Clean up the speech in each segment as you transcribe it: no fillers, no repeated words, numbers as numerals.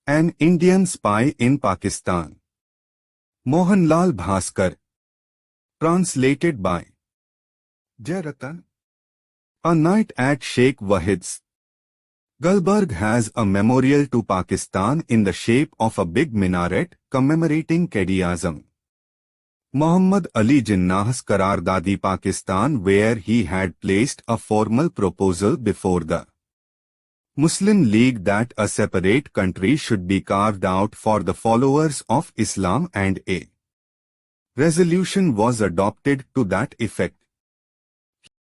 An Indian Spy in Pakistan. Mohanlal Bhaskar. Translated by Jai Ratan. A night at Sheikh Wahid's. Gulbarg has a memorial to Pakistan in the shape of a big minaret commemorating Quaid-e-Azam Muhammad Ali Jinnah's Qarardadi Pakistan, where he had placed a formal proposal before the Muslim League that a separate country should be carved out for the followers of Islam, and a resolution was adopted to that effect.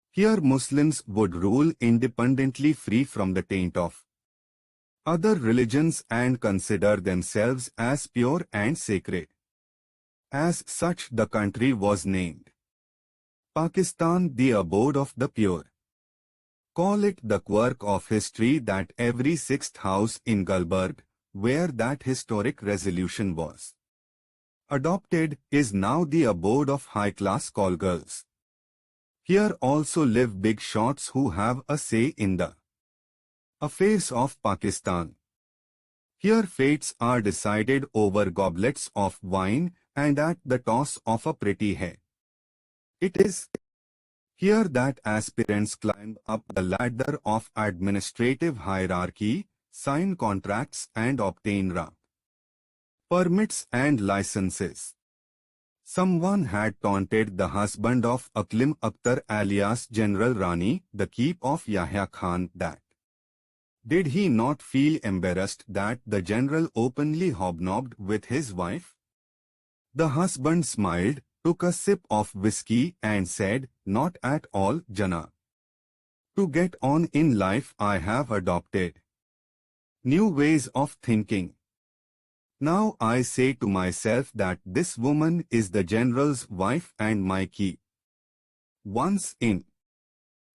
Here Muslims would rule independently, free from the taint of other religions, and consider themselves as pure and sacred. As such, the country was named Pakistan, the abode of the pure. Call it the quirk of history that every sixth house in Gulbarg, where that historic resolution was adopted, is now the abode of high-class call girls. Here also live big shots who have a say in the affairs of Pakistan. Here fates are decided over goblets of wine and at the toss of a pretty head. It is here that aspirants climb up the ladder of administrative hierarchy, sign contracts and obtain permits and licenses. Someone had taunted the husband of Aqlim Akhtar alias General Rani, the keep of Yahya Khan, that did he not feel embarrassed that the general openly hobnobbed with his wife? The husband smiled, took a sip of whiskey and said, "Not at all, Jana. To get on in life I have adopted new ways of thinking. Now I say to myself that this woman is the general's wife and my keep. Once in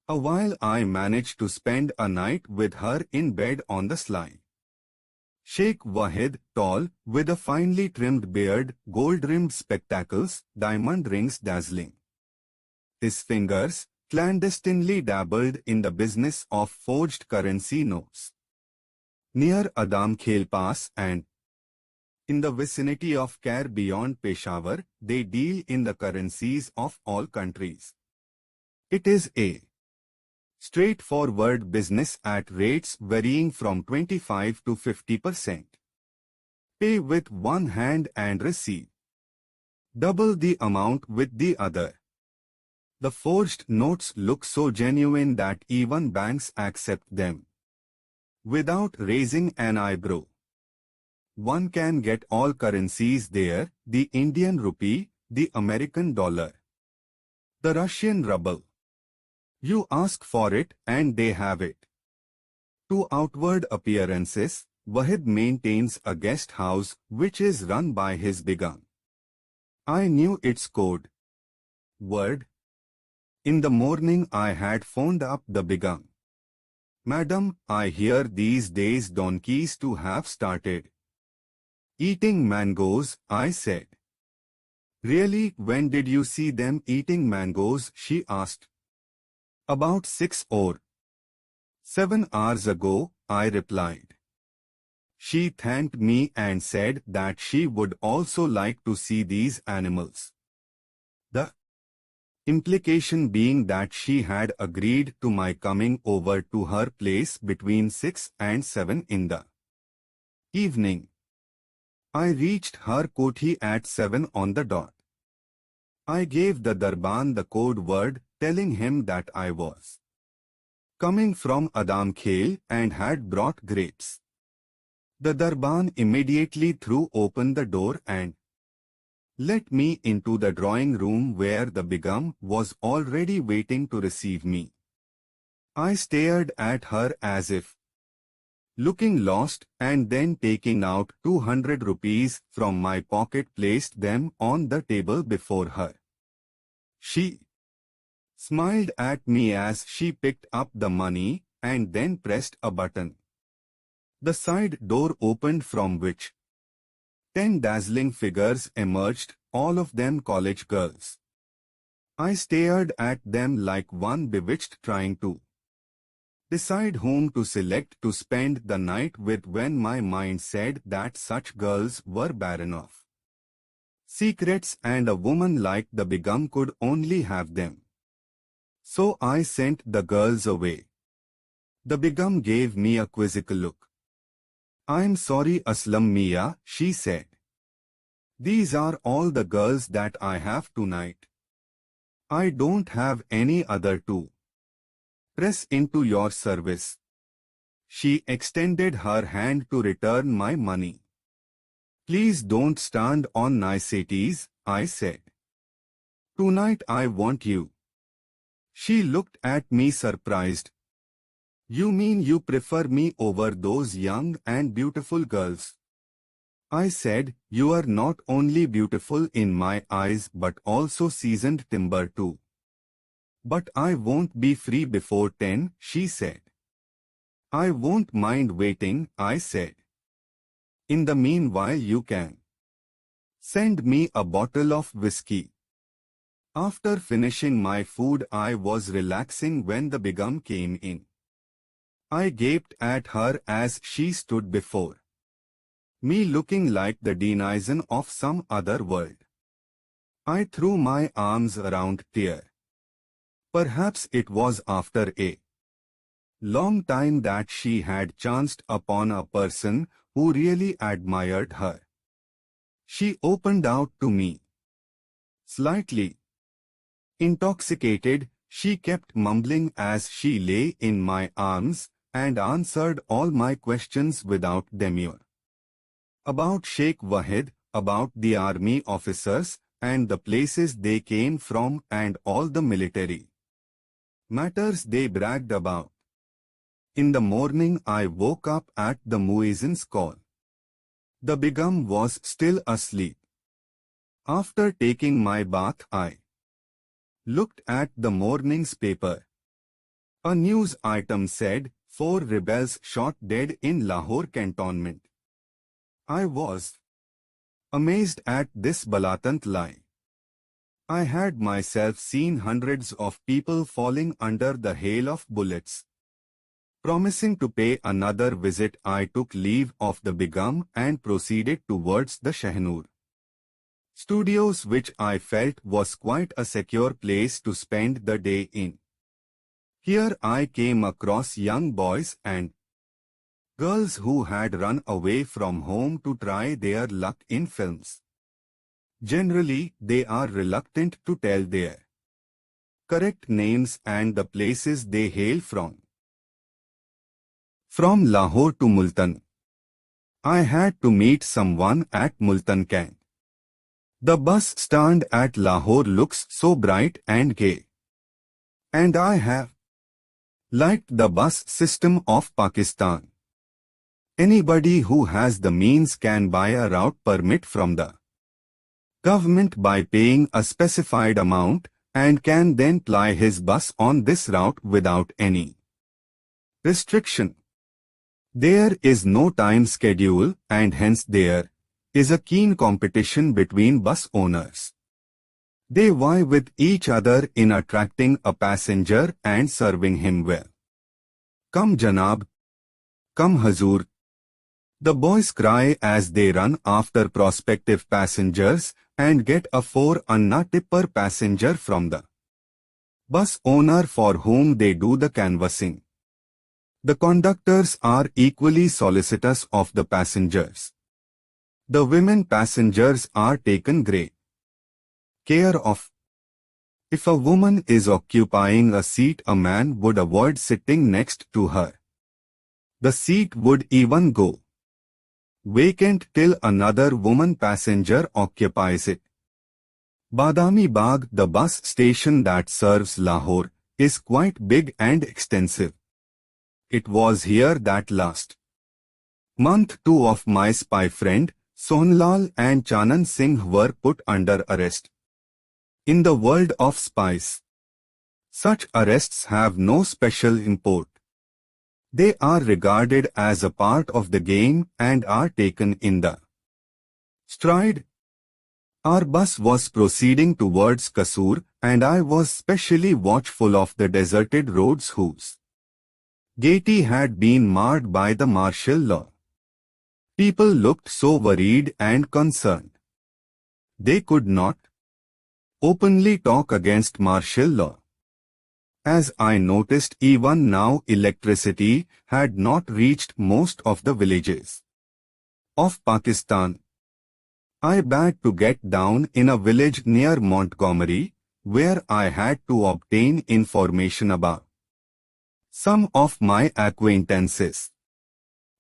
a while I manage to spend a night with her in bed on the sly." Sheikh Wahid, tall, with a finely trimmed beard, gold-rimmed spectacles, diamond rings dazzling his fingers, clandestinely dabbled in the business of forged currency notes. Near Adam Khel Pass and in the vicinity of Kair beyond Peshawar, they deal in the currencies of all countries. It is a straightforward business at rates varying from 25 to 50%. Pay with one hand and receive double the amount with the other. The forged notes look so genuine that even banks accept them without raising an eyebrow. One can get all currencies there: the Indian rupee, the American dollar, the Russian ruble. You ask for it and they have it. To outward appearances, Wahid maintains a guest house which is run by his begum. I knew its code word. In the morning I had phoned up the begum. "Madam, I hear these days donkeys to have started eating mangoes," I said. "Really, when did you see them eating mangoes?" she asked. "About 6 or 7 hours ago," I replied. She thanked me and said that she would also like to see these animals. The implication being that she had agreed to my coming over to her place between 6 and 7 in the evening. I reached her kothi at 7 on the dot. I gave the Darban the code word, telling him that I was coming from Adam Khel and had brought grapes. The Darban immediately threw open the door and let me into the drawing room where the begum was already waiting to receive me. I stared at her as if looking lost, and then taking out 200 rupees from my pocket placed them on the table before her. She smiled at me as she picked up the money and then pressed a button. The side door opened, from which 10 dazzling figures emerged, all of them college girls. I stared at them like one bewitched, trying to Decide whom to select to spend the night with when my mind said that such girls were barren of secrets and a woman like the Begum could only have them. So I sent the girls away. The Begum gave me a quizzical look. "I'm sorry Aslam Mia," she said. "These are all the girls that I have tonight. I don't have any other to press into your service." She extended her hand to return my money. "Please don't stand on niceties," I said. "Tonight I want you." She looked at me surprised. "You mean you prefer me over those young and beautiful girls?" I said, "You are not only beautiful in my eyes but also seasoned timber too." "But I won't be free before 10, she said. "I won't mind waiting," I said. "In the meanwhile you can send me a bottle of whiskey." After finishing my food I was relaxing when the Begum came in. I gaped at her as she stood before me looking like the denizen of some other world. I threw my arms around her. Perhaps it was after a long time that she had chanced upon a person who really admired her. She opened out to me. Slightly intoxicated, she kept mumbling as she lay in my arms and answered all my questions without demur. About Sheikh Wahid, about the army officers and the places they came from and all the military matters they bragged about. In the morning I woke up at the muezzin's call. The Begum was still asleep. After taking my bath I looked at the morning's paper. A news item said, 4 rebels shot dead in Lahore cantonment. I was amazed at this blatant lie. I had myself seen hundreds of people falling under the hail of bullets. Promising to pay another visit, I took leave of the Begum and proceeded towards the Shahnoor Studios, which I felt was quite a secure place to spend the day in. Here I came across young boys and girls who had run away from home to try their luck in films. Generally, they are reluctant to tell their correct names and the places they hail from. From Lahore to Multan, I had to meet someone at Multan camp. The bus stand at Lahore looks so bright and gay. And I have liked the bus system of Pakistan. Anybody who has the means can buy a route permit from the government by paying a specified amount and can then ply his bus on this route without any restriction. There is no time schedule and hence there is a keen competition between bus owners. They vie with each other in attracting a passenger and serving him well. "Come Janab, come Hazur," the boys cry as they run after prospective passengers and get a 4 anna tip per passenger from the bus owner for whom they do the canvassing. The conductors are equally solicitous of the passengers. The women passengers are taken great care of. If a woman is occupying a seat, a man would avoid sitting next to her. The seat would even go vacant till another woman passenger occupies it. Badami Bagh, the bus station that serves Lahore, is quite big and extensive. It was here that last month 2 of my spy friend, Sohnlal and Chanan Singh were put under arrest. In the world of spies, such arrests have no special import. They are regarded as a part of the game and are taken in the stride. Our bus was proceeding towards Kasur and I was specially watchful of the deserted roads whose Gaiety had been marred by the martial law. People looked so worried and concerned. They could not openly talk against martial law. As I noticed, even now electricity had not reached most of the villages of Pakistan. I had to get down in a village near Montgomery, where I had to obtain information about some of my acquaintances.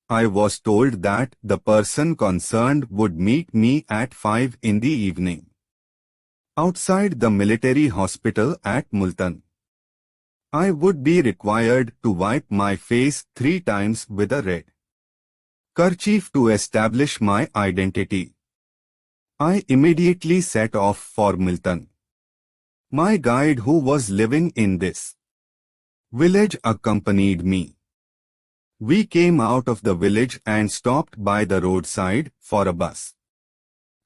I was told that the person concerned would meet me at 5 in the evening outside the military hospital at Multan. I would be required to wipe my face 3 times with a red kerchief to establish my identity. I immediately set off for Multan. My guide, who was living in this village, accompanied me. We came out of the village and stopped by the roadside for a bus.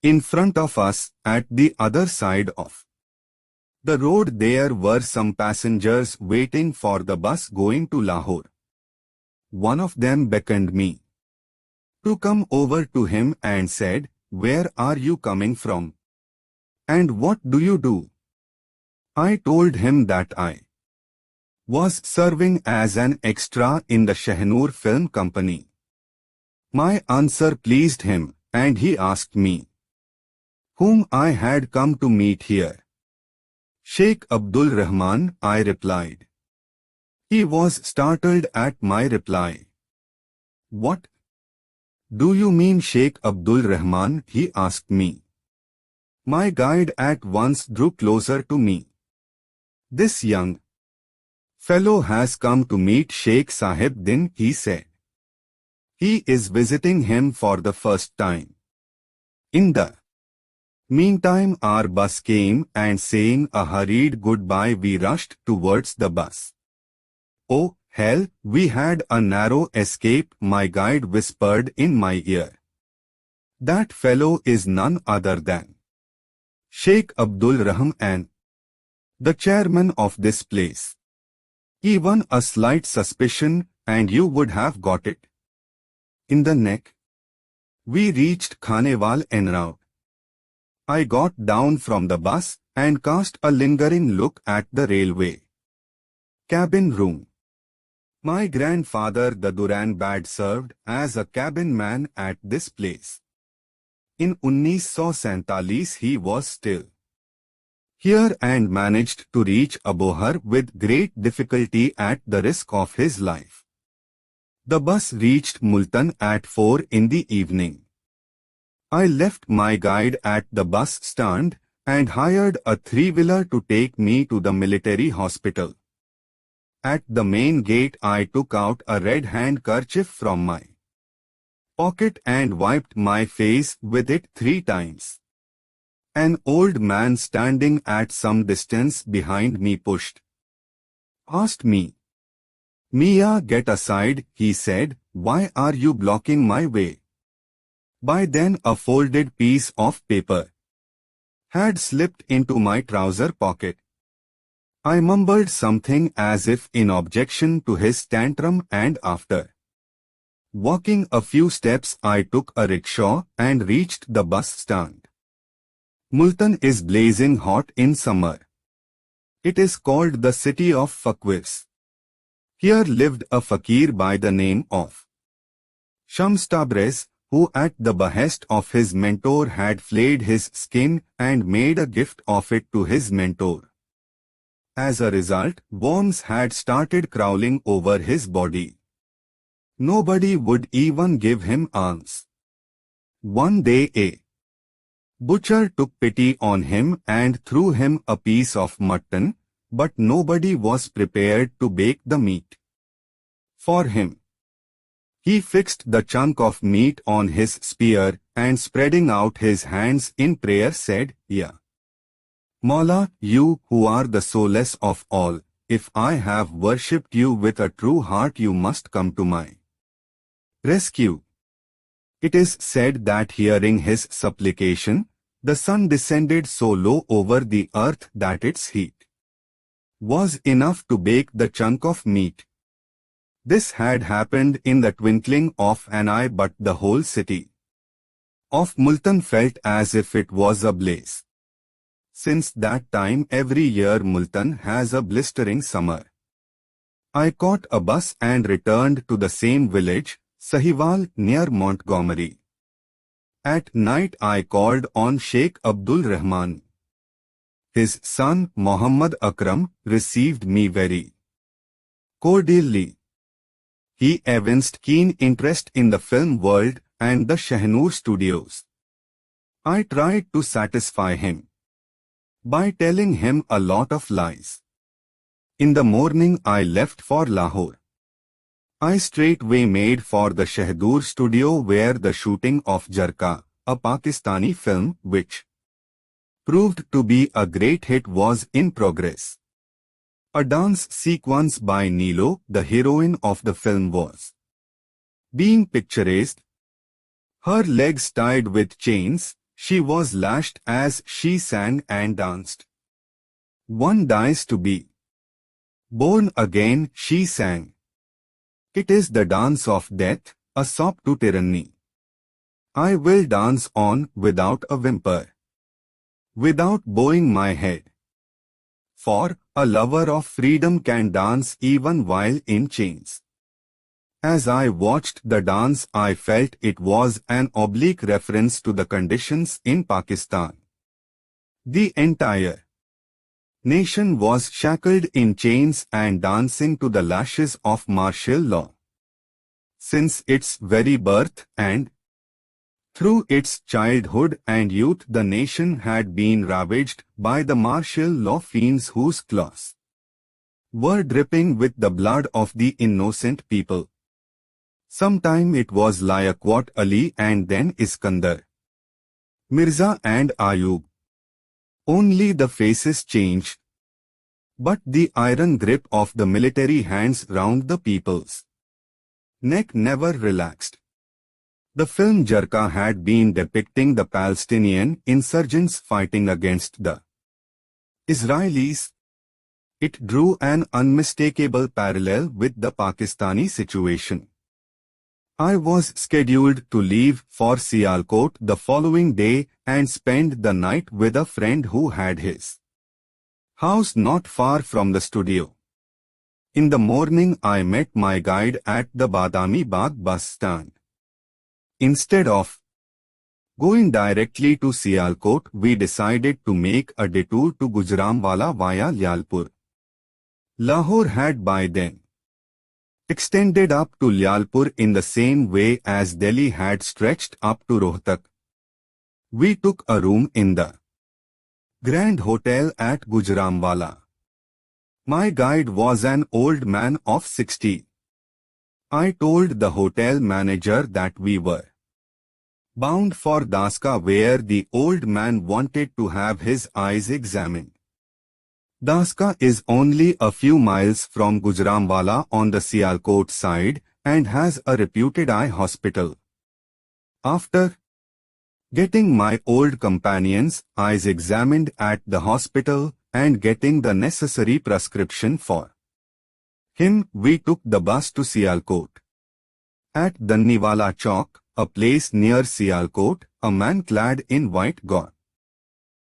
In front of us, at the other side of the road, there were some passengers waiting for the bus going to Lahore. One of them beckoned me to come over to him and said, "Where are you coming from? And what do you do?" I told him that I was serving as an extra in the Shahnoor Film Company. My answer pleased him, and he asked me whom I had come to meet here. "Sheikh Abdul Rahman," I replied. He was startled at my reply. "What do you mean, Sheikh Abdul Rahman?" he asked me. My guide at once drew closer to me. "This young fellow has come to meet Sheikh Sahib Din," he said. "He is visiting him for the first time." In the meantime, our bus came, and saying a hurried goodbye, we rushed towards the bus. "Oh, hell, we had a narrow escape," my guide whispered in my ear. "That fellow is none other than Sheikh Abdul Rahman, the chairman of this place. Even a slight suspicion, and you would have got it in the neck." We reached Khanewal en route. I got down from the bus and cast a lingering look at the railway cabin room. My grandfather, the Duran, had served as a cabin man at this place. In 1947 he was still here and managed to reach Abohar with great difficulty at the risk of his life. The bus reached Multan at 4 in the evening. I left my guide at the bus stand and hired a 3-wheeler to take me to the military hospital. At the main gate, I took out a red handkerchief from my pocket and wiped my face with it 3 times. An old man standing at some distance behind me asked me, "Mia, get aside," he said. "Why are you blocking my way?" By then a folded piece of paper had slipped into my trouser pocket. I mumbled something as if in objection to his tantrum, and after walking a few steps I took a rickshaw and reached the bus stand. Multan is blazing hot in summer. It is called the city of faqirs. Here lived a fakir by the name of Shams Tabriz, who at the behest of his mentor had flayed his skin and made a gift of it to his mentor. As a result, worms had started crawling over his body. Nobody would even give him alms. One day a butcher took pity on him and threw him a piece of mutton, but nobody was prepared to bake the meat for him. He fixed the chunk of meat on his spear and, spreading out his hands in prayer, said, "Ya Mawla, you who are the solace of all, if I have worshipped you with a true heart, you must come to my rescue." It is said that hearing his supplication, the sun descended so low over the earth that its heat was enough to bake the chunk of meat. This had happened in the twinkling of an eye, but the whole city of Multan felt as if it was ablaze. Since that time every year Multan has a blistering summer. I caught a bus and returned to the same village, Sahiwal, near Montgomery. At night I called on Sheikh Abdul Rahman. His son, Muhammad Akram, received me very cordially. He evinced keen interest in the film world and the Shahnoor studios. I tried to satisfy him by telling him a lot of lies. In the morning I left for Lahore. I straightway made for the Shahnoor studio where the shooting of Jarka, a Pakistani film which proved to be a great hit, was in progress. A dance sequence by Neelo, the heroine of the film, was being picturesque. Her legs tied with chains, she was lashed as she sang and danced. One dies to be born again, she sang. It is the dance of death, a sop to tyranny. I will dance on without a whimper, without bowing my head. For a lover of freedom can dance even while in chains. As I watched the dance, I felt it was an oblique reference to the conditions in Pakistan. The entire nation was shackled in chains and dancing to the lashes of martial law. Since its very birth and through its childhood and youth, the nation had been ravaged by the martial law fiends whose claws were dripping with the blood of the innocent people. Sometime it was Liaquat Ali and then Iskandar Mirza and Ayub. Only the faces changed, but the iron grip of the military hands round the people's neck never relaxed. The film Jarka had been depicting the Palestinian insurgents fighting against the Israelis. It drew an unmistakable parallel with the Pakistani situation. I was scheduled to leave for Sialkot the following day and spend the night with a friend who had his house not far from the studio. In the morning I met my guide at the Badami Bagh bus stand. Instead of going directly to Sialkot, we decided to make a detour to Gujranwala via Lyalpur. Lahore had by then extended up to Lyalpur in the same way as Delhi had stretched up to Rohtak. We took a room in the Grand Hotel at Gujranwala. My guide was an old man of 60. I told the hotel manager that we were bound for Daska, where the old man wanted to have his eyes examined. Daska is only a few miles from Gujranwala on the Sialkot side and has a reputed eye hospital. After getting my old companion's eyes examined at the hospital and getting the necessary prescription for him, we took the bus to Sialkot. At Danniwala Chowk, a place near Sialkot, a man clad in white got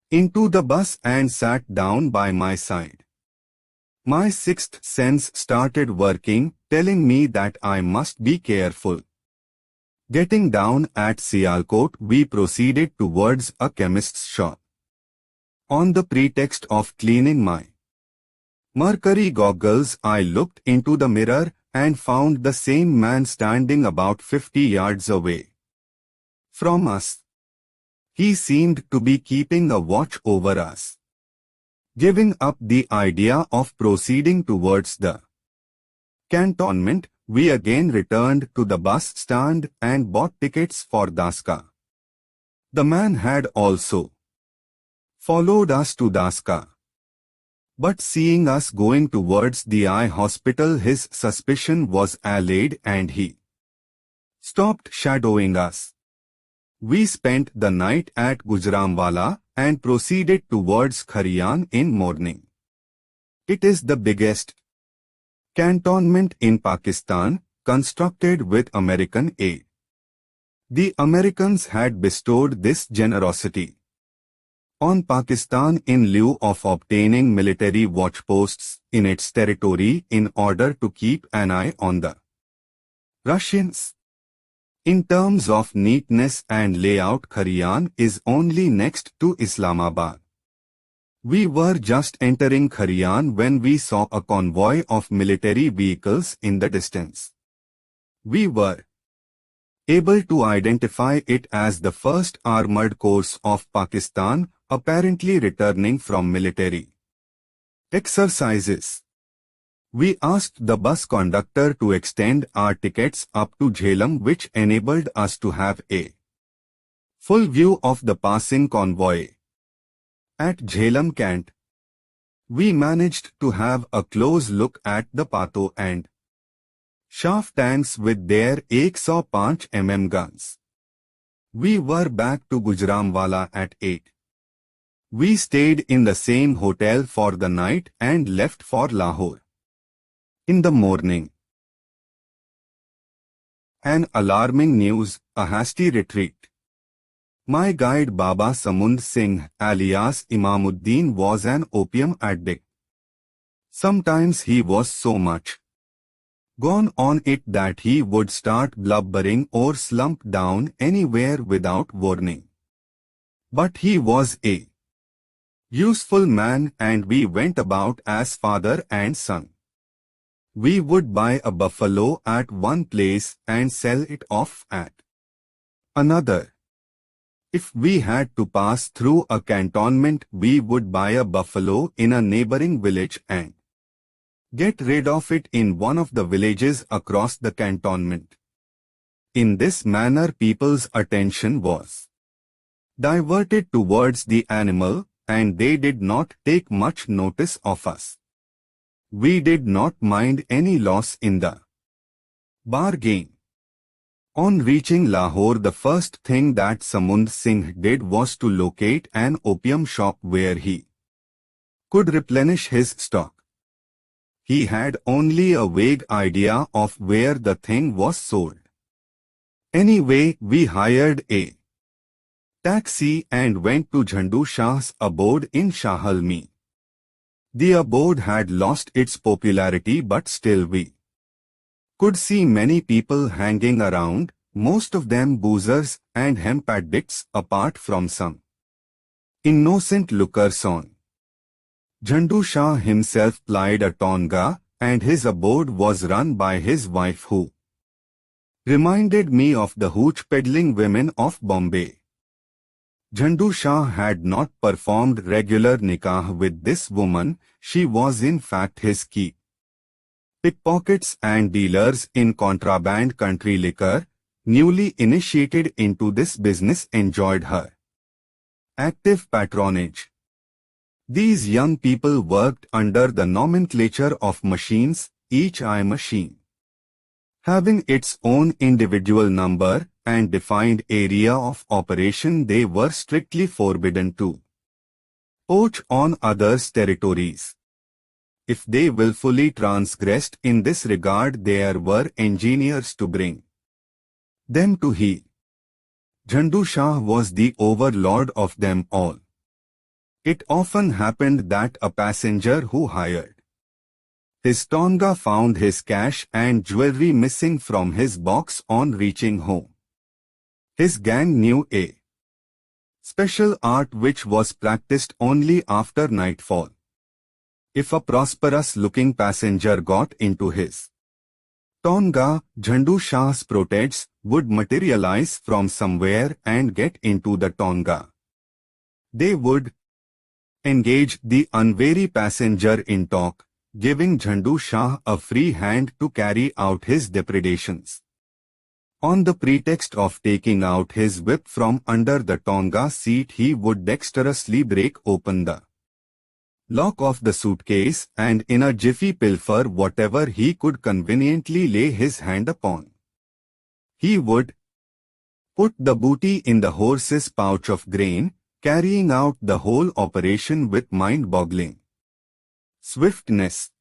into the bus and sat down by my side. My sixth sense started working, telling me that I must be careful. Getting down at Sialkot, we proceeded towards a chemist's shop. On the pretext of cleaning my mercury goggles, I looked into the mirror and found the same man standing about 50 yards away from us. He seemed to be keeping a watch over us. Giving up the idea of proceeding towards the cantonment, we again returned to the bus stand and bought tickets for Daska. The man had also followed us to Daska. But seeing us going towards the eye hospital, his suspicion was allayed and he stopped shadowing us. We spent the night at Gujranwala and proceeded towards Kharian in morning. It is the biggest Cantonment in Pakistan, constructed with American aid. The Americans had bestowed this generosity on Pakistan in lieu of obtaining military watchposts in its territory in order to keep an eye on the Russians. In terms of neatness and layout, Kharian is only next to Islamabad. We were just entering Kharian when we saw a convoy of military vehicles in the distance. We were able to identify it as the 1st Armored Corps of Pakistan, apparently returning from military exercises. We asked the bus conductor to extend our tickets up to Jhelum, which enabled us to have a full view of the passing convoy. At Jhelum Cant, we managed to have a close look at the Pato and Shaft tanks with their 105 mm guns. We were back to Gujranwala at 8. We stayed in the same hotel for the night and left for Lahore in the morning. An alarming news, a hasty retreat. My guide Baba Samund Singh alias Imamuddin was an opium addict. Sometimes he was so much gone on it that he would start blubbering or slump down anywhere without warning. But he was a useful man and we went about as father and son. We would buy a buffalo at one place and sell it off at another. If we had to pass through a cantonment, we would buy a buffalo in a neighboring village and get rid of it in one of the villages across the cantonment. In this manner, people's attention was diverted towards the animal, and they did not take much notice of us. We did not mind any loss in the bargain. On reaching Lahore, the first thing that Samund Singh did was to locate an opium shop where he could replenish his stock. He had only a vague idea of where the thing was sold. Anyway, we hired a taxi and went to Jhandu Shah's abode in Shahalmi. The abode had lost its popularity, but still we could see many people hanging around, most of them boozers and hemp addicts, apart from some innocent lookers on. Jhandu Shah himself plied a tonga, and his abode was run by his wife, who reminded me of the hooch peddling women of Bombay. Jhandu Shah had not performed regular nikah with this woman. She was in fact his key. Pickpockets and dealers in contraband country liquor, newly initiated into this business, enjoyed her active patronage. These young people worked under the nomenclature of machines, each eye machine having its own individual number and defined area of operation. They were strictly forbidden to poach on others' territories. If they willfully transgressed in this regard, there were engineers to bring them to heel. Jhandu Shah was the overlord of them all. It often happened that a passenger who hired his tonga found his cash and jewelry missing from his box on reaching home. His gang knew a special art which was practiced only after nightfall. If a prosperous-looking passenger got into his tonga, Jhandu Shah's proteges would materialize from somewhere and get into the tonga. They would engage the unwary passenger in talk, giving Jhandu Shah a free hand to carry out his depredations. On the pretext of taking out his whip from under the tonga seat, he would dexterously break open the lock of the suitcase and in a jiffy pilfer whatever he could conveniently lay his hand upon. He would put the booty in the horse's pouch of grain, carrying out the whole operation with mind-boggling swiftness.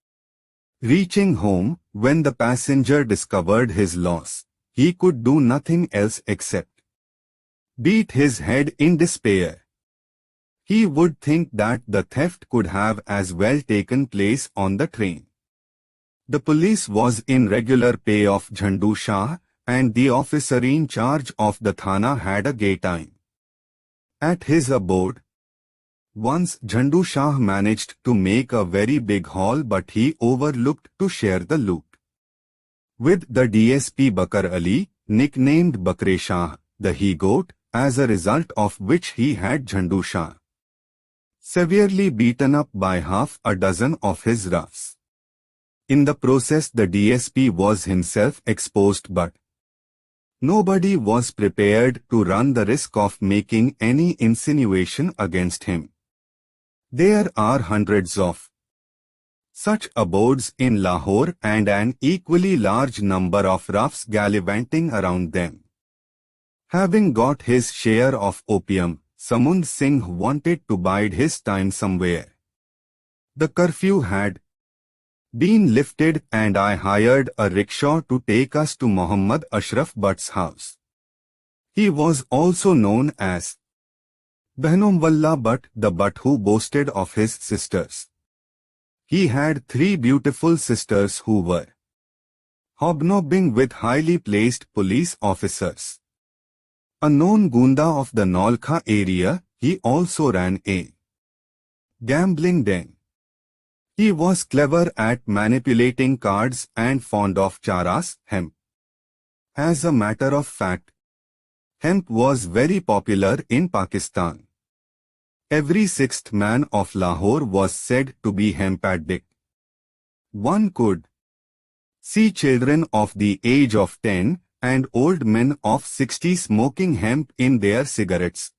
Reaching home, when the passenger discovered his loss, he could do nothing else except beat his head in despair. He would think that the theft could have as well taken place on the train. The police was in regular pay of Jhandu Shah, and the officer in charge of the Thana had a gay time. At his abode, once Jhandu Shah managed to make a very big haul, but he overlooked to share the loot with the DSP Bakar Ali, nicknamed Bakre Shah, the he-goat, as a result of which he had Jhandu Shah severely beaten up by half a dozen of his roughs. In the process, the DSP was himself exposed, but nobody was prepared to run the risk of making any insinuation against him. There are hundreds of such abodes in Lahore and an equally large number of roughs gallivanting around them. Having got his share of opium, Samund Singh wanted to bide his time somewhere. The curfew had been lifted and I hired a rickshaw to take us to Muhammad Ashraf Butt's house. He was also known as Behnomwalla Butt, the Butt who boasted of his sisters. He had 3 beautiful sisters who were hobnobbing with highly placed police officers. A known Gunda of the Nolkha area, he also ran a gambling den. He was clever at manipulating cards and fond of charas, hemp. As a matter of fact, hemp was very popular in Pakistan. Every 6th man of Lahore was said to be hemp addict. One could see children of the age of 10 and old men of 60 smoking hemp in their cigarettes.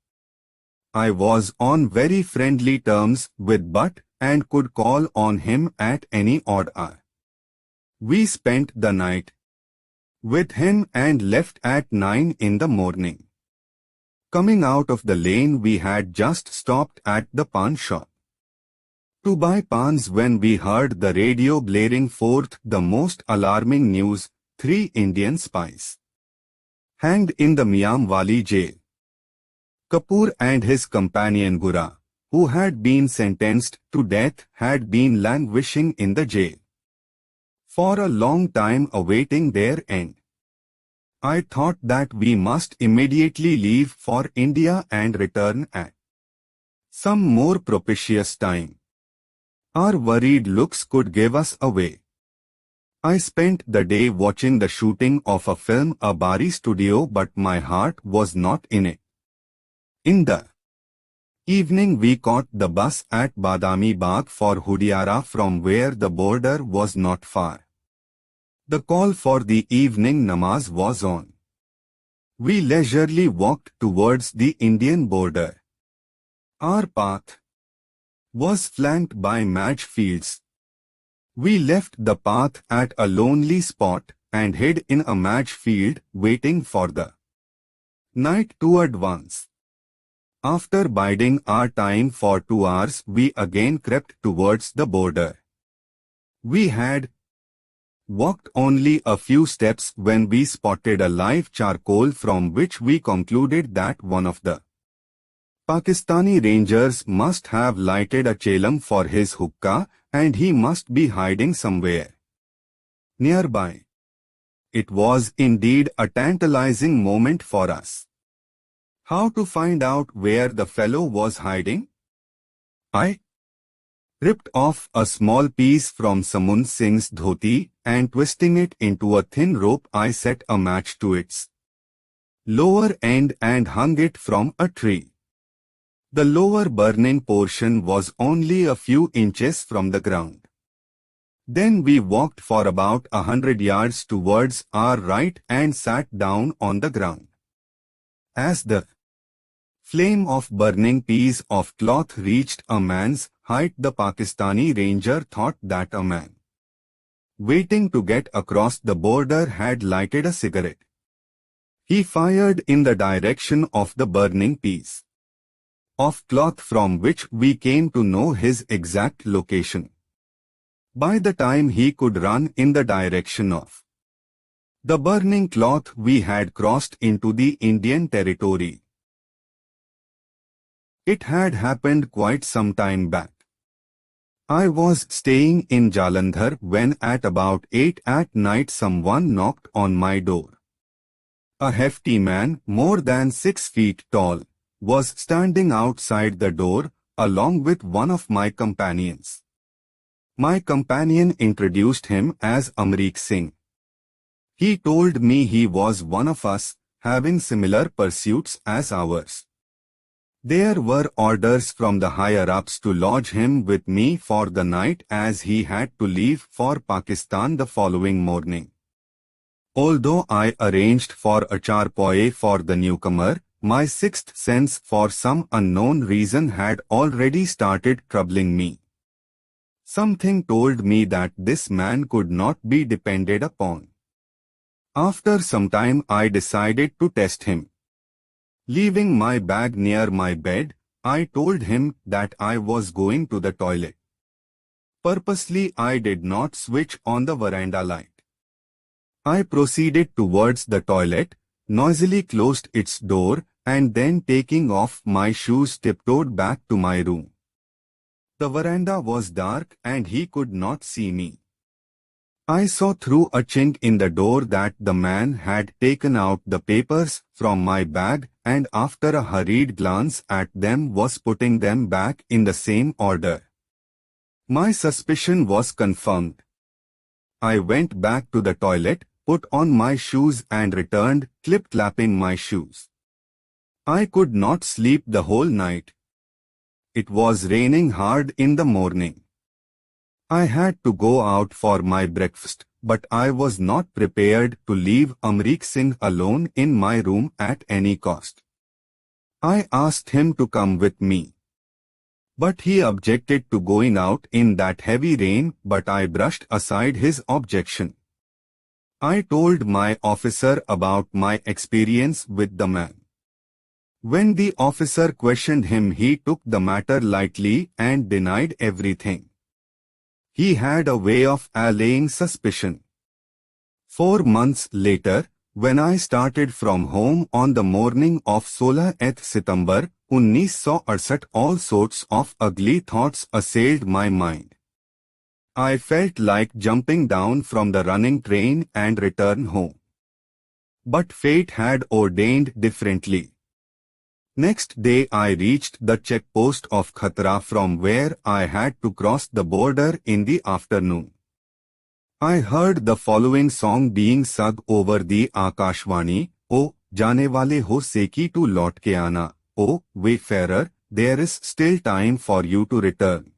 I was on very friendly terms with Butt and could call on him at any odd hour. We spent the night with him and left at 9 in the morning. Coming out of the lane, we had just stopped at the pan shop to buy pans when we heard the radio blaring forth the most alarming news: 3 Indian spies hanged in the Miamwali jail. Kapoor and his companion Gura, who had been sentenced to death, had been languishing in the jail for a long time awaiting their end. I thought that we must immediately leave for India and return at some more propitious time. Our worried looks could give us away. I spent the day watching the shooting of a film at Bari studio, but my heart was not in it. In the evening, we caught the bus at Badami Bagh for Hudiara, from where the border was not far. The call for the evening namaz was on. We leisurely walked towards the Indian border. Our path was flanked by match fields. We left the path at a lonely spot and hid in a match field, waiting for the night to advance. After biding our time for 2 hours, we again crept towards the border. We had walked only a few steps when we spotted a live charcoal, from which we concluded that one of the Pakistani rangers must have lighted a chelam for his hookah, and he must be hiding somewhere nearby. It was indeed a tantalizing moment for us. How to find out where the fellow was hiding? I ripped off a small piece from Samund Singh's dhoti, and twisting it into a thin rope, I set a match to its lower end and hung it from a tree. The lower burning portion was only a few inches from the ground. Then we walked for about 100 yards towards our right and sat down on the ground. As the flame of burning piece of cloth reached a man's height, the Pakistani ranger thought that a man waiting to get across the border had lighted a cigarette. He fired in the direction of the burning piece of cloth, from which we came to know his exact location. By the time he could run in the direction of the burning cloth, we had crossed into the Indian territory. It had happened quite some time back. I was staying in Jalandhar when at about 8 at night someone knocked on my door. A hefty man, more than 6 feet tall, was standing outside the door, along with one of my companions. My companion introduced him as Amrik Singh. He told me he was one of us, having similar pursuits as ours. There were orders from the higher-ups to lodge him with me for the night as he had to leave for Pakistan the following morning. Although I arranged for a charpoy for the newcomer, my sixth sense for some unknown reason had already started troubling me. Something told me that this man could not be depended upon. After some time I decided to test him. Leaving my bag near my bed, I told him that I was going to the toilet. Purposely I did not switch on the veranda light. I proceeded towards the toilet, noisily closed its door, and then taking off my shoes tiptoed back to my room. The veranda was dark and he could not see me. I saw through a chink in the door that the man had taken out the papers from my bag and after a hurried glance at them was putting them back in the same order. My suspicion was confirmed. I went back to the toilet, put on my shoes and returned, clip-clapping my shoes. I could not sleep the whole night. It was raining hard in the morning. I had to go out for my breakfast, but I was not prepared to leave Amrik Singh alone in my room at any cost. I asked him to come with me. But he objected to going out in that heavy rain, but I brushed aside his objection. I told my officer about my experience with the man. When the officer questioned him, he took the matter lightly and denied everything. He had a way of allaying suspicion. 4 months later, when I started from home on the morning of 16 September 1968, all sorts of ugly thoughts assailed my mind. I felt like jumping down from the running train and return home. But fate had ordained differently. Next day I reached the checkpost of Khatra from where I had to cross the border in the afternoon. I heard the following song being sung over the Akashvani, O Jaane Wale Ho Seki to Laut Ke Aana, O Wayfarer, there is still time for you to return.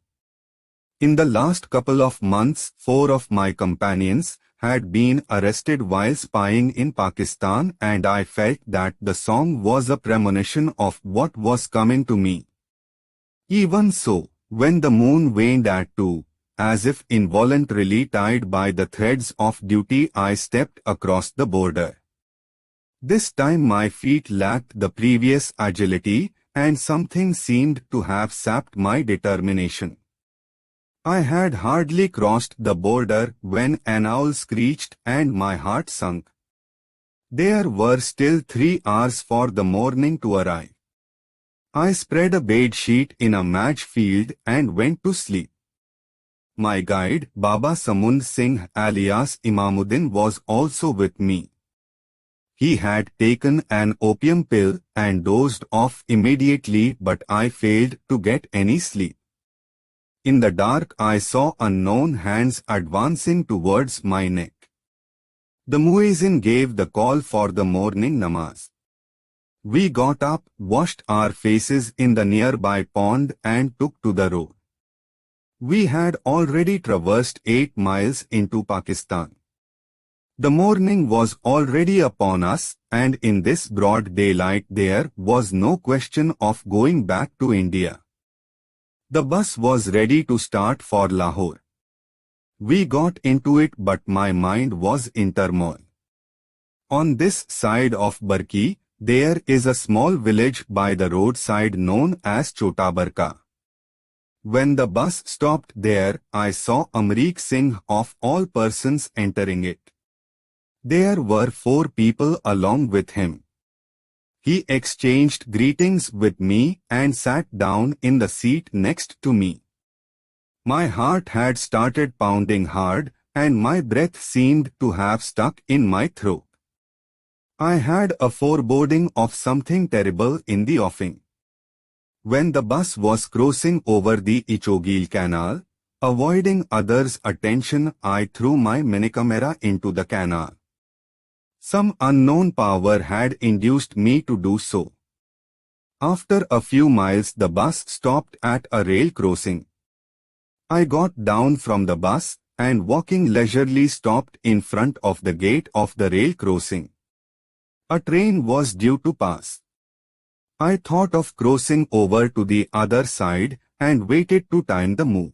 In the last couple of months, 4 of my companions had been arrested while spying in Pakistan and I felt that the song was a premonition of what was coming to me. Even so, when the moon waned at 2, as if involuntarily tied by the threads of duty, I stepped across the border. This time my feet lacked the previous agility and something seemed to have sapped my determination. I had hardly crossed the border when an owl screeched and my heart sunk. There were still 3 hours for the morning to arrive. I spread a bed sheet in a match field and went to sleep. My guide, Baba Samund Singh alias Imamuddin, was also with me. He had taken an opium pill and dozed off immediately, but I failed to get any sleep. In the dark I saw unknown hands advancing towards my neck. The muezzin gave the call for the morning namaz. We got up, washed our faces in the nearby pond and took to the road. We had already traversed 8 miles into Pakistan. The morning was already upon us and in this broad daylight there was no question of going back to India. The bus was ready to start for Lahore. We got into it but my mind was in turmoil. On this side of Barki, there is a small village by the roadside known as Chota Barka. When the bus stopped there, I saw Amrik Singh of all persons entering it. There were 4 people along with him. He exchanged greetings with me and sat down in the seat next to me. My heart had started pounding hard, and my breath seemed to have stuck in my throat. I had a foreboding of something terrible in the offing. When the bus was crossing over the Ichogil Canal, avoiding others' attention, I threw my minicamera into the canal. Some unknown power had induced me to do so. After a few miles, the bus stopped at a rail crossing. I got down from the bus and walking leisurely stopped in front of the gate of the rail crossing. A train was due to pass. I thought of crossing over to the other side and waited to time the move.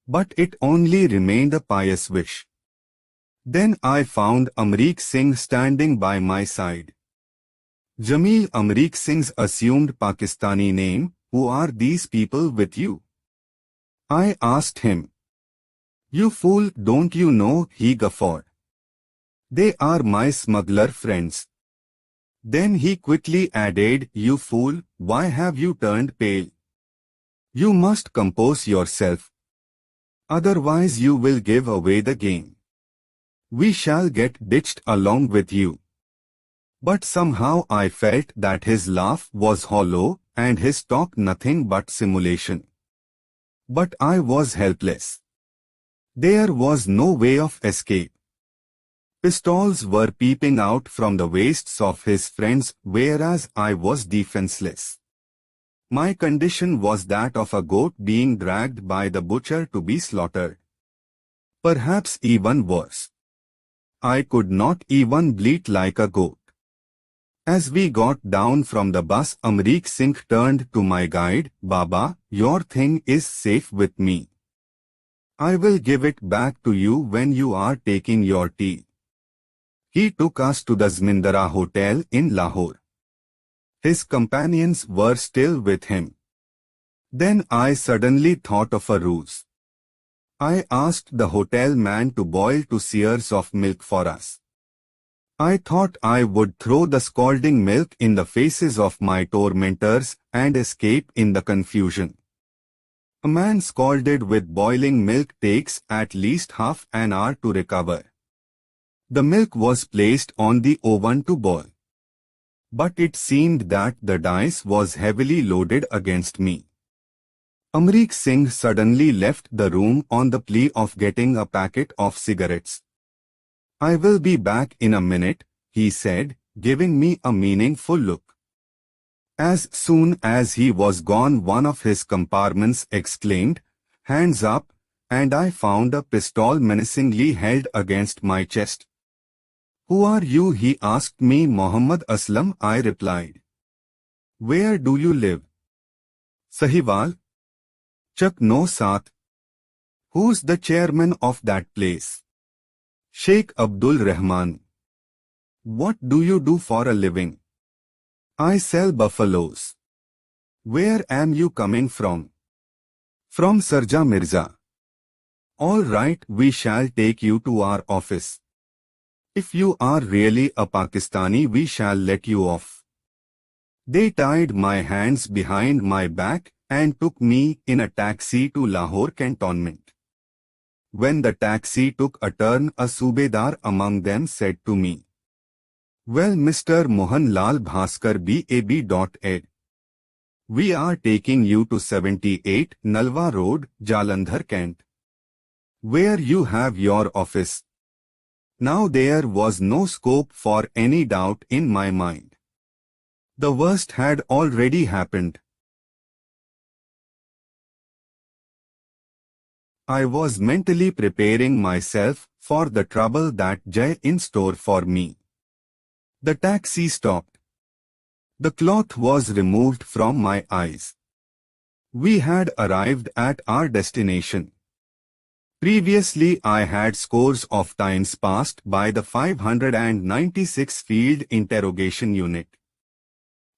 But it only remained a pious wish. Then I found Amrik Singh standing by my side. Jameel, Amrik Singh's assumed Pakistani name. Who are these people with you? I asked him. You fool, don't you know? He guffawed. They are my smuggler friends. Then he quickly added, you fool, why have you turned pale? You must compose yourself. Otherwise you will give away the game. We shall get ditched along with you. But somehow I felt that his laugh was hollow and his talk nothing but simulation. But I was helpless. There was no way of escape. Pistols were peeping out from the waists of his friends, whereas I was defenseless. My condition was that of a goat being dragged by the butcher to be slaughtered. Perhaps even worse. I could not even bleat like a goat. As we got down from the bus, Amrik Singh turned to my guide, Baba, your thing is safe with me. I will give it back to you when you are taking your tea. He took us to the Zmindara Hotel in Lahore. His companions were still with him. Then I suddenly thought of a ruse. I asked the hotel man to boil 2 seers of milk for us. I thought I would throw the scalding milk in the faces of my tormentors and escape in the confusion. A man scalded with boiling milk takes at least half an hour to recover. The milk was placed on the oven to boil. But it seemed that the dice was heavily loaded against me. Amrik Singh suddenly left the room on the plea of getting a packet of cigarettes. I will be back in a minute, he said, giving me a meaningful look. As soon as he was gone, one of his compartments exclaimed, hands up, and I found a pistol menacingly held against my chest. Who are you? He asked me. Muhammad Aslam, I replied. Where do you live? Sahiwal. Chak no Saath. Who's the chairman of that place? Sheikh Abdul Rahman. What do you do for a living? I sell buffaloes. Where am you coming from? From Sarja Mirza. All right, we shall take you to our office. If you are really a Pakistani, we shall let you off. They tied my hands behind my back and took me in a taxi to Lahore cantonment. When the taxi took a turn, a Subedar among them said to me, well, Mr. Mohanlal Bhaskar BAB.ed. We are taking you to 78 Nalwa Road, Jalandhar, Kent, where you have your office. Now there was no scope for any doubt in my mind. The worst had already happened. I was mentally preparing myself for the trouble that lay in store for me. The taxi stopped. The cloth was removed from my eyes. We had arrived at our destination. Previously I had scores of times passed by the 596 Field Interrogation Unit.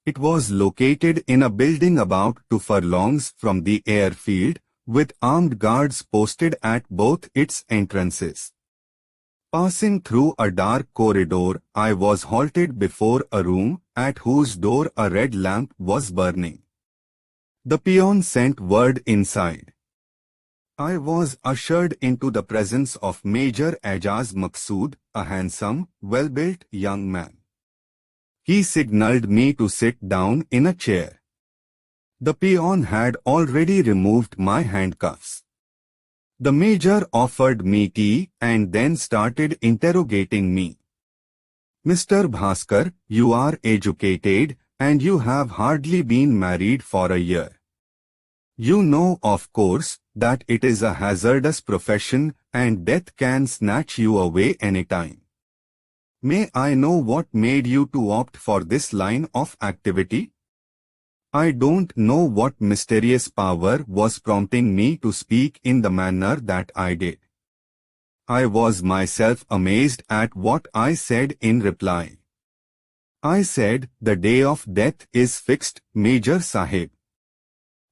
It was located in a building about 2 furlongs from the airfield, with armed guards posted at both its entrances. Passing through a dark corridor, I was halted before a room, at whose door a red lamp was burning. The peon sent word inside. I was ushered into the presence of Major Ajaz Maqsood, a handsome, well-built young man. He signalled me to sit down in a chair. The peon had already removed my handcuffs. The major offered me tea and then started interrogating me. "Mr. Bhaskar, you are educated and you have hardly been married for a year. You know, of course, that it is a hazardous profession and death can snatch you away anytime. May I know what made you to opt for this line of activity?" I don't know what mysterious power was prompting me to speak in the manner that I did. I was myself amazed at what I said in reply. I said, "The day of death is fixed, Major Sahib.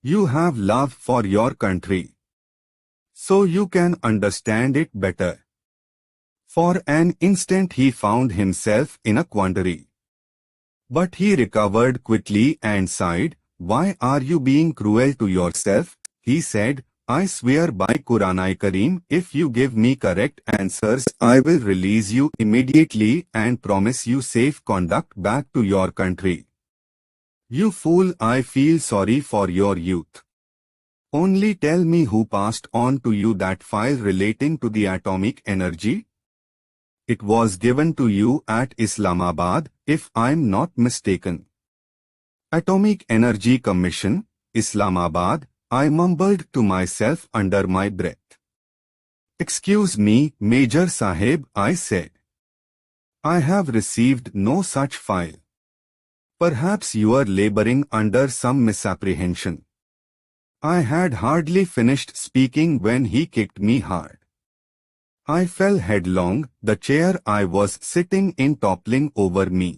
You have love for your country, so you can understand it better." For an instant he found himself in a quandary. But he recovered quickly and sighed. "Why are you being cruel to yourself?" he said. "I swear by Quran-i-Kareem, if you give me correct answers, I will release you immediately and promise you safe conduct back to your country." "You fool, I feel sorry for your youth. Only tell me who passed on to you that file relating to the atomic energy?" "It was given to you at Islamabad, if I'm not mistaken." "Atomic Energy Commission, Islamabad," I mumbled to myself under my breath. "Excuse me, Major Sahib," I said. "I have received no such file. Perhaps you are laboring under some misapprehension." I had hardly finished speaking when he kicked me hard. I fell headlong, the chair I was sitting in toppling over me.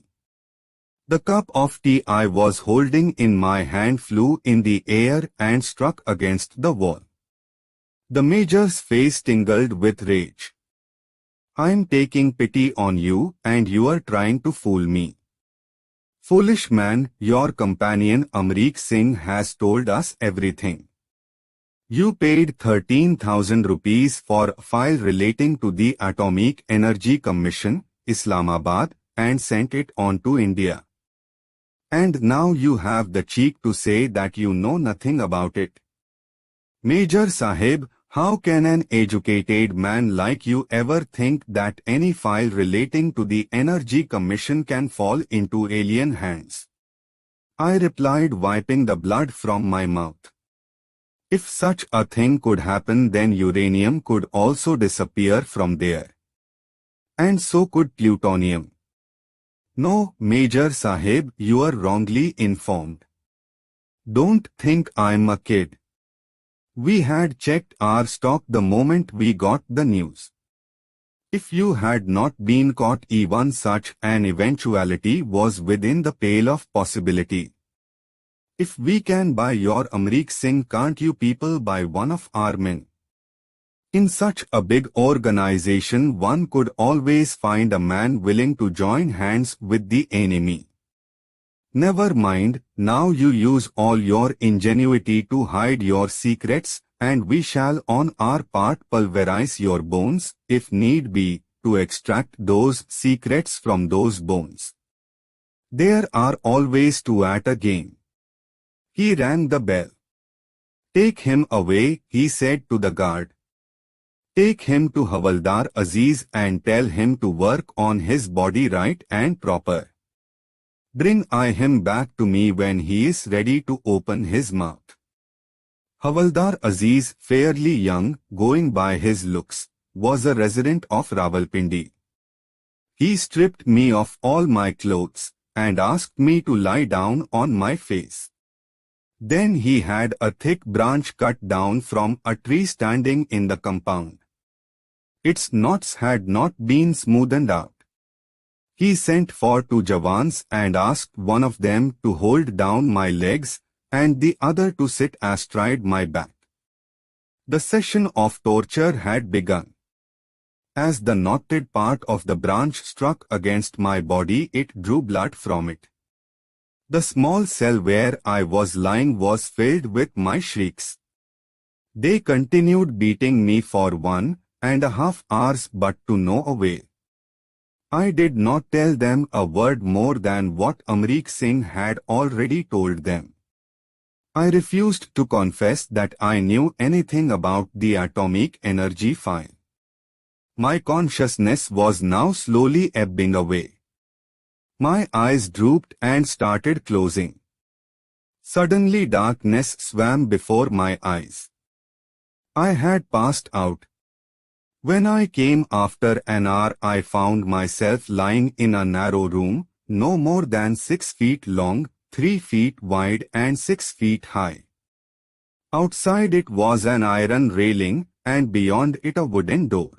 The cup of tea I was holding in my hand flew in the air and struck against the wall. The major's face tingled with rage. "I'm taking pity on you and you are trying to fool me. Foolish man, your companion Amrik Singh has told us everything. You paid 13,000 rupees for a file relating to the Atomic Energy Commission, Islamabad, and sent it on to India. And now you have the cheek to say that you know nothing about it. Major Sahib, how can an educated man like you ever think that any file relating to the Energy Commission can fall into alien hands?" I replied, wiping the blood from my mouth. "If such a thing could happen, then uranium could also disappear from there. And so could plutonium." "No, Major Sahib, you are wrongly informed. Don't think I'm a kid. We had checked our stock the moment we got the news. If you had not been caught, even such an eventuality was within the pale of possibility. If we can buy your Amrik Singh, can't you people buy one of our men? In such a big organization, one could always find a man willing to join hands with the enemy. Never mind, now you use all your ingenuity to hide your secrets, and we shall on our part pulverize your bones, if need be, to extract those secrets from those bones. There are always two at a game." He rang the bell. "Take him away," he said to the guard. "Take him to Havaldar Aziz and tell him to work on his body right and proper. Bring him back to me when he is ready to open his mouth." Havaldar Aziz, fairly young, going by his looks, was a resident of Rawalpindi. He stripped me of all my clothes and asked me to lie down on my face. Then he had a thick branch cut down from a tree standing in the compound. Its knots had not been smoothened out. He sent for two Jawans and asked one of them to hold down my legs and the other to sit astride my back. The session of torture had begun. As the knotted part of the branch struck against my body, it drew blood from it. The small cell where I was lying was filled with my shrieks. They continued beating me for 1.5 hours, but to no avail. I did not tell them a word more than what Amrik Singh had already told them. I refused to confess that I knew anything about the atomic energy file. My consciousness was now slowly ebbing away. My eyes drooped and started closing. Suddenly darkness swam before my eyes. I had passed out. When I came after an hour, I found myself lying in a narrow room, no more than 6 feet long, 3 feet wide and 6 feet high. Outside it was an iron railing, and beyond it a wooden door.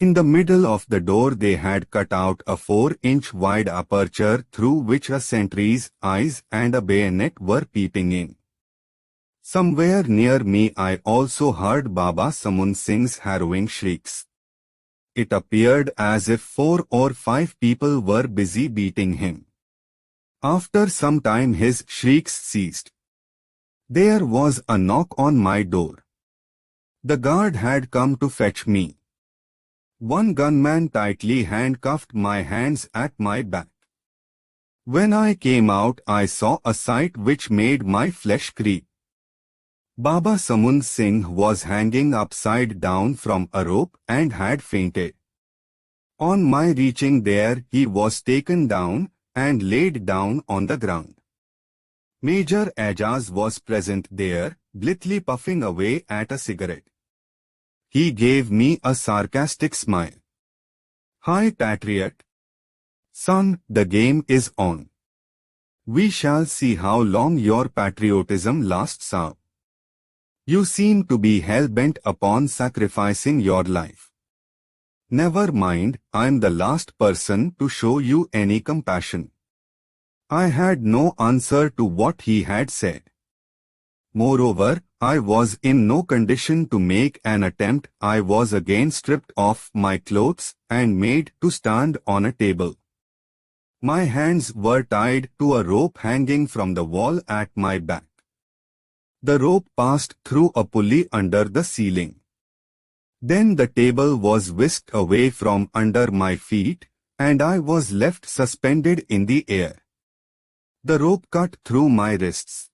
In the middle of the door they had cut out a 4-inch wide aperture through which a sentry's eyes and a bayonet were peeping in. Somewhere near me I also heard Baba Samun Singh's harrowing shrieks. It appeared as if 4 or 5 people were busy beating him. After some time his shrieks ceased. There was a knock on my door. The guard had come to fetch me. One gunman tightly handcuffed my hands at my back. When I came out, I saw a sight which made my flesh creep. Baba Samun Singh was hanging upside down from a rope and had fainted. On my reaching there, he was taken down and laid down on the ground. Major Ajaz was present there, blithely puffing away at a cigarette. He gave me a sarcastic smile. "Hi, patriot. Son, the game is on. We shall see how long your patriotism lasts out. You seem to be hell-bent upon sacrificing your life. Never mind, I'm the last person to show you any compassion." I had no answer to what he had said. Moreover, I was in no condition to make an attempt. I was again stripped of my clothes and made to stand on a table. My hands were tied to a rope hanging from the wall at my back. The rope passed through a pulley under the ceiling. Then the table was whisked away from under my feet, and I was left suspended in the air. The rope cut through my wrists.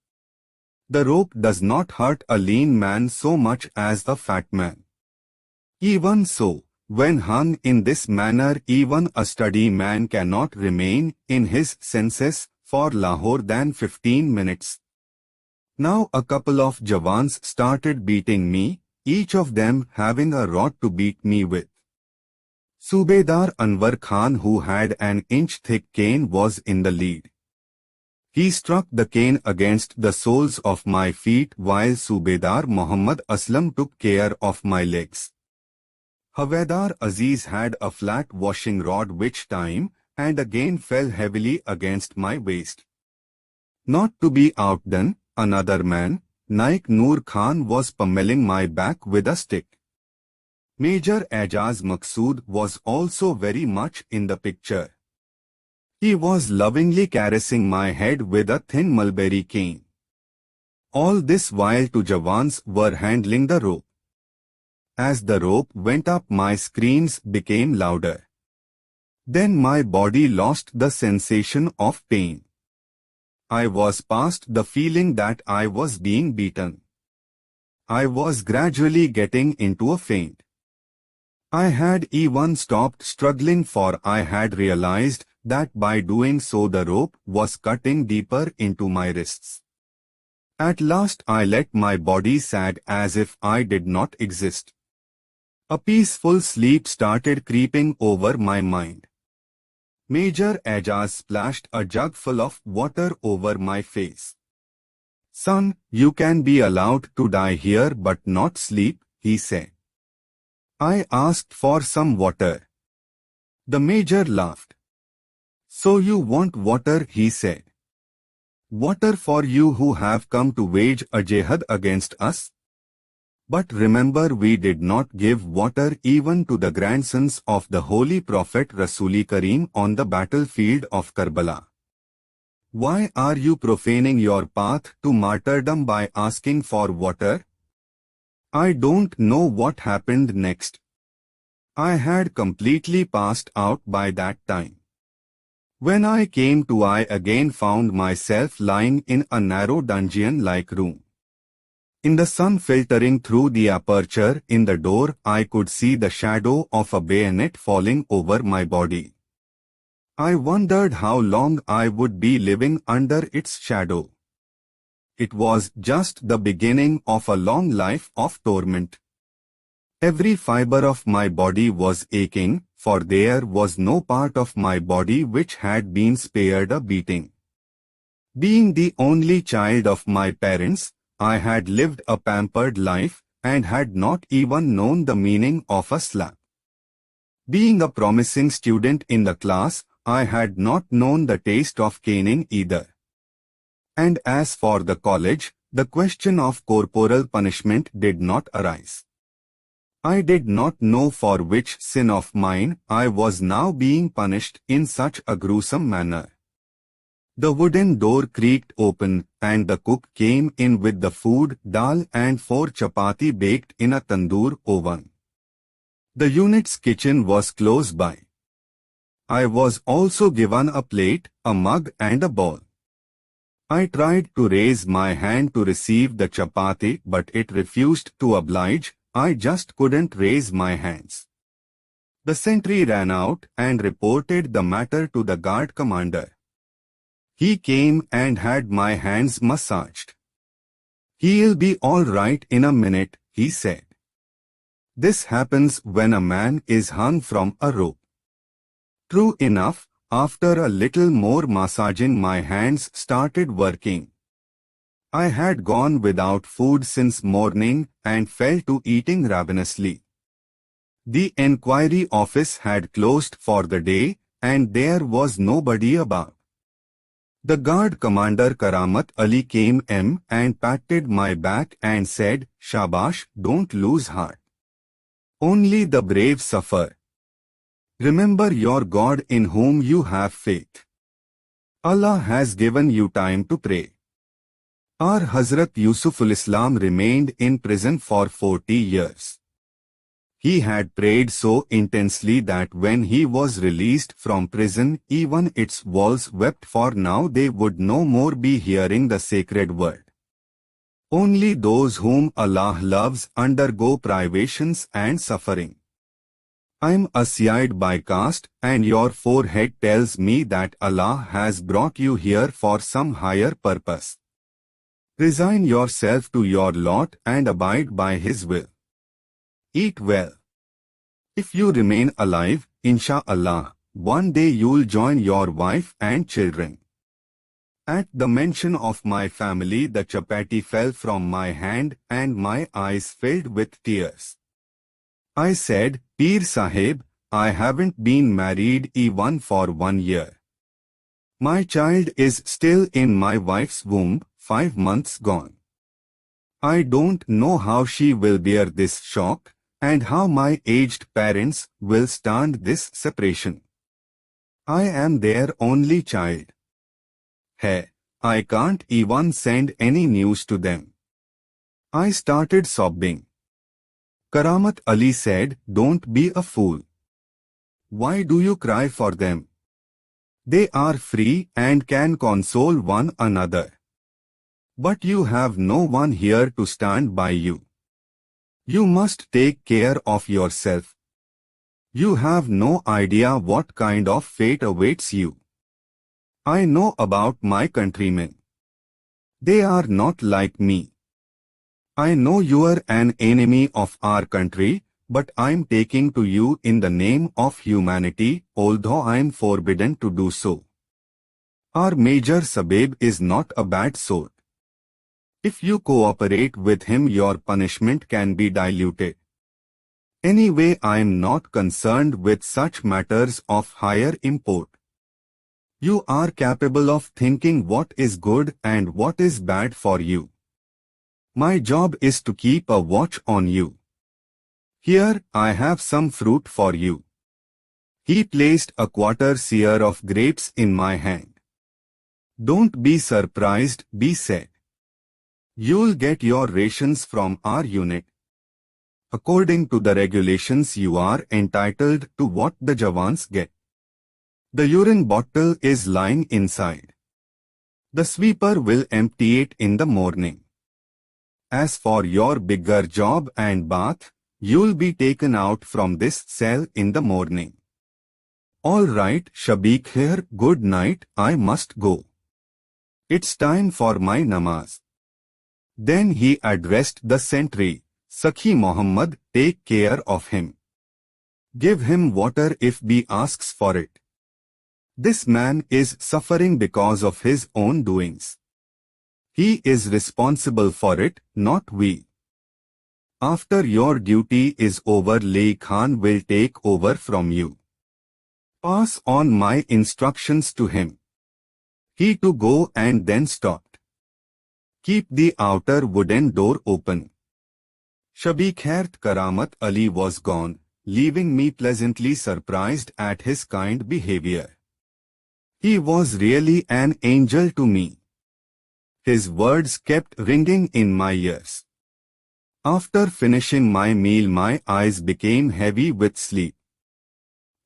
The rope does not hurt a lean man so much as a fat man. Even so, when hung in this manner, even a steady man cannot remain in his senses for more than 15 minutes. Now a couple of Jawans started beating me, each of them having a rod to beat me with. Subedar Anwar Khan, who had an inch-thick cane, was in the lead. He struck the cane against the soles of my feet while Subedar Muhammad Aslam took care of my legs. Havadar Aziz had a flat washing rod which time and again fell heavily against my waist. Not to be outdone, another man, Naik Noor Khan, was pummeling my back with a stick. Major Ajaz Maqsood was also very much in the picture. He was lovingly caressing my head with a thin mulberry cane. All this while two Jawans were handling the rope. As the rope went up, my screams became louder. Then my body lost the sensation of pain. I was past the feeling that I was being beaten. I was gradually getting into a faint. I had even stopped struggling, for I had realized that by doing so the rope was cutting deeper into my wrists. At last I let my body sag as if I did not exist. A peaceful sleep started creeping over my mind. Major Ajaz splashed a jug full of water over my face. "Son, you can be allowed to die here but not sleep," he said. I asked for some water. The major laughed. So you want water, he said. Water for you who have come to wage a jihad against us? But remember, we did not give water even to the grandsons of the holy Prophet Rasuli Kareem on the battlefield of Karbala. Why are you profaning your path to martyrdom by asking for water? I don't know what happened next. I had completely passed out by that time. When I came to, I again found myself lying in a narrow dungeon-like room. In the sun filtering through the aperture in the door, I could see the shadow of a bayonet falling over my body. I wondered how long I would be living under its shadow. It was just the beginning of a long life of torment. Every fiber of my body was aching, for there was no part of my body which had been spared a beating. Being the only child of my parents, I had lived a pampered life and had not even known the meaning of a slap. Being a promising student in the class, I had not known the taste of caning either. And as for the college, the question of corporal punishment did not arise. I did not know for which sin of mine I was now being punished in such a gruesome manner. The wooden door creaked open, and the cook came in with the food, dal and 4 chapati baked in a tandoor oven. The unit's kitchen was close by. I was also given a plate, a mug and a bowl. I tried to raise my hand to receive the chapati, but it refused to oblige. I just couldn't raise my hands. The sentry ran out and reported the matter to the guard commander. He came and had my hands massaged. "He'll be all right in a minute," he said. This happens when a man is hung from a rope. True enough, after a little more massaging, my hands started working. I had gone without food since morning and fell to eating ravenously. The enquiry office had closed for the day, and there was nobody about. The guard commander Karamat Ali came and patted my back and said, "Shabash, don't lose heart. Only the brave suffer. Remember your God in whom you have faith. Allah has given you time to pray." Our Hazrat Yusuful Islam remained in prison for 40 years. He had prayed so intensely that when he was released from prison, even its walls wept, for now they would no more be hearing the sacred word. Only those whom Allah loves undergo privations and suffering. I am Asiyid by caste, and your forehead tells me that Allah has brought you here for some higher purpose. Resign yourself to your lot and abide by His will. Eat well. If you remain alive, Insha'Allah, one day you'll join your wife and children. At the mention of my family, the chapati fell from my hand and my eyes filled with tears. I said, "Peer Sahib, I haven't been married even for 1 year. My child is still in my wife's womb, 5 months gone. I don't know how she will bear this shock, and how my aged parents will stand this separation. I am their only child. Hey, I can't even send any news to them." I started sobbing. Karamat Ali said, "Don't be a fool. Why do you cry for them? They are free and can console one another. But you have no one here to stand by you. You must take care of yourself. You have no idea what kind of fate awaits you. I know about my countrymen. They are not like me. I know you are an enemy of our country, but I'm taking to you in the name of humanity, although I'm forbidden to do so. Our Major Sabeb is not a bad sort. If you cooperate with him, your punishment can be diluted. Anyway, I am not concerned with such matters of higher import. You are capable of thinking what is good and what is bad for you. My job is to keep a watch on you. Here, I have some fruit for you. He placed a quarter seer of grapes in my hand. Don't be surprised, he said. You'll get your rations from our unit. According to the regulations, you are entitled to what the Jawans get. The urine bottle is lying inside. The sweeper will empty it in the morning. As for your bigger job and bath, you'll be taken out from this cell in the morning. All right, Shabiq here, good night, I must go. It's time for my namaz. Then he addressed the sentry, Sakhi Muhammad, take care of him. Give him water if he asks for it. This man is suffering because of his own doings. He is responsible for it, not we. After your duty is over, Lay Khan will take over from you. Pass on my instructions to him. He to go and then stopped. Keep the outer wooden door open. Shabi-Khairat Karamat Ali was gone, leaving me pleasantly surprised at his kind behavior. He was really an angel to me. His words kept ringing in my ears. After finishing my meal, my eyes became heavy with sleep.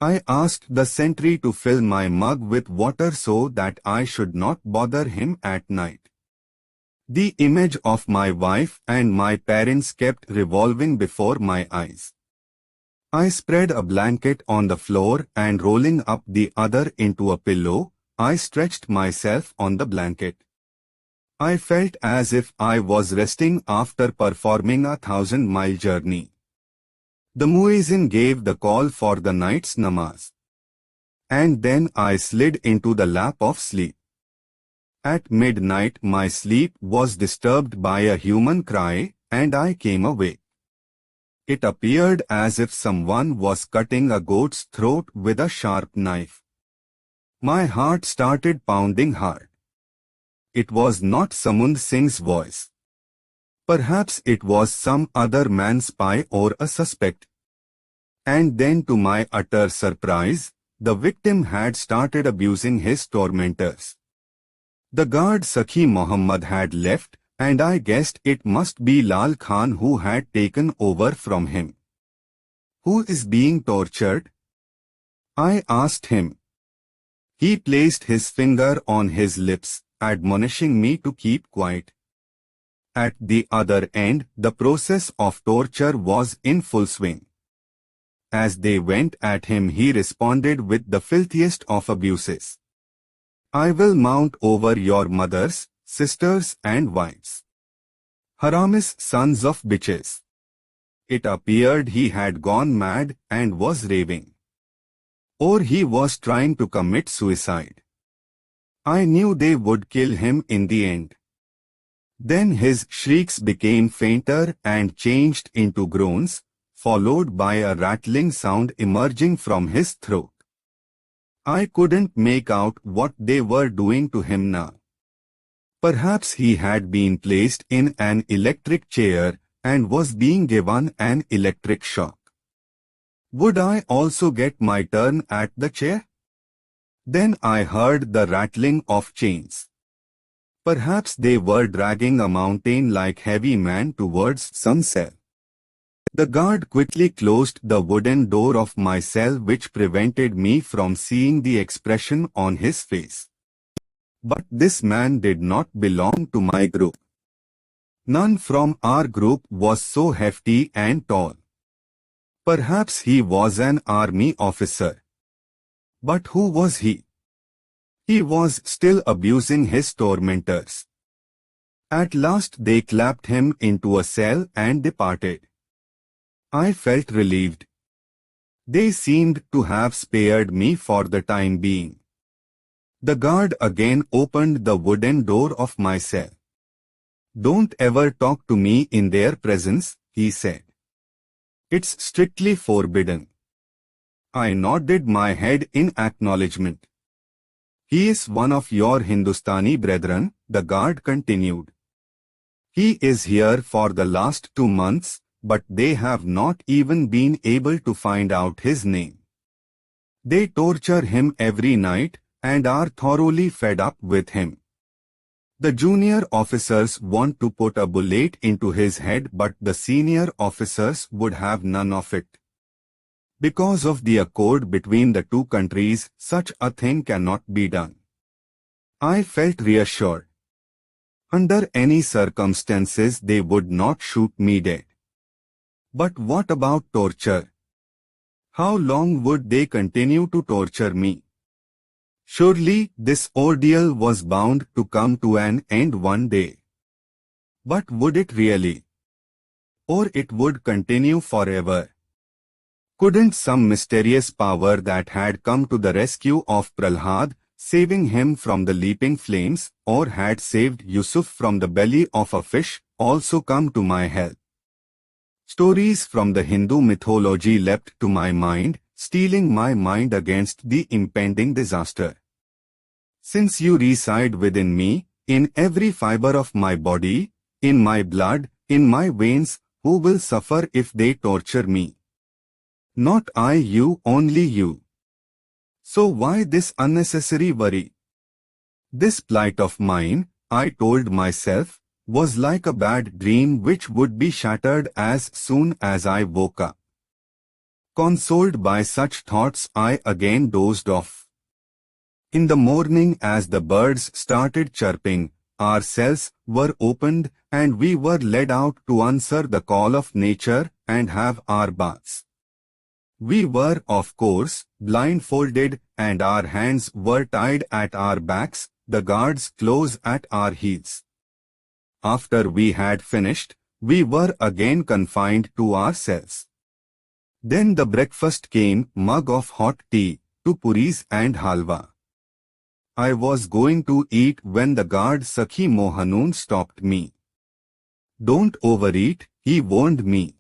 I asked the sentry to fill my mug with water so that I should not bother him at night. The image of my wife and my parents kept revolving before my eyes. I spread a blanket on the floor and rolling up the other into a pillow, I stretched myself on the blanket. I felt as if I was resting after performing a 1,000-mile journey. The muezzin gave the call for the night's namaz. And then I slid into the lap of sleep. At midnight my sleep was disturbed by a human cry, and I came awake. It appeared as if someone was cutting a goat's throat with a sharp knife. My heart started pounding hard. It was not Samund Singh's voice. Perhaps it was some other man's spy or a suspect. And then, to my utter surprise, the victim had started abusing his tormentors. The guard Sakhi Muhammad had left, and I guessed it must be Lal Khan who had taken over from him. Who is being tortured? I asked him. He placed his finger on his lips, admonishing me to keep quiet. At the other end, the process of torture was in full swing. As they went at him, he responded with the filthiest of abuses. I will mount over your mothers, sisters and wives. Haramis, sons of bitches. It appeared he had gone mad and was raving. Or he was trying to commit suicide. I knew they would kill him in the end. Then his shrieks became fainter and changed into groans, followed by a rattling sound emerging from his throat. I couldn't make out what they were doing to him now. Perhaps he had been placed in an electric chair and was being given an electric shock. Would I also get my turn at the chair? Then I heard the rattling of chains. Perhaps they were dragging a mountain-like heavy man towards some cell. The guard quickly closed the wooden door of my cell, which prevented me from seeing the expression on his face. But this man did not belong to my group. None from our group was so hefty and tall. Perhaps he was an army officer. But who was he? He was still abusing his tormentors. At last they clapped him into a cell and departed. I felt relieved. They seemed to have spared me for the time being. The guard again opened the wooden door of my cell. Don't ever talk to me in their presence, he said. It's strictly forbidden. I nodded my head in acknowledgement. He is one of your Hindustani brethren, the guard continued. He is here for the last 2 months, but they have not even been able to find out his name. They torture him every night and are thoroughly fed up with him. The junior officers want to put a bullet into his head, but the senior officers would have none of it. Because of the accord between the two countries, such a thing cannot be done. I felt reassured. Under any circumstances they would not shoot me dead. But what about torture? How long would they continue to torture me? Surely this ordeal was bound to come to an end one day. But would it really? Or it would continue forever? Couldn't some mysterious power that had come to the rescue of Prahlad, saving him from the leaping flames, or had saved Yusuf from the belly of a fish, also come to my help? Stories from the Hindu mythology leapt to my mind, steeling my mind against the impending disaster. Since you reside within me, in every fiber of my body, in my blood, in my veins, who will suffer if they torture me? Not I, you, only you. So why this unnecessary worry? This plight of mine, I told myself, was like a bad dream which would be shattered as soon as I woke up. Consoled by such thoughts, I again dozed off. In the morning, as the birds started chirping, our cells were opened and we were led out to answer the call of nature and have our baths. We were, of course, blindfolded and our hands were tied at our backs, the guards close at our heels. After we had finished, we were again confined to our cells. Then the breakfast came, mug of hot tea, 2 puris and halwa. I was going to eat when the guard Sakhi Mohanun stopped me. Don't overeat, he warned me.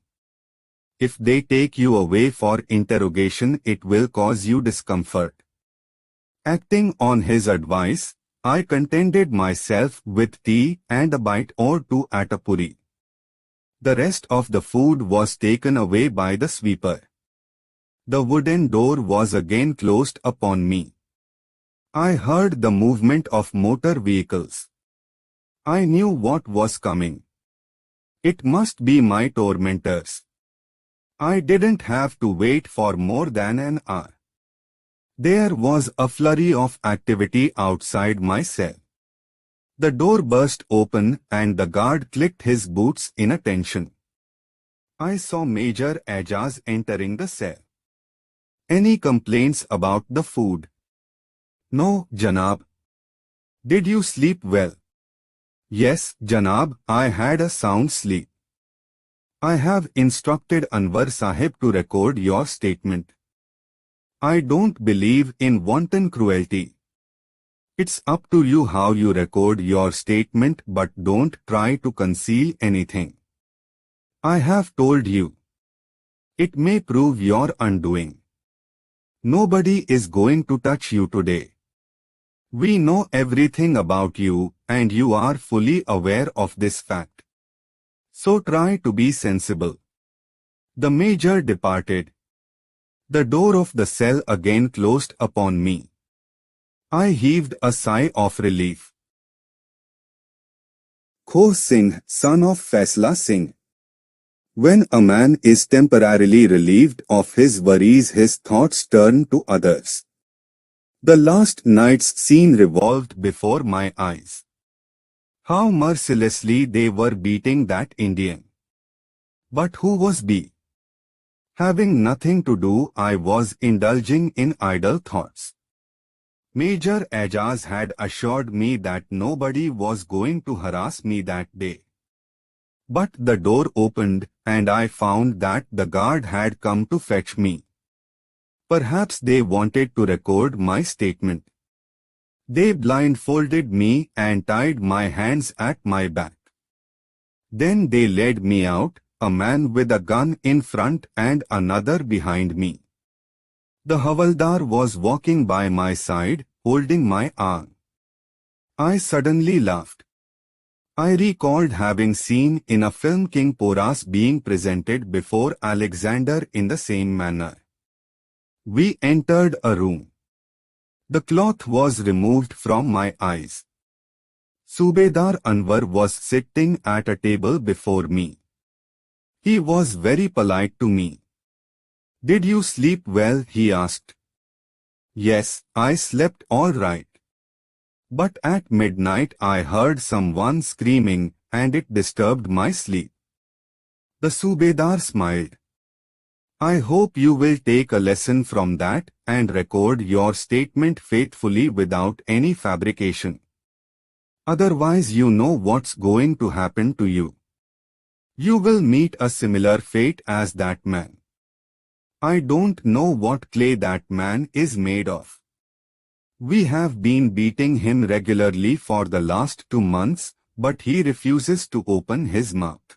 If they take you away for interrogation, it will cause you discomfort. Acting on his advice, I contented myself with tea and a bite or two at a puri. The rest of the food was taken away by the sweeper. The wooden door was again closed upon me. I heard the movement of motor vehicles. I knew what was coming. It must be my tormentors. I didn't have to wait for more than an hour. There was a flurry of activity outside my cell. The door burst open and the guard clicked his boots in attention. I saw Major Ajaz entering the cell. Any complaints about the food? No, Janab. Did you sleep well? Yes, Janab, I had a sound sleep. I have instructed Anwar Sahib to record your statement. I don't believe in wanton cruelty. It's up to you how you record your statement, but don't try to conceal anything. I have told you. It may prove your undoing. Nobody is going to touch you today. We know everything about you, and you are fully aware of this fact. So try to be sensible. The major departed. The door of the cell again closed upon me. I heaved a sigh of relief. Kho Singh, son of Faisla Singh. When a man is temporarily relieved of his worries, his thoughts turn to others. The last night's scene revolved before my eyes. How mercilessly they were beating that Indian. But who was B? Having nothing to do, I was indulging in idle thoughts. Major Ajaz had assured me that nobody was going to harass me that day. But the door opened, and I found that the guard had come to fetch me. Perhaps they wanted to record my statement. They blindfolded me and tied my hands at my back. Then they led me out, a man with a gun in front and another behind me. The Havaldar was walking by my side, holding my arm. I suddenly laughed. I recalled having seen in a film King Porras being presented before Alexander in the same manner. We entered a room. The cloth was removed from my eyes. Subedar Anwar was sitting at a table before me. He was very polite to me. "Did you sleep well?" he asked. "Yes, I slept all right. But at midnight I heard someone screaming and it disturbed my sleep." The Subedar smiled. "I hope you will take a lesson from that and record your statement faithfully without any fabrication. Otherwise you know what's going to happen to you. You will meet a similar fate as that man. I don't know what clay that man is made of. We have been beating him regularly for the last 2 months, but he refuses to open his mouth.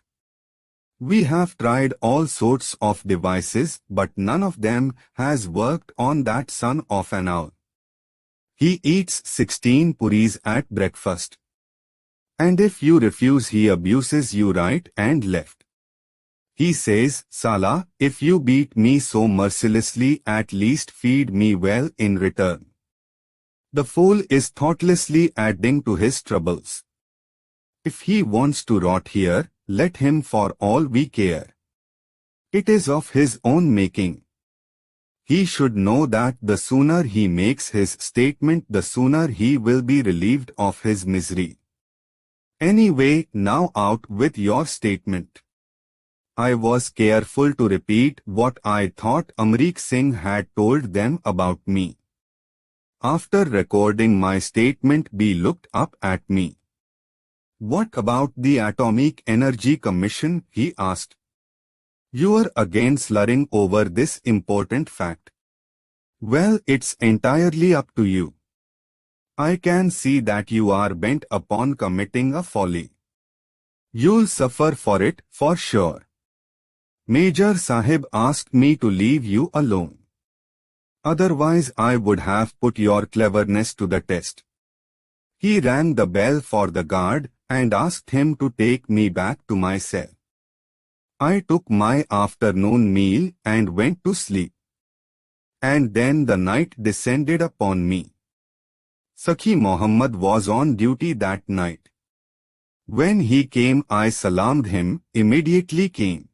We have tried all sorts of devices, but none of them has worked on that son of an owl. He eats 16 puris at breakfast. And if you refuse, he abuses you right and left. He says, 'Sala, if you beat me so mercilessly, at least feed me well in return.' The fool is thoughtlessly adding to his troubles. If he wants to rot here, let him, for all we care. It is of his own making. He should know that the sooner he makes his statement, the sooner he will be relieved of his misery. Anyway, now out with your statement." I was careful to repeat what I thought Amrik Singh had told them about me. After recording my statement, B looked up at me. "What about the Atomic Energy Commission?" he asked. "You're again slurring over this important fact." "Well, it's entirely up to you. I can see that you are bent upon committing a folly. You'll suffer for it, for sure. Major Sahib asked me to leave you alone. Otherwise I would have put your cleverness to the test." He rang the bell for the guard and asked him to take me back to my cell. I took my afternoon meal and went to sleep. And then the night descended upon me. Sakhi Mohammed was on duty that night. When he came, I salaamed him, immediately came.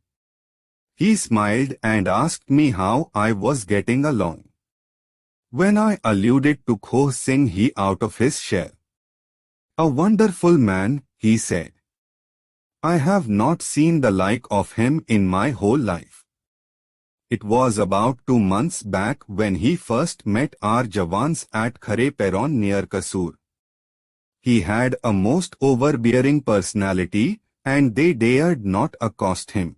He smiled and asked me how I was getting along. When I alluded to Khoh Singh, he out of his shell. "A wonderful man," he said. "I have not seen the like of him in my whole life." It was about 2 months back when he first met our Jawans at Khare Peron near Kasur. He had a most overbearing personality, and they dared not accost him.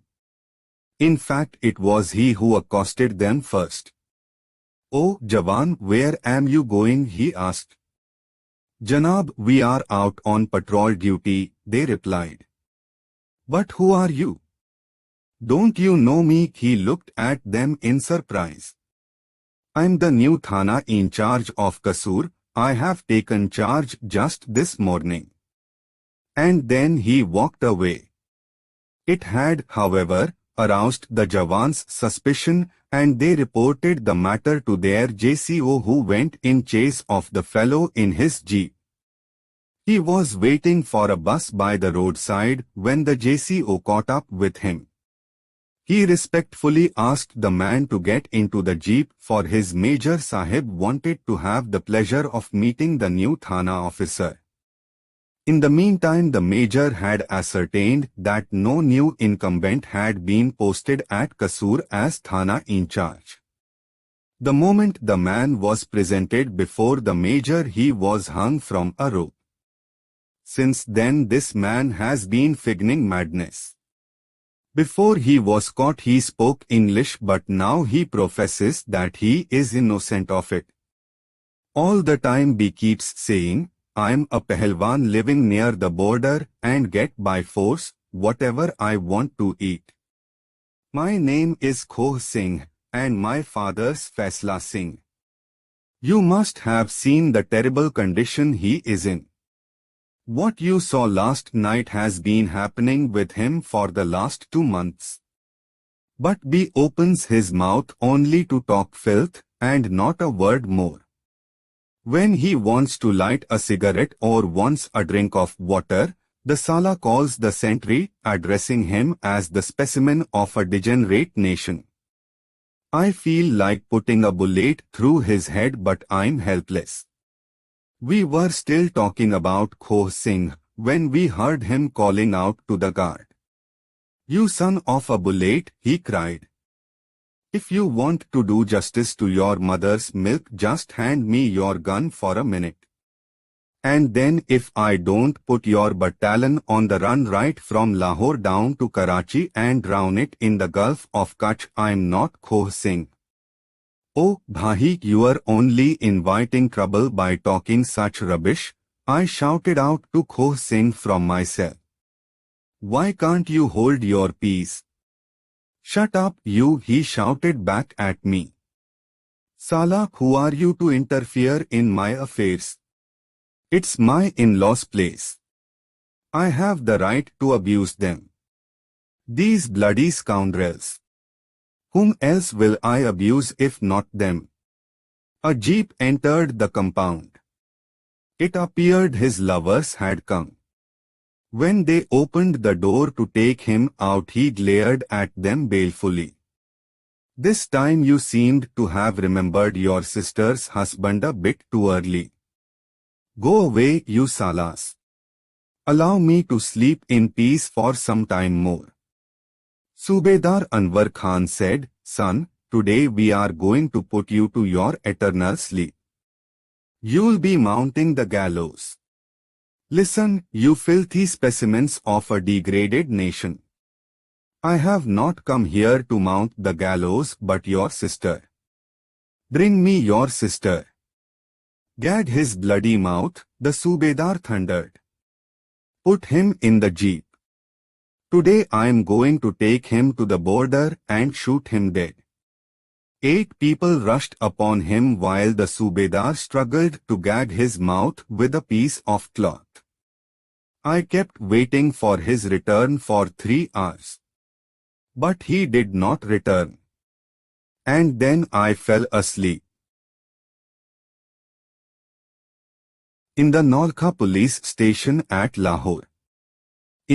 In fact, it was he who accosted them first. "Oh, Jawan, where am you going?" he asked. "Janab, we are out on patrol duty," they replied. "But who are you? Don't you know me?" He looked at them in surprise. "I'm the new Thana in charge of Kasur. I have taken charge just this morning." And then he walked away. It had, however, aroused the Jawans' suspicion, and they reported the matter to their JCO, who went in chase of the fellow in his jeep. He was waiting for a bus by the roadside when the JCO caught up with him. He respectfully asked the man to get into the jeep, for his Major Sahib wanted to have the pleasure of meeting the new Thana officer. In the meantime, the Major had ascertained that no new incumbent had been posted at Kasur as Thana in charge. The moment the man was presented before the Major, he was hung from a rope. Since then this man has been feigning madness. Before he was caught he spoke English, but now he professes that he is innocent of it. All the time he keeps saying, "I'm a Pahalwan living near the border and get by force whatever I want to eat. My name is Khoh Singh and my father's Faisla Singh. You must have seen the terrible condition he is in. What you saw last night has been happening with him for the last 2 months. But B opens his mouth only to talk filth and not a word more. When he wants to light a cigarette or wants a drink of water, the Sala calls the sentry, addressing him as the specimen of a degenerate nation. I feel like putting a bullet through his head, but I'm helpless. We were still talking about Khoh Singh when we heard him calling out to the guard. "You son of a bullet," he cried. "If you want to do justice to your mother's milk, just hand me your gun for a minute. And then if I don't put your battalion on the run right from Lahore down to Karachi and drown it in the Gulf of Kutch, I'm not Khoh Singh." "Oh, Bhahi, you are only inviting trouble by talking such rubbish," I shouted out to Khoh Singh from my cell. "Why can't you hold your peace?" "Shut up, you," he shouted back at me. "Sala, who are you to interfere in my affairs? It's my in-laws' place. I have the right to abuse them. These bloody scoundrels. Whom else will I abuse if not them?" A jeep entered the compound. It appeared his lovers had come. When they opened the door to take him out, he glared at them balefully. "This time you seemed to have remembered your sister's husband a bit too early. Go away, you salas. Allow me to sleep in peace for some time more." Subedar Anwar Khan said, "Son, today we are going to put you to your eternal sleep. You'll be mounting the gallows. Listen, you filthy specimens of a degraded nation. I have not come here to mount the gallows but your sister. Bring me your sister." Gag his bloody mouth, the Subedar thundered. "Put him in the jeep. Today I am going to take him to the border and shoot him dead." 8 people rushed upon him while the Subedar struggled to gag his mouth with a piece of cloth. I kept waiting for his return for 3 hours. But he did not return. And then I fell asleep. In the Nolkha police station at Lahore.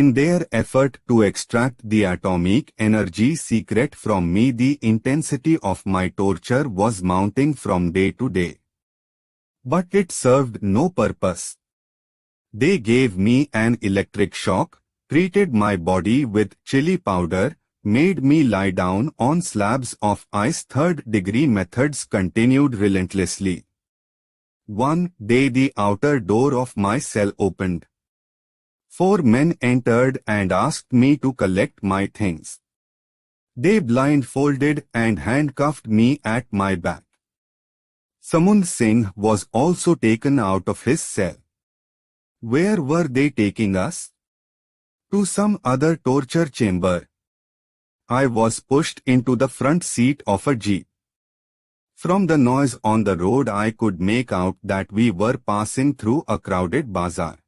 In their effort to extract the atomic energy secret from me, the intensity of my torture was mounting from day to day. But it served no purpose. They gave me an electric shock, treated my body with chili powder, made me lie down on slabs of ice. Third-degree methods continued relentlessly. One day the outer door of my cell opened. 4 men entered and asked me to collect my things. They blindfolded and handcuffed me at my back. Samund Singh was also taken out of his cell. Where were they taking us? To some other torture chamber. I was pushed into the front seat of a jeep. From the noise on the road I could make out that we were passing through a crowded bazaar.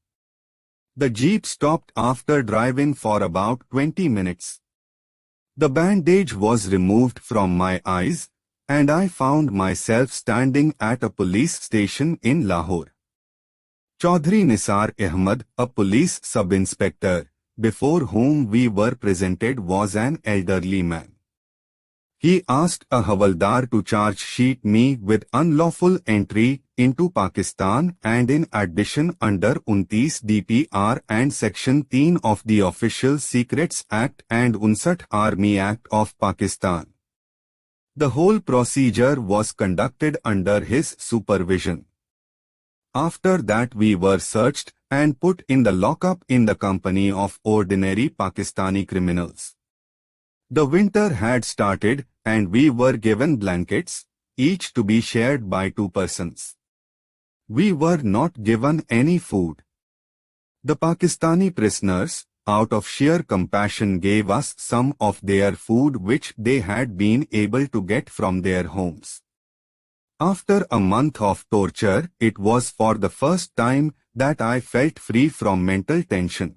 The jeep stopped after driving for about 20 minutes. The bandage was removed from my eyes, and I found myself standing at a police station in Lahore. Chaudhry Nisar Ahmad, a police sub-inspector, before whom we were presented, was an elderly man. He asked a Havaldar to charge sheet me with unlawful entry into Pakistan and in addition under 29 DPR and Section 3 of the Official Secrets Act and 59 Army Act of Pakistan. The whole procedure was conducted under his supervision. After that we were searched and put in the lockup in the company of ordinary Pakistani criminals. The winter had started and we were given blankets, each to be shared by 2 persons. We were not given any food. The Pakistani prisoners, out of sheer compassion, gave us some of their food which they had been able to get from their homes. After a month of torture, it was for the first time that I felt free from mental tension.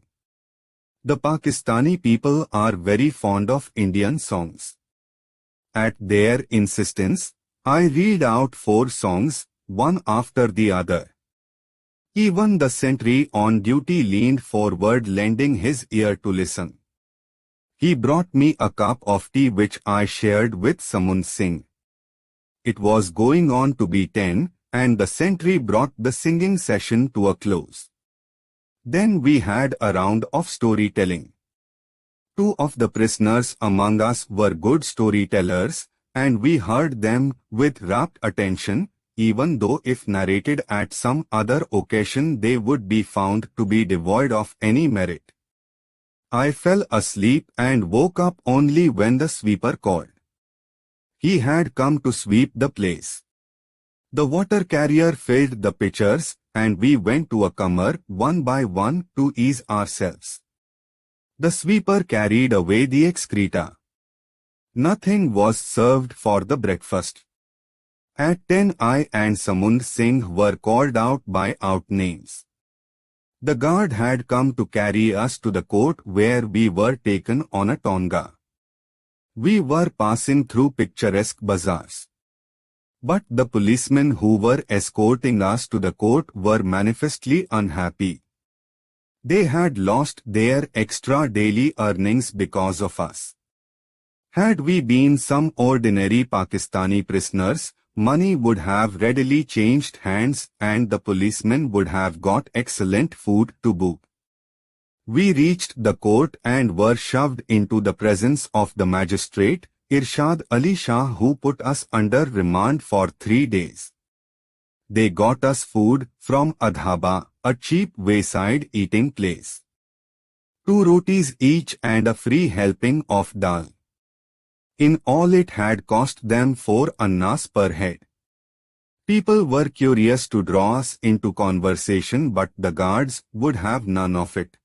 The Pakistani people are very fond of Indian songs. At their insistence, I read out 4 songs, one after the other. Even the sentry on duty leaned forward, lending his ear to listen. He brought me a cup of tea which I shared with Samund Singh. It was going on to be 10, and the sentry brought the singing session to a close. Then we had a round of storytelling. 2 of the prisoners among us were good storytellers, and we heard them with rapt attention, even though if narrated at some other occasion they would be found to be devoid of any merit. I fell asleep and woke up only when the sweeper called. He had come to sweep the place. The water carrier filled the pitchers, and we went to a kamar one by one to ease ourselves. The sweeper carried away the excreta. Nothing was served for the breakfast. At 10 I and Samund Singh were called out by out names. The guard had come to carry us to the court where we were taken on a tonga. We were passing through picturesque bazaars. But the policemen who were escorting us to the court were manifestly unhappy. They had lost their extra daily earnings because of us. Had we been some ordinary Pakistani prisoners, money would have readily changed hands and the policemen would have got excellent food to boot. We reached the court and were shoved into the presence of the magistrate, Irshad Ali Shah, who put us under remand for 3 days. They got us food from Adhaba, a cheap wayside eating place. 2 rotis each and a free helping of dal. In all it had cost them 4 annas per head. People were curious to draw us into conversation, but the guards would have none of it.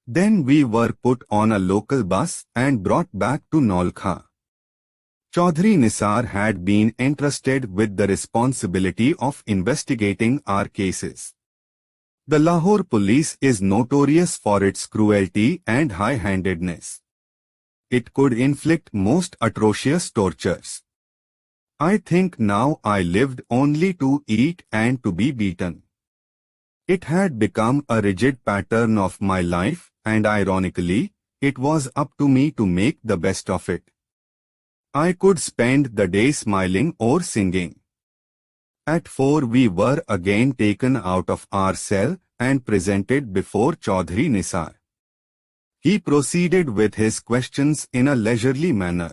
Then we were put on a local bus and brought back to Nolkha. Chaudhry Nisar had been entrusted with the responsibility of investigating our cases. The Lahore police is notorious for its cruelty and high-handedness. It could inflict most atrocious tortures. I think now I lived only to eat and to be beaten. It had become a rigid pattern of my life, and ironically, it was up to me to make the best of it. I could spend the day smiling or singing. At 4 we were again taken out of our cell and presented before Chaudhry Nisar. He proceeded with his questions in a leisurely manner.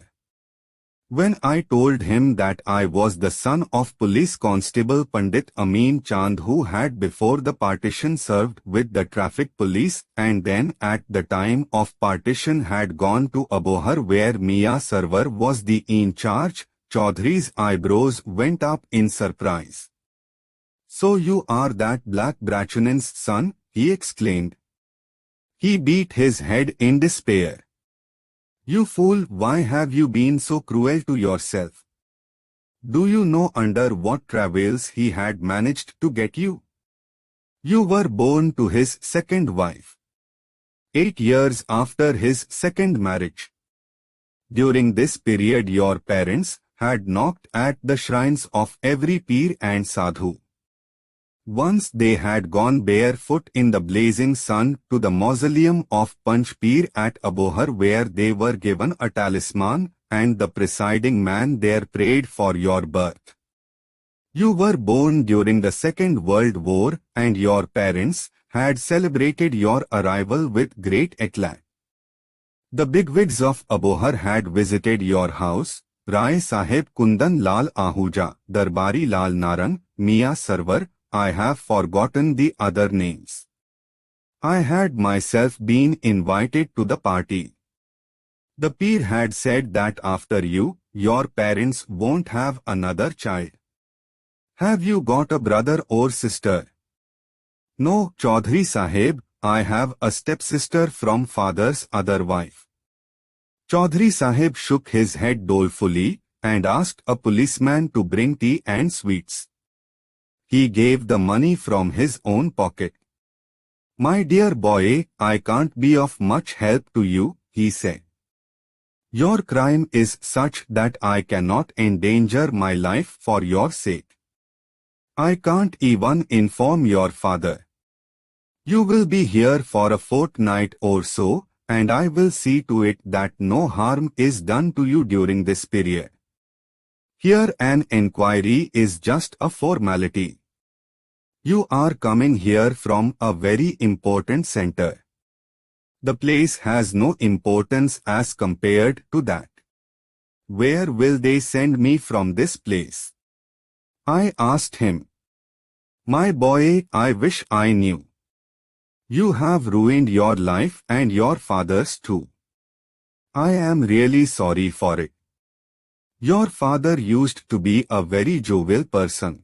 When I told him that I was the son of Police Constable Pandit Amin Chand, who had before the partition served with the traffic police and then at the time of partition had gone to Abohar where Mia Sarwar was the in charge, Chaudhry's eyebrows went up in surprise. "So you are that black Brachunan's son?" he exclaimed. He beat his head in despair. "You fool, why have you been so cruel to yourself? Do you know under what travails he had managed to get you? You were born to his second wife 8 years after his second marriage. During this period your parents had knocked at the shrines of every Peer and Sadhu. Once they had gone barefoot in the blazing sun to the mausoleum of Panch Peer at Abohar where they were given a talisman, and the presiding man there prayed for your birth. You were born during the Second World War and your parents had celebrated your arrival with great eclat. The bigwigs of Abohar had visited your house, Rai Sahib Kundan Lal Ahuja, Darbari Lal Narang, Mia Sarwar, I have forgotten the other names. I had myself been invited to the party. The Peer had said that after you, your parents won't have another child. Have you got a brother or sister? No, Chaudhry Sahib, I have a stepsister from father's other wife. Chaudhry Sahib shook his head dolefully, and asked a policeman to bring tea and sweets. He gave the money from his own pocket. "My dear boy, I can't be of much help to you," he said. "Your crime is such that I cannot endanger my life for your sake. I can't even inform your father. You will be here for a fortnight or so, and I will see to it that no harm is done to you during this period. Here an inquiry is just a formality. You are coming here from a very important center. The place has no importance as compared to that. Where will they send me from this place?" I asked him. "My boy, I wish I knew. You have ruined your life and your father's too. I am really sorry for it. Your father used to be a very jovial person.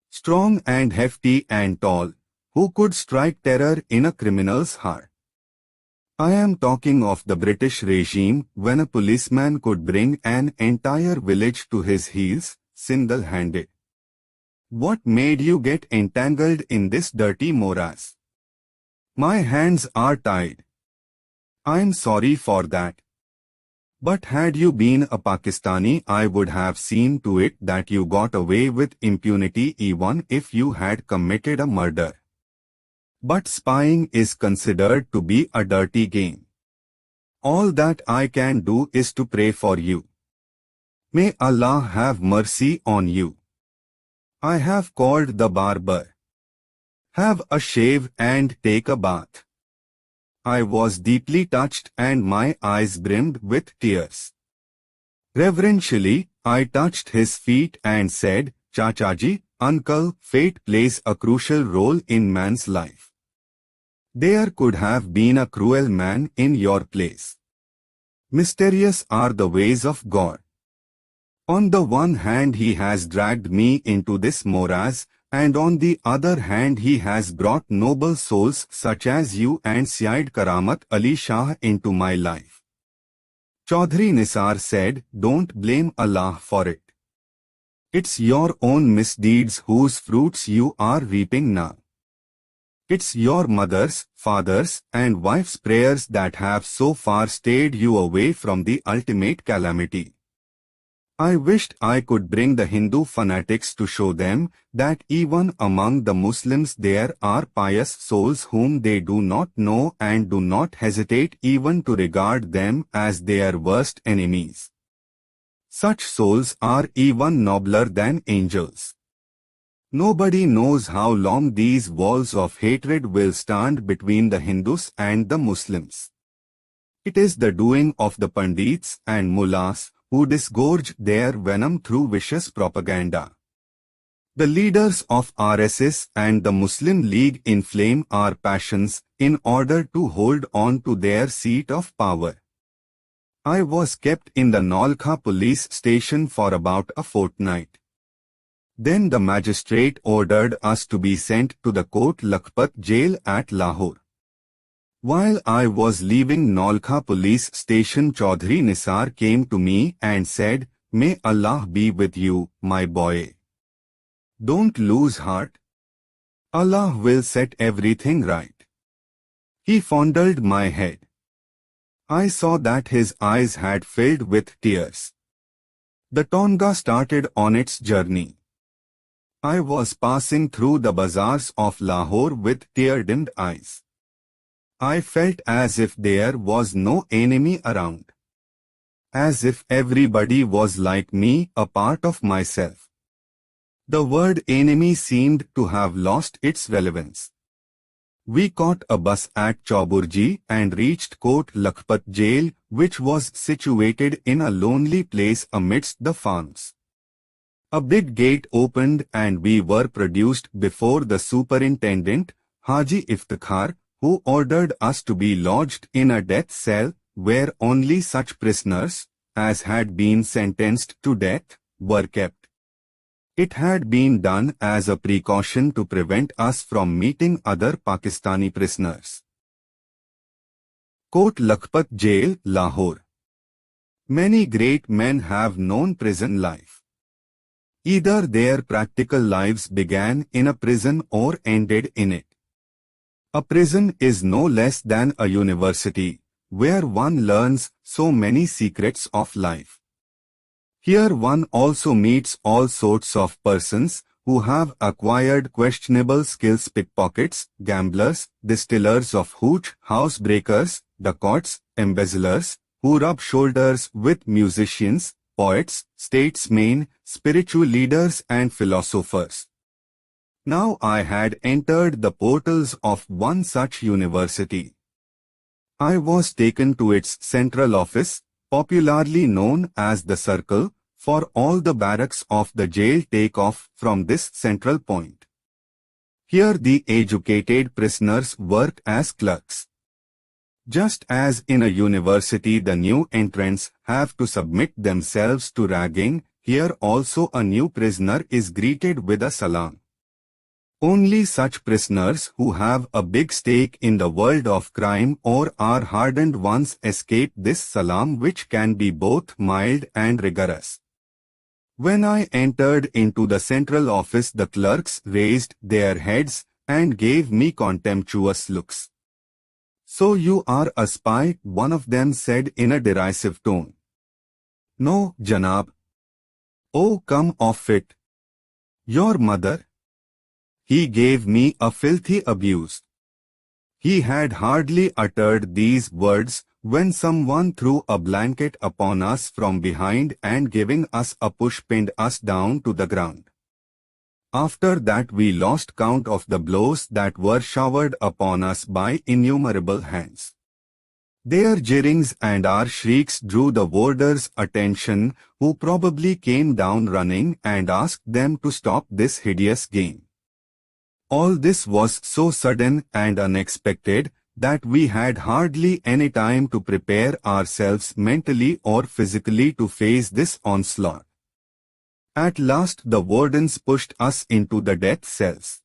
Strong and hefty and tall, who could strike terror in a criminal's heart. I am talking of the British regime when a policeman could bring an entire village to his heels, single-handed. What made you get entangled in this dirty morass? My hands are tied. I'm sorry for that. But had you been a Pakistani, I would have seen to it that you got away with impunity even if you had committed a murder. But spying is considered to be a dirty game. All that I can do is to pray for you. May Allah have mercy on you. I have called the barber. Have a shave and take a bath." I was deeply touched and my eyes brimmed with tears. Reverentially, I touched his feet and said, "Chachaji, uncle, fate plays a crucial role in man's life. There could have been a cruel man in your place. Mysterious are the ways of God. On the one hand he has dragged me into this morass, and on the other hand he has brought noble souls such as you and Syed Karamat Ali Shah into my life." Chaudhry Nisar said, "Don't blame Allah for it. It's your own misdeeds whose fruits you are reaping now. It's your mother's, father's and wife's prayers that have so far stayed you away from the ultimate calamity. I wished I could bring the Hindu fanatics to show them that even among the Muslims there are pious souls whom they do not know and do not hesitate even to regard them as their worst enemies. Such souls are even nobler than angels. Nobody knows how long these walls of hatred will stand between the Hindus and the Muslims. It is the doing of the Pandits and Mullahs who disgorge their venom through vicious propaganda. The leaders of RSS and the Muslim League inflame our passions in order to hold on to their seat of power. I was kept in the Nolkha police station for about a fortnight. Then the magistrate ordered us to be sent to the Kot Lakhpat jail at Lahore. While I was leaving Nolkha police station, Chaudhry Nisar came to me and said, "May Allah be with you, my boy. Don't lose heart. Allah will set everything right." He fondled my head. I saw that his eyes had filled with tears. The Tonga started on its journey. I was passing through the bazaars of Lahore with tear-dimmed eyes. I felt as if there was no enemy around. As if everybody was like me, a part of myself. The word enemy seemed to have lost its relevance. We caught a bus at Chauburji and reached Kot Lakhpat jail, which was situated in a lonely place amidst the farms. A big gate opened and we were produced before the superintendent, Haji Iftikhar, who ordered us to be lodged in a death cell where only such prisoners as had been sentenced to death were kept. It had been done as a precaution to prevent us from meeting other Pakistani prisoners. Kot Lakhpat Jail, Lahore. Many great men have known prison life. Either their practical lives began in a prison or ended in it. A prison is no less than a university, where one learns so many secrets of life. Here one also meets all sorts of persons who have acquired questionable skills: pickpockets, gamblers, distillers of hooch, housebreakers, dacoits, embezzlers, who rub shoulders with musicians, poets, statesmen, spiritual leaders and philosophers. Now I had entered the portals of one such university. I was taken to its central office, popularly known as the Circle, for all the barracks of the jail take off from this central point. Here the educated prisoners work as clerks. Just as in a university the new entrants have to submit themselves to ragging, here also a new prisoner is greeted with a salam. Only such prisoners who have a big stake in the world of crime or are hardened ones escape this salam, which can be both mild and rigorous. When I entered into the central office, the clerks raised their heads and gave me contemptuous looks. "So you are a spy," one of them said in a derisive tone. "No, Janab." "Oh, come off it. Your mother?" He gave me a filthy abuse. He had hardly uttered these words when someone threw a blanket upon us from behind and, giving us a push, pinned us down to the ground. After that we lost count of the blows that were showered upon us by innumerable hands. Their jeerings and our shrieks drew the warders' attention, who probably came down running and asked them to stop this hideous game. All this was so sudden and unexpected that we had hardly any time to prepare ourselves mentally or physically to face this onslaught. At last the wardens pushed us into the death cells.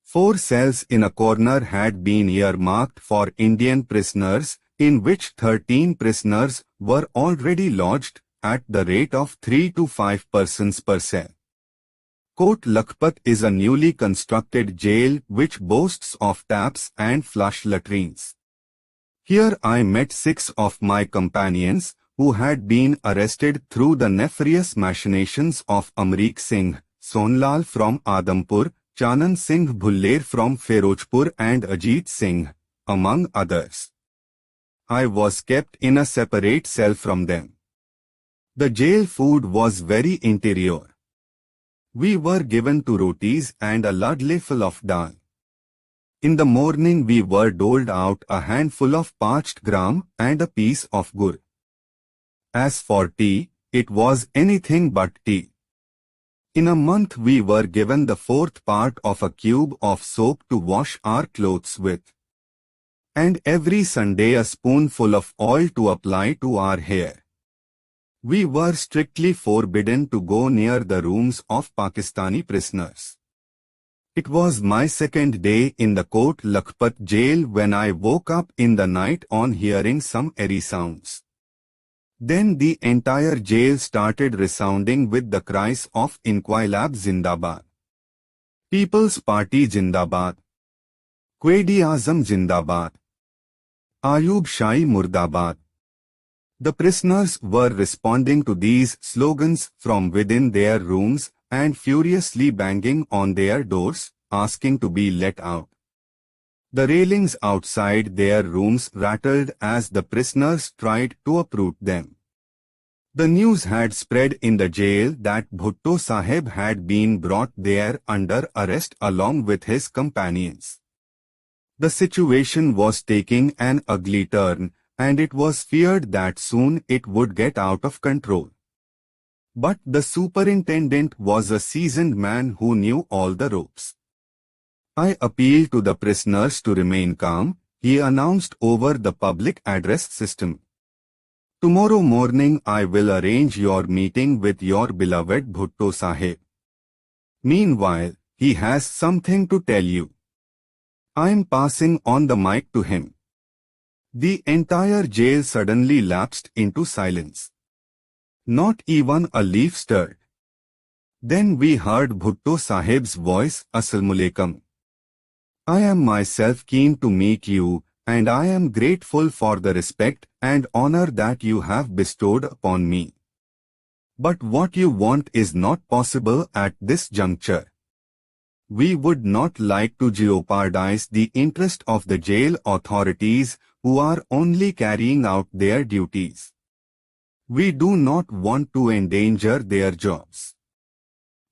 4 cells in a corner had been earmarked for Indian prisoners, in which 13 prisoners were already lodged, at the rate of 3 to 5 persons per cell. Kot Lakhpat is a newly constructed jail which boasts of taps and flush latrines. Here I met 6 of my companions, who had been arrested through the nefarious machinations of Amrik Singh, Sonlal from Adampur, Chanan Singh Bhuller from Ferojpur and Ajit Singh, among others. I was kept in a separate cell from them. The jail food was very interior. We were given 2 rotis and a ladleful of dal. In the morning we were doled out a handful of parched gram and a piece of gur. As for tea, it was anything but tea. In a month we were given the 4th part of a cube of soap to wash our clothes with. And every Sunday a spoonful of oil to apply to our hair. We were strictly forbidden to go near the rooms of Pakistani prisoners. It was my 2nd day in the Kot Lakhpat jail when I woke up in the night on hearing some eerie sounds. Then the entire jail started resounding with the cries of Inquilab Zindabad, People's Party Zindabad, Quaid-e-Azam Zindabad, Ayub Shahi Murdabad. The prisoners were responding to these slogans from within their rooms and furiously banging on their doors, asking to be let out. The railings outside their rooms rattled as the prisoners tried to uproot them. The news had spread in the jail that Bhutto Sahib had been brought there under arrest along with his companions. The situation was taking an ugly turn, and it was feared that soon it would get out of control. But the superintendent was a seasoned man who knew all the ropes. "I appeal to the prisoners to remain calm," he announced over the public address system. "Tomorrow morning I will arrange your meeting with your beloved Bhutto Sahib. Meanwhile, he has something to tell you. I am passing on the mic to him." The entire jail suddenly lapsed into silence. Not even a leaf stirred. Then we heard Bhutto Sahib's voice, Assalamualaikum. I am myself keen to meet you, and I am grateful for the respect and honor that you have bestowed upon me. But what you want is not possible at this juncture. We would not like to jeopardize the interest of the jail authorities who are only carrying out their duties. We do not want to endanger their jobs.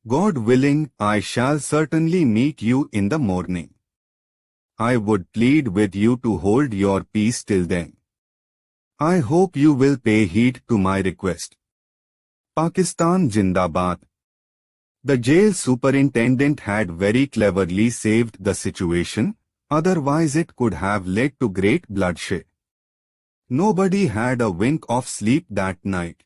God willing, I shall certainly meet you in the morning. I would plead with you to hold your peace till then. I hope you will pay heed to my request. Pakistan Jindabad. The jail superintendent had very cleverly saved the situation, otherwise it could have led to great bloodshed. Nobody had a wink of sleep that night.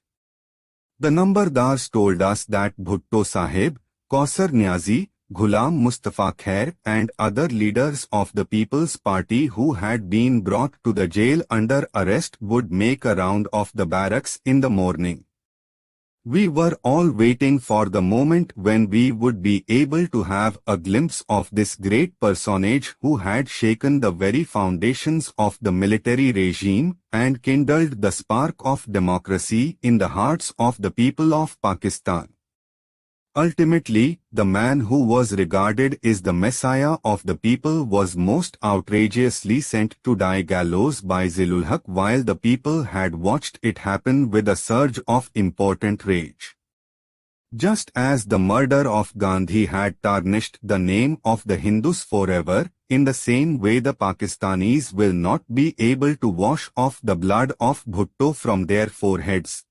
The Numbardars told us that Bhutto Sahib, Kausar Niazi, Ghulam Mustafa Khair and other leaders of the People's Party who had been brought to the jail under arrest would make a round of the barracks in the morning. We were all waiting for the moment when we would be able to have a glimpse of this great personage who had shaken the very foundations of the military regime and kindled the spark of democracy in the hearts of the people of Pakistan. Ultimately, the man who was regarded as the Messiah of the people was most outrageously sent to die gallows by Zilul-Haq while the people had watched it happen with a surge of impotent rage. Just as the murder of Gandhi had tarnished the name of the Hindus forever, in the same way the Pakistanis will not be able to wash off the blood of Bhutto from their foreheads.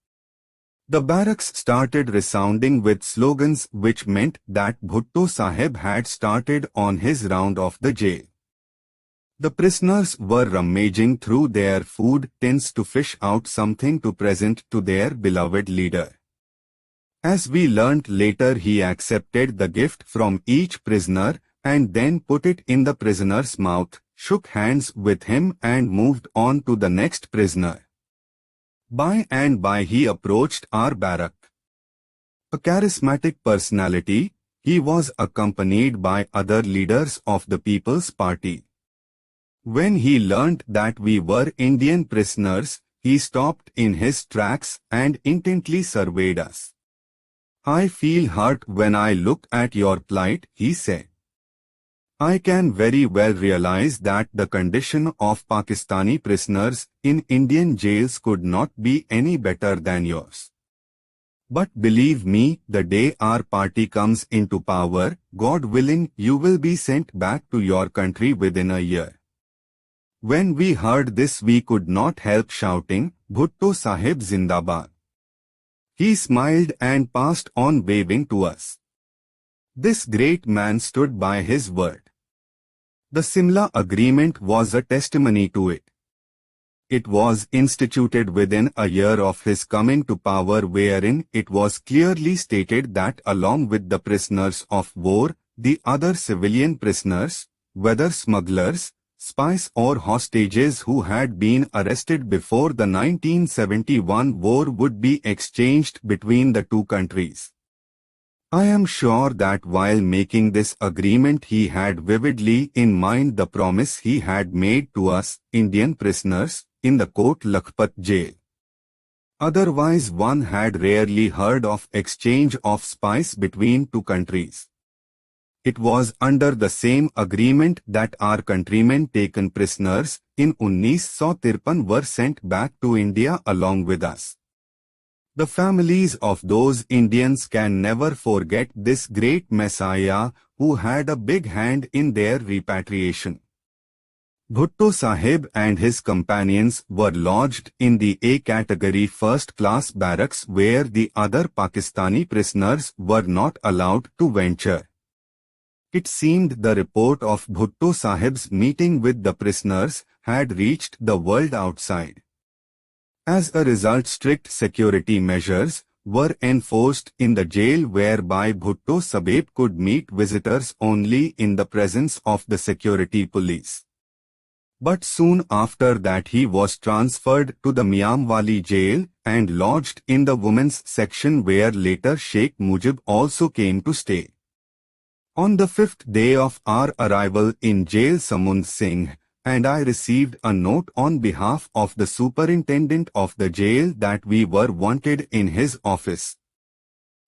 The barracks started resounding with slogans which meant that Bhutto Sahib had started on his round of the jail. The prisoners were rummaging through their food tins to fish out something to present to their beloved leader. As we learnt later, he accepted the gift from each prisoner and then put it in the prisoner's mouth, shook hands with him and moved on to the next prisoner. By and by he approached our barrack. A charismatic personality, he was accompanied by other leaders of the People's Party. When he learnt that we were Indian prisoners, he stopped in his tracks and intently surveyed us. I feel hurt when I look at your plight, he said. I can very well realize that the condition of Pakistani prisoners in Indian jails could not be any better than yours. But believe me, the day our party comes into power, God willing, you will be sent back to your country within a year. When we heard this, we could not help shouting, Bhutto Sahib Zindabad. He smiled and passed on waving to us. This great man stood by his word. The Simla Agreement was a testimony to it. It was instituted within a year of his coming to power, wherein it was clearly stated that along with the prisoners of war, the other civilian prisoners, whether smugglers, spies or hostages who had been arrested before the 1971 war, would be exchanged between the two countries. I am sure that while making this agreement he had vividly in mind the promise he had made to us, Indian prisoners, in the Kot Lakhpat jail. Otherwise one had rarely heard of exchange of spies between two countries. It was under the same agreement that our countrymen taken prisoners in 1953 were sent back to India along with us. The families of those Indians can never forget this great Messiah who had a big hand in their repatriation. Bhutto Sahib and his companions were lodged in the A category first-class barracks where the other Pakistani prisoners were not allowed to venture. It seemed the report of Bhutto Sahib's meeting with the prisoners had reached the world outside. As a result, strict security measures were enforced in the jail whereby Bhutto Sahib could meet visitors only in the presence of the security police. But soon after that he was transferred to the Miamwali jail and lodged in the women's section where later Sheikh Mujib also came to stay. On the 5th day of our arrival in jail, Samund Singh and I received a note on behalf of the superintendent of the jail that we were wanted in his office.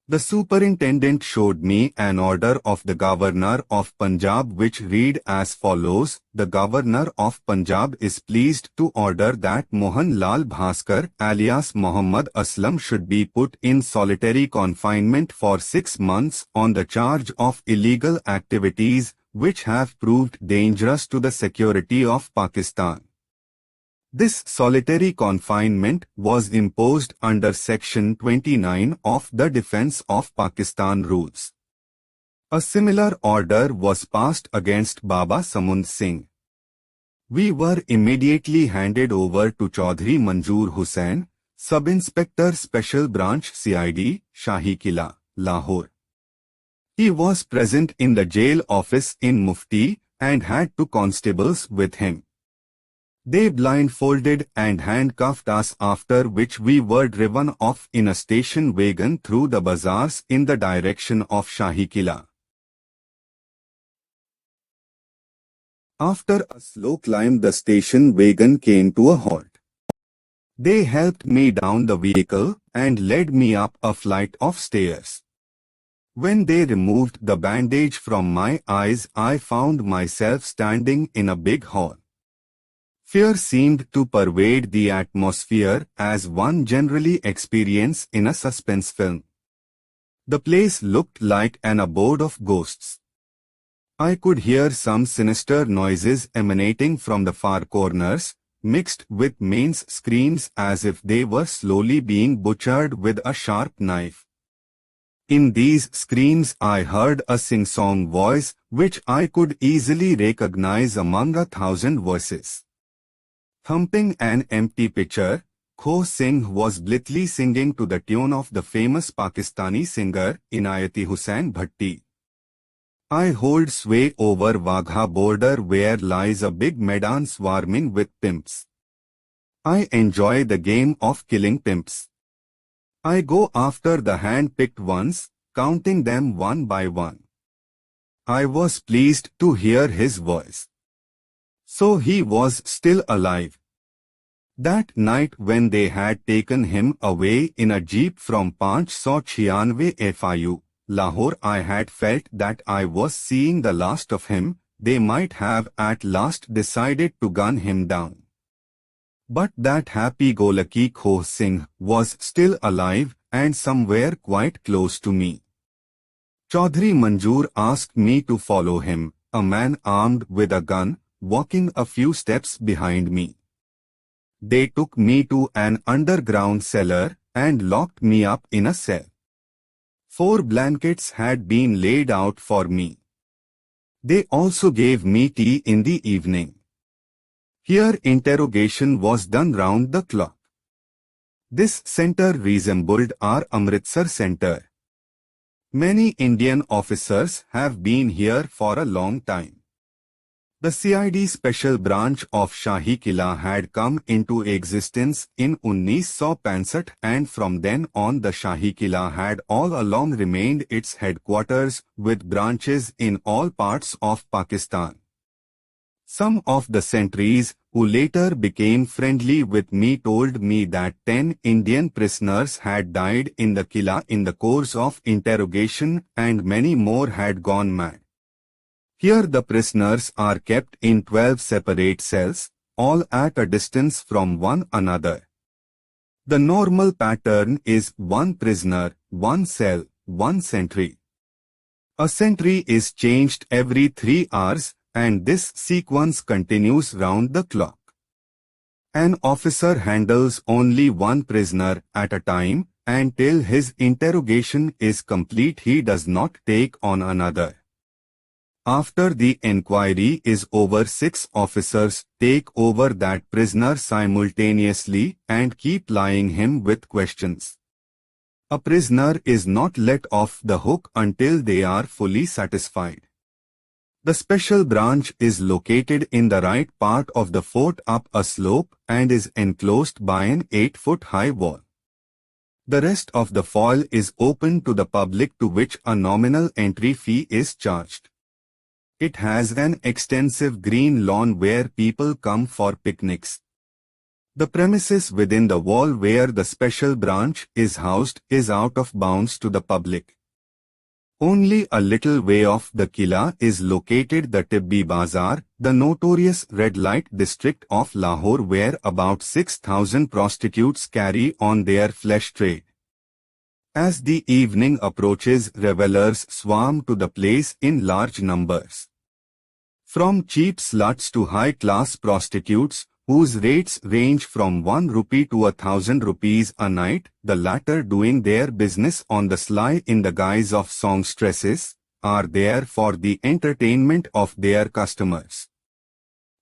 The superintendent showed me an order of the Governor of Punjab which read as follows: The Governor of Punjab is pleased to order that Mohanlal Bhaskar alias Muhammad Aslam should be put in solitary confinement for 6 months on the charge of illegal activities which have proved dangerous to the security of Pakistan. This solitary confinement was imposed under Section 29 of the Defence of Pakistan Rules. A similar order was passed against Baba Samund Singh. We were immediately handed over to Chaudhry Manzoor Hussain, Sub-Inspector Special Branch CID, Shahi Kila, Lahore. He was present in the jail office in Mufti and had 2 constables with him. They blindfolded and handcuffed us, after which we were driven off in a station wagon through the bazaars in the direction of Shahi Kila. After a slow climb, the station wagon came to a halt. They helped me down the vehicle and led me up a flight of stairs. When they removed the bandage from my eyes, I found myself standing in a big hall. Fear seemed to pervade the atmosphere as one generally experiences in a suspense film. The place looked like an abode of ghosts. I could hear some sinister noises emanating from the far corners, mixed with men's screams as if they were slowly being butchered with a sharp knife. In these screams I heard a sing-song voice which I could easily recognize among 1,000 voices. Thumping an empty pitcher, Kho Singh was blithely singing to the tune of the famous Pakistani singer Inayati Hussain Bhatti. I hold sway over Wagha border where lies a big Maidan swarming with pimps. I enjoy the game of killing pimps. I go after the hand-picked ones, counting them one by one. I was pleased to hear his voice. So he was still alive. That night when they had taken him away in a jeep from 596 FIU, Lahore, I had felt that I was seeing the last of him. They might have at last decided to gun him down. But that happy-go-lucky Kho Singh was still alive and somewhere quite close to me. Chaudhry Manzoor asked me to follow him, a man armed with a gun, walking a few steps behind me. They took me to an underground cellar and locked me up in a cell. 4 blankets had been laid out for me. They also gave me tea in the evening. Here interrogation was done round the clock. This center resembled our Amritsar center. Many Indian officers have been here for a long time. The CID Special Branch of Shahi Kila had come into existence in 1965 and from then on the Shahi Kila had all along remained its headquarters with branches in all parts of Pakistan. Some of the sentries, who later became friendly with me, told me that 10 Indian prisoners had died in the Kila in the course of interrogation and many more had gone mad. Here the prisoners are kept in 12 separate cells, all at a distance from one another. The normal pattern is 1 prisoner, 1 cell, 1 sentry. A sentry is changed every 3 hours, and this sequence continues round the clock. An officer handles only 1 prisoner at a time, and till his interrogation is complete he does not take on another. After the inquiry is over, 6 officers take over that prisoner simultaneously and keep plying him with questions. A prisoner is not let off the hook until they are fully satisfied. The special branch is located in the right part of the fort up a slope and is enclosed by an 8-foot-high wall. The rest of the foil is open to the public, to which a nominal entry fee is charged. It has an extensive green lawn where people come for picnics. The premises within the wall where the special branch is housed is out of bounds to the public. Only a little way off the Qila is located the Tibbi Bazaar, the notorious red light district of Lahore, where about 6,000 prostitutes carry on their flesh trade. As the evening approaches, revelers swarm to the place in large numbers. From cheap sluts to high-class prostitutes, whose rates range from 1 rupee to 1,000 rupees a night, the latter doing their business on the sly in the guise of songstresses, are there for the entertainment of their customers.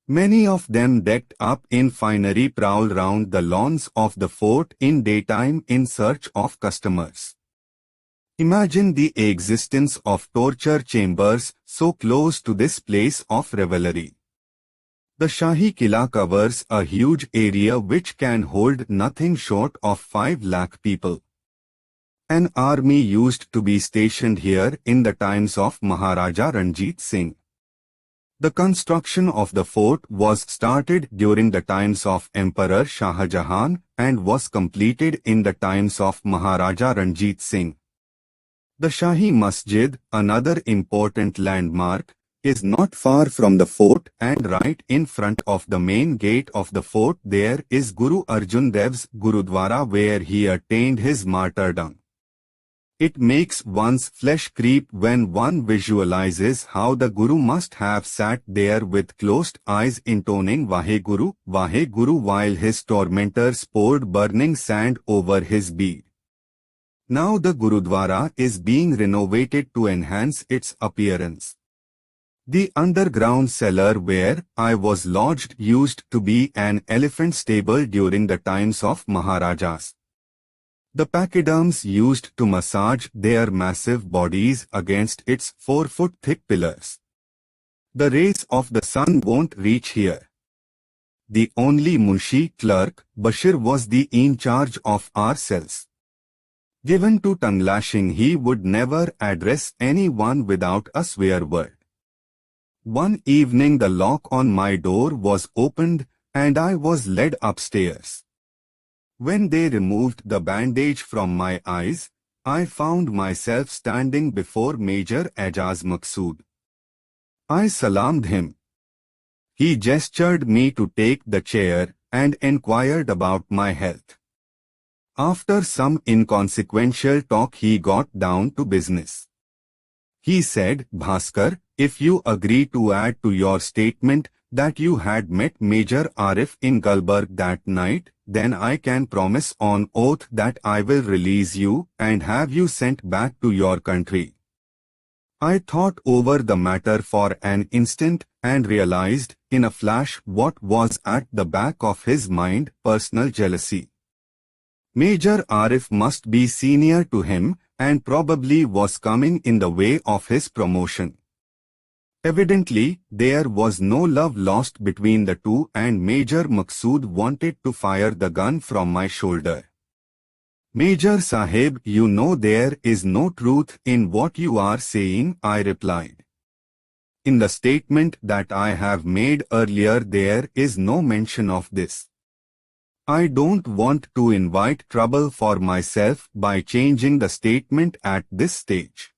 Many of them decked up in finery prowl round the lawns of the fort in daytime in search of customers. Imagine the existence of torture chambers so close to this place of revelry. The Shahi Qila covers a huge area which can hold nothing short of 5 lakh people. An army used to be stationed here in the times of Maharaja Ranjit Singh. The construction of the fort was started during the times of Emperor Shah Jahan and was completed in the times of Maharaja Ranjit Singh. The Shahi Masjid, another important landmark, is not far from the fort, and right in front of the main gate of the fort there is Guru Arjan Dev's Gurudwara, where he attained his martyrdom. It makes one's flesh creep when one visualizes how the Guru must have sat there with closed eyes intoning Vaheguru, Vaheguru while his tormentors poured burning sand over his bead. Now the Gurudwara is being renovated to enhance its appearance. The underground cellar where I was lodged used to be an elephant stable during the times of Maharajas. The pachyderms used to massage their massive bodies against its 4-foot-thick pillars. The rays of the sun won't reach here. The only Munshi clerk, Bashir, was the in charge of our cells. Given to tongue-lashing, he would never address anyone without a swear word. One evening the lock on my door was opened and I was led upstairs. When they removed the bandage from my eyes, I found myself standing before Major Ajaz Maqsood. I salaamed him. He gestured me to take the chair and inquired about my health. After some inconsequential talk, he got down to business. He said, "Bhaskar, if you agree to add to your statement that you had met Major Arif in Gulbarg that night, then I can promise on oath that I will release you and have you sent back to your country." I thought over the matter for an instant and realized in a flash what was at the back of his mind: personal jealousy. Major Arif must be senior to him and probably was coming in the way of his promotion. Evidently, there was no love lost between the two, and Major Maqsood wanted to fire the gun from my shoulder. "Major Sahib, you know there is no truth in what you are saying," I replied. "In the statement that I have made earlier there is no mention of this. I don't want to invite trouble for myself by changing the statement at this stage."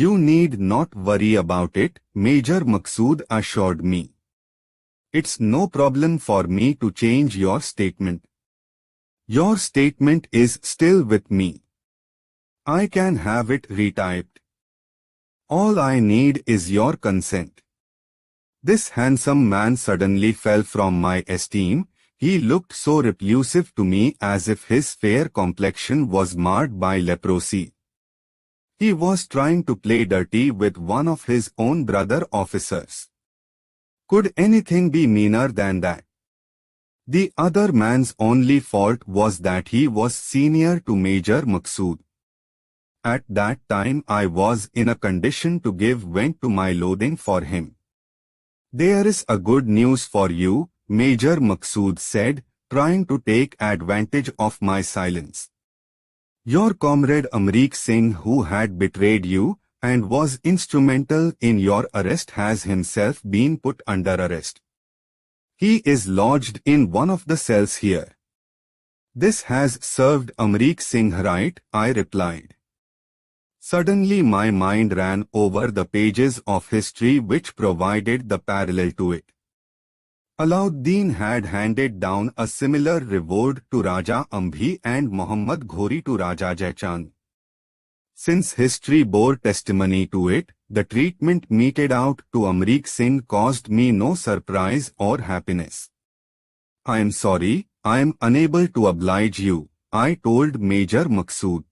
"You need not worry about it," Major Maqsood assured me. "It's no problem for me to change your statement. Your statement is still with me. I can have it retyped. All I need is your consent." This handsome man suddenly fell from my esteem. He looked so repulsive to me, as if his fair complexion was marred by leprosy. He was trying to play dirty with one of his own brother officers. Could anything be meaner than that? The other man's only fault was that he was senior to Major Maqsood. at that time I was in a condition to give vent to my loathing for him. "There is a good news for you," Major Maqsood said, trying to take advantage of my silence. "Your comrade Amrik Singh, who had betrayed you and was instrumental in your arrest, has himself been put under arrest. He is lodged in one of the cells here." "This has served Amrik Singh right?" I replied. Suddenly my mind ran over the pages of history which provided the parallel to it. Alauddin had handed down a similar reward to Raja Ambhi and Muhammad Ghori to Raja Jaichand. Since history bore testimony to it, the treatment meted out to Amrik Singh caused me no surprise or happiness. "I am sorry, I am unable to oblige you," I told Major Maqsood.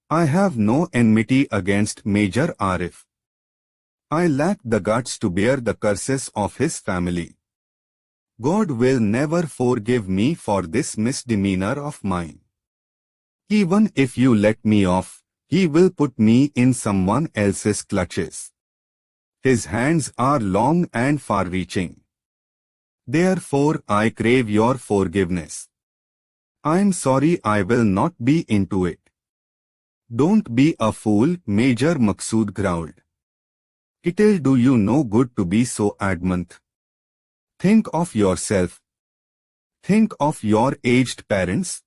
"I have no enmity against Major Arif. I lack the guts to bear the curses of his family. God will never forgive me for this misdemeanor of mine. Even if you let me off, he will put me in someone else's clutches. His hands are long and far-reaching. Therefore I crave your forgiveness." "I am sorry, I will not be into it." "Don't be a fool," Major Maqsood growled. "It'll do you no good to be so adamant. Think of yourself. Think of your aged parents,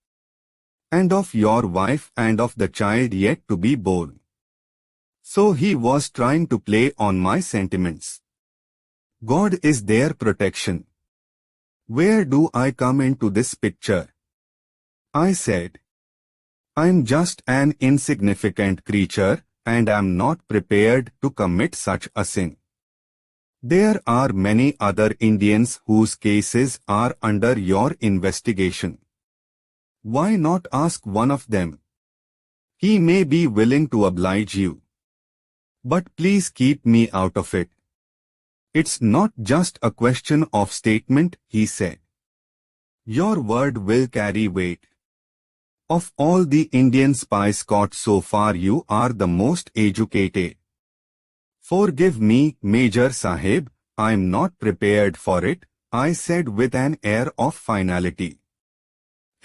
and of your wife and of the child yet to be born." So he was trying to play on my sentiments. God is their protection. Where do I come into this picture? I said. "I'm just an insignificant creature, and am not prepared to commit such a sin. There are many other Indians whose cases are under your investigation. Why not ask one of them? He may be willing to oblige you. But please keep me out of it. It's not just a question of statement," he said. "Your word will carry weight. Of all the Indian spies caught so far, you are the most educated." "Forgive me, Major Sahib, I am not prepared for it," I said with an air of finality.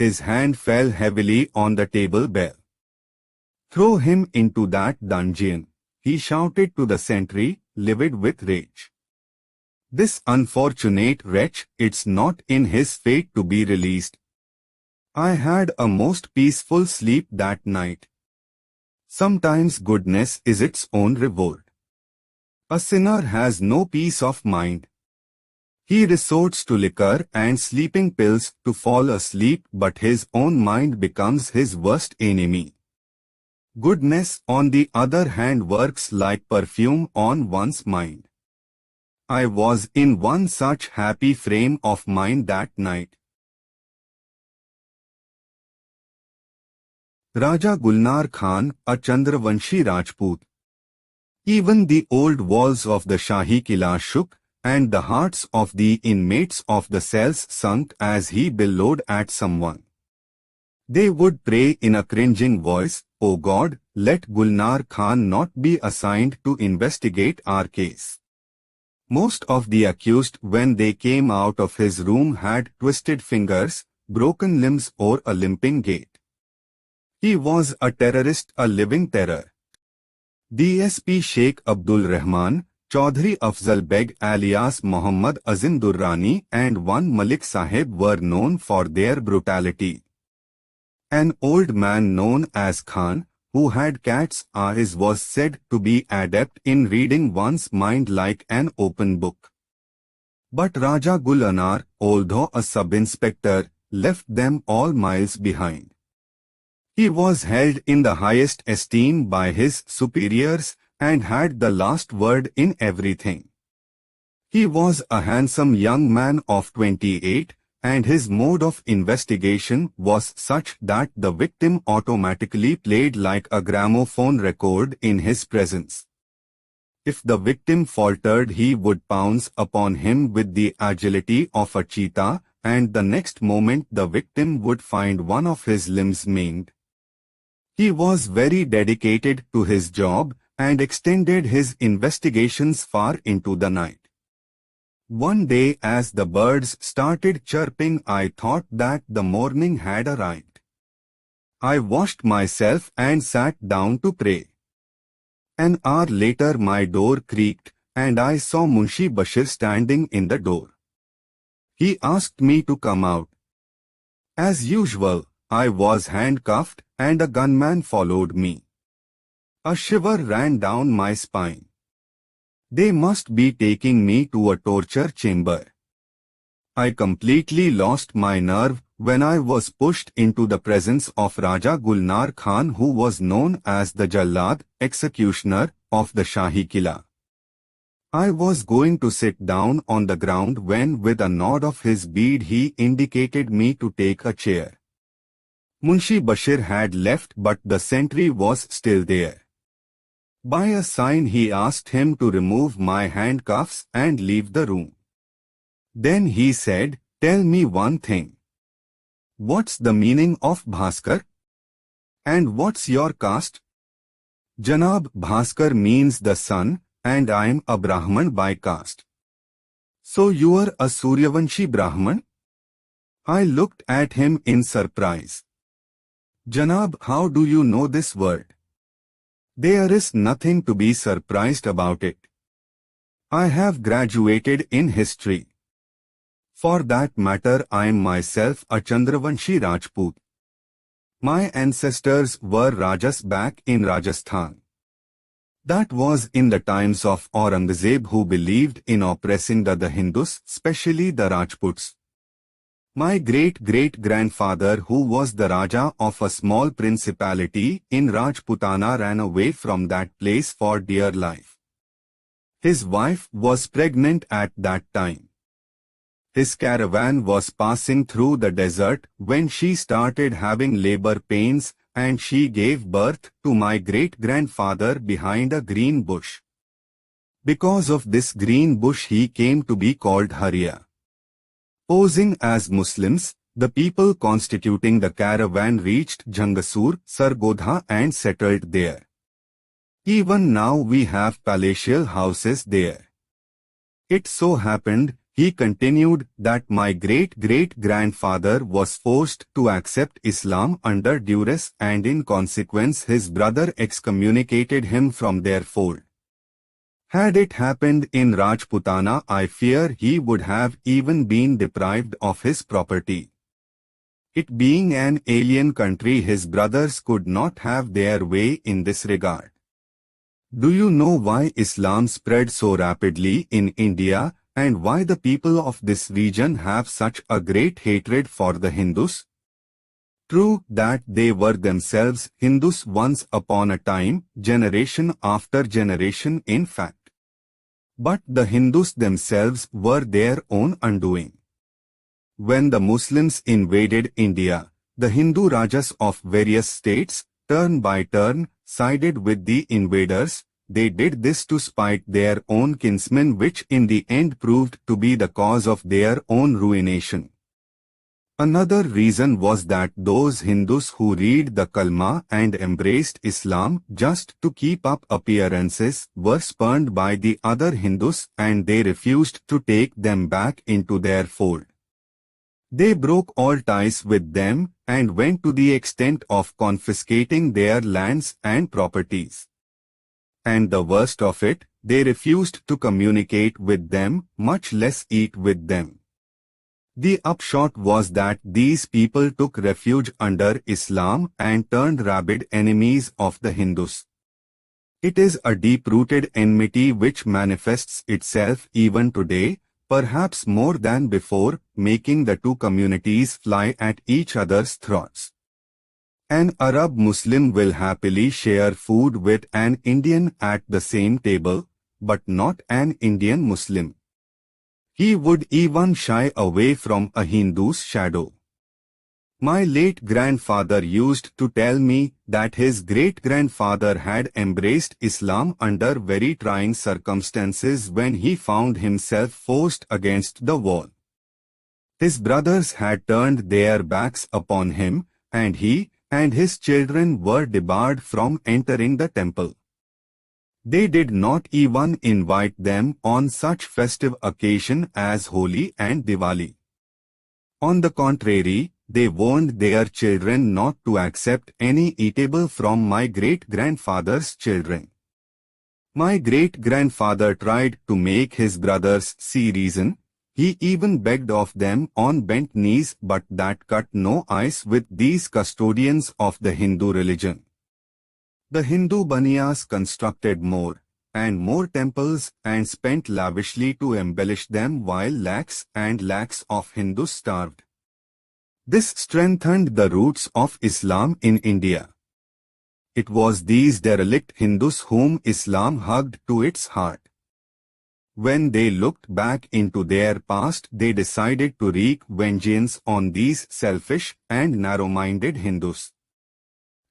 His hand fell heavily on the table bell. "Throw him into that dungeon," he shouted to the sentry, livid with rage. "This unfortunate wretch, it's not in his fate to be released." I had a most peaceful sleep that night. Sometimes goodness is its own reward. A sinner has no peace of mind. He resorts to liquor and sleeping pills to fall asleep, but his own mind becomes his worst enemy. Goodness, on the other hand, works like perfume on one's mind. I was in one such happy frame of mind that night. Raja Gulnar Khan, a Chandravanshi Rajput. Even the old walls of the Shahi Kila shook, and the hearts of the inmates of the cells sunk as he bellowed at someone. They would pray in a cringing voice, "O God, let Gulnar Khan not be assigned to investigate our case." Most of the accused, when they came out of his room, had twisted fingers, broken limbs, or a limping gait. He was a terrorist, a living terror. DSP Sheikh Abdul Rahman, Chaudhry Afzal Beg alias Muhammad Azim Durrani and one Malik Sahib were known for their brutality. An old man known as Khan, who had cat's eyes, was said to be adept in reading one's mind like an open book. But Raja Gulanar, although a sub-inspector, left them all miles behind. He was held in the highest esteem by his superiors and had the last word in everything. He was a handsome young man of 28, and his mode of investigation was such that the victim automatically played like a gramophone record in his presence. If the victim faltered, he would pounce upon him with the agility of a cheetah, and the next moment the victim would find one of his limbs maimed. He was very dedicated to his job and extended his investigations far into the night. One day as the birds started chirping, I thought that the morning had arrived. I washed myself and sat down to pray. An hour later my door creaked and I saw Munshi Bashir standing in the door. He asked me to come out. As usual, I was handcuffed and a gunman followed me. A shiver ran down my spine. They must be taking me to a torture chamber. I completely lost my nerve when I was pushed into the presence of Raja Gulnar Khan, who was known as the Jallad, executioner of the Shahi Qila. I was going to sit down on the ground when with a nod of his bead he indicated me to take a chair. Munshi Bashir had left but the sentry was still there. By a sign he asked him to remove my handcuffs and leave the room. Then he said, "Tell me one thing. What's the meaning of Bhaskar? And what's your caste?" "Janab, Bhaskar means the sun, and I'm a Brahman by caste." "So you're a Suryavanshi Brahman?" I looked at him in surprise. "Janab, how do you know this word?" "There is nothing to be surprised about it. I have graduated in history. For that matter, I am myself a Chandravanshi Rajput. My ancestors were Rajas back in Rajasthan. That was in the times of Aurangzeb, who believed in oppressing the Hindus, especially the Rajputs. My great-great-grandfather, who was the Raja of a small principality in Rajputana, ran away from that place for dear life. His wife was pregnant at that time. His caravan was passing through the desert when she started having labor pains, and she gave birth to my great-grandfather behind a green bush. Because of this green bush he came to be called Hariya. Posing as Muslims, the people constituting the caravan reached Jangasur, Sargodha and settled there. Even now we have palatial houses there. It so happened, he continued, that my great-great-grandfather was forced to accept Islam under duress, and in consequence his brother excommunicated him from their fold. Had it happened in Rajputana, I fear he would have even been deprived of his property. It being an alien country, his brothers could not have their way in this regard. Do you know why Islam spread so rapidly in India, and why the people of this region have such a great hatred for the Hindus? True that they were themselves Hindus once upon a time, generation after generation in fact. But the Hindus themselves were their own undoing. When the Muslims invaded India, the Hindu Rajas of various states, turn by turn, sided with the invaders. They did this to spite their own kinsmen, which in the end proved to be the cause of their own ruination. Another reason was that those Hindus who read the Kalma and embraced Islam just to keep up appearances were spurned by the other Hindus, and they refused to take them back into their fold. They broke all ties with them and went to the extent of confiscating their lands and properties. And the worst of it, they refused to communicate with them, much less eat with them. The upshot was that these people took refuge under Islam and turned rabid enemies of the Hindus. It is a deep-rooted enmity which manifests itself even today, perhaps more than before, making the two communities fly at each other's throats. An Arab Muslim will happily share food with an Indian at the same table, but not an Indian Muslim. He would even shy away from a Hindu's shadow. My late grandfather used to tell me that his great-grandfather had embraced Islam under very trying circumstances when he found himself forced against the wall. His brothers had turned their backs upon him, and he and his children were debarred from entering the temple. They did not even invite them on such festive occasion as Holi and Diwali. On the contrary, they warned their children not to accept any eatable from my great-grandfather's children. My great-grandfather tried to make his brothers see reason. He even begged of them on bent knees, but that cut no ice with these custodians of the Hindu religion. The Hindu Baniyas constructed more and more temples and spent lavishly to embellish them while lakhs and lakhs of Hindus starved. This strengthened the roots of Islam in India. It was these derelict Hindus whom Islam hugged to its heart. When they looked back into their past, they decided to wreak vengeance on these selfish and narrow-minded Hindus.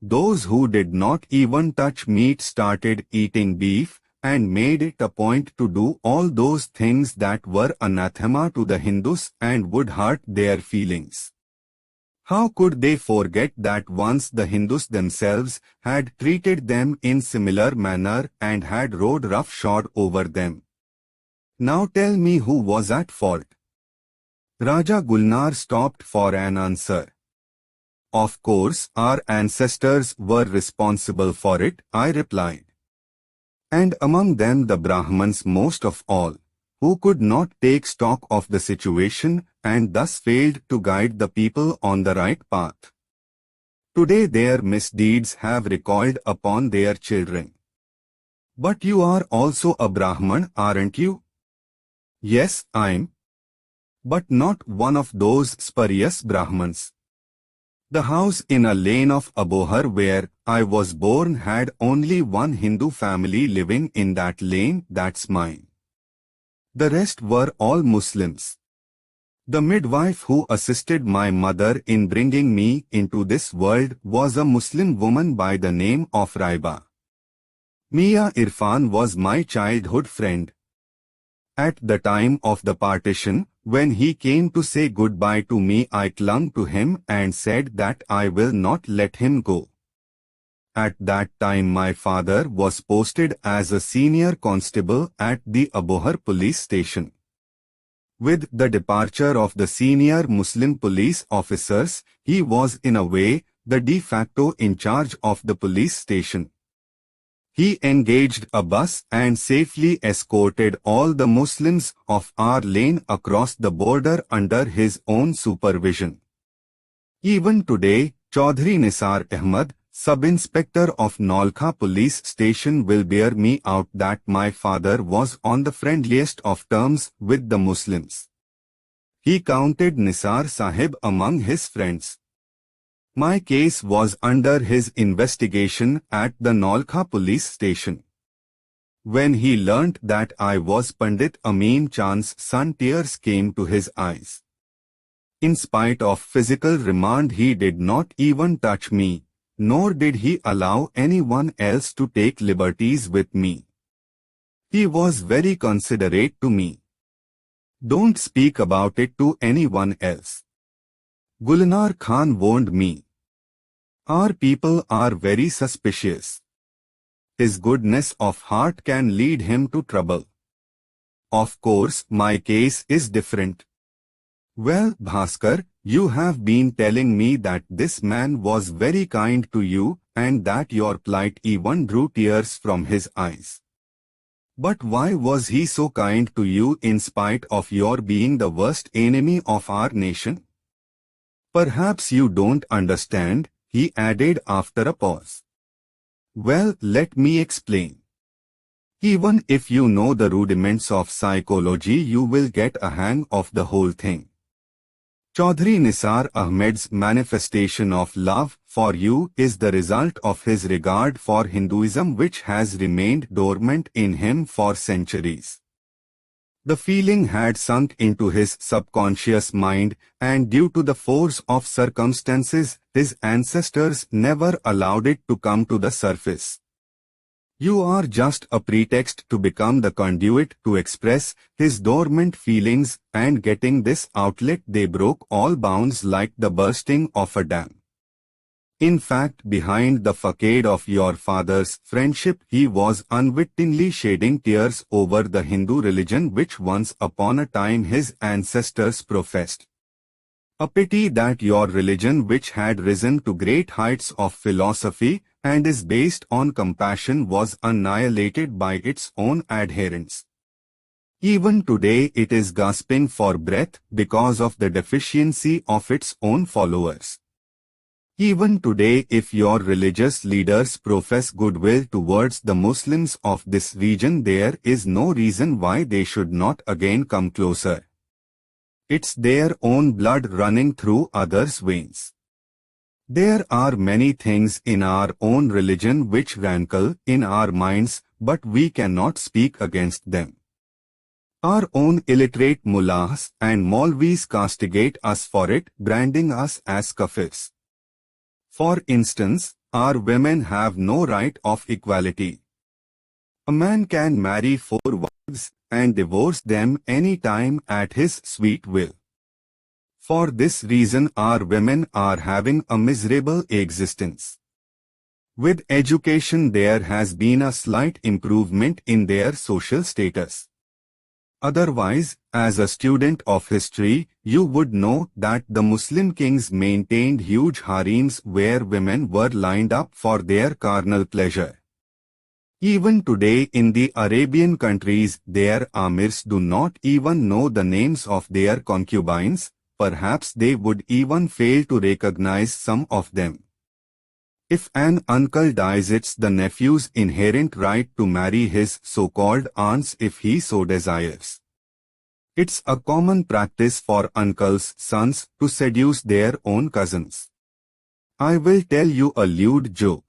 Those who did not even touch meat started eating beef and made it a point to do all those things that were anathema to the Hindus and would hurt their feelings. How could they forget that once the Hindus themselves had treated them in similar manner and had rode roughshod over them? Now tell me who was at fault. Raja Gulnar stopped for an answer. Of course, our ancestors were responsible for it, I replied. And among them the Brahmins most of all, who could not take stock of the situation and thus failed to guide the people on the right path. Today their misdeeds have recoiled upon their children. But you are also a Brahman, aren't you? Yes, I'm. But not one of those spurious Brahmans. The house in a lane of Abohar where I was born had only one Hindu family living in that lane, that's mine. The rest were all Muslims. The midwife who assisted my mother in bringing me into this world was a Muslim woman by the name of Raiba. Mia Irfan was my childhood friend. At the time of the partition, when he came to say goodbye to me, I clung to him and said that I will not let him go. At that time my father was posted as a senior constable at the Abohar police station. With the departure of the senior Muslim police officers, he was in a way the de facto in charge of the police station. He engaged a bus and safely escorted all the Muslims of our lane across the border under his own supervision. Even today, Chaudhry Nisar Ahmad, Sub-Inspector of Nolkha Police Station, will bear me out that my father was on the friendliest of terms with the Muslims. He counted Nisar Sahib among his friends. My case was under his investigation at the Nolkha police station. When he learnt that I was Pandit Amin Chand's son, tears came to his eyes. In spite of physical remand, he did not even touch me, nor did he allow anyone else to take liberties with me. He was very considerate to me. Don't speak about it to anyone else. Gulnar Khan warned me. Our people are very suspicious. His goodness of heart can lead him to trouble. Of course, my case is different. Well, Bhaskar, you have been telling me that this man was very kind to you and that your plight even drew tears from his eyes. But why was he so kind to you in spite of your being the worst enemy of our nation? Perhaps you don't understand, he added after a pause. Well, let me explain. Even if you know the rudiments of psychology, you will get a hang of the whole thing. Chaudhry Nisar Ahmed's manifestation of love for you is the result of his regard for Hinduism, which has remained dormant in him for centuries. The feeling had sunk into his subconscious mind, and due to the force of circumstances, his ancestors never allowed it to come to the surface. You are just a pretext to become the conduit to express his dormant feelings, and getting this outlet they broke all bounds like the bursting of a dam. In fact, behind the facade of your father's friendship, he was unwittingly shedding tears over the Hindu religion which once upon a time his ancestors professed. A pity that your religion, which had risen to great heights of philosophy and is based on compassion, was annihilated by its own adherents. Even today it is gasping for breath because of the deficiency of its own followers. Even today, if your religious leaders profess goodwill towards the Muslims of this region, there is no reason why they should not again come closer. It's their own blood running through others' veins. There are many things in our own religion which rankle in our minds, but we cannot speak against them. Our own illiterate mullahs and maulvis castigate us for it, branding us as kafirs. For instance, our women have no right of equality. A man can marry 4 wives and divorce them any time at his sweet will. For this reason, our women are having a miserable existence. With education, there has been a slight improvement in their social status. Otherwise, as a student of history, you would know that the Muslim kings maintained huge harems where women were lined up for their carnal pleasure. Even today in the Arabian countries, their amirs do not even know the names of their concubines. Perhaps they would even fail to recognize some of them. If an uncle dies, it's the nephew's inherent right to marry his so-called aunts if he so desires. It's a common practice for uncles' sons to seduce their own cousins. I will tell you a lewd joke.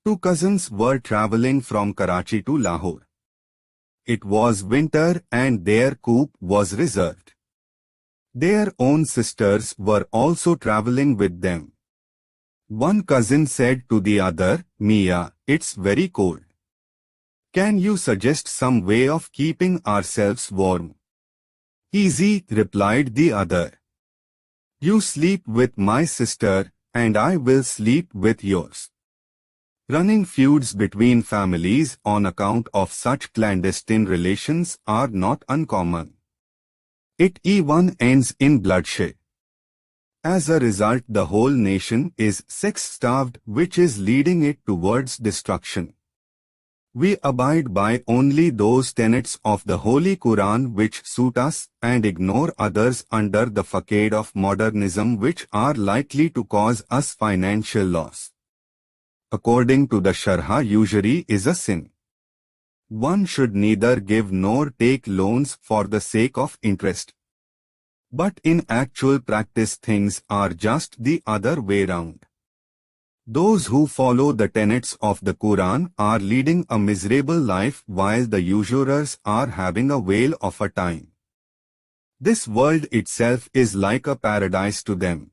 2 cousins were traveling from Karachi to Lahore. It was winter and their coupe was reserved. Their own sisters were also traveling with them. One cousin said to the other, "Mia, it's very cold. Can you suggest some way of keeping ourselves warm?" "Easy," replied the other. "You sleep with my sister, and I will sleep with yours." Running feuds between families on account of such clandestine relations are not uncommon. It even ends in bloodshed. As a result, the whole nation is sex-starved, which is leading it towards destruction. We abide by only those tenets of the Holy Quran which suit us and ignore others under the facade of modernism which are likely to cause us financial loss. According to the Sharha, usury is a sin. One should neither give nor take loans for the sake of interest. But in actual practice, things are just the other way round. Those who follow the tenets of the Quran are leading a miserable life while the usurers are having a whale of a time. This world itself is like a paradise to them.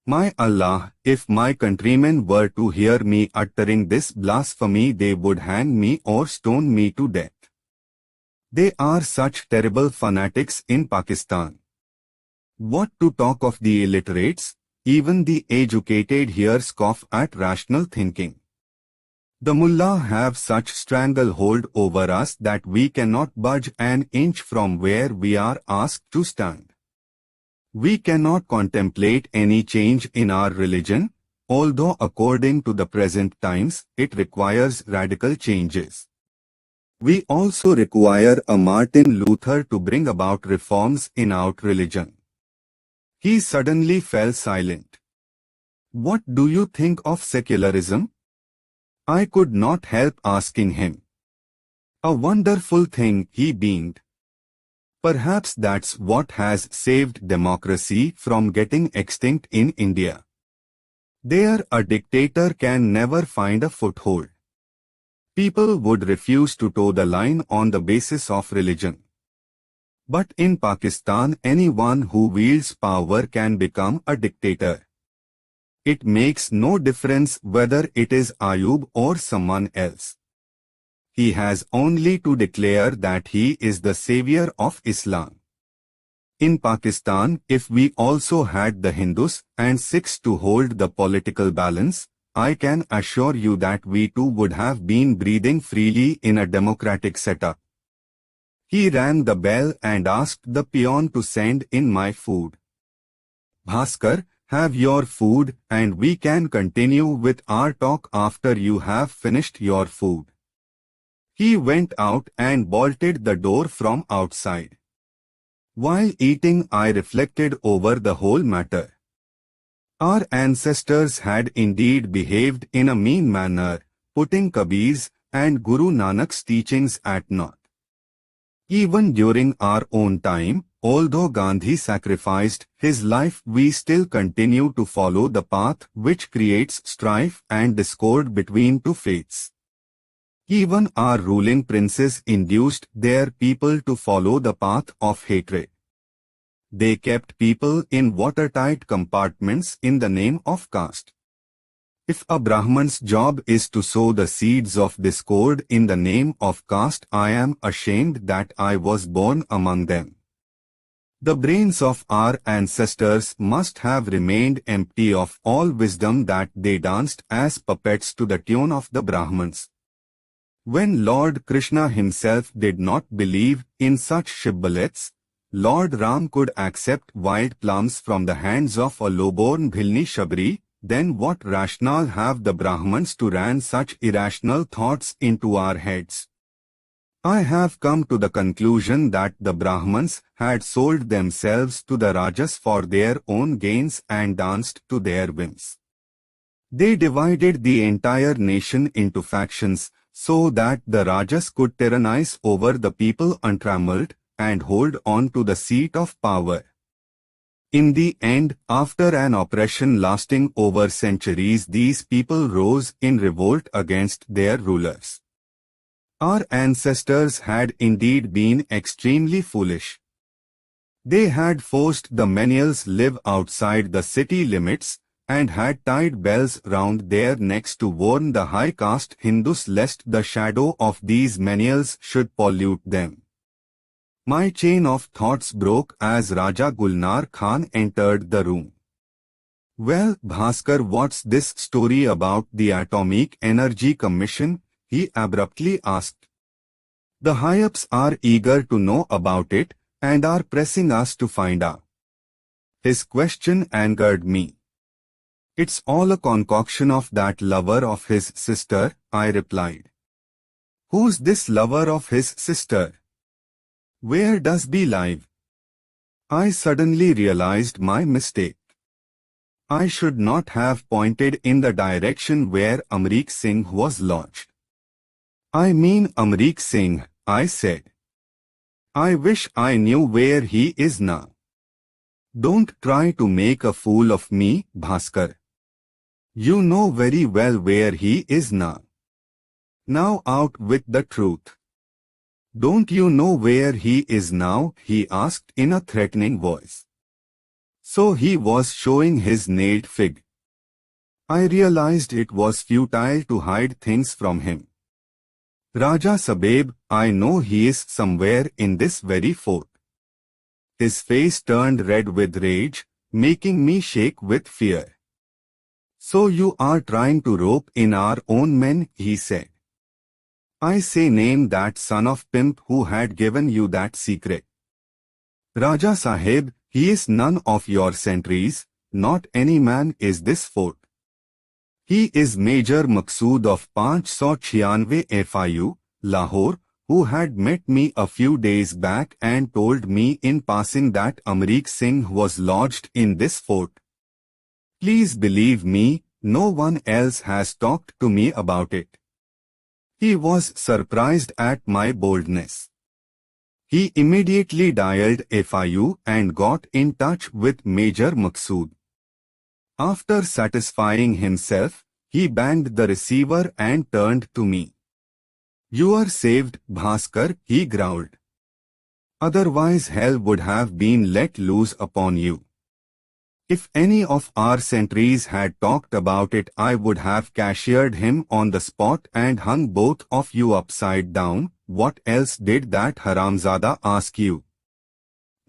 My Allah, if my countrymen were to hear me uttering this blasphemy, they would hang me or stone me to death. They are such terrible fanatics in Pakistan. What to talk of the illiterates? Even the educated here scoff at rational thinking. The mullah have such stranglehold over us that we cannot budge an inch from where we are asked to stand. We cannot contemplate any change in our religion, although according to the present times, it requires radical changes. We also require a Martin Luther to bring about reforms in our religion. He suddenly fell silent. What do you think of secularism? I could not help asking him. A wonderful thing, he beamed. Perhaps that's what has saved democracy from getting extinct in India. There, a dictator can never find a foothold. People would refuse to toe the line on the basis of religion. But in Pakistan, anyone who wields power can become a dictator. It makes no difference whether it is Ayub or someone else. He has only to declare that he is the savior of Islam. In Pakistan, if we also had the Hindus and Sikhs to hold the political balance, I can assure you that we too would have been breathing freely in a democratic setup. He rang the bell and asked the peon to send in my food. Bhaskar, have your food and we can continue with our talk after you have finished your food. He went out and bolted the door from outside. While eating, I reflected over the whole matter. Our ancestors had indeed behaved in a mean manner, putting Kabir's and Guru Nanak's teachings at naught. Even during our own time, although Gandhi sacrificed his life, we still continue to follow the path which creates strife and discord between two faiths. Even our ruling princes induced their people to follow the path of hatred. They kept people in watertight compartments in the name of caste. If a Brahman's job is to sow the seeds of discord in the name of caste, I am ashamed that I was born among them. The brains of our ancestors must have remained empty of all wisdom that they danced as puppets to the tune of the Brahmans. When Lord Krishna himself did not believe in such shibboleths, Lord Ram could accept wild plums from the hands of a lowborn Bhilni Shabri, then what rationale have the Brahmans to ram such irrational thoughts into our heads? I have come to the conclusion that the Brahmans had sold themselves to the Rajas for their own gains and danced to their whims. They divided the entire nation into factions so that the Rajas could tyrannize over the people untrammeled and hold on to the seat of power. In the end, after an oppression lasting over centuries, these people rose in revolt against their rulers. Our ancestors had indeed been extremely foolish. They had forced the menials live outside the city limits and had tied bells round their necks to warn the high caste Hindus lest the shadow of these menials should pollute them. My chain of thoughts broke as Raja Gulnar Khan entered the room. Well, Bhaskar, what's this story about the Atomic Energy Commission? He abruptly asked. The high-ups are eager to know about it and are pressing us to find out. His question angered me. It's all a concoction of that lover of his sister, I replied. Who's this lover of his sister? Where does he live? I suddenly realized my mistake. I should not have pointed in the direction where Amrik Singh was lodged. I mean Amrik Singh, I said. I wish I knew where he is now. Don't try to make a fool of me, Bhaskar. You know very well where he is now. Now out with the truth. Don't you know where he is now? He asked in a threatening voice. So he was showing his nailed fig. I realized it was futile to hide things from him. Raja Sabeb, I know he is somewhere in this very fort. His face turned red with rage, making me shake with fear. So you are trying to rope in our own men, he said. I say, name that son of pimp who had given you that secret. Raja Sahib, he is none of your sentries, not any man is this fort. He is Major Maqsood of 596 FIU, Lahore, who had met me a few days back and told me in passing that Amrik Singh was lodged in this fort. Please believe me, no one else has talked to me about it. He was surprised at my boldness. He immediately dialed FIU and got in touch with Major Maqsood. After satisfying himself, he banged the receiver and turned to me. You are saved, Bhaskar, he growled. Otherwise hell would have been let loose upon you. If any of our sentries had talked about it, I would have cashiered him on the spot and hung both of you upside down. What else did that Haramzada ask you?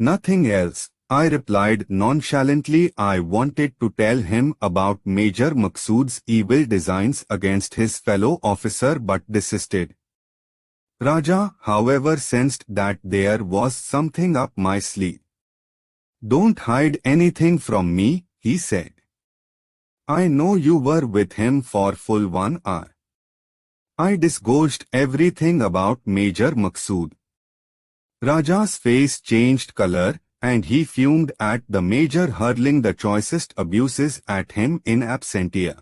Nothing else, I replied nonchalantly. I wanted to tell him about Major Maqsood's evil designs against his fellow officer but desisted. Raja, however, sensed that there was something up my sleeve. Don't hide anything from me, he said. I know you were with him for full 1 hour. I disgorged everything about Major Maqsood. Raja's face changed color, and he fumed at the Major hurling the choicest abuses at him in absentia.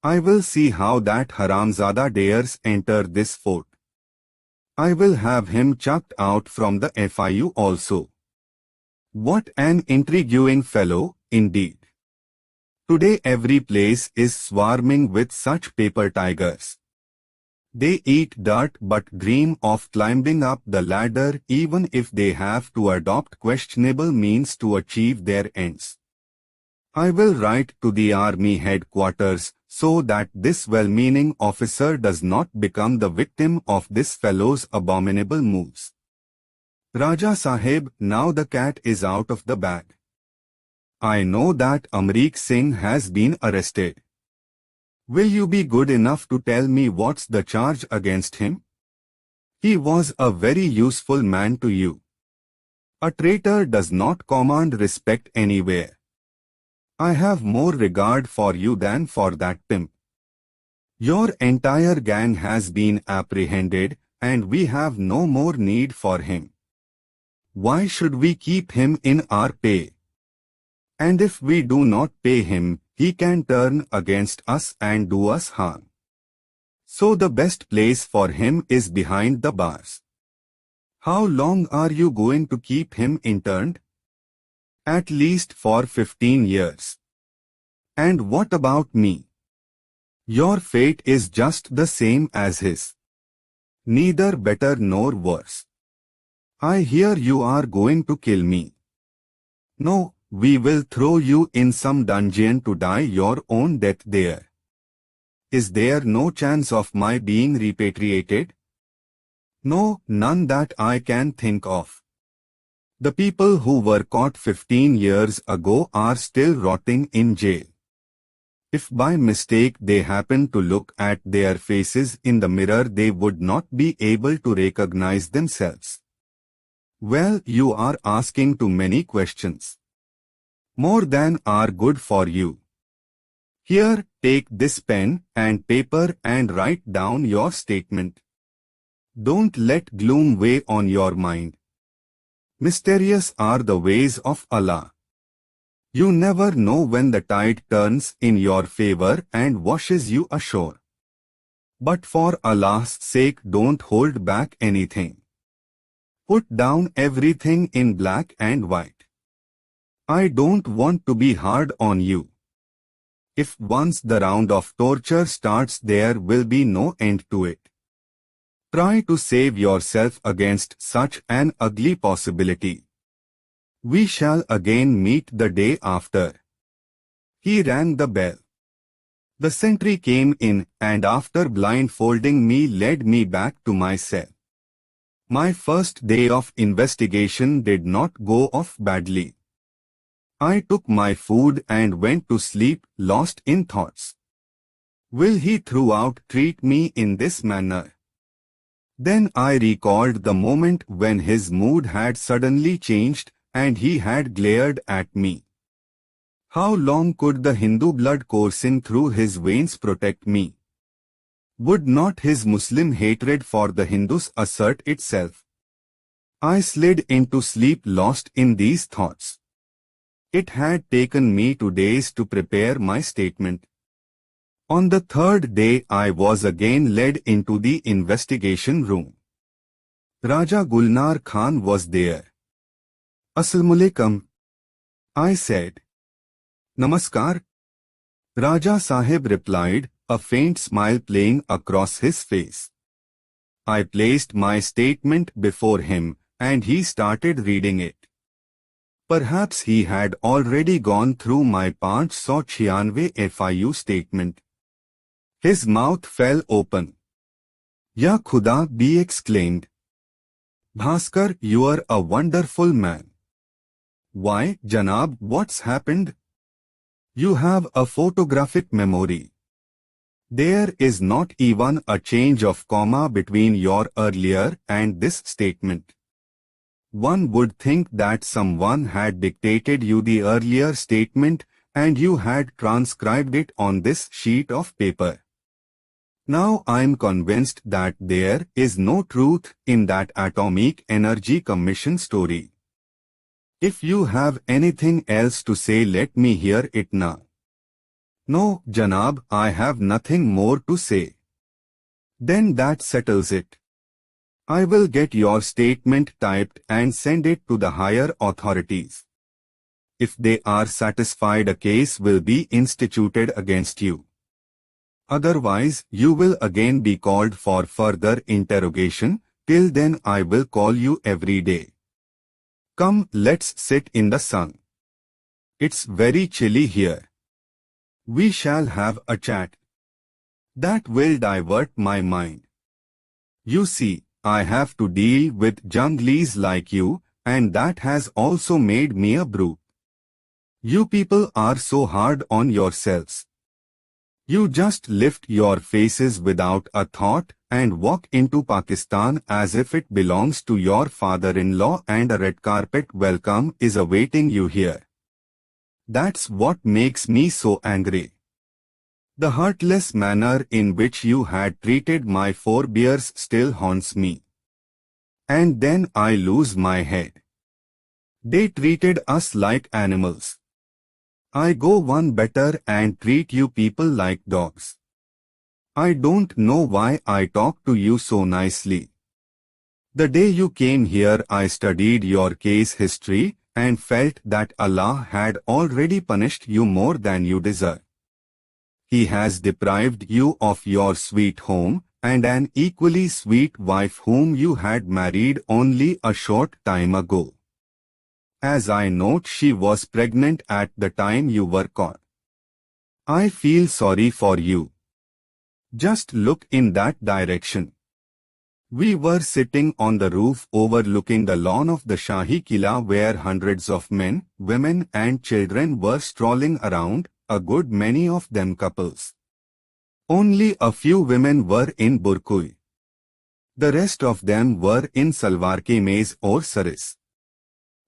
I will see how that Haramzada dares enter this fort. I will have him chucked out from the FIU also. What an intriguing fellow, indeed. Today every place is swarming with such paper tigers. They eat dirt but dream of climbing up the ladder even if they have to adopt questionable means to achieve their ends. I will write to the army headquarters so that this well-meaning officer does not become the victim of this fellow's abominable moves. Raja Sahib, now the cat is out of the bag. I know that Amrik Singh has been arrested. Will you be good enough to tell me what's the charge against him? He was a very useful man to you. A traitor does not command respect anywhere. I have more regard for you than for that pimp. Your entire gang has been apprehended, and we have no more need for him. Why should we keep him in our pay? And if we do not pay him, he can turn against us and do us harm. So the best place for him is behind the bars. How long are you going to keep him interned? At least for 15 years. And what about me? Your fate is just the same as his. Neither better nor worse. I hear you are going to kill me. No, we will throw you in some dungeon to die your own death there. Is there no chance of my being repatriated? No, none that I can think of. The people who were caught 15 years ago are still rotting in jail. If by mistake they happen to look at their faces in the mirror, they would not be able to recognize themselves. Well, you are asking too many questions. More than are good for you. Here, take this pen and paper and write down your statement. Don't let gloom weigh on your mind. Mysterious are the ways of Allah. You never know when the tide turns in your favor and washes you ashore. But for Allah's sake, don't hold back anything. Put down everything in black and white. I don't want to be hard on you. If once the round of torture starts, there will be no end to it. Try to save yourself against such an ugly possibility. We shall again meet the day after. He rang the bell. The sentry came in and after blindfolding me led me back to my cell. My first day of investigation did not go off badly. I took my food and went to sleep, lost in thoughts. Will he throughout treat me in this manner? Then I recalled the moment when his mood had suddenly changed and he had glared at me. How long could the Hindu blood coursing through his veins protect me? Would not his Muslim hatred for the Hindus assert itself? I slid into sleep lost in these thoughts. It had taken me 2 days to prepare my statement. On the third day I was again led into the investigation room. Raja Gulnar Khan was there. Assalamualaikum, I said. Namaskar. Raja Sahib replied, a faint smile playing across his face. I placed my statement before him, and he started reading it. Perhaps he had already gone through my 596 FIU statement. His mouth fell open. Ya Khuda, he exclaimed. Bhaskar, you are a wonderful man. Why, Janab, what's happened? You have a photographic memory. There is not even a change of comma between your earlier and this statement. One would think that someone had dictated you the earlier statement and you had transcribed it on this sheet of paper. Now I'm convinced that there is no truth in that atomic energy commission story. If you have anything else to say, let me hear it now. No, Janab, I have nothing more to say. Then that settles it. I will get your statement typed and send it to the higher authorities. If they are satisfied, a case will be instituted against you. Otherwise, you will again be called for further interrogation. Till then I will call you every day. Come, let's sit in the sun. It's very chilly here. We shall have a chat. That will divert my mind. You see, I have to deal with junglis like you, and that has also made me a brute. You people are so hard on yourselves. You just lift your faces without a thought and walk into Pakistan as if it belongs to your father-in-law and a red carpet welcome is awaiting you here. That's what makes me so angry. The heartless manner in which you had treated my forebears still haunts me. And then I lose my head. They treated us like animals. I go one better and treat you people like dogs. I don't know why I talk to you so nicely. The day you came here, I studied your case history and felt that Allah had already punished you more than you deserve. He has deprived you of your sweet home and an equally sweet wife whom you had married only a short time ago. As I note, she was pregnant at the time you were caught. I feel sorry for you. Just look in that direction. We were sitting on the roof overlooking the lawn of the Shahi Kila where hundreds of men, women and children were strolling around, a good many of them couples. Only a few women were in burqui. The rest of them were in salwar kameez or saris.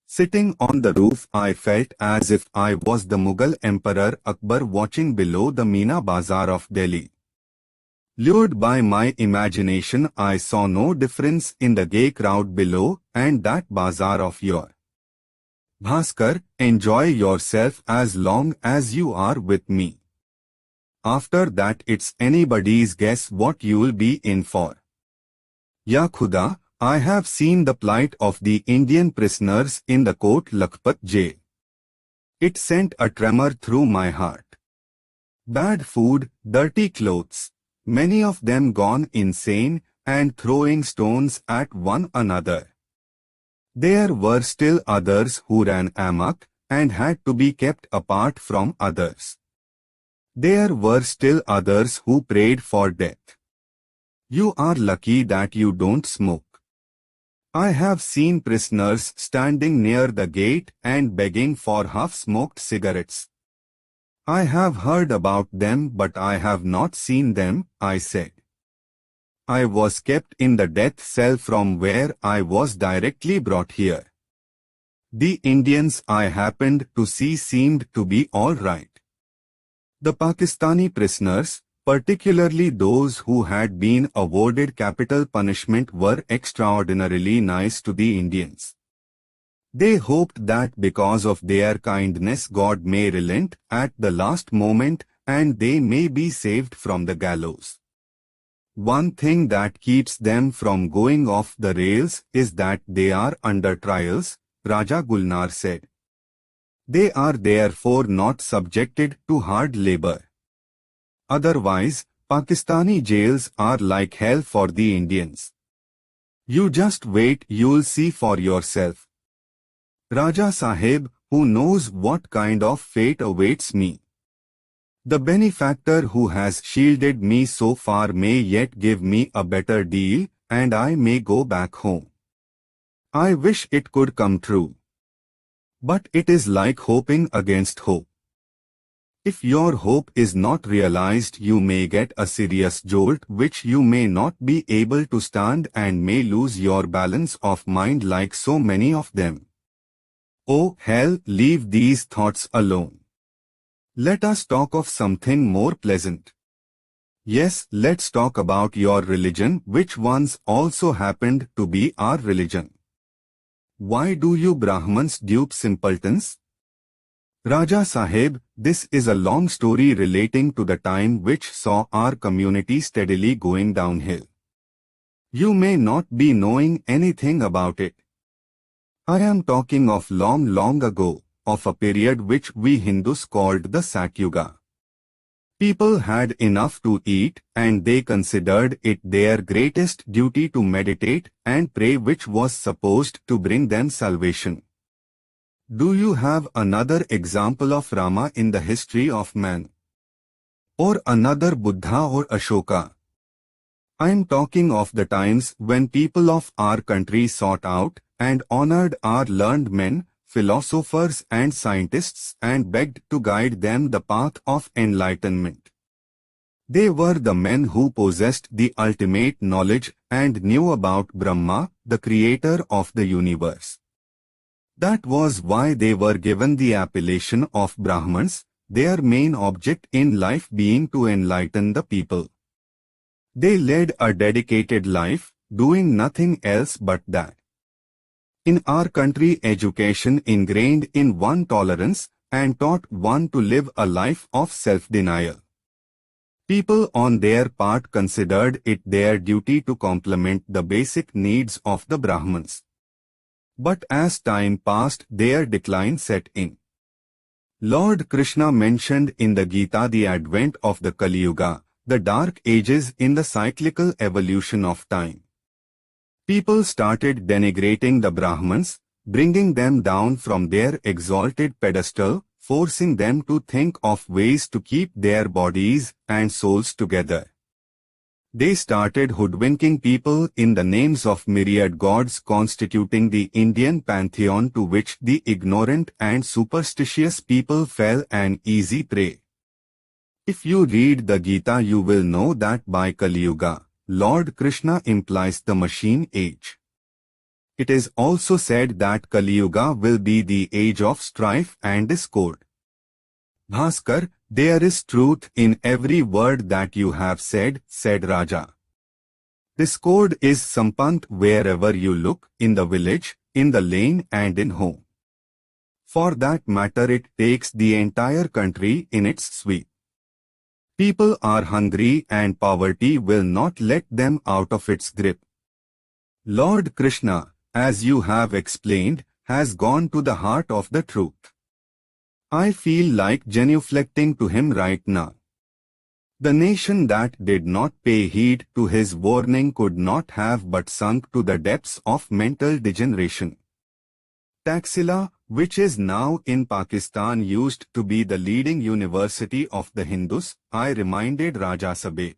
Sitting on the roof, I felt as if I was the Mughal Emperor Akbar watching below the Meena Bazaar of Delhi. Lured by my imagination, I saw no difference in the gay crowd below and that bazaar of yours. Bhaskar, enjoy yourself as long as you are with me. After that, it's anybody's guess what you'll be in for. Ya Khuda, I have seen the plight of the Indian prisoners in the Kot Lakhpat jail. It sent a tremor through my heart. Bad food, dirty clothes, many of them gone insane and throwing stones at one another. There were still others who ran amok and had to be kept apart from others. There were still others who prayed for death. You are lucky that you don't smoke. I have seen prisoners standing near the gate and begging for half-smoked cigarettes. I have heard about them but I have not seen them, I said. I was kept in the death cell from where I was directly brought here. The Indians I happened to see seemed to be all right. The Pakistani prisoners, particularly those who had been awarded capital punishment, were extraordinarily nice to the Indians. They hoped that because of their kindness God may relent at the last moment and they may be saved from the gallows. One thing that keeps them from going off the rails is that they are under trials, Raja Gulnar said. They are therefore not subjected to hard labor. Otherwise, Pakistani jails are like hell for the Indians. You just wait, you'll see for yourself. Raja Sahib, who knows what kind of fate awaits me? The benefactor who has shielded me so far may yet give me a better deal, and I may go back home. I wish it could come true. But it is like hoping against hope. If your hope is not realized, you may get a serious jolt which you may not be able to stand and may lose your balance of mind like so many of them. Oh hell, leave these thoughts alone. Let us talk of something more pleasant. Yes, let's talk about your religion, which once also happened to be our religion. Why do you Brahmins dupe simpletons? Raja Sahib, this is a long story relating to the time which saw our community steadily going downhill. You may not be knowing anything about it. I am talking of long ago, of a period which we Hindus called the Satyuga. People had enough to eat, and they considered it their greatest duty to meditate and pray, which was supposed to bring them salvation. Do you have another example of Rama in the history of man? Or another Buddha or Ashoka? I am talking of the times when people of our country sought out and honored our learned men, philosophers and scientists, and begged to guide them the path of enlightenment. They were the men who possessed the ultimate knowledge and knew about Brahma, the creator of the universe. That was why they were given the appellation of Brahmins, their main object in life being to enlighten the people. They led a dedicated life, doing nothing else but that. In our country, education ingrained in one tolerance and taught one to live a life of self-denial. People on their part considered it their duty to complement the basic needs of the Brahmins. But as time passed, their decline set in. Lord Krishna mentioned in the Gita the advent of the Kali Yuga, the dark ages in the cyclical evolution of time. People started denigrating the Brahmins, bringing them down from their exalted pedestal, forcing them to think of ways to keep their bodies and souls together. They started hoodwinking people in the names of myriad gods constituting the Indian pantheon, to which the ignorant and superstitious people fell an easy prey. If you read the Gita, you will know that by Kali Yuga, Lord Krishna implies the machine age. It is also said that Kali Yuga will be the age of strife and discord. Bhaskar, there is truth in every word that you have said, said Raja. Discord is sampant wherever you look, in the village, in the lane and in home. For that matter, it takes the entire country in its sweep. People are hungry and poverty will not let them out of its grip. Lord Krishna, as you have explained, has gone to the heart of the truth. I feel like genuflecting to him right now. The nation that did not pay heed to his warning could not have but sunk to the depths of mental degeneration. Taxila, which is now in Pakistan, used to be the leading university of the Hindus, I reminded Raja Sabhe.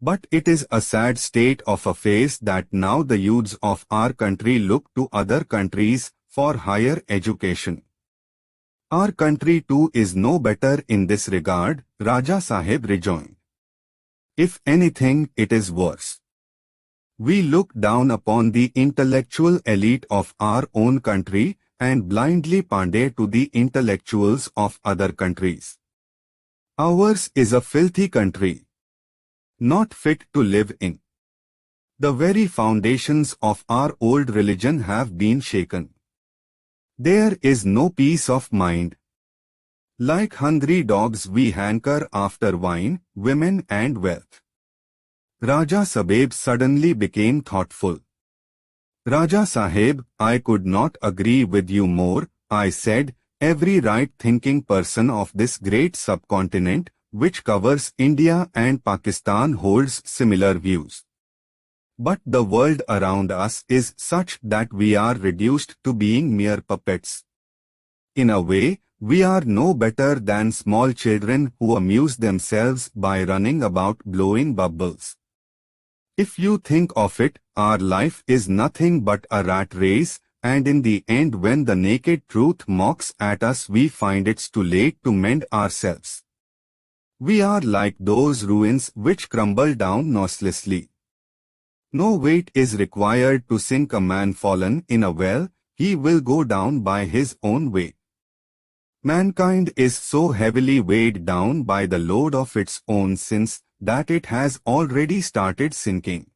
But it is a sad state of affairs that now the youths of our country look to other countries for higher education. Our country too is no better in this regard, Raja Sahib rejoined. If anything, it is worse. We look down upon the intellectual elite of our own country and blindly pander to the intellectuals of other countries. Ours is a filthy country, not fit to live in. The very foundations of our old religion have been shaken. There is no peace of mind. Like hungry dogs, we hanker after wine, women and wealth. Raja Sahib suddenly became thoughtful. Raja Sahib, I could not agree with you more, I said. Every right-thinking person of this great subcontinent, which covers India and Pakistan, holds similar views. But the world around us is such that we are reduced to being mere puppets. In a way, we are no better than small children who amuse themselves by running about blowing bubbles. If you think of it, our life is nothing but a rat race, and in the end when the naked truth mocks at us we find it's too late to mend ourselves. We are like those ruins which crumble down noiselessly. No weight is required to sink a man fallen in a well, he will go down by his own weight. Mankind is so heavily weighed down by the load of its own sins that it has already started sinking.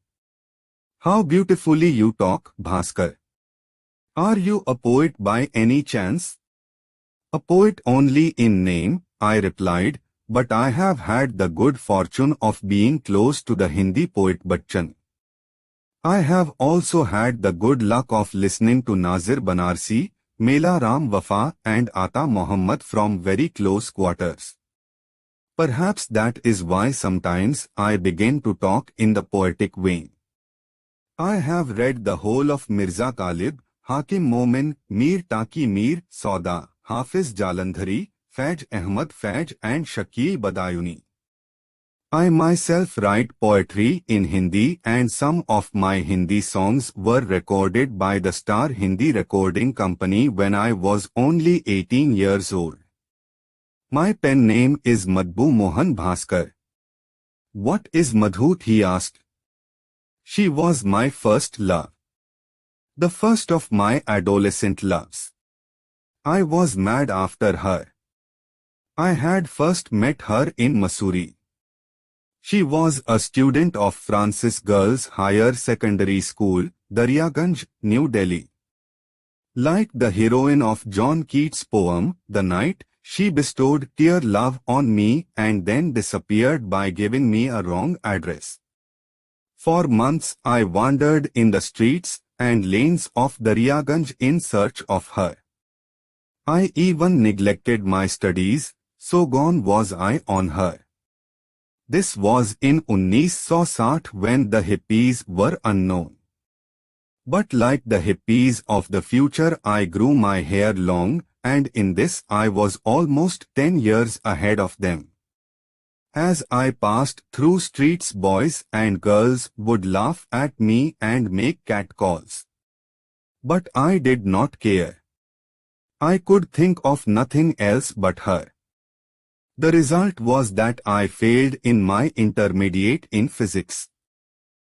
How beautifully you talk, Bhaskar. Are you a poet by any chance? A poet only in name, I replied, but I have had the good fortune of being close to the Hindi poet Bachchan. I have also had the good luck of listening to Nazir Banarsi, Mela Ram Wafa and Ata Muhammad from very close quarters. Perhaps that is why sometimes I begin to talk in the poetic vein. I have read the whole of Mirza Ghalib, Hakim Momin, Mir Taki Mir, Sauda, Hafiz Jalandhari, Faiz Ahmad Faiz and Shakil Badayuni. I myself write poetry in Hindi and some of my Hindi songs were recorded by the Star Hindi Recording Company when I was only 18 years old. My pen name is Mohanlal Bhaskar. What is Madhut? He asked. She was my first love. The first of my adolescent loves. I was mad after her. I had first met her in Mussoorie. She was a student of Francis Girls Higher Secondary School, Daryaganj, New Delhi. Like the heroine of John Keats' poem, The Night, she bestowed dear love on me and then disappeared by giving me a wrong address. For months I wandered in the streets and lanes of Daryaganj in search of her. I even neglected my studies, so gone was I on her. This was in 1960 when the hippies were unknown. But like the hippies of the future I grew my hair long, and in this I was almost 10 years ahead of them. As I passed through streets boys and girls would laugh at me and make catcalls. But I did not care. I could think of nothing else but her. The result was that I failed in my intermediate in physics.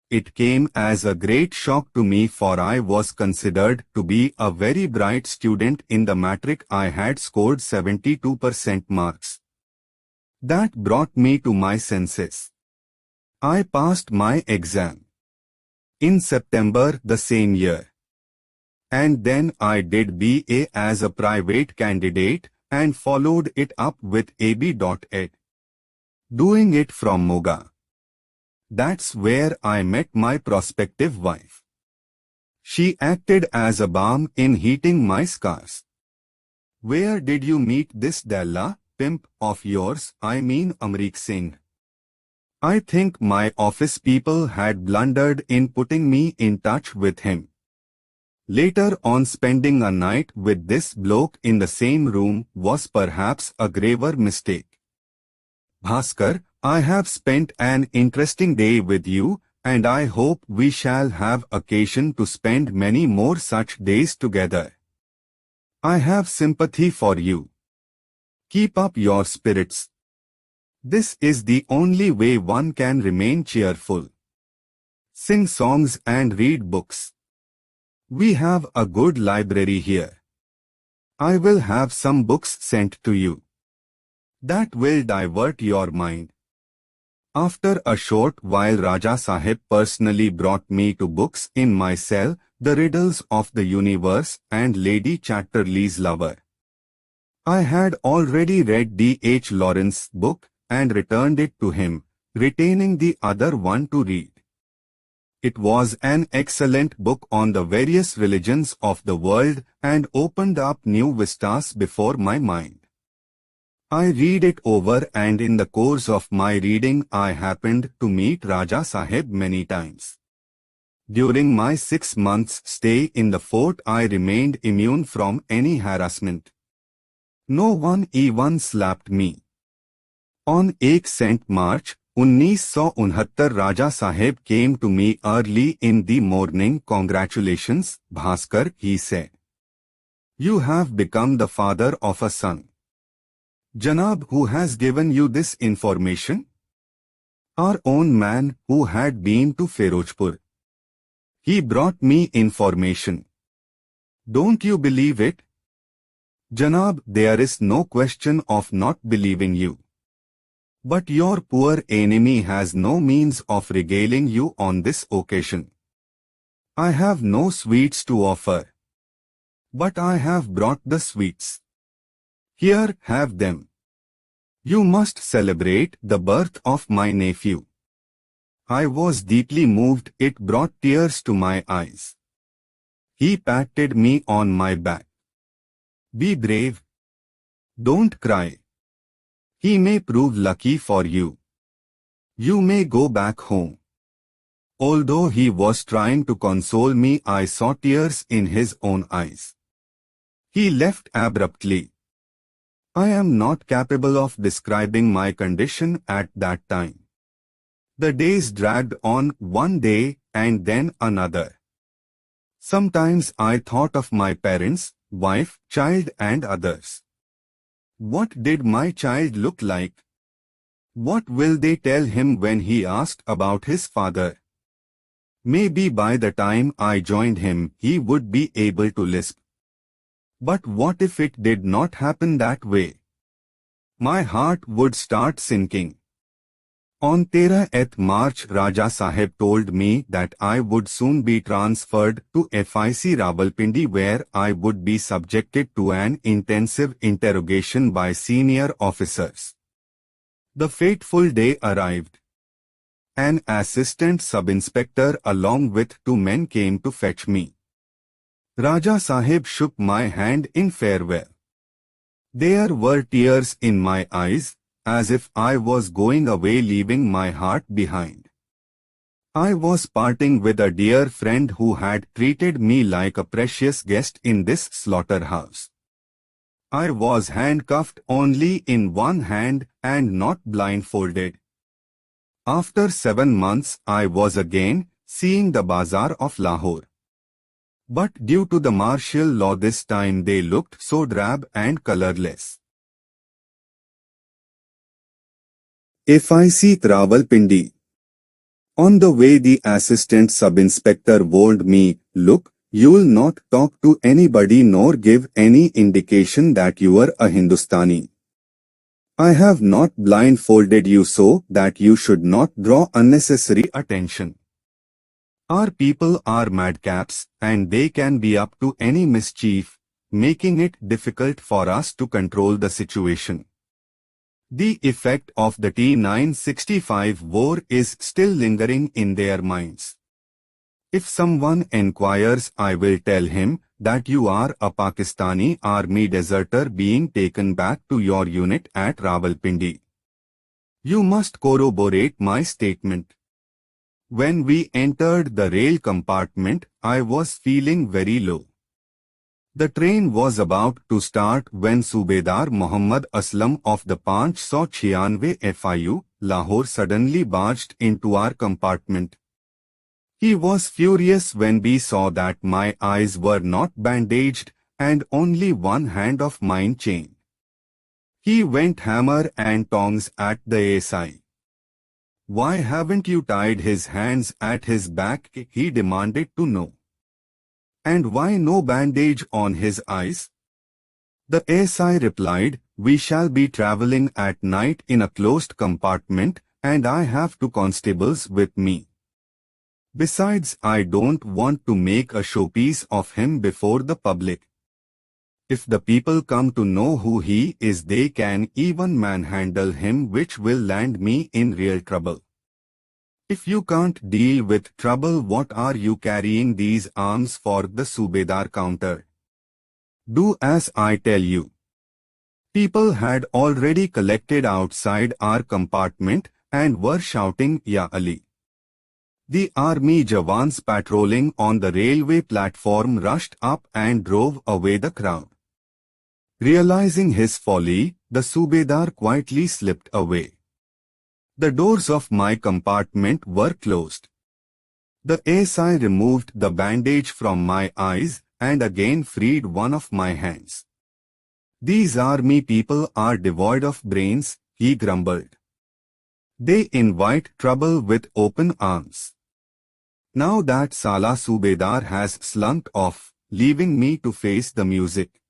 It came as a great shock to me for I was considered to be a very bright student in the matric. I had scored 72% marks. That brought me to my senses. I passed my exam in September the same year. And then I did BA as a private candidate and followed it up with AB.Ed. Doing it from Moga. That's where I met my prospective wife. She acted as a balm in heating my scars. Where did you meet this Dalla, pimp of yours, I mean Amrik Singh? I think my office people had blundered in putting me in touch with him. Later on, spending a night with this bloke in the same room was perhaps a graver mistake. Bhaskar, I have spent an interesting day with you, and I hope we shall have occasion to spend many more such days together. I have sympathy for you. Keep up your spirits. This is the only way one can remain cheerful. Sing songs and read books. We have a good library here. I will have some books sent to you. That will divert your mind. After a short while Raja Sahib personally brought me to books in my cell, The Riddles of the Universe and Lady Chatterley's Lover. I had already read D.H. Lawrence's book and returned it to him, retaining the other one to read. It was an excellent book on the various religions of the world and opened up new vistas before my mind. I read it over and in the course of my reading I happened to meet Raja Sahib many times. During my 6 months stay in the fort I remained immune from any harassment. No one even slapped me. On 1 March, 1969 Raja Saheb came to me early in the morning. Congratulations, Bhaskar, he said. You have become the father of a son. Janab, who has given you this information? Our own man who had been to Ferojpur. He brought me information. Don't you believe it? Janab, there is no question of not believing you. But your poor enemy has no means of regaling you on this occasion. I have no sweets to offer. But I have brought the sweets. Here, have them. You must celebrate the birth of my nephew. I was deeply moved. It brought tears to my eyes. He patted me on my back. Be brave. Don't cry. He may prove lucky for you. You may go back home. Although he was trying to console me, I saw tears in his own eyes. He left abruptly. I am not capable of describing my condition at that time. The days dragged on, one day and then another. Sometimes I thought of my parents, wife, child and others. What did my child look like? What will they tell him when he asked about his father? Maybe by the time I joined him, he would be able to lisp. But what if it did not happen that way? My heart would start sinking. On 13th March, Raja Saheb told me that I would soon be transferred to FIC Rawalpindi, where I would be subjected to an intensive interrogation by senior officers. The fateful day arrived. An assistant sub-inspector along with 2 men came to fetch me. Raja Saheb shook my hand in farewell. There were tears in my eyes, as if I was going away, leaving my heart behind. I was parting with a dear friend who had treated me like a precious guest in this slaughterhouse. I was handcuffed only in one hand and not blindfolded. After 7 months, I was again seeing the bazaar of Lahore. But due to the martial law this time they looked so drab and colorless. FIC Rawalpindi. On the way the assistant sub-inspector warned me, look, you'll not talk to anybody nor give any indication that you are a Hindustani. I have not blindfolded you so that you should not draw unnecessary attention. Our people are madcaps and they can be up to any mischief, making it difficult for us to control the situation. The effect of the T965 war is still lingering in their minds. If someone inquires, I will tell him that you are a Pakistani army deserter being taken back to your unit at Rawalpindi. You must corroborate my statement. When we entered the rail compartment, I was feeling very low. The train was about to start when Subedar Muhammad Aslam of the 596 FIU, Lahore suddenly barged into our compartment. He was furious when we saw that my eyes were not bandaged and only one hand of mine chained. He went hammer and tongs at the SI. Why haven't you tied his hands at his back? He demanded to know. And why no bandage on his eyes? The SI replied, we shall be travelling at night in a closed compartment and I have 2 constables with me. Besides, I don't want to make a showpiece of him before the public. If the people come to know who he is, they can even manhandle him, which will land me in real trouble. If you can't deal with trouble, what are you carrying these arms for? The Subedar countered. Do as I tell you. People had already collected outside our compartment and were shouting, Ya Ali. The army Jawans patrolling on the railway platform rushed up and drove away the crowd. Realizing his folly, the Subedar quietly slipped away. The doors of my compartment were closed. The SI removed the bandage from my eyes and again freed one of my hands. These army people are devoid of brains, he grumbled. They invite trouble with open arms. Now that Sala Subedar has slunk off, leaving me to face the music.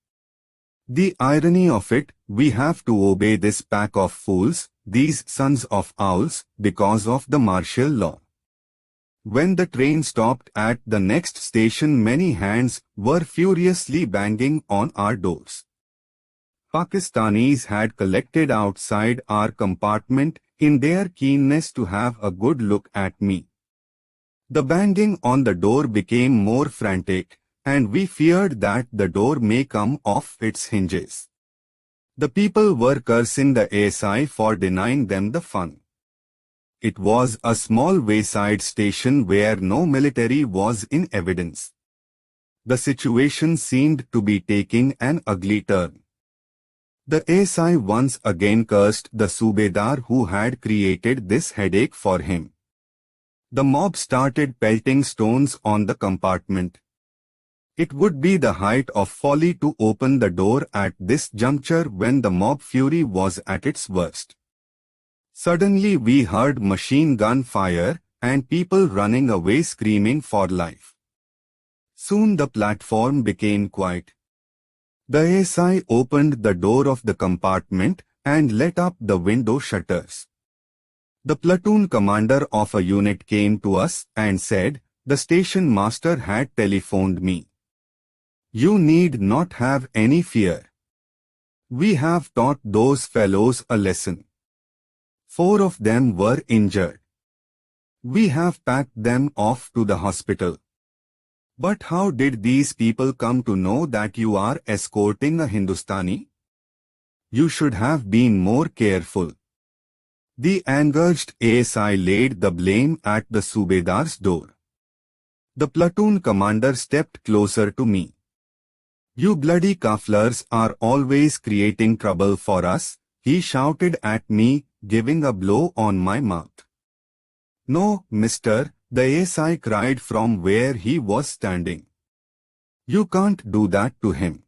The irony of it, we have to obey this pack of fools, these sons of owls, because of the martial law. When the train stopped at the next station, many hands were furiously banging on our doors. Pakistanis had collected outside our compartment in their keenness to have a good look at me. The banging on the door became more frantic, and we feared that the door may come off its hinges. The people were cursing the SI for denying them the fun. It was a small wayside station where no military was in evidence. The situation seemed to be taking an ugly turn. The SI once again cursed the Subedar who had created this headache for him. The mob started pelting stones on the compartment. It would be the height of folly to open the door at this juncture when the mob fury was at its worst. Suddenly we heard machine gun fire and people running away screaming for life. Soon the platform became quiet. The SI opened the door of the compartment and let up the window shutters. The platoon commander of a unit came to us and said, "The station master had telephoned me. You need not have any fear. We have taught those fellows a lesson. 4 of them were injured. We have packed them off to the hospital." "But how did these people come to know that you are escorting a Hindustani? You should have been more careful." The enraged ASI laid the blame at the Subedar's door. The platoon commander stepped closer to me. "You bloody cufflers are always creating trouble for us," he shouted at me, giving a blow on my mouth. "No, mister," the ASI cried from where he was standing. "You can't do that to him.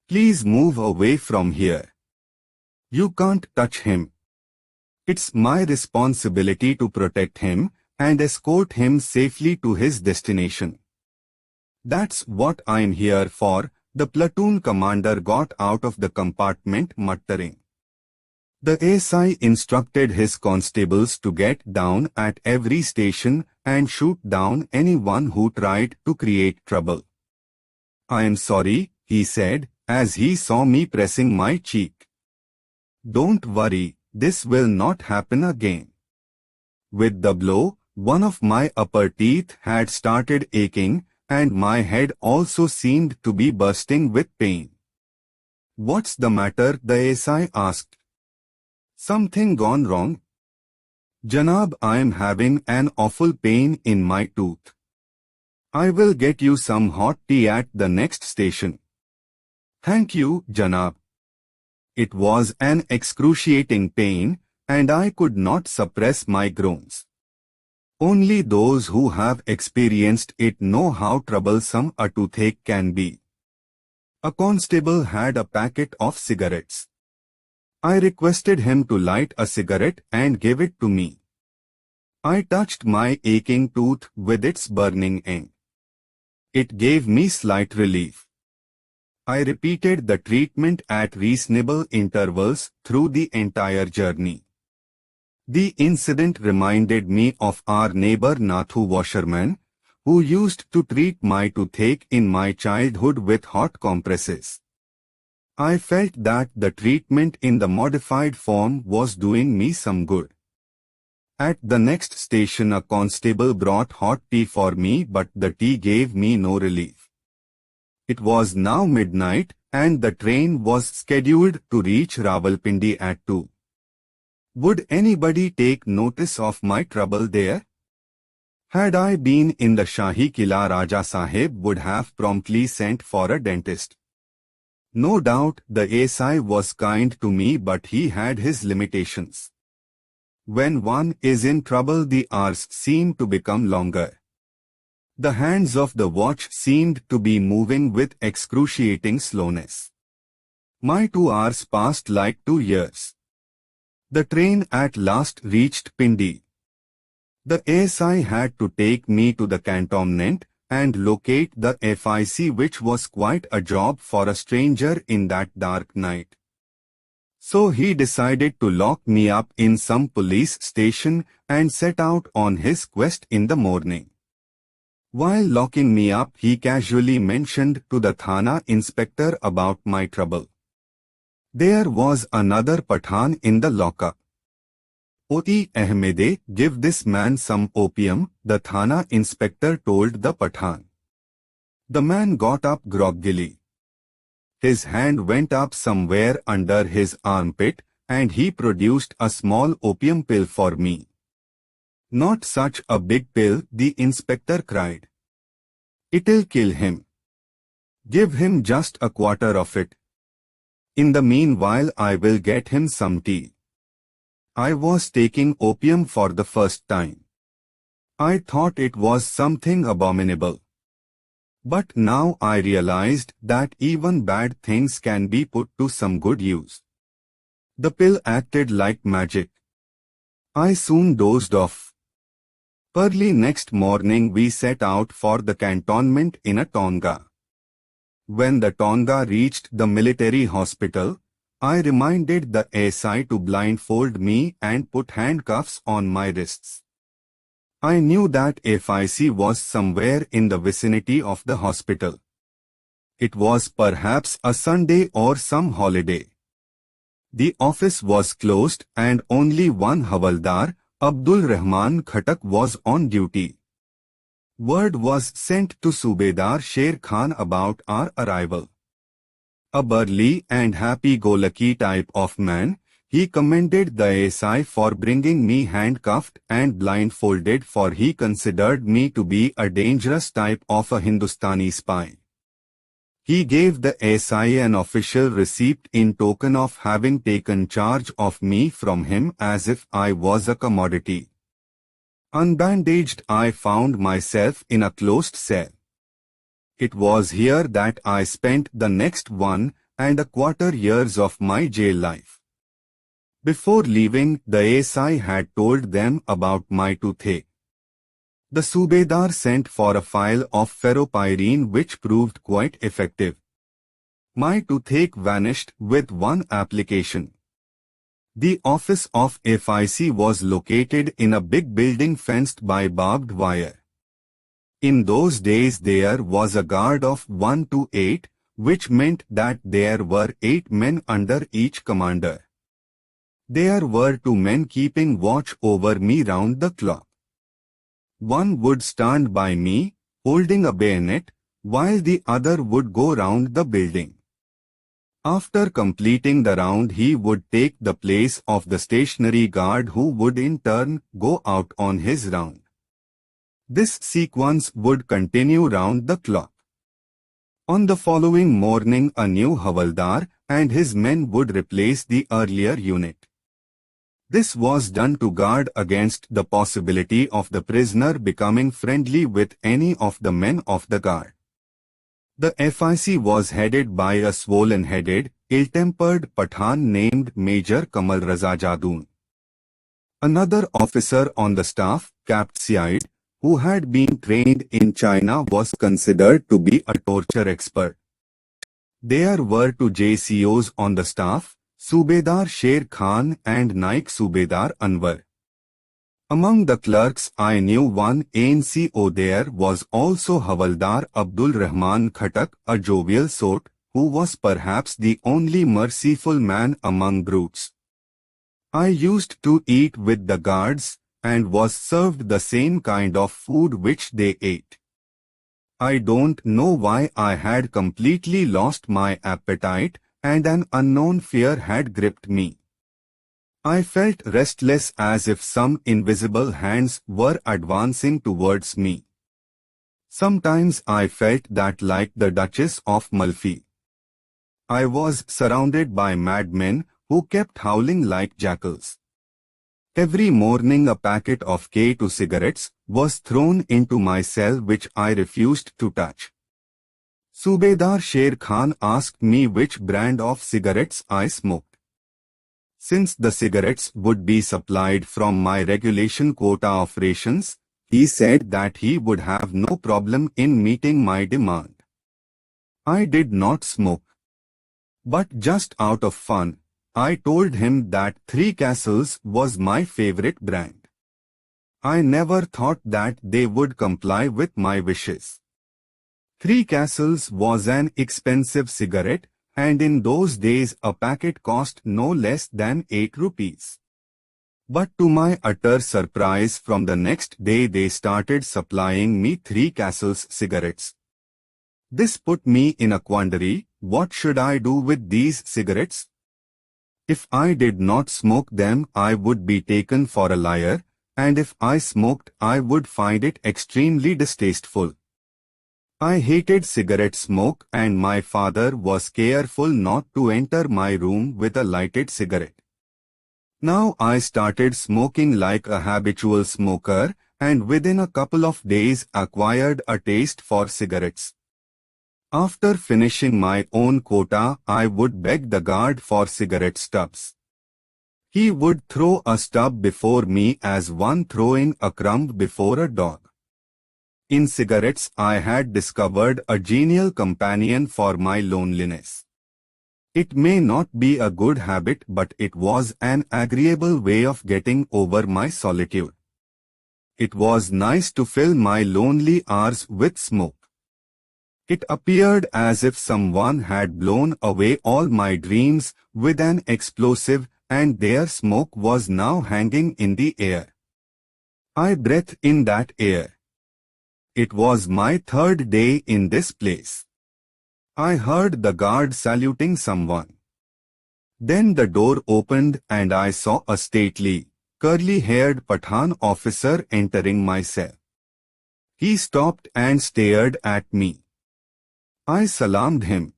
Please move away from here. You can't touch him. It's my responsibility to protect him and escort him safely to his destination. That's what I'm here for," the platoon commander got out of the compartment muttering. The SI instructed his constables to get down at every station and shoot down anyone who tried to create trouble. "I am sorry," he said, as he saw me pressing my cheek. "Don't worry, this will not happen again." With the blow, one of my upper teeth had started aching, and my head also seemed to be bursting with pain. "What's the matter?" the SI asked. "Something gone wrong?" "Janab, I am having an awful pain in my tooth. I will get you some hot tea at the next station." "Thank you, Janab." It was an excruciating pain, and I could not suppress my groans. Only those who have experienced it know how troublesome a toothache can be. A constable had a packet of cigarettes. I requested him to light a cigarette and give it to me. I touched my aching tooth with its burning end. It gave me slight relief. I repeated the treatment at reasonable intervals through the entire journey. The incident reminded me of our neighbor Nathu washerman, who used to treat my toothache in my childhood with hot compresses. I felt that the treatment in the modified form was doing me some good. At the next station a constable brought hot tea for me, but the tea gave me no relief. It was now midnight, and the train was scheduled to reach Rawalpindi at 2. Would anybody take notice of my trouble there? Had I been in the Shahi Kila, Raja Sahib would have promptly sent for a dentist. No doubt the SI was kind to me, but he had his limitations. when one is in trouble the hours seem to become longer. The hands of the watch seemed to be moving with excruciating slowness. My 2 hours passed like 2 years. The train at last reached Pindi. The ASI had to take me to the cantonment and locate the FIC, which was quite a job for a stranger in that dark night. So he decided to lock me up in some police station and set out on his quest in the morning. While locking me up, he casually mentioned to the Thana inspector about my trouble. There was another Pathan in the lockup. Oti Ahmede, give this man some opium, the Thana inspector told the Pathan. The man got up groggily. His hand went up somewhere under his armpit, and he produced a small opium pill for me. Not such a big pill, the inspector cried. It'll kill him. Give him just a quarter of it. In the meanwhile I will get him some tea. I was taking opium for the first time. I thought it was something abominable. But now I realized that even bad things can be put to some good use. The pill acted like magic. I soon dozed off. Early next morning we set out for the cantonment in a tonga. When the tonga reached the military hospital, I reminded the SI to blindfold me and put handcuffs on my wrists. I knew that FIC was somewhere in the vicinity of the hospital. It was perhaps a Sunday or some holiday. The office was closed and only one Havaldar, Abdul Rahman Khatak, was on duty. Word was sent to Subedar Sher Khan about our arrival. A burly and happy-go-lucky type of man, he commended the SI for bringing me handcuffed and blindfolded, for he considered me to be a dangerous type of a Hindustani spy. He gave the SI an official receipt in token of having taken charge of me from him as if I was a commodity. Unbandaged, I found myself in a closed cell. It was here that I spent the next 1.25 years of my jail life. Before leaving, the SI had told them about my toothache. The Subedar sent for a phial of ferropyrene, which proved quite effective. My toothache vanished with one application. The office of FIC was located in a big building fenced by barbed wire. In those days there was a guard of 1 to 8, which meant that there were 8 men under each commander. There were 2 men keeping watch over me round the clock. One would stand by me, holding a bayonet, while the other would go round the building. After completing the round, he would take the place of the stationary guard, who would in turn go out on his round. This sequence would continue round the clock. On the following morning, a new Havaldar and his men would replace the earlier unit. This was done to guard against the possibility of the prisoner becoming friendly with any of the men of the guard. The FIC was headed by a swollen-headed, ill-tempered Pathan named Major Kamal Raza Jadoon. Another officer on the staff, Capt Syed, who had been trained in China, was considered to be a torture expert. There were 2 JCOs on the staff, Subedar Sher Khan and Naik Subedar Anwar. Among the clerks I knew one ANCO. There was also Havaldar Abdul Rahman Khatak, a jovial sort, who was perhaps the only merciful man among brutes. I used to eat with the guards, and was served the same kind of food which they ate. I don't know why I had completely lost my appetite, and an unknown fear had gripped me. I felt restless, as if some invisible hands were advancing towards me. Sometimes I felt that, like the Duchess of Malfi, I was surrounded by madmen who kept howling like jackals. Every morning a packet of K2 cigarettes was thrown into my cell which I refused to touch. Subedar Sher Khan asked me which brand of cigarettes I smoked. Since the cigarettes would be supplied from my regulation quota of rations, he said that he would have no problem in meeting my demand. I did not smoke. But just out of fun, I told him that Three Castles was my favorite brand. I never thought that they would comply with my wishes. Three Castles was an expensive cigarette, and in those days a packet cost no less than 8 rupees. But to my utter surprise, from the next day they started supplying me Three Castles cigarettes. This put me in a quandary. What should I do with these cigarettes? If I did not smoke them, I would be taken for a liar, and if I smoked, I would find it extremely distasteful. I hated cigarette smoke, and my father was careful not to enter my room with a lighted cigarette. Now I started smoking like a habitual smoker, and within a couple of days acquired a taste for cigarettes. After finishing my own quota, I would beg the guard for cigarette stubs. He would throw a stub before me as one throwing a crumb before a dog. In cigarettes, I had discovered a genial companion for my loneliness. It may not be a good habit, but it was an agreeable way of getting over my solitude. It was nice to fill my lonely hours with smoke. It appeared as if someone had blown away all my dreams with an explosive, and their smoke was now hanging in the air. I breathed in that air. It was my third day in this place. I heard the guard saluting someone. Then the door opened and I saw a stately, curly-haired Pathan officer entering my cell. He stopped and stared at me. I salaamed him.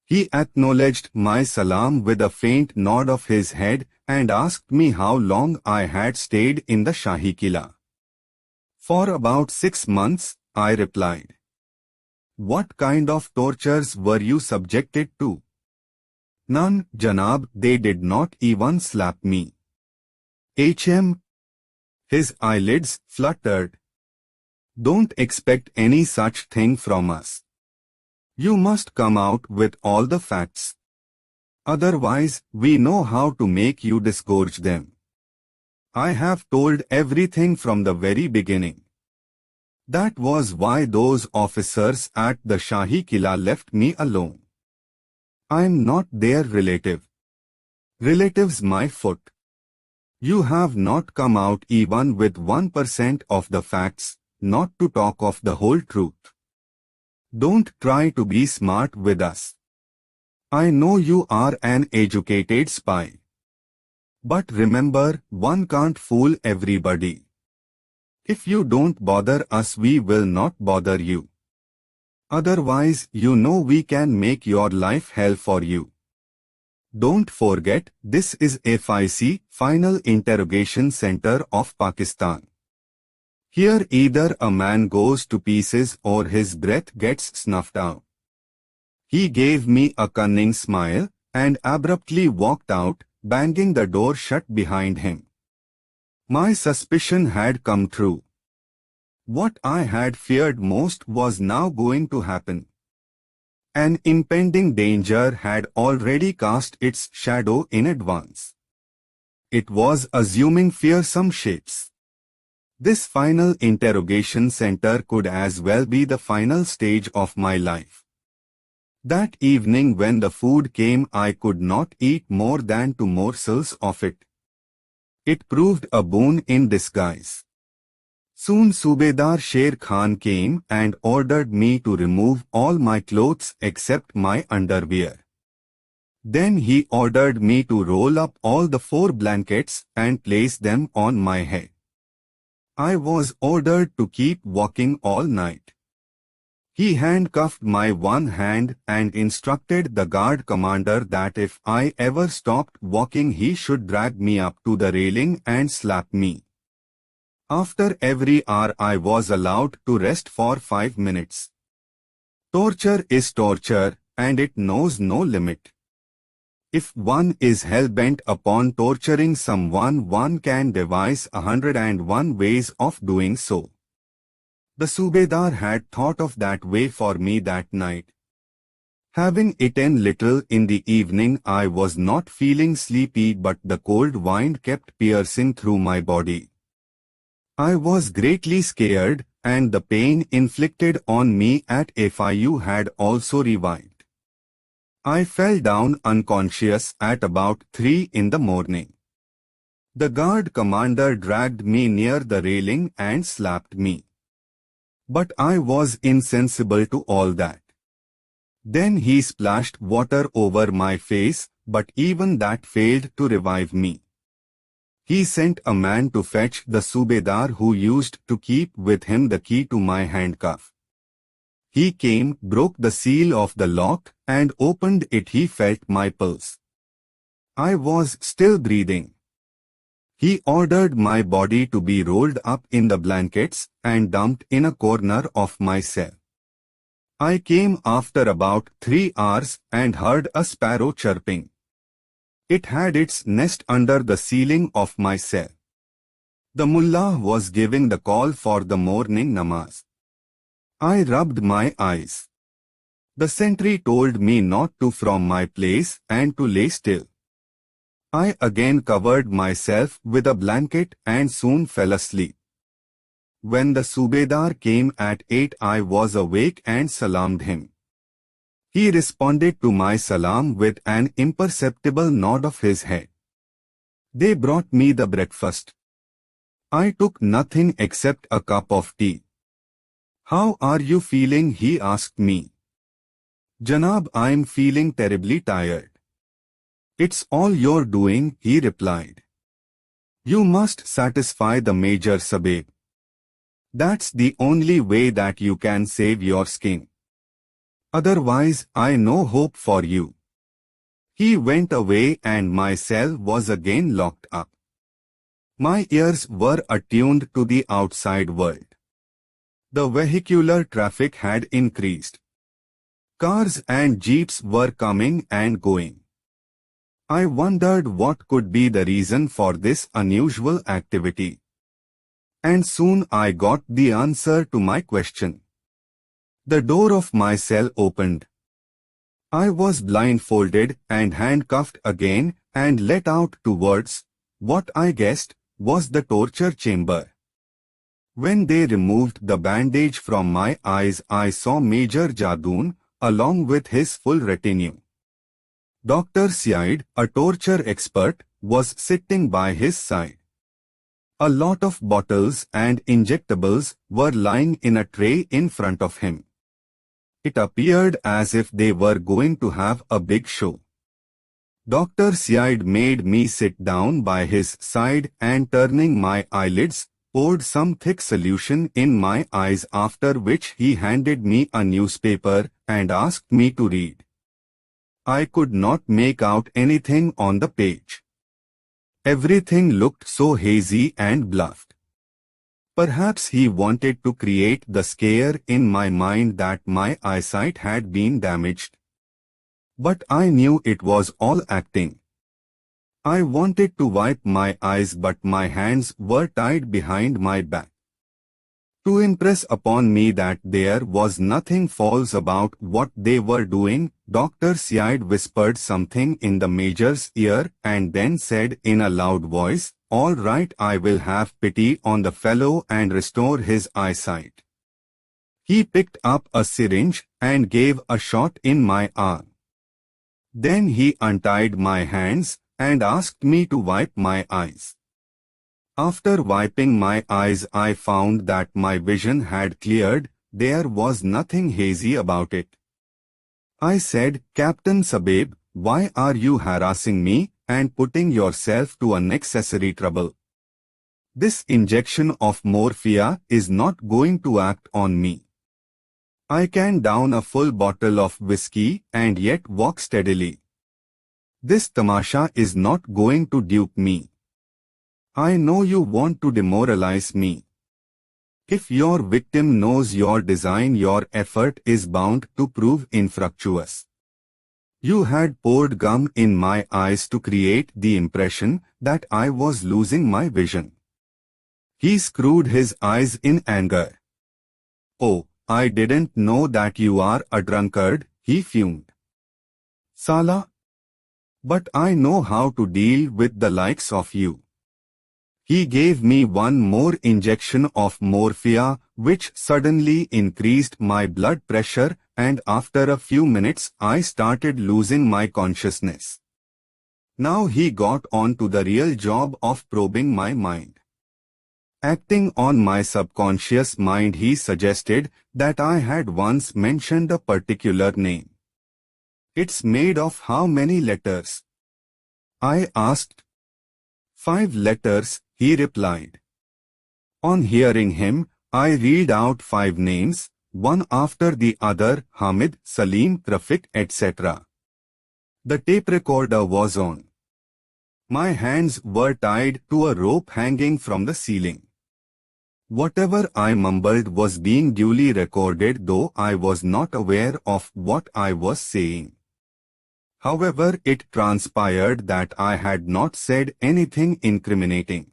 He acknowledged my salaam with a faint nod of his head and asked me how long I had stayed in the Shahi Qila. For about 6 months, I replied. What kind of tortures were you subjected to? None, Janab, they did not even slap me. HM. His eyelids fluttered. Don't expect any such thing from us. You must come out with all the facts. Otherwise, we know how to make you disgorge them. I have told everything from the very beginning. That was why those officers at the Shahi Qila left me alone. I am not their relative. Relatives my foot. You have not come out even with 1% of the facts, not to talk of the whole truth. Don't try to be smart with us. I know you are an educated spy. But remember, one can't fool everybody. If you don't bother us, we will not bother you. Otherwise, you know we can make your life hell for you. Don't forget, this is FIC, Final Interrogation Center of Pakistan. Here either a man goes to pieces or his breath gets snuffed out. He gave me a cunning smile and abruptly walked out, banging the door shut behind him. My suspicion had come true. What I had feared most was now going to happen. An impending danger had already cast its shadow in advance. It was assuming fearsome shapes. This final interrogation center could as well be the final stage of my life. That evening when the food came, I could not eat more than 2 morsels of it. It proved a boon in disguise. Soon Subedar Sher Khan came and ordered me to remove all my clothes except my underwear. Then he ordered me to roll up all the 4 blankets and place them on my head. I was ordered to keep walking all night. He handcuffed my one hand and instructed the guard commander that if I ever stopped walking he should drag me up to the railing and slap me. After every hour I was allowed to rest for 5 minutes. Torture is torture, and it knows no limit. If one is hell-bent upon torturing someone, one can devise 101 ways of doing so. The Subedar had thought of that way for me that night. Having eaten little in the evening, I was not feeling sleepy, but the cold wind kept piercing through my body. I was greatly scared, and the pain inflicted on me at FIU had also revived. I fell down unconscious at about 3 in the morning. The guard commander dragged me near the railing and slapped me. But I was insensible to all that. Then he splashed water over my face, but even that failed to revive me. He sent a man to fetch the Subedar who used to keep with him the key to my handcuff. He came, broke the seal of the lock, and opened it. He felt my pulse. I was still breathing. He ordered my body to be rolled up in the blankets and dumped in a corner of my cell. I came after about 3 hours and heard a sparrow chirping. It had its nest under the ceiling of my cell. The mullah was giving the call for the morning namaz. I rubbed my eyes. The sentry told me not to from my place and to lay still. I again covered myself with a blanket and soon fell asleep. When the Subedar came at 8, I was awake and salamed him. He responded to my salam with an imperceptible nod of his head. They brought me the breakfast. I took nothing except a cup of tea. "How are you feeling?" he asked me. "Janab, I'm feeling terribly tired." "It's all your doing," he replied. "You must satisfy the Major Sabeb. That's the only way that you can save your skin. Otherwise, I no hope for you." He went away and my cell was again locked up. My ears were attuned to the outside world. The vehicular traffic had increased. Cars and jeeps were coming and going. I wondered what could be the reason for this unusual activity. And soon I got the answer to my question. The door of my cell opened. I was blindfolded and handcuffed again and let out towards what I guessed was the torture chamber. When they removed the bandage from my eyes, I saw Major Jadoon along with his full retinue. Dr. Syed, a torture expert, was sitting by his side. A lot of bottles and injectables were lying in a tray in front of him. It appeared as if they were going to have a big show. Dr. Syed made me sit down by his side and, turning my eyelids, poured some thick solution in my eyes, after which he handed me a newspaper and asked me to read. I could not make out anything on the page. Everything looked so hazy and bluffed. Perhaps he wanted to create the scare in my mind that my eyesight had been damaged. But I knew it was all acting. I wanted to wipe my eyes, but my hands were tied behind my back. To impress upon me that there was nothing false about what they were doing, Dr. Syed whispered something in the Major's ear and then said in a loud voice, "All right, I will have pity on the fellow and restore his eyesight." He picked up a syringe and gave a shot in my arm. Then he untied my hands and asked me to wipe my eyes. After wiping my eyes, I found that my vision had cleared. There was nothing hazy about it. I said, "Captain Sabeb, why are you harassing me and putting yourself to unnecessary trouble? This injection of morphia is not going to act on me. I can down a full bottle of whiskey and yet walk steadily. This tamasha is not going to dupe me. I know you want to demoralize me. If your victim knows your design, your effort is bound to prove infructuous. You had poured gum in my eyes to create the impression that I was losing my vision. He screwed his eyes in anger. Oh, I didn't know that you are a drunkard, he fumed. Sala. But I know how to deal with the likes of you. He gave me one more injection of morphia, which suddenly increased my blood pressure, and after a few minutes I started losing my consciousness. Now he got on to the real job of probing my mind. Acting on my subconscious mind, he suggested that I had once mentioned a particular name. It's made of how many letters? I asked. 5 letters, he replied. On hearing him, I read out 5 names, one after the other: Hamid, Salim, Rafiq, etc. The tape recorder was on. My hands were tied to a rope hanging from the ceiling. Whatever I mumbled was being duly recorded, though I was not aware of what I was saying. However, it transpired that I had not said anything incriminating.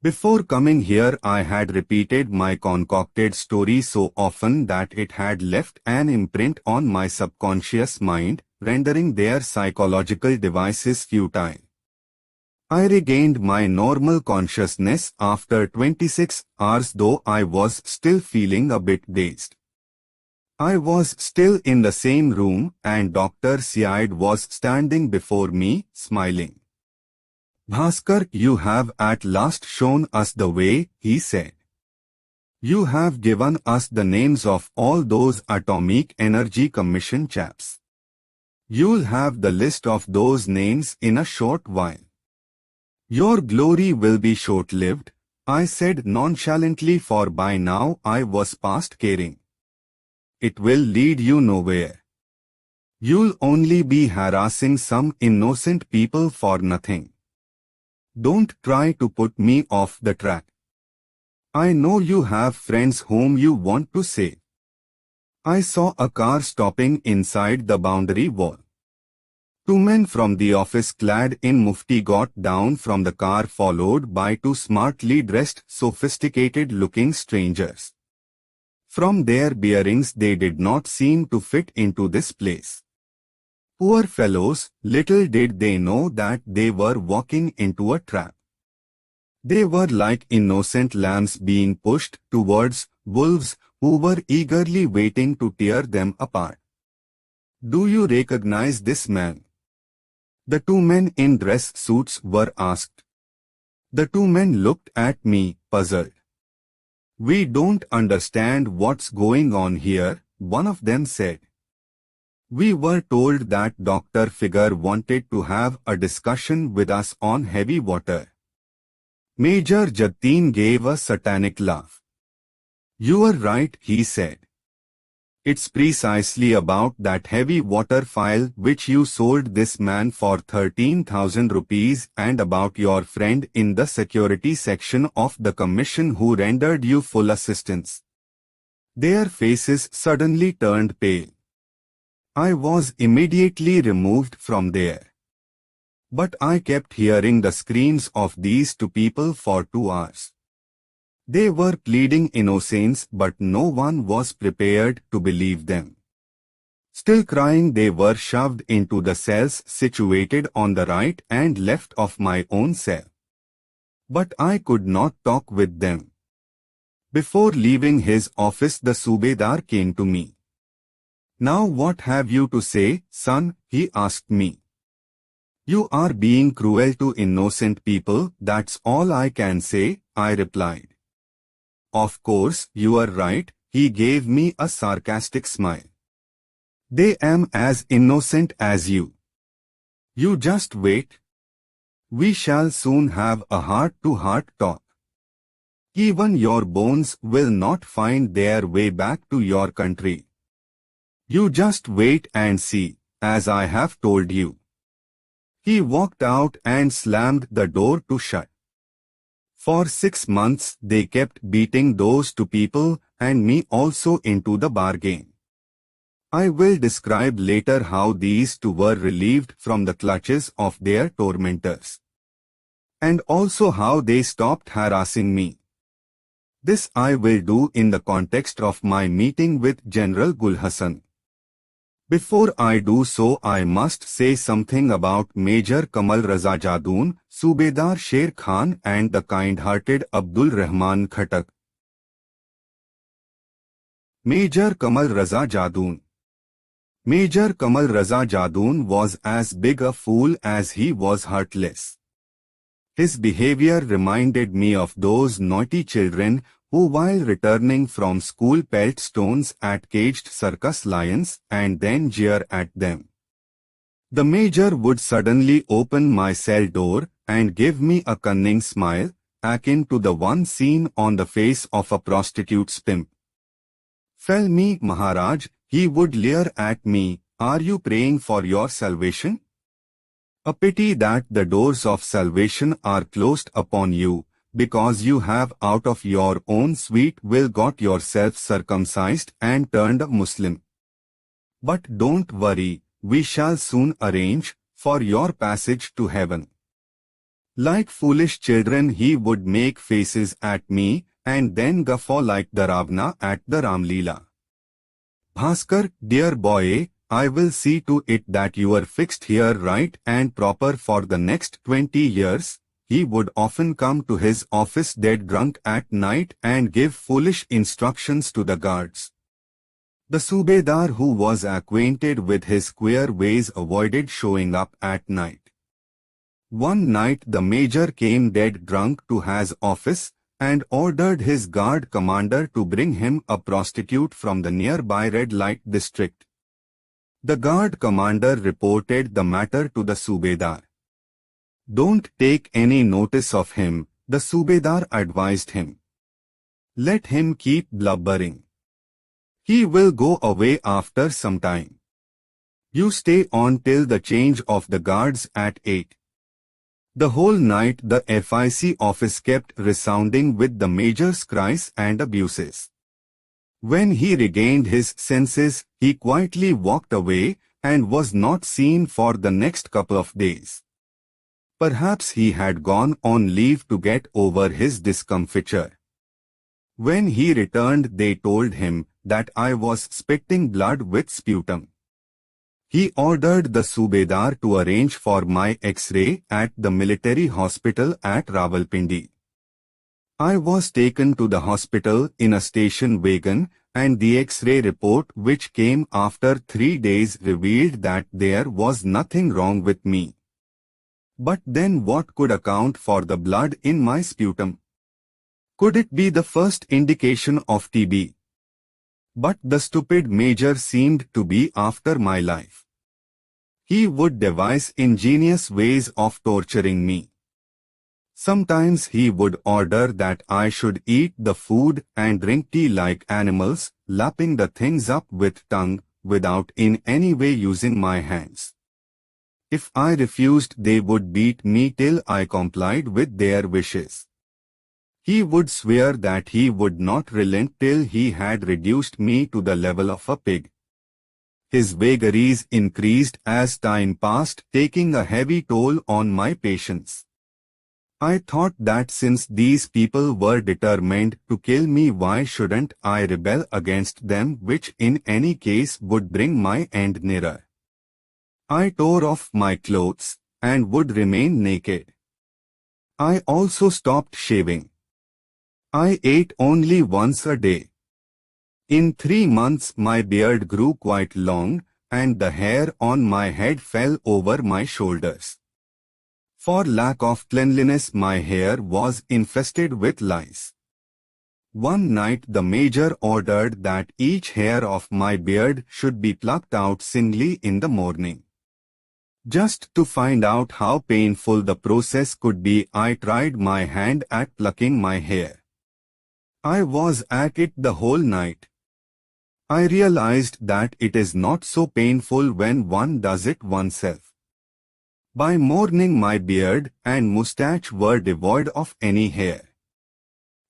Before coming here, I had repeated my concocted story so often that it had left an imprint on my subconscious mind, rendering their psychological devices futile. I regained my normal consciousness after 26 hours, though I was still feeling a bit dazed. I was still in the same room, and Dr. Syed was standing before me, smiling. Bhaskar, you have at last shown us the way, he said. You have given us the names of all those Atomic Energy Commission chaps. You'll have the list of those names in a short while. Your glory will be short-lived, I said nonchalantly, for by now I was past caring. It will lead you nowhere. You'll only be harassing some innocent people for nothing. Don't try to put me off the track. I know you have friends whom you want to save. I saw a car stopping inside the boundary wall. 2 men from the office clad in mufti got down from the car, followed by 2 smartly dressed, sophisticated-looking strangers. From their bearings, they did not seem to fit into this place. Poor fellows, little did they know that they were walking into a trap. They were like innocent lambs being pushed towards wolves who were eagerly waiting to tear them apart. Do you recognize this man? The 2 men in dress suits were asked. The 2 men looked at me, puzzled. We don't understand what's going on here, one of them said. We were told that Dr. Figure wanted to have a discussion with us on heavy water. Major Jatin gave a satanic laugh. You are right, he said. It's precisely about that heavy water file which you sold this man for 13,000 rupees, and about your friend in the security section of the commission who rendered you full assistance. Their faces suddenly turned pale. I was immediately removed from there. But I kept hearing the screams of these 2 people for 2 hours. They were pleading innocence, but no one was prepared to believe them. Still crying, they were shoved into the cells situated on the right and left of my own cell. But I could not talk with them. Before leaving his office, the Subedar came to me. Now what have you to say, son? He asked me. You are being cruel to innocent people, that's all I can say, I replied. Of course, you are right, he gave me a sarcastic smile. They am as innocent as you. You just wait. We shall soon have a heart-to-heart talk. Even your bones will not find their way back to your country. You just wait and see, as I have told you." He walked out and slammed the door to shut. For 6 months they kept beating those two people and me also into the bargain. I will describe later how these two were relieved from the clutches of their tormentors. And also how they stopped harassing me. This I will do in the context of my meeting with General Gul Hassan. Before I do so, I must say something about Major Kamal Raza Jadoon, Subedar Sher Khan and the kind-hearted Abdul Rahman Khatak. Major Kamal Raza Jadoon. Major Kamal Raza Jadoon was as big a fool as he was heartless. His behavior reminded me of those naughty children who, while returning from school, pelt stones at caged circus lions and then jeer at them. The major would suddenly open my cell door and give me a cunning smile, akin to the one seen on the face of a prostitute's pimp. "Fell me, Maharaj," he would leer at me, "are you praying for your salvation? A pity that the doors of salvation are closed upon you, because you have out of your own sweet will got yourself circumcised and turned a Muslim. But don't worry, we shall soon arrange for your passage to heaven." Like foolish children he would make faces at me and then guffaw like the Ravana at the Ramleela. "Bhaskar, dear boy, I will see to it that you are fixed here right and proper for the next 20 years, he would often come to his office dead drunk at night and give foolish instructions to the guards. The Subedar, who was acquainted with his queer ways, avoided showing up at night. One night the major came dead drunk to his office and ordered his guard commander to bring him a prostitute from the nearby red light district. The guard commander reported the matter to the Subedar. "Don't take any notice of him," the Subedar advised him. "Let him keep blubbering. He will go away after some time. You stay on till the change of the guards at 8. The whole night the FIC office kept resounding with the major's cries and abuses. When he regained his senses, he quietly walked away and was not seen for the next couple of days. Perhaps he had gone on leave to get over his discomfiture. When he returned, they told him that I was spitting blood with sputum. He ordered the Subedar to arrange for my X-ray at the military hospital at Rawalpindi. I was taken to the hospital in a station wagon, and the X-ray report, which came after 3 days, revealed that there was nothing wrong with me. But then what could account for the blood in my sputum? Could it be the first indication of TB? But the stupid major seemed to be after my life. He would devise ingenious ways of torturing me. Sometimes he would order that I should eat the food and drink tea like animals, lapping the things up with tongue, without in any way using my hands. If I refused, they would beat me till I complied with their wishes. He would swear that he would not relent till he had reduced me to the level of a pig. His vagaries increased as time passed, taking a heavy toll on my patience. I thought that since these people were determined to kill me, why shouldn't I rebel against them, which in any case would bring my end nearer? I tore off my clothes and would remain naked. I also stopped shaving. I ate only once a day. In 3 months my beard grew quite long, and the hair on my head fell over my shoulders. For lack of cleanliness my hair was infested with lice. One night the major ordered that each hair of my beard should be plucked out singly in the morning. Just to find out how painful the process could be, I tried my hand at plucking my hair. I was at it the whole night. I realized that it is not so painful when one does it oneself. By morning my beard and moustache were devoid of any hair.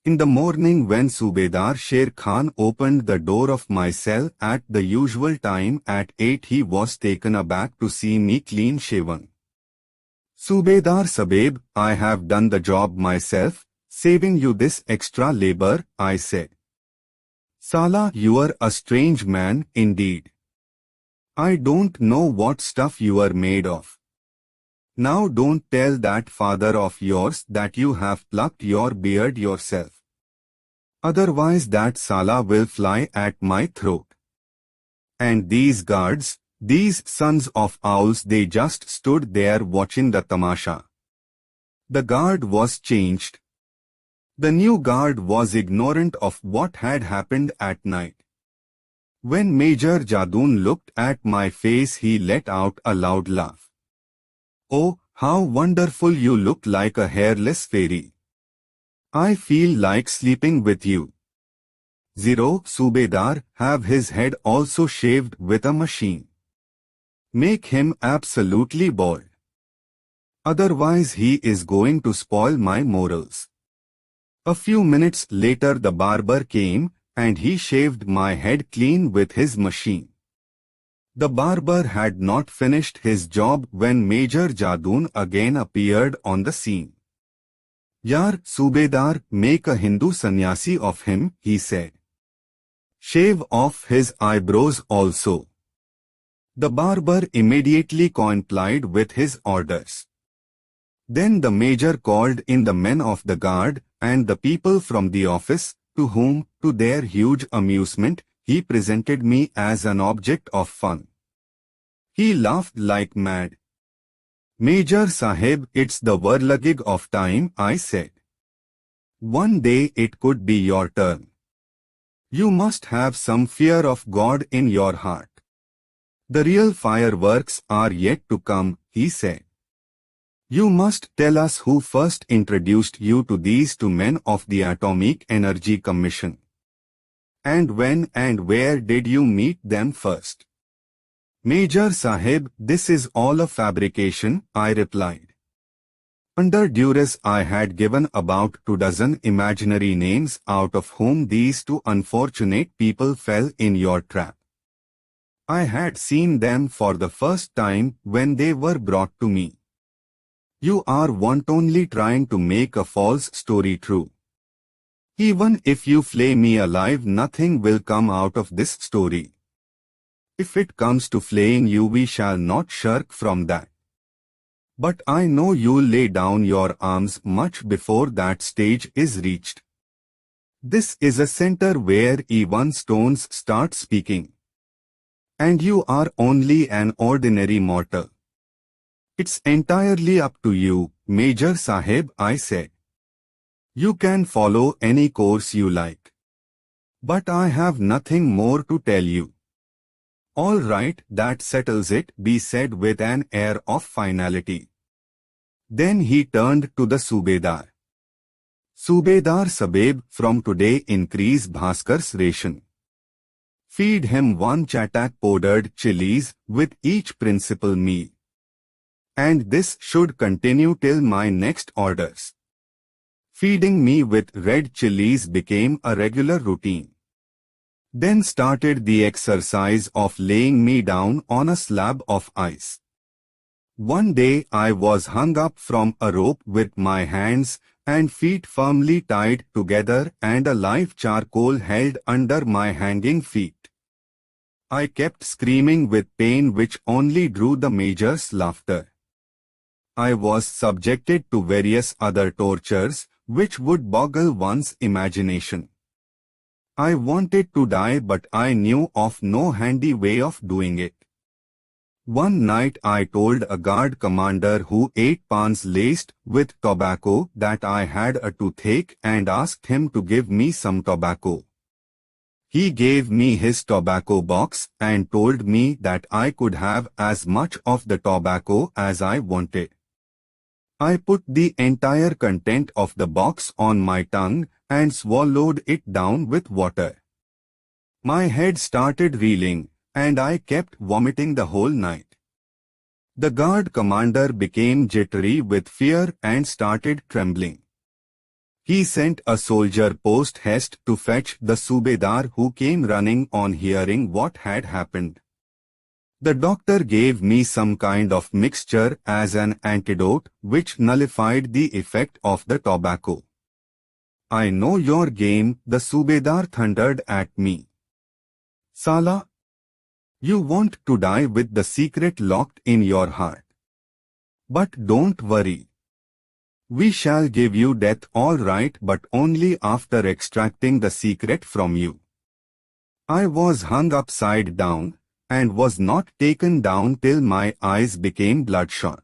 In the morning when Subedar Sher Khan opened the door of my cell at the usual time at 8, he was taken aback to see me clean shaven. Subedar Sabeb, I have done the job myself, saving you this extra labor, I said. Sala, you're a strange man indeed. I don't know what stuff you are made of. Now don't tell that father of yours that you have plucked your beard yourself. Otherwise that Sala will fly at my throat. And these guards, these sons of owls, they just stood there watching the tamasha. The guard was changed. The new guard was ignorant of what had happened at night. When Major Jadun looked at my face, he let out a loud laugh. Oh, how wonderful you look, like a hairless fairy. I feel like sleeping with you. Zero, Subedar, have his head also shaved with a machine. Make him absolutely bald. Otherwise he is going to spoil my morals. A few minutes later the barber came and he shaved my head clean with his machine. The barber had not finished his job when Major Jadun again appeared on the scene. Yar, Subedar, make a Hindu sannyasi of him, he said. Shave off his eyebrows also. The barber immediately complied with his orders. Then the major called in the men of the guard and the people from the office, to whom, to their huge amusement, he presented me as an object of fun. He laughed like mad. Major Sahib, it's the whirligig of time, I said. One day it could be your turn. You must have some fear of God in your heart. The real fireworks are yet to come, he said. You must tell us who first introduced you to these two men of the Atomic Energy Commission. And when and where did you meet them first? Major Sahib, this is all a fabrication, I replied. Under duress I had given about 24 imaginary names, out of whom these two unfortunate people fell in your trap. I had seen them for the first time when they were brought to me. You are wantonly trying to make a false story true. Even if you flay me alive, nothing will come out of this story. If it comes to flaying you, we shall not shirk from that. But I know you'll lay down your arms much before that stage is reached. This is a center where even stones start speaking. And you are only an ordinary mortal. It's entirely up to you, Major Sahib, I said. You can follow any course you like. But I have nothing more to tell you. All right, that settles it, he said with an air of finality. Then he turned to the Subedar. Subedar Sabeb, from today increase Bhaskar's ration. Feed him 1 chatak powdered chilies with each principal meal. And this should continue till my next orders. Feeding me with red chilies became a regular routine. Then started the exercise of laying me down on a slab of ice. One day I was hung up from a rope with my hands and feet firmly tied together and a live charcoal held under my hanging feet. I kept screaming with pain, which only drew the major's laughter. I was subjected to various other tortures, which would boggle one's imagination. I wanted to die, but I knew of no handy way of doing it. One night I told a guard commander who ate pans laced with tobacco that I had a toothache and asked him to give me some tobacco. He gave me his tobacco box and told me that I could have as much of the tobacco as I wanted. I put the entire content of the box on my tongue and swallowed it down with water. My head started reeling, and I kept vomiting the whole night. The guard commander became jittery with fear and started trembling. He sent a soldier post-haste to fetch the Subedar, who came running on hearing what had happened. The doctor gave me some kind of mixture as an antidote which nullified the effect of the tobacco. "I know your game," the Subedar thundered at me. "Sala, you want to die with the secret locked in your heart. But don't worry. We shall give you death all right, but only after extracting the secret from you." I was hung upside down and was not taken down till my eyes became bloodshot.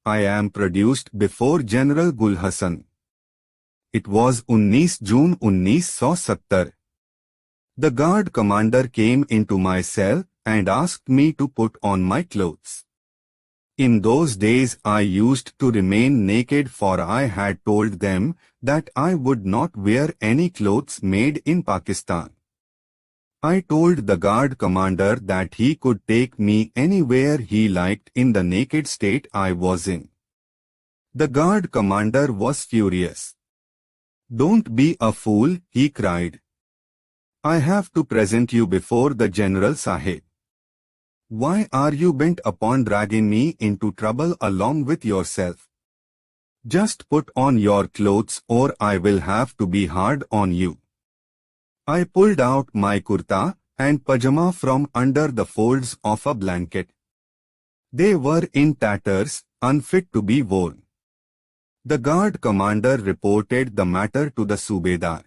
I am produced before General Gul Hassan. It was 19 June 1970. The guard commander came into my cell and asked me to put on my clothes. In those days I used to remain naked, for I had told them that I would not wear any clothes made in Pakistan. I told the guard commander that he could take me anywhere he liked in the naked state I was in. The guard commander was furious. "Don't be a fool," he cried. "I have to present you before the General Sahib. Why are you bent upon dragging me into trouble along with yourself? Just put on your clothes or I will have to be hard on you." I pulled out my kurta and pajama from under the folds of a blanket. They were in tatters, unfit to be worn. The guard commander reported the matter to the Subedar.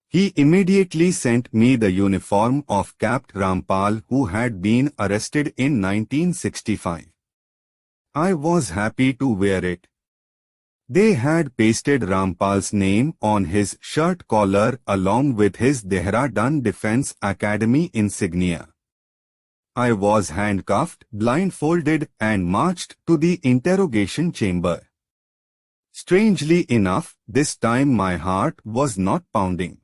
He immediately sent me the uniform of Capt Rampal, who had been arrested in 1965. I was happy to wear it. They had pasted Rampal's name on his shirt collar along with his Dehradun Defence Academy insignia. I was handcuffed, blindfolded, and marched to the interrogation chamber. Strangely enough, this time my heart was not pounding.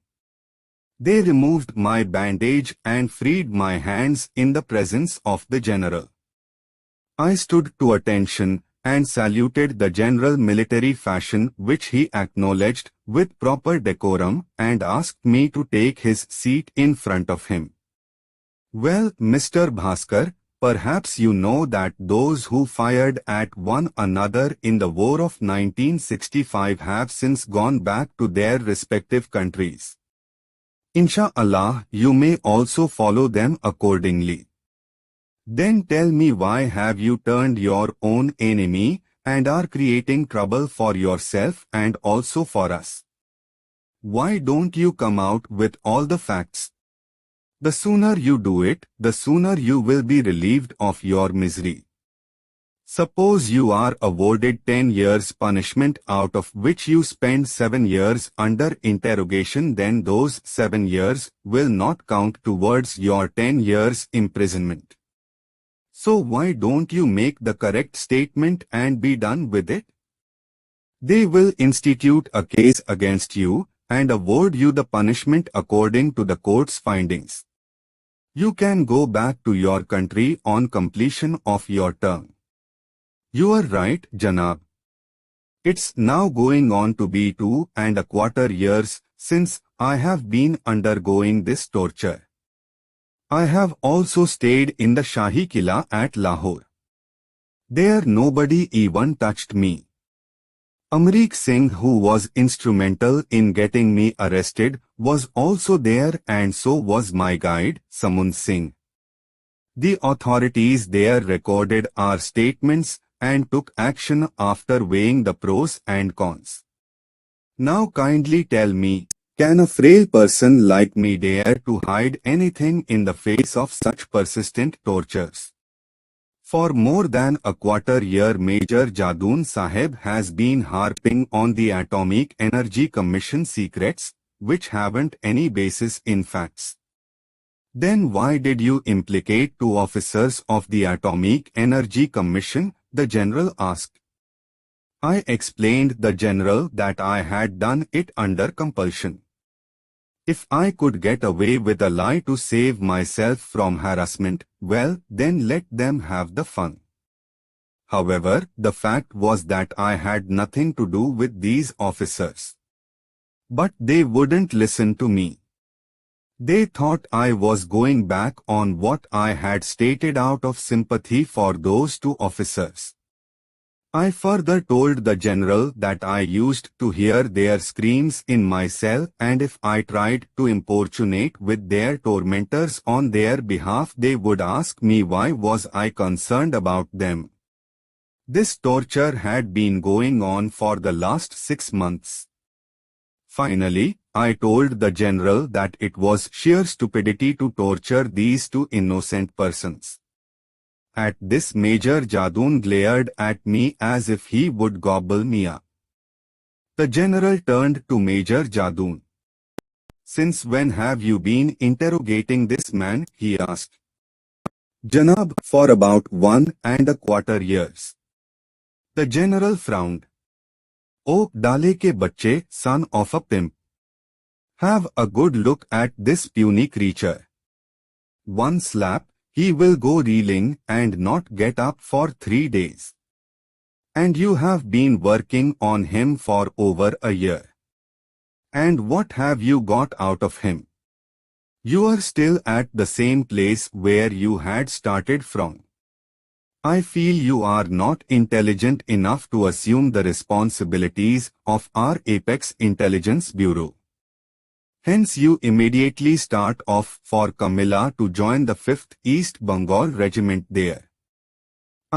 They removed my bandage and freed my hands in the presence of the general. I stood to attention and saluted the general military fashion, which he acknowledged with proper decorum and asked me to take his seat in front of him. "Well, Mr. Bhaskar, perhaps you know that those who fired at one another in the war of 1965 have since gone back to their respective countries. Insha'Allah, you may also follow them accordingly. Then tell me, why have you turned your own enemy and are creating trouble for yourself and also for us? Why don't you come out with all the facts? The sooner you do it, the sooner you will be relieved of your misery. Suppose you are awarded 10 years punishment, out of which you spend 7 years under interrogation, then those 7 years will not count towards your 10 years imprisonment. So why don't you make the correct statement and be done with it? They will institute a case against you and award you the punishment according to the court's findings. You can go back to your country on completion of your term." "You are right, Janab. It's now going on to be 2.25 years since I have been undergoing this torture. I have also stayed in the Shahi Killa at Lahore. There nobody even touched me. Amrik Singh, who was instrumental in getting me arrested, was also there, and so was my guide, Samund Singh. The authorities there recorded our statements and took action after weighing the pros and cons. Now kindly tell me, can a frail person like me dare to hide anything in the face of such persistent tortures? For more than a quarter year, Major Jadoon Sahib has been harping on the Atomic Energy Commission secrets, which haven't any basis in facts. Then why did you implicate 2 officers of the Atomic Energy Commission?" the general asked. I explained the general that I had done it under compulsion. If I could get away with a lie to save myself from harassment, well, then let them have the fun. However, the fact was that I had nothing to do with these officers. But they wouldn't listen to me. They thought I was going back on what I had stated out of sympathy for those two officers. I further told the general that I used to hear their screams in my cell, and if I tried to importunate with their tormentors on their behalf, they would ask me why was I concerned about them. This torture had been going on for the last 6 months. Finally, I told the general that it was sheer stupidity to torture these two innocent persons. At this, Major Jadoon glared at me as if he would gobble me up. The general turned to Major Jadoon. "Since when have you been interrogating this man?" he asked. "Janab, for about 1.25 years. The general frowned. "Oh, Dale ke bacche, son of a pimp. Have a good look at this puny creature. One slap, he will go reeling and not get up for 3 days. And you have been working on him for over a year. And what have you got out of him? You are still at the same place where you had started from. I feel you are not intelligent enough to assume the responsibilities of our Apex Intelligence Bureau. Hence you immediately start off for Camilla to join the 5th East Bengal Regiment there.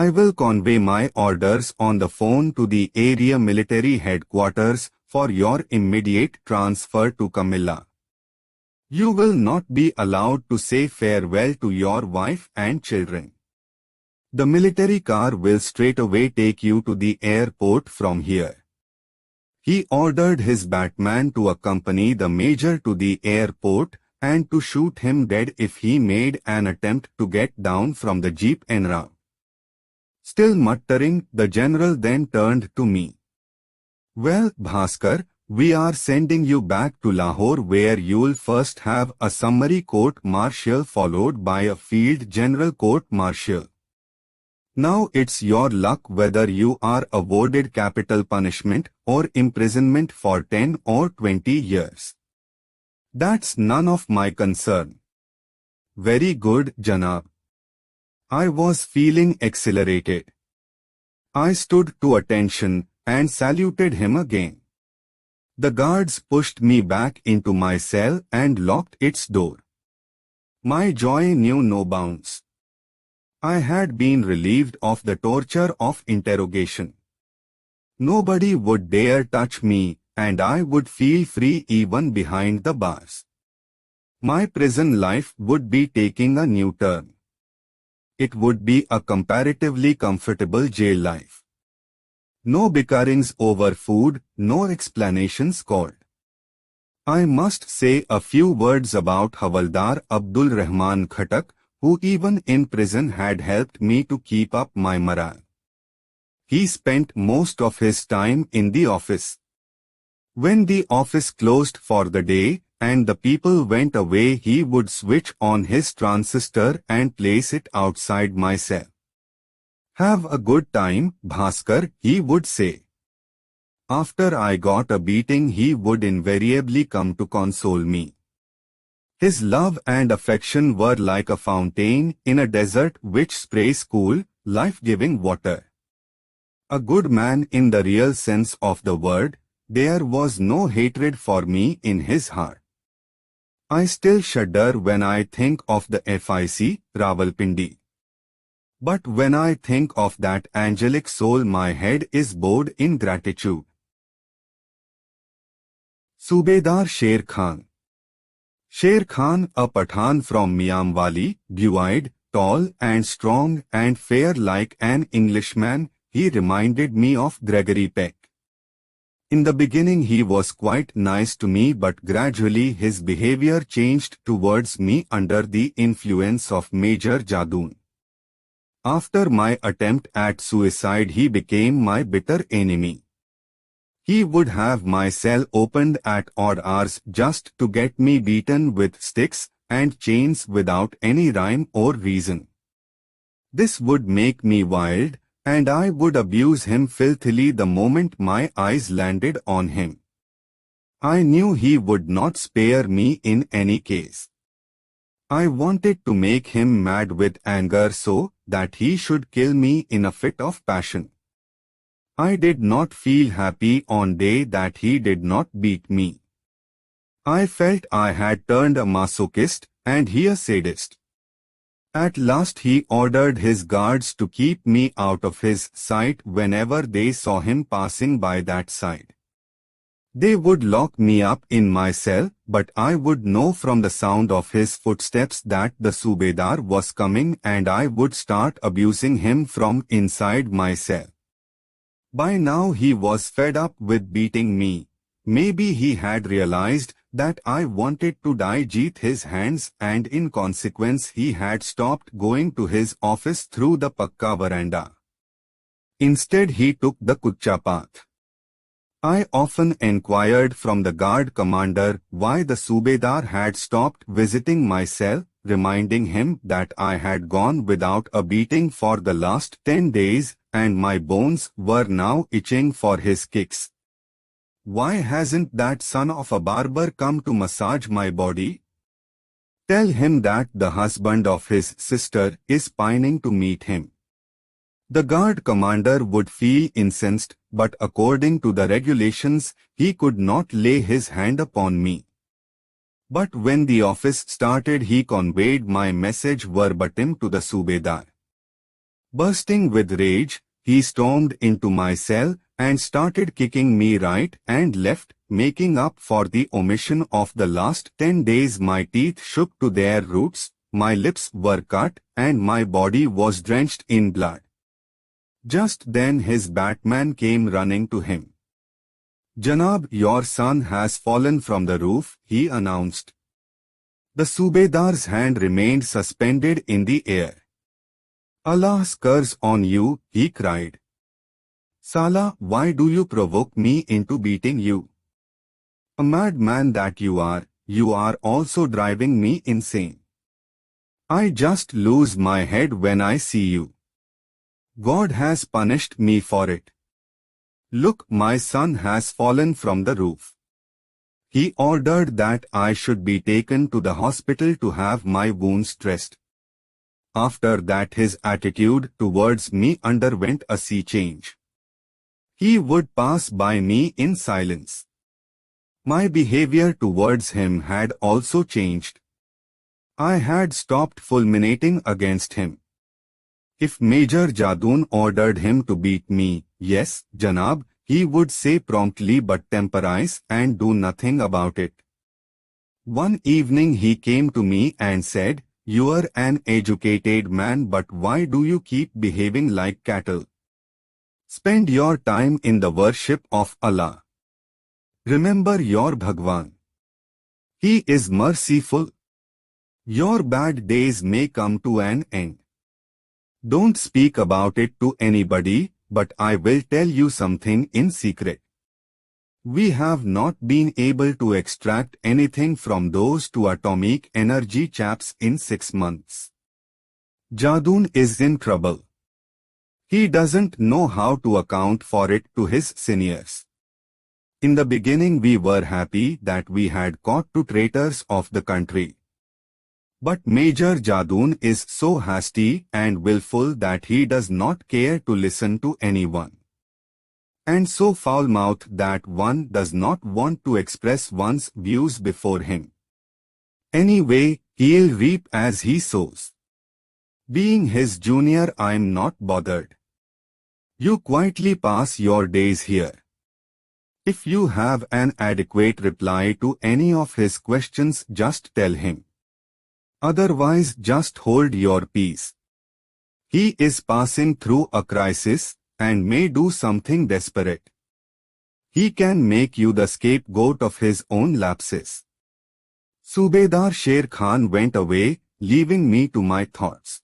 I will convey my orders on the phone to the area military headquarters for your immediate transfer to Camilla. You will not be allowed to say farewell to your wife and children. The military car will straightaway take you to the airport from here." He ordered his Batman to accompany the major to the airport and to shoot him dead if he made an attempt to get down from the jeep en route. Still muttering, the general then turned to me. "Well, Bhaskar, we are sending you back to Lahore, where you'll first have a summary court-martial followed by a field general court-martial. Now it's your luck whether you are awarded capital punishment or imprisonment for 10 or 20 years. That's none of my concern." "Very good, Janab." I was feeling exhilarated. I stood to attention and saluted him again. The guards pushed me back into my cell and locked its door. My joy knew no bounds. I had been relieved of the torture of interrogation. Nobody would dare touch me, and I would feel free even behind the bars. My prison life would be taking a new turn. It would be a comparatively comfortable jail life. No bickerings over food, no explanations called. I must say a few words about Havaldar Abdul Rahman Khatak, who even in prison had helped me to keep up my morale. He spent most of his time in the office. When the office closed for the day and the people went away, he would switch on his transistor and place it outside my cell. "Have a good time, Bhaskar," he would say. After I got a beating, he would invariably come to console me. His love and affection were like a fountain in a desert which sprays cool, life-giving water. A good man in the real sense of the word, there was no hatred for me in his heart. I still shudder when I think of the FIC, Rawalpindi. But when I think of that angelic soul, my head is bowed in gratitude. Subedar Sher Khan. Sher Khan, a Pathan from Miamwali, blue-eyed, tall and strong and fair like an Englishman, he reminded me of Gregory Peck. In the beginning he was quite nice to me, but gradually his behavior changed towards me under the influence of Major Jadoon. After my attempt at suicide, he became my bitter enemy. He would have my cell opened at odd hours just to get me beaten with sticks and chains without any rhyme or reason. This would make me wild, and I would abuse him filthily the moment my eyes landed on him. I knew he would not spare me in any case. I wanted to make him mad with anger so that he should kill me in a fit of passion. I did not feel happy on day that he did not beat me. I felt I had turned a masochist and he a sadist. At last he ordered his guards to keep me out of his sight whenever they saw him passing by that side. They would lock me up in my cell, but I would know from the sound of his footsteps that the Subedar was coming, and I would start abusing him from inside my cell. By now he was fed up with beating me. Maybe he had realized that I wanted to jeet his hands, and in consequence he had stopped going to his office through the Pakka veranda. Instead he took the Kucha path. I often enquired from the guard commander why the Subedar had stopped visiting my cell, reminding him that I had gone without a beating for the last 10 days and my bones were now itching for his kicks. Why hasn't that son of a barber come to massage my body? Tell him that the husband of his sister is pining to meet him. The guard commander would feel incensed, but according to the regulations, he could not lay his hand upon me. But when the office started, he conveyed my message verbatim to the Subedar. Bursting with rage, he stormed into my cell and started kicking me right and left, making up for the omission of the last 10 days. My teeth shook to their roots, my lips were cut, and my body was drenched in blood. Just then his batman came running to him. "Janab, your son has fallen from the roof," he announced. The Subedar's hand remained suspended in the air. "Allah's curse on you," he cried. "Sala, why do you provoke me into beating you? A madman that you are also driving me insane. I just lose my head when I see you. God has punished me for it. Look, my son has fallen from the roof." He ordered that I should be taken to the hospital to have my wounds dressed. After that his attitude towards me underwent a sea change. He would pass by me in silence. My behavior towards him had also changed. I had stopped fulminating against him. If Major Jadoon ordered him to beat me, "Yes, Janab," he would say promptly, but temporize and do nothing about it. One evening he came to me and said, "You are an educated man, but why do you keep behaving like cattle? Spend your time in the worship of Allah. Remember your Bhagwan. He is merciful. Your bad days may come to an end. Don't speak about it to anybody, but I will tell you something in secret. We have not been able to extract anything from those two atomic energy chaps in 6 months. Jadoon is in trouble. He doesn't know how to account for it to his seniors. In the beginning we were happy that we had caught 2 traitors of the country. But Major Jadoon is so hasty and willful that he does not care to listen to anyone. And so foul-mouthed that one does not want to express one's views before him. Anyway, he'll reap as he sows. Being his junior, I'm not bothered. You quietly pass your days here. If you have an adequate reply to any of his questions, just tell him. Otherwise, just hold your peace. He is passing through a crisis and may do something desperate. He can make you the scapegoat of his own lapses." Subedar Sher Khan went away, leaving me to my thoughts.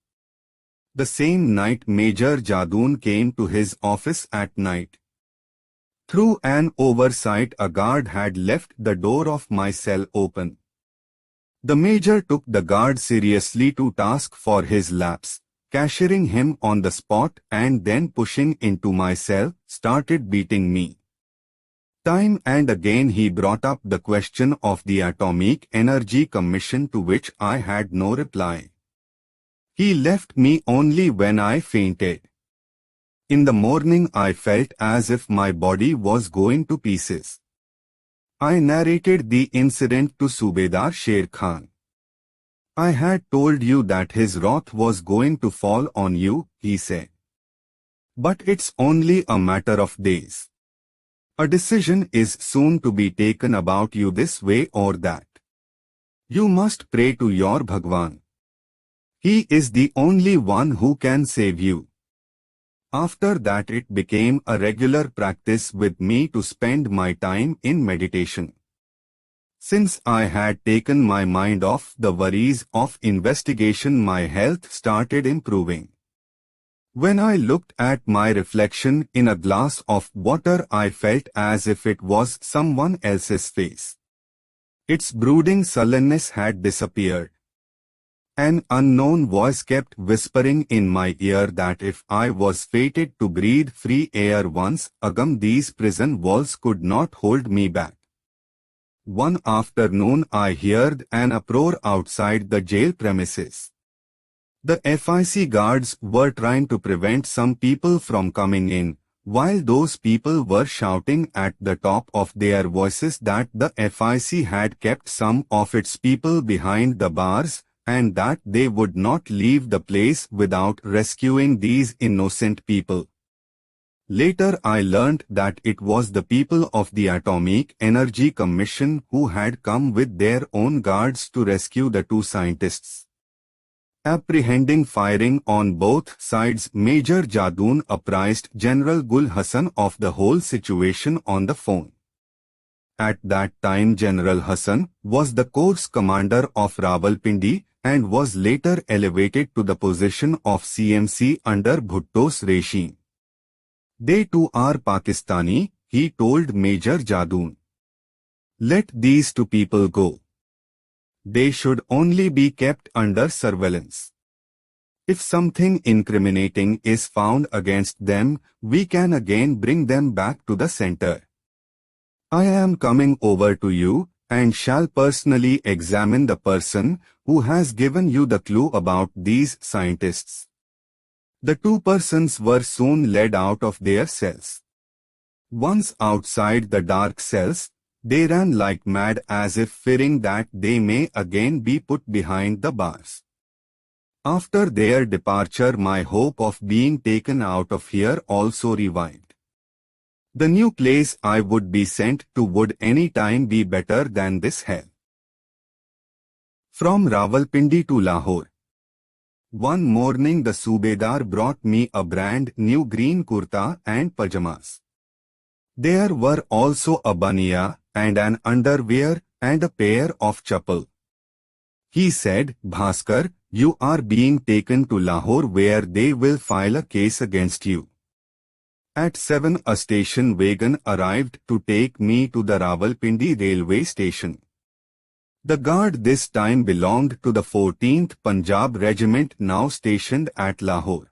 The same night Major Jadoon came to his office at night. Through an oversight, a guard had left the door of my cell open. The Major took the guard seriously to task for his lapse, cashiering him on the spot, and then pushing into my cell, started beating me. Time and again he brought up the question of the Atomic Energy Commission, to which I had no reply. He left me only when I fainted. In the morning I felt as if my body was going to pieces. I narrated the incident to Subedar Sher Khan. I had told you that his wrath was going to fall on you, he said. But it's only a matter of days. A decision is soon to be taken about you this way or that. You must pray to your Bhagwan. He is the only one who can save you. After that it became a regular practice with me to spend my time in meditation. Since I had taken my mind off the worries of investigation, my health started improving. When I looked at my reflection in a glass of water, I felt as if it was someone else's face. Its brooding sullenness had disappeared. An unknown voice kept whispering in my ear that if I was fated to breathe free air once again, these prison walls could not hold me back. One afternoon I heard an uproar outside the jail premises. The FIC guards were trying to prevent some people from coming in, while those people were shouting at the top of their voices that the FIC had kept some of its people behind the bars, and that they would not leave the place without rescuing these innocent people. Later I learned that it was the people of the Atomic Energy Commission who had come with their own guards to rescue the two scientists. Apprehending firing on both sides, Major Jadoon apprised General Gul Hassan of the whole situation on the phone. At that time General Hassan was the corps commander of Rawalpindi and was later elevated to the position of CMC under Bhutto's regime. They too are Pakistani, he told Major Jadoon. Let these two people go. They should only be kept under surveillance. If something incriminating is found against them, we can again bring them back to the center. I am coming over to you and shall personally examine the person who has given you the clue about these scientists. The two persons were soon led out of their cells. Once outside the dark cells, they ran like mad as if fearing that they may again be put behind the bars. After their departure, my hope of being taken out of here also revived. The new place I would be sent to would any time be better than this hell. From Rawalpindi to Lahore. One morning the Subedar brought me a brand new green kurta and pajamas. There were also a baniya and an underwear and a pair of chappal. He said, Bhaskar, you are being taken to Lahore where they will file a case against you. At 7 a station wagon arrived to take me to the Rawalpindi railway station. The guard this time belonged to the 14th Punjab Regiment, now stationed at Lahore.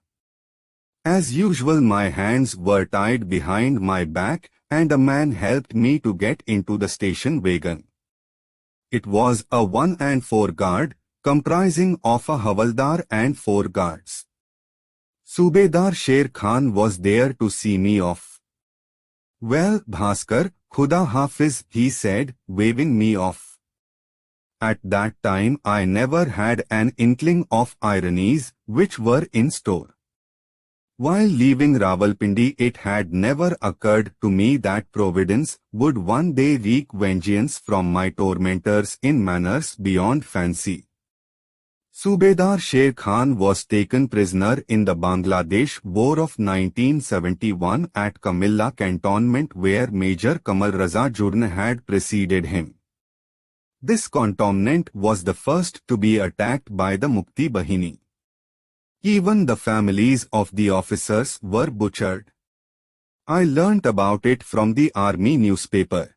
As usual, my hands were tied behind my back and a man helped me to get into the station wagon. It was a 1 and 4 guard, comprising of a Havaldar and 4 guards. Subedar Sher Khan was there to see me off. Well, Bhaskar, Khuda Hafiz, he said, waving me off. At that time I never had an inkling of ironies which were in store. While leaving Rawalpindi, it had never occurred to me that Providence would one day wreak vengeance from my tormentors in manners beyond fancy. Subedar Sher Khan was taken prisoner in the Bangladesh War of 1971 at Kamilla cantonment, where Major Kamal Raza Jurn had preceded him. This cantonment was the first to be attacked by the Mukti Bahini. Even the families of the officers were butchered. I learnt about it from the army newspaper.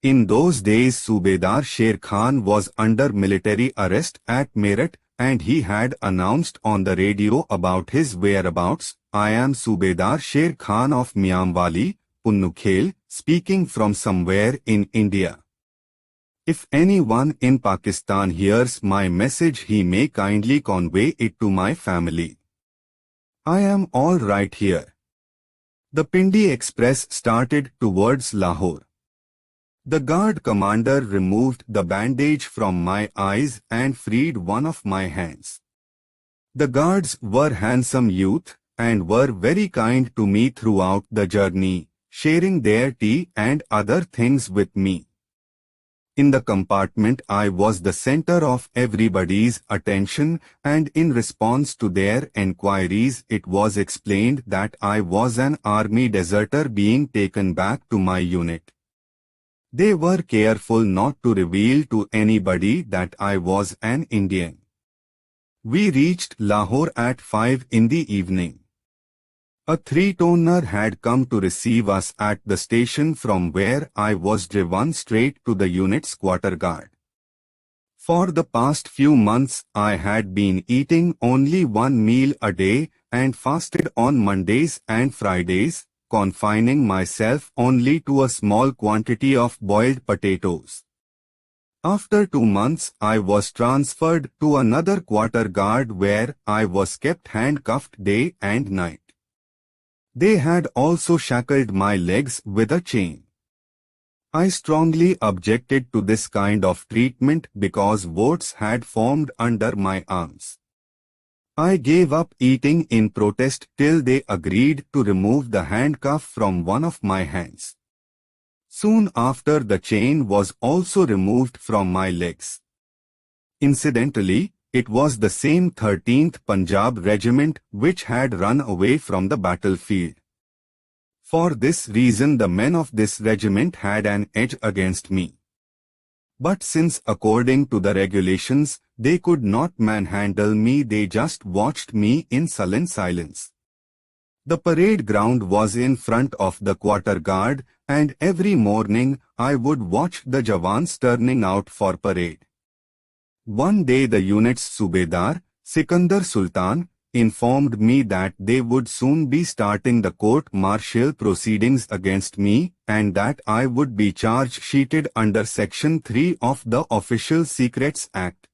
In those days Subedar Sher Khan was under military arrest at Meerut, and he had announced on the radio about his whereabouts. I am Subedar Sher Khan of Miamwali, Punnukhel, speaking from somewhere in India. If anyone in Pakistan hears my message, he may kindly convey it to my family. I am all right here. The Pindi Express started towards Lahore. The guard commander removed the bandage from my eyes and freed one of my hands. The guards were handsome youth and were very kind to me throughout the journey, sharing their tea and other things with me. In the compartment I was the center of everybody's attention, and in response to their enquiries it was explained that I was an army deserter being taken back to my unit. They were careful not to reveal to anybody that I was an Indian. We reached Lahore at 5 in the evening. A three-toner had come to receive us at the station, from where I was driven straight to the unit's quarter guard. For the past few months I had been eating only one meal a day and fasted on Mondays and Fridays, confining myself only to a small quantity of boiled potatoes. After 2 months, I was transferred to another quarter guard where I was kept handcuffed day and night. They had also shackled my legs with a chain. I strongly objected to this kind of treatment because warts had formed under my arms. I gave up eating in protest till they agreed to remove the handcuff from one of my hands. Soon after, the chain was also removed from my legs. Incidentally, it was the same 13th Punjab Regiment which had run away from the battlefield. For this reason the men of this regiment had an edge against me. But since according to the regulations they could not manhandle me, they just watched me in sullen silence. The parade ground was in front of the quarter guard, and every morning I would watch the Jawans turning out for parade. One day the unit's Subedar, Sikandar Sultan, informed me that they would soon be starting the court-martial proceedings against me, and that I would be charge-sheeted under Section 3 of the Official Secrets Act.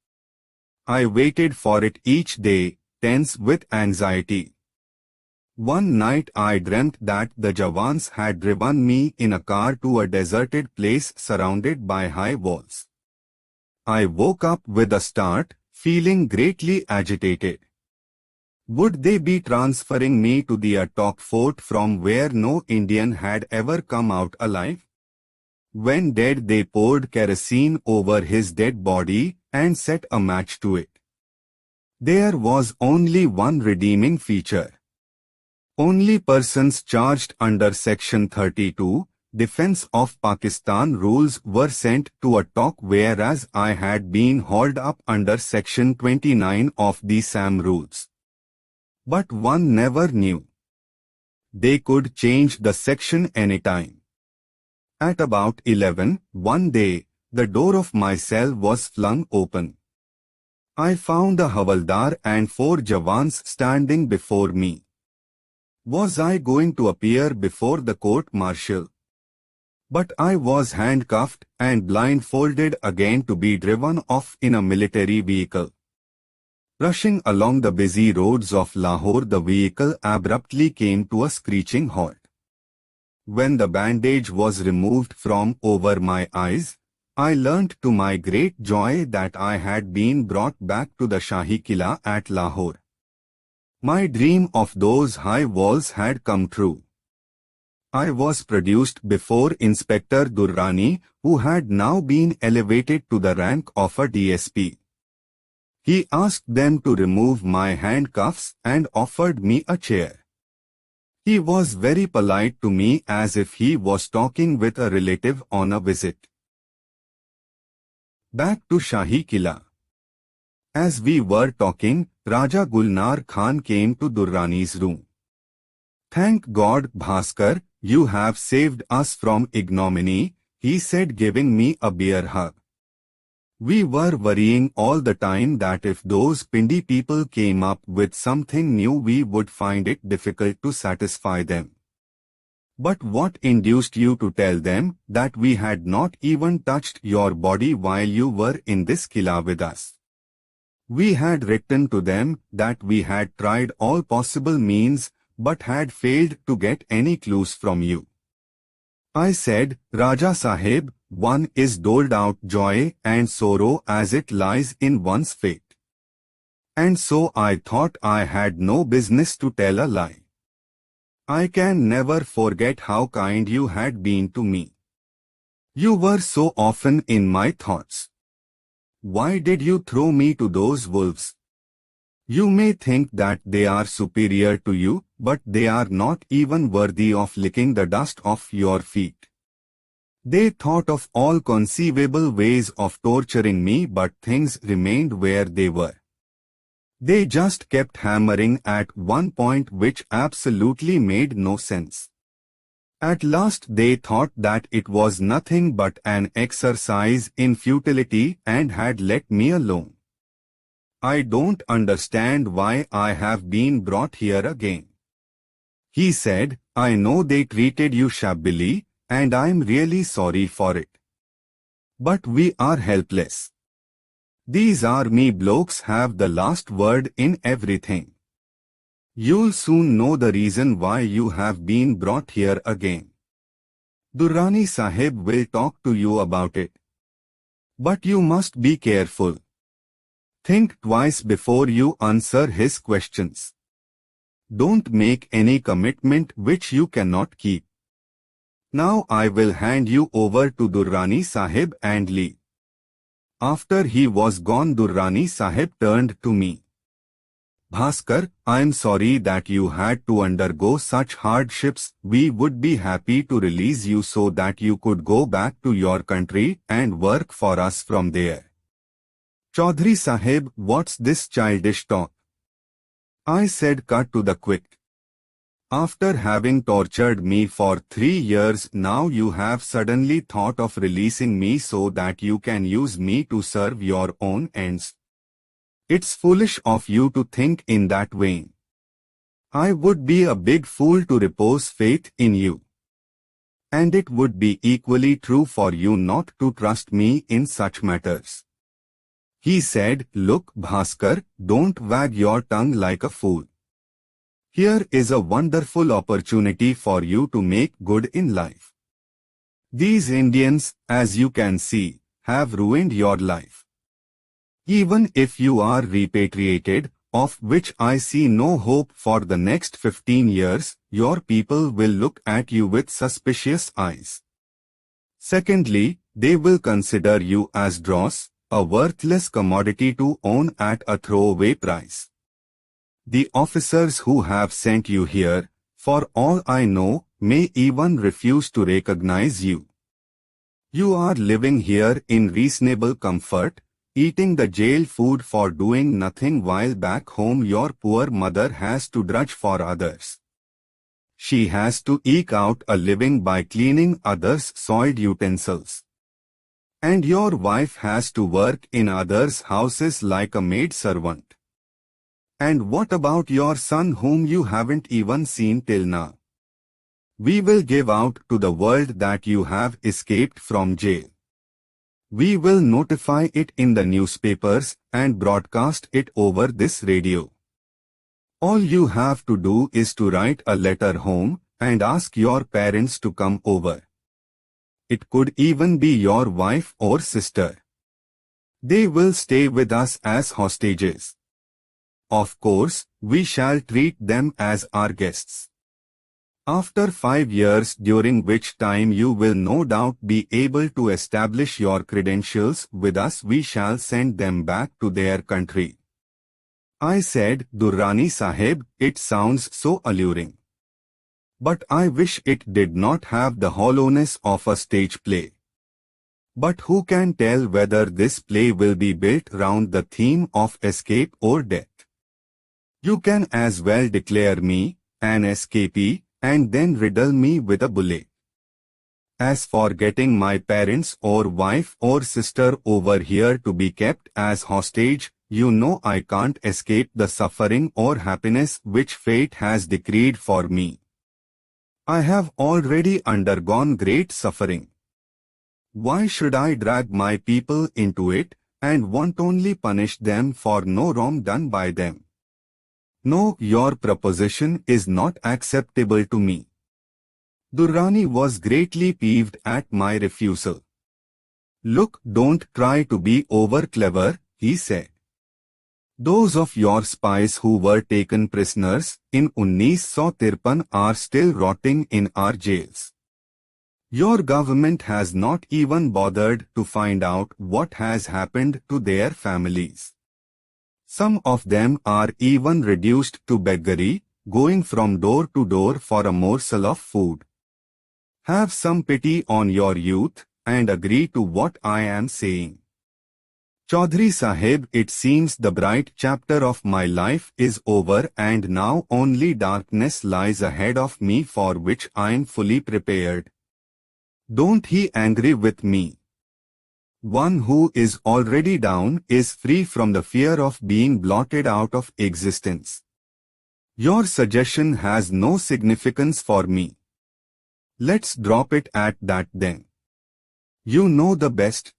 I waited for it each day, tense with anxiety. One night I dreamt that the Jawans had driven me in a car to a deserted place surrounded by high walls. I woke up with a start, feeling greatly agitated. Would they be transferring me to the Attock fort from where no Indian had ever come out alive? When dead, they poured kerosene over his dead body and set a match to it. There was only one redeeming feature. Only persons charged under Section 32, Defense of Pakistan rules, were sent to Attock, whereas I had been hauled up under Section 29 of the SAM rules. But one never knew. They could change the section anytime. At about 11, one day, the door of my cell was flung open. I found a Havaldar and 4 Jawans standing before me. Was I going to appear before the court-martial? But I was handcuffed and blindfolded again to be driven off in a military vehicle. Rushing along the busy roads of Lahore, the vehicle abruptly came to a screeching halt. When the bandage was removed from over my eyes, I learnt to my great joy that I had been brought back to the Shahi Qila at Lahore. My dream of those high walls had come true. I was produced before Inspector Durrani, who had now been elevated to the rank of a DSP. He asked them to remove my handcuffs and offered me a chair. He was very polite to me, as if he was talking with a relative on a visit. Back to Shahi Qila. As we were talking, Raja Gulnar Khan came to Durrani's room. "Thank God, Bhaskar, you have saved us from ignominy," he said, giving me a bear hug. "We were worrying all the time that if those Pindi people came up with something new we would find it difficult to satisfy them. But what induced you to tell them that we had not even touched your body while you were in this Kila with us?" We had written to them that we had tried all possible means but had failed to get any clues from you. I said, "Raja Sahib, one is doled out joy and sorrow as it lies in one's fate. And so I thought I had no business to tell a lie. I can never forget how kind you had been to me. You were so often in my thoughts. Why did you throw me to those wolves? You may think that they are superior to you, but they are not even worthy of licking the dust off your feet. They thought of all conceivable ways of torturing me, but things remained where they were. They just kept hammering at one point which absolutely made no sense. At last they thought that it was nothing but an exercise in futility and had let me alone. I don't understand why I have been brought here again." He said, "I know they treated you shabbily, and I'm really sorry for it. But we are helpless. These army blokes have the last word in everything. You'll soon know the reason why you have been brought here again. Durrani Sahib will talk to you about it. But you must be careful. Think twice before you answer his questions. Don't make any commitment which you cannot keep. Now I will hand you over to Durrani Sahib and leave." After he was gone, Durrani Sahib turned to me. "Bhaskar, I am sorry that you had to undergo such hardships. We would be happy to release you so that you could go back to your country and work for us from there." "Chaudhry Sahib, what's this childish talk?" I said, cut to the quick. "After having tortured me for 3 years, now you have suddenly thought of releasing me so that you can use me to serve your own ends. It's foolish of you to think in that vein. I would be a big fool to repose faith in you. And it would be equally true for you not to trust me in such matters." He said, "Look, Bhaskar, don't wag your tongue like a fool. Here is a wonderful opportunity for you to make good in life. These Indians, as you can see, have ruined your life. Even if you are repatriated, of which I see no hope for the next 15 years, your people will look at you with suspicious eyes. Secondly, they will consider you as dross, a worthless commodity to own at a throwaway price. The officers who have sent you here, for all I know, may even refuse to recognize you. You are living here in reasonable comfort, eating the jail food for doing nothing, while back home your poor mother has to drudge for others. She has to eke out a living by cleaning others' soiled utensils. And your wife has to work in others' houses like a maid-servant. And what about your son whom you haven't even seen till now? We will give out to the world that you have escaped from jail. We will notify it in the newspapers and broadcast it over this radio. All you have to do is to write a letter home and ask your parents to come over. It could even be your wife or sister. They will stay with us as hostages. Of course, we shall treat them as our guests. After 5 years, during which time you will no doubt be able to establish your credentials with us, we shall send them back to their country." I said, "Durrani Sahib, it sounds so alluring. But I wish it did not have the hollowness of a stage play. But who can tell whether this play will be built round the theme of escape or death? You can as well declare me an escapee and then riddle me with a bullet. As for getting my parents or wife or sister over here to be kept as hostage, you know I can't escape the suffering or happiness which fate has decreed for me. I have already undergone great suffering. Why should I drag my people into it and wantonly punish them for no wrong done by them? No, your proposition is not acceptable to me. Durrani was greatly peeved at my refusal. Look, don't try to be over-clever, he said. Those of your spies who were taken prisoners in 1953 are still rotting in our jails. Your government has not even bothered to find out what has happened to their families. Some of them are even reduced to beggary, going from door to door for a morsel of food. Have some pity on your youth and agree to what I am saying. Chaudhry Sahib, it seems the bright chapter of my life is over and now only darkness lies ahead of me for which I am fully prepared. Don't be angry with me. One who is already down is free from the fear of being blotted out of existence. Your suggestion has no significance for me. Let's drop it at that then. You know the best.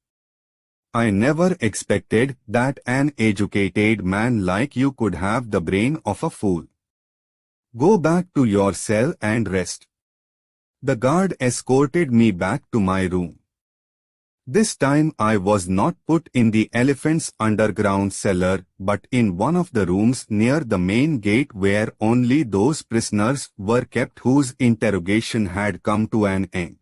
I never expected that an educated man like you could have the brain of a fool. Go back to your cell and rest. The guard escorted me back to my room. This time I was not put in the elephant's underground cellar but in one of the rooms near the main gate where only those prisoners were kept whose interrogation had come to an end.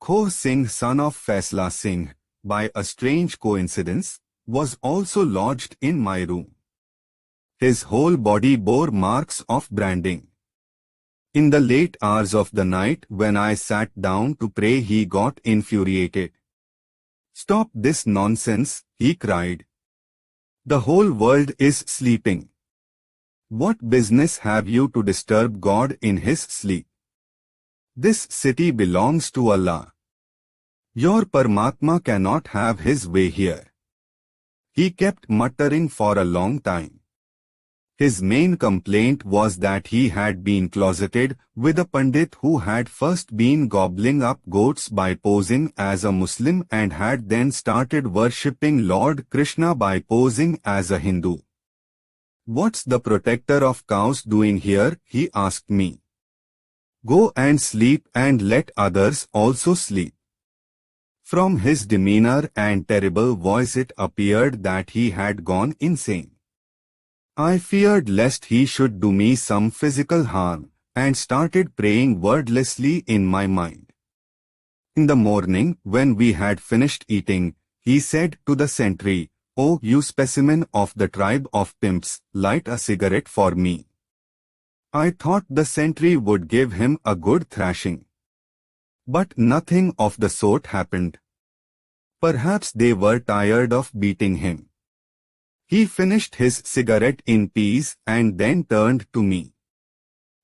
Kho Singh, son of Faisla Singh, by a strange coincidence, was also lodged in my room. His whole body bore marks of branding. In the late hours of the night when I sat down to pray, he got infuriated. Stop this nonsense, he cried. The whole world is sleeping. What business have you to disturb God in his sleep? This city belongs to Allah. Your Paramatma cannot have his way here. He kept muttering for a long time. His main complaint was that he had been closeted with a Pandit who had first been gobbling up goats by posing as a Muslim and had then started worshipping Lord Krishna by posing as a Hindu. What's the protector of cows doing here? He asked me. Go and sleep and let others also sleep. From his demeanor and terrible voice it appeared that he had gone insane. I feared lest he should do me some physical harm, and started praying wordlessly in my mind. In the morning, when we had finished eating, he said to the sentry, "Oh, you specimen of the tribe of pimps, light a cigarette for me." I thought the sentry would give him a good thrashing. But nothing of the sort happened. Perhaps they were tired of beating him. He finished his cigarette in peace and then turned to me.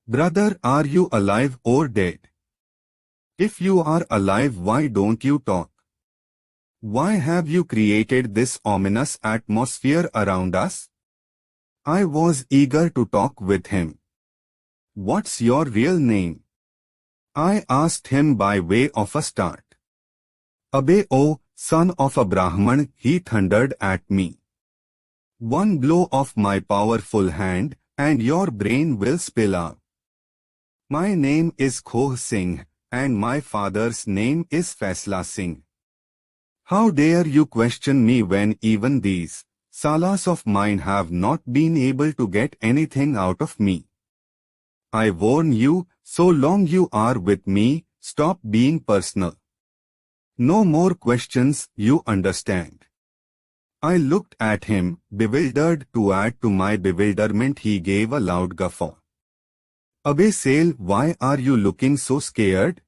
Brother, are you alive or dead? If you are alive, why don't you talk? Why have you created this ominous atmosphere around us? I was eager to talk with him. What's your real name? I asked him by way of a start. Abe, oh, son of a Brahman, he thundered at me. One blow of my powerful hand, and your brain will spill out. My name is Kho Singh, and my father's name is Faisla Singh. How dare you question me when even these salas of mine have not been able to get anything out of me? I warn you, so long you are with me, stop being personal. No more questions, you understand. I looked at him, bewildered. To add to my bewilderment, he gave a loud guffaw. Abe Sale, why are you looking so scared?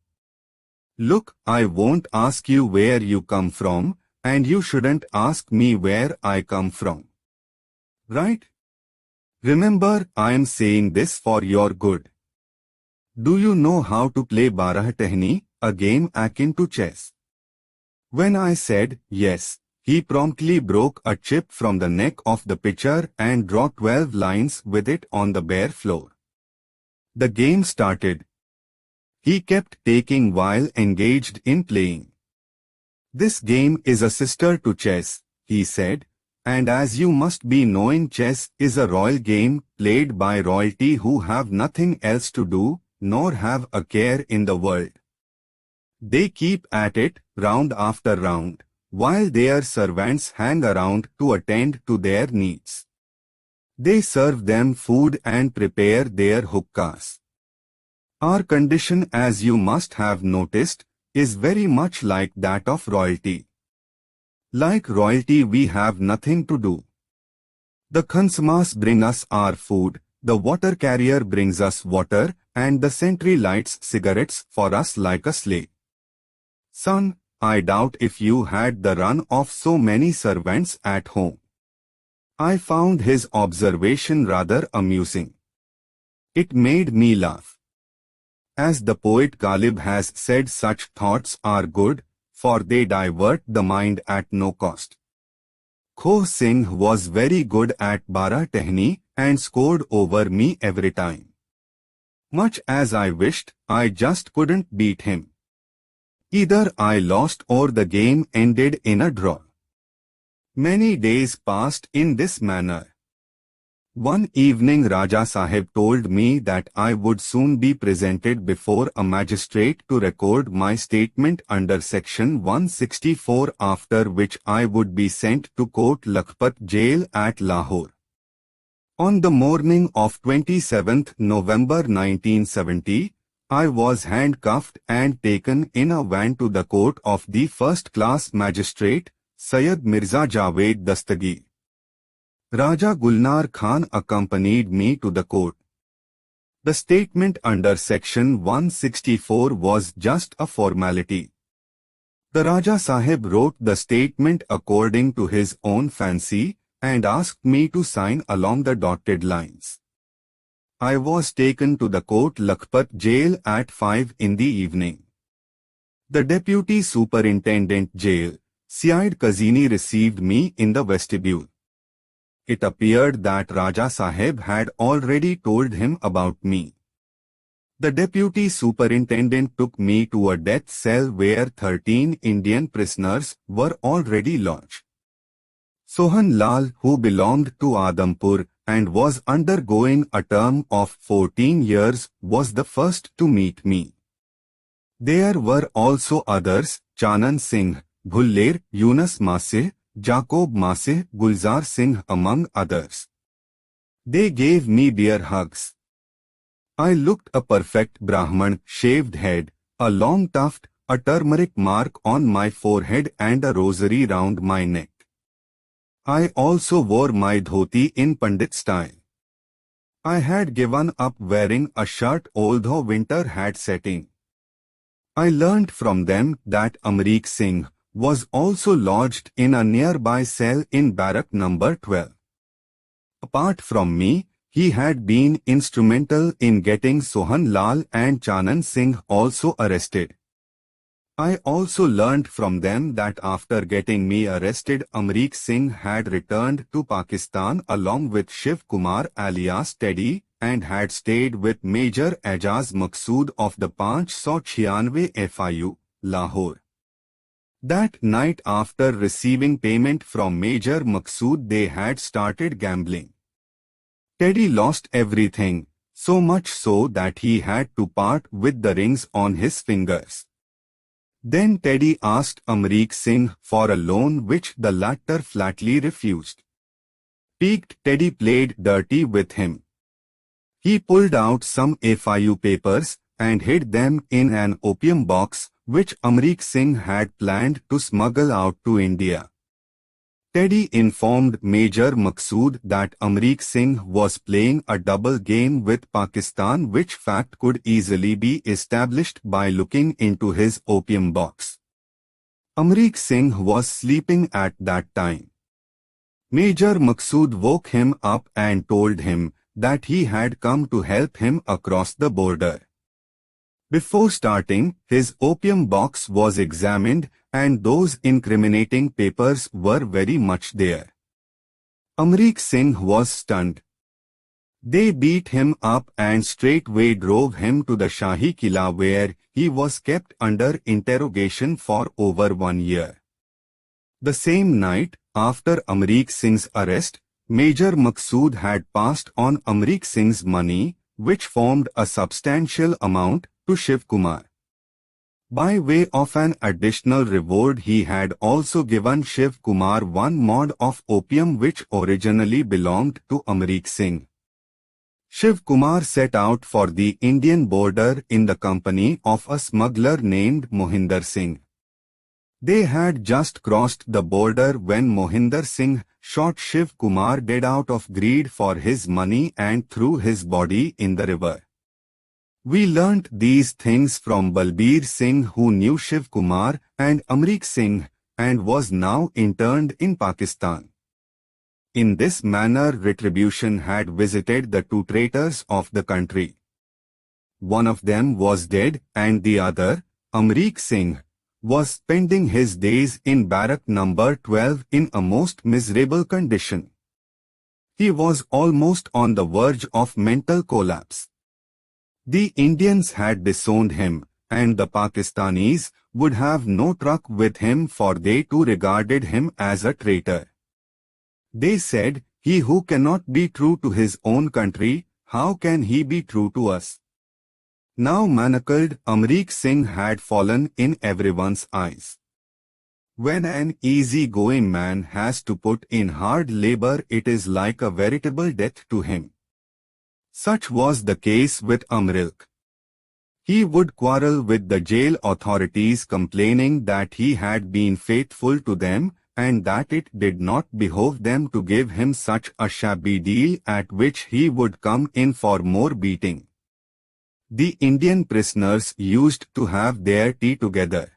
Look, I won't ask you where you come from, and you shouldn't ask me where I come from. Right? Remember, I am saying this for your good. Do you know how to play Barah Tehni, a game akin to chess? When I said yes, he promptly broke a chip from the neck of the pitcher and drew 12 lines with it on the bare floor. The game started. He kept taking while engaged in playing. This game is a sister to chess, he said, and as you must be knowing, chess is a royal game played by royalty who have nothing else to do, nor have a care in the world. They keep at it, round after round, while their servants hang around to attend to their needs. They serve them food and prepare their hookahs. Our condition, as you must have noticed, is very much like that of royalty. Like royalty, we have nothing to do. The khansamas bring us our food, the water carrier brings us water, and the sentry lights cigarettes for us like a slave. Son, I doubt if you had the run of so many servants at home. I found his observation rather amusing. It made me laugh. As the poet Ghalib has said, such thoughts are good, for they divert the mind at no cost. Kho Singh was very good at Bara Tehni and scored over me every time. Much as I wished, I just couldn't beat him. Either I lost or the game ended in a draw. Many days passed in this manner. One evening Raja Sahib told me that I would soon be presented before a magistrate to record my statement under section 164, after which I would be sent to Kot Lakhpat jail at Lahore. On the morning of 27th November 1970, I was handcuffed and taken in a van to the court of the first-class magistrate, Sayyid Mirza Javed Dastagir. Raja Gulnar Khan accompanied me to the court. The statement under section 164 was just a formality. The Raja Sahib wrote the statement according to his own fancy and asked me to sign along the dotted lines. I was taken to the Kot Lakhpat jail at 5 in the evening. The Deputy Superintendent Jail, Syed Kazini, received me in the vestibule. It appeared that Raja Sahib had already told him about me. The Deputy Superintendent took me to a death cell where 13 Indian prisoners were already lodged. Sohan Lal, who belonged to Adampur and was undergoing a term of 14 years, was the first to meet me. There were also others, Chanan Singh, Bhuller, Yunus Masih, Jacob Masih, Gulzar Singh among others. They gave me bear hugs. I looked a perfect Brahman, shaved head, a long tuft, a turmeric mark on my forehead and a rosary round my neck. I also wore my dhoti in Pandit style. I had given up wearing a shirt although winter had set in. I learned from them that Amrik Singh was also lodged in a nearby cell in barrack number 12. Apart from me, he had been instrumental in getting Sohan Lal and Chanan Singh also arrested. I also learned from them that after getting me arrested, Amrik Singh had returned to Pakistan along with Shiv Kumar alias Teddy and had stayed with Major Ajaz Maqsood of the 596 FIU, Lahore. That night, after receiving payment from Major Maqsood, they had started gambling. Teddy lost everything, so much so that he had to part with the rings on his fingers. Then Teddy asked Amrik Singh for a loan which the latter flatly refused. Piqued, Teddy played dirty with him. He pulled out some FIU papers and hid them in an opium box which Amrik Singh had planned to smuggle out to India. Teddy informed Major Maqsood that Amrik Singh was playing a double game with Pakistan, which fact could easily be established by looking into his opium box. Amrik Singh was sleeping at that time. Major Maqsood woke him up and told him that he had come to help him across the border. Before starting, his opium box was examined and those incriminating papers were very much there. Amrik Singh was stunned. They beat him up and straightway drove him to the Shahi Killa where he was kept under interrogation for over 1 year. The same night, after Amrik Singh's arrest, Major Maqsood had passed on Amrik Singh's money, which formed a substantial amount, to Shiv Kumar. By way of an additional reward, he had also given Shiv Kumar 1 mod of opium which originally belonged to Amrik Singh. Shiv Kumar set out for the Indian border in the company of a smuggler named Mohinder Singh. They had just crossed the border when Mohinder Singh shot Shiv Kumar dead out of greed for his money and threw his body in the river. We learnt these things from Balbir Singh, who knew Shiv Kumar and Amrik Singh and was now interned in Pakistan. In this manner, retribution had visited the 2 traitors of the country. One of them was dead and the other, Amrik Singh, was spending his days in barrack number 12 in a most miserable condition. He was almost on the verge of mental collapse. The Indians had disowned him, and the Pakistanis would have no truck with him, for they too regarded him as a traitor. They said, "He who cannot be true to his own country, how can he be true to us?" Now manacled, Amrik Singh had fallen in everyone's eyes. When an easy-going man has to put in hard labor, it is like a veritable death to him. Such was the case with Amrik. He would quarrel with the jail authorities, complaining that he had been faithful to them and that it did not behove them to give him such a shabby deal, at which he would come in for more beating. The Indian prisoners used to have their tea together.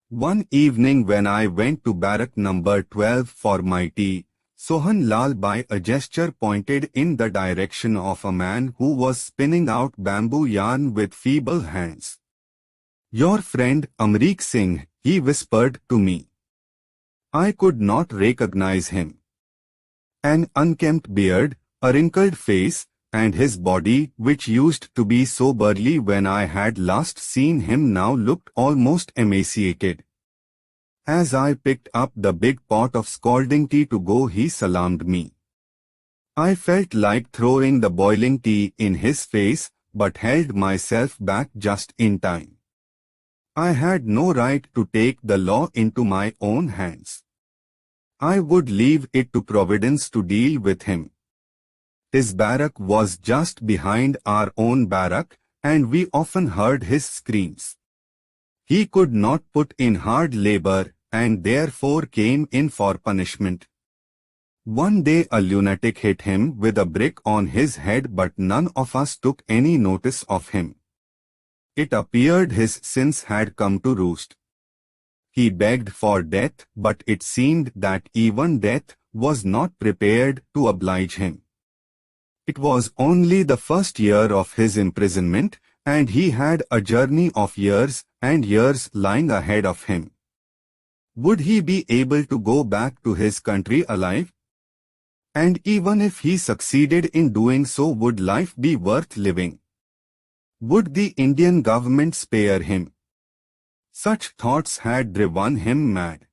One evening when I went to barrack number 12 for my tea, Mohanlal by a gesture pointed in the direction of a man who was spinning out bamboo yarn with feeble hands. "Your friend Amrik Singh," he whispered to me. I could not recognize him. An unkempt beard, a wrinkled face, and his body, which used to be so burly when I had last seen him, now looked almost emaciated. As I picked up the big pot of scalding tea to go, he salaamed me. I felt like throwing the boiling tea in his face, but held myself back just in time. I had no right to take the law into my own hands. I would leave it to Providence to deal with him. His barrack was just behind our own barrack, and we often heard his screams. He could not put in hard labor, and therefore came in for punishment. One day a lunatic hit him with a brick on his head, but none of us took any notice of him. It appeared his sins had come to roost. He begged for death, but it seemed that even death was not prepared to oblige him. It was only the first year of his imprisonment, and he had a journey of years and years lying ahead of him. Would he be able to go back to his country alive? And even if he succeeded in doing so, would life be worth living? Would the Indian government spare him? Such thoughts had driven him mad.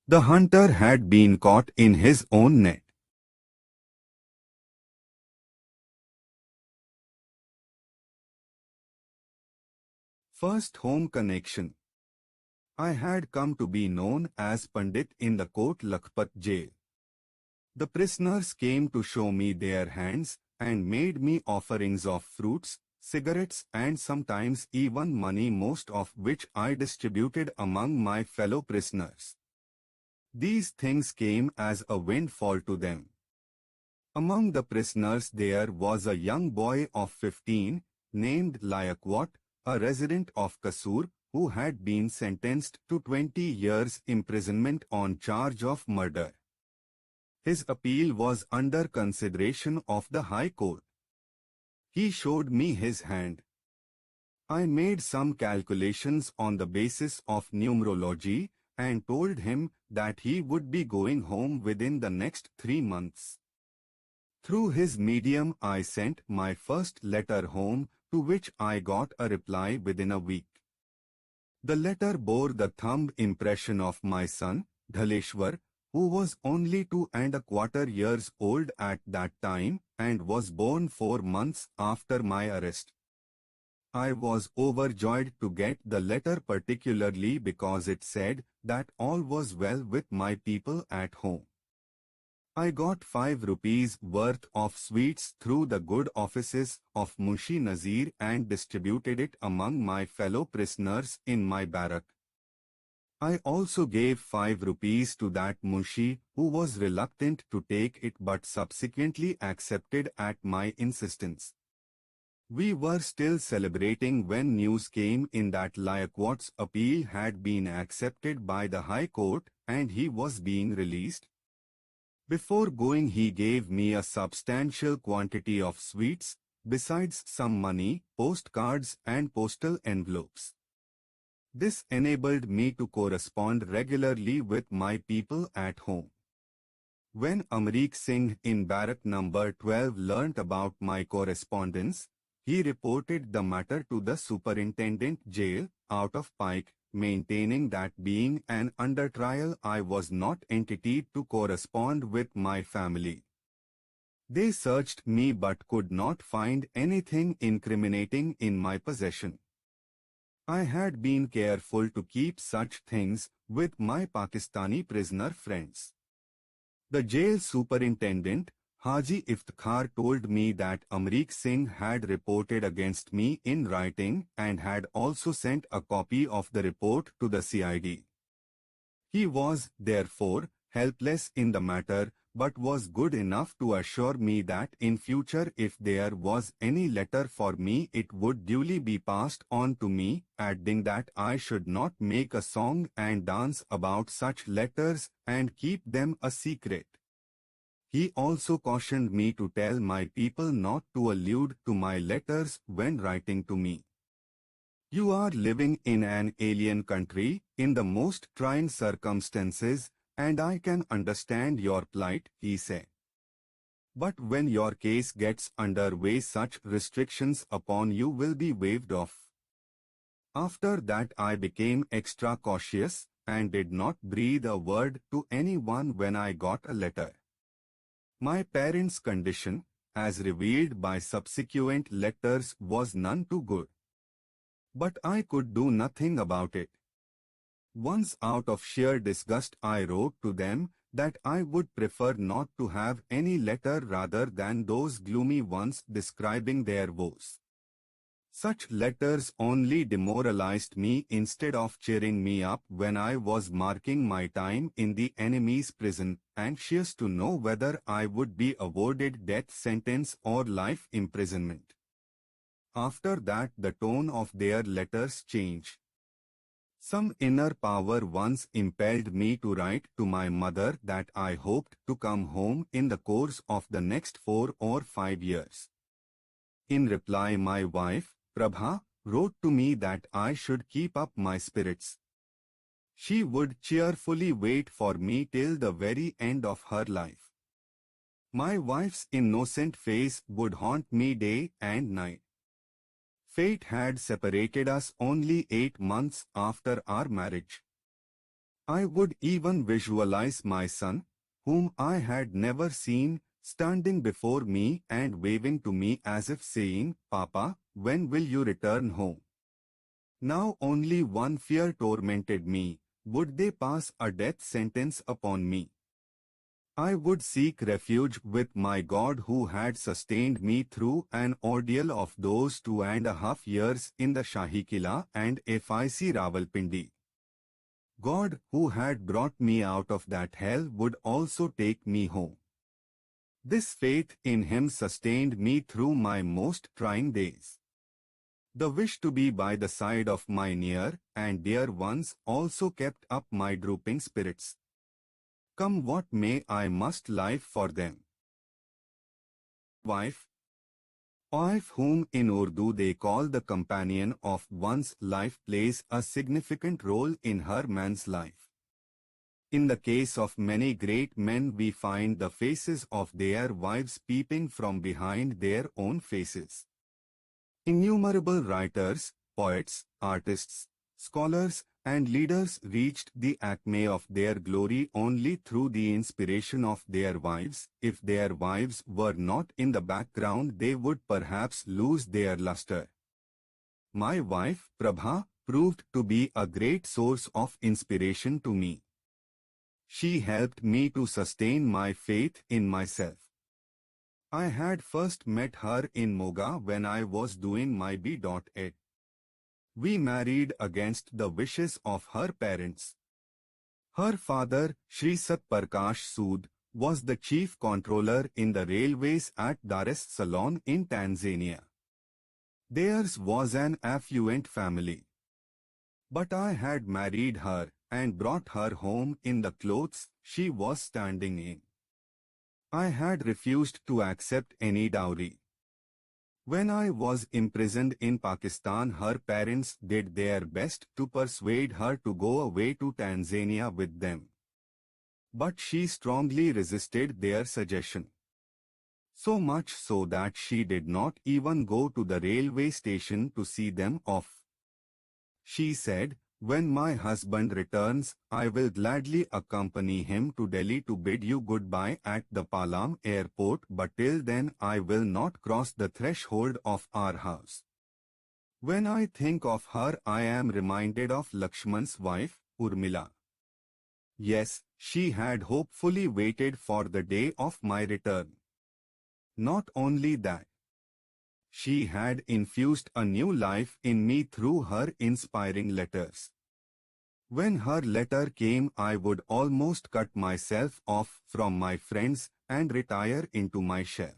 The hunter had been caught in his own net. First home connection. I had come to be known as Pandit in the Kot Lakhpat jail. The prisoners came to show me their hands and made me offerings of fruits, cigarettes, and sometimes even money, most of which I distributed among my fellow prisoners. These things came as a windfall to them. Among the prisoners there was a young boy of 15, named Layakwat, a resident of Kasur, who had been sentenced to 20 years imprisonment on charge of murder. His appeal was under consideration of the High Court. He showed me his hand. I made some calculations on the basis of numerology and told him that he would be going home within the next 3 months. Through his medium I sent my first letter home, to which I got a reply within a week. The letter bore the thumb impression of my son, Dhaleshwar, who was only 2¼ years old at that time and was born 4 months after my arrest. I was overjoyed to get the letter, particularly because it said that all was well with my people at home. I got 5 rupees worth of sweets through the good offices of Munshi Nazir and distributed it among my fellow prisoners in my barrack. I also gave 5 rupees to that Munshi, who was reluctant to take it but subsequently accepted at my insistence. We were still celebrating when news came in that Liaquat's appeal had been accepted by the High Court and he was being released. Before going, he gave me a substantial quantity of sweets, besides some money, postcards and postal envelopes. This enabled me to correspond regularly with my people at home. When Amrik Singh in barrack number 12 learnt about my correspondence, he reported the matter to the superintendent jail, out of Pike, maintaining that being an under trial I was not entitled to correspond with my family. They searched me but could not find anything incriminating in my possession. I had been careful to keep such things with my Pakistani prisoner friends. The jail superintendent, Haji Iftikhar, told me that Amrik Singh had reported against me in writing and had also sent a copy of the report to the CID. He was, therefore, helpless in the matter, but was good enough to assure me that in future if there was any letter for me it would duly be passed on to me, adding that I should not make a song and dance about such letters and keep them a secret. He also cautioned me to tell my people not to allude to my letters when writing to me. You are living in an alien country, in the most trying circumstances, and I can understand your plight, he said. But when your case gets underway, such restrictions upon you will be waived off. After that I became extra cautious, and did not breathe a word to anyone when I got a letter. My parents' condition, as revealed by subsequent letters, was none too good. But I could do nothing about it. Once, out of sheer disgust, I wrote to them that I would prefer not to have any letter rather than those gloomy ones describing their woes. Such letters only demoralized me instead of cheering me up when I was marking my time in the enemy's prison, anxious to know whether I would be awarded death sentence or life imprisonment. After that the tone of their letters changed. Some inner power once impelled me to write to my mother that I hoped to come home in the course of the next 4 or 5 years. In reply, my wife, Prabha, wrote to me that I should keep up my spirits. She would cheerfully wait for me till the very end of her life. My wife's innocent face would haunt me day and night. Fate had separated us only 8 months after our marriage. I would even visualize my son, whom I had never seen, standing before me and waving to me as if saying, "Papa, when will you return home?" Now only one fear tormented me: would they pass a death sentence upon me? I would seek refuge with my God, who had sustained me through an ordeal of those 2½ years in the Shahi Kila and FIC Rawalpindi. God, who had brought me out of that hell, would also take me home. This faith in Him sustained me through my most trying days. The wish to be by the side of my near and dear ones also kept up my drooping spirits. Come what may, I must live for them. Wife whom in Urdu they call the companion of one's life, plays a significant role in her man's life. In the case of many great men, we find the faces of their wives peeping from behind their own faces. Innumerable writers, poets, artists, scholars, and leaders reached the acme of their glory only through the inspiration of their wives. If their wives were not in the background, they would perhaps lose their luster. My wife, Prabha, proved to be a great source of inspiration to me. She helped me to sustain my faith in myself. I had first met her in Moga when I was doing my B.Ed. We married against the wishes of her parents. Her father, Shri Sat Prakash Sood, was the chief controller in the railways at Dar es Salaam in Tanzania. Theirs was an affluent family. But I had married her and brought her home in the clothes she was standing in. I had refused to accept any dowry. When I was imprisoned in Pakistan, her parents did their best to persuade her to go away to Tanzania with them. But she strongly resisted their suggestion. So much so that she did not even go to the railway station to see them off. She said, "When my husband returns, I will gladly accompany him to Delhi to bid you goodbye at the Palam airport, but till then I will not cross the threshold of our house." When I think of her, I am reminded of Lakshman's wife, Urmila. Yes, she had hopefully waited for the day of my return. Not only that, she had infused a new life in me through her inspiring letters. When her letter came, I would almost cut myself off from my friends and retire into my shell.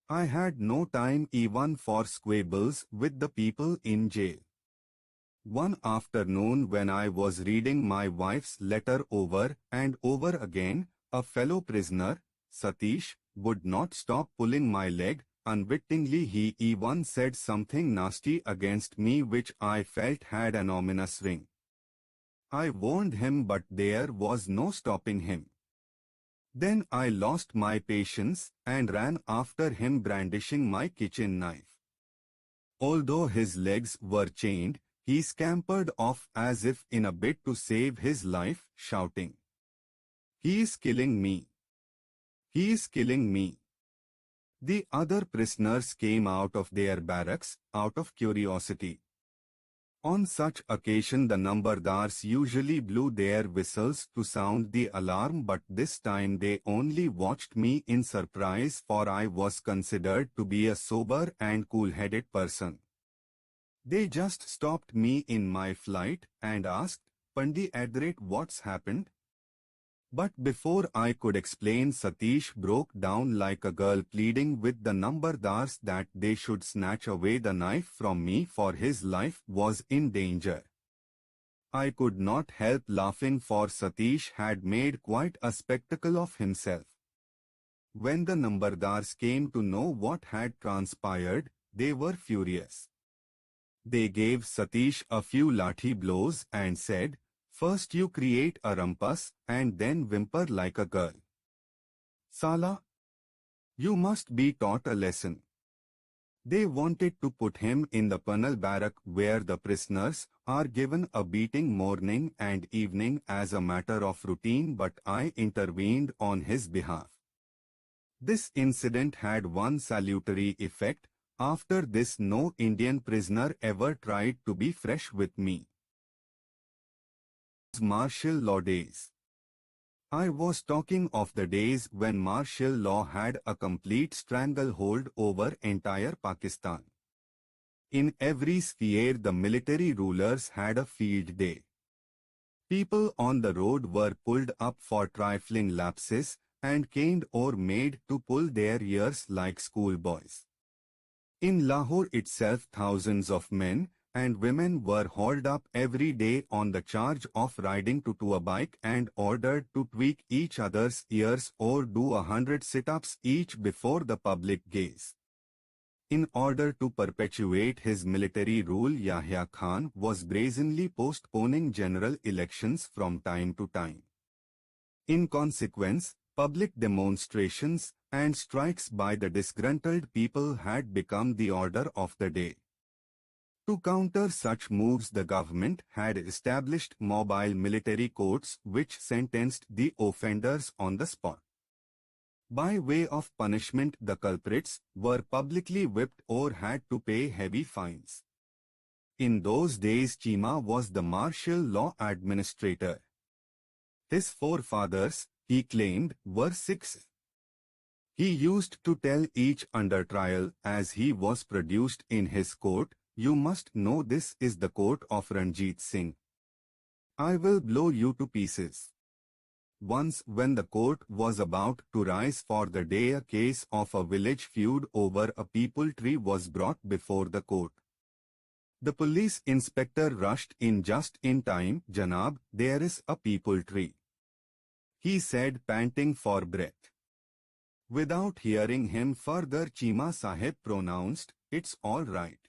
I had no time even for squabbles with the people in jail. One afternoon when I was reading my wife's letter over and over again, a fellow prisoner, Satish, would not stop pulling my leg. Unwittingly, he even said something nasty against me which I felt had an ominous ring. I warned him, but there was no stopping him. Then I lost my patience and ran after him brandishing my kitchen knife. Although his legs were chained, he scampered off as if in a bid to save his life, shouting, "He is killing me! He is killing me!" The other prisoners came out of their barracks, out of curiosity. On such occasion the numberdars usually blew their whistles to sound the alarm, but this time they only watched me in surprise, for I was considered to be a sober and cool-headed person. They just stopped me in my flight and asked, "Pandi, what's happened?" But before I could explain, Satish broke down like a girl, pleading with the numberdars that they should snatch away the knife from me, for his life was in danger. I could not help laughing, for Satish had made quite a spectacle of himself. When the numberdars came to know what had transpired, they were furious. They gave Satish a few lathi blows and said, "First you create a rumpus and then whimper like a girl. Sala, you must be taught a lesson." They wanted to put him in the penal barrack where the prisoners are given a beating morning and evening as a matter of routine, but I intervened on his behalf. This incident had one salutary effect. After this, no Indian prisoner ever tried to be fresh with me. Martial law days. I was talking of the days when martial law had a complete stranglehold over entire Pakistan. In every sphere the military rulers had a field day. People on the road were pulled up for trifling lapses and caned or made to pull their ears like schoolboys. In Lahore itself thousands of men and women were hauled up every day on the charge of riding to a bike and ordered to tweak each other's ears or do 100 sit-ups each before the public gaze. In order to perpetuate his military rule, Yahya Khan was brazenly postponing general elections from time to time. In consequence, public demonstrations and strikes by the disgruntled people had become the order of the day. To counter such moves, the government had established mobile military courts which sentenced the offenders on the spot. By way of punishment, the culprits were publicly whipped or had to pay heavy fines. In those days, Chima was the martial law administrator. His forefathers, he claimed, were Sikhs. He used to tell each under trial as he was produced in his court, "You must know this is the court of Ranjit Singh. I will blow you to pieces." Once, when the court was about to rise for the day, a case of a village feud over a peepul tree was brought before the court. The police inspector rushed in just in time. "Janab, there is a peepul tree," he said, panting for breath. Without hearing him further, Chima Sahib pronounced, "It's all right.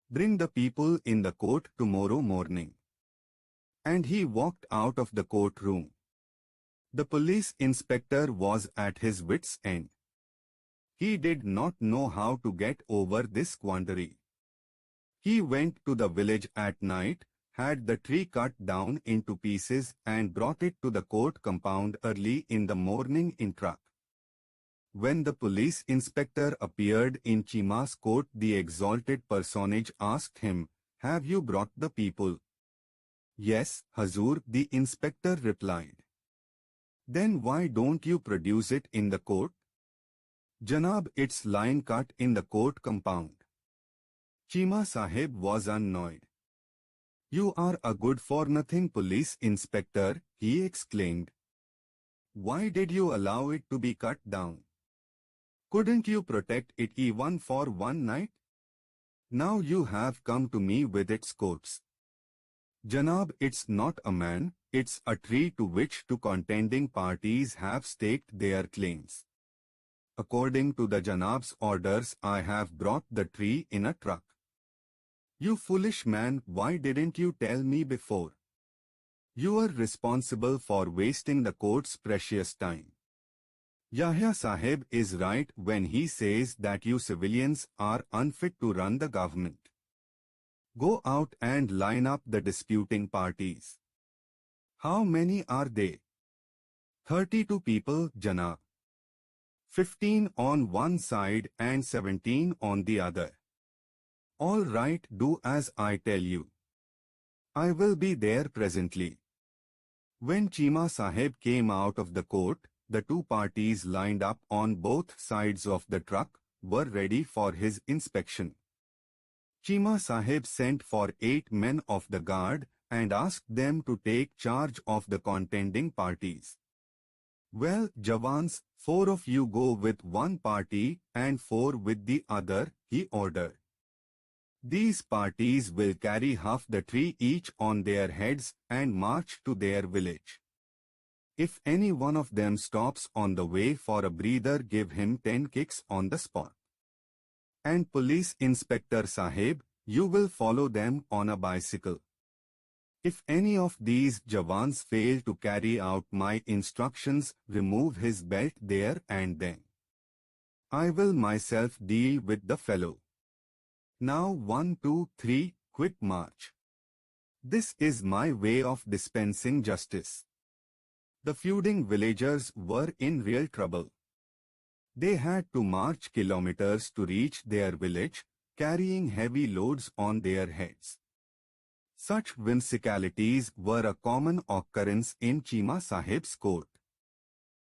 Bring the people in the court tomorrow morning." And he walked out of the courtroom. The police inspector was at his wits' end. He did not know how to get over this quandary. He went to the village at night, had the tree cut down into pieces and brought it to the court compound early in the morning in truck. When the police inspector appeared in Chima's court, the exalted personage asked him, "Have you brought the people?" "Yes, Hazur," the inspector replied. "Then why don't you produce it in the court?" "Janab, it's lying cut in the court compound." Chima Sahib was annoyed. "You are a good-for-nothing police inspector," he exclaimed. "Why did you allow it to be cut down? Couldn't you protect it even for one night? Now you have come to me with its quotes." "Janab, it's not a man, it's a tree to which two contending parties have staked their claims. According to the Janab's orders, I have brought the tree in a truck." "You foolish man, why didn't you tell me before? You are responsible for wasting the court's precious time." Yahya Sahib is right when he says that you civilians are unfit to run the government. Go out and line up the disputing parties. How many are they? 32 people, Janab. 15 on one side and 17 on the other. All right, do as I tell you. I will be there presently. When Chima Sahib came out of the court, the two parties lined up on both sides of the truck were ready for his inspection. Chima Sahib sent for 8 men of the guard and asked them to take charge of the contending parties. "Well, Jawans, 4 of you go with one party and 4 with the other," he ordered. "These parties will carry half the tree each on their heads and march to their village. If any one of them stops on the way for a breather, give him 10 kicks on the spot. And Police Inspector Sahib, you will follow them on a bicycle. If any of these Jawans fail to carry out my instructions, remove his belt there and then. I will myself deal with the fellow. Now 1, 2, 3, quick march." This is my way of dispensing justice. The feuding villagers were in real trouble. They had to march kilometers to reach their village, carrying heavy loads on their heads. Such whimsicalities were a common occurrence in Chima Sahib's court.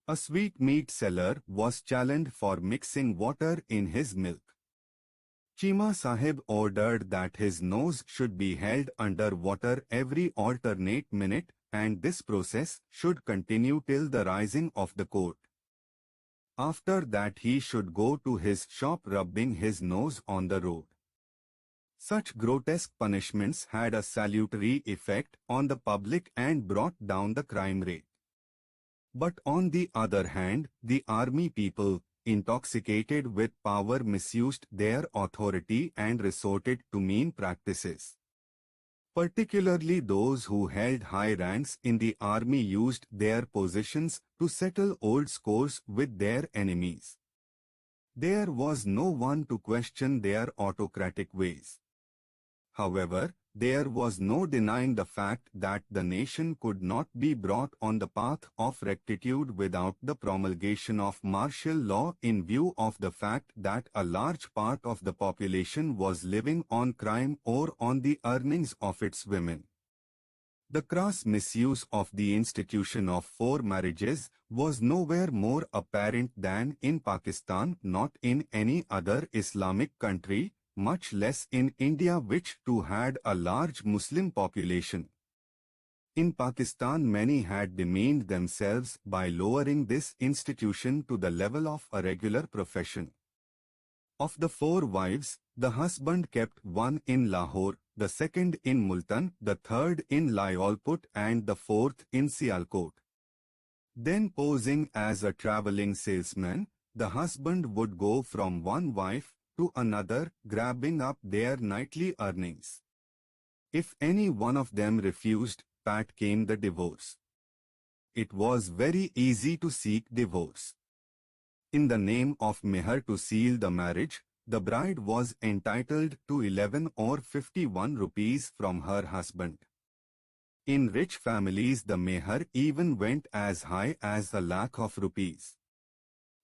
A sweetmeat seller was challenged for mixing water in his milk. Chima Sahib ordered that his nose should be held under water every alternate minute, and this process should continue till the rising of the court. After that he should go to his shop rubbing his nose on the road. Such grotesque punishments had a salutary effect on the public and brought down the crime rate. But on the other hand, the army people, intoxicated with power, misused their authority and resorted to mean practices. Particularly those who held high ranks in the army used their positions to settle old scores with their enemies. There was no one to question their autocratic ways. However, there was no denying the fact that the nation could not be brought on the path of rectitude without the promulgation of martial law, in view of the fact that a large part of the population was living on crime or on the earnings of its women. The crass misuse of the institution of 4 marriages was nowhere more apparent than in Pakistan, not in any other Islamic country, much less in India, which too had a large Muslim population. In Pakistan, many had demeaned themselves by lowering this institution to the level of a regular profession. Of the 4 wives, the husband kept one in Lahore, the second in Multan, the third in Layolput, and the fourth in Sialkot. Then, posing as a travelling salesman, the husband would go from one wife to another, grabbing up their nightly earnings. If any one of them refused, pat came the divorce. It was very easy to seek divorce. In the name of meher, to seal the marriage, the bride was entitled to 11 or 51 rupees from her husband. In rich families, the meher even went as high as a lakh of rupees.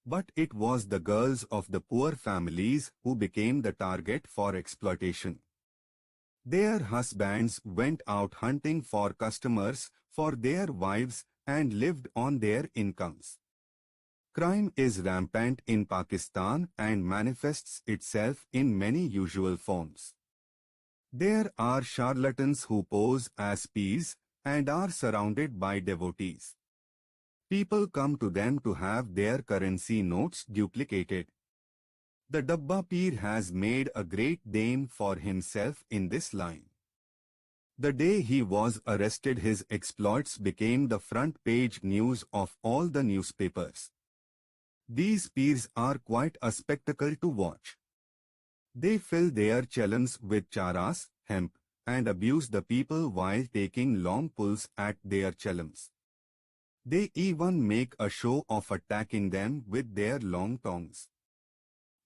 But it was the girls of the poor families who became the target for exploitation. Their husbands went out hunting for customers for their wives and lived on their incomes. Crime is rampant in Pakistan and manifests itself in many usual forms. There are charlatans who pose as peers and are surrounded by devotees. People come to them to have their currency notes duplicated. The Dabba Peer has made a great name for himself in this line. The day he was arrested, his exploits became the front page news of all the newspapers. These peers are quite a spectacle to watch. They fill their chalans with charas, hemp, and abuse the people while taking long pulls at their chalams. They even make a show of attacking them with their long tongues.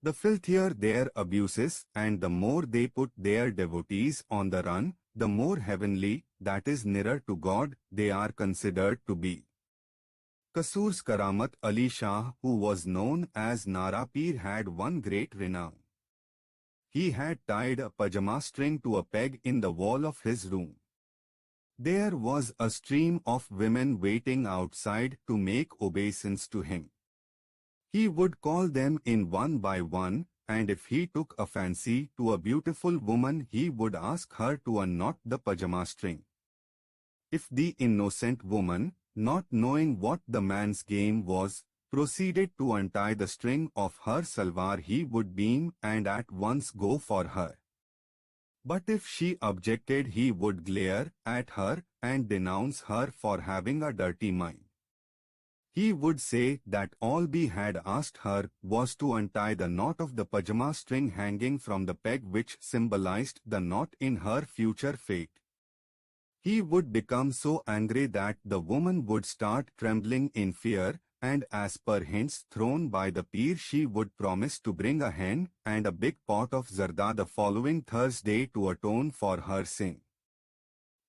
The filthier their abuses and the more they put their devotees on the run, the more heavenly, that is nearer to God, they are considered to be. Kasur's Karamat Ali Shah, who was known as Nara Peer, had one great renown. He had tied a pajama string to a peg in the wall of his room. There was a stream of women waiting outside to make obeisance to him. He would call them in one by one, and if he took a fancy to a beautiful woman, he would ask her to unknot the pajama string. If the innocent woman, not knowing what the man's game was, proceeded to untie the string of her salwar, he would beam and at once go for her. But if she objected, he would glare at her and denounce her for having a dirty mind. He would say that all he had asked her was to untie the knot of the pajama string hanging from the peg, which symbolized the knot in her future fate. He would become so angry that the woman would start trembling in fear, and as per hints thrown by the peer, she would promise to bring a hen and a big pot of zarda the following Thursday to atone for her sin.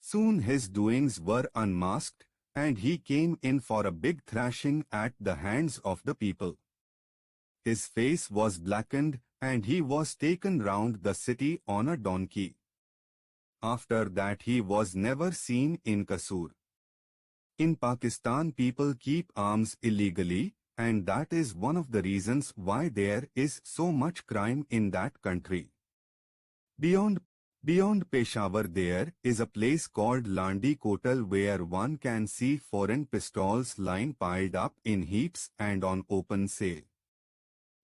Soon his doings were unmasked, and he came in for a big thrashing at the hands of the people. His face was blackened, and he was taken round the city on a donkey. After that he was never seen in Kasur. In Pakistan, people keep arms illegally, and that is one of the reasons why there is so much crime in that country. Beyond Peshawar there is a place called Landi Kotal where one can see foreign pistols lying piled up in heaps and on open sale.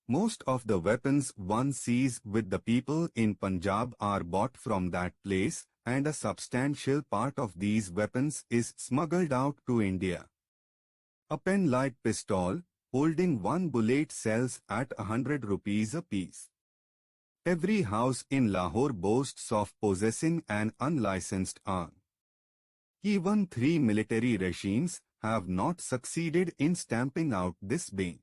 Most of the weapons one sees with the people in Punjab are bought from that place, and a substantial part of these weapons is smuggled out to India. A pen-like pistol, holding one bullet, sells at 100 rupees a piece. Every house in Lahore boasts of possessing an unlicensed arm. Even 3 military regimes have not succeeded in stamping out this bane.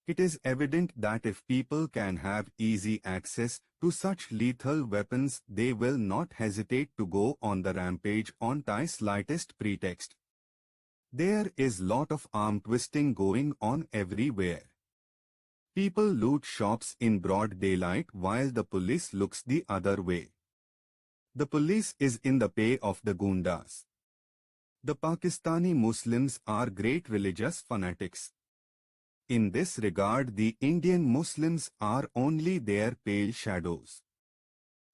It is evident that if people can have easy access to such lethal weapons, they will not hesitate to go on the rampage on the slightest pretext. There is lot of arm twisting going on everywhere. People loot shops in broad daylight while the police looks the other way. The police is in the pay of the Gundas. The Pakistani Muslims are great religious fanatics. In this regard, the Indian Muslims are only their pale shadows.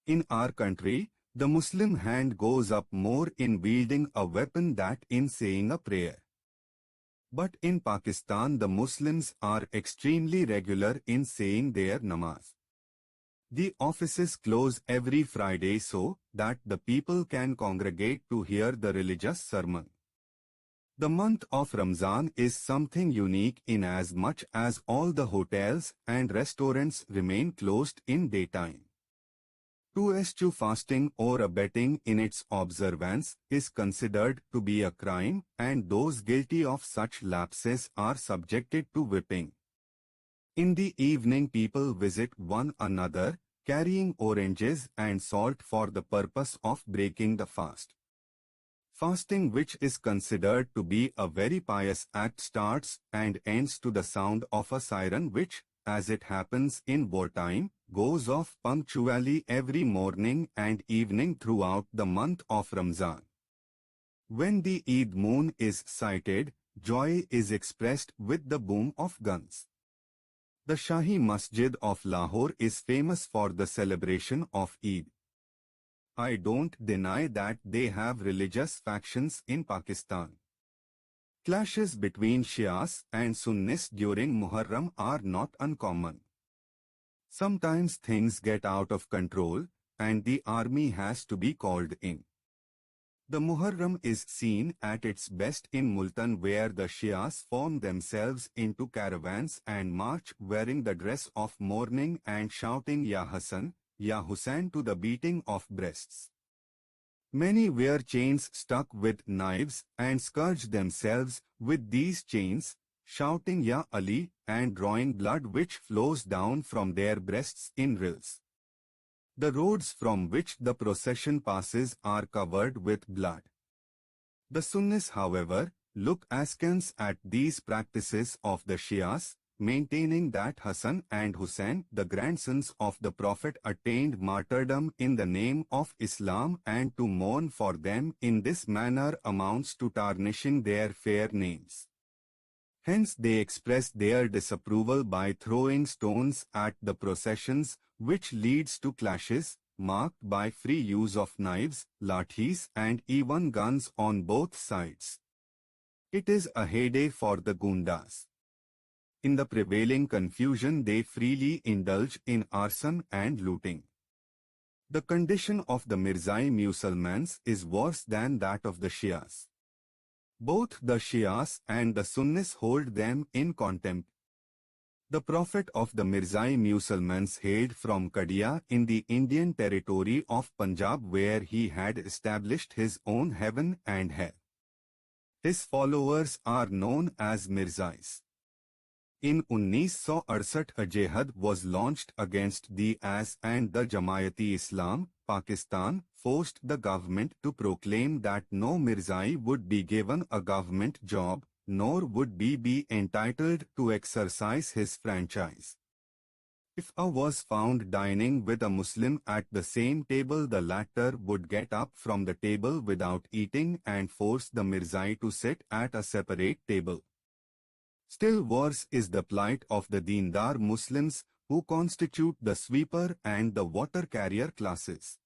In our country, the Muslim hand goes up more in wielding a weapon than in saying a prayer. But in Pakistan, the Muslims are extremely regular in saying their namaz. The offices close every Friday so that the people can congregate to hear the religious sermon. The month of Ramzan is something unique in as much as all the hotels and restaurants remain closed in daytime. To eschew fasting or abetting in its observance is considered to be a crime, and those guilty of such lapses are subjected to whipping. In the evening, people visit one another, carrying oranges and salt for the purpose of breaking the fast. Fasting, which is considered to be a very pious act, starts and ends to the sound of a siren which, as it happens in wartime, goes off punctually every morning and evening throughout the month of Ramzan. When the Eid moon is sighted, joy is expressed with the boom of guns. The Shahi Masjid of Lahore is famous for the celebration of Eid. I don't deny that they have religious factions in Pakistan. Clashes between Shias and Sunnis during Muharram are not uncommon. Sometimes things get out of control, and the army has to be called in. The Muharram is seen at its best in Multan, where the Shias form themselves into caravans and march wearing the dress of mourning and shouting Ya Hassan, Ya Hussain to the beating of breasts. Many wear chains stuck with knives and scourge themselves with these chains, shouting Ya Ali and drawing blood which flows down from their breasts in rills. The roads from which the procession passes are covered with blood. The Sunnis, however, look askance at these practices of the Shias, maintaining that Hassan and Hussain, the grandsons of the Prophet, attained martyrdom in the name of Islam, and to mourn for them in this manner amounts to tarnishing their fair names. Hence they express their disapproval by throwing stones at the processions, which leads to clashes, marked by free use of knives, lathis and even guns on both sides. It is a heyday for the Gundas. In the prevailing confusion, they freely indulge in arson and looting. The condition of the Mirzai Musalmans is worse than that of the Shias. Both the Shias and the Sunnis hold them in contempt. The Prophet of the Mirzai Musalmans hailed from Kadia in the Indian territory of Punjab, where he had established his own heaven and hell. His followers are known as Mirzais. In 1968, a jihad was launched against the AS, and the Jamaat-e Islam, Pakistan, forced the government to proclaim that no Mirzai would be given a government job, nor would be entitled to exercise his franchise. If a was found dining with a Muslim at the same table, the latter would get up from the table without eating and force the Mirzai to sit at a separate table. Still worse is the plight of the Deendar Muslims, who constitute the sweeper and the water carrier classes.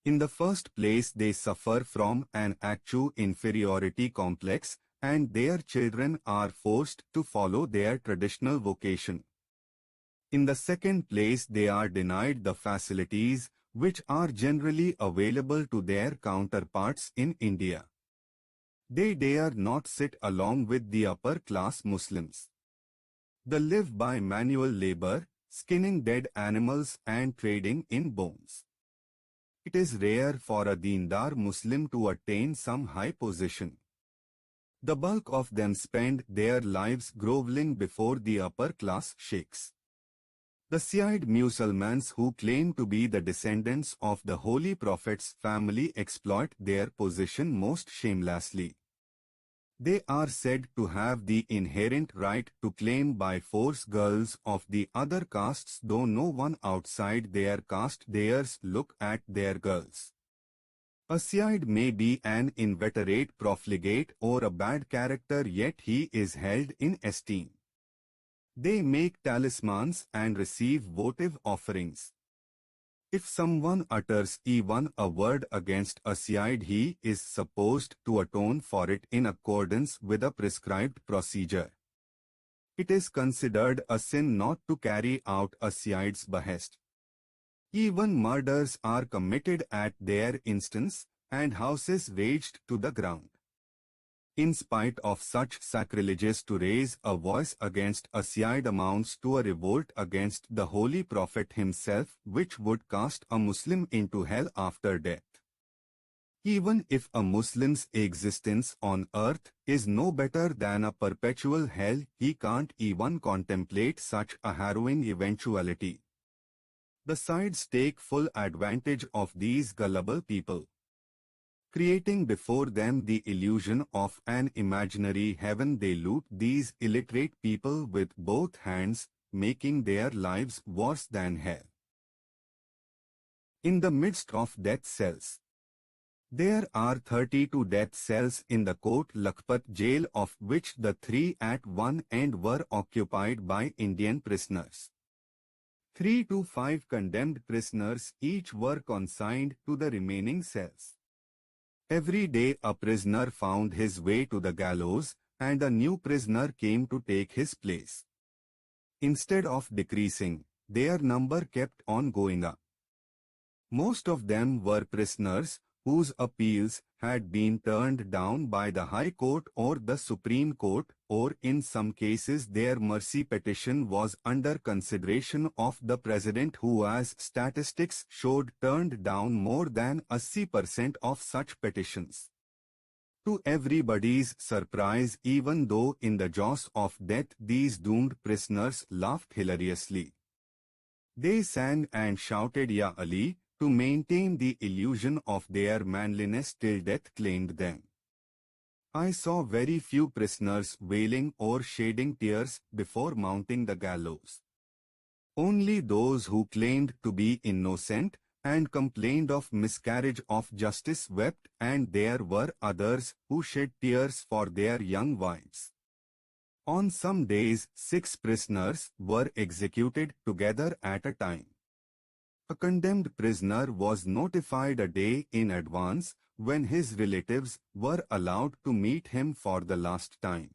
In the first place, they suffer from an actual inferiority complex, and their children are forced to follow their traditional vocation. In the second place, they are denied the facilities which are generally available to their counterparts in India. They dare not sit along with the upper-class Muslims. They live by manual labor, skinning dead animals and trading in bones. It is rare for a Deendar Muslim to attain some high position. The bulk of them spend their lives groveling before the upper-class sheikhs. The Shiite Musulmans who claim to be the descendants of the Holy Prophet's family exploit their position most shamelessly. They are said to have the inherent right to claim by force girls of the other castes, though no one outside their caste dares look at their girls. A Shiite may be an inveterate profligate or a bad character, yet he is held in esteem. They make talismans and receive votive offerings. If someone utters even a word against a Shiite, he is supposed to atone for it in accordance with a prescribed procedure. It is considered a sin not to carry out a Shiite's behest. Even murders are committed at their instance, and houses razed to the ground. In spite of such sacrileges, to raise a voice against a Shiite amounts to a revolt against the Holy Prophet himself, which would cast a Muslim into hell after death. Even if a Muslim's existence on earth is no better than a perpetual hell, he can't even contemplate such a harrowing eventuality. The sides take full advantage of these gullible people, creating before them the illusion of an imaginary heaven. They loot these illiterate people with both hands, making their lives worse than hell. In the midst of death cells, there are 32 death cells in the Kot Lakhpat jail, of which the 3 at one end were occupied by Indian prisoners. 3 to 5 condemned prisoners each were consigned to the remaining cells. Every day a prisoner found his way to the gallows, and a new prisoner came to take his place. Instead of decreasing, their number kept on going up. Most of them were prisoners whose appeals had been turned down by the High Court or the Supreme Court, or in some cases their mercy petition was under consideration of the President, who, as statistics showed, turned down more than 80% of such petitions. To everybody's surprise, even though in the jaws of death, these doomed prisoners laughed hilariously. They sang and shouted "Ya Ali" to maintain the illusion of their manliness till death claimed them. I saw very few prisoners wailing or shedding tears before mounting the gallows. Only those who claimed to be innocent and complained of miscarriage of justice wept, and there were others who shed tears for their young wives. On some days, 6 prisoners were executed together at a time. A condemned prisoner was notified a day in advance when his relatives were allowed to meet him for the last time.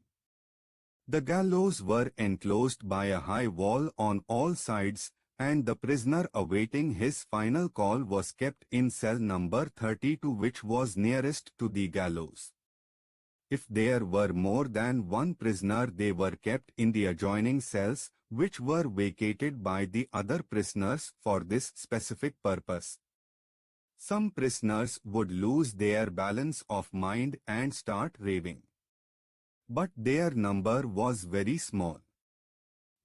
The gallows were enclosed by a high wall on all sides, and the prisoner awaiting his final call was kept in cell number 32, which was nearest to the gallows. If there were more than one prisoner, they were kept in the adjoining cells, which were vacated by the other prisoners for this specific purpose. Some prisoners would lose their balance of mind and start raving, but their number was very small.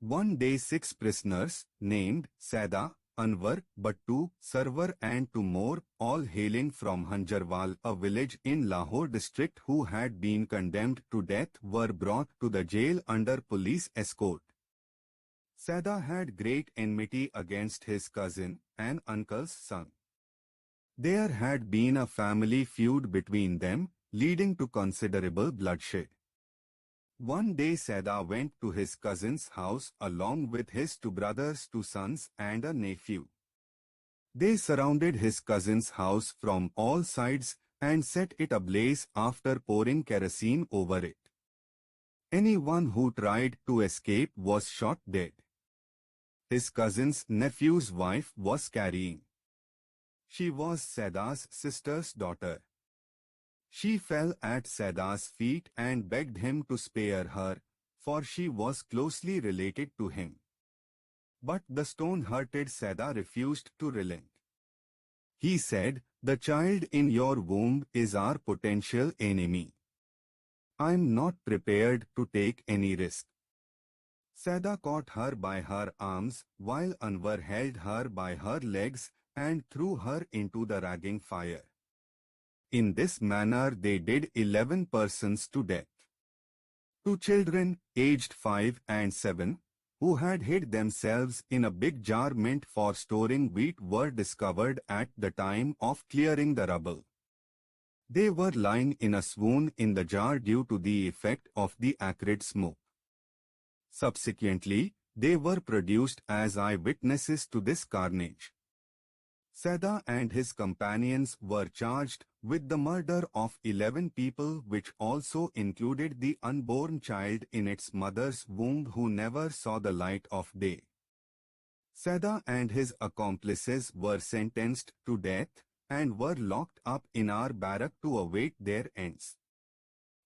One day 6 prisoners, named Saida, Anwar, Battu, Sarwar and 2 more, all hailing from Hanjarwal, a village in Lahore district, who had been condemned to death, were brought to the jail under police escort. Saida had great enmity against his cousin, an uncle's son. There had been a family feud between them, leading to considerable bloodshed. One day Saida went to his cousin's house along with his 2 brothers, 2 sons and a nephew. They surrounded his cousin's house from all sides and set it ablaze after pouring kerosene over it. Anyone who tried to escape was shot dead. his cousin's nephew's wife was carrying. She was Saida's sister's daughter. She fell at Saida's feet and begged him to spare her, for she was closely related to him. But the stone-hearted Saida refused to relent. He said, "The child in your womb is our potential enemy. I'm not prepared to take any risk." Saida caught her by her arms, while Anwar held her by her legs and threw her into the raging fire. In this manner they did 11 persons to death. Two children, aged 5 and 7, who had hid themselves in a big jar meant for storing wheat, were discovered at the time of clearing the rubble. They were lying in a swoon in the jar due to the effect of the acrid smoke. Subsequently, they were produced as eyewitnesses to this carnage. Saida and his companions were charged with the murder of 11 people, which also included the unborn child in its mother's womb who never saw the light of day. Saida and his accomplices were sentenced to death and were locked up in our barrack to await their ends.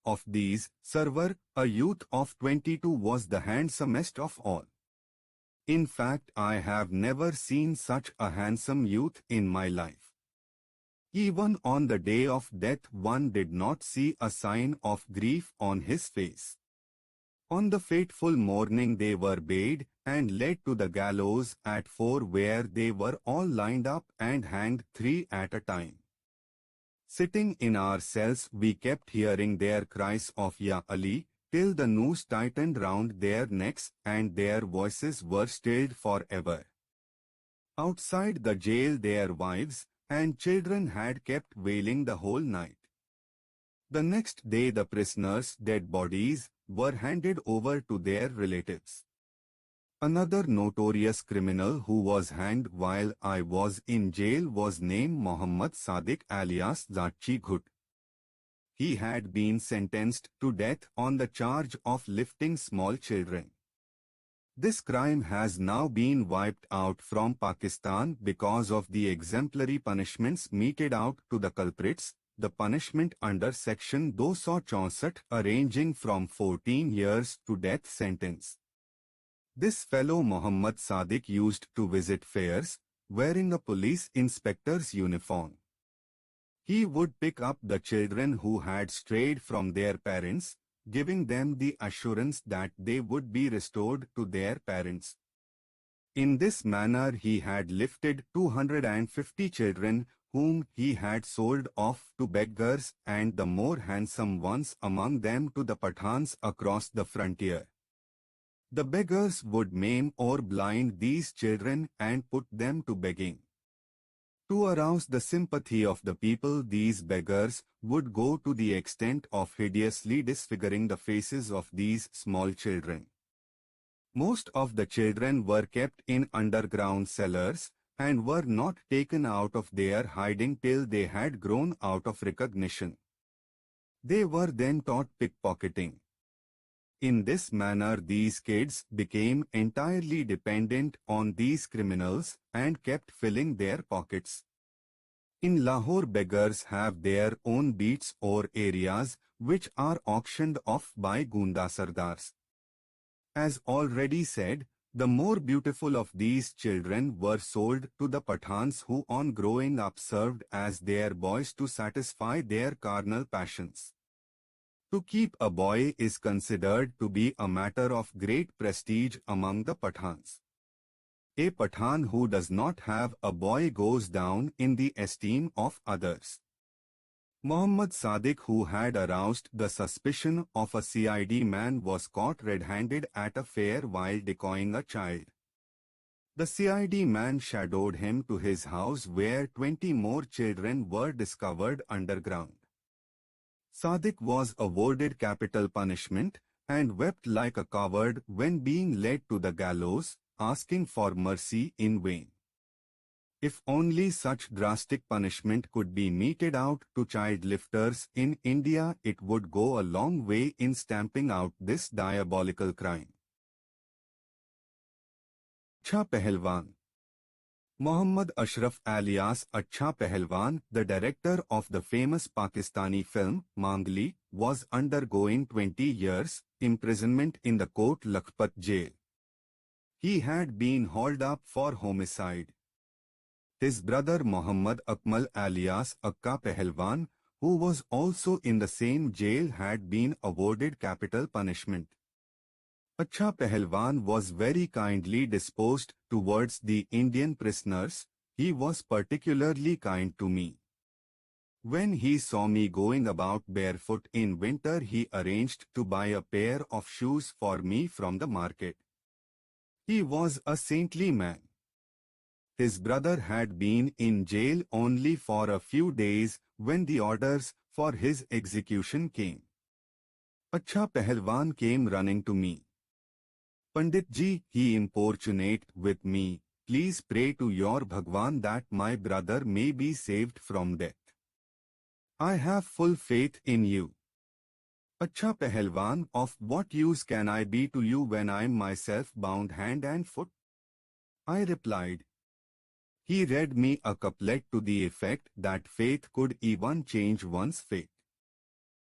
Of these, Sarwar, a youth of 22, was the handsomest of all. In fact, I have never seen such a handsome youth in my life. Even on the day of death one did not see a sign of grief on his face. On the fateful morning they were bade and led to the gallows at 4, where they were all lined up and hanged 3 at a time. Sitting in our cells we kept hearing their cries of "Ya Ali," till the noose tightened round their necks and their voices were stilled forever. Outside the jail their wives and children had kept wailing the whole night. The next day the prisoners' dead bodies were handed over to their relatives. Another notorious criminal who was hanged while I was in jail was named Mohammad Sadiq alias Zachi Ghut. He had been sentenced to death on the charge of lifting small children. This crime has now been wiped out from Pakistan because of the exemplary punishments meted out to the culprits, the punishment under Section 264 ranging from 14 years to death sentence. This fellow Mohammad Sadiq used to visit fairs, wearing a police inspector's uniform. He would pick up the children who had strayed from their parents, giving them the assurance that they would be restored to their parents. In this manner he had lifted 250 children whom he had sold off to beggars and the more handsome ones among them to the Pathans across the frontier. The beggars would maim or blind these children and put them to begging. To arouse the sympathy of the people, these beggars would go to the extent of hideously disfiguring the faces of these small children. Most of the children were kept in underground cellars and were not taken out of their hiding till they had grown out of recognition. They were then taught pickpocketing. In this manner these kids became entirely dependent on these criminals and kept filling their pockets. In Lahore, beggars have their own beats or areas which are auctioned off by Gunda Sardars. As already said, the more beautiful of these children were sold to the Pathans who on growing up served as their boys to satisfy their carnal passions. To keep a boy is considered to be a matter of great prestige among the Pathans. A Pathan who does not have a boy goes down in the esteem of others. Mohammad Sadiq, who had aroused the suspicion of a CID man, was caught red-handed at a fair while decoying a child. The CID man shadowed him to his house where 20 more children were discovered underground. Sadiq was awarded capital punishment and wept like a coward when being led to the gallows, asking for mercy in vain. If only such drastic punishment could be meted out to child lifters in India, it would go a long way in stamping out this diabolical crime. Acha Pahalwan. Mohammad Ashraf alias Acha Pahalwan, the director of the famous Pakistani film Mangli, was undergoing 20 years imprisonment in the Kot Lakhpat jail. He had been hauled up for homicide. His brother Muhammad Akmal alias Akka Pahalwan, who was also in the same jail, had been awarded capital punishment. Acha Pahalwan was very kindly disposed towards the Indian prisoners. He was particularly kind to me. When he saw me going about barefoot in winter, he arranged to buy a pair of shoes for me from the market. He was a saintly man. His brother had been in jail only for a few days when the orders for his execution came. Acha Pahalwan came running to me. Pandit ji, he importunate with me, please pray to your Bhagwan that my brother may be saved from death. I have full faith in you. Acha Pahalwan, of what use can I be to you when I am myself bound hand and foot? I replied. He read me a couplet to the effect that faith could even change one's fate.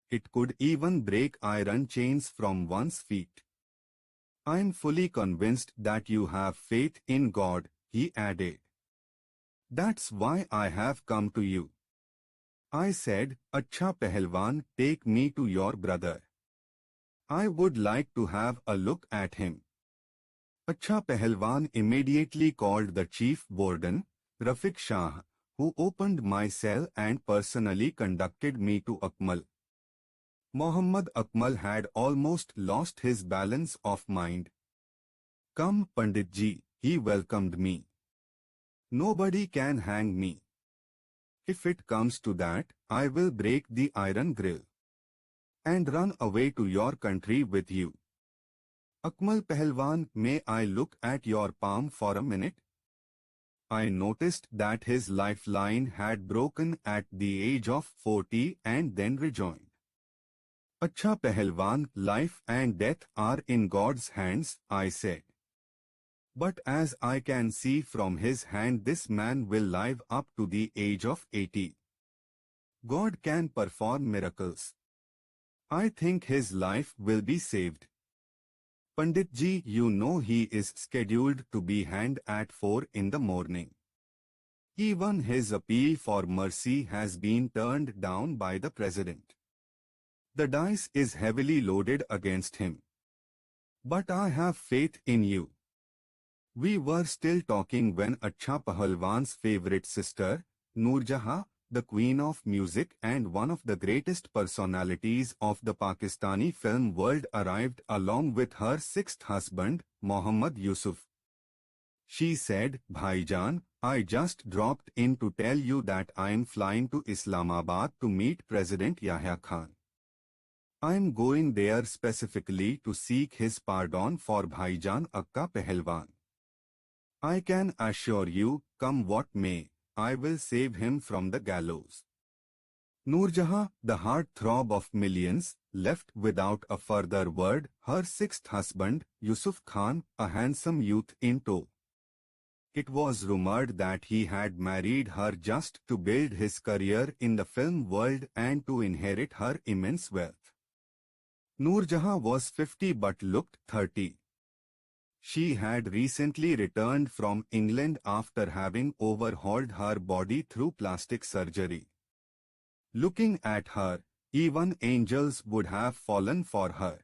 It could even break iron chains from one's feet. I am fully convinced that you have faith in God, he added. That's why I have come to you. I said, Acha Pahalwan, take me to your brother. I would like to have a look at him. Acha Pahalwan immediately called the chief warden, Rafiq Shah, who opened my cell and personally conducted me to Akmal. Muhammad Akmal had almost lost his balance of mind. Come, Pandit ji, he welcomed me. Nobody can hang me. If it comes to that, I will break the iron grill and run away to your country with you. Akmal Pahalwan, may I look at your palm for a minute? I noticed that his lifeline had broken at the age of 40 and then rejoined. Acha Pahalwan, life and death are in God's hands, I said. But as I can see from his hand, this man will live up to the age of 80. God can perform miracles. I think his life will be saved. Pandit ji, you know he is scheduled to be hanged at 4 in the morning. Even his appeal for mercy has been turned down by the president. The dice is heavily loaded against him. But I have faith in you. We were still talking when Acha Pahalwan's favorite sister, Noorjahan, the queen of music and one of the greatest personalities of the Pakistani film world, arrived along with her sixth husband, Muhammad Yusuf. She said, Bhaijan, I just dropped in to tell you that I am flying to Islamabad to meet President Yahya Khan. I am going there specifically to seek his pardon for Bhaijan Akka Pahalwan. I can assure you, come what may, I will save him from the gallows. Noorjahan, the heart-throb of millions, left without a further word her sixth husband, Yusuf Khan, a handsome youth in tow. It was rumored that he had married her just to build his career in the film world and to inherit her immense wealth. Noorjahan was 50 but looked 30. She had recently returned from England after having overhauled her body through plastic surgery. Looking at her, even angels would have fallen for her.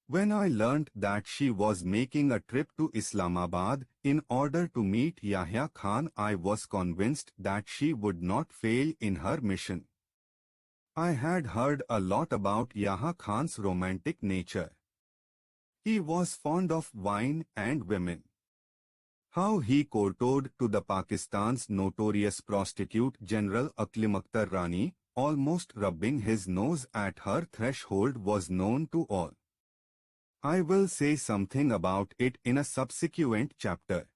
When I learnt that she was making a trip to Islamabad in order to meet Yahya Khan, I was convinced that she would not fail in her mission. I had heard a lot about Yahya Khan's romantic nature. He was fond of wine and women. How he kowtowed to the Pakistan's notorious prostitute General Aklim Akhtar Rani, almost rubbing his nose at her threshold, was known to all. I will say something about it in a subsequent chapter.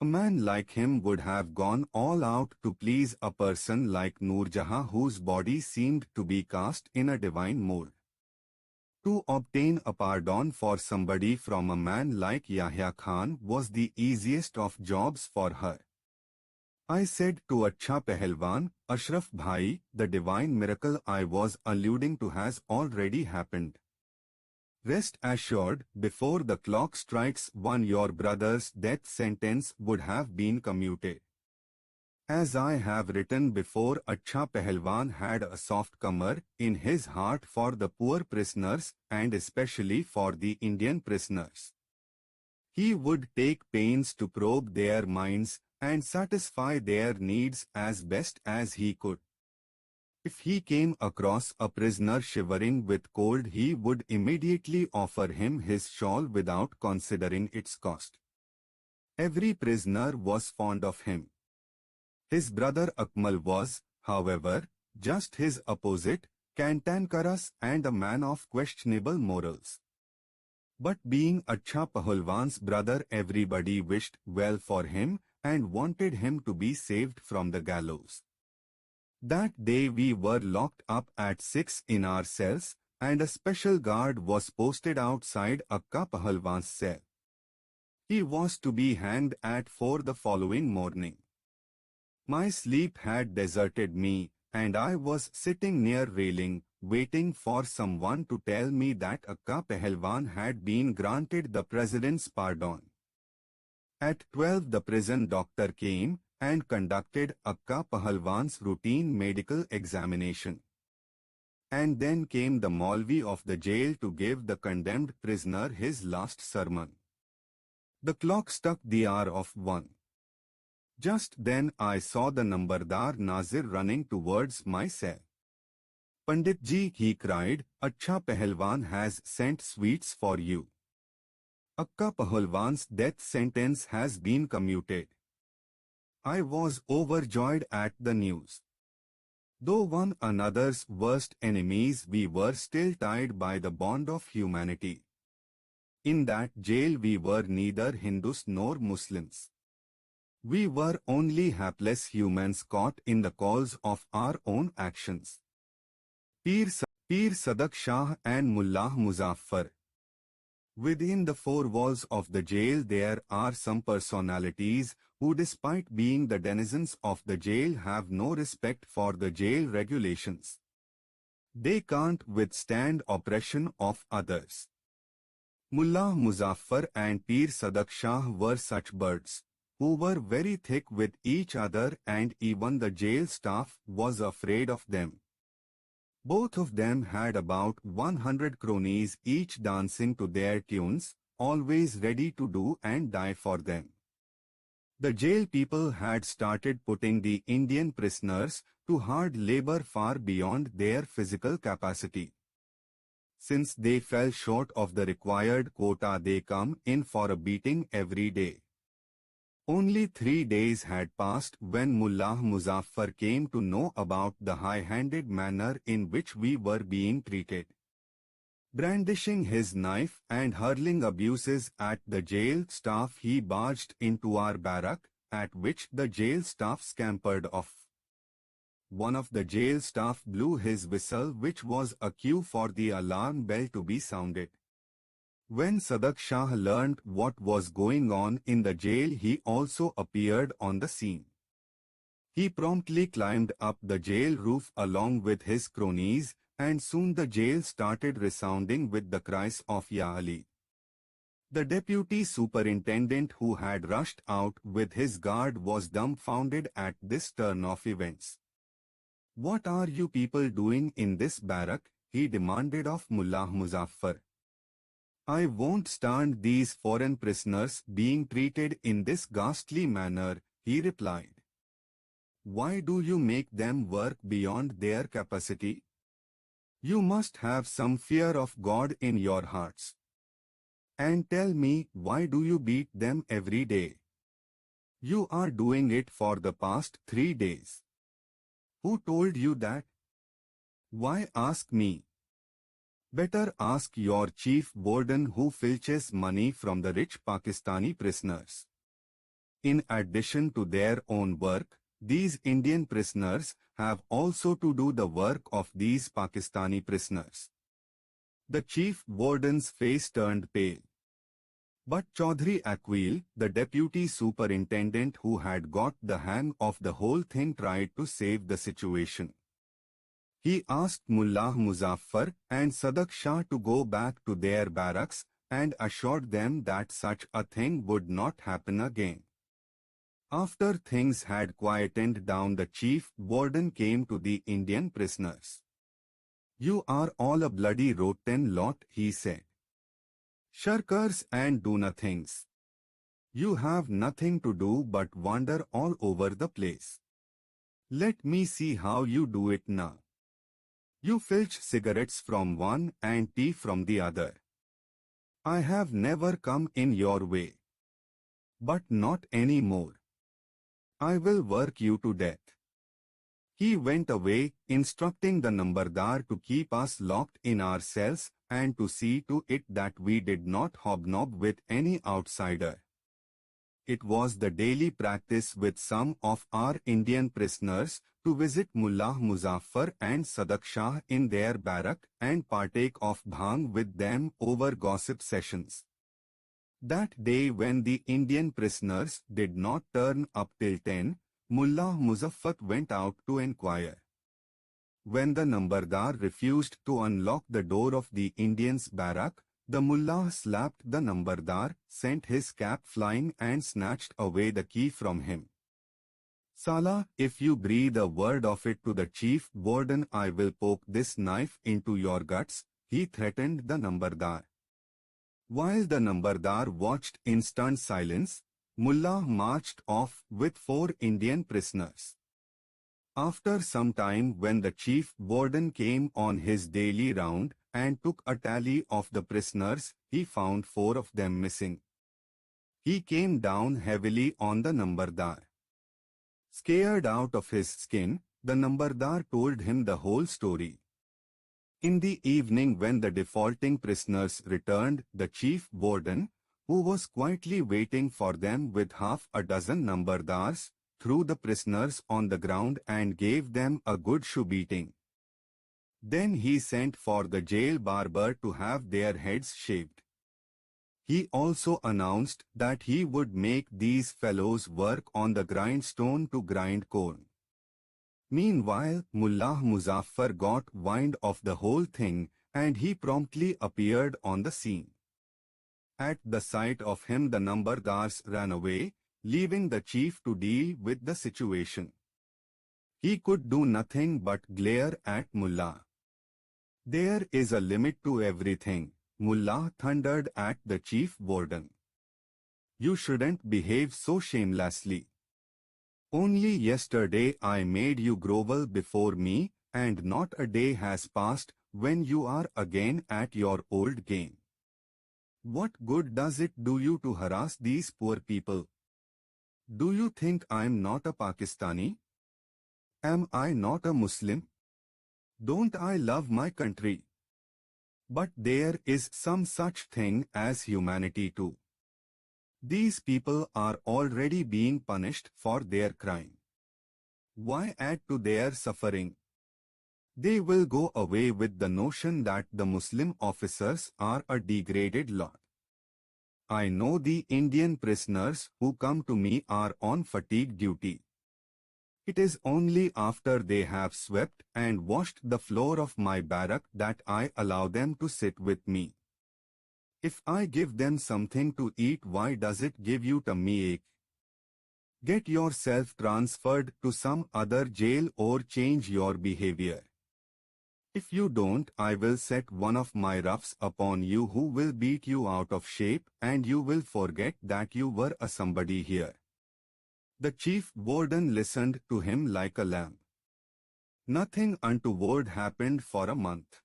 A man like him would have gone all out to please a person like Noorjahan, whose body seemed to be cast in a divine mold. To obtain a pardon for somebody from a man like Yahya Khan was the easiest of jobs for her. I said to Acha Pahalwan, Ashraf Bhai, the divine miracle I was alluding to has already happened. Rest assured, before the clock strikes 1 your brother's death sentence would have been commuted. As I have written before, Acha Pahalwan had a soft kamar in his heart for the poor prisoners and especially for the Indian prisoners. He would take pains to probe their minds and satisfy their needs as best as he could. If he came across a prisoner shivering with cold, he would immediately offer him his shawl without considering its cost. Every prisoner was fond of him. His brother Akmal was, however, just his opposite, cantankerous and a man of questionable morals. But being Acha Pahalwan's brother, everybody wished well for him and wanted him to be saved from the gallows. That day we were locked up at 6 in our cells, and a special guard was posted outside Akka Pahalwan's cell. He was to be hanged at 4 the following morning. My sleep had deserted me, and I was sitting near railing, waiting for someone to tell me that Akka Pahalwan had been granted the president's pardon. At 12 the prison doctor came and conducted Akka Pahalwan's routine medical examination. And then came the Maulvi of the jail to give the condemned prisoner his last sermon. The clock struck the hour of 1. Just then I saw the Nambardar Nazir running towards my cell. Pandit ji, he cried, Acha Pahalwan has sent sweets for you. Akka Pahalwan's death sentence has been commuted. I was overjoyed at the news. Though one another's worst enemies, we were still tied by the bond of humanity. In that jail we were neither Hindus nor Muslims. We were only hapless humans caught in the calls of our own actions. Pir Sadak Shah and Mullah Muzaffar. Within the 4 walls of the jail there are some personalities who, despite being the denizens of the jail, have no respect for the jail regulations. They can't withstand oppression of others. Mullah Muzaffar and Pir Sadak Shah were such birds, who were very thick with each other, and even the jail staff was afraid of them. Both of them had about 100 cronies, each dancing to their tunes, always ready to do and die for them. The jail people had started putting the Indian prisoners to hard labor far beyond their physical capacity. Since they fell short of the required quota, they come in for a beating every day. Only 3 days had passed when Mullah Muzaffar came to know about the high-handed manner in which we were being treated. Brandishing his knife and hurling abuses at the jail staff, he barged into our barrack, at which the jail staff scampered off. One of the jail staff blew his whistle, which was a cue for the alarm bell to be sounded. When Sadak Shah learned what was going on in the jail, he also appeared on the scene. He promptly climbed up the jail roof along with his cronies, and soon the jail started resounding with the cries of Ya Ali. The deputy superintendent, who had rushed out with his guard, was dumbfounded at this turn of events. "What are you people doing in this barrack?" he demanded of Mullah Muzaffar. "I won't stand these foreign prisoners being treated in this ghastly manner," he replied. "Why do you make them work beyond their capacity? You must have some fear of God in your hearts. And tell me, why do you beat them every day? You are doing it for the past 3 days. Who told you that? Why ask me? Better ask your chief warden, who filches money from the rich Pakistani prisoners. In addition to their own work, these Indian prisoners have also to do the work of these Pakistani prisoners. The chief warden's face turned pale. But Chaudhry Aqil, the deputy superintendent who had got the hang of the whole thing, tried to save the situation. He asked Mullah Muzaffar and Sadak Shah to go back to their barracks and assured them that such a thing would not happen again. After things had quietened down, the chief warden came to the Indian prisoners. "You are all a bloody rotten lot," he said. "Shirkers and do-nothings. You have nothing to do but wander all over the place. Let me see how you do it now. You filch cigarettes from one and tea from the other. I have never come in your way. But not any more. I will work you to death." He went away, instructing the Nambardar to keep us locked in our cells and to see to it that we did not hobnob with any outsider. It was the daily practice with some of our Indian prisoners to visit Mullah Muzaffar and Sadak Shah in their barrack and partake of bhang with them over gossip sessions. That day when the Indian prisoners did not turn up till 10, Mullah Muzaffar went out to enquire. When the Nambardar refused to unlock the door of the Indian's barrack, the Mullah slapped the Nambardar, sent his cap flying and snatched away the key from him. "Sala, if you breathe a word of it to the chief warden, I will poke this knife into your guts," he threatened the Nambardar. While the Nambardar watched in stunned silence, Mullah marched off with 4 Indian prisoners. After some time, when the chief warden came on his daily round and took a tally of the prisoners, he found 4 of them missing. He came down heavily on the Nambardar. Scared out of his skin, the Nambardar told him the whole story. In the evening, when the defaulting prisoners returned, the chief warden, who was quietly waiting for them with half a dozen Nambardars, threw the prisoners on the ground and gave them a good shoe-beating. Then he sent for the jail barber to have their heads shaved. He also announced that he would make these fellows work on the grindstone to grind corn. Meanwhile, Mullah Muzaffar got wind of the whole thing and he promptly appeared on the scene. At the sight of him, the Nambardars ran away, leaving the chief to deal with the situation. He could do nothing but glare at Mullah. "There is a limit to everything," Mullah thundered at the chief warden. "You shouldn't behave so shamelessly. Only yesterday I made you grovel before me, and not a day has passed when you are again at your old game. What good does it do you to harass these poor people? Do you think I'm not a Pakistani? Am I not a Muslim? Don't I love my country? But there is some such thing as humanity too. These people are already being punished for their crime. Why add to their suffering? They will go away with the notion that the Muslim officers are a degraded lot. I know the Indian prisoners who come to me are on fatigue duty. It is only after they have swept and washed the floor of my barrack that I allow them to sit with me. If I give them something to eat, why does it give you tummy ache? Get yourself transferred to some other jail or change your behavior. If you don't, I will set one of my roughs upon you who will beat you out of shape and you will forget that you were a somebody here." The chief warden listened to him like a lamb. Nothing untoward happened for a month.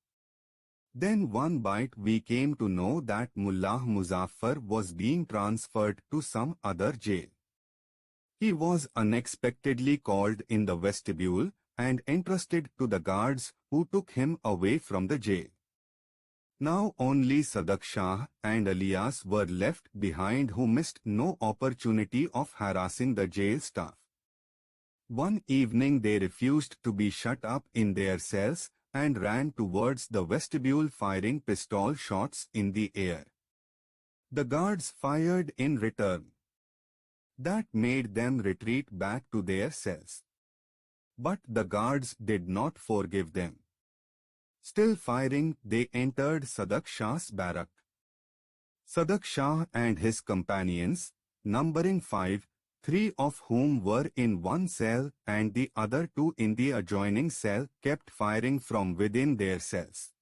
Then one bite we came to know that Mullah Muzaffar was being transferred to some other jail. He was unexpectedly called in the vestibule and entrusted to the guards who took him away from the jail. Now only Sadak Shah and Alias were left behind, who missed no opportunity of harassing the jail staff. One evening they refused to be shut up in their cells and ran towards the vestibule firing pistol shots in the air. The guards fired in return. That made them retreat back to their cells. But the guards did not forgive them. Still firing, they entered Sadak Shah's barrack. Sadak Shah and his companions, numbering 5, 3 of whom were in one cell and the other 2 in the adjoining cell, kept firing from within their cells.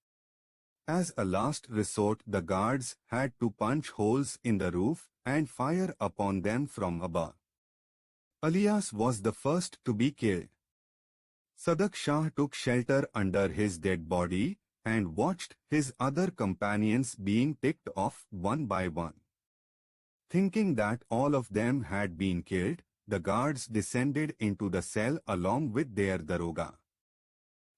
As a last resort, the guards had to punch holes in the roof and fire upon them from above. Alias was the first to be killed. Sadak Shah took shelter under his dead body and watched his other companions being ticked off one by one. Thinking that all of them had been killed, the guards descended into the cell along with their daroga.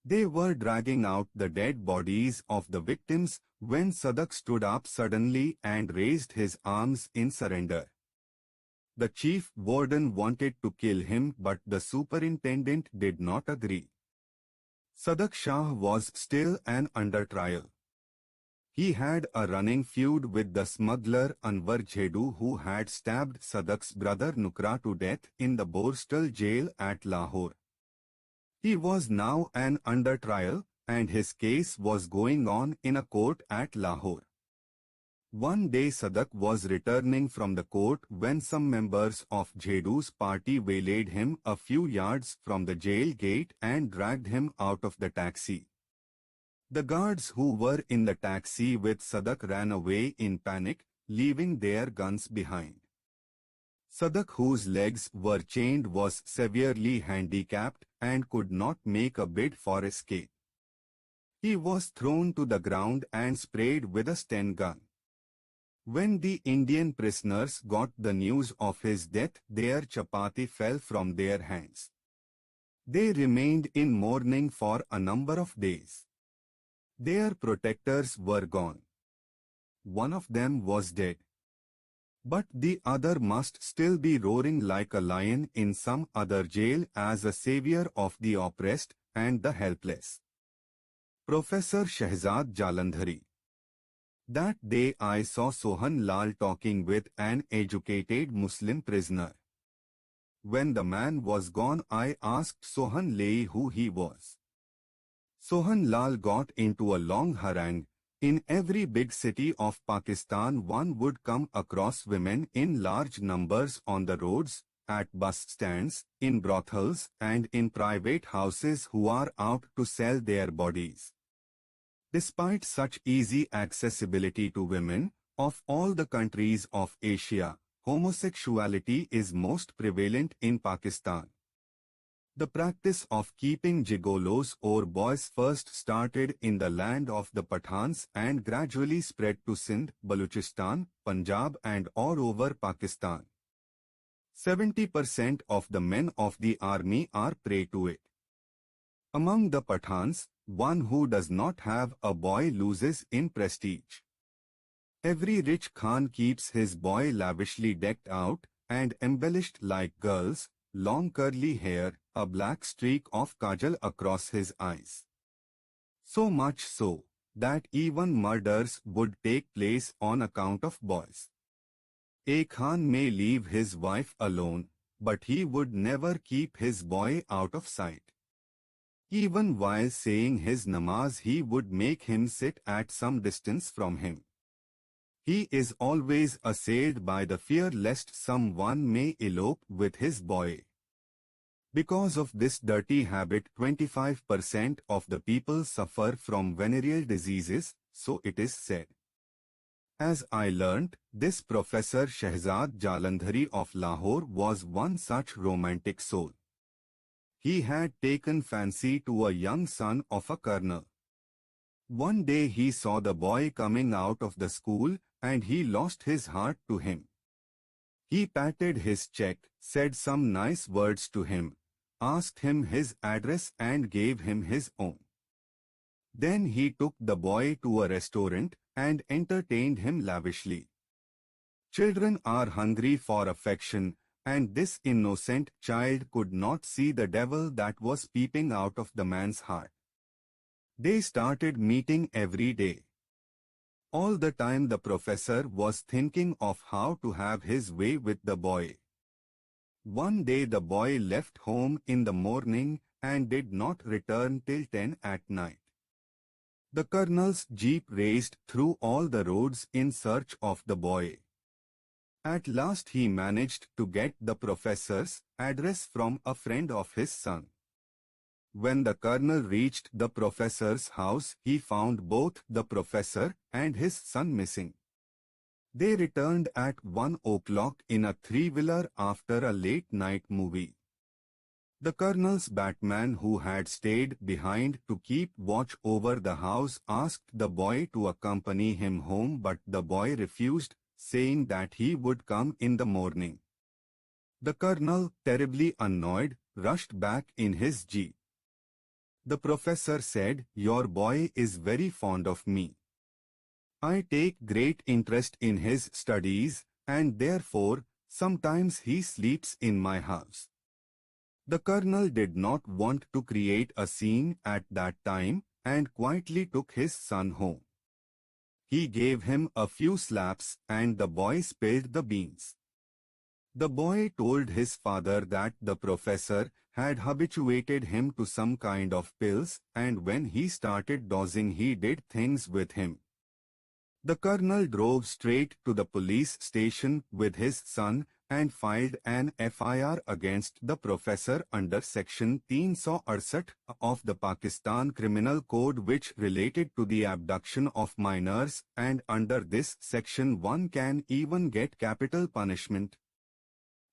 They were dragging out the dead bodies of the victims when Sadak stood up suddenly and raised his arms in surrender. The chief warden wanted to kill him, but the superintendent did not agree. Sadak Shah was still under trial. He had a running feud with the smuggler Anwar Jhedu, who had stabbed Sadak's brother Nukra to death in the Borstal jail at Lahore. He was now under trial, and his case was going on in a court at Lahore. One day Sadak was returning from the court when some members of Jhedu's party waylaid him a few yards from the jail gate and dragged him out of the taxi. The guards who were in the taxi with Sadak ran away in panic, leaving their guns behind. Sadak, whose legs were chained, was severely handicapped and could not make a bid for escape. He was thrown to the ground and sprayed with a Sten gun. When the Indian prisoners got the news of his death, their chapati fell from their hands. They remained in mourning for a number of days. Their protectors were gone. One of them was dead. But the other must still be roaring like a lion in some other jail as a savior of the oppressed and the helpless. Professor Shehzad Jalandhari. That day I saw Sohan Lal talking with an educated Muslim prisoner. When the man was gone, I asked Sohan Lai who he was. Sohan Lal got into a long harangue. In every big city of Pakistan one would come across women in large numbers on the roads, at bus stands, in brothels and in private houses who are out to sell their bodies. Despite such easy accessibility to women, of all the countries of Asia, homosexuality is most prevalent in Pakistan. The practice of keeping gigolos or boys first started in the land of the Pathans and gradually spread to Sindh, Balochistan, Punjab and all over Pakistan. 70% of the men of the army are prey to it. Among the Pathans, one who does not have a boy loses in prestige. Every rich Khan keeps his boy lavishly decked out and embellished like girls, long curly hair, a black streak of kajal across his eyes. So much so, that even murders would take place on account of boys. A Khan may leave his wife alone, but he would never keep his boy out of sight. Even while saying his namaz, he would make him sit at some distance from him. He is always assailed by the fear lest someone may elope with his boy. Because of this dirty habit, 25% of the people suffer from venereal diseases, so it is said. As I learnt, this Professor Shehzad Jalandhari of Lahore was one such romantic soul. He had taken fancy to a young son of a colonel. One day he saw the boy coming out of the school and he lost his heart to him. He patted his cheek, said some nice words to him, asked him his address and gave him his own. Then he took the boy to a restaurant and entertained him lavishly. Children are hungry for affection, and this innocent child could not see the devil that was peeping out of the man's heart. They started meeting every day. All the time the professor was thinking of how to have his way with the boy. One day the boy left home in the morning and did not return till 10 at night. The colonel's jeep raced through all the roads in search of the boy. At last he managed to get the professor's address from a friend of his son. When the colonel reached the professor's house, he found both the professor and his son missing. They returned at 1 o'clock in a three-wheeler after a late-night movie. The colonel's Batman, who had stayed behind to keep watch over the house, asked the boy to accompany him home, but the boy refused, saying that he would come in the morning. The colonel, terribly annoyed, rushed back in his jeep. The professor said, "Your boy is very fond of me. I take great interest in his studies, and therefore, sometimes he sleeps in my house." The colonel did not want to create a scene at that time, and quietly took his son home. He gave him a few slaps, and the boy spilled the beans. The boy told his father that the professor had habituated him to some kind of pills, and when he started dozing he did things with him. The colonel drove straight to the police station with his son and filed an FIR against the professor under section 368 of the Pakistan Criminal Code, which related to the abduction of minors, and under this section one can even get capital punishment.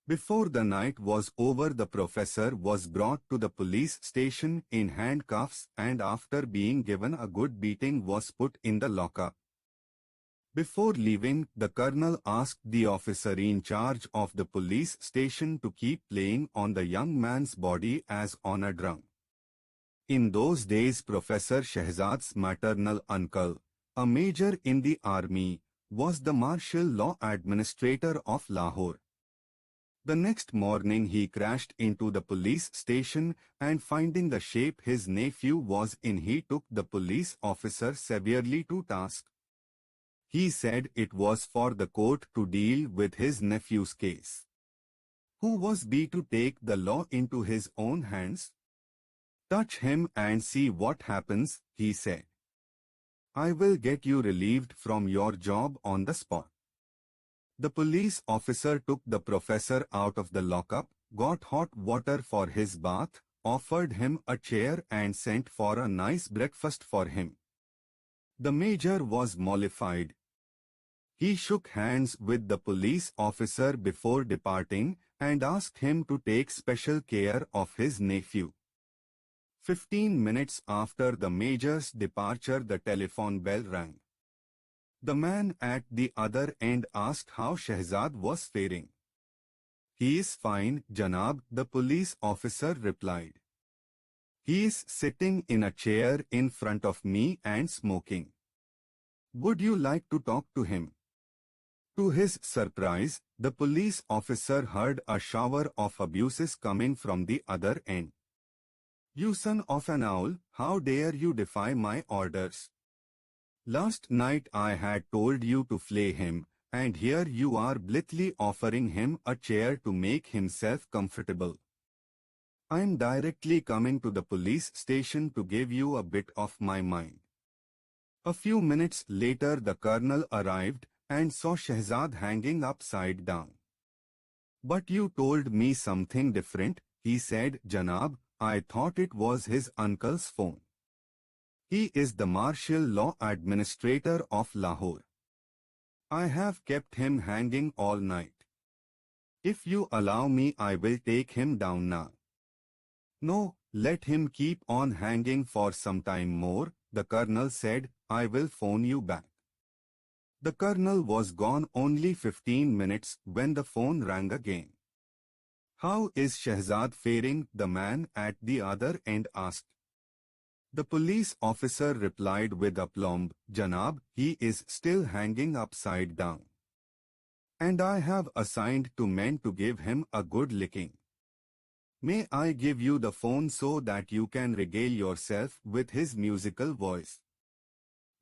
Before the night was over, the professor was brought to the police station in handcuffs and after being given a good beating was put in the lockup. Before leaving, the colonel asked the officer in charge of the police station to keep playing on the young man's body as on a drum. In those days, Professor Shehzad's maternal uncle, a major in the army, was the martial law administrator of Lahore. The next morning he crashed into the police station and finding the shape his nephew was in, he took the police officer severely to task. He said it was for the court to deal with his nephew's case. Who was he to take the law into his own hands? "Touch him and see what happens," he said. "I will get you relieved from your job on the spot." The police officer took the professor out of the lockup, got hot water for his bath, offered him a chair and sent for a nice breakfast for him. The major was mollified. He shook hands with the police officer before departing and asked him to take special care of his nephew. 15 minutes after the major's departure, the telephone bell rang. The man at the other end asked how Shehzad was faring. "He is fine, Janab," the police officer replied. "He is sitting in a chair in front of me and smoking. Would you like to talk to him?" To his surprise, the police officer heard a shower of abuses coming from the other end. "You son of an owl, how dare you defy my orders? Last night I had told you to flay him, and here you are blithely offering him a chair to make himself comfortable. I'm directly coming to the police station to give you a bit of my mind." A few minutes later the colonel arrived and saw Shehzad hanging upside down. "But you told me something different," he said. "Janab, I thought it was his uncle's phone. He is the martial law administrator of Lahore. I have kept him hanging all night. If you allow me, I will take him down now." "No, let him keep on hanging for some time more," the colonel said. "I will phone you back." The colonel was gone only 15 minutes when the phone rang again. "How is Shehzad faring?" the man at the other end asked. The police officer replied with aplomb, "Janab, he is still hanging upside down. And I have assigned 2 men to give him a good licking." May I give you the phone so that you can regale yourself with his musical voice?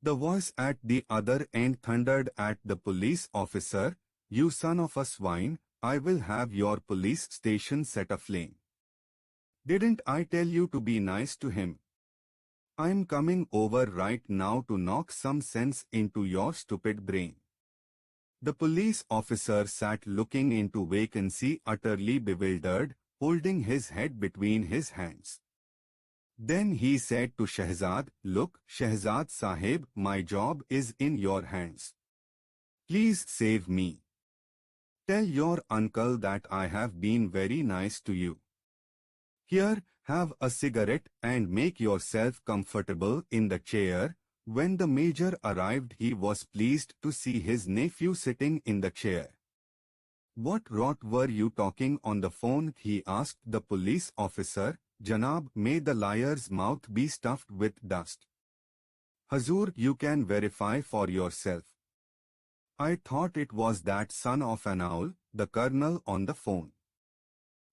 The voice at the other end thundered at the police officer, "You son of a swine, I will have your police station set aflame. Didn't I tell you to be nice to him? I'm coming over right now to knock some sense into your stupid brain." The police officer sat looking into vacancy, utterly bewildered, holding his head between his hands. Then he said to Shehzad, "Look, Shehzad Sahib, my job is in your hands. Please save me. Tell your uncle that I have been very nice to you. Here, have a cigarette and make yourself comfortable in the chair." When the major arrived, he was pleased to see his nephew sitting in the chair. "What rot were you talking on the phone?" he asked the police officer. "Janab, may the liar's mouth be stuffed with dust. Hazur, you can verify for yourself. I thought it was that son of an owl, the colonel, on the phone.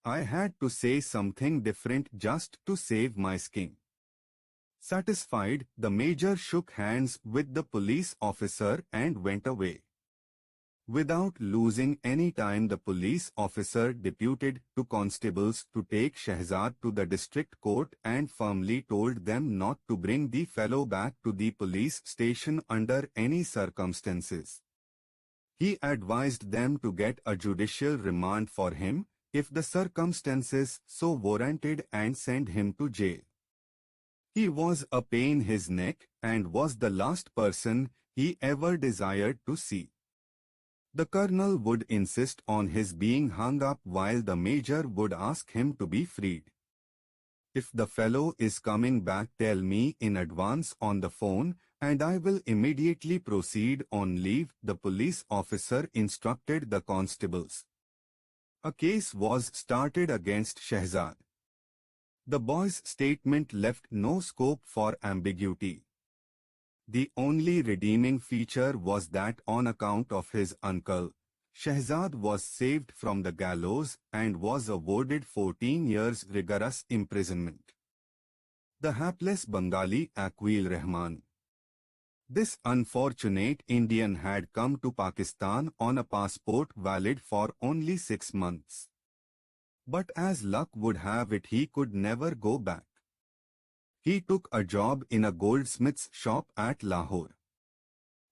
I had to say something different just to save my skin." Satisfied, the major shook hands with the police officer and went away. Without losing any time, the police officer deputed two constables to take Shehzad to the district court and firmly told them not to bring the fellow back to the police station under any circumstances. He advised them to get a judicial remand for him, if the circumstances so warranted, and send him to jail. He was a pain in his neck and was the last person he ever desired to see. The colonel would insist on his being hung up while the major would ask him to be freed. "If the fellow is coming back, tell me in advance on the phone, and I will immediately proceed on leave," the police officer instructed the constables. A case was started against Shehzad. The boy's statement left no scope for ambiguity. The only redeeming feature was that on account of his uncle, Shehzad was saved from the gallows and was awarded 14 years rigorous imprisonment. The hapless Bengali Aqil Rahman. This unfortunate Indian had come to Pakistan on a passport valid for only 6 months. But as luck would have it, he could never go back. He took a job in a goldsmith's shop at Lahore.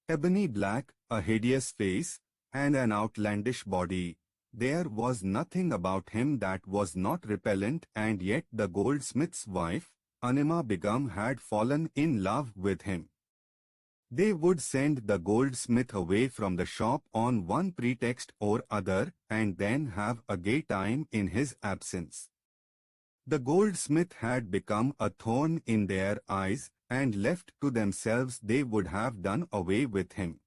Ebony black, a hideous face, and an outlandish body, there was nothing about him that was not repellent, and yet the goldsmith's wife, Anima Begum, had fallen in love with him. They would send the goldsmith away from the shop on one pretext or other, and then have a gay time in his absence. The goldsmith had become a thorn in their eyes, and left to themselves they would have done away with him.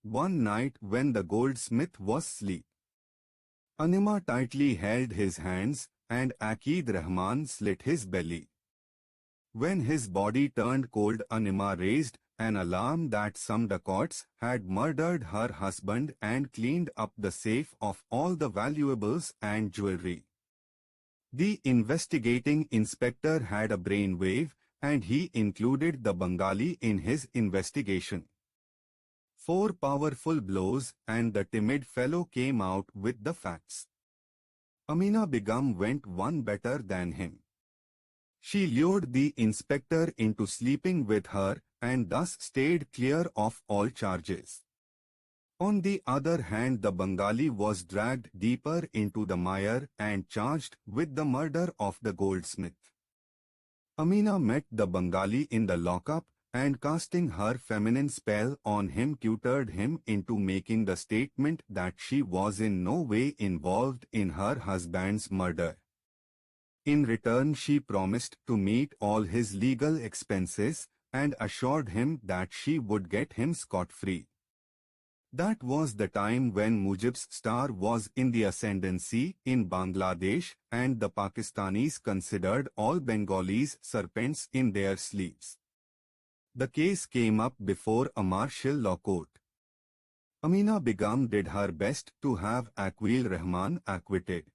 One night when the goldsmith was asleep, Anima tightly held his hands, and Aqid Rahman slit his belly. When his body turned cold, Anima raised an alarm that some dacoits had murdered her husband and cleaned up the safe of all the valuables and jewelry. The investigating inspector had a brainwave, and he included the Bengali in his investigation. 4 powerful blows, and the timid fellow came out with the facts. Amina Begum went one better than him. She lured the inspector into sleeping with her, and thus stayed clear of all charges. On the other hand, the Bengali was dragged deeper into the mire and charged with the murder of the goldsmith. Amina met the Bengali in the lockup, and casting her feminine spell on him, tutored him into making the statement that she was in no way involved in her husband's murder. In return, she promised to meet all his legal expenses, and assured him that she would get him scot-free. That was the time when Mujib's star was in the ascendancy in Bangladesh, and the Pakistanis considered all Bengalis serpents in their sleeves. The case came up before a martial law court. Amina Begum did her best to have Aqil Rahman acquitted.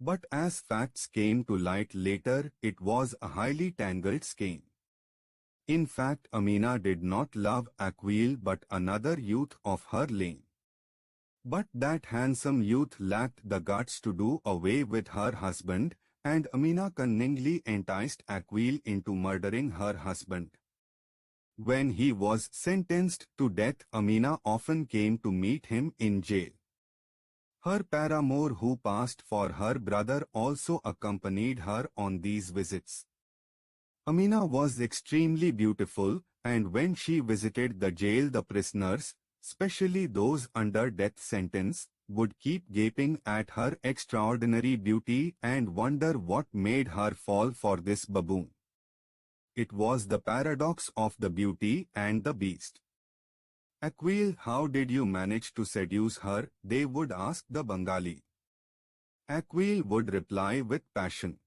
But as facts came to light later, it was a highly tangled skein. In fact, Amina did not love Aqil but another youth of her lane. But that handsome youth lacked the guts to do away with her husband, and Amina cunningly enticed Aqil into murdering her husband. When he was sentenced to death, Amina often came to meet him in jail. Her paramour, who passed for her brother, also accompanied her on these visits. Amina was extremely beautiful, and when she visited the jail, the prisoners, especially those under death sentence, would keep gaping at her extraordinary beauty and wonder what made her fall for this baboon. It was the paradox of the beauty and the beast. Aqil, how did you manage to seduce her? They would ask the Bengali. Aqil would reply with passion.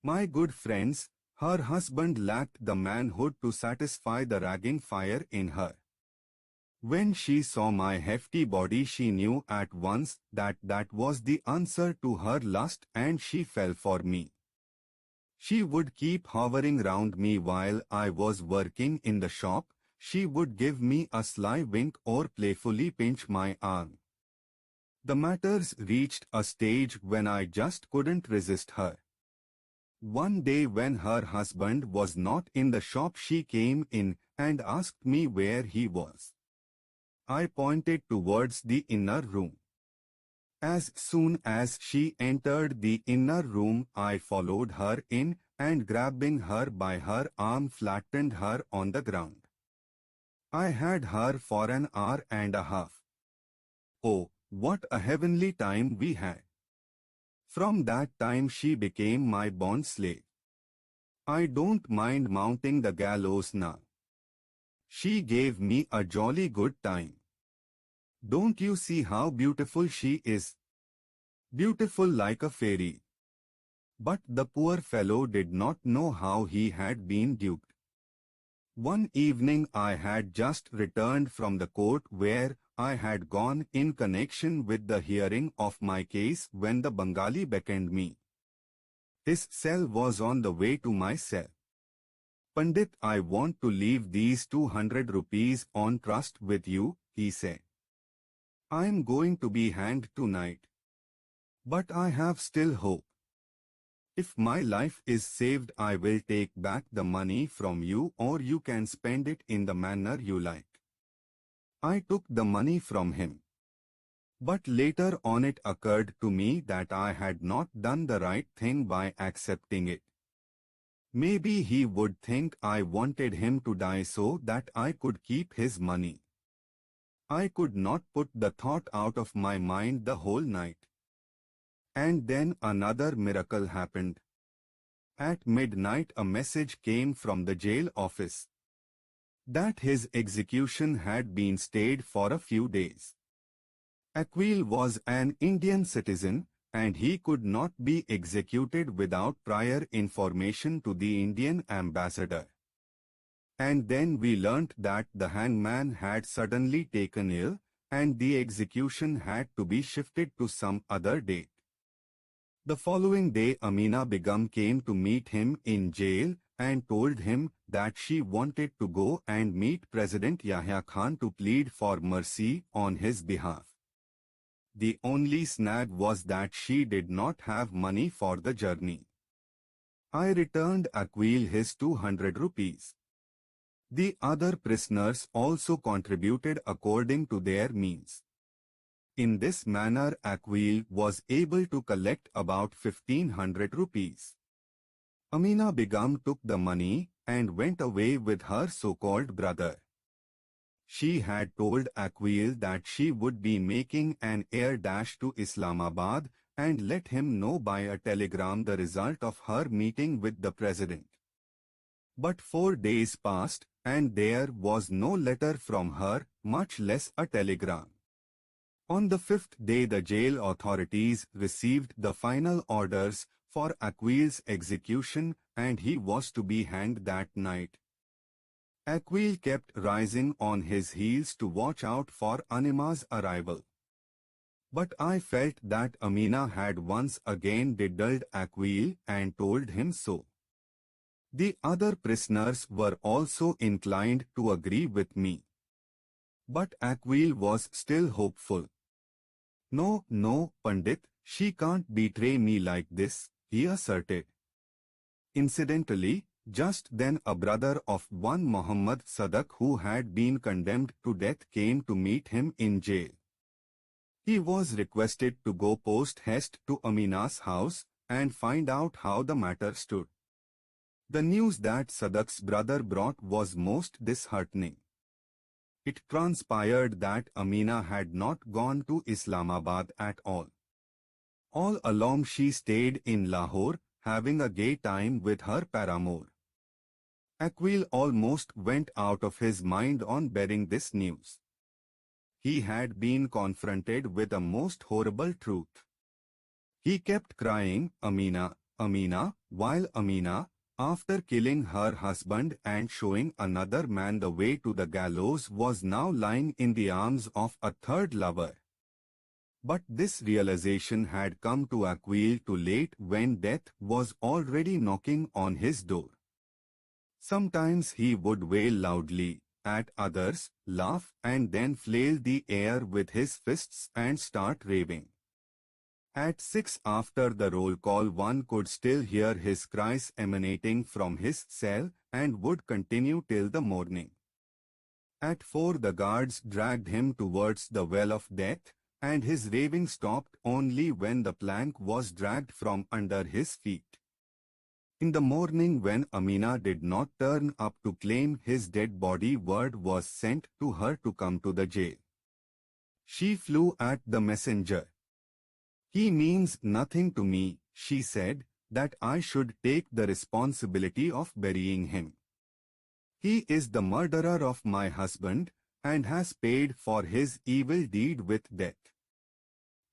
My good friends, her husband lacked the manhood to satisfy the ragging fire in her. When she saw my hefty body, she knew at once that that was the answer to her lust, and she fell for me. She would keep hovering round me while I was working in the shop. She would give me a sly wink or playfully pinch my arm. The matters reached a stage when I just couldn't resist her. One day when her husband was not in the shop, she came in and asked me where he was. I pointed towards the inner room. As soon as she entered the inner room, I followed her in and, grabbing her by her arm, flattened her on the ground. I had her for an hour and a half. Oh, what a heavenly time we had! From that time she became my bond slave. I don't mind mounting the gallows now. She gave me a jolly good time. Don't you see how beautiful she is? Beautiful like a fairy. But the poor fellow did not know how he had been duped. One evening I had just returned from the court where I had gone in connection with the hearing of my case when the Bengali beckoned me. His cell was on the way to my cell. Pandit, I want to leave these 200 rupees on trust with you, he said. I am going to be hanged tonight. But I have still hope. If my life is saved, I will take back the money from you, or you can spend it in the manner you like. I took the money from him. But later on it occurred to me that I had not done the right thing by accepting it. Maybe he would think I wanted him to die so that I could keep his money. I could not put the thought out of my mind the whole night. And then another miracle happened. At midnight a message came from the jail office that his execution had been stayed for a few days. Aqil was an Indian citizen, and he could not be executed without prior information to the Indian ambassador. And then we learnt that the hangman had suddenly taken ill, and the execution had to be shifted to some other date. The following day Amina Begum came to meet him in jail and told him that she wanted to go and meet President Yahya Khan to plead for mercy on his behalf. The only snag was that she did not have money for the journey. I returned Aqil his 200 rupees. The other prisoners also contributed according to their means. In this manner Aqil was able to collect about 1500 rupees. Amina Begum took the money and went away with her so-called brother. She had told Aqil that she would be making an air dash to Islamabad and let him know by a telegram the result of her meeting with the president. But 4 days passed and there was no letter from her, much less a telegram. On the 5th day the jail authorities received the final orders for Aqil's execution and he was to be hanged that night. Aqil kept rising on his heels to watch out for Anima's arrival. But I felt that Amina had once again diddled Aqil and told him so. The other prisoners were also inclined to agree with me. But Aqil was still hopeful. No, no, Pandit, she can't betray me like this, he asserted. Incidentally, just then a brother of one Muhammad Sadak who had been condemned to death came to meet him in jail. He was requested to go post-haste to Amina's house and find out how the matter stood. The news that Sadak's brother brought was most disheartening. It transpired that Amina had not gone to Islamabad at all. All along she stayed in Lahore, having a gay time with her paramour. Aqil almost went out of his mind on bearing this news. He had been confronted with a most horrible truth. He kept crying, Amina, Amina, while Amina, after killing her husband and showing another man the way to the gallows, was now lying in the arms of a third lover. But this realization had come to Aqil too late when death was already knocking on his door. Sometimes he would wail loudly, at others, laugh and then flail the air with his fists and start raving. At 6 after the roll call one could still hear his cries emanating from his cell and would continue till the morning. At 4 the guards dragged him towards the well of death, and his raving stopped only when the plank was dragged from under his feet. In the morning when Amina did not turn up to claim his dead body, word was sent to her to come to the jail. She flew at the messenger. He means nothing to me, she said, that I should take the responsibility of burying him. He is the murderer of my husband and has paid for his evil deed with death.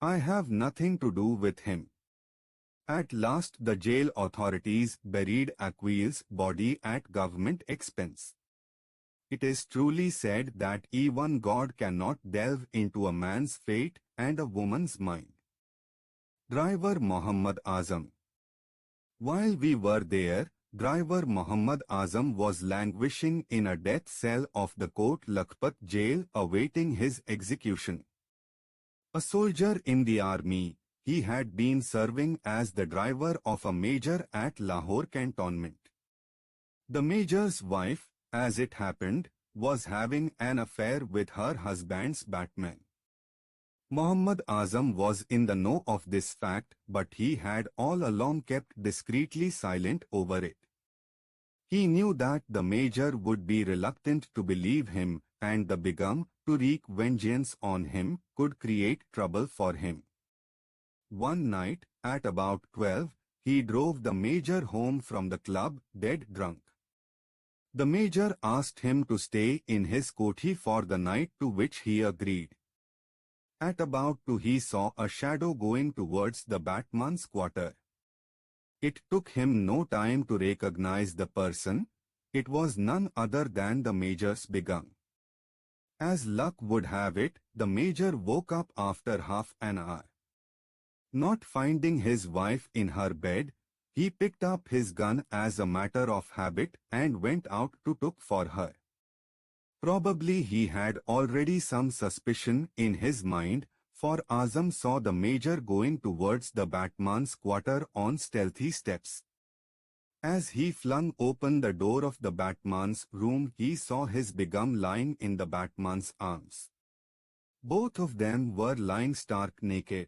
I have nothing to do with him. At last the jail authorities buried Aqil's body at government expense. It is truly said that even God cannot delve into a man's fate and a woman's mind. Driver Muhammad Azam. While we were there, driver Muhammad Azam was languishing in a death cell of the Kot Lakhpat jail awaiting his execution. A soldier in the army, he had been serving as the driver of a major at Lahore cantonment. The major's wife, as it happened, was having an affair with her husband's batman. Muhammad Azam was in the know of this fact, but he had all along kept discreetly silent over it. He knew that the major would be reluctant to believe him, and the Begum, to wreak vengeance on him, could create trouble for him. One night, at about 12, he drove the major home from the club, dead drunk. The major asked him to stay in his kothi for the night, to which he agreed. At about 2 he saw a shadow going towards the batman's quarter. It took him no time to recognize the person. It was none other than the major's Begum. As luck would have it, the major woke up after half an hour. Not finding his wife in her bed, he picked up his gun as a matter of habit and went out to look for her. Probably he had already some suspicion in his mind, for Azam saw the major going towards the batman's quarter on stealthy steps. As he flung open the door of the batman's room, he saw his Begum lying in the batman's arms. Both of them were lying stark naked.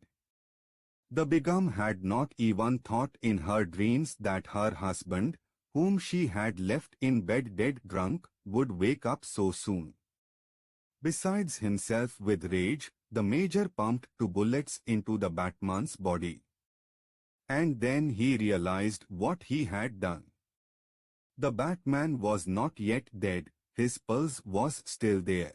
The Begum had not even thought in her dreams that her husband, whom she had left in bed dead drunk, would wake up so soon. Besides himself with rage, the major pumped 2 bullets into the batman's body. And then he realized what he had done. The batman was not yet dead, his pulse was still there.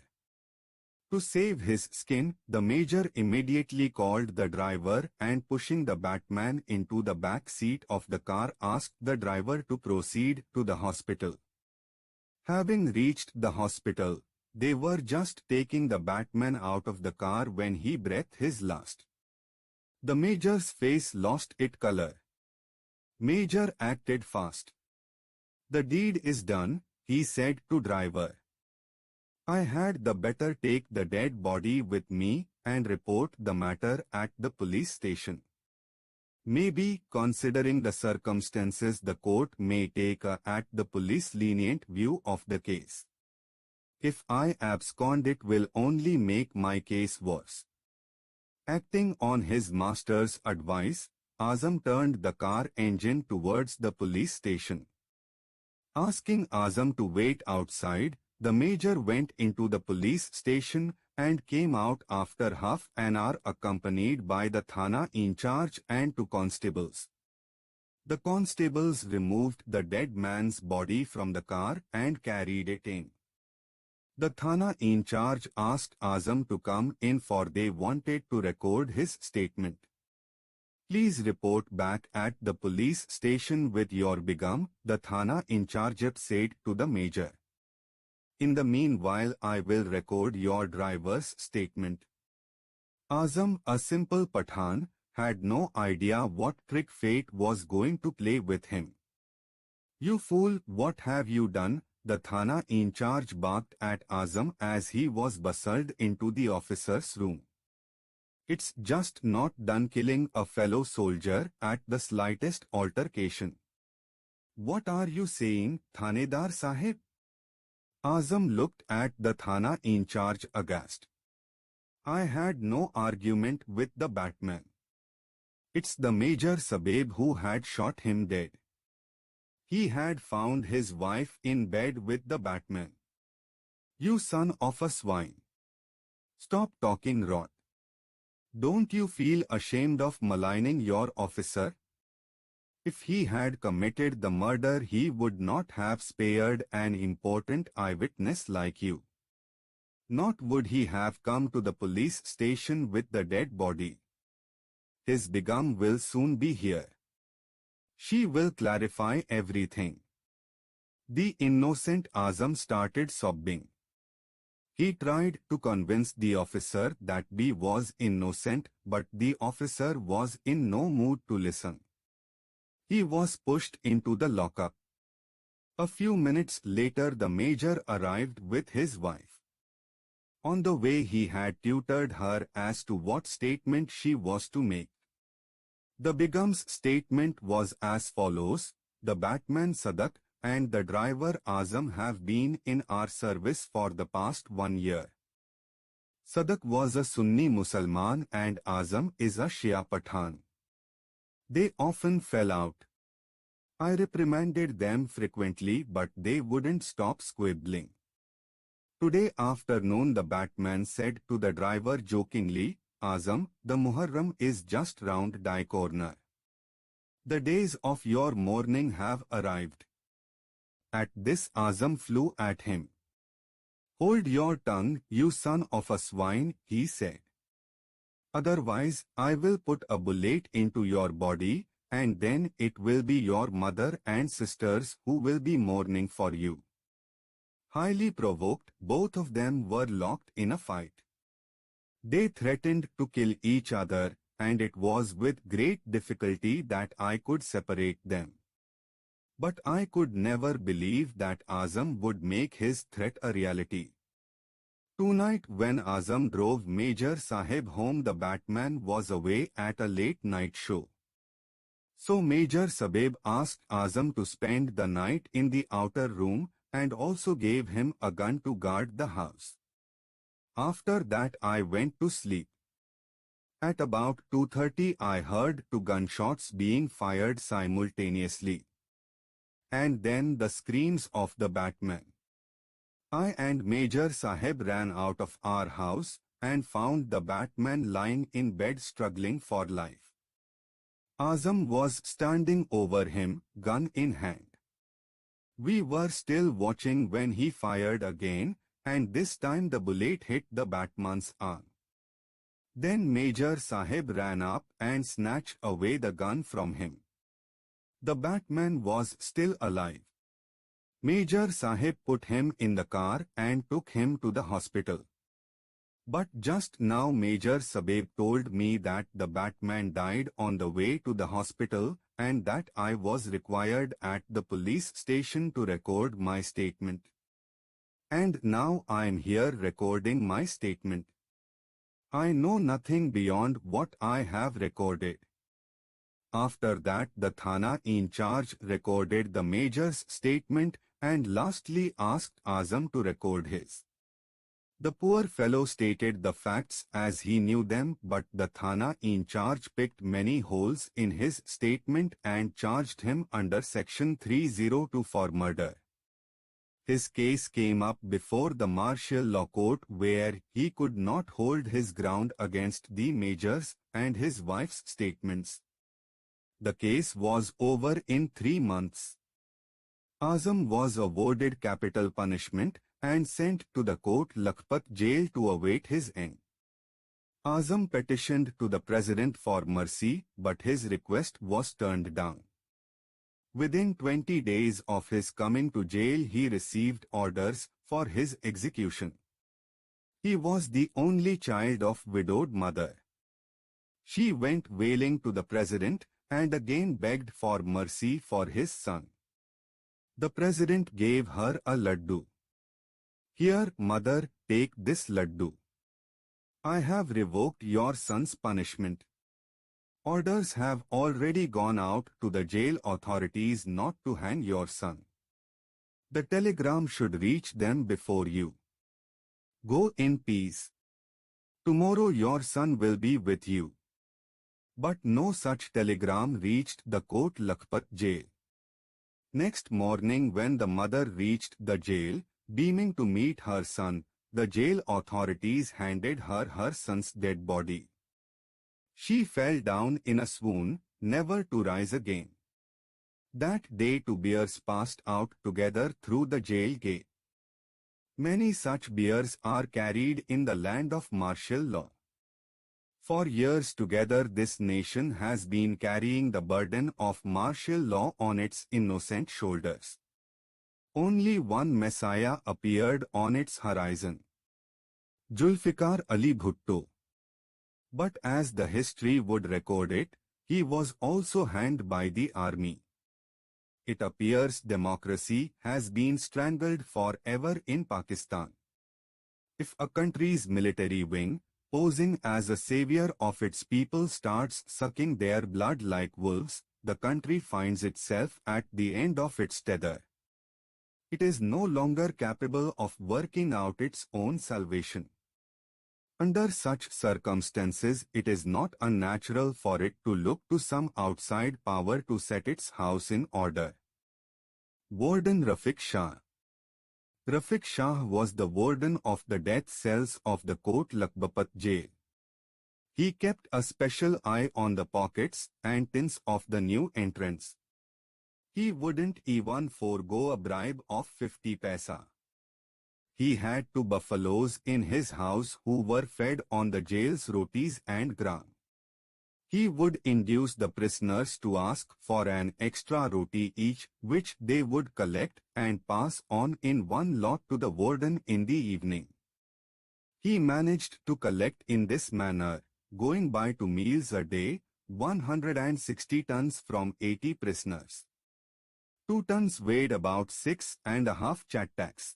To save his skin, the major immediately called the driver and, pushing the batman into the back seat of the car, asked the driver to proceed to the hospital. Having reached the hospital, They were just taking the Batman out of the car when he breathed his last. The Major's face lost its color. Major acted fast. "The deed is done," he said to driver. "I had the better take the dead body with me and report the matter at the police station. Maybe, considering the circumstances, the court may take a at the police lenient view of the case. If I abscond, it will only make my case worse." Acting on his master's advice, Azam turned the car engine towards the police station. Asking Azam to wait outside, the Major went into the police station and came out after half an hour accompanied by the Thana in charge and two constables. The constables removed the dead man's body from the car and carried it in. The Thana in charge asked Azam to come in, for they wanted to record his statement. "Please report back at the police station with your begum," the Thana in charge said to the Major. "In the meanwhile, I will record your driver's statement." Azam, a simple Pathan, had no idea what trick fate was going to play with him. "You fool, what have you done?" the Thana in charge barked at Azam as he was bustled into the officer's room. "It's just not done killing a fellow soldier at the slightest altercation." "What are you saying, Thanedar Sahib?" Azam looked at the Thana in charge aghast. "I had no argument with the Batman. It's the Major Sabeb who had shot him dead. He had found his wife in bed with the Batman." "You son of a swine. Stop talking rot. Don't you feel ashamed of maligning your officer? If he had committed the murder, he would not have spared an important eyewitness like you. Not would he have come to the police station with the dead body. His begum will soon be here. She will clarify everything." The innocent Azam started sobbing. He tried to convince the officer that B was innocent, but the officer was in no mood to listen. He was pushed into the lockup. A few minutes later, the Major arrived with his wife. On the way, he had tutored her as to what statement she was to make. The begum's statement was as follows: "The Batman Sadak and the driver Azam have been in our service for the past 1 year. Sadak was a Sunni Musalman and Azam is a Shia Pathan. They often fell out. I reprimanded them frequently, but they wouldn't stop squibbling. Today afternoon the Batman said to the driver jokingly, 'Azam, the Muharram is just round the corner. The days of your mourning have arrived.' At this Azam flew at him. 'Hold your tongue, you son of a swine,' he said. 'Otherwise I will put a bullet into your body, and then it will be your mother and sisters who will be mourning for you.' Highly provoked, both of them were locked in a fight. They threatened to kill each other, and it was with great difficulty that I could separate them. But I could never believe that Azam would make his threat a reality. Tonight when Azam drove Major Sahib home, the Batman was away at a late-night show. So Major Sabeb asked Azam to spend the night in the outer room and also gave him a gun to guard the house. After that I went to sleep. At about 2:30 I heard 2 gunshots being fired simultaneously. And then the screams of the Batman. I and Major Sahib ran out of our house and found the Batman lying in bed struggling for life. Azam was standing over him, gun in hand. We were still watching when he fired again, and this time the bullet hit the Batman's arm. Then Major Sahib ran up and snatched away the gun from him. The Batman was still alive. Major Sahib put him in the car and took him to the hospital. But just now Major Sahib told me that the Batman died on the way to the hospital and that I was required at the police station to record my statement. And now I am here recording my statement. I know nothing beyond what I have recorded. After that the Thana in charge recorded the Major's statement and lastly asked Azam to record his. The poor fellow stated the facts as he knew them, but the Thana in charge picked many holes in his statement and charged him under Section 302 for murder. His case came up before the martial law court where he could not hold his ground against the Major's and his wife's statements. The case was over in 3 months. Azam was awarded capital punishment and sent to the Kot Lakhpat jail to await his end. Azam petitioned to the president for mercy, but his request was turned down. Within 20 days of his coming to jail, he received orders for his execution. He was the only child of widowed mother. She went wailing to the president and again begged for mercy for his son. The president gave her a laddu. Here, mother, take this laddu. I have revoked your son's punishment. Orders have already gone out to the jail authorities not to hang your son. The telegram should reach them before you. Go in peace. Tomorrow your son will be with you. But no such telegram reached the Kot Lakhpat jail. Next morning when the mother reached the jail, beaming to meet her son, the jail authorities handed her her son's dead body. She fell down in a swoon, never to rise again. That day 2 bears passed out together through the jail gate. Many such bears are carried in the land of martial law. For years together this nation has been carrying the burden of martial law on its innocent shoulders. Only one Messiah appeared on its horizon. Zulfikar Ali Bhutto. But as the history would record it, he was also hanged by the army. It appears democracy has been strangled forever in Pakistan. If a country's military wing, posing as a savior of its people, starts sucking their blood like wolves, the country finds itself at the end of its tether. It is no longer capable of working out its own salvation. Under such circumstances, it is not unnatural for it to look to some outside power to set its house in order. Warden Rafiq Shah. Rafiq Shah was the warden of the death cells of the Kot Lakhpat jail. He kept a special eye on the pockets and tins of the new entrants. He wouldn't even forego a bribe of 50 paisa. He had 2 buffaloes in his house who were fed on the jail's rotis and gram. He would induce the prisoners to ask for an extra roti each, which they would collect and pass on in one lot to the warden in the evening. He managed to collect in this manner, going by 2 meals a day, 160 tons from 80 prisoners. 2 tons weighed about 6.5 chattaks.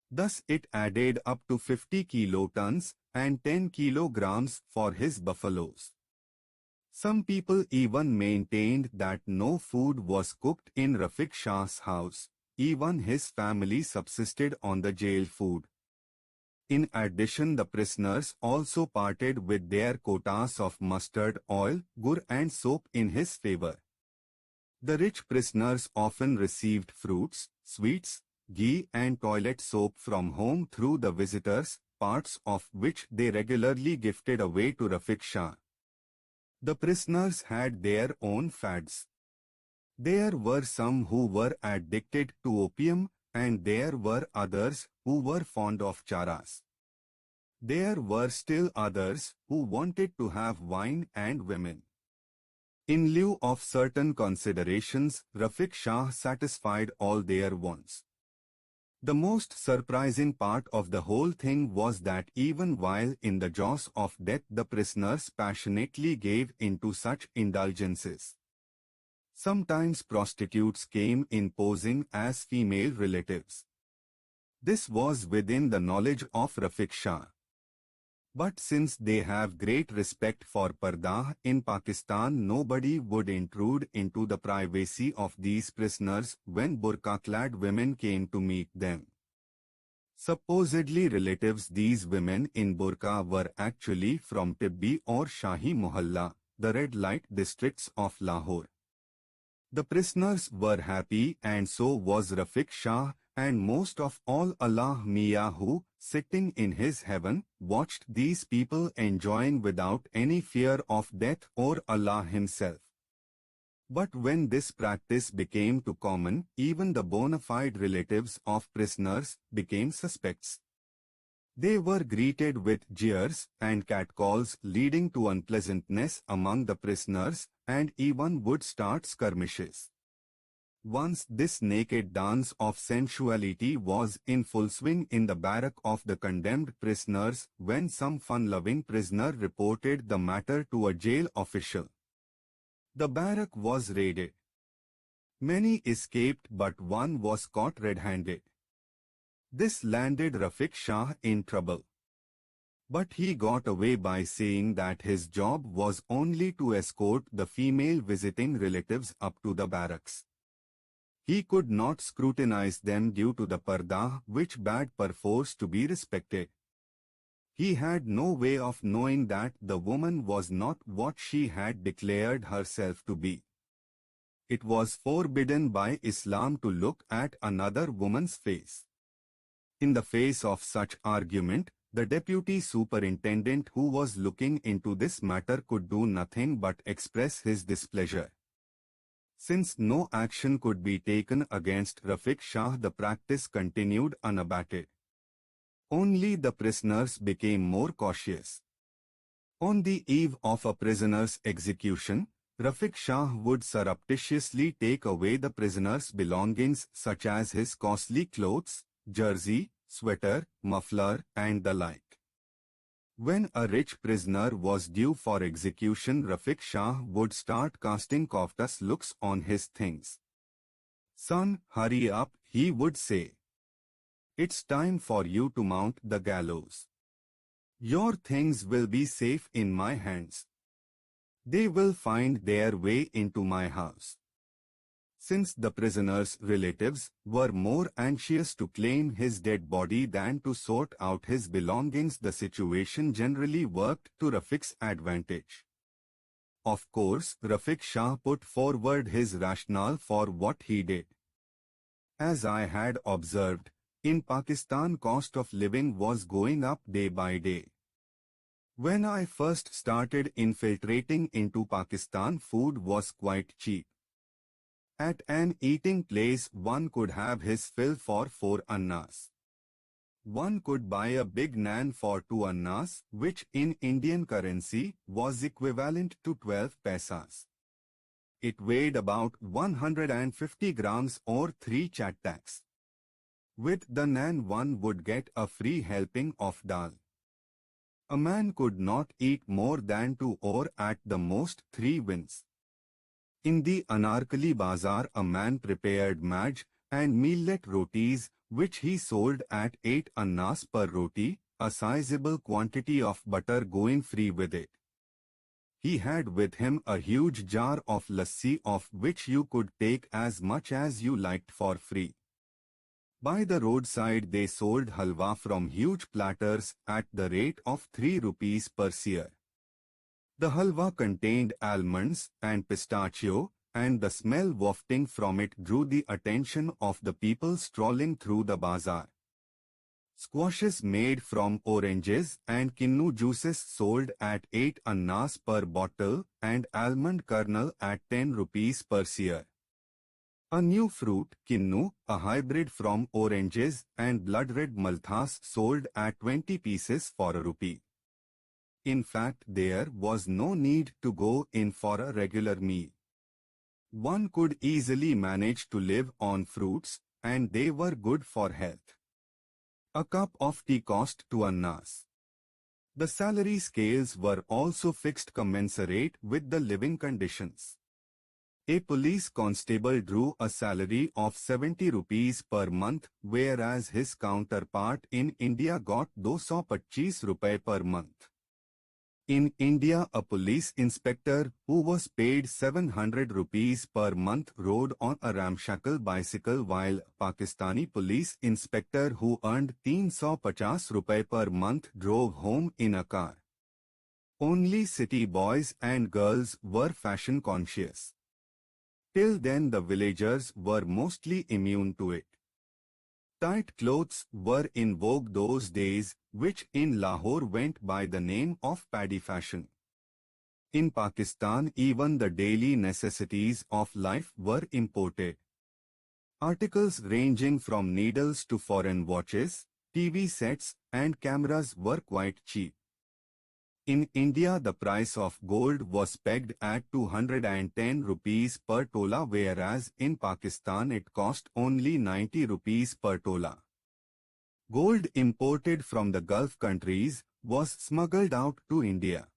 Thus it added up to 50 kilotons and 10 kilograms for his buffaloes. Some people even maintained that no food was cooked in Rafiq Shah's house. Even his family subsisted on the jail food. In addition, the prisoners also parted with their quotas of mustard oil, gur and soap in his favor. The rich prisoners often received fruits, sweets, ghee and toilet soap from home through the visitors, parts of which they regularly gifted away to Rafiq Shah. The prisoners had their own fads. There were some who were addicted to opium, and there were others who were fond of charas. There were still others who wanted to have wine and women. In lieu of certain considerations, Rafiq Shah satisfied all their wants. The most surprising part of the whole thing was that even while in the jaws of death the prisoners passionately gave into such indulgences. Sometimes prostitutes came in posing as female relatives. This was within the knowledge of Rafiq Shah. But since they have great respect for Pardah in Pakistan, nobody would intrude into the privacy of these prisoners when burqa-clad women came to meet them. Supposedly relatives, these women in burqa were actually from Tibbi or Shahi Mohalla, the red light districts of Lahore. The prisoners were happy and so was Rafiq Shah, and most of all Allah Miya who, sitting in his heaven, watched these people enjoying without any fear of death or Allah himself. But when this practice became too common, even the bona fide relatives of prisoners became suspects. They were greeted with jeers and catcalls leading to unpleasantness among the prisoners, and even would start skirmishes. Once this naked dance of sensuality was in full swing in the barrack of the condemned prisoners when some fun-loving prisoner reported the matter to a jail official. The barrack was raided. Many escaped but one was caught red-handed. This landed Rafiq Shah in trouble. But he got away by saying that his job was only to escort the female visiting relatives up to the barracks. He could not scrutinize them due to the pardah which bade perforce to be respected. He had no way of knowing that the woman was not what she had declared herself to be. It was forbidden by Islam to look at another woman's face. In the face of such argument, the deputy superintendent who was looking into this matter could do nothing but express his displeasure. Since no action could be taken against Rafiq Shah, the practice continued unabated. Only the prisoners became more cautious. On the eve of a prisoner's execution, Rafiq Shah would surreptitiously take away the prisoner's belongings such as his costly clothes, jersey, sweater, muffler, and the like. When a rich prisoner was due for execution, Rafiq Shah would start casting covetous looks on his things. "Son, hurry up," he would say. "It's time for you to mount the gallows. Your things will be safe in my hands. They will find their way into my house." Since the prisoner's relatives were more anxious to claim his dead body than to sort out his belongings, the situation generally worked to Rafiq's advantage. Of course, Rafiq Shah put forward his rationale for what he did. As I had observed, in Pakistan cost of living was going up day by day. When I first started infiltrating into Pakistan, food was quite cheap. At an eating place one could have his fill for 4 annas. One could buy a big naan for 2 annas, which in Indian currency was equivalent to 12 paisas. It weighed about 150 grams or 3 chattaks. With the naan one would get a free helping of dal. A man could not eat more than 2 or at the most 3 wins. In the Anarkali Bazaar a man prepared maj and millet rotis which he sold at 8 annas per roti, a sizable quantity of butter going free with it. He had with him a huge jar of lassi of which you could take as much as you liked for free. By the roadside they sold halwa from huge platters at the rate of 3 rupees per seer. The halwa contained almonds and pistachio, and the smell wafting from it drew the attention of the people strolling through the bazaar. Squashes made from oranges and kinnu juices sold at 8 annas per bottle and almond kernel at 10 rupees per seer. A new fruit, kinnu, a hybrid from oranges and blood red malthas sold at 20 pieces for a rupee. In fact, there was no need to go in for a regular meal. One could easily manage to live on fruits, and they were good for health. A cup of tea cost 2 annas. The salary scales were also fixed commensurate with the living conditions. A police constable drew a salary of 70 rupees per month, whereas his counterpart in India got 225 rupees per month. In India, a police inspector who was paid 700 rupees per month rode on a ramshackle bicycle, while a Pakistani police inspector who earned 350 rupees per month drove home in a car. Only city boys and girls were fashion conscious. Till then the villagers were mostly immune to it. Tight clothes were in vogue those days, which in Lahore went by the name of paddy fashion. In Pakistan, even the daily necessities of life were imported. Articles ranging from needles to foreign watches, TV sets, and cameras were quite cheap. In India, the price of gold was pegged at 210 rupees per tola, whereas in Pakistan it cost only 90 rupees per tola. Gold imported from the Gulf countries was smuggled out to India.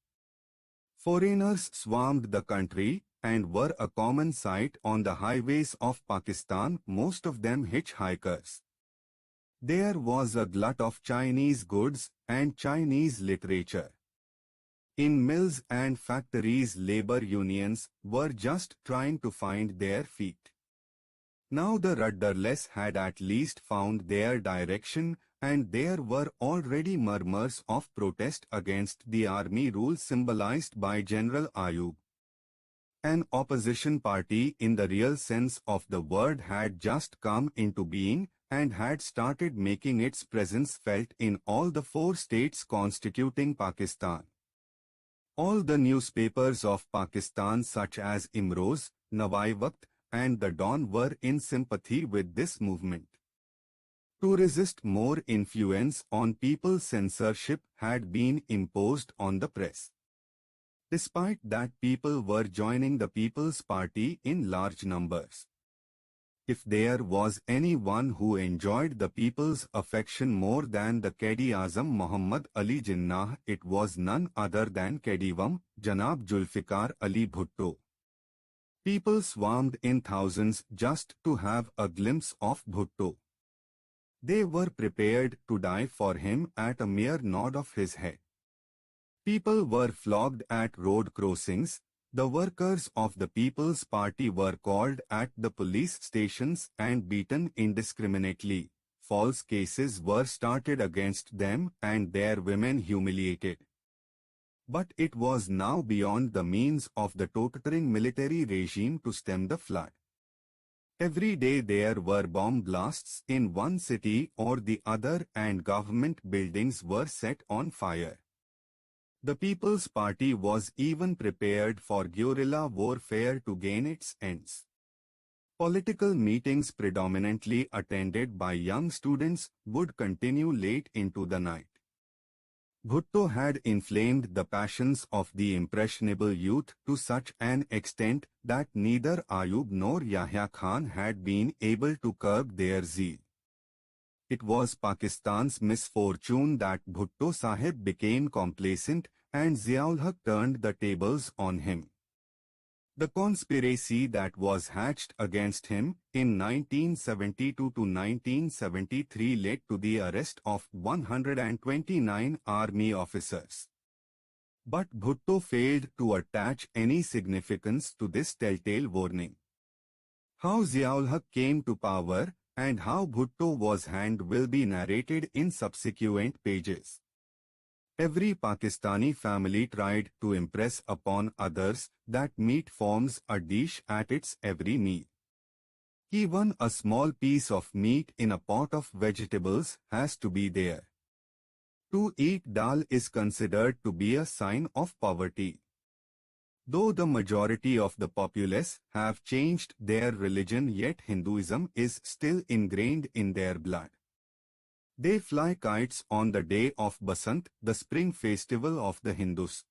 Foreigners swarmed the country and were a common sight on the highways of Pakistan, most of them hitchhikers. There was a glut of Chinese goods and Chinese literature. In mills and factories, labor unions were just trying to find their feet. Now the rudderless had at least found their direction, and there were already murmurs of protest against the army rule symbolized by General Ayub. An opposition party in the real sense of the word had just come into being and had started making its presence felt in all the 4 states constituting Pakistan. All the newspapers of Pakistan, such as Imroz, Nawai Waqt, and the Dawn, were in sympathy with this movement. To resist more influence on people, censorship had been imposed on the press. Despite that, people were joining the People's Party in large numbers. If there was anyone who enjoyed the people's affection more than the Quaid-e-Azam Muhammad Ali Jinnah, it was none other than Quaid-e-Azam, Janab Zulfikar Ali Bhutto. People swarmed in thousands just to have a glimpse of Bhutto. They were prepared to die for him at a mere nod of his head. People were flogged at road crossings. The workers of the People's Party were called at the police stations and beaten indiscriminately. False cases were started against them and their women humiliated. But it was now beyond the means of the tottering military regime to stem the flood. Every day there were bomb blasts in one city or the other, and government buildings were set on fire. The People's Party was even prepared for guerrilla warfare to gain its ends. Political meetings, predominantly attended by young students, would continue late into the night. Bhutto had inflamed the passions of the impressionable youth to such an extent that neither Ayub nor Yahya Khan had been able to curb their zeal. It was Pakistan's misfortune that Bhutto Sahib became complacent and Ziaul-Haq turned the tables on him. The conspiracy that was hatched against him in 1972 to 1973 led to the arrest of 129 army officers. But Bhutto failed to attach any significance to this telltale warning. How Ziaul-Haq came to power and how Bhutto was hanged will be narrated in subsequent pages. Every Pakistani family tried to impress upon others that meat forms a dish at its every meal. Even a small piece of meat in a pot of vegetables has to be there. To eat dal is considered to be a sign of poverty. Though the majority of the populace have changed their religion, yet Hinduism is still ingrained in their blood. They fly kites on the day of Basant, the spring festival of the Hindus.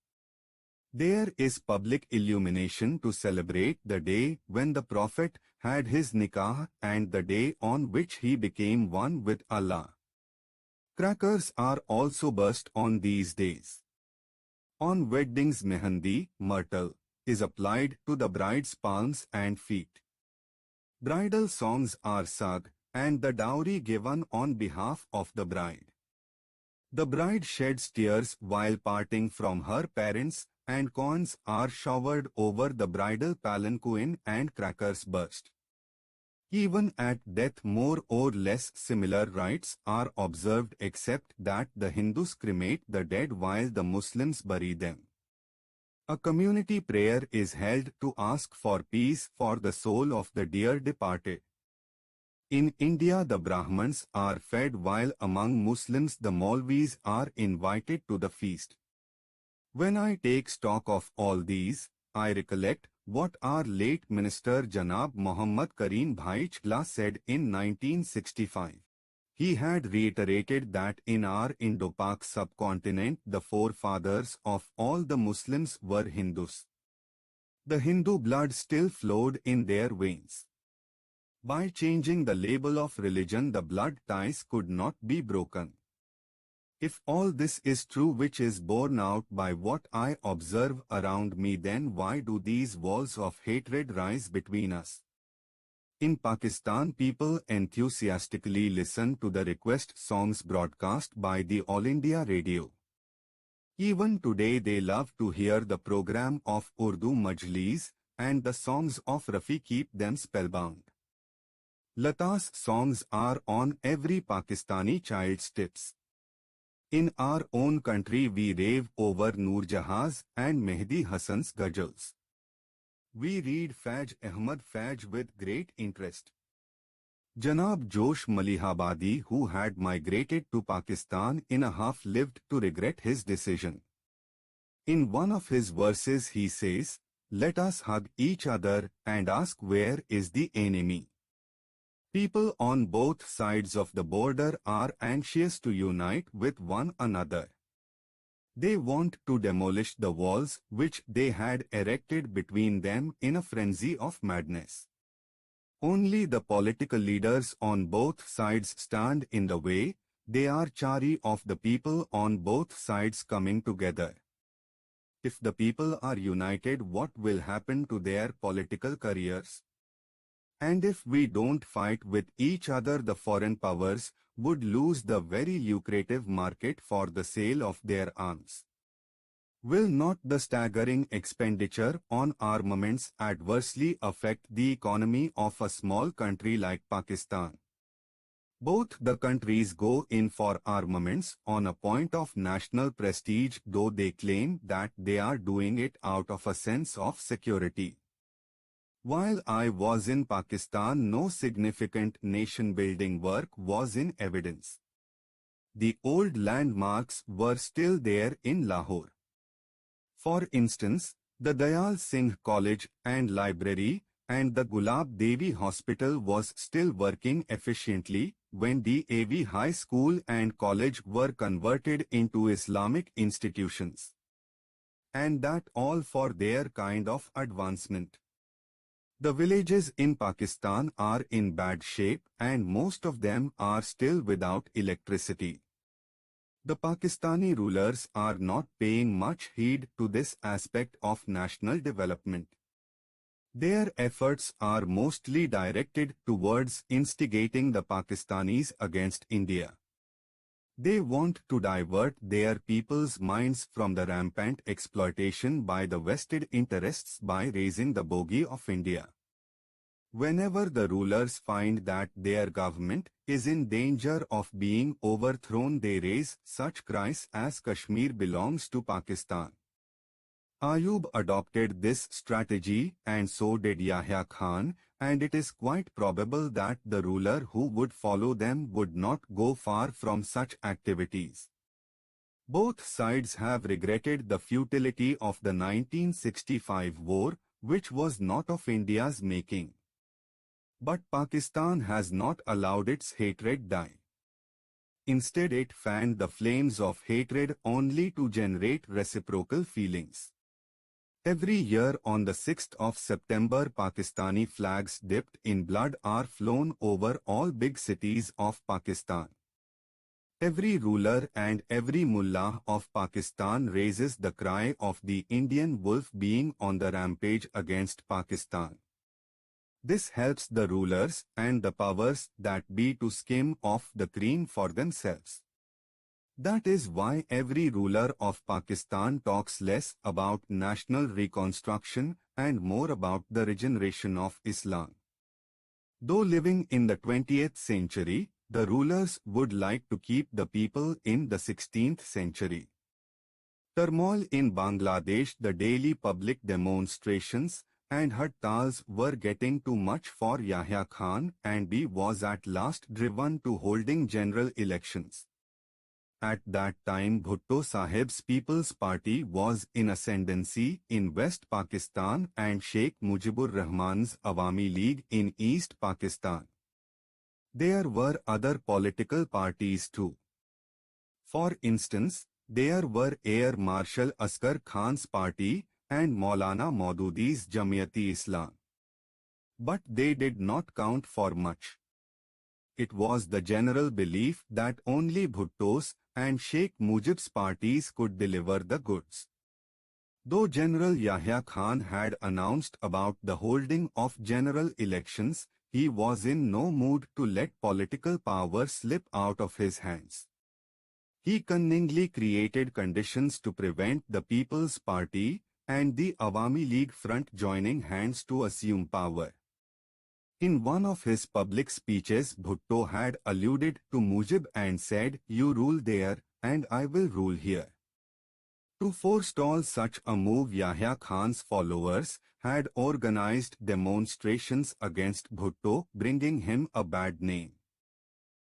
There is public illumination to celebrate the day when the Prophet had his nikah and the day on which he became one with Allah. Crackers are also burst on these days. On weddings mehandi, myrtle, is applied to the bride's palms and feet. Bridal songs are sung and the dowry given on behalf of the bride. The bride sheds tears while parting from her parents, and coins are showered over the bridal palanquin and crackers burst. Even at death more or less similar rites are observed except that the Hindus cremate the dead while the Muslims bury them. A community prayer is held to ask for peace for the soul of the dear departed. In India the Brahmins are fed while among Muslims the Maulvis are invited to the feast. When I take stock of all these, I recollect what our late Minister Janab Muhammad Karim Bhai Chla said in 1965. He had reiterated that in our Indo-Pak subcontinent the forefathers of all the Muslims were Hindus. The Hindu blood still flowed in their veins. By changing the label of religion the blood ties could not be broken. If all this is true which is borne out by what I observe around me, then why do these walls of hatred rise between us? In Pakistan people enthusiastically listen to the request songs broadcast by the All India Radio. Even today they love to hear the program of Urdu Majlis, and the songs of Rafi keep them spellbound. Lata's songs are on every Pakistani child's tips. In our own country we rave over Noor Jahan's and Mehdi Hasan's ghazals. We read Faiz Ahmad Faiz with great interest. Janab Josh Malihabadi, who had migrated to Pakistan in a half, lived to regret his decision. In one of his verses he says, "Let us hug each other and ask where is the enemy." People on both sides of the border are anxious to unite with one another. They want to demolish the walls which they had erected between them in a frenzy of madness. Only the political leaders on both sides stand in the way. They are chary of the people on both sides coming together. If the people are united, what will happen to their political careers? And if we don't fight with each other, the foreign powers would lose the very lucrative market for the sale of their arms. Will not the staggering expenditure on armaments adversely affect the economy of a small country like Pakistan? Both the countries go in for armaments on a point of national prestige, though they claim that they are doing it out of a sense of security. While I was in Pakistan, no significant nation-building work was in evidence. The old landmarks were still there in Lahore. For instance, the Dayal Singh College and Library and the Gulab Devi Hospital was still working efficiently when the AV High School and College were converted into Islamic institutions. And that all for their kind of advancement. The villages in Pakistan are in bad shape and most of them are still without electricity. The Pakistani rulers are not paying much heed to this aspect of national development. Their efforts are mostly directed towards instigating the Pakistanis against India. They want to divert their people's minds from the rampant exploitation by the vested interests by raising the bogey of India. Whenever the rulers find that their government is in danger of being overthrown, they raise such cries as Kashmir belongs to Pakistan. Ayub adopted this strategy and so did Yahya Khan, and it is quite probable that the ruler who would follow them would not go far from such activities. Both sides have regretted the futility of the 1965 war, which was not of India's making. But Pakistan has not allowed its hatred die. Instead, it fanned the flames of hatred only to generate reciprocal feelings. Every year on the 6th of September, Pakistani flags dipped in blood are flown over all big cities of Pakistan. Every ruler and every mullah of Pakistan raises the cry of the Indian wolf being on the rampage against Pakistan. This helps the rulers and the powers that be to skim off the cream for themselves. That is why every ruler of Pakistan talks less about national reconstruction and more about the regeneration of Islam. Though living in the 20th century, the rulers would like to keep the people in the 16th century. Turmoil in Bangladesh, the daily public demonstrations and hartals were getting too much for Yahya Khan, and he was at last driven to holding general elections. At that time, Bhutto Sahib's People's Party was in ascendancy in West Pakistan and Sheikh Mujibur Rahman's Awami League in East Pakistan. There were other political parties too. For instance, there were Air Marshal Asghar Khan's party and Maulana Maududi's Jamiyat-e-Islam. But they did not count for much. It was the general belief that only Bhutto's and Sheikh Mujib's parties could deliver the goods. Though General Yahya Khan had announced about the holding of general elections, he was in no mood to let political power slip out of his hands. He cunningly created conditions to prevent the People's Party and the Awami League front joining hands to assume power. In one of his public speeches, Bhutto had alluded to Mujib and said, "You rule there, and I will rule here." To forestall such a move, Yahya Khan's followers had organized demonstrations against Bhutto, bringing him a bad name.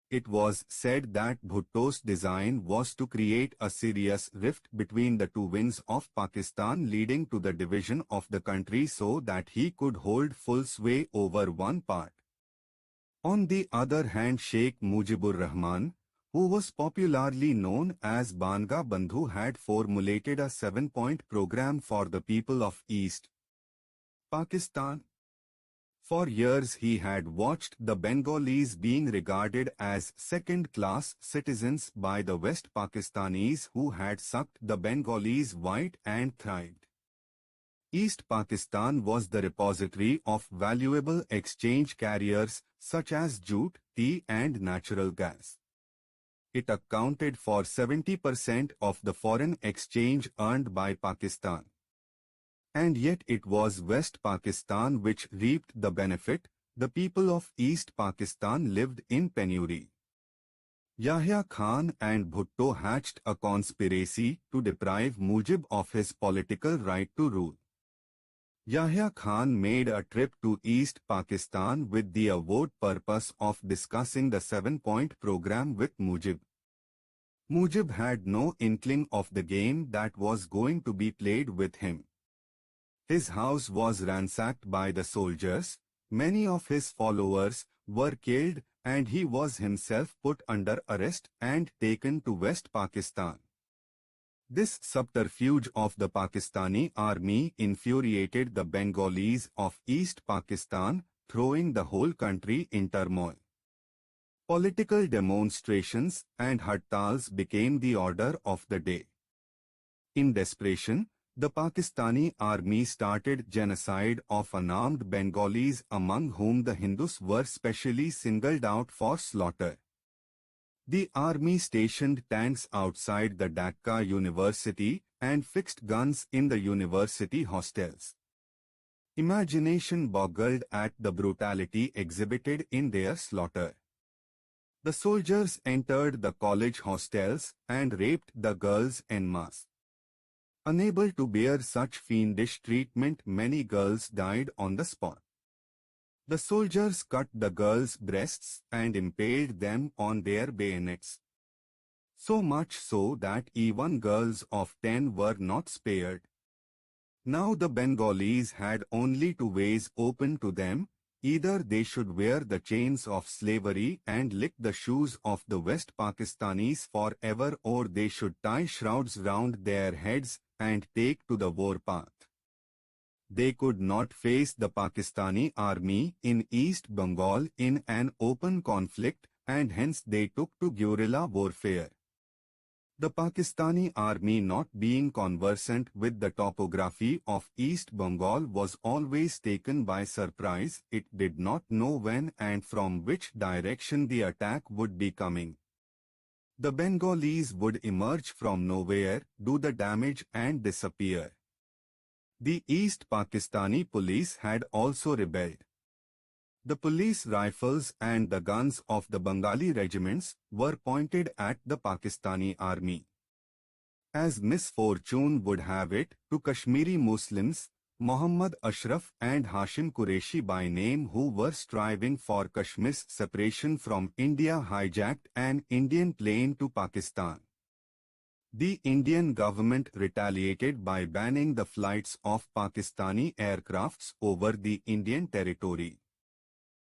It was said that Bhutto's design was to create a serious rift between the two wings of Pakistan, leading to the division of the country so that he could hold full sway over one part. On the other hand, Sheikh Mujibur Rahman, who was popularly known as Banga Bandhu, had formulated a 7-point program for the people of East Pakistan. For years he had watched the Bengalis being regarded as second-class citizens by the West Pakistanis who had sucked the Bengalis white and thrived. East Pakistan was the repository of valuable exchange carriers such as jute, tea and natural gas. It accounted for 70% of the foreign exchange earned by Pakistan. And yet it was West Pakistan which reaped the benefit. The people of East Pakistan lived in penury. Yahya Khan and Bhutto hatched a conspiracy to deprive Mujib of his political right to rule. Yahya Khan made a trip to East Pakistan with the avowed purpose of discussing the 7-point program with Mujib. Mujib had no inkling of the game that was going to be played with him. His house was ransacked by the soldiers, many of his followers were killed, and he was himself put under arrest and taken to West Pakistan. This subterfuge of the Pakistani army infuriated the Bengalis of East Pakistan, throwing the whole country in turmoil. Political demonstrations and hartals became the order of the day. In desperation, the Pakistani army started genocide of unarmed Bengalis, among whom the Hindus were specially singled out for slaughter. The army stationed tanks outside the Dhaka University and fixed guns in the university hostels. Imagination boggled at the brutality exhibited in their slaughter. The soldiers entered the college hostels and raped the girls en masse. Unable to bear such fiendish treatment, many girls died on the spot. The soldiers cut the girls' breasts and impaled them on their bayonets. So much so that even girls of 10 were not spared. Now the Bengalis had only two ways open to them: Either they should wear the chains of slavery and lick the shoes of the West Pakistanis forever, or they should tie shrouds round their heads and take to the warpath. They could not face the Pakistani army in East Bengal in an open conflict, and hence they took to guerrilla warfare. The Pakistani army, not being conversant with the topography of East Bengal, was always taken by surprise. It did not know when and from which direction the attack would be coming. The Bengalis would emerge from nowhere, do the damage and disappear. The East Pakistani police had also rebelled. The police rifles and the guns of the Bengali regiments were pointed at the Pakistani army. As misfortune would have it, two Kashmiri Muslims, Muhammad Ashraf and Hashim Qureshi by name, who were striving for Kashmir's separation from India, hijacked an Indian plane to Pakistan. The Indian government retaliated by banning the flights of Pakistani aircrafts over the Indian territory.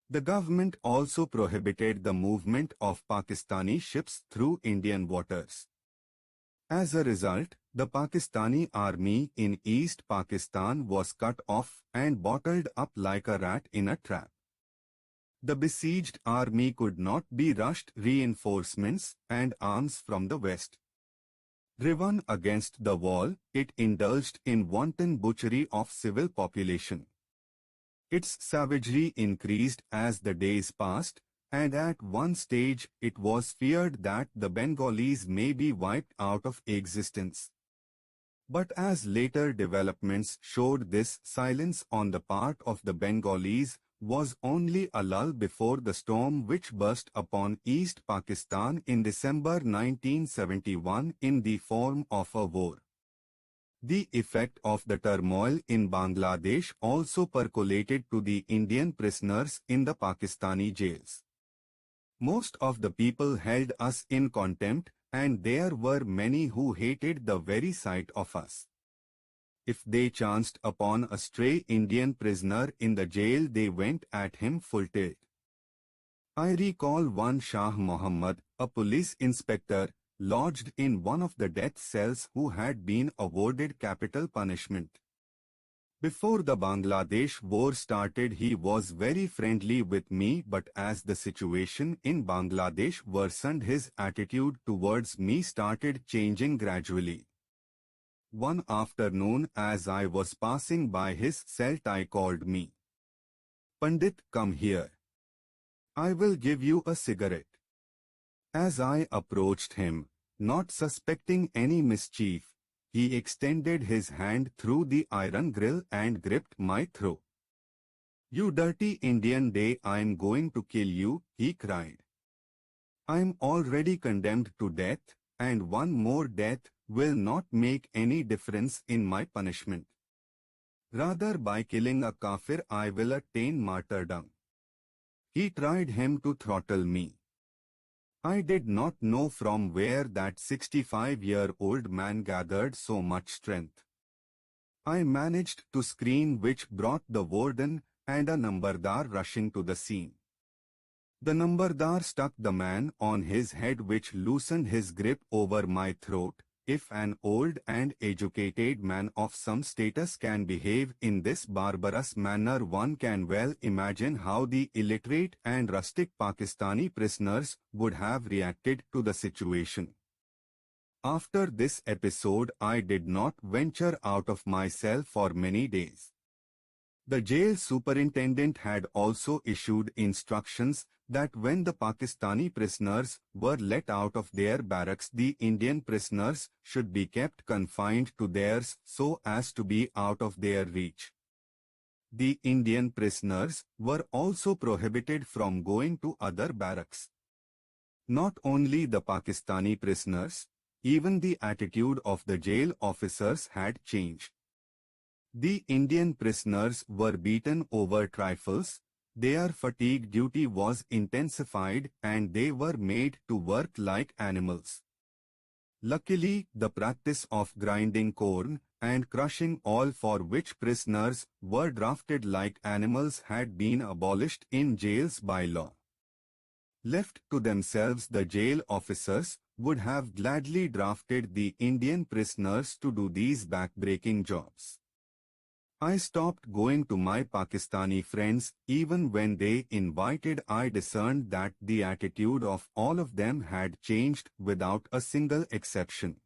The government also prohibited the movement of Pakistani ships through Indian waters. As a result, the Pakistani army in East Pakistan was cut off and bottled up like a rat in a trap. The besieged army could not be rushed reinforcements and arms from the west. Driven against the wall, it indulged in wanton butchery of civil population. Its savagery increased as the days passed, and at one stage it was feared that the Bengalis may be wiped out of existence. But as later developments showed, this silence on the part of the Bengalis was only a lull before the storm which burst upon East Pakistan in December 1971 in the form of a war. The effect of the turmoil in Bangladesh also percolated to the Indian prisoners in the Pakistani jails. Most of the people held us in contempt, and there were many who hated the very sight of us. If they chanced upon a stray Indian prisoner in the jail, they went at him full tilt. I recall one Shah Muhammad, a police inspector, lodged in one of the death cells, who had been awarded capital punishment. Before the Bangladesh war started, he was very friendly with me, but as the situation in Bangladesh worsened, his attitude towards me started changing gradually. One afternoon, as I was passing by his cell, he called me. "Pandit, come here. I will give you a cigarette." As I approached him, not suspecting any mischief, he extended his hand through the iron grill and gripped my throat. "You dirty Indian day, I'm going to kill you," he cried. "I'm already condemned to death, and one more death will not make any difference in my punishment. Rather, by killing a kafir, I will attain martyrdom." He tried him to throttle me. I did not know from where that 65-year-old man gathered so much strength. I managed to scream, which brought the warden and a Nambardar rushing to the scene. The Nambardar struck the man on his head, which loosened his grip over my throat. If an old and educated man of some status can behave in this barbarous manner, one can well imagine how the illiterate and rustic Pakistani prisoners would have reacted to the situation. After this episode, I did not venture out of my cell for many days. The jail superintendent had also issued instructions that when the Pakistani prisoners were let out of their barracks, the Indian prisoners should be kept confined to theirs so as to be out of their reach. The Indian prisoners were also prohibited from going to other barracks. Not only the Pakistani prisoners, even the attitude of the jail officers had changed. The Indian prisoners were beaten over trifles, their fatigue duty was intensified, and they were made to work like animals. Luckily, the practice of grinding corn and crushing all for which prisoners were drafted like animals had been abolished in jails by law. Left to themselves, the jail officers would have gladly drafted the Indian prisoners to do these back-breaking jobs. I stopped going to my Pakistani friends even when they invited. I discerned that the attitude of all of them had changed without a single exception.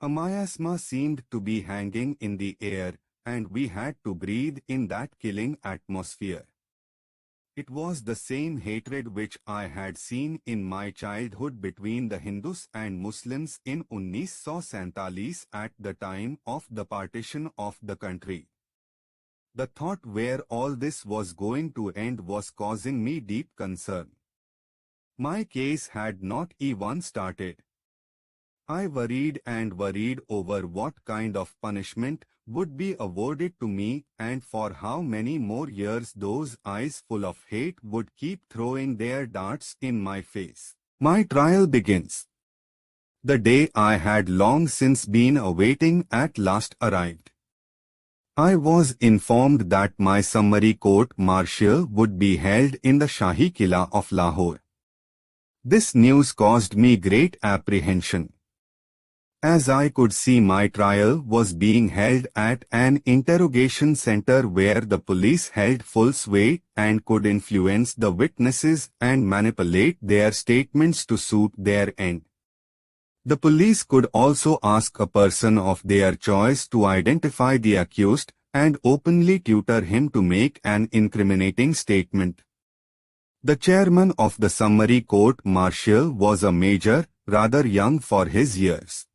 A miasma seemed to be hanging in the air, and we had to breathe in that killing atmosphere. It was the same hatred which I had seen in my childhood between the Hindus and Muslims in 1947 at the time of the partition of the country. The thought where all this was going to end was causing me deep concern. My case had not even started. I worried and worried over what kind of punishment would be awarded to me and for how many more years those eyes full of hate would keep throwing their darts in my face. My trial begins. The day I had long since been awaiting at last arrived. I was informed that my summary court-martial would be held in the Shahi Qila of Lahore. This news caused me great apprehension. As I could see, my trial was being held at an interrogation center where the police held full sway and could influence the witnesses and manipulate their statements to suit their end. The police could also ask a person of their choice to identify the accused and openly tutor him to make an incriminating statement. The chairman of the summary court-martial was a major, rather young for his years.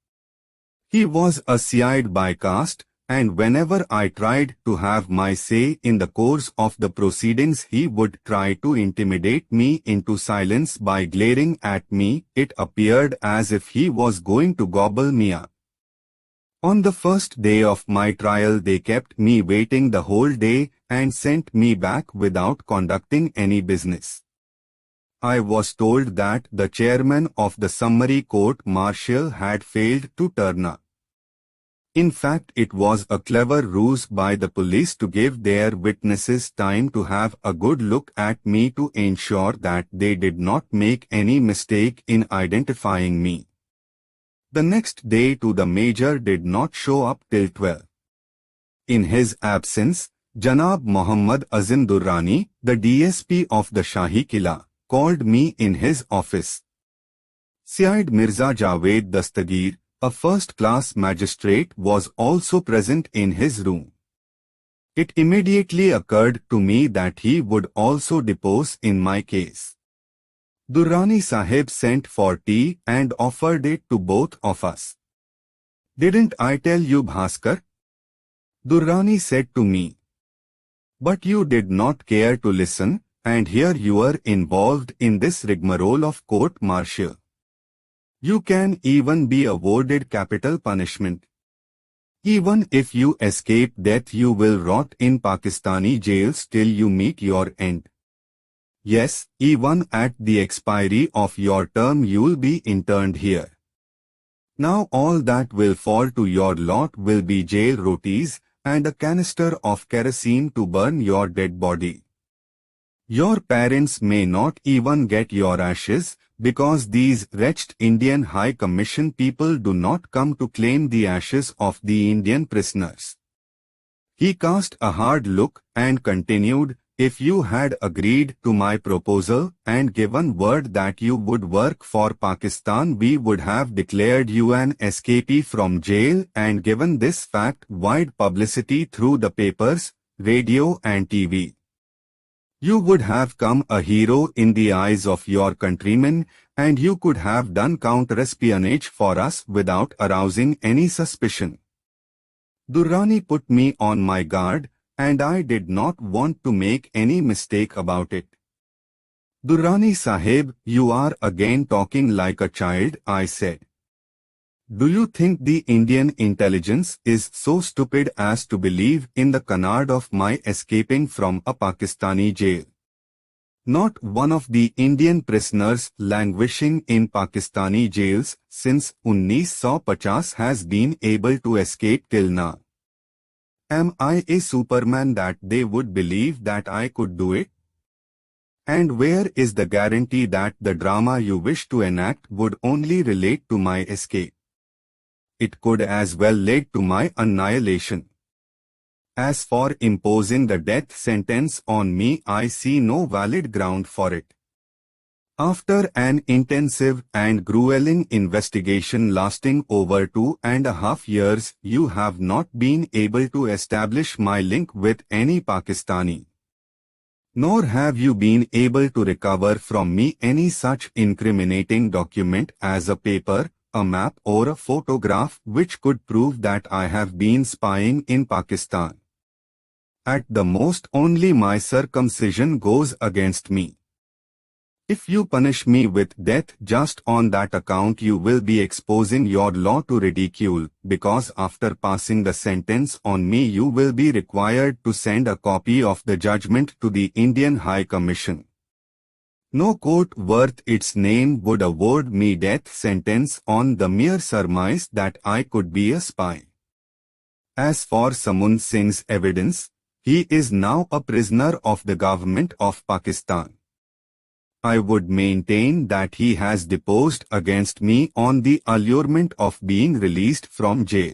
He was a Shiite by caste, and whenever I tried to have my say in the course of the proceedings, he would try to intimidate me into silence by glaring at me. It appeared as if he was going to gobble me up. On the first day of my trial, they kept me waiting the whole day and sent me back without conducting any business. I was told that the chairman of the summary court-martial had failed to turn up. In fact, it was a clever ruse by the police to give their witnesses time to have a good look at me to ensure that they did not make any mistake in identifying me. The next day too, the major did not show up till 12. In his absence, Janab Muhammad Azim Durrani, the DSP of the Shahi Qila, called me in his office. Syed Mirza Javed Dastagir, a first-class magistrate, was also present in his room. It immediately occurred to me that he would also depose in my case. Durrani Sahib sent for tea and offered it to both of us. "Didn't I tell you, Bhaskar?" Durrani said to me. "But you did not care to listen, and here you are involved in this rigmarole of court-martial. You can even be awarded capital punishment. Even if you escape death, you will rot in Pakistani jails till you meet your end. Yes, even at the expiry of your term you'll be interned here. Now all that will fall to your lot will be jail rotis and a canister of kerosene to burn your dead body. Your parents may not even get your ashes, because these wretched Indian High Commission people do not come to claim the ashes of the Indian prisoners." He cast a hard look and continued, "If you had agreed to my proposal and given word that you would work for Pakistan, we would have declared you an escapee from jail and given this fact wide publicity through the papers, radio and TV. You would have come a hero in the eyes of your countrymen, and you could have done counter-espionage for us without arousing any suspicion." Durrani put me on my guard, and I did not want to make any mistake about it. "Durrani Sahib, you are again talking like a child," I said. "Do you think the Indian intelligence is so stupid as to believe in the canard of my escaping from a Pakistani jail? Not one of the Indian prisoners languishing in Pakistani jails since 1950 has been able to escape till now. Am I a Superman that they would believe that I could do it? And where is the guarantee that the drama you wish to enact would only relate to my escape? It could as well lead to my annihilation. As for imposing the death sentence on me, I see no valid ground for it. After an intensive and grueling investigation lasting over 2.5 years, you have not been able to establish my link with any Pakistani. Nor have you been able to recover from me any such incriminating document as a paper, a map or a photograph which could prove that I have been spying in Pakistan. At the most, only my circumcision goes against me. If you punish me with death just on that account, you will be exposing your law to ridicule, because after passing the sentence on me you will be required to send a copy of the judgment to the Indian High Commission. No court worth its name would award me death sentence on the mere surmise that I could be a spy. As for Samund Singh's evidence, he is now a prisoner of the government of Pakistan. I would maintain that he has deposed against me on the allurement of being released from jail.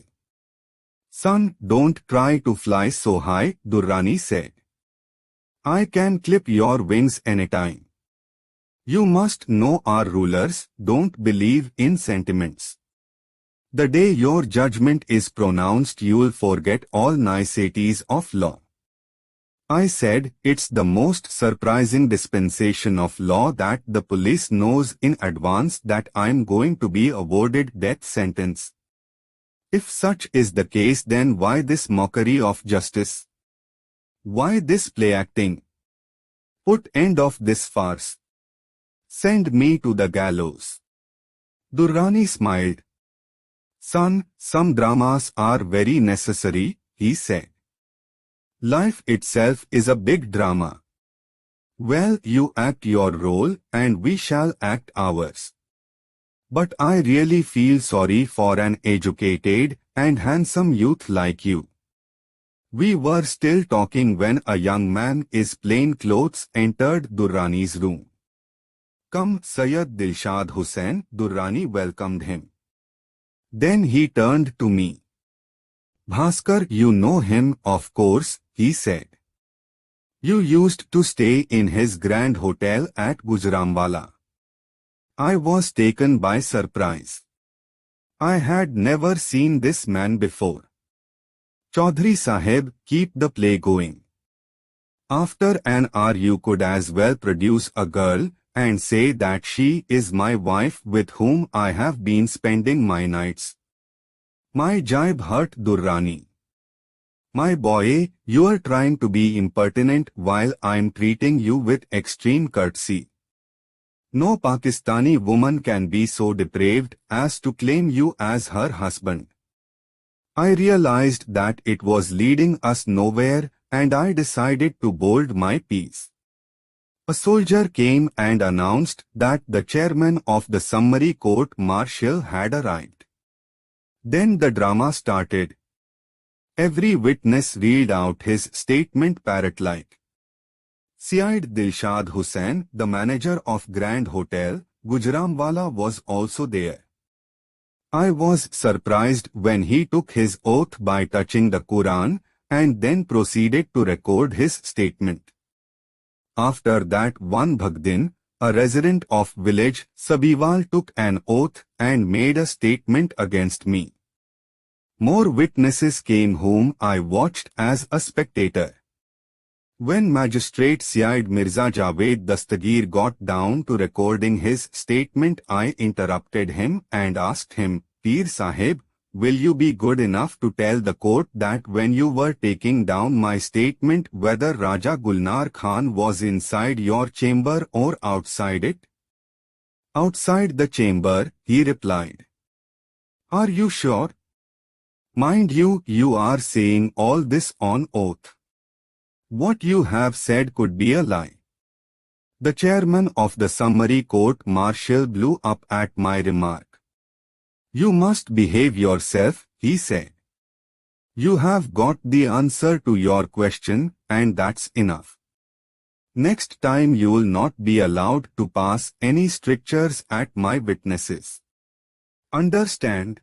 Son, don't try to fly so high, Durrani said. I can clip your wings anytime. You must know our rulers don't believe in sentiments. The day your judgment is pronounced, you'll forget all niceties of law. I said, it's the most surprising dispensation of law that the police knows in advance that I'm going to be awarded death sentence. If such is the case, then why this mockery of justice? Why this play acting? Put end of this farce. Send me to the gallows. Durrani smiled. Son, some dramas are very necessary, he said. Life itself is a big drama. Well, you act your role and we shall act ours. But I really feel sorry for an educated and handsome youth like you. We were still talking when a young man in plain clothes entered Durrani's room. Come, Sayyid Dilshad Hussain, Durrani welcomed him. Then he turned to me. Bhaskar, you know him, of course, he said. You used to stay in his grand hotel at Gujranwala. I was taken by surprise. I had never seen this man before. Chaudhry Sahib, keep the play going. After an hour you could as well produce a girl and say that she is my wife with whom I have been spending my nights. My jibe hurt Durrani. My boy, you are trying to be impertinent while I am treating you with extreme courtesy. No Pakistani woman can be so depraved as to claim you as her husband. I realized that it was leading us nowhere and I decided to hold my peace. A soldier came and announced that the chairman of the summary court-martial had arrived. Then the drama started. Every witness read out his statement parrot-like. Syed Dilshad Hussain, the manager of Grand Hotel, Gujranwala, was also there. I was surprised when he took his oath by touching the Quran and then proceeded to record his statement. After that, one Bhagdin, a resident of village Sabiwal, took an oath and made a statement against me. More witnesses came whom I watched as a spectator. When Magistrate Syed Mirza Javed Dastagir got down to recording his statement, I interrupted him and asked him, Peer Sahib, will you be good enough to tell the court that when you were taking down my statement whether Raja Gulnar Khan was inside your chamber or outside it? Outside the chamber, he replied. Are you sure? Mind you, you are saying all this on oath. What you have said could be a lie. The chairman of the summary court-martial blew up at my remark. "You must behave yourself," he said. "You have got the answer to your question, and that's enough. Next time you'll not be allowed to pass any strictures at my witnesses. Understand?"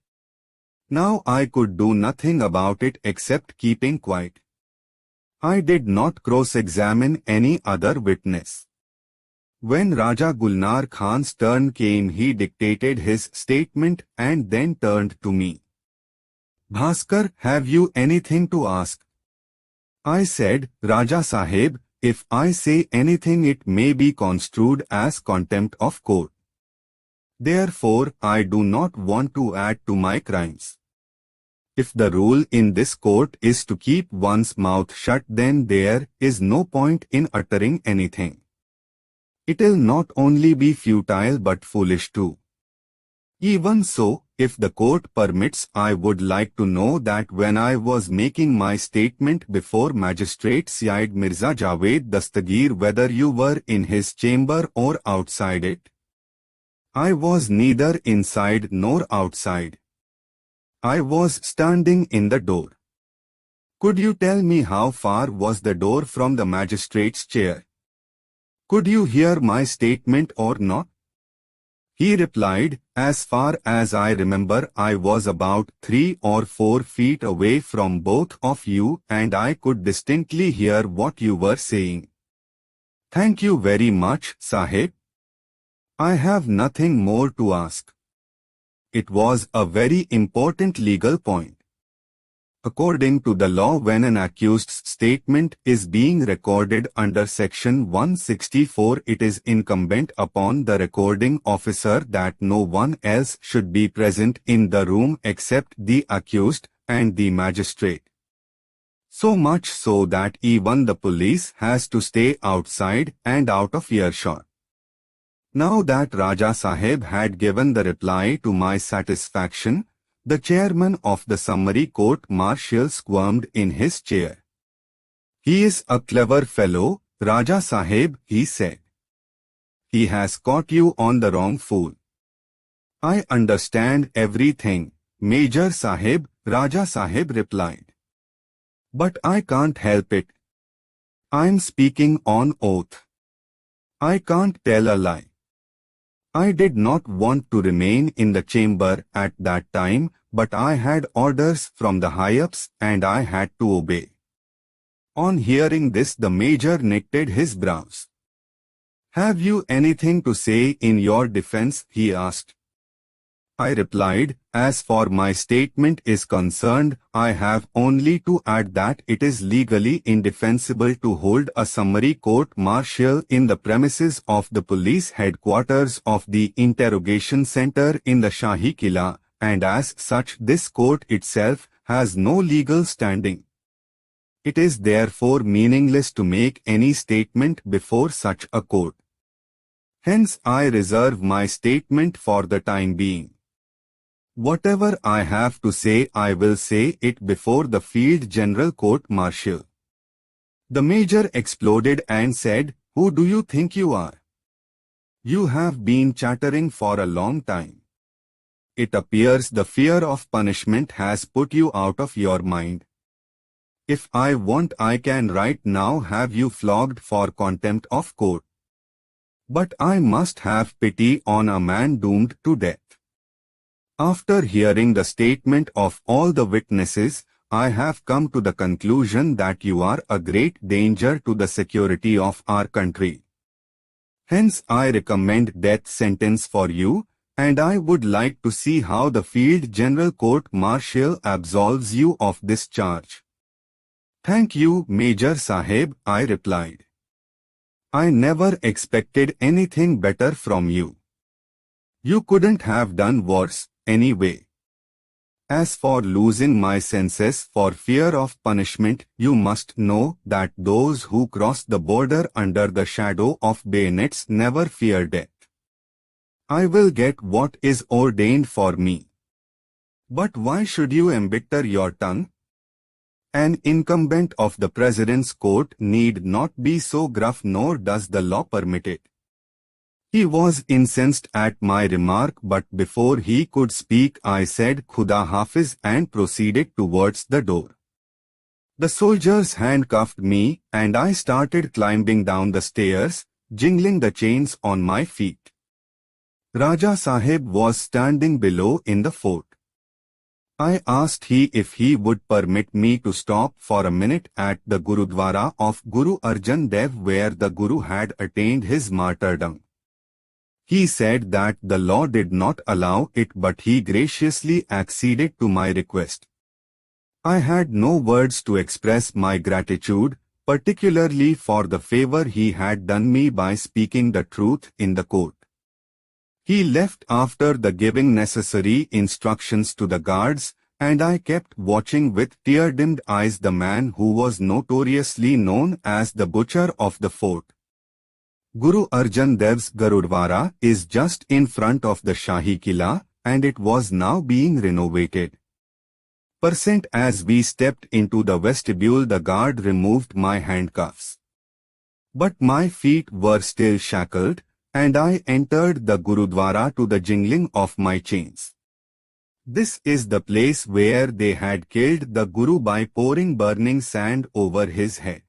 Now I could do nothing about it except keeping quiet. I did not cross-examine any other witness. When Raja Gulnar Khan's turn came, he dictated his statement and then turned to me. "Bhaskar, have you anything to ask?" I said, "Raja Sahib, if I say anything it may be construed as contempt of court. Therefore, I do not want to add to my crimes. If the rule in this court is to keep one's mouth shut, then there is no point in uttering anything. It'll not only be futile but foolish too. Even so, if the court permits, I would like to know that when I was making my statement before Magistrate Syed Mirza Javed Dastagir, whether you were in his chamber or outside it." "I was neither inside nor outside. I was standing in the door." "Could you tell me how far was the door from the magistrate's chair? Could you hear my statement or not?" He replied, "As far as I remember, I was about 3 or 4 feet away from both of you and I could distinctly hear what you were saying." "Thank you very much, Sahib. I have nothing more to ask." It was a very important legal point. According to the law, when an accused's statement is being recorded under Section 164, it is incumbent upon the recording officer that no one else should be present in the room except the accused and the magistrate. So much so that even the police has to stay outside and out of earshot. Now that Raja Sahib had given the reply to my satisfaction, the chairman of the summary court-martial squirmed in his chair. "He is a clever fellow, Raja Sahib," he said. "He has caught you on the wrong fool." "I understand everything, Major Sahib," Raja Sahib replied. "But I can't help it. I'm speaking on oath. I can't tell a lie. I did not want to remain in the chamber at that time, but I had orders from the high-ups and I had to obey." On hearing this, the major knitted his brows. "Have you anything to say in your defense?" he asked. I replied, "As for my statement is concerned, I have only to add that it is legally indefensible to hold a summary court-martial in the premises of the police headquarters of the interrogation center in the Shahi Kila, and as such this court itself has no legal standing. It is therefore meaningless to make any statement before such a court. Hence I reserve my statement for the time being. Whatever I have to say, I will say it before the Field General Court-Martial." The major exploded and said, "Who do you think you are? You have been chattering for a long time. It appears the fear of punishment has put you out of your mind. If I want, I can right now have you flogged for contempt of court. But I must have pity on a man doomed to death. After hearing the statement of all the witnesses, I have come to the conclusion that you are a great danger to the security of our country. Hence I recommend death sentence for you, and I would like to see how the Field General Court-Martial absolves you of this charge." "Thank you, Major Sahib," I replied. "I never expected anything better from you. You couldn't have done worse, anyway. As for losing my senses for fear of punishment, you must know that those who cross the border under the shadow of bayonets never fear death. I will get what is ordained for me. But why should you embitter your tongue? An incumbent of the President's court need not be so gruff, nor does the law permit it. He was incensed at my remark, but before he could speak I said Khuda Hafiz and proceeded towards the door. The soldiers handcuffed me and I started climbing down the stairs, jingling the chains on my feet. Raja Sahib was standing below in the fort. I asked if he would permit me to stop for a minute at the Gurudwara of Guru Arjan Dev where the Guru had attained his martyrdom. He said that the law did not allow it, but he graciously acceded to my request. I had no words to express my gratitude, particularly for the favor he had done me by speaking the truth in the court. He left after the giving necessary instructions to the guards, and I kept watching with tear-dimmed eyes the man who was notoriously known as the butcher of the fort. Guru Arjan Dev's Gurudwara is just in front of the Shahi Kila, and it was now being renovated. As we stepped into the vestibule, the guard removed my handcuffs. But my feet were still shackled, and I entered the Gurudwara to the jingling of my chains. This is the place where they had killed the Guru by pouring burning sand over his head.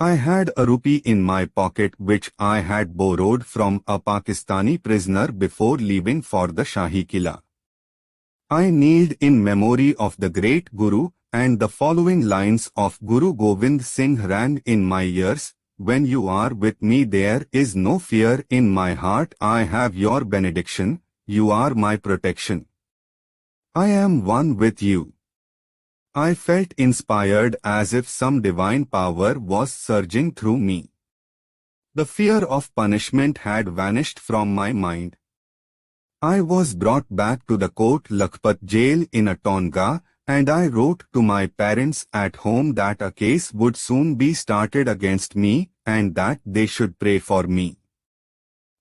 I had a rupee in my pocket which I had borrowed from a Pakistani prisoner before leaving for the Shahi Kila. I kneeled in memory of the great Guru, and the following lines of Guru Gobind Singh rang in my ears: "When you are with me there is no fear in my heart, I have your benediction, you are my protection. I am one with you." I felt inspired as if some divine power was surging through me. The fear of punishment had vanished from my mind. I was brought back to the Kot Lakhpat jail in a tonga, and I wrote to my parents at home that a case would soon be started against me, and that they should pray for me.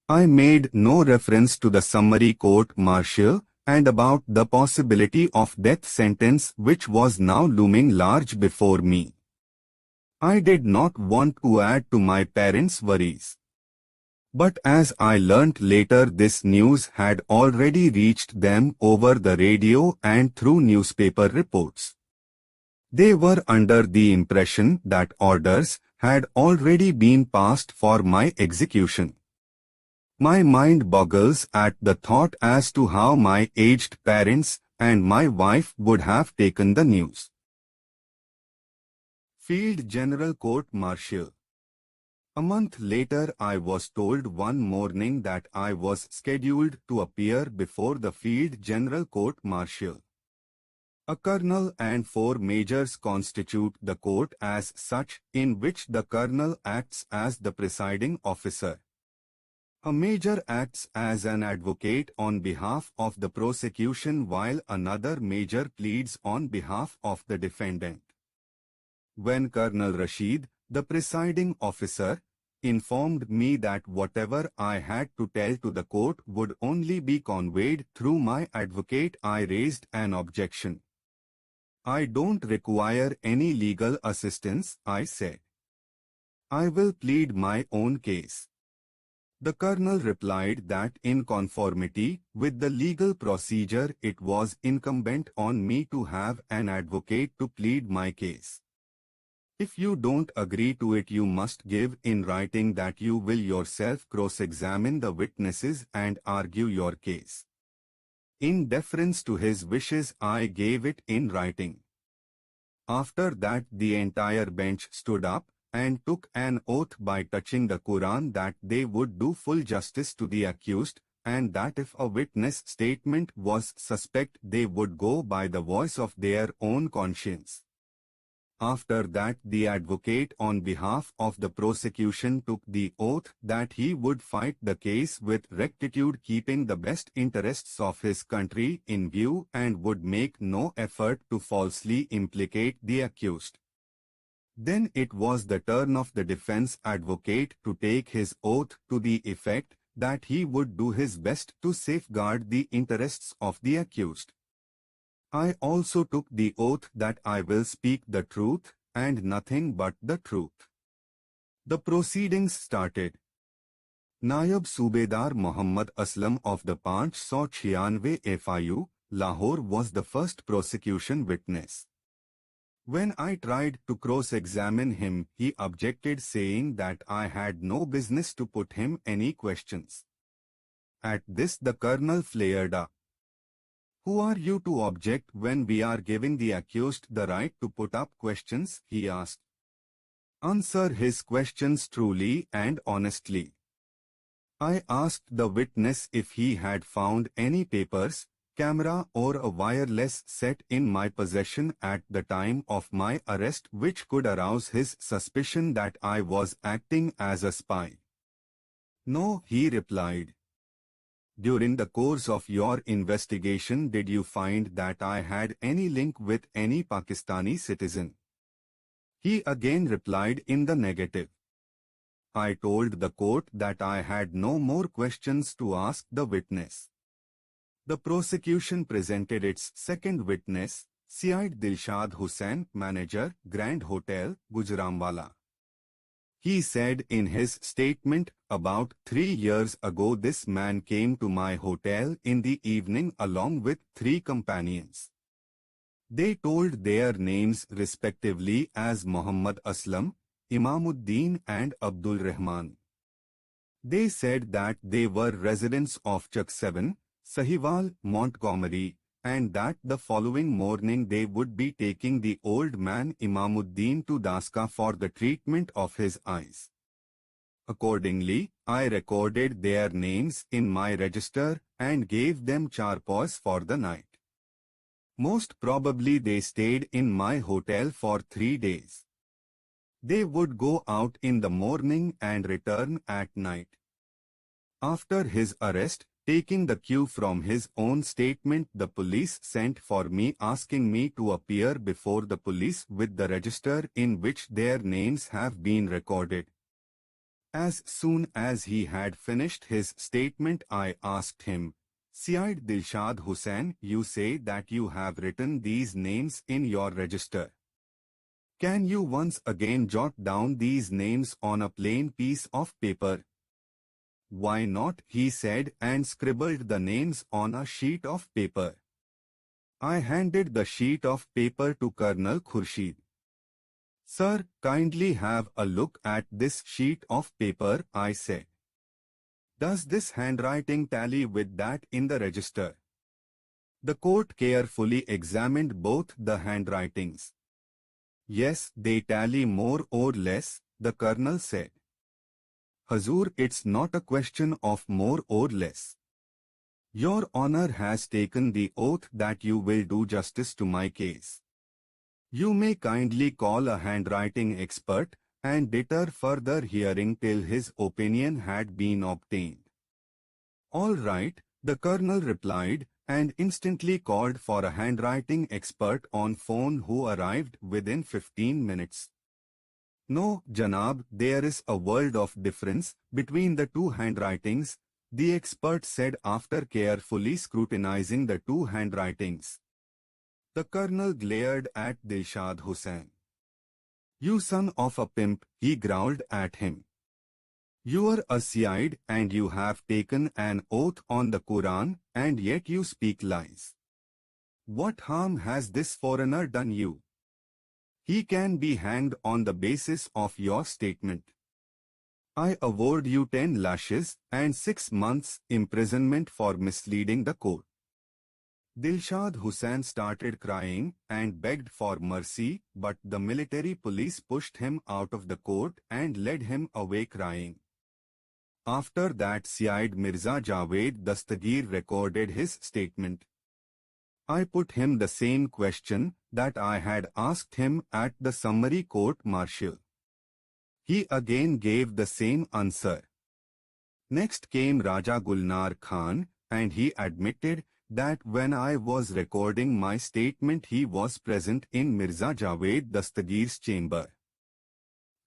I made no reference to the summary court-martial, and about the possibility of death sentence which was now looming large before me. I did not want to add to my parents' worries. But as I learnt later, this news had already reached them over the radio and through newspaper reports. They were under the impression that orders had already been passed for my execution. My mind boggles at the thought as to how my aged parents and my wife would have taken the news. Field General Court-Martial. A month later I was told one morning that I was scheduled to appear before the Field General Court-Martial. A colonel and 4 majors constitute the court as such, in which the colonel acts as the presiding officer. A major acts as an advocate on behalf of the prosecution while another major pleads on behalf of the defendant. When Colonel Rashid, the presiding officer, informed me that whatever I had to tell to the court would only be conveyed through my advocate, I raised an objection. "I don't require any legal assistance," I said. "I will plead my own case." The colonel replied that in conformity with the legal procedure it was incumbent on me to have an advocate to plead my case. If you don't agree to it, you must give in writing that you will yourself cross-examine the witnesses and argue your case. In deference to his wishes, I gave it in writing. After that, the entire bench stood up and took an oath by touching the Quran that they would do full justice to the accused, and that if a witness statement was suspect, they would go by the voice of their own conscience. After that, the advocate on behalf of the prosecution took the oath that he would fight the case with rectitude, keeping the best interests of his country in view, and would make no effort to falsely implicate the accused. Then it was the turn of the defense advocate to take his oath to the effect that he would do his best to safeguard the interests of the accused. I also took the oath that I will speak the truth and nothing but the truth. The proceedings started. Nayab Subedar Muhammad Aslam of the 596 FIU, Lahore was the first prosecution witness. When I tried to cross-examine him, he objected, saying that I had no business to put him any questions. At this the colonel flared up. "Who are you to object when we are giving the accused the right to put up questions?" he asked. "Answer his questions truly and honestly." I asked the witness if he had found any papers, camera or a wireless set in my possession at the time of my arrest which could arouse his suspicion that I was acting as a spy. "No," he replied. "During the course of your investigation, did you find that I had any link with any Pakistani citizen?" He again replied in the negative. I told the court that I had no more questions to ask the witness. The prosecution presented its second witness, CID Dilshad Hussain, manager, Grand Hotel, Gujranwala. He said in his statement, "About 3 years ago this man came to my hotel in the evening along with 3 companions. They told their names respectively as Muhammad Aslam, Imamuddin and Abdul Rahman. They said that they were residents of Chak 7, Sahiwal, Montgomery, and that the following morning they would be taking the old man Imamuddin to Daska for the treatment of his eyes. Accordingly, I recorded their names in my register and gave them charpos for the night. Most probably they stayed in my hotel for 3 days. They would go out in the morning and return at night." After his arrest, taking the cue from his own statement, the police sent for me asking me to appear before the police with the register in which their names have been recorded. As soon as he had finished his statement, I asked him, "CID Dilshad Hussain, you say that you have written these names in your register. Can you once again jot down these names on a plain piece of paper?" "Why not?" he said, and scribbled the names on a sheet of paper. I handed the sheet of paper to Colonel Khurshid. "Sir, kindly have a look at this sheet of paper," I said. "Does this handwriting tally with that in the register?" The court carefully examined both the handwritings. "Yes, they tally more or less," the colonel said. "Hazur, it's not a question of more or less. Your Honor has taken the oath that you will do justice to my case. You may kindly call a handwriting expert and deter further hearing till his opinion had been obtained." "All right," the colonel replied, and instantly called for a handwriting expert on phone who arrived within 15 minutes. "No, Janab, there is a world of difference between the two handwritings," the expert said after carefully scrutinizing the two handwritings. The colonel glared at Dilshad Hussain. "You son of a pimp," he growled at him. "You're a CID and you have taken an oath on the Quran and yet you speak lies. What harm has this foreigner done you? He can be hanged on the basis of your statement. I award you 10 lashes and 6 months imprisonment for misleading the court." Dilshad Hussain started crying and begged for mercy, but the military police pushed him out of the court and led him away crying. After that, CID Mirza Javed Dastagir recorded his statement. I put him the same question that I had asked him at the summary court-martial. He again gave the same answer. Next came Raja Gulnar Khan, and he admitted that when I was recording my statement he was present in Mirza Javed Dastagir's chamber.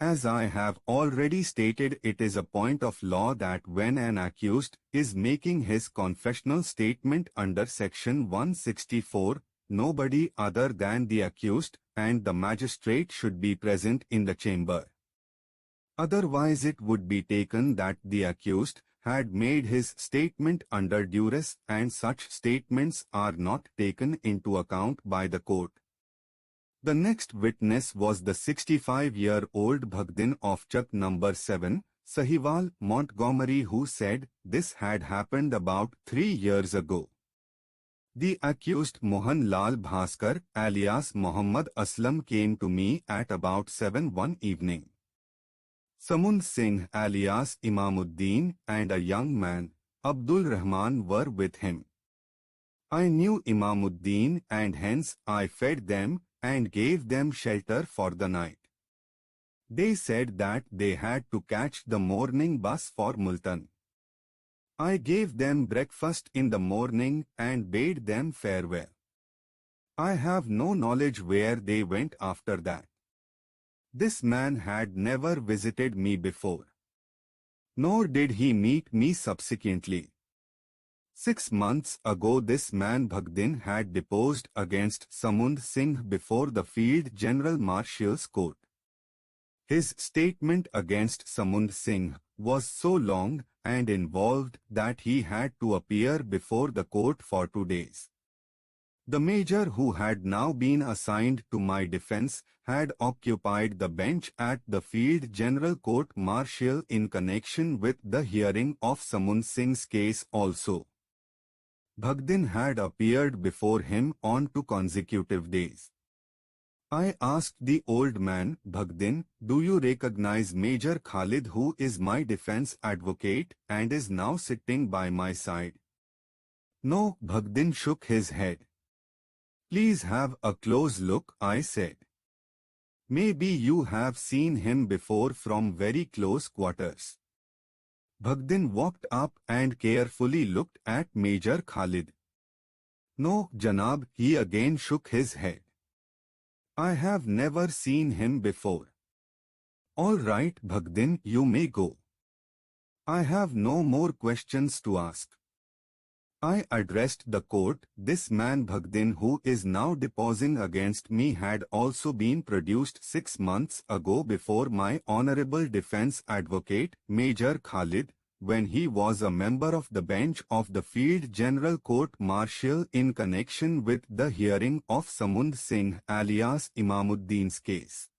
As I have already stated, it is a point of law that when an accused is making his confessional statement under Section 164, nobody other than the accused and the magistrate should be present in the chamber. Otherwise it would be taken that the accused had made his statement under duress, and such statements are not taken into account by the court. The next witness was the 65-year-old Bhagdin of Chak number 7, Sahiwal, Montgomery, who said this had happened about 3 years ago. The accused Mohanlal Bhaskar alias Muhammad Aslam came to me at about 7 one evening. Samund Singh alias Imamuddin and a young man, Abdul Rahman, were with him. I knew Imamuddin and hence I fed them and gave them shelter for the night. They said that they had to catch the morning bus for Multan. I gave them breakfast in the morning and bade them farewell. I have no knowledge where they went after that. This man had never visited me before. Nor did he meet me subsequently. 6 months ago this man Bhagdin had deposed against Samund Singh before the Field General Marshal's court. His statement against Samund Singh was so long and involved that he had to appear before the court for 2 days. The major who had now been assigned to my defense had occupied the bench at the Field General Court Martial in connection with the hearing of Samund Singh's case also. Bhagdin had appeared before him on 2 consecutive days. I asked the old man, Bhagdin, do you recognize Major Khalid, who is my defense advocate and is now sitting by my side? No, Bhagdin shook his head. Please have a close look, I said. Maybe you have seen him before from very close quarters. Bhagdin walked up and carefully looked at Major Khalid. No, Janab, he again shook his head. I have never seen him before. All right, Bhagdin, you may go. I have no more questions to ask. I addressed the court. This man Bhagdin, who is now deposing against me, had also been produced 6 months ago before my honorable defense advocate, Major Khalid, when he was a member of the bench of the Field General Court Martial in connection with the hearing of Samund Singh alias Imamuddin's case.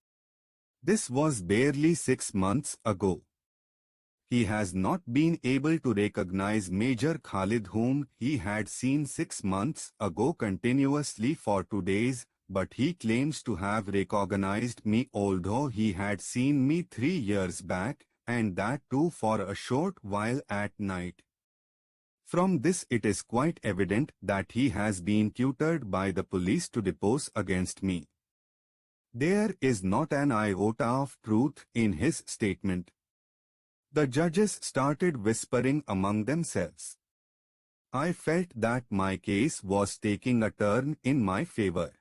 This was barely 6 months ago. He has not been able to recognize Major Khalid, whom he had seen 6 months ago continuously for 2 days, but he claims to have recognized me although he had seen me 3 years back, and that too for a short while at night. From this it is quite evident that he has been tutored by the police to depose against me. There is not an iota of truth in his statement. The judges started whispering among themselves. I felt that my case was taking a turn in my favor.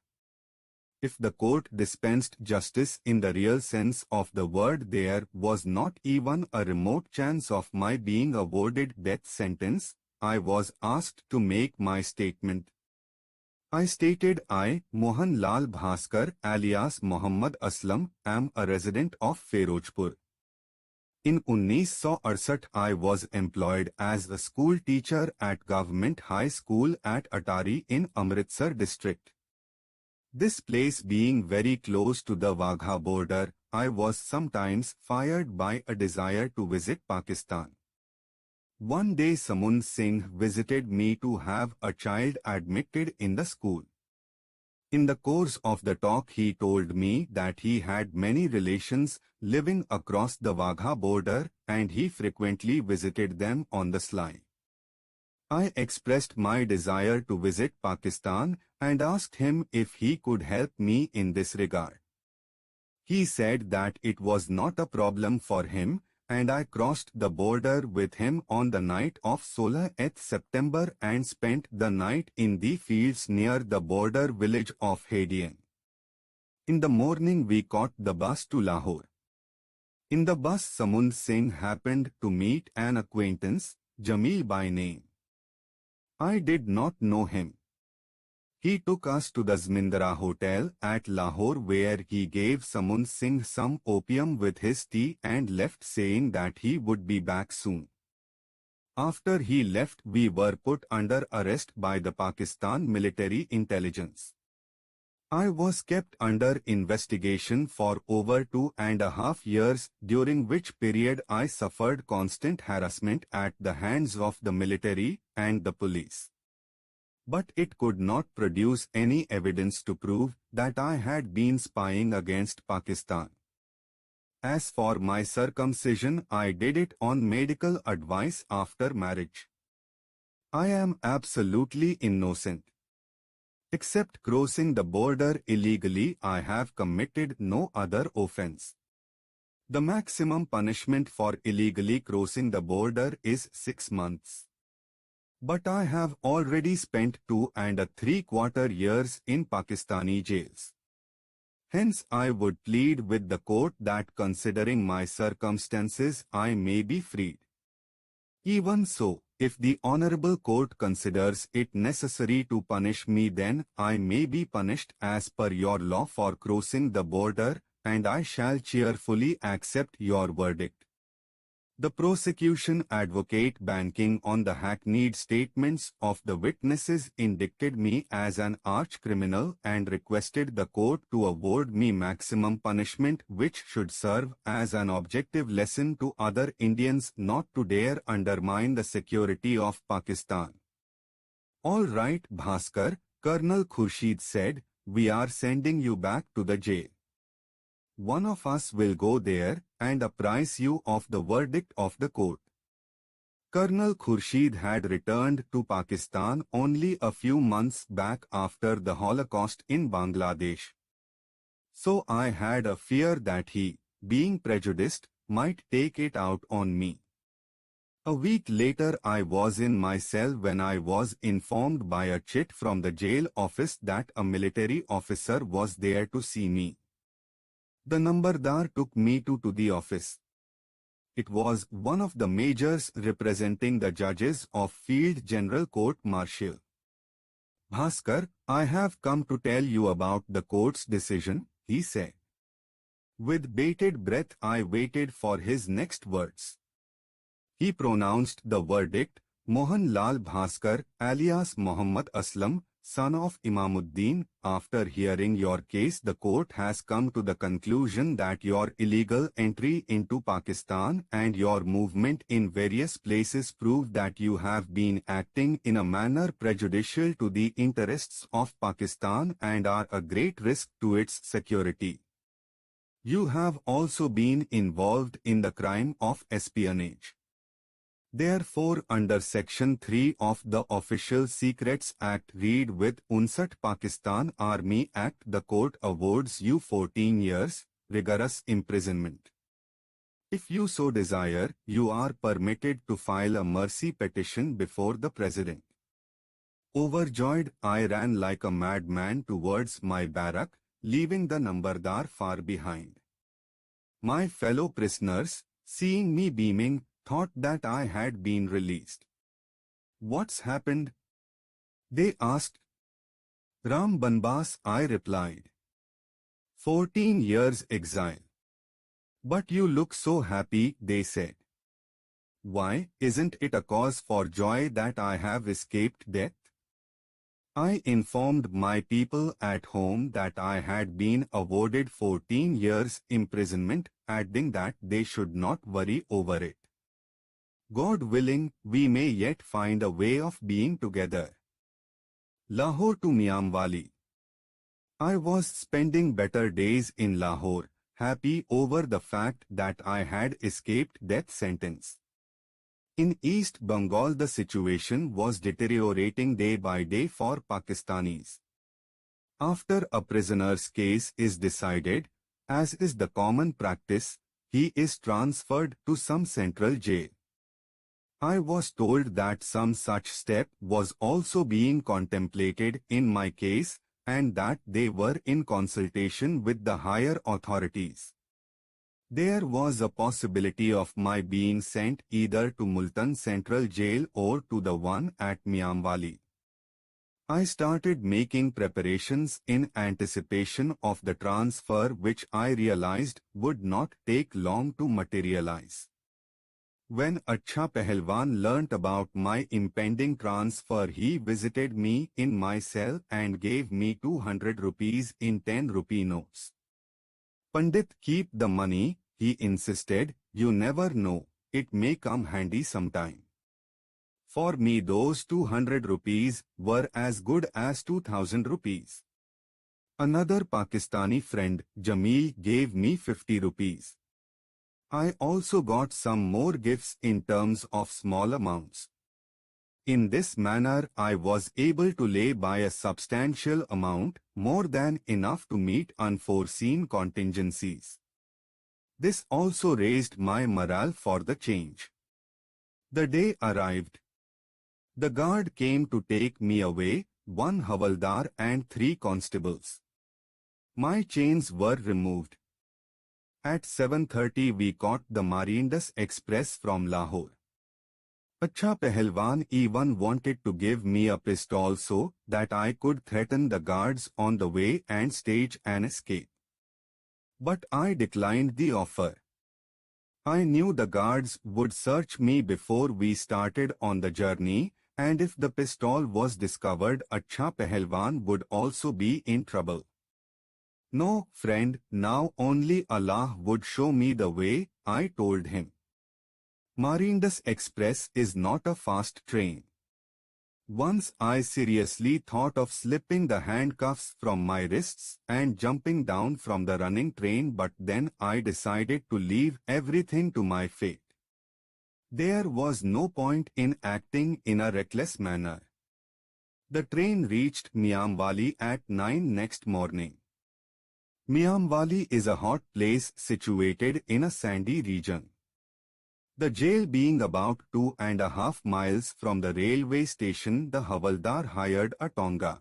If the court dispensed justice in the real sense of the word, there was not even a remote chance of my being awarded death sentence. I was asked to make my statement. I stated I, Mohanlal Bhaskar alias Muhammad Aslam, am a resident of Ferojpur. In 1968 I was employed as a school teacher at Government High School at Atari in Amritsar district. This place being very close to the Wagha border, I was sometimes fired by a desire to visit Pakistan. One day Samund Singh visited me to have a child admitted in the school. In the course of the talk he told me that he had many relations living across the Wagha border and he frequently visited them on the sly. I expressed my desire to visit Pakistan and asked him if he could help me in this regard. He said that it was not a problem for him, and I crossed the border with him on the night of 16th September and spent the night in the fields near the border village of Hadian. In the morning we caught the bus to Lahore. In the bus Samund Singh happened to meet an acquaintance, Jamil by name. I did not know him. He took us to the Zmindra Hotel at Lahore where he gave Samun Singh some opium with his tea and left saying that he would be back soon. After he left, we were put under arrest by the Pakistan military intelligence. I was kept under investigation for over 2.5 years, during which period I suffered constant harassment at the hands of the military and the police. But it could not produce any evidence to prove that I had been spying against Pakistan. As for my circumcision, I did it on medical advice after marriage. I am absolutely innocent. Except crossing the border illegally, I have committed no other offense. The maximum punishment for illegally crossing the border is 6 months. But I have already spent 2.75 years in Pakistani jails. Hence I would plead with the court that considering my circumstances I may be freed. Even so, if the Honorable Court considers it necessary to punish me, then I may be punished as per your law for crossing the border, and I shall cheerfully accept your verdict. The prosecution advocate, banking on the hackneyed statements of the witnesses, indicted me as an arch-criminal and requested the court to award me maximum punishment, which should serve as an objective lesson to other Indians not to dare undermine the security of Pakistan. "All right, Bhaskar," Colonel Khurshid said, "we are sending you back to the jail. One of us will go there and apprise you of the verdict of the court." Colonel Khurshid had returned to Pakistan only a few months back after the Holocaust in Bangladesh. So I had a fear that he, being prejudiced, might take it out on me. A week later I was in my cell when I was informed by a chit from the jail office that a military officer was there to see me. The Nambardar took me to the office. It was one of the majors representing the judges of Field General Court Martial. "Bhaskar, I have come to tell you about the court's decision," he said. With bated breath I waited for his next words. He pronounced the verdict: "Mohanlal Bhaskar, alias Muhammad Aslam, son of Imamuddin, after hearing your case, the court has come to the conclusion that your illegal entry into Pakistan and your movement in various places prove that you have been acting in a manner prejudicial to the interests of Pakistan and are a great risk to its security. You have also been involved in the crime of espionage. Therefore, under Section 3 of the Official Secrets Act, read with 59 Pakistan Army Act, the court awards you 14 years, rigorous imprisonment. If you so desire, you are permitted to file a mercy petition before the President." Overjoyed, I ran like a madman towards my barrack, leaving the Nambardar far behind. My fellow prisoners, seeing me beaming, thought that I had been released. "What's happened?" they asked. "Ram Banbas," I replied. 14 years exile. "But you look so happy," they said. "Why, isn't it a cause for joy that I have escaped death?" I informed my people at home that I had been awarded 14 years imprisonment, adding that they should not worry over it. "God willing, we may yet find a way of being together." Lahore to Miamwali. I was spending better days in Lahore, happy over the fact that I had escaped death sentence. In East Bengal the situation was deteriorating day by day for Pakistanis. After a prisoner's case is decided, as is the common practice, he is transferred to some central jail. I was told that some such step was also being contemplated in my case and that they were in consultation with the higher authorities. There was a possibility of my being sent either to Multan Central Jail or to the one at Miamwali. I started making preparations in anticipation of the transfer, which I realized would not take long to materialize. When Acha Pahalwan learnt about my impending transfer, he visited me in my cell and gave me 200 rupees in 10 rupee notes. Pandit, keep the money, he insisted, you never know, it may come handy sometime. For me those 200 rupees were as good as 2000 rupees. Another Pakistani friend, Jameel, gave me 50 rupees. I also got some more gifts in terms of small amounts. In this manner I was able to lay by a substantial amount, more than enough to meet unforeseen contingencies. This also raised my morale for the change. The day arrived. The guard came to take me away, 1 Havaldar and 3 constables. My chains were removed. At 7:30 we caught the Marindus Express from Lahore. Acha Pahalwan even wanted to give me a pistol so that I could threaten the guards on the way and stage an escape. But I declined the offer. I knew the guards would search me before we started on the journey, and if the pistol was discovered, Acha Pahalwan would also be in trouble. No, friend, now only Allah would show me the way, I told him. Marindus Express is not a fast train. Once I seriously thought of slipping the handcuffs from my wrists and jumping down from the running train, but then I decided to leave everything to my fate. There was no point in acting in a reckless manner. The train reached Miamwali at 9 next morning. Miamwali is a hot place situated in a sandy region. The jail being about 2.5 miles from the railway station, the Havaldar hired a tonga.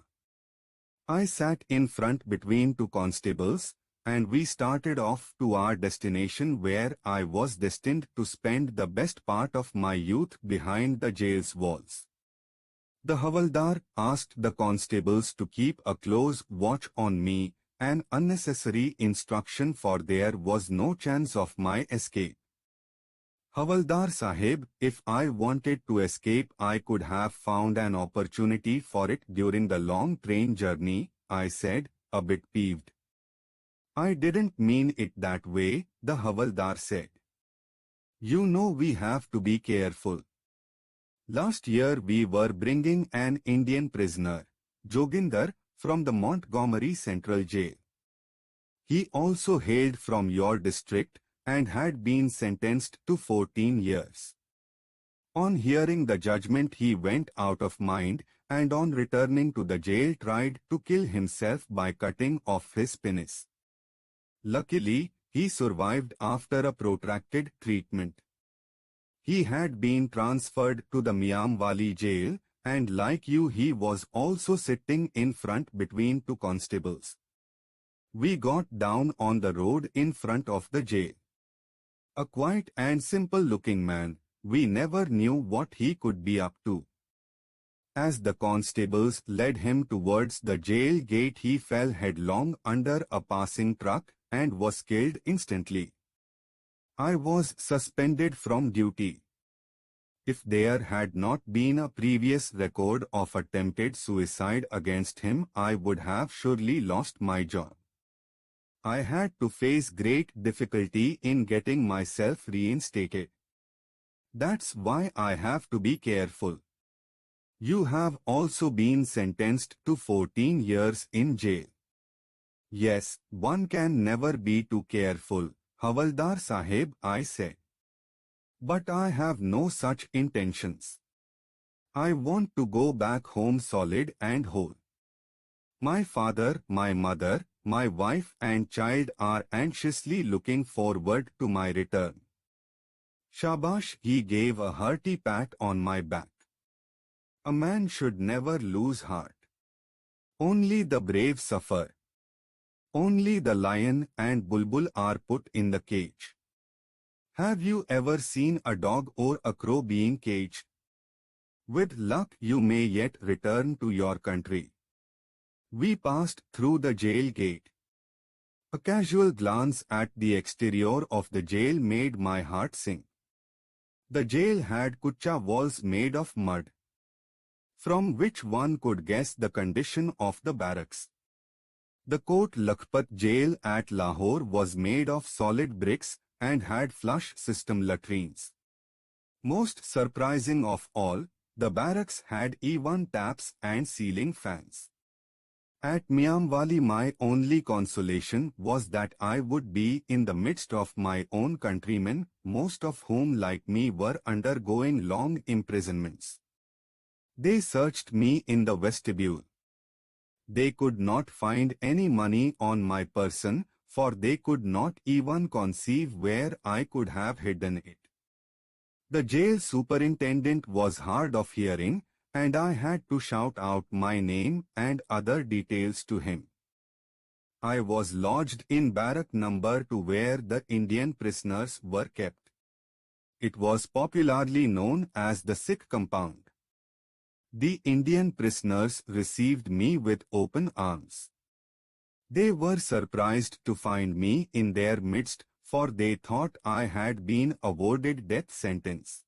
I sat in front between 2 constables, and we started off to our destination, where I was destined to spend the best part of my youth behind the jail's walls. The Havaldar asked the constables to keep a close watch on me, an unnecessary instruction, for there was no chance of my escape. Havaldar Sahib, if I wanted to escape, I could have found an opportunity for it during the long train journey, I said, a bit peeved. I didn't mean it that way, the Havaldar said. You know we have to be careful. Last year we were bringing an Indian prisoner, Joginder, from the Montgomery Central Jail. He also hailed from your district and had been sentenced to 14 years. On hearing the judgment he went out of mind, and on returning to the jail tried to kill himself by cutting off his penis. Luckily, he survived after a protracted treatment. He had been transferred to the Miamwali jail, and like you, he was also sitting in front between 2 constables. We got down on the road in front of the jail. A quiet and simple-looking man, we never knew what he could be up to. As the constables led him towards the jail gate, he fell headlong under a passing truck and was killed instantly. I was suspended from duty. If there had not been a previous record of attempted suicide against him, I would have surely lost my job. I had to face great difficulty in getting myself reinstated. That's why I have to be careful. You have also been sentenced to 14 years in jail. Yes, one can never be too careful, Havaldar Sahib, I said. But I have no such intentions. I want to go back home solid and whole. My father, my mother, my wife and child are anxiously looking forward to my return. Shabash, he gave a hearty pat on my back. A man should never lose heart. Only the brave suffer. Only the lion and bulbul are put in the cage. Have you ever seen a dog or a crow being caged? With luck you may yet return to your country. We passed through the jail gate. A casual glance at the exterior of the jail made my heart sink. The jail had kucha walls made of mud, from which one could guess the condition of the barracks. The Kot Lakhpat jail at Lahore was made of solid bricks and had flush system latrines. Most surprising of all, the barracks had even taps and ceiling fans. At Miamwali my only consolation was that I would be in the midst of my own countrymen, most of whom like me were undergoing long imprisonments. They searched me in the vestibule. They could not find any money on my person, for they could not even conceive where I could have hidden it. The jail superintendent was hard of hearing, and I had to shout out my name and other details to him. I was lodged in barrack number 2 where the Indian prisoners were kept. It was popularly known as the Sikh compound. The Indian prisoners received me with open arms. They were surprised to find me in their midst, for they thought I had been awarded death sentence.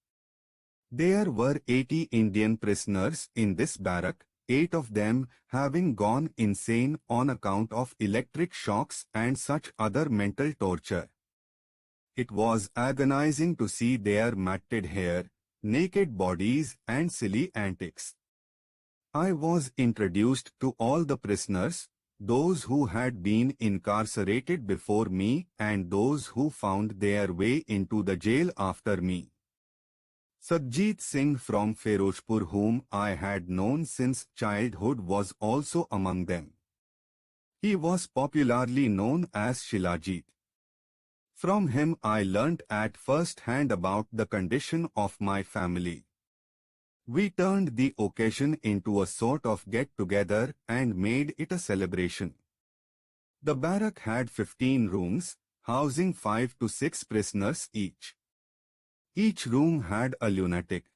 There were 80 Indian prisoners in this barrack, 8 of them having gone insane on account of electric shocks and such other mental torture. It was agonizing to see their matted hair, naked bodies and silly antics. I was introduced to all the prisoners, those who had been incarcerated before me and those who found their way into the jail after me. Satjit Singh from Ferozpur, whom I had known since childhood, was also among them. He was popularly known as Shilajit. From him I learnt at first hand about the condition of my family. We turned the occasion into a sort of get-together and made it a celebration. The barrack had 15 rooms, housing 5 to 6 prisoners each. Each room had a lunatic.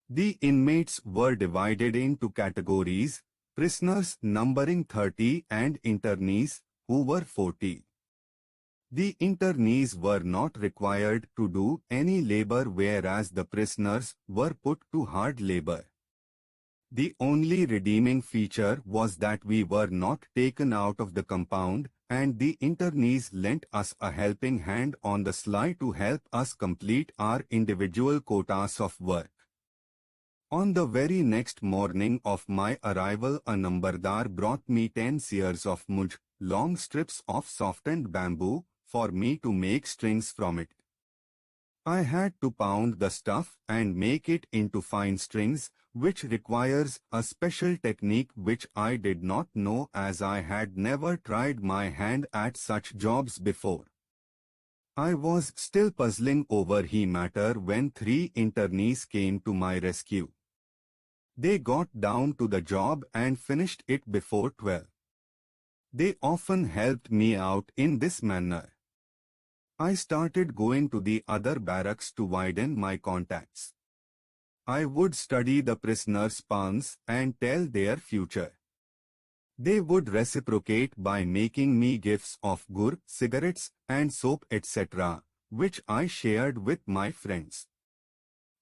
The inmates were divided into categories, prisoners numbering 30 and internees, who were 40. The internees were not required to do any labor, whereas the prisoners were put to hard labor. The only redeeming feature was that we were not taken out of the compound, and the internees lent us a helping hand on the sly to help us complete our individual quotas of work. On the very next morning of my arrival, a nambardar brought me 10 seers of mujh, long strips of softened bamboo, for me to make strings from it. I had to pound the stuff and make it into fine strings, which requires a special technique which I did not know, as I had never tried my hand at such jobs before. I was still puzzling over the matter when 3 internees came to my rescue. They got down to the job and finished it before 12. They often helped me out in this manner. I started going to the other barracks to widen my contacts. I would study the prisoners' palms and tell their future. They would reciprocate by making me gifts of gur, cigarettes and soap, etc., which I shared with my friends.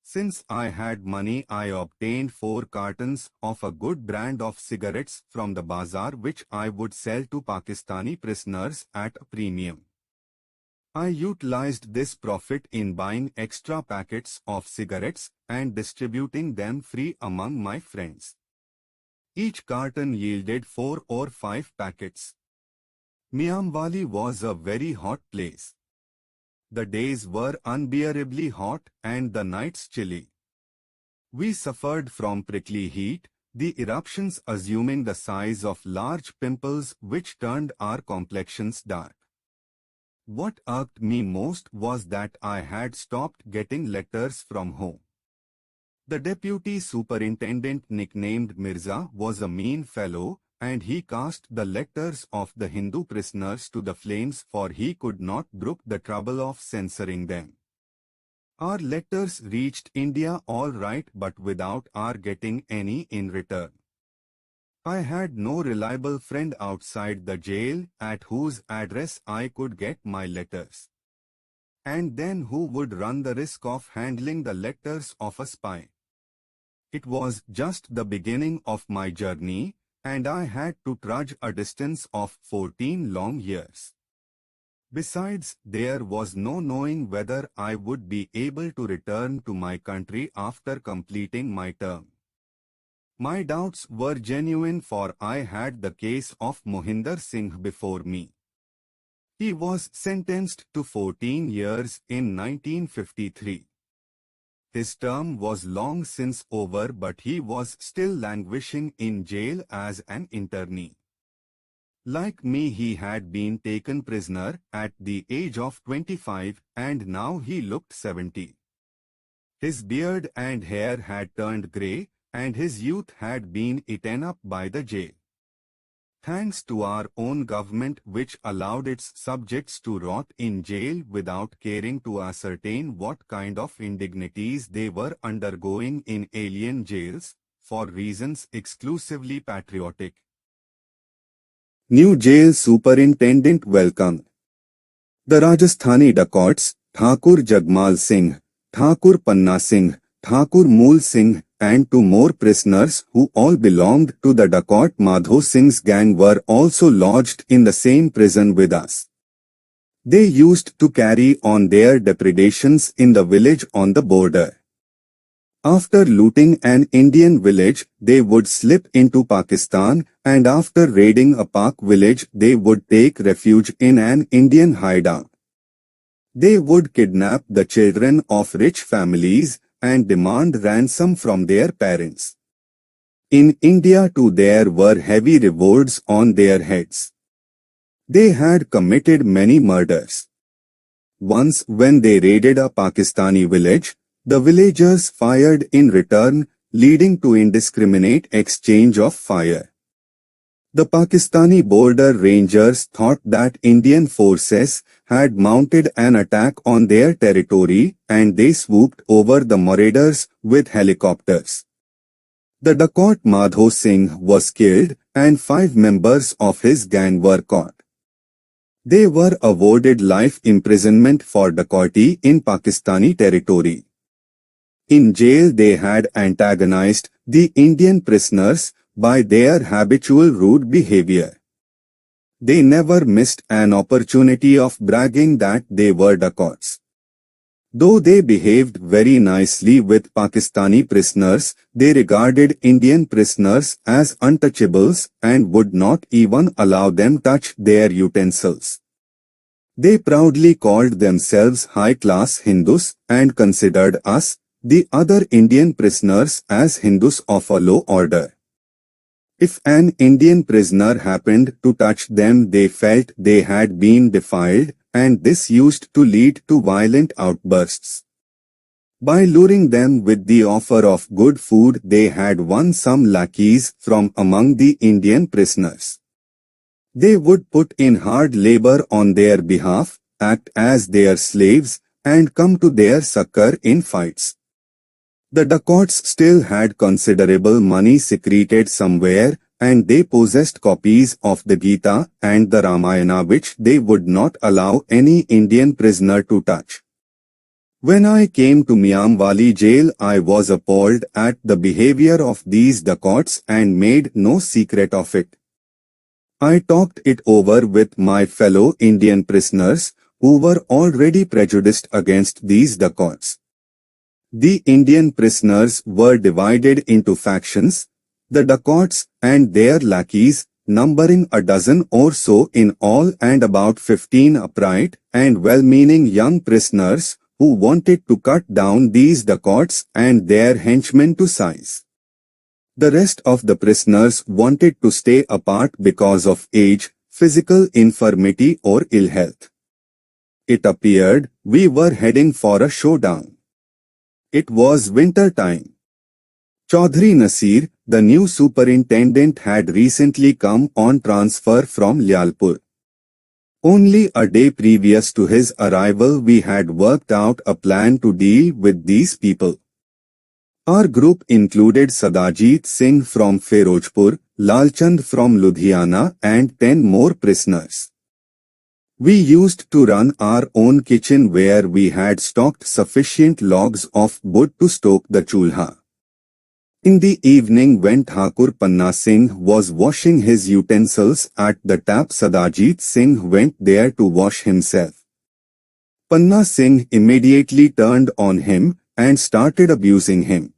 Since I had money, I obtained 4 cartons of a good brand of cigarettes from the bazaar, which I would sell to Pakistani prisoners at a premium. I utilized this profit in buying extra packets of cigarettes and distributing them free among my friends. Each carton yielded 4 or 5 packets. Miamwali was a very hot place. The days were unbearably hot and the nights chilly. We suffered from prickly heat, the eruptions assuming the size of large pimples which turned our complexions dark. What irked me most was that I had stopped getting letters from home. The deputy superintendent, nicknamed Mirza, was a mean fellow, and he cast the letters of the Hindu prisoners to the flames, for he could not brook the trouble of censoring them. Our letters reached India all right, but without our getting any in return. I had no reliable friend outside the jail at whose address I could get my letters. And then who would run the risk of handling the letters of a spy? It was just the beginning of my journey, and I had to trudge a distance of 14 long years. Besides, there was no knowing whether I would be able to return to my country after completing my term. My doubts were genuine, for I had the case of Mohinder Singh before me. He was sentenced to 14 years in 1953. His term was long since over, but he was still languishing in jail as an internee. Like me, he had been taken prisoner at the age of 25, and now he looked 70. His beard and hair had turned grey, and his youth had been eaten up by the jail. Thanks to our own government, which allowed its subjects to rot in jail without caring to ascertain what kind of indignities they were undergoing in alien jails, for reasons exclusively patriotic. New Jail Superintendent welcomed. The Rajasthani dacoits, Thakur Jagmal Singh, Thakur Panna Singh, Thakur Mool Singh, and two more prisoners who all belonged to the dacoit Madho Singh's gang were also lodged in the same prison with us. They used to carry on their depredations in the village on the border. After looting an Indian village, they would slip into Pakistan, and after raiding a Pak village, they would take refuge in an Indian hideout. They would kidnap the children of rich families and demand ransom from their parents. In India too, there were heavy rewards on their heads. They had committed many murders. Once, when they raided a Pakistani village, the villagers fired in return, leading to indiscriminate exchange of fire. The Pakistani border rangers thought that Indian forces had mounted an attack on their territory, and they swooped over the marauders with helicopters. The dacoit Madho Singh was killed, and 5 members of his gang were caught. They were awarded life imprisonment for dacoity in Pakistani territory. In jail, they had antagonized the Indian prisoners by their habitual rude behavior. They never missed an opportunity of bragging that they were dacoits. Though they behaved very nicely with Pakistani prisoners, they regarded Indian prisoners as untouchables and would not even allow them touch their utensils. They proudly called themselves high-class Hindus and considered us, the other Indian prisoners, as Hindus of a low order. If an Indian prisoner happened to touch them, they felt they had been defiled, and this used to lead to violent outbursts. By luring them with the offer of good food, they had won some lackeys from among the Indian prisoners. They would put in hard labor on their behalf, act as their slaves, and come to their succor in fights. The dacoits still had considerable money secreted somewhere, and they possessed copies of the Gita and the Ramayana which they would not allow any Indian prisoner to touch. When I came to Miamwali jail, I was appalled at the behavior of these dacoits and made no secret of it. I talked it over with my fellow Indian prisoners, who were already prejudiced against these dacoits. The Indian prisoners were divided into factions, the dacoits and their lackeys, numbering a dozen or so in all, and about 15 upright and well-meaning young prisoners who wanted to cut down these dacoits and their henchmen to size. The rest of the prisoners wanted to stay apart because of age, physical infirmity or ill health. It appeared we were heading for a showdown. It was winter time. Chaudhry Nasir, the new superintendent, had recently come on transfer from Lyalpur. Only a day previous to his arrival we had worked out a plan to deal with these people. Our group included Sadajit Singh from Ferojpur, Lalchand from Ludhiana and 10 more prisoners. We used to run our own kitchen where we had stocked sufficient logs of wood to stoke the chulha. In the evening when Thakur Panna Singh was washing his utensils at the tap, Sadajit Singh went there to wash himself. Panna Singh immediately turned on him and started abusing him.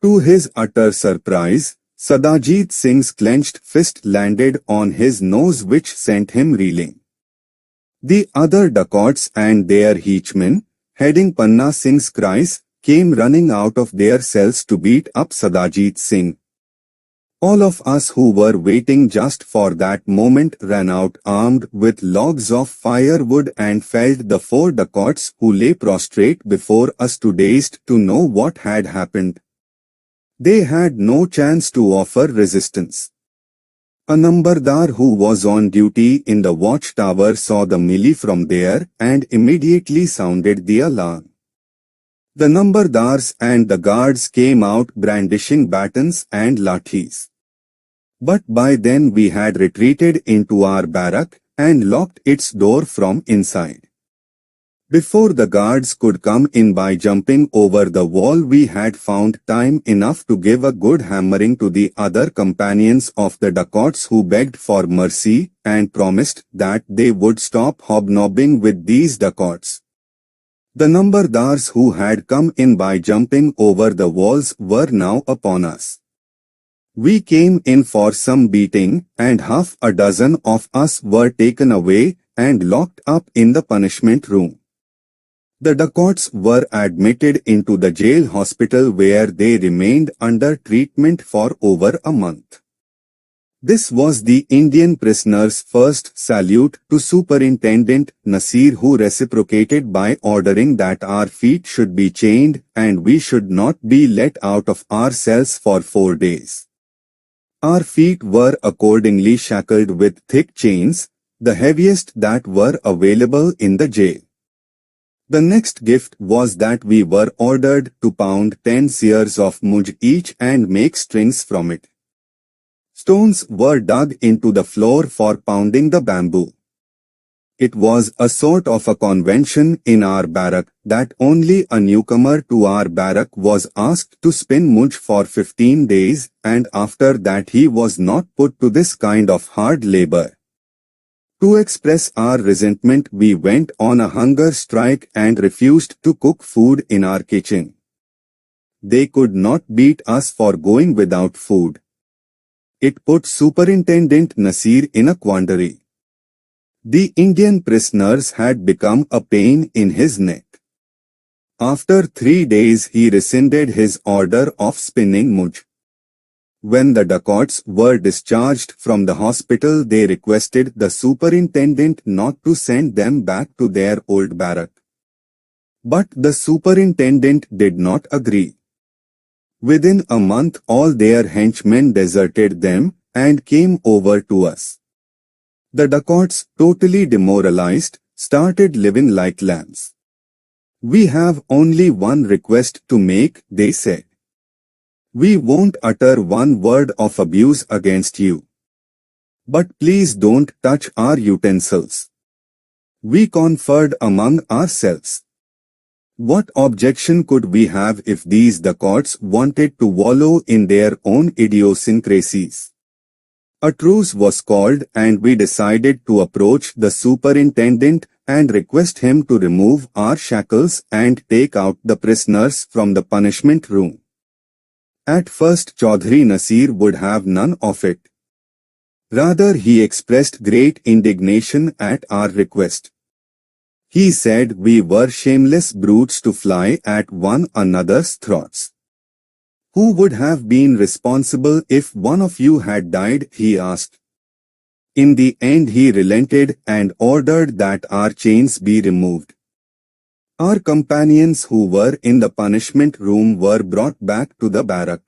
To his utter surprise, Sadajit Singh's clenched fist landed on his nose, which sent him reeling. The other dacoits and their henchmen, heading Panna Singh's cries, came running out of their cells to beat up Sadajit Singh. All of us who were waiting just for that moment ran out armed with logs of firewood and felled the 4 dacoits who lay prostrate before us, too dazed to know what had happened. They had no chance to offer resistance. A Nambardar who was on duty in the watchtower saw the melee from there and immediately sounded the alarm. The Nambardars and the guards came out brandishing batons and lathis. But by then we had retreated into our barrack and locked its door from inside. Before the guards could come in by jumping over the wall, we had found time enough to give a good hammering to the other companions of the dacoits, who begged for mercy and promised that they would stop hobnobbing with these dacoits. The Nambardars who had come in by jumping over the walls were now upon us. We came in for some beating, and half a dozen of us were taken away and locked up in the punishment room. The dacoits were admitted into the jail hospital, where they remained under treatment for over a month. This was the Indian prisoner's first salute to Superintendent Nasir, who reciprocated by ordering that our feet should be chained and we should not be let out of our cells for 4 days. Our feet were accordingly shackled with thick chains, the heaviest that were available in the jail. The next gift was that we were ordered to pound 10 seers of mujh each and make strings from it. Stones were dug into the floor for pounding the bamboo. It was a sort of a convention in our barrack that only a newcomer to our barrack was asked to spin mujh for 15 days, and after that he was not put to this kind of hard labor. To express our resentment, we went on a hunger strike and refused to cook food in our kitchen. They could not beat us for going without food. It put Superintendent Nasir in a quandary. The Indian prisoners had become a pain in his neck. After 3 days he rescinded his order of spinning mujh. When the dacoits were discharged from the hospital, they requested the superintendent not to send them back to their old barrack. But the superintendent did not agree. Within a month all their henchmen deserted them and came over to us. The dacoits, totally demoralized, started living like lambs. "We have only one request to make," they said. "We won't utter one word of abuse against you. But please don't touch our utensils." We conferred among ourselves. What objection could we have if these dacoits wanted to wallow in their own idiosyncrasies? A truce was called and we decided to approach the superintendent and request him to remove our shackles and take out the prisoners from the punishment room. At first Chaudhry Nasir would have none of it. Rather, he expressed great indignation at our request. He said we were shameless brutes to fly at one another's throats. "Who would have been responsible if one of you had died?" he asked. In the end he relented and ordered that our chains be removed. Our companions who were in the punishment room were brought back to the barrack.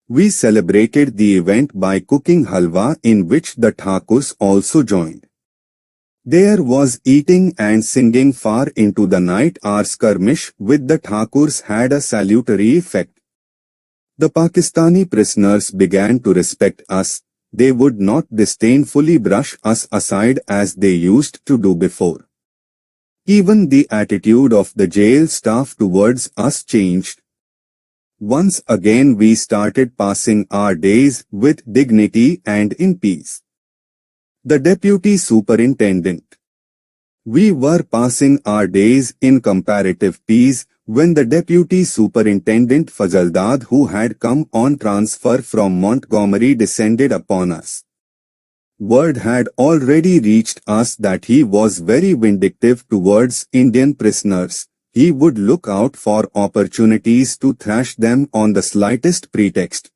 We celebrated the event by cooking halwa, in which the Thakurs also joined. There was eating and singing far into the night. Our skirmish with the Thakurs had a salutary effect. The Pakistani prisoners began to respect us. They would not disdainfully brush us aside as they used to do before. Even the attitude of the jail staff towards us changed. Once again we started passing our days with dignity and in peace. The deputy superintendent. We were passing our days in comparative peace when the deputy superintendent Fazaldad, who had come on transfer from Montgomery, descended upon us. Word had already reached us that he was very vindictive towards Indian prisoners. He would look out for opportunities to thrash them on the slightest pretext.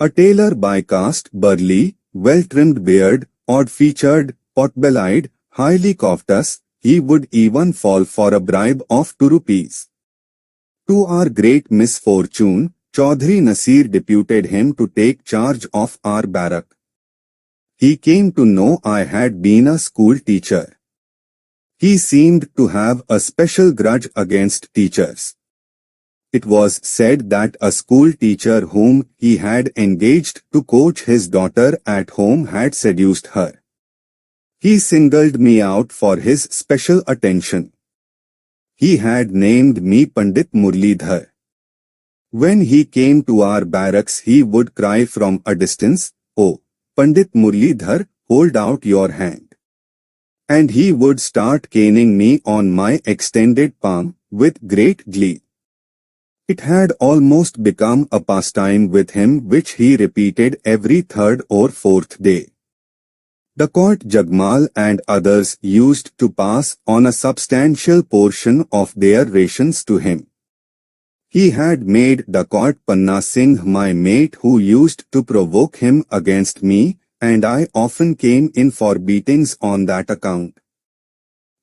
A tailor by caste, burly, well-trimmed beard, odd-featured, pot-bellied, highly covetous, he would even fall for a bribe of 2 rupees. To our great misfortune, Chaudhry Nasir deputed him to take charge of our barrack. He came to know I had been a school teacher. He seemed to have a special grudge against teachers. It was said that a school teacher whom he had engaged to coach his daughter at home had seduced her. He singled me out for his special attention. He had named me Pandit Murlidhar. When he came to our barracks, he would cry from a distance, "Oh, Pandit Murlidhar, hold out your hand." And he would start caning me on my extended palm with great glee. It had almost become a pastime with him, which he repeated every third or fourth day. The court Jagmal and others used to pass on a substantial portion of their rations to him. He had made the court Panna Singh my mate, who used to provoke him against me, and I often came in for beatings on that account.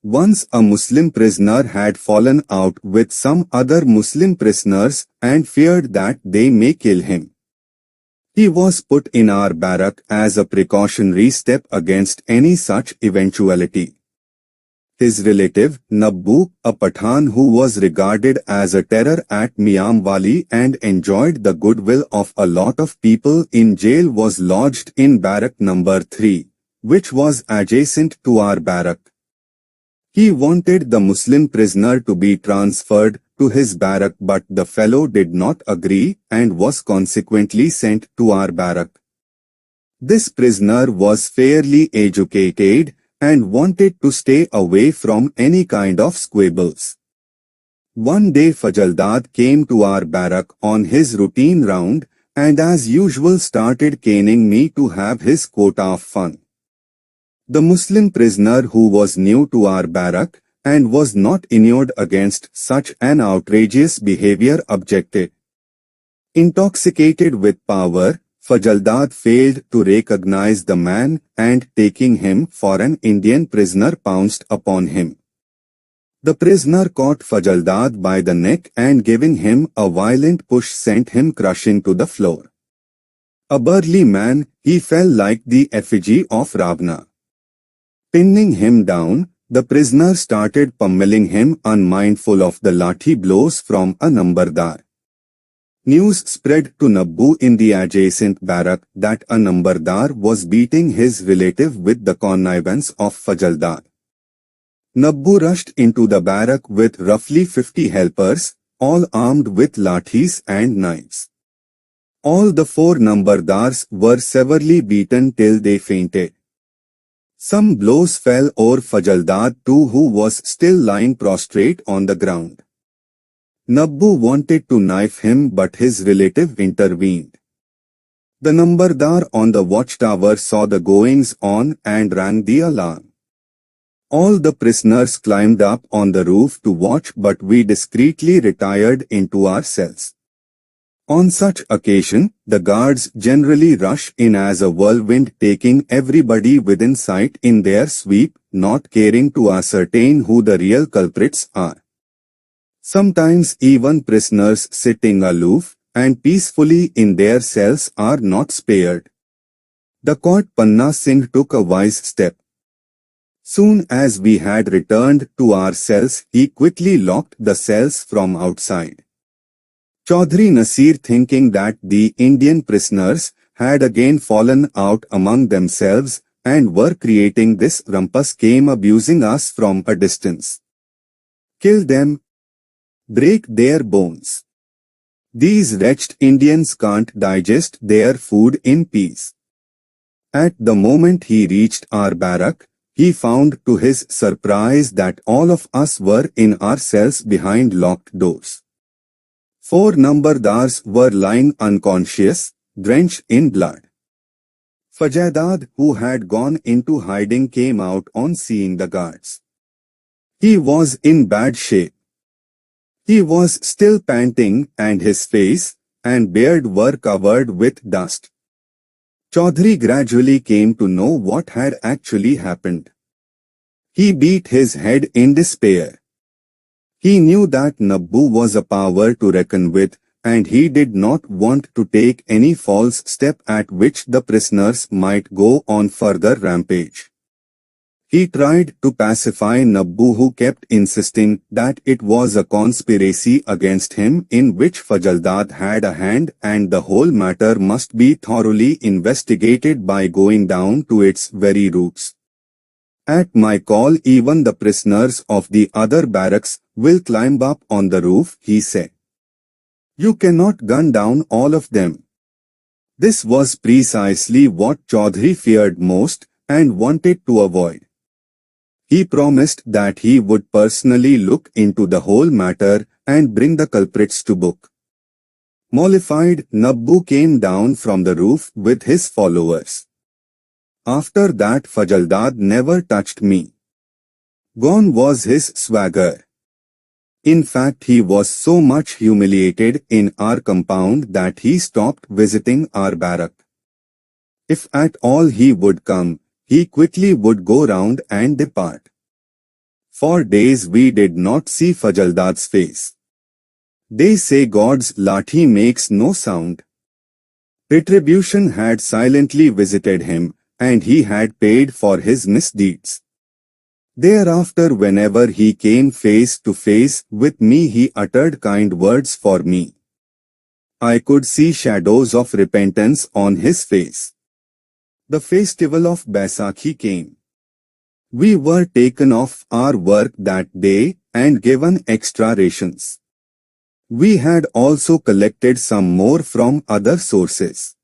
Once a Muslim prisoner had fallen out with some other Muslim prisoners and feared that they may kill him. He was put in our barrack as a precautionary step against any such eventuality. His relative, Nabbu, a Pathan who was regarded as a terror at Miamwali and enjoyed the goodwill of a lot of people in jail, was lodged in barrack number 3, which was adjacent to our barrack. He wanted the Muslim prisoner to be transferred to his barrack, but the fellow did not agree and was consequently sent to our barrack. This prisoner was fairly educated and wanted to stay away from any kind of squabbles. One day Fazaldad came to our barrack on his routine round and as usual started caning me to have his quota of fun. The Muslim prisoner, who was new to our barrack and was not inured against such an outrageous behavior, objected. Intoxicated with power, Fazaldad failed to recognize the man and, taking him for an Indian prisoner, pounced upon him. The prisoner caught Fazaldad by the neck and, giving him a violent push, sent him crushing to the floor. A burly man, he fell like the effigy of Ravana. Pinning him down, the prisoner started pummeling him, unmindful of the lathi blows from a nambardar. News spread to Nabbu in the adjacent barrack that a nambardar was beating his relative with the connivance of Fazaldad. Nabbu rushed into the barrack with roughly 50 helpers, all armed with lathis and knives. All the 4 nambardars were severely beaten till they fainted. Some blows fell o'er Fazaldad too, who was still lying prostrate on the ground. Nabbu wanted to knife him, but his relative intervened. The nambardar on the watchtower saw the goings-on and rang the alarm. All the prisoners climbed up on the roof to watch, but we discreetly retired into our cells. On such occasion, the guards generally rush in as a whirlwind, taking everybody within sight in their sweep, not caring to ascertain who the real culprits are. Sometimes even prisoners sitting aloof and peacefully in their cells are not spared. The court Panna Singh took a wise step. Soon as we had returned to our cells, he quickly locked the cells from outside. Chaudhry Nasir, thinking that the Indian prisoners had again fallen out among themselves and were creating this rumpus, came abusing us from a distance. Kill them. Break their bones. These wretched Indians can't digest their food in peace. At the moment he reached our barrack, he found to his surprise that all of us were in our cells behind locked doors. 4 Nambardars were lying unconscious, drenched in blood. Fajaidad, who had gone into hiding, came out on seeing the guards. He was in bad shape. He was still panting and his face and beard were covered with dust. Chaudhry gradually came to know what had actually happened. He beat his head in despair. He knew that Nabbu was a power to reckon with, and he did not want to take any false step at which the prisoners might go on further rampage. He tried to pacify Nabbu, who kept insisting that it was a conspiracy against him in which Fajaidad had a hand and the whole matter must be thoroughly investigated by going down to its very roots. At my call, even the prisoners of the other barracks will climb up on the roof, he said. You cannot gun down all of them. This was precisely what Chaudhry feared most and wanted to avoid. He promised that he would personally look into the whole matter and bring the culprits to book. Mollified, Nabbu came down from the roof with his followers. After that, Fajaidad never touched me. Gone was his swagger. In fact, he was so much humiliated in our compound that he stopped visiting our barrack. If at all he would come, he quickly would go round and depart. For days we did not see Fajaidad's face. They say God's lathi makes no sound. Retribution had silently visited him, and he had paid for his misdeeds. Thereafter, whenever he came face to face with me, he uttered kind words for me. I could see shadows of repentance on his face. The festival of Baisakhi came. We were taken off our work that day and given extra rations. We had also collected some more from other sources.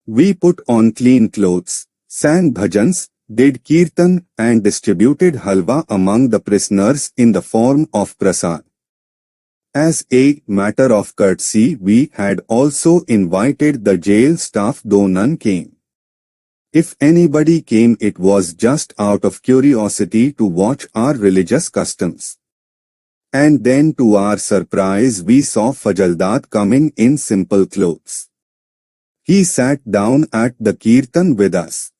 We put on clean clothes, sang bhajans, did kirtan and distributed halwa among the prisoners in the form of prasad. As a matter of courtesy, we had also invited the jail staff, though none came. If anybody came, it was just out of curiosity to watch our religious customs. And then, to our surprise, we saw Fajaidad coming in simple clothes. He sat down at the kirtan with us.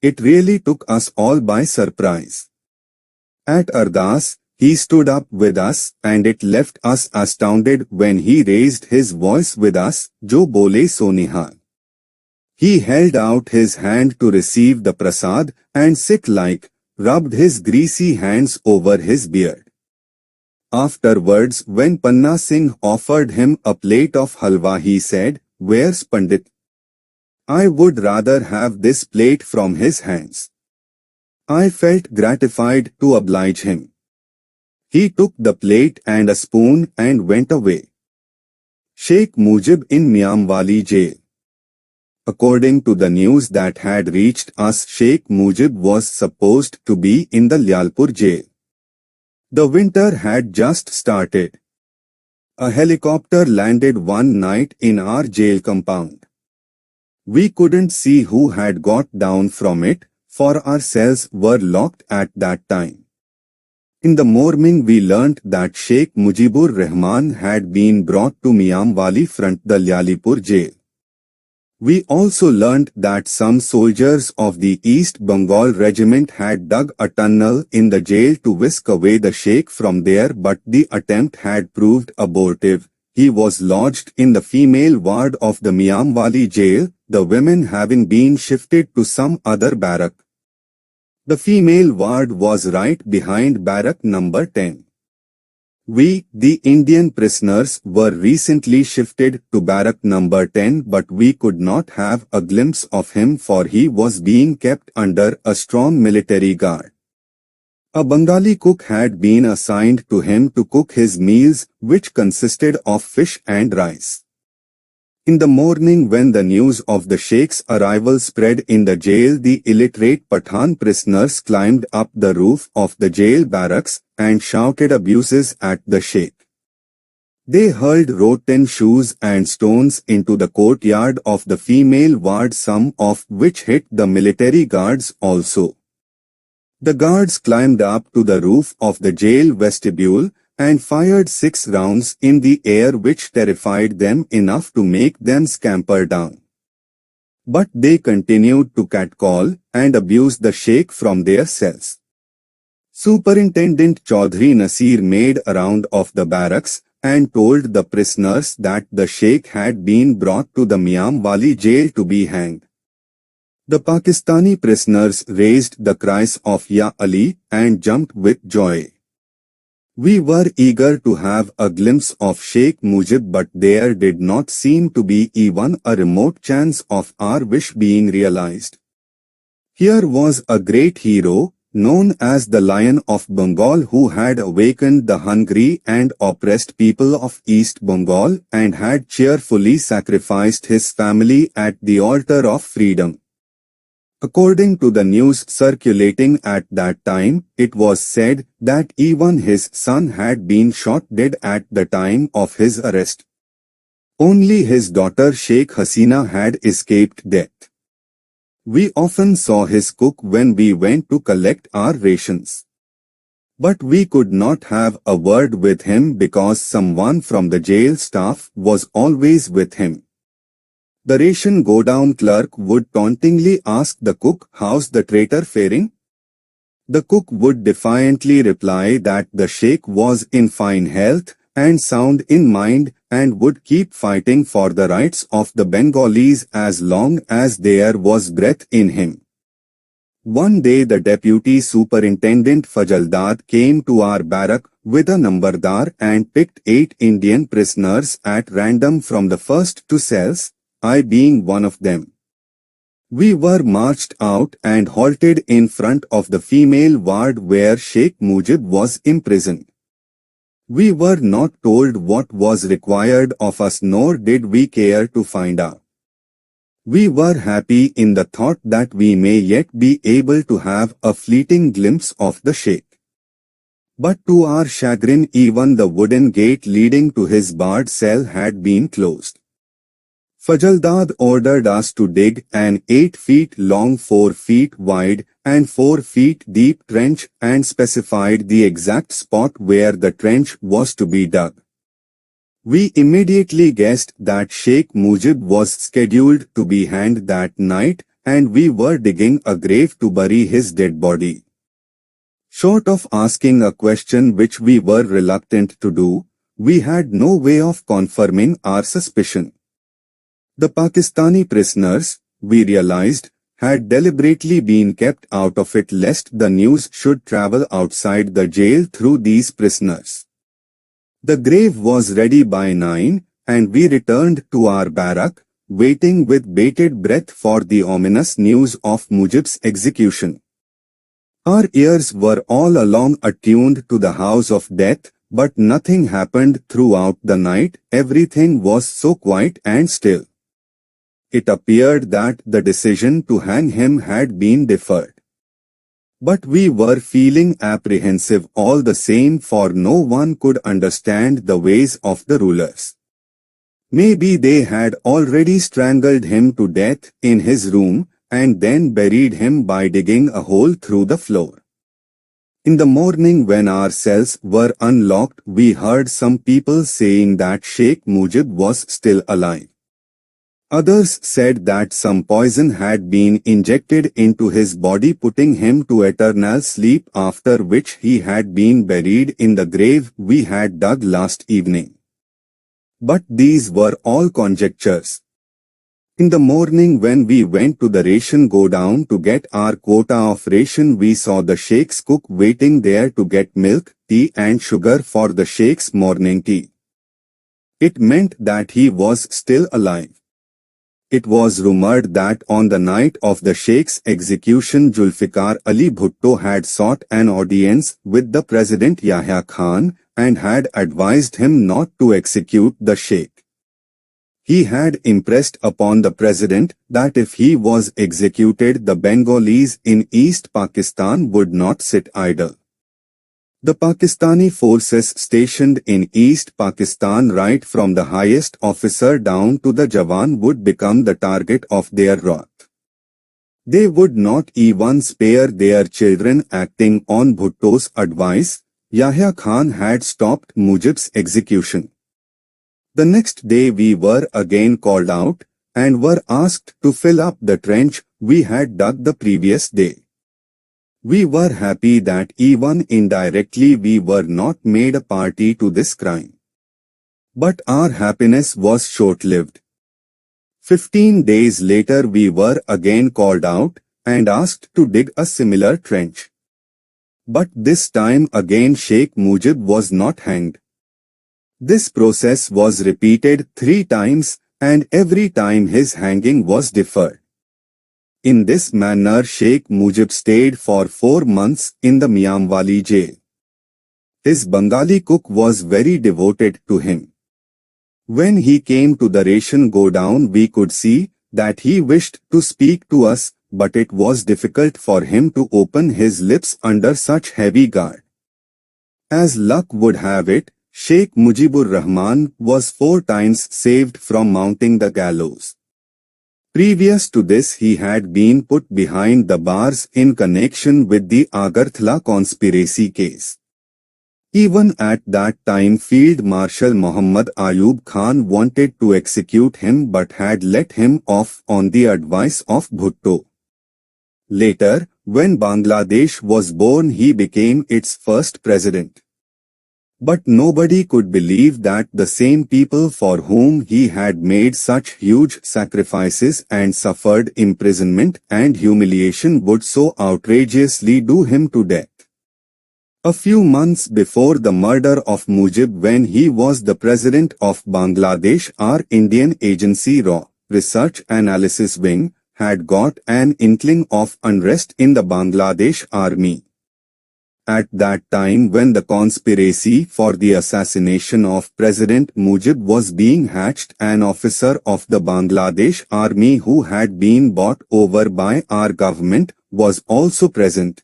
It really took us all by surprise. At Ardas, he stood up with us, and it left us astounded when he raised his voice with us, Jo bole so nihal. He held out his hand to receive the prasad and, Sikh-like, rubbed his greasy hands over his beard. Afterwards, when Panna Singh offered him a plate of halwa, he said, "Where's Pandit? I would rather have this plate from his hands." I felt gratified to oblige him. He took the plate and a spoon and went away. Sheikh Mujib in Miamwali jail. According to the news that had reached us, Sheikh Mujib was supposed to be in the Lyalpur jail. The winter had just started. A helicopter landed one night in our jail compound. We couldn't see who had got down from it, for our cells were locked at that time. In the morning we learnt that Sheikh Mujibur Rahman had been brought to Miamwali front the Lyalpur jail. We also learnt that some soldiers of the East Bengal regiment had dug a tunnel in the jail to whisk away the Sheikh from there, but the attempt had proved abortive. He was lodged in the female ward of the Miamwali jail, the women having been shifted to some other barrack. The female ward was right behind barrack number 10. We, the Indian prisoners, were recently shifted to barrack number 10, but we could not have a glimpse of him for he was being kept under a strong military guard. A Bengali cook had been assigned to him to cook his meals, which consisted of fish and rice. In the morning when the news of the Sheikh's arrival spread in the jail, the illiterate Pathan prisoners climbed up the roof of the jail barracks and shouted abuses at the Sheikh. They hurled rotten shoes and stones into the courtyard of the female ward, some of which hit the military guards also. The guards climbed up to the roof of the jail vestibule and fired 6 rounds in the air, which terrified them enough to make them scamper down. But they continued to catcall and abuse the Sheikh from their cells. Superintendent Chaudhry Nasir made a round of the barracks and told the prisoners that the Sheikh had been brought to the Miamwali jail to be hanged. The Pakistani prisoners raised the cries of Ya Ali and jumped with joy. We were eager to have a glimpse of Sheikh Mujib, but there did not seem to be even a remote chance of our wish being realized. Here was a great hero, known as the Lion of Bengal, who had awakened the hungry and oppressed people of East Bengal and had cheerfully sacrificed his family at the altar of freedom. According to the news circulating at that time, it was said that even his son had been shot dead at the time of his arrest. Only his daughter Sheikh Hasina had escaped death. We often saw his cook when we went to collect our rations. But we could not have a word with him because someone from the jail staff was always with him. The ration go-down clerk would tauntingly ask the cook, "How's the traitor faring?" The cook would defiantly reply that the Sheikh was in fine health and sound in mind and would keep fighting for the rights of the Bengalis as long as there was breath in him. One day the deputy superintendent Fajaldad came to our barrack with a numberdar and picked 8 Indian prisoners at random from the first 2 cells, I being one of them. We were marched out and halted in front of the female ward where Sheikh Mujib was imprisoned. We were not told what was required of us, nor did we care to find out. We were happy in the thought that we may yet be able to have a fleeting glimpse of the Sheikh. But to our chagrin, even the wooden gate leading to his barred cell had been closed. Fajaldad ordered us to dig an 8 feet long, 4 feet wide, and 4 feet deep trench and specified the exact spot where the trench was to be dug. We immediately guessed that Sheikh Mujib was scheduled to be hanged that night, and we were digging a grave to bury his dead body. Short of asking a question, which we were reluctant to do, we had no way of confirming our suspicion. The Pakistani prisoners, we realized, had deliberately been kept out of it lest the news should travel outside the jail through these prisoners. The grave was ready by 9, and we returned to our barrack, waiting with bated breath for the ominous news of Mujib's execution. Our ears were all along attuned to the house of death, but nothing happened throughout the night. Everything was so quiet and still. It appeared that the decision to hang him had been deferred. But we were feeling apprehensive all the same, for no one could understand the ways of the rulers. Maybe they had already strangled him to death in his room and then buried him by digging a hole through the floor. In the morning when our cells were unlocked, we heard some people saying that Sheikh Mujib was still alive. Others said that some poison had been injected into his body, putting him to eternal sleep, after which he had been buried in the grave we had dug last evening. But these were all conjectures. In the morning when we went to the ration godown to get our quota of ration, we saw the Sheikh's cook waiting there to get milk, tea and sugar for the Sheikh's morning tea. It meant that he was still alive. It was rumored that on the night of the Sheikh's execution, Zulfikar Ali Bhutto had sought an audience with the President Yahya Khan and had advised him not to execute the Sheikh. He had impressed upon the President that if he was executed, the Bengalis in East Pakistan would not sit idle. The Pakistani forces stationed in East Pakistan, right from the highest officer down to the Jawan, would become the target of their wrath. They would not even spare their children. Acting on Bhutto's advice, Yahya Khan had stopped Mujib's execution. The next day we were again called out and were asked to fill up the trench we had dug the previous day. We were happy that even indirectly we were not made a party to this crime. But our happiness was short-lived. 15 days later we were again called out and asked to dig a similar trench. But this time again Sheikh Mujib was not hanged. This process was repeated 3 times, and every time his hanging was deferred. In this manner Sheikh Mujib stayed for 4 months in the Miamwali jail. His Bengali cook was very devoted to him. When he came to the ration godown, we could see that he wished to speak to us, but it was difficult for him to open his lips under such heavy guard. As luck would have it, Sheikh Mujibur Rahman was 4 times saved from mounting the gallows. Previous to this he had been put behind the bars in connection with the Agartala conspiracy case. Even at that time Field Marshal Muhammad Ayub Khan wanted to execute him but had let him off on the advice of Bhutto. Later, when Bangladesh was born, he became its first president. But nobody could believe that the same people for whom he had made such huge sacrifices and suffered imprisonment and humiliation would so outrageously do him to death. A few months before the murder of Mujib, when he was the president of Bangladesh, our Indian agency RAW, Research Analysis Wing, had got an inkling of unrest in the Bangladesh army. At that time, when the conspiracy for the assassination of President Mujib was being hatched, an officer of the Bangladesh army who had been bought over by our government was also present.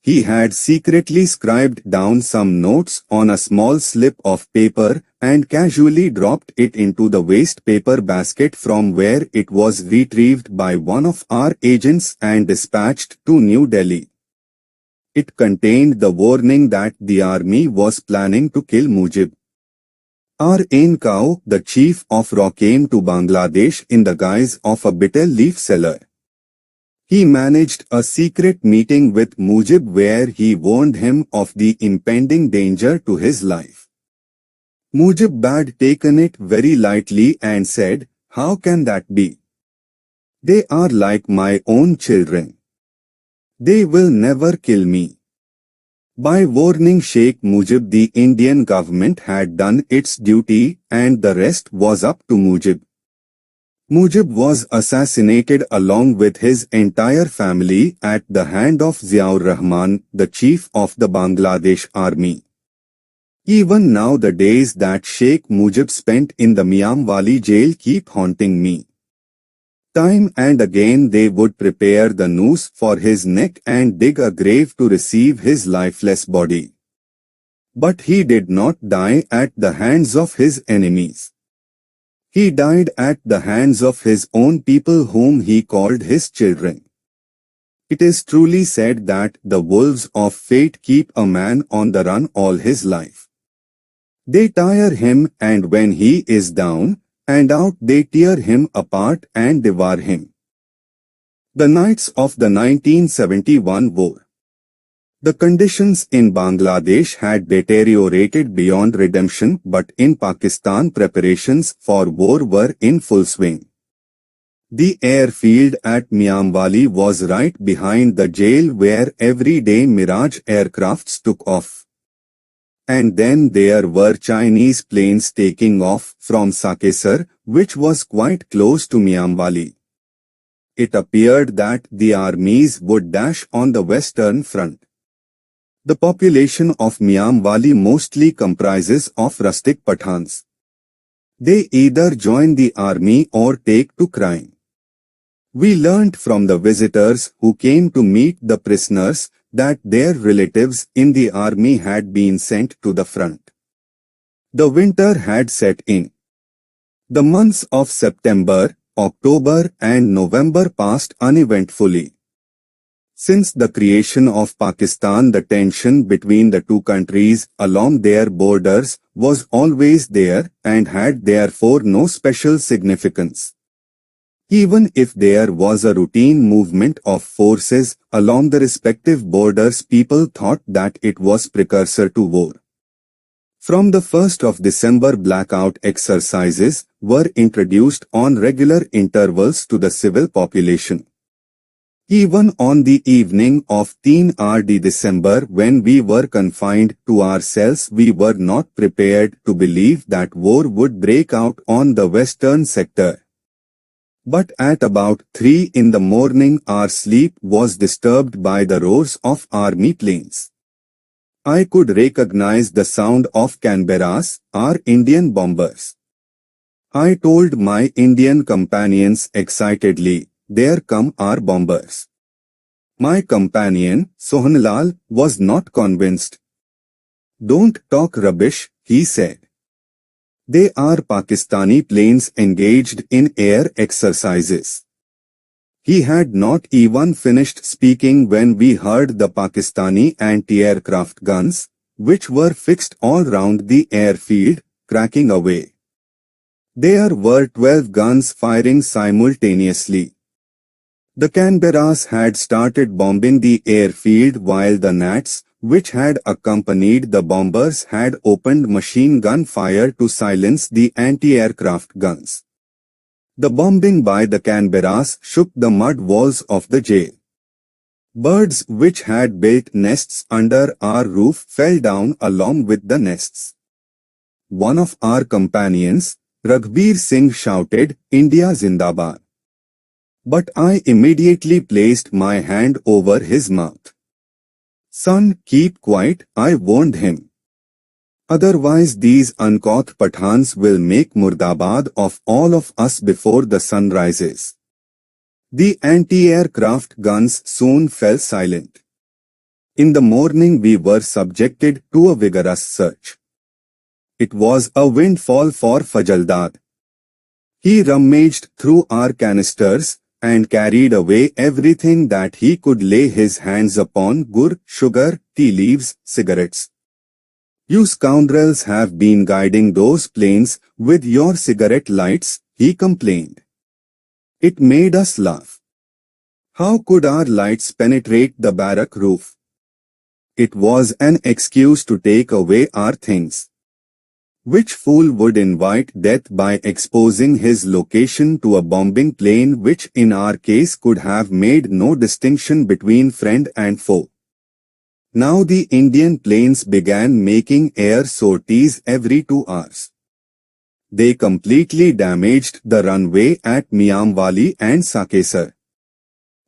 He had secretly scribed down some notes on a small slip of paper and casually dropped it into the waste paper basket, from where it was retrieved by one of our agents and dispatched to New Delhi. It contained the warning that the army was planning to kill Mujib. Our Ainkau, the chief of RAW, came to Bangladesh in the guise of a bitter leaf seller. He managed a secret meeting with Mujib where he warned him of the impending danger to his life. Mujib had taken it very lightly and said, "How can that be? They are like my own children. They will never kill me." By warning Sheikh Mujib, the Indian government had done its duty and the rest was up to Mujib. Mujib was assassinated along with his entire family at the hand of Ziaur Rahman, the chief of the Bangladesh army. Even now the days that Sheikh Mujib spent in the Miamwali jail keep haunting me. Time and again they would prepare the noose for his neck and dig a grave to receive his lifeless body. But he did not die at the hands of his enemies. He died at the hands of his own people, whom he called his children. It is truly said that the wolves of fate keep a man on the run all his life. They tire him, and when he is down and out they tear him apart and devour him. The nights of the 1971 war. The conditions in Bangladesh had deteriorated beyond redemption, but in Pakistan preparations for war were in full swing. The airfield at Miamwali was right behind the jail where everyday Mirage aircrafts took off. And then there were Chinese planes taking off from Sakesar, which was quite close to Miamwali. It appeared that the armies would dash on the western front. The population of Miamwali mostly comprises of rustic Pathans. They either join the army or take to crime. We learnt from the visitors who came to meet the prisoners that their relatives in the army had been sent to the front. The winter had set in. The months of September, October and November passed uneventfully. Since the creation of Pakistan, the tension between the two countries along their borders was always there and had therefore no special significance. Even if there was a routine movement of forces along the respective borders, people thought that it was precursor to war. From the 1st of December, blackout exercises were introduced on regular intervals to the civil population. Even on the evening of 3rd December, when we were confined to our cells, we were not prepared to believe that war would break out on the western sector. But at about 3 in the morning, our sleep was disturbed by the roars of army planes. I could recognize the sound of Canberras, our Indian bombers. I told my Indian companions excitedly, "There come our bombers." My companion, Mohanlal, was not convinced. "Don't talk rubbish," he said. "They are Pakistani planes engaged in air exercises." He had not even finished speaking when we heard the Pakistani anti-aircraft guns, which were fixed all round the airfield, cracking away. There were 12 guns firing simultaneously. The Canberras had started bombing the airfield while the Nats, which had accompanied the bombers, had opened machine gun fire to silence the anti-aircraft guns. The bombing by the Canberras shook the mud walls of the jail. Birds which had built nests under our roof fell down along with the nests. One of our companions, Raghbir Singh, shouted, "India Zindabad." But I immediately placed my hand over his mouth. "Son, keep quiet," I warned him. "Otherwise these uncouth Pathans will make Murdabad of all of us before the sun rises." The anti-aircraft guns soon fell silent. In the morning we were subjected to a vigorous search. It was a windfall for Fajaldad. He rummaged through our canisters and carried away everything that he could lay his hands upon: gur, sugar, tea leaves, cigarettes. "You scoundrels have been guiding those planes with your cigarette lights," he complained. It made us laugh. How could our lights penetrate the barrack roof? It was an excuse to take away our things. Which fool would invite death by exposing his location to a bombing plane which in our case could have made no distinction between friend and foe? Now the Indian planes began making air sorties every 2 hours. They completely damaged the runway at Miamwali and Sakesar.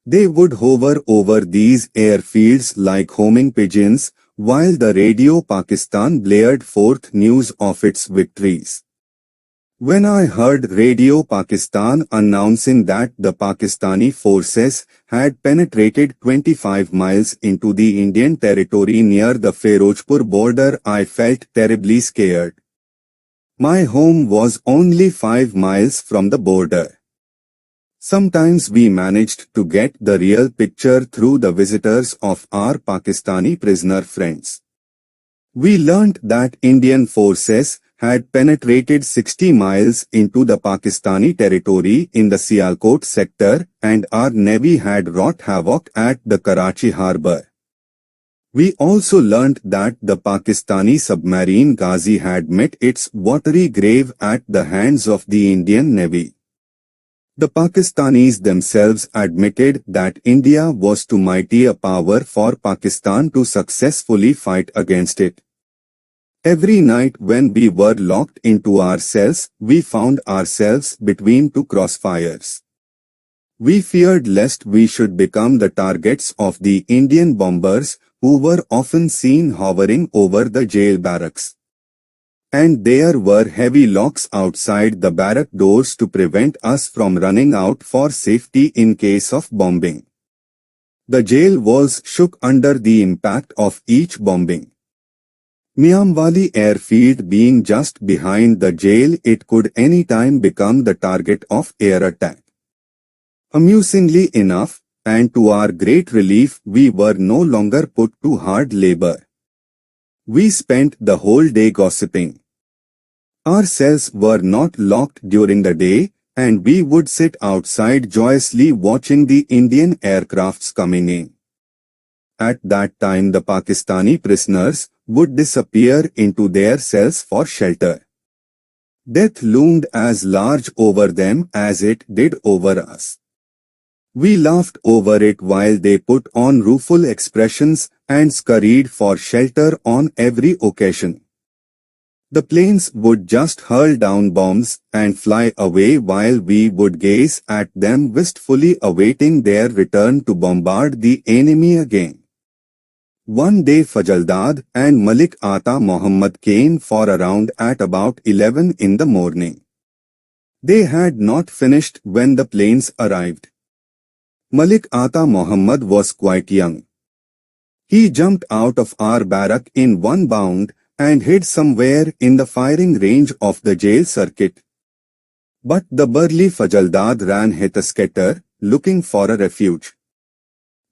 They would hover over these airfields like homing pigeons, while the Radio Pakistan blared forth news of its victories. When I heard Radio Pakistan announcing that the Pakistani forces had penetrated 25 miles into the Indian territory near the Ferozpur border, I felt terribly scared. My home was only 5 miles from the border. Sometimes we managed to get the real picture through the visitors of our Pakistani prisoner friends. We learnt that Indian forces had penetrated 60 miles into the Pakistani territory in the Sialkot sector, and our navy had wrought havoc at the Karachi harbour. We also learnt that the Pakistani submarine Ghazi had met its watery grave at the hands of the Indian Navy. The Pakistanis themselves admitted that India was too mighty a power for Pakistan to successfully fight against it. Every night when we were locked into our cells, we found ourselves between two crossfires. We feared lest we should become the targets of the Indian bombers who were often seen hovering over the jail barracks. And there were heavy locks outside the barrack doors to prevent us from running out for safety in case of bombing. The jail walls shook under the impact of each bombing. Miamwali airfield being just behind the jail, it could any time become the target of air attack. Amusingly enough, and to our great relief, we were no longer put to hard labor. We spent the whole day gossiping. Our cells were not locked during the day, and we would sit outside joyously watching the Indian aircrafts coming in. At that time the Pakistani prisoners would disappear into their cells for shelter. Death loomed as large over them as it did over us. We laughed over it while they put on rueful expressions and scurried for shelter on every occasion. The planes would just hurl down bombs and fly away while we would gaze at them wistfully awaiting their return to bombard the enemy again. One day Fajaldad and Malik Ata Muhammad came for a round at about 11 in the morning. They had not finished when the planes arrived. Malik Ata Muhammad was quite young. He jumped out of our barrack in one bound and hid somewhere in the firing range of the jail circuit. But the burly Fajaldad ran hither-scatter, looking for a refuge.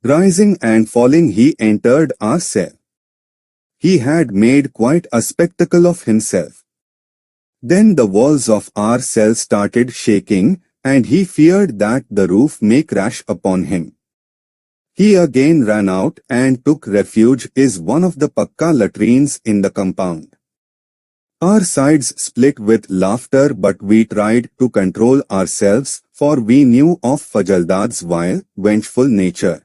Rising and falling he entered our cell. He had made quite a spectacle of himself. Then the walls of our cell started shaking, and he feared that the roof may crash upon him. He again ran out and took refuge in one of the pakka latrines in the compound. Our sides split with laughter, but we tried to control ourselves, for we knew of Fajaldad's vile, vengeful nature.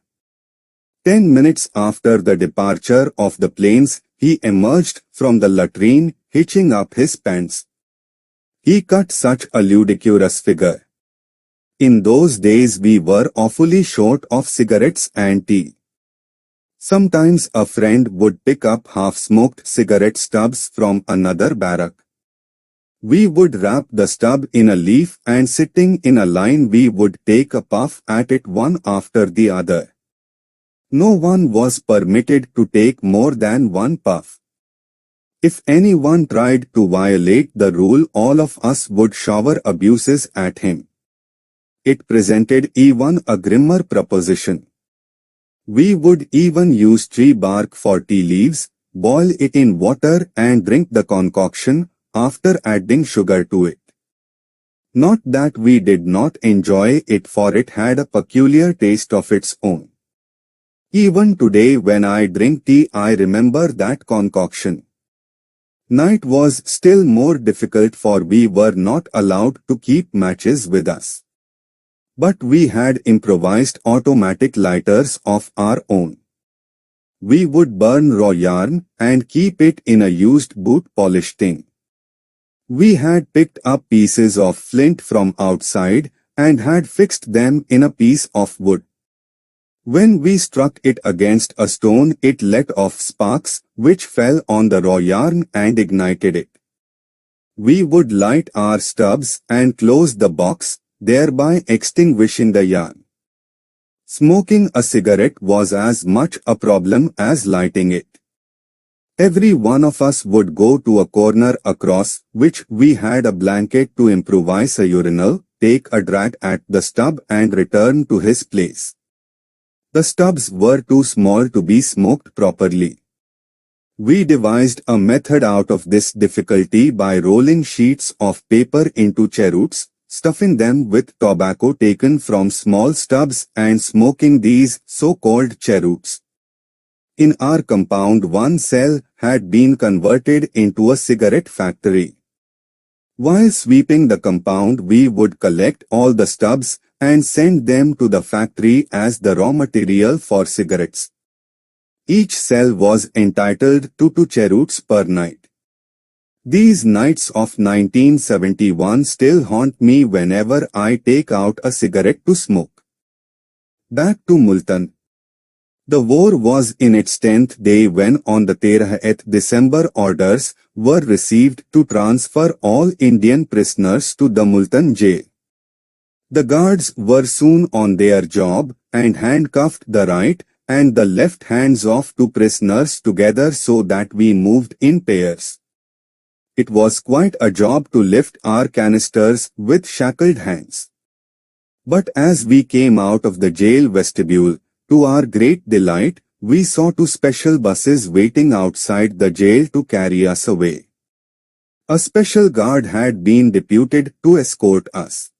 10 minutes after the departure of the planes, he emerged from the latrine, hitching up his pants. He cut such a ludicrous figure. In those days we were awfully short of cigarettes and tea. Sometimes a friend would pick up half-smoked cigarette stubs from another barrack. We would wrap the stub in a leaf and sitting in a line we would take a puff at it one after the other. No one was permitted to take more than one puff. If anyone tried to violate the rule, all of us would shower abuses at him. It presented even a grimmer proposition. We would even use tree bark for tea leaves, boil it in water and drink the concoction, after adding sugar to it. Not that we did not enjoy it, for it had a peculiar taste of its own. Even today when I drink tea I remember that concoction. Night was still more difficult, for we were not allowed to keep matches with us. But we had improvised automatic lighters of our own. We would burn raw yarn and keep it in a used boot polish tin. We had picked up pieces of flint from outside and had fixed them in a piece of wood. When we struck it against a stone, it let off sparks, which fell on the raw yarn and ignited it. We would light our stubs and close the box, thereby extinguishing the yarn. Smoking a cigarette was as much a problem as lighting it. Every one of us would go to a corner across which we had a blanket to improvise a urinal, take a drag at the stub and return to his place. The stubs were too small to be smoked properly. We devised a method out of this difficulty by rolling sheets of paper into cheroots, stuffing them with tobacco taken from small stubs and smoking these so-called cheroots. In our compound one cell had been converted into a cigarette factory. While sweeping the compound, we would collect all the stubs and send them to the factory as the raw material for cigarettes. Each cell was entitled to 2 cheroots per night. These nights of 1971 still haunt me whenever I take out a cigarette to smoke. Back to Multan. The war was in its 10th day when on the 13th December orders were received to transfer all Indian prisoners to the Multan jail. The guards were soon on their job and handcuffed the right and the left hands of 2 prisoners together so that we moved in pairs. It was quite a job to lift our canisters with shackled hands. But as we came out of the jail vestibule, to our great delight, we saw 2 special buses waiting outside the jail to carry us away. A special guard had been deputed to escort us.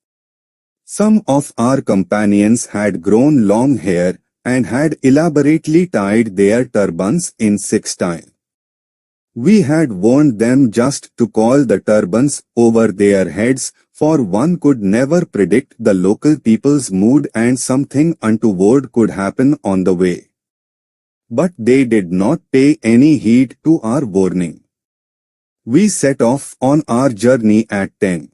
Some of our companions had grown long hair and had elaborately tied their turbans in Sikh style. We had warned them just to call the turbans over their heads, for one could never predict the local people's mood and something untoward could happen on the way. But they did not pay any heed to our warning. We set off on our journey at 10.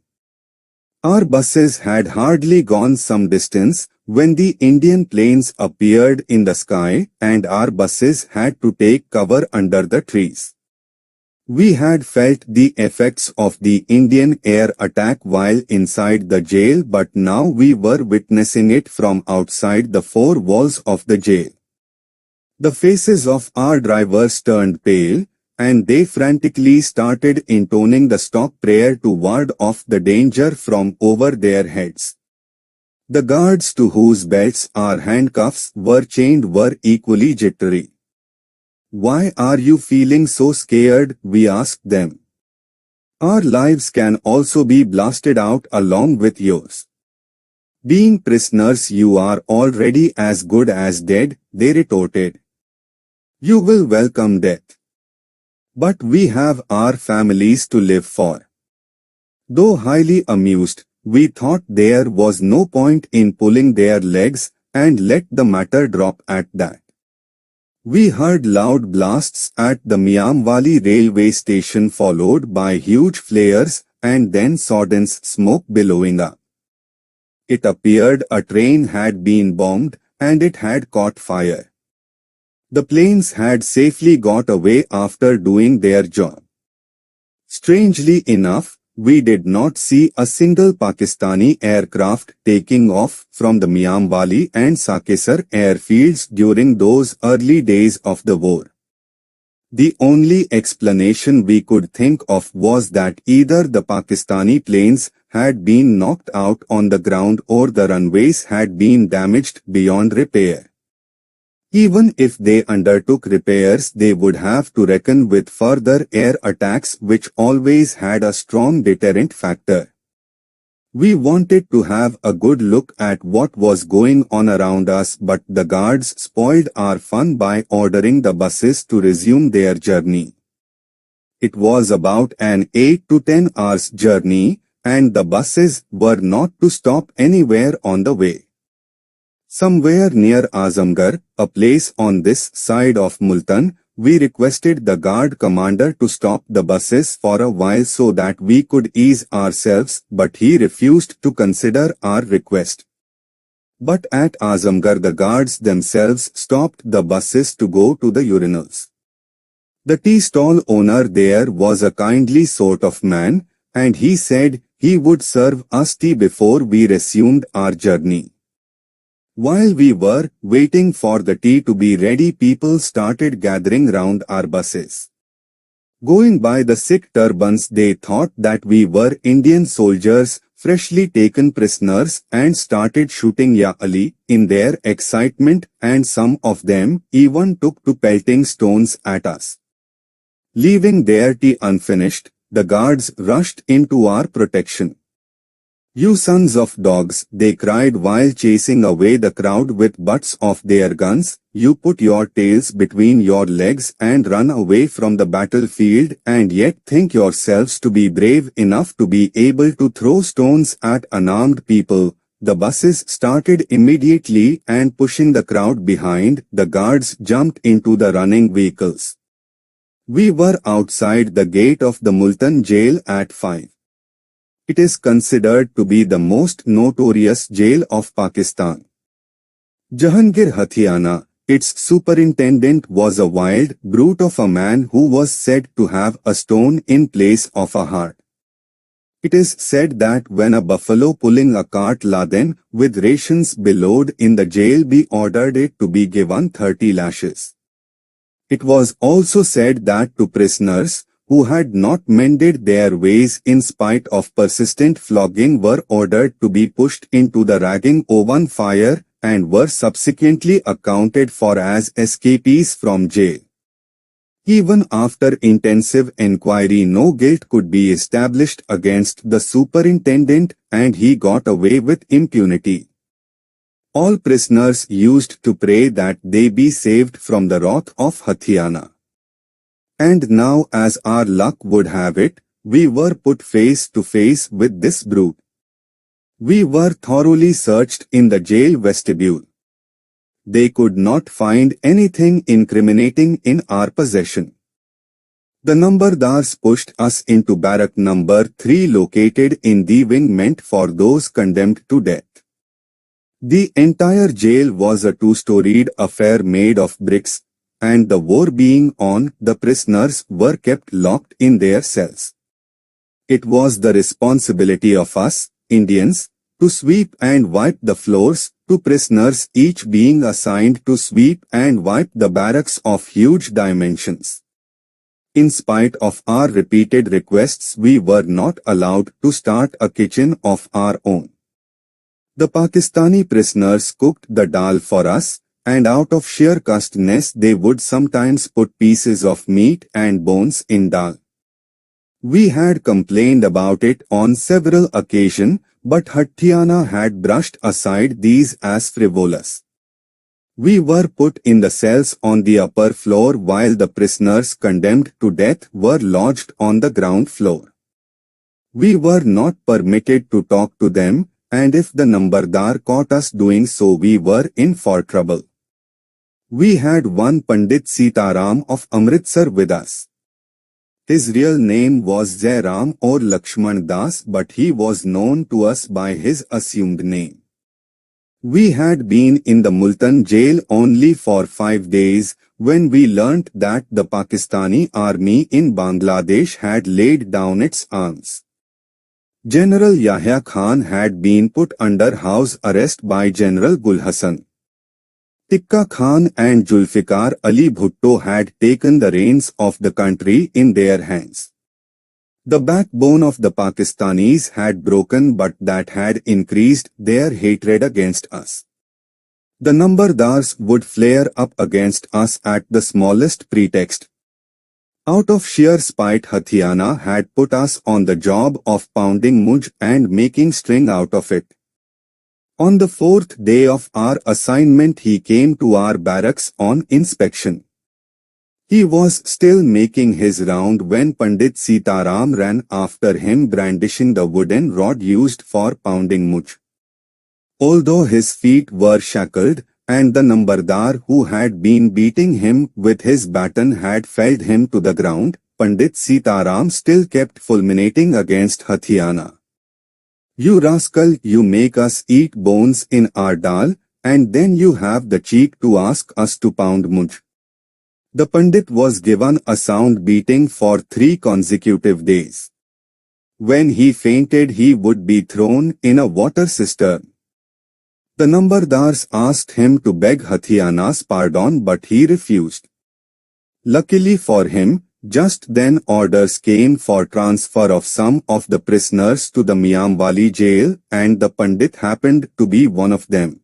Our buses had hardly gone some distance when the Indian planes appeared in the sky and our buses had to take cover under the trees. We had felt the effects of the Indian air attack while inside the jail, but now we were witnessing it from outside the 4 walls of the jail. The faces of our drivers turned pale, and they frantically started intoning the stop prayer to ward off the danger from over their heads. The guards to whose belts our handcuffs were chained were equally jittery. "Why are you feeling so scared?" we asked them. "Our lives can also be blasted out along with yours." "Being prisoners, you are already as good as dead," they retorted. "You will welcome death. But we have our families to live for." Though highly amused, we thought there was no point in pulling their legs and let the matter drop at that. We heard loud blasts at the Miamwali railway station, followed by huge flares and then saw dense smoke billowing up. It appeared a train had been bombed and it had caught fire. The planes had safely got away after doing their job. Strangely enough, we did not see a single Pakistani aircraft taking off from the Miamwali and Sakesar airfields during those early days of the war. The only explanation we could think of was that either the Pakistani planes had been knocked out on the ground or the runways had been damaged beyond repair. Even if they undertook repairs, they would have to reckon with further air attacks, which always had a strong deterrent factor. We wanted to have a good look at what was going on around us, but the guards spoiled our fun by ordering the buses to resume their journey. It was about an 8 to 10 hours journey, and the buses were not to stop anywhere on the way. Somewhere near Azamgarh, a place on this side of Multan, we requested the guard commander to stop the buses for a while so that we could ease ourselves, but he refused to consider our request. But at Azamgarh, the guards themselves stopped the buses to go to the urinals. The tea stall owner there was a kindly sort of man, and he said he would serve us tea before we resumed our journey. While we were waiting for the tea to be ready, people started gathering round our buses. Going by the Sikh turbans, they thought that we were Indian soldiers freshly taken prisoners and started shooting Ya Ali in their excitement, and some of them even took to pelting stones at us. Leaving their tea unfinished, the guards rushed into our protection. "You sons of dogs," they cried while chasing away the crowd with butts of their guns, "you put your tails between your legs and run away from the battlefield and yet think yourselves to be brave enough to be able to throw stones at unarmed people." The buses started immediately and pushing the crowd behind, the guards jumped into the running vehicles. We were outside the gate of the Multan jail at 5. It is considered to be the most notorious jail of Pakistan. Jahangir Hatyana, its superintendent, was a wild brute of a man who was said to have a stone in place of a heart. It is said that when a buffalo pulling a cart laden with rations bellowed in the jail, be ordered it to be given 30 lashes. It was also said that to prisoners who had not mended their ways in spite of persistent flogging were ordered to be pushed into the ragging oven fire and were subsequently accounted for as escapees from jail. Even after intensive enquiry, no guilt could be established against the superintendent and he got away with impunity. All prisoners used to pray that they be saved from the wrath of Hatyana. And now, as our luck would have it, we were put face to face with this brute. We were thoroughly searched in the jail vestibule. They could not find anything incriminating in our possession. The numberdars pushed us into barrack number 3 located in the wing meant for those condemned to death. The entire jail was a 2-storied affair made of bricks, and the war being on, the prisoners were kept locked in their cells. It was the responsibility of us, Indians, to sweep and wipe the floors, 2 prisoners each being assigned to sweep and wipe the barracks of huge dimensions. In spite of our repeated requests, we were not allowed to start a kitchen of our own. The Pakistani prisoners cooked the dal for us, and out of sheer cussedness they would sometimes put pieces of meat and bones in dal. We had complained about it on several occasions, but Hatyana had brushed aside these as frivolous. We were put in the cells on the upper floor while the prisoners condemned to death were lodged on the ground floor. We were not permitted to talk to them, and if the numberdar caught us doing so, we were in for trouble. We had one Pandit Sitaram of Amritsar with us. His real name was Jai Ram or Lakshman Das, but he was known to us by his assumed name. We had been in the Multan jail only for 5 days when we learnt that the Pakistani army in Bangladesh had laid down its arms. General Yahya Khan had been put under house arrest by General Gul Hassan. Tikka Khan and Zulfikar Ali Bhutto had taken the reins of the country in their hands. The backbone of the Pakistanis had broken, but that had increased their hatred against us. The numberdars would flare up against us at the smallest pretext. Out of sheer spite, Hatyana had put us on the job of pounding mujh and making string out of it. On the 4th day of our assignment, he came to our barracks on inspection. He was still making his round when Pandit Sitaram ran after him brandishing the wooden rod used for pounding mujh. Although his feet were shackled, and the numberdar who had been beating him with his baton had felled him to the ground, Pandit Sitaram still kept fulminating against Hatyana. "You rascal, you make us eat bones in our dal, and then you have the cheek to ask us to pound mujh." The Pandit was given a sound beating for 3 consecutive days. When he fainted, he would be thrown in a water cistern. The numberdars asked him to beg Hatyana's pardon, but he refused. Luckily for him, just then orders came for transfer of some of the prisoners to the Miamwali jail, and the Pandit happened to be one of them.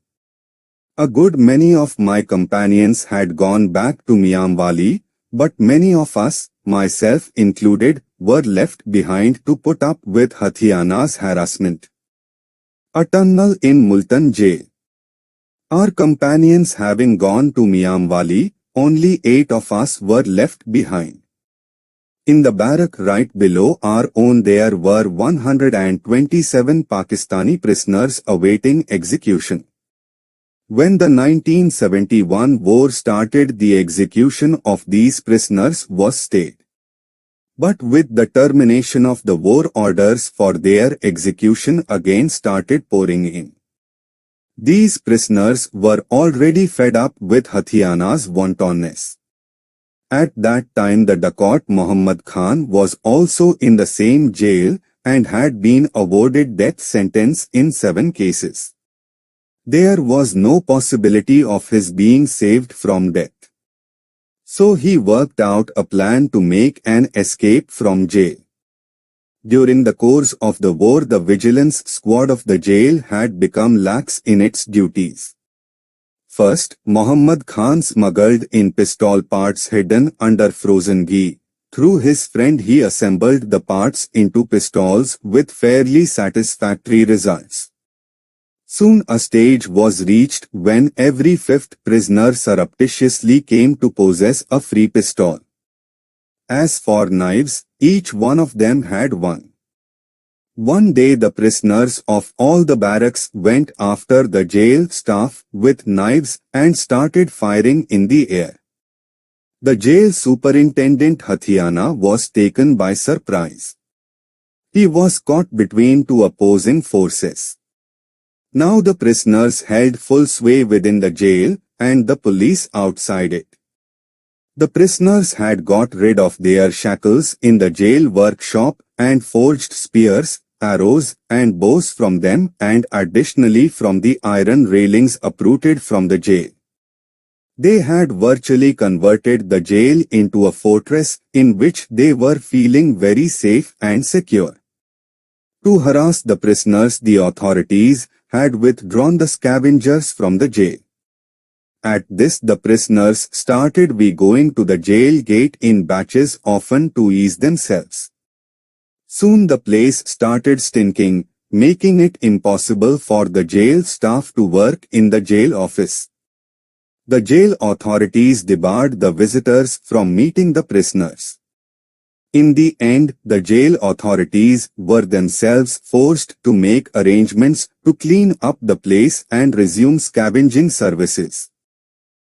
A good many of my companions had gone back to Miamwali, but many of us, myself included, were left behind to put up with Hatyana's harassment. A tunnel in Multan jail. Our companions having gone to Miamwali, only 8 of us were left behind. In the barrack right below our own there were 127 Pakistani prisoners awaiting execution. When the 1971 war started, the execution of these prisoners was stayed. But with the termination of the war, orders for their execution again started pouring in. These prisoners were already fed up with Hatyana's wantonness. At that time the dacoit Muhammad Khan was also in the same jail and had been awarded death sentence in 7 cases. There was no possibility of his being saved from death. So he worked out a plan to make an escape from jail. During the course of the war, the vigilance squad of the jail had become lax in its duties. First, Muhammad Khan smuggled in pistol parts hidden under frozen ghee. Through his friend he assembled the parts into pistols with fairly satisfactory results. Soon a stage was reached when every 5th prisoner surreptitiously came to possess a free pistol. As for knives, each one of them had one. One day the prisoners of all the barracks went after the jail staff with knives and started firing in the air. The jail superintendent Hatyana was taken by surprise. He was caught between 2 opposing forces. Now the prisoners held full sway within the jail and the police outside it. The prisoners had got rid of their shackles in the jail workshop and forged spears, arrows and bows from them and additionally from the iron railings uprooted from the jail. They had virtually converted the jail into a fortress in which they were feeling very safe and secure. To harass the prisoners, the authorities had withdrawn the scavengers from the jail. At this the prisoners started going to the jail gate in batches, often to ease themselves. Soon the place started stinking, making it impossible for the jail staff to work in the jail office. The jail authorities debarred the visitors from meeting the prisoners. In the end, the jail authorities were themselves forced to make arrangements to clean up the place and resume scavenging services.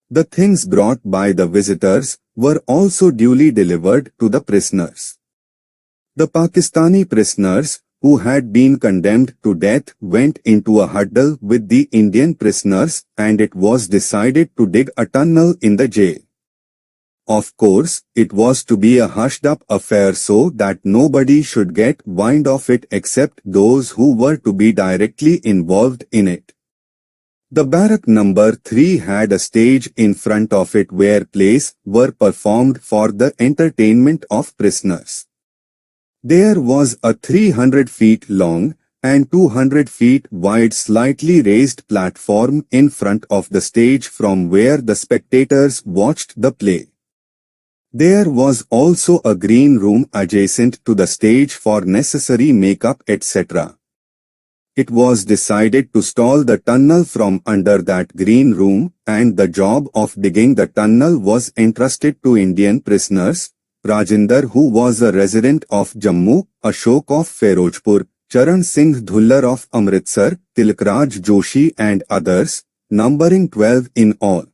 The things brought by the visitors were also duly delivered to the prisoners. The Pakistani prisoners, who had been condemned to death, went into a huddle with the Indian prisoners and it was decided to dig a tunnel in the jail. Of course, it was to be a hushed-up affair so that nobody should get wind of it except those who were to be directly involved in it. The barrack number 3 had a stage in front of it where plays were performed for the entertainment of prisoners. There was a 300 feet long and 200 feet wide slightly raised platform in front of the stage from where the spectators watched the play. There was also a green room adjacent to the stage for necessary makeup etc. It was decided to stall the tunnel from under that green room and the job of digging the tunnel was entrusted to Indian prisoners, Rajinder, who was a resident of Jammu, Ashok of Ferojpur, Charan Singh Dhullar of Amritsar, Tilkraj Joshi and others, numbering 12 in all.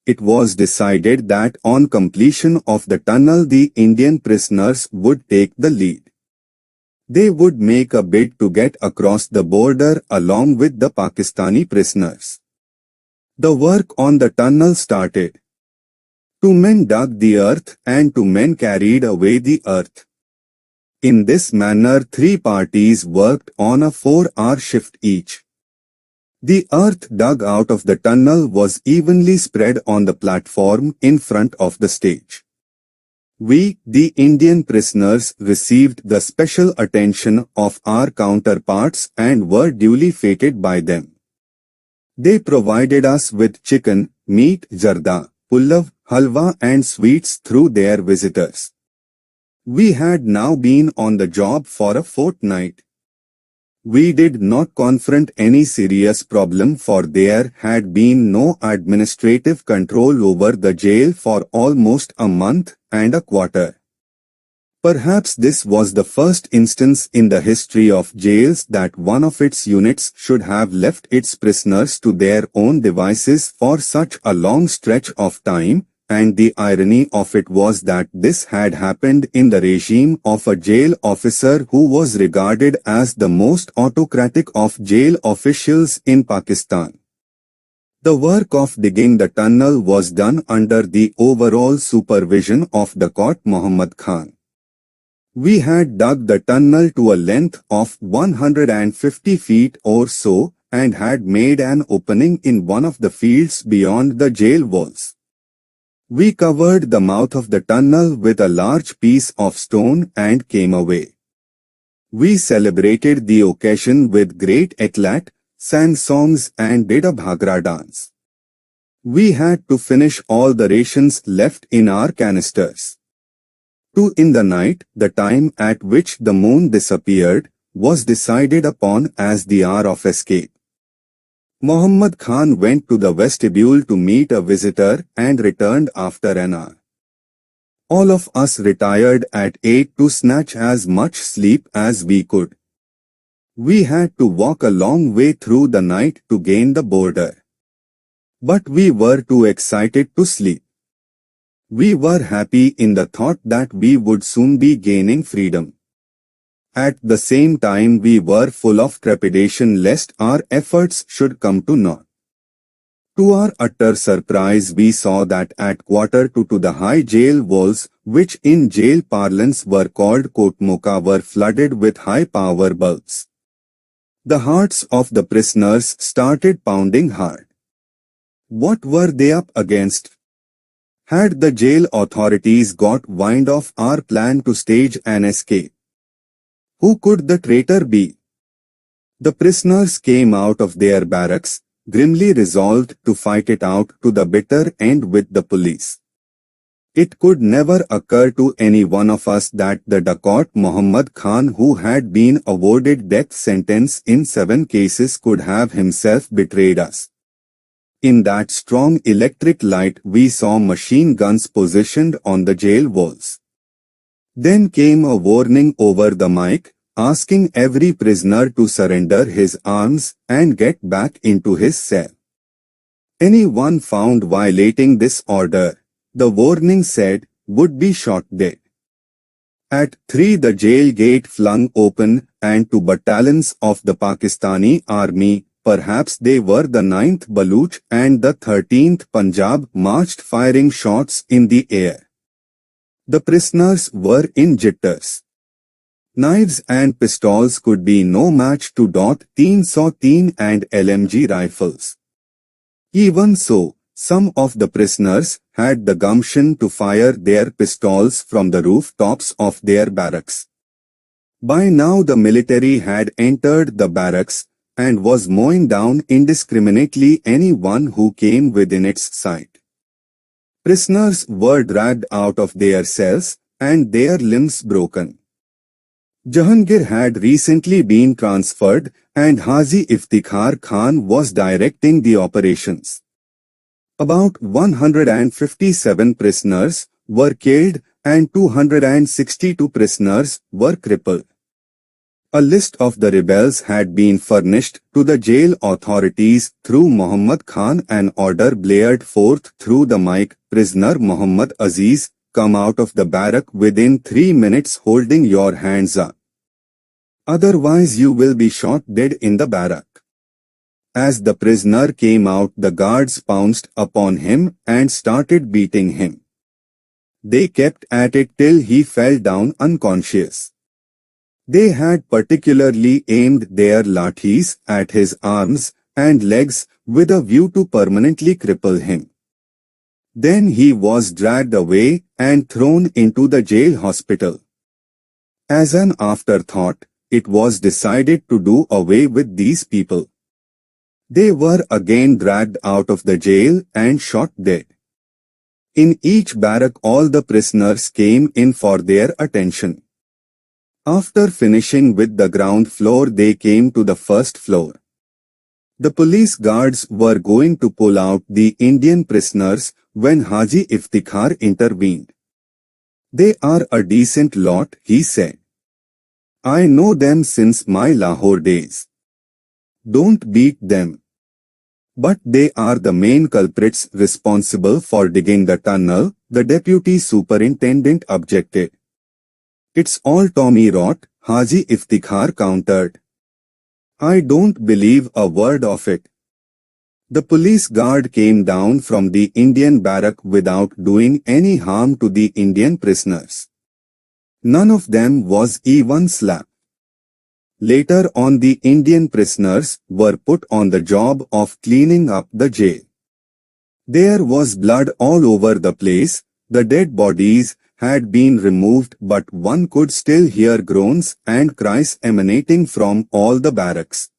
It was decided that on completion of the tunnel the Indian prisoners would take the lead. They would make a bid to get across the border along with the Pakistani prisoners. The work on the tunnel started. 2 men dug the earth and 2 men carried away the earth. In this manner 3 parties worked on a 4-hour shift each. The earth dug out of the tunnel was evenly spread on the platform in front of the stage. We, the Indian prisoners, received the special attention of our counterparts and were duly feted by them. They provided us with chicken, meat, jarda, pullav, halwa and sweets through their visitors. We had now been on the job for a fortnight. We did not confront any serious problem, for there had been no administrative control over the jail for almost a month and a quarter. Perhaps this was the first instance in the history of jails that one of its units should have left its prisoners to their own devices for such a long stretch of time, and the irony of it was that this had happened in the regime of a jail officer who was regarded as the most autocratic of jail officials in Pakistan. The work of digging the tunnel was done under the overall supervision of the Court Muhammad Khan. We had dug the tunnel to a length of 150 feet or so and had made an opening in one of the fields beyond the jail walls. We covered the mouth of the tunnel with a large piece of stone and came away. We celebrated the occasion with great eclat, sang songs and did a bhagra dance. We had to finish all the rations left in our canisters. 2 in the night, the time at which the moon disappeared, was decided upon as the hour of escape. Muhammad Khan went to the vestibule to meet a visitor and returned after an hour. All of us retired at 8 to snatch as much sleep as we could. We had to walk a long way through the night to gain the border. But we were too excited to sleep. We were happy in the thought that we would soon be gaining freedom. At the same time we were full of trepidation lest our efforts should come to naught. To our utter surprise we saw that at 1:45 the high jail walls, which in jail parlance were called kotmoka, were flooded with high-power bulbs. The hearts of the prisoners started pounding hard. What were they up against? Had the jail authorities got wind of our plan to stage an escape? Who could the traitor be? The prisoners came out of their barracks, grimly resolved to fight it out to the bitter end with the police. It could never occur to any one of us that the dacoit Muhammad Khan, who had been awarded death sentence in 7 cases, could have himself betrayed us. In that strong electric light we saw machine guns positioned on the jail walls. Then came a warning over the mic, asking every prisoner to surrender his arms and get back into his cell. Anyone found violating this order, the warning said, would be shot dead. At 3 the jail gate flung open and 2 battalions of the Pakistani army, perhaps they were the 9th Baluch and the 13th Punjab, marched firing shots in the air. The prisoners were in jitters. Knives and pistols could be no match to .303 and LMG rifles. Even so, some of the prisoners had the gumption to fire their pistols from the rooftops of their barracks. By now the military had entered the barracks and was mowing down indiscriminately anyone who came within its sight. Prisoners were dragged out of their cells and their limbs broken. Jahangir had recently been transferred and Haji Iftikhar Khan was directing the operations. About 157 prisoners were killed and 262 prisoners were crippled. A list of the rebels had been furnished to the jail authorities through Muhammad Khan. An order blared forth through the mic, "Prisoner Muhammad Aziz, come out of the barrack within 3 minutes holding your hands up. Otherwise you will be shot dead in the barrack." As the prisoner came out, the guards pounced upon him and started beating him. They kept at it till he fell down unconscious. They had particularly aimed their lathis at his arms and legs with a view to permanently cripple him. Then he was dragged away and thrown into the jail hospital. As an afterthought, it was decided to do away with these people. They were again dragged out of the jail and shot dead. In each barrack all the prisoners came in for their attention. After finishing with the ground floor, they came to the first floor. The police guards were going to pull out the Indian prisoners when Haji Iftikhar intervened. "They are a decent lot," he said. "I know them since my Lahore days. Don't beat them." "But they are the main culprits responsible for digging the tunnel," the deputy superintendent objected. "It's all Tommy rot," Haji Iftikhar countered. "I don't believe a word of it." The police guard came down from the Indian barrack without doing any harm to the Indian prisoners. None of them was even slapped. Later on, the Indian prisoners were put on the job of cleaning up the jail. There was blood all over the place. The dead bodies had been removed, but one could still hear groans and cries emanating from all the barracks.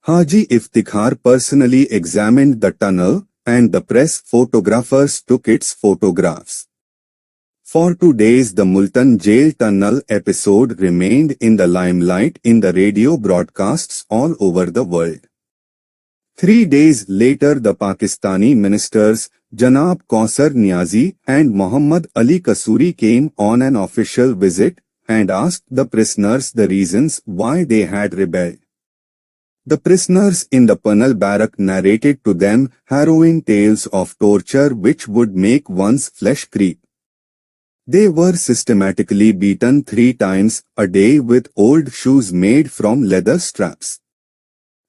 Haji Iftikhar personally examined the tunnel, and the press photographers took its photographs. For 2 days, the Multan jail tunnel episode remained in the limelight in the radio broadcasts all over the world. 3 days later, the Pakistani ministers Janab Kausar Niazi and Muhammad Ali Kasuri came on an official visit and asked the prisoners the reasons why they had rebelled. The prisoners in the Panal barrack narrated to them harrowing tales of torture which would make one's flesh creep. They were systematically beaten 3 times a day with old shoes made from leather straps.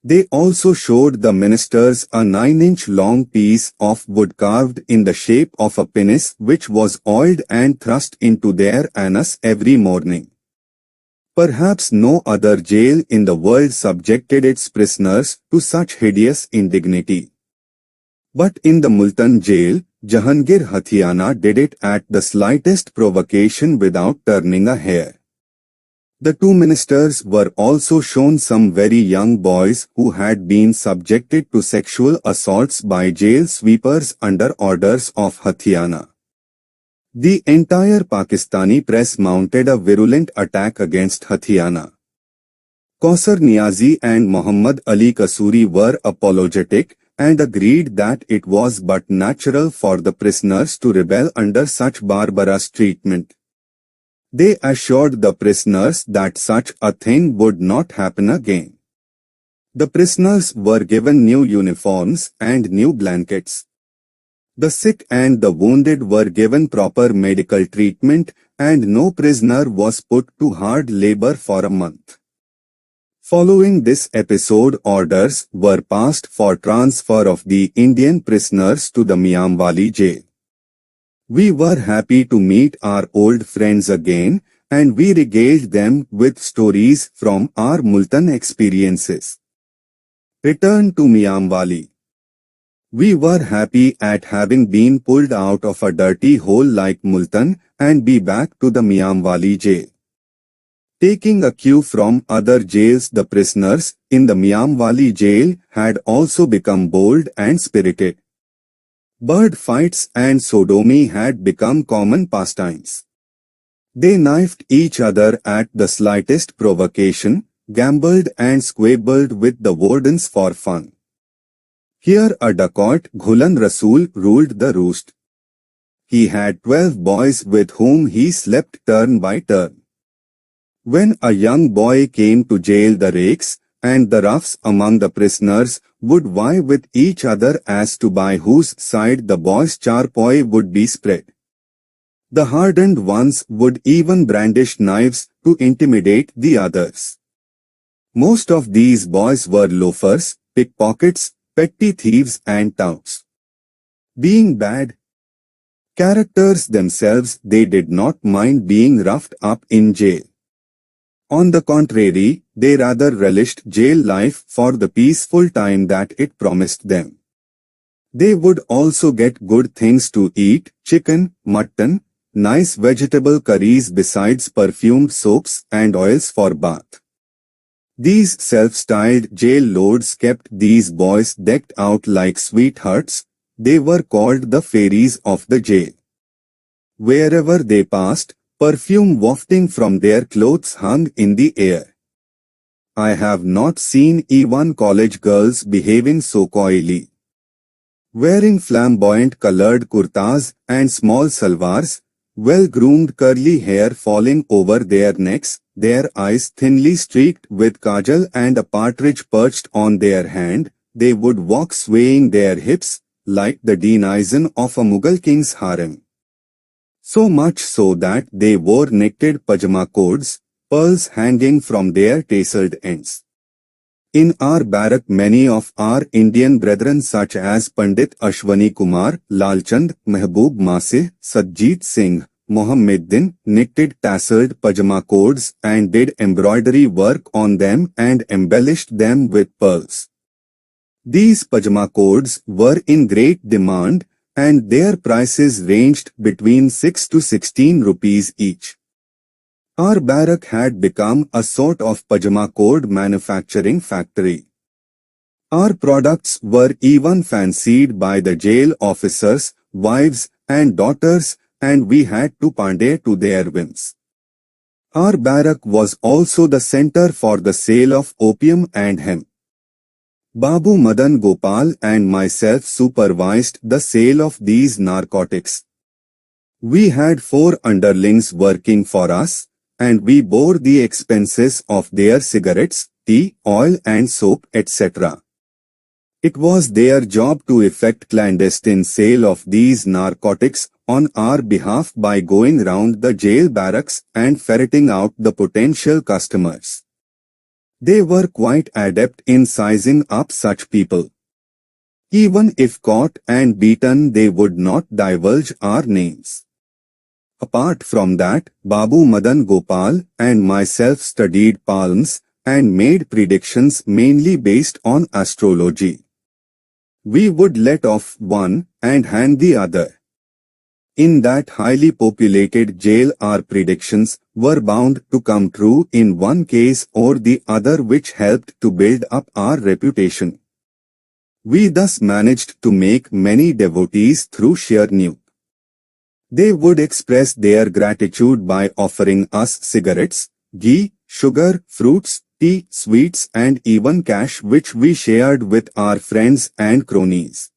They also showed the ministers a 9-inch long piece of wood carved in the shape of a penis which was oiled and thrust into their anus every morning. Perhaps no other jail in the world subjected its prisoners to such hideous indignity. But in the Multan jail, Jahangir Hathiyana did it at the slightest provocation without turning a hair. The 2 ministers were also shown some very young boys who had been subjected to sexual assaults by jail sweepers under orders of Hathiyana. The entire Pakistani press mounted a virulent attack against Hathiyana. Kausar Niazi and Muhammad Ali Kasuri were apologetic and agreed that it was but natural for the prisoners to rebel under such barbarous treatment. They assured the prisoners that such a thing would not happen again. The prisoners were given new uniforms and new blankets. The sick and the wounded were given proper medical treatment, and no prisoner was put to hard labor for a month. Following this episode, orders were passed for transfer of the Indian prisoners to the Miamwali jail. We were happy to meet our old friends again, and we regaled them with stories from our Multan experiences. Return to Miamwali. We were happy at having been pulled out of a dirty hole like Multan and be back to the Miamwali jail. Taking a cue from other jails, the prisoners in the Miamwali jail had also become bold and spirited. Bird fights and sodomy had become common pastimes. They knifed each other at the slightest provocation, gambled and squabbled with the wardens for fun. Here a dacoit, Ghulan Rasool, ruled the roost. He had 12 boys with whom he slept turn by turn. When a young boy came to jail, the rakes and the roughs among the prisoners would vie with each other as to by whose side the boy's charpoy would be spread. The hardened ones would even brandish knives to intimidate the others. Most of these boys were loafers, pickpockets, petty thieves and touts. Being bad characters themselves, they did not mind being roughed up in jail. On the contrary, they rather relished jail life for the peaceful time that it promised them. They would also get good things to eat, chicken, mutton, nice vegetable curries besides perfumed soaps and oils for bath. These self-styled jail lords kept these boys decked out like sweethearts. They were called the fairies of the jail. Wherever they passed, Perfume wafting from their clothes hung in the air. I have not seen even college girls behaving so coyly. Wearing flamboyant colored kurtas and small salwars, well-groomed curly hair falling over their necks, their eyes thinly streaked with kajal and a partridge perched on their hand, they would walk swaying their hips, like the denizen of a Mughal king's harem. So much so that they wore knitted pajama coats, pearls hanging from their tasseled ends. In our barrack many of our Indian brethren such as Pandit Ashwani Kumar, Lalchand, Mehboob Masih, Sajjit Singh, Mohammeddin knitted tasselled pajama coats and did embroidery work on them and embellished them with pearls. These pajama coats were in great demand and their prices ranged between 6 to 16 rupees each. Our barrack had become a sort of pajama cord manufacturing factory. Our products were even fancied by the jail officers, wives and daughters, and we had to pander to their whims. Our barrack was also the center for the sale of opium and hemp. Babu Madan Gopal and myself supervised the sale of these narcotics. We had 4 underlings working for us, and we bore the expenses of their cigarettes, tea, oil and soap, etc. It was their job to effect clandestine sale of these narcotics on our behalf by going round the jail barracks and ferreting out the potential customers. They were quite adept in sizing up such people. Even if caught and beaten, they would not divulge our names. Apart from that, Babu Madan Gopal and myself studied palms and made predictions mainly based on astrology. We would let off one and hand the other. In that highly populated jail, our predictions were bound to come true in one case or the other, which helped to build up our reputation. We thus managed to make many devotees through sheer nuke. They would express their gratitude by offering us cigarettes, ghee, sugar, fruits, tea, sweets and even cash, which we shared with our friends and cronies.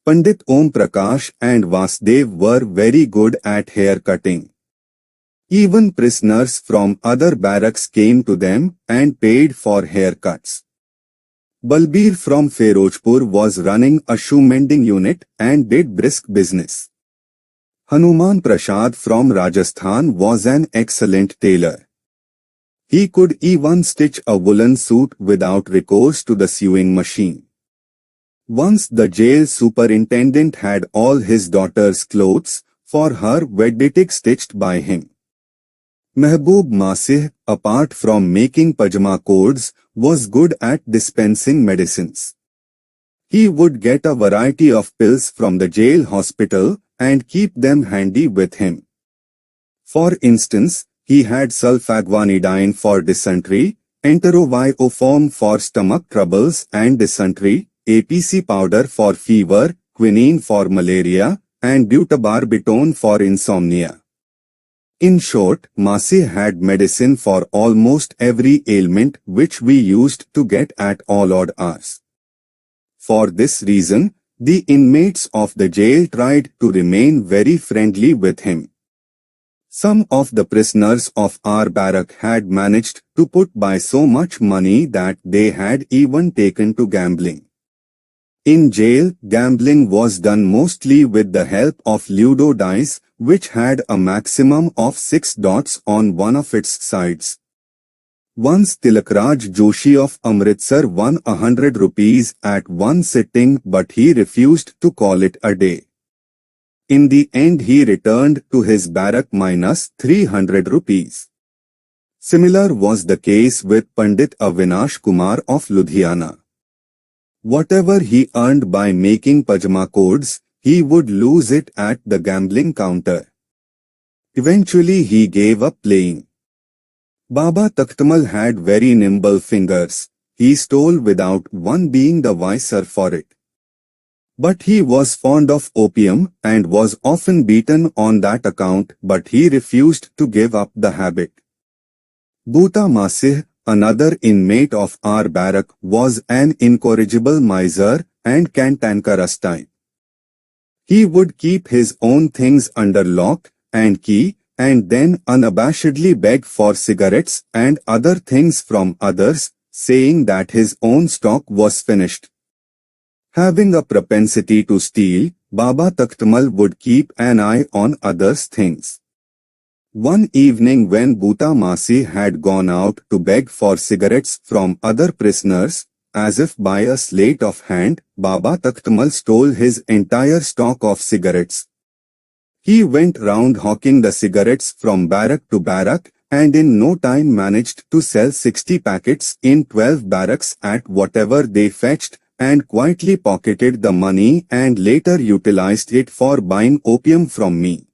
Pandit Om Prakash and Vasdev were very good at hair cutting. Even prisoners from other barracks came to them and paid for haircuts. Balbir from Ferojpur was running a shoe mending unit and did brisk business. Hanuman Prasad from Rajasthan was an excellent tailor. He could even stitch a woolen suit without recourse to the sewing machine. Once the jail superintendent had all his daughter's clothes for her wedding stitched by him. Mehboob Masih, apart from making pajama codes, was good at dispensing medicines. He would get a variety of pills from the jail hospital and keep them handy with him. For instance, he had sulfaguanidine for dysentery, enterovioform for stomach troubles and dysentery, APC powder for fever, quinine for malaria, and butarbitone for insomnia. In short, Masih had medicine for almost every ailment, which we used to get at all odd hours. For this reason, the inmates of the jail tried to remain very friendly with him. Some of the prisoners of our barrack had managed to put by so much money that they had even taken to gambling. In jail, gambling was done mostly with the help of Ludo dice, which had a maximum of 6 dots on one of its sides. Once Tilakraj Joshi of Amritsar won 100 rupees at one sitting, but he refused to call it a day. In the end, he returned to his barrack minus 300 rupees. Similar was the case with Pandit Avinash Kumar of Ludhiana. Whatever he earned by making pajama codes, he would lose it at the gambling counter. Eventually he gave up playing. Baba Takhtamal had very nimble fingers. He stole without one being the wiser for it. But he was fond of opium and was often beaten on that account, but he refused to give up the habit. Bhuta Masih, another inmate of our barrack, was an incorrigible miser and cantankerous type. He would keep his own things under lock and key, and then unabashedly beg for cigarettes and other things from others, saying that his own stock was finished. Having a propensity to steal, Baba Takhtamal would keep an eye on others' things. One evening when Bhuta Masi had gone out to beg for cigarettes from other prisoners, as if by a sleight of hand, Baba Takhtamal stole his entire stock of cigarettes. He went round hawking the cigarettes from barrack to barrack, and in no time managed to sell 60 packets in 12 barracks at whatever they fetched, and quietly pocketed the money and later utilized it for buying opium from me.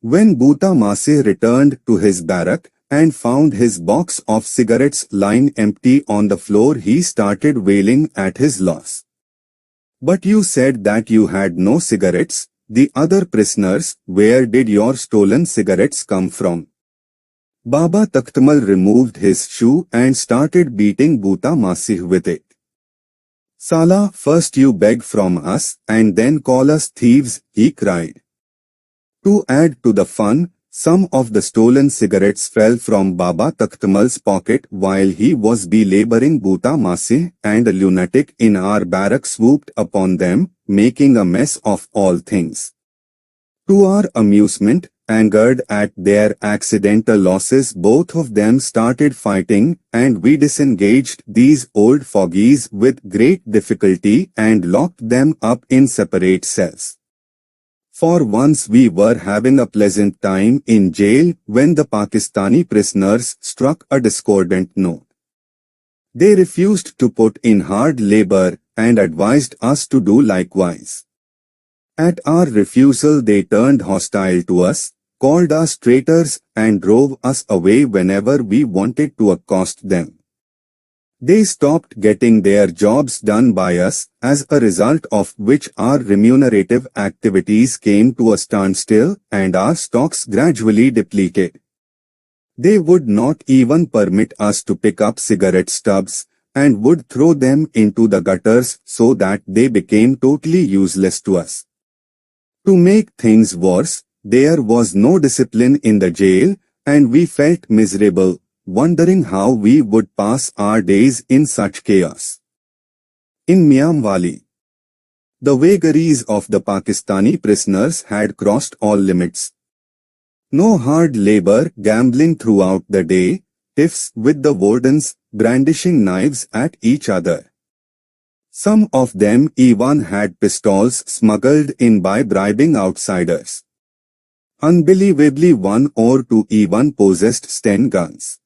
When Bhuta Mase returned to his barrack and found his box of cigarettes lying empty on the floor, he started wailing at his loss. "But you said that you had no cigarettes. The other prisoners, where did your stolen cigarettes come from?" Baba Takhtamal removed his shoe and started beating Bhuta Masih with it. "Sala, first you beg from us and then call us thieves," he cried. To add to the fun, some of the stolen cigarettes fell from Baba Takhtamal's pocket while he was belaboring Bhuta Masih, and a lunatic in our barrack swooped upon them, making a mess of all things. To our amusement, angered at their accidental losses, both of them started fighting, and we disengaged these old fogies with great difficulty and locked them up in separate cells. For once we were having a pleasant time in jail when the Pakistani prisoners struck a discordant note. They refused to put in hard labor and advised us to do likewise. At our refusal they turned hostile to us, called us traitors, and drove us away whenever we wanted to accost them. They stopped getting their jobs done by us, as a result of which our remunerative activities came to a standstill and our stocks gradually depleted. They would not even permit us to pick up cigarette stubs, and would throw them into the gutters so that they became totally useless to us. To make things worse, there was no discipline in the jail, and we felt miserable, wondering how we would pass our days in such chaos. In Miamwali, the vagaries of the Pakistani prisoners had crossed all limits. No hard labor, gambling throughout the day, tiffs with the wardens, brandishing knives at each other. Some of them even had pistols smuggled in by bribing outsiders. Unbelievably, one or two even possessed Sten guns.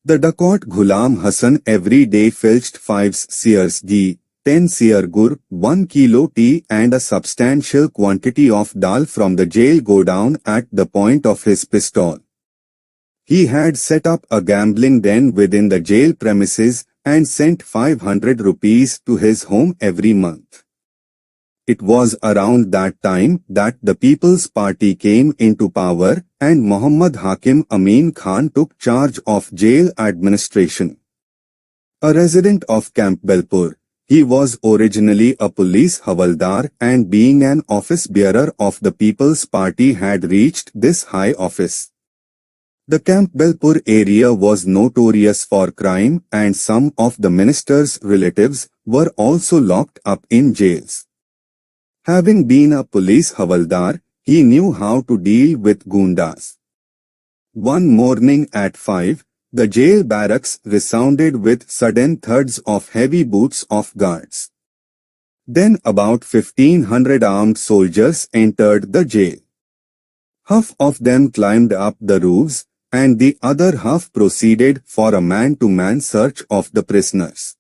The dacoit Ghulam Hassan every day filched 5 seers ghee, 10 seer gur, 1 kilo tea and a substantial quantity of dal from the jail godown at the point of his pistol. He had set up a gambling den within the jail premises and sent 500 rupees to his home every month. It was around that time that the People's Party came into power and Muhammad Hakim Amin Khan took charge of jail administration. A resident of Campbellpur, he was originally a police havaldar, and being an office bearer of the People's Party had reached this high office. The Campbellpur area was notorious for crime, and some of the minister's relatives were also locked up in jails. Having been a police havaldar, he knew how to deal with goondas. One morning at 5, the jail barracks resounded with sudden thuds of heavy boots of guards. Then about 1,500 armed soldiers entered the jail. Half of them climbed up the roofs, and the other half proceeded for a man-to-man search of the prisoners.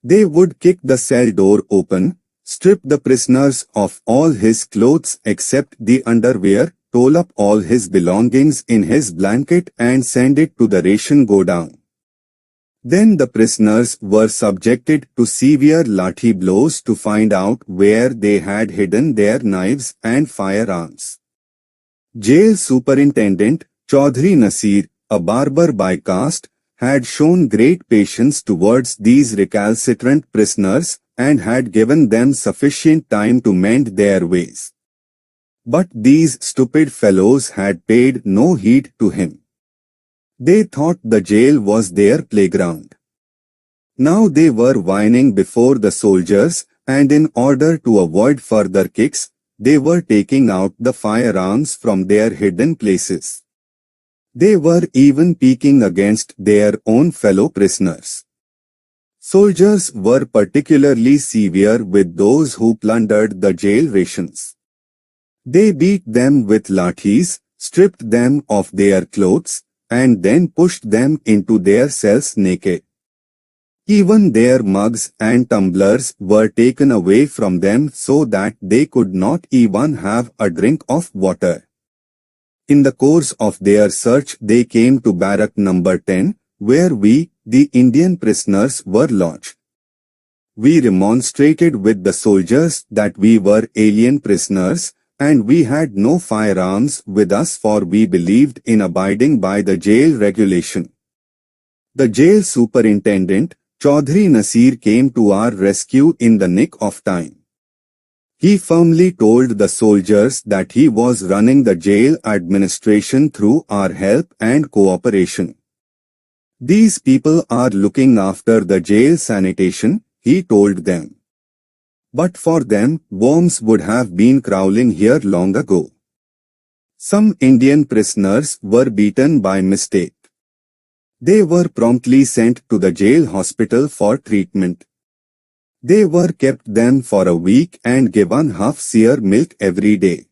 They would kick the cell door open, strip the prisoners of all his clothes except the underwear, roll up all his belongings in his blanket and send it to the ration godown. Then the prisoners were subjected to severe lathi blows to find out where they had hidden their knives and firearms. Jail Superintendent Chaudhry Nasir, a barber by caste, had shown great patience towards these recalcitrant prisoners and had given them sufficient time to mend their ways. But these stupid fellows had paid no heed to him. They thought the jail was their playground. Now they were whining before the soldiers, and in order to avoid further kicks, they were taking out the firearms from their hidden places. They were even peeking against their own fellow prisoners. Soldiers were particularly severe with those who plundered the jail rations. They beat them with lathis, stripped them of their clothes, and then pushed them into their cells naked. Even their mugs and tumblers were taken away from them so that they could not even have a drink of water. In the course of their search they came to barrack number 10, where we, the Indian prisoners, were lodged. We remonstrated with the soldiers that we were alien prisoners, and we had no firearms with us, for we believed in abiding by the jail regulation. The jail superintendent, Chaudhry Nasir, came to our rescue in the nick of time. He firmly told the soldiers that he was running the jail administration through our help and cooperation. These people are looking after the jail sanitation, he told them. But for them, worms would have been crawling here long ago. Some Indian prisoners were beaten by mistake. They were promptly sent to the jail hospital for treatment. They were kept then for a week and given half-sear milk every day.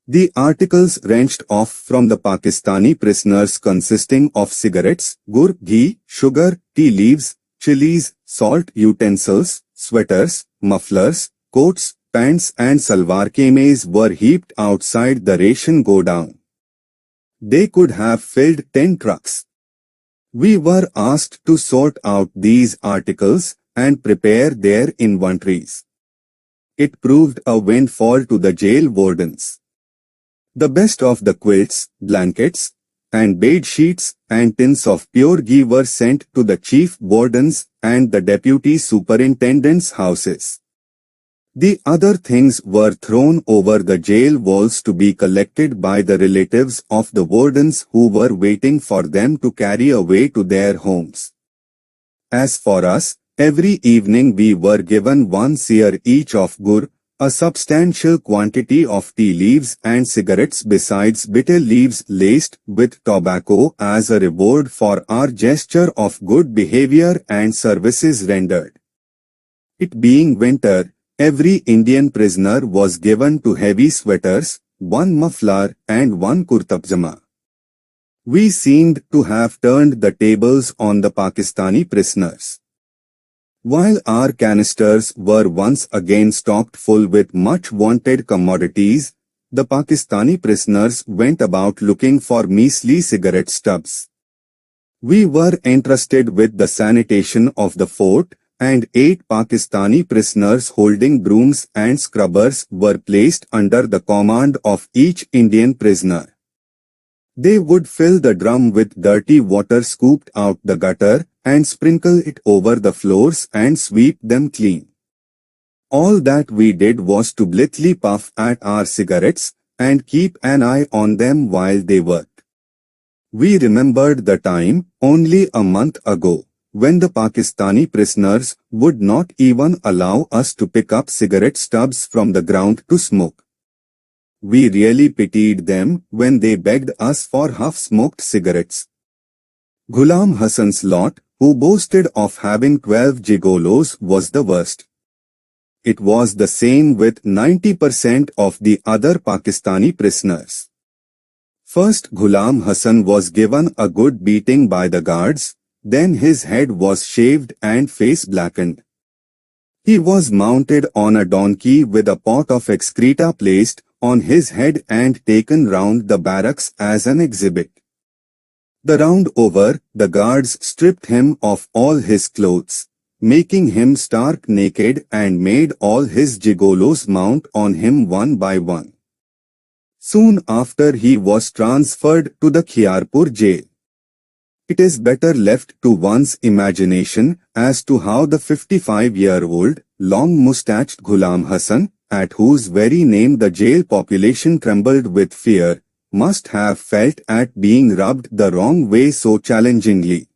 The articles wrenched off from the Pakistani prisoners consisting of cigarettes, gur, ghee, sugar, tea leaves, chilies, salt utensils, sweaters, mufflers, coats, pants and salwar kameez were heaped outside the ration godown. They could have filled 10 trucks. We were asked to sort out these articles and prepare their inventories. It proved a windfall to the jail wardens. The best of the quilts, blankets, and bed sheets and tins of pure ghee were sent to the chief wardens and the deputy superintendent's houses. The other things were thrown over the jail walls to be collected by the relatives of the wardens who were waiting for them to carry away to their homes. As for us, every evening we were given 1 seer each of gur, a substantial quantity of tea leaves and cigarettes besides bitter leaves laced with tobacco as a reward for our gesture of good behavior and services rendered. It being winter, every Indian prisoner was given 2 heavy sweaters, 1 muffler and 1 kurta pajama. We seemed to have turned the tables on the Pakistani prisoners. While our canisters were once again stocked full with much wanted commodities, the Pakistani prisoners went about looking for measly cigarette stubs. We were entrusted with the sanitation of the fort, and 8 Pakistani prisoners holding brooms and scrubbers were placed under the command of each Indian prisoner. They would fill the drum with dirty water scooped out the gutter and sprinkle it over the floors and sweep them clean. All that we did was to blithely puff at our cigarettes and keep an eye on them while they worked. We remembered the time, only a month ago, when the Pakistani prisoners would not even allow us to pick up cigarette stubs from the ground to smoke. We really pitied them when they begged us for half-smoked cigarettes. Ghulam Hassan's lot, who boasted of having 12 gigolos, was the worst. It was the same with 90% of the other Pakistani prisoners. First, Ghulam Hassan was given a good beating by the guards, then his head was shaved and face blackened. He was mounted on a donkey with a pot of excreta placed on his head and taken round the barracks as an exhibit. The round over, the guards stripped him of all his clothes, making him stark naked, and made all his gigolos mount on him one by one. Soon after he was transferred to the Khiarpur jail. It is better left to one's imagination as to how the 55-year-old, long-moustached Ghulam Hassan, at whose very name the jail population trembled with fear, must have felt at being rubbed the wrong way so challengingly.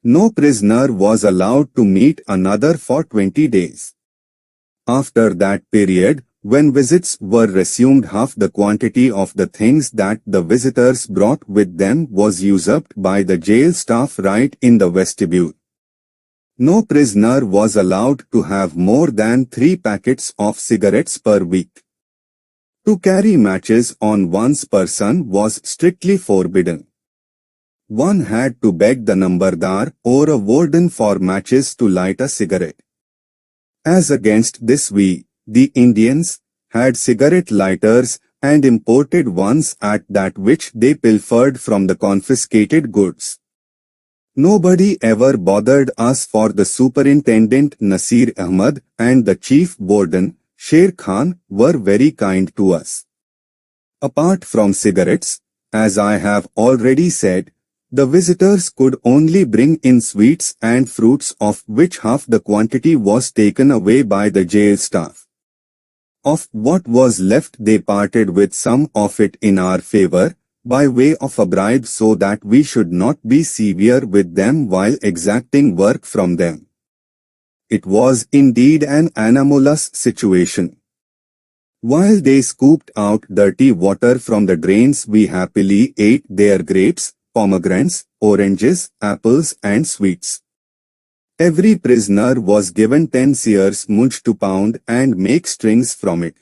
No prisoner was allowed to meet another for 20 days. After that period, when visits were resumed, half the quantity of the things that the visitors brought with them was usurped by the jail staff right in the vestibule. No prisoner was allowed to have more than 3 packets of cigarettes per week. To carry matches on one's person was strictly forbidden. One had to beg the nambardar or a warden for matches to light a cigarette. As against this we, the Indians, had cigarette lighters and imported ones at that which they pilfered from the confiscated goods. Nobody ever bothered us, for the superintendent Nasir Ahmad and the chief warden Sher Khan were very kind to us. Apart from cigarettes, as I have already said, the visitors could only bring in sweets and fruits, of which half the quantity was taken away by the jail staff. Of what was left they parted with some of it in our favor, by way of a bribe, so that we should not be severe with them while exacting work from them. It was indeed an anomalous situation. While they scooped out dirty water from the drains, we happily ate their grapes, pomegranates, oranges, apples and sweets. Every prisoner was given 10 seers mudge to pound and make strings from it.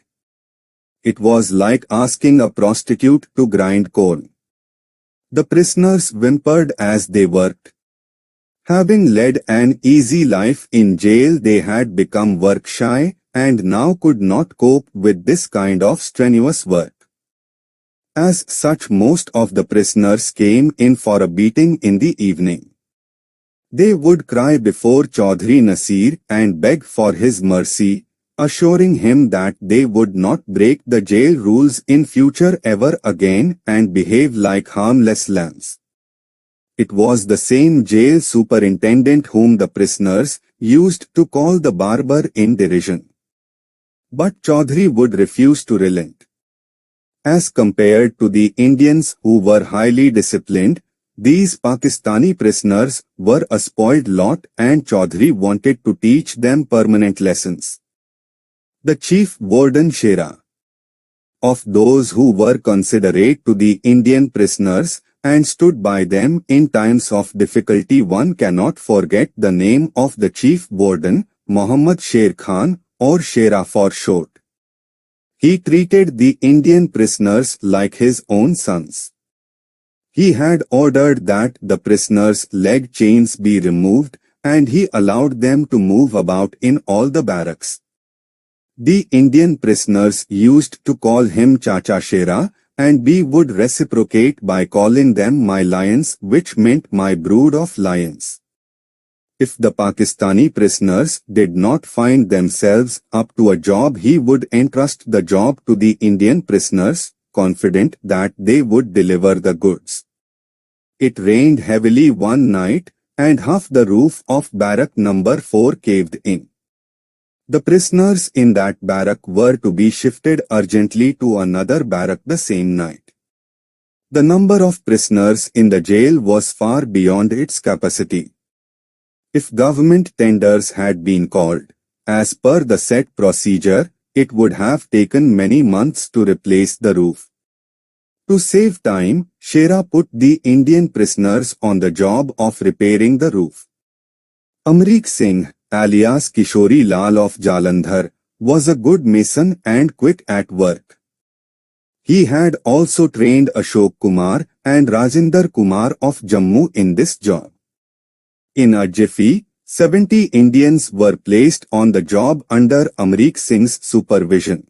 It was like asking a prostitute to grind corn. The prisoners whimpered as they worked. Having led an easy life in jail, they had become work-shy and now could not cope with this kind of strenuous work. As such, most of the prisoners came in for a beating in the evening. They would cry before Chaudhry Nasir and beg for his mercy, assuring him that they would not break the jail rules in future ever again and behave like harmless lambs. It was the same jail superintendent whom the prisoners used to call the barber in derision. But Chaudhry would refuse to relent. As compared to the Indians, who were highly disciplined, these Pakistani prisoners were a spoiled lot, and Chaudhry wanted to teach them permanent lessons. The chief warden Shera, of those who were considerate to the Indian prisoners and stood by them in times of difficulty, one cannot forget the name of the chief warden, Muhammad Sher Khan, or Shera for short. He treated the Indian prisoners like his own sons. He had ordered that the prisoners' leg chains be removed, and he allowed them to move about in all the barracks. The Indian prisoners used to call him Chacha Shera, and we would reciprocate by calling them my lions, which meant my brood of lions. If the Pakistani prisoners did not find themselves up to a job, he would entrust the job to the Indian prisoners, confident that they would deliver the goods. It rained heavily one night, and half the roof of barrack number 4 caved in. The prisoners in that barrack were to be shifted urgently to another barrack the same night. The number of prisoners in the jail was far beyond its capacity. If government tenders had been called, as per the set procedure, it would have taken many months to replace the roof. To save time, Shera put the Indian prisoners on the job of repairing the roof. Amrik Singh, alias Kishori Lal of Jalandhar, was a good mason and quick at work. He had also trained Ashok Kumar and Rajinder Kumar of Jammu in this job. In a jiffy, 70 Indians were placed on the job under Amrik Singh's supervision.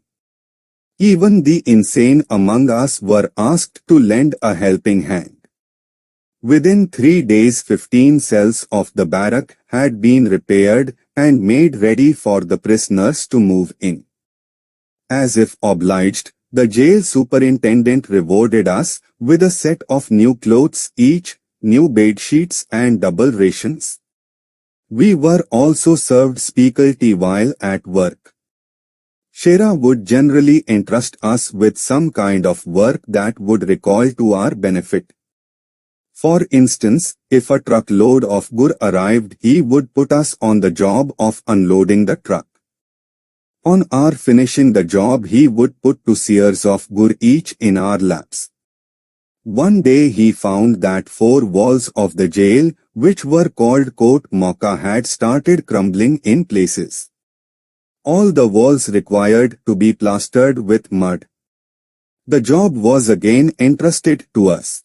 Even the insane among us were asked to lend a helping hand. Within 3 days 15 cells of the barrack had been repaired and made ready for the prisoners to move in. As if obliged, the jail superintendent rewarded us with a set of new clothes each, new bed sheets and double rations. We were also served special tea while at work. Shera would generally entrust us with some kind of work that would recoil to our benefit. For instance, if a truckload of gur arrived, he would put us on the job of unloading the truck. On our finishing the job, he would put 2 seers of gur each in our laps. One day he found that 4 walls of the jail, which were called Court Mocha, had started crumbling in places. All the walls required to be plastered with mud. The job was again entrusted to us.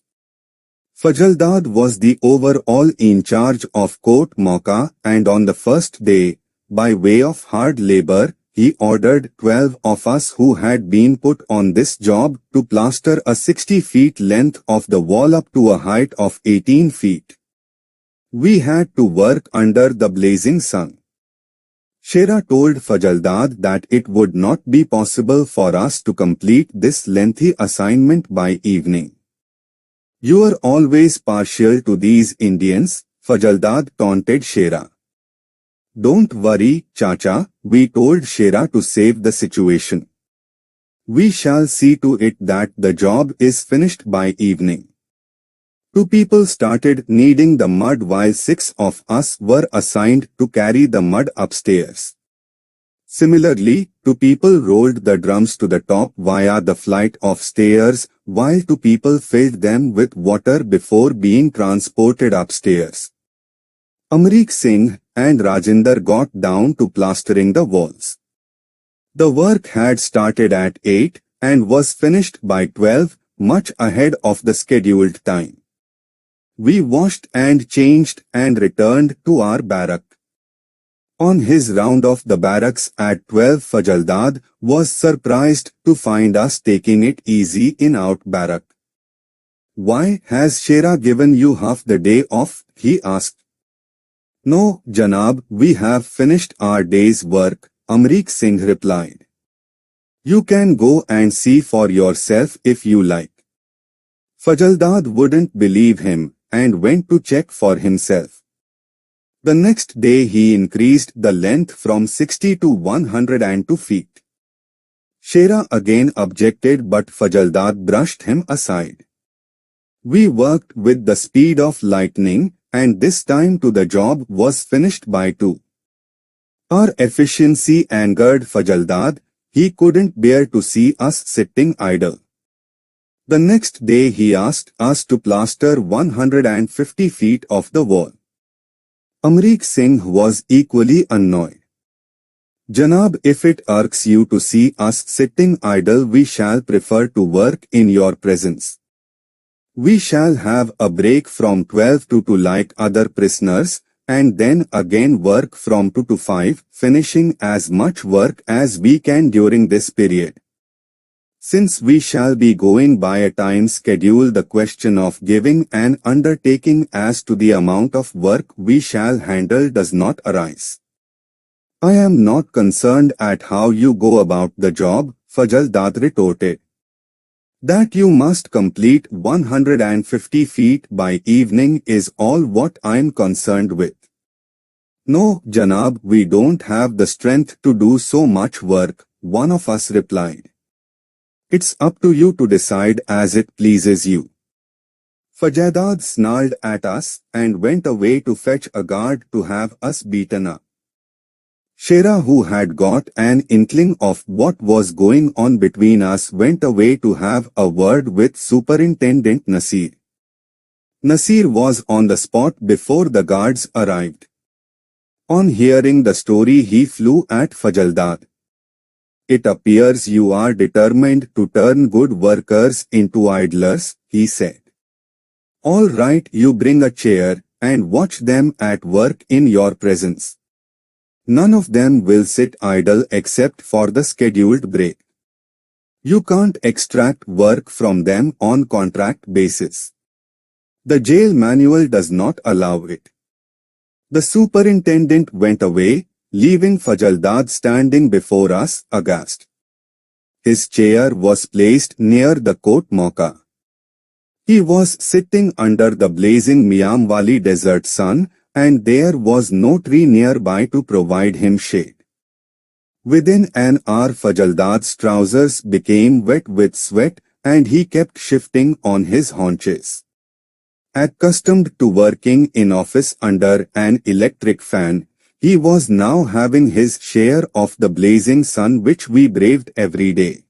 Fajaldad was the overall in charge of Court Mocha, and on the first day, by way of hard labor, he ordered 12 of us who had been put on this job to plaster a 60 feet length of the wall up to a height of 18 feet. We had to work under the blazing sun. Shera told Fajaldad that it would not be possible for us to complete this lengthy assignment by evening. "You are always partial to these Indians," Fajaldad taunted Shera. "Don't worry, Chacha," we told Shera to save the situation. "We shall see to it that the job is finished by evening." 2 people started kneading the mud while 6 of us were assigned to carry the mud upstairs. Similarly, 2 people rolled the drums to the top via the flight of stairs, while 2 people filled them with water before being transported upstairs. Amrik Singh and Rajinder got down to plastering the walls. The work had started at 8 and was finished by 12, much ahead of the scheduled time. We washed and changed and returned to our barrack. On his round of the barracks at 12, Fajaldad was surprised to find us taking it easy in out barrack. "Why has Shera given you half the day off?" he asked. "No, Janab, we have finished our day's work," Amrik Singh replied. "You can go and see for yourself if you like." Fajaldad wouldn't believe him and went to check for himself. The next day he increased the length from 60 to 102 feet. Shera again objected, but Fajaldad brushed him aside. We worked with the speed of lightning, and this time too the job was finished by 2. Our efficiency angered Fajaldad. He couldn't bear to see us sitting idle. The next day he asked us to plaster 150 feet of the wall. Amrik Singh was equally annoyed. "Janab, if it irks you to see us sitting idle, we shall prefer to work in your presence. We shall have a break from 12 to 2 like other prisoners, and then again work from 2 to 5, finishing as much work as we can during this period. Since we shall be going by a time schedule, the question of giving an undertaking as to the amount of work we shall handle does not arise." "I am not concerned at how you go about the job," Fajaldad retorted. "That you must complete 150 feet by evening is all what I am concerned with." "No, Janab, we don't have the strength to do so much work," one of us replied. "It's up to you to decide as it pleases you." Fajaldad snarled at us and went away to fetch a guard to have us beaten up. Shera, who had got an inkling of what was going on between us, went away to have a word with Superintendent Nasir. Nasir was on the spot before the guards arrived. On hearing the story, he flew at Fajaldad. "It appears you are determined to turn good workers into idlers," he said. "All right, you bring a chair and watch them at work in your presence. None of them will sit idle except for the scheduled break. You can't extract work from them on contract basis. The jail manual does not allow it. The superintendent went away, leaving Fajaldad standing before us, aghast. His chair was placed near the court mocha. He was sitting under the blazing Miamwali desert sun, and there was no tree nearby to provide him shade. Within an hour Fajaldad's trousers became wet with sweat, and he kept shifting on his haunches. Accustomed to working in office under an electric fan, he was now having his share of the blazing sun which we braved every day.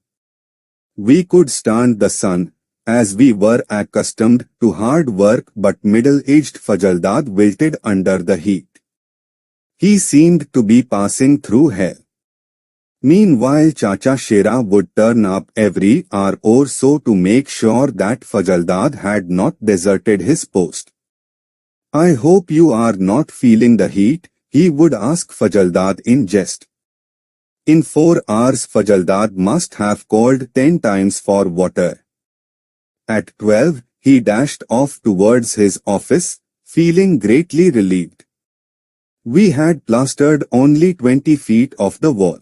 We could stand the sun, as we were accustomed to hard work, but middle-aged Fajaldad wilted under the heat. He seemed to be passing through hell. Meanwhile Chacha Shera would turn up every hour or so to make sure that Fajaldad had not deserted his post. "I hope you are not feeling the heat," he would ask Fajaldad in jest. In 4 hours Fajaldad must have called 10 times for water. At 12, he dashed off towards his office, feeling greatly relieved. We had plastered only 20 feet of the wall.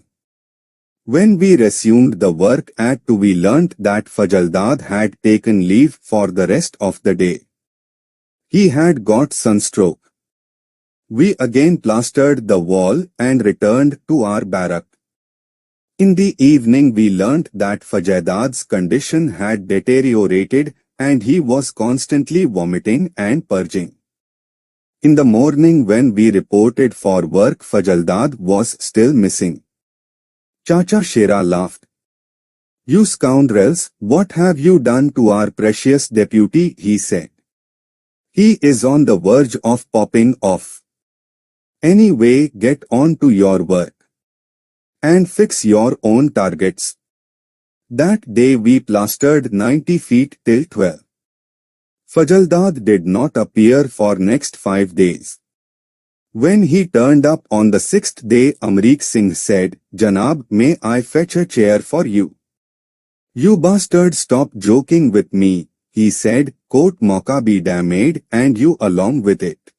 When we resumed the work at 2, we learnt that Fajaldad had taken leave for the rest of the day. He had got sunstroke. We again plastered the wall and returned to our barrack. In the evening we learnt that Fajaldad's condition had deteriorated and he was constantly vomiting and purging. In the morning when we reported for work, Fajaldad was still missing. Chacha Shera laughed. "You scoundrels, what have you done to our precious deputy?" he said. "He is on the verge of popping off. Anyway, get on to your work. And fix your own targets." That day we plastered 90 feet till 12. Fajaldad did not appear for next 5 days. When he turned up on the 6th day, Amrik Singh said, "Janab, may I fetch a chair for you?" "You bastard, stop joking with me," he said, "court mocha be damned and you along with it.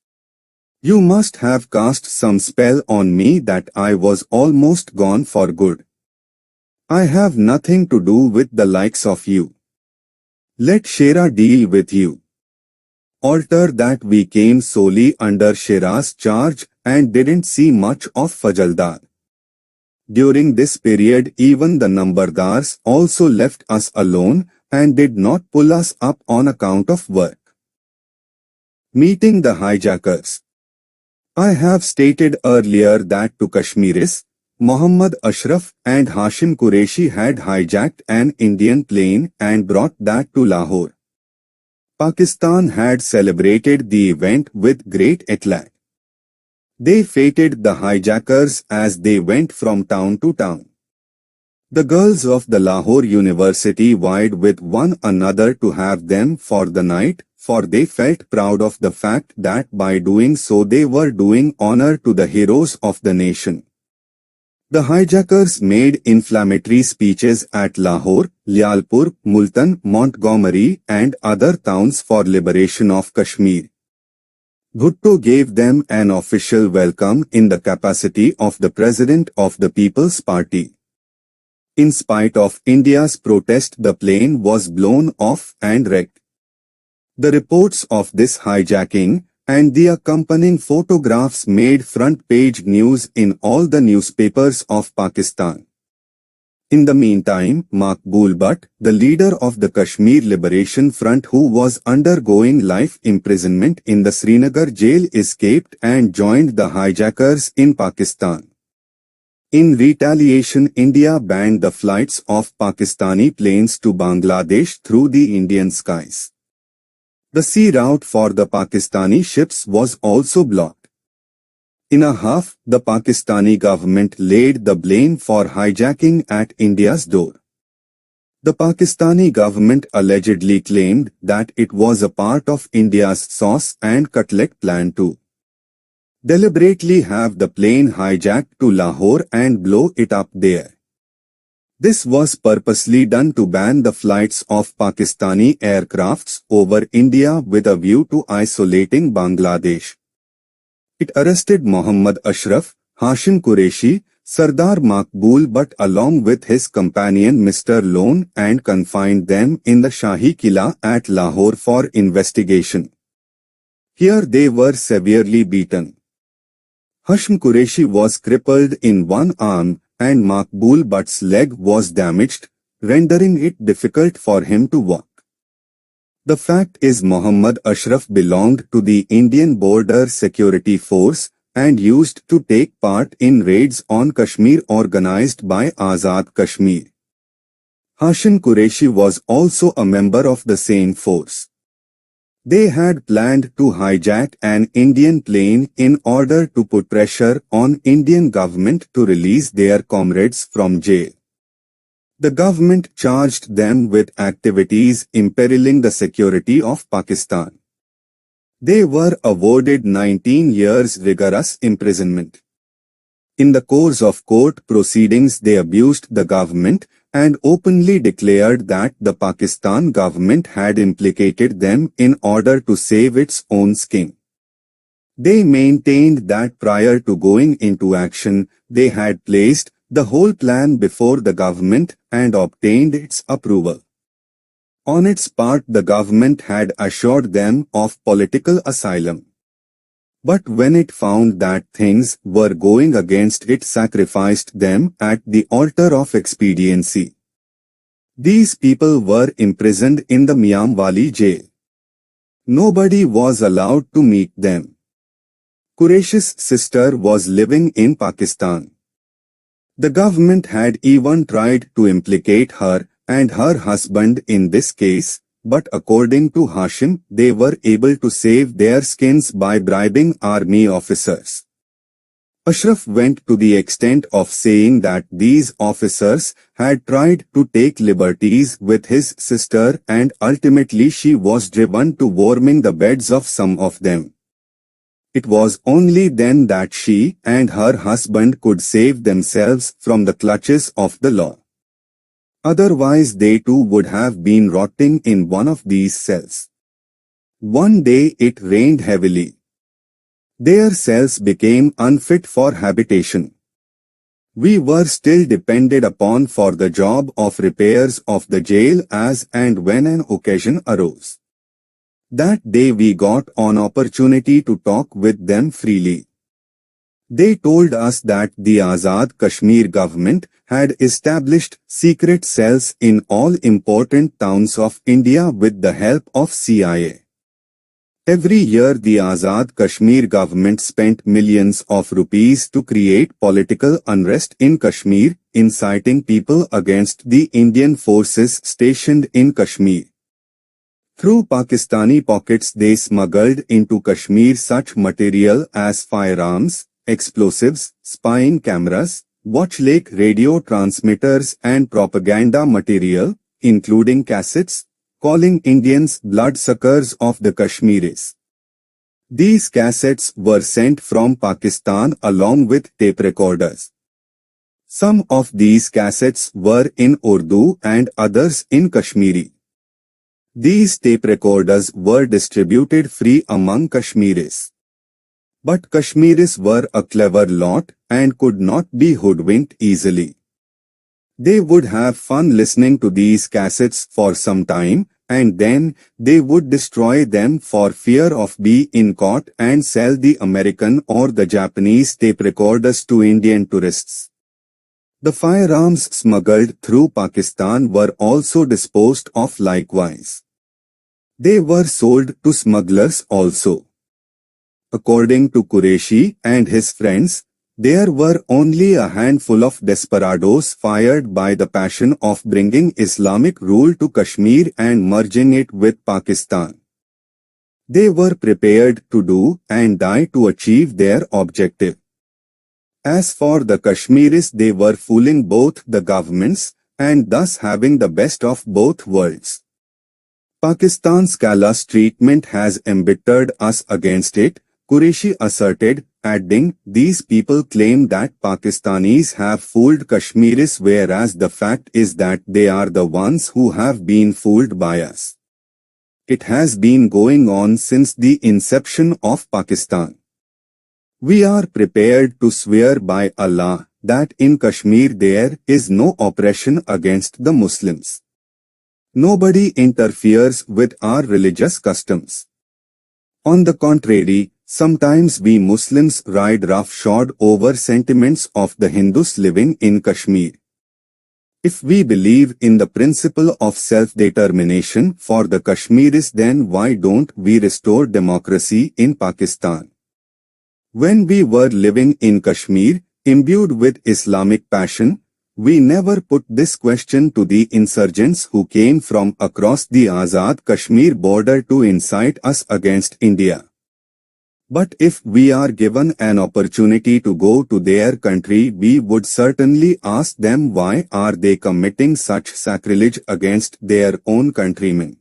You must have cast some spell on me that I was almost gone for good. I have nothing to do with the likes of you. Let Shera deal with you." Alter that we came solely under Shera's charge and didn't see much of Fajaldad. During this period even the Nambardars also left us alone and did not pull us up on account of work. Meeting the hijackers. I have stated earlier that two Kashmiris, Muhammad Ashraf and Hashim Qureshi, had hijacked an Indian plane and brought that to Lahore. Pakistan had celebrated the event with great eclat. They feted the hijackers as they went from town to town. The girls of the Lahore University vied with one another to have them for the night, for they felt proud of the fact that by doing so they were doing honor to the heroes of the nation. The hijackers made inflammatory speeches at Lahore, Lyalpur, Multan, Montgomery and other towns for liberation of Kashmir. Bhutto gave them an official welcome in the capacity of the President of the People's Party. In spite of India's protest, the plane was blown off and wrecked. The reports of this hijacking and the accompanying photographs made front-page news in all the newspapers of Pakistan. In the meantime, Maqbool Butt, the leader of the Kashmir Liberation Front who was undergoing life imprisonment in the Srinagar jail, escaped and joined the hijackers in Pakistan. In retaliation, India banned the flights of Pakistani planes to Bangladesh through the Indian skies. The sea route for the Pakistani ships was also blocked. In a huff, the Pakistani government laid the blame for hijacking at India's door. The Pakistani government allegedly claimed that it was a part of India's sauce and cutlet plan to deliberately have the plane hijacked to Lahore and blow it up there. This was purposely done to ban the flights of Pakistani aircrafts over India with a view to isolating Bangladesh. It arrested Muhammad Ashraf, Hashim Qureshi, Sardar Maqbool Butt along with his companion Mr. Lone and confined them in the Shahi Qila at Lahore for investigation. Here they were severely beaten. Hashim Qureshi was crippled in one arm and Maqbool Butt's leg was damaged, rendering it difficult for him to walk. The fact is Muhammad Ashraf belonged to the Indian Border Security Force and used to take part in raids on Kashmir organized by Azad Kashmir. Hashim Qureshi was also a member of the same force. They had planned to hijack an Indian plane in order to put pressure on Indian government to release their comrades from jail. The government charged them with activities imperiling the security of Pakistan. They were awarded 19 years rigorous imprisonment. In the course of court proceedings they abused the government and openly declared that the Pakistan government had implicated them in order to save its own skin. They maintained that prior to going into action, they had placed the whole plan before the government and obtained its approval. On its part, the government had assured them of political asylum. But when it found that things were going against it, sacrificed them at the altar of expediency. These people were imprisoned in the Miamwali jail. Nobody was allowed to meet them. Qureshi's sister was living in Pakistan. The government had even tried to implicate her and her husband in this case, but according to Hashim, they were able to save their skins by bribing army officers. Ashraf went to the extent of saying that these officers had tried to take liberties with his sister and ultimately she was driven to warming the beds of some of them. It was only then that she and her husband could save themselves from the clutches of the law. Otherwise they too would have been rotting in one of these cells. One day it rained heavily. Their cells became unfit for habitation. We were still depended upon for the job of repairs of the jail as and when an occasion arose. That day we got an opportunity to talk with them freely. They told us that the Azad Kashmir government had established secret cells in all important towns of India with the help of CIA. Every year the Azad Kashmir government spent millions of rupees to create political unrest in Kashmir, inciting people against the Indian forces stationed in Kashmir. Through Pakistani pockets they smuggled into Kashmir such material as firearms, explosives, spying cameras, watch-lake radio transmitters and propaganda material, including cassettes, calling Indians bloodsuckers of the Kashmiris. These cassettes were sent from Pakistan along with tape recorders. Some of these cassettes were in Urdu and others in Kashmiri. These tape recorders were distributed free among Kashmiris. But Kashmiris were a clever lot and could not be hoodwinked easily. They would have fun listening to these cassettes for some time, and then they would destroy them for fear of being caught and sell the American or the Japanese tape recorders to Indian tourists. The firearms smuggled through Pakistan were also disposed of likewise. They were sold to smugglers also. According to Qureshi and his friends, there were only a handful of desperados fired by the passion of bringing Islamic rule to Kashmir and merging it with Pakistan. They were prepared to do and die to achieve their objective. As for the Kashmiris, they were fooling both the governments and thus having the best of both worlds. Pakistan's callous treatment has embittered us against it, Qureshi asserted, adding, "These people claim that Pakistanis have fooled Kashmiris, whereas the fact is that they are the ones who have been fooled by us. It has been going on since the inception of Pakistan. We are prepared to swear by Allah that in Kashmir there is no oppression against the Muslims. Nobody interferes with our religious customs. On the contrary, sometimes we Muslims ride roughshod over sentiments of the Hindus living in Kashmir. If we believe in the principle of self-determination for the Kashmiris, then why don't we restore democracy in Pakistan? When we were living in Kashmir, imbued with Islamic passion, we never put this question to the insurgents who came from across the Azad Kashmir border to incite us against India. But if we are given an opportunity to go to their country, we would certainly ask them why are they committing such sacrilege against their own countrymen.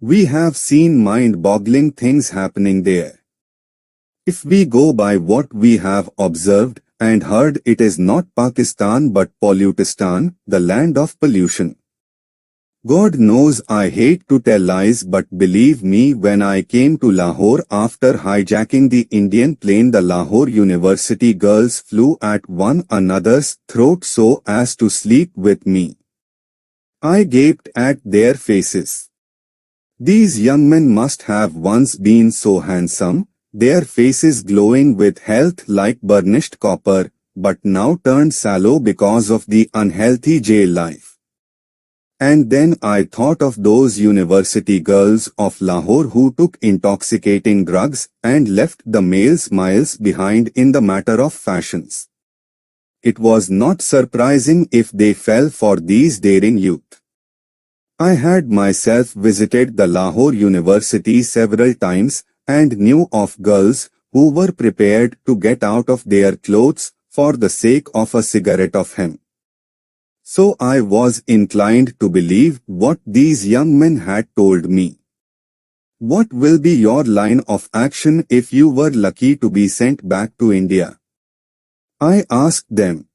We have seen mind-boggling things happening there. If we go by what we have observed and heard, it is not Pakistan but Pollutistan, the land of pollution. God knows I hate to tell lies, but believe me, when I came to Lahore after hijacking the Indian plane, the Lahore University girls flew at one another's throat so as to sleep with me. I gaped at their faces. These young men must have once been so handsome, their faces glowing with health like burnished copper, but now turned sallow because of the unhealthy jail life. And then I thought of those university girls of Lahore who took intoxicating drugs and left the males miles behind in the matter of fashions. It was not surprising if they fell for these daring youth. I had myself visited the Lahore University several times and knew of girls who were prepared to get out of their clothes for the sake of a cigarette of hemp. So I was inclined to believe what these young men had told me. What will be your line of action if you were lucky to be sent back to India? I asked them.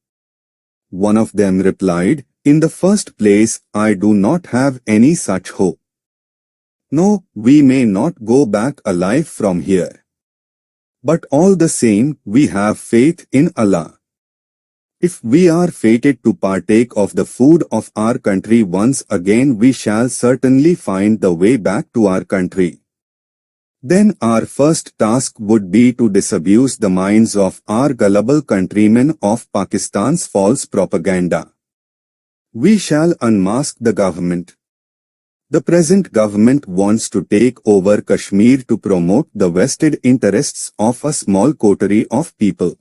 One of them replied, "In the first place, I do not have any such hope. No, we may not go back alive from here. But all the same, we have faith in Allah. If we are fated to partake of the food of our country once again, we shall certainly find the way back to our country. Then our first task would be to disabuse the minds of our gullible countrymen of Pakistan's false propaganda. We shall unmask the government. The present government wants to take over Kashmir to promote the vested interests of a small coterie of people.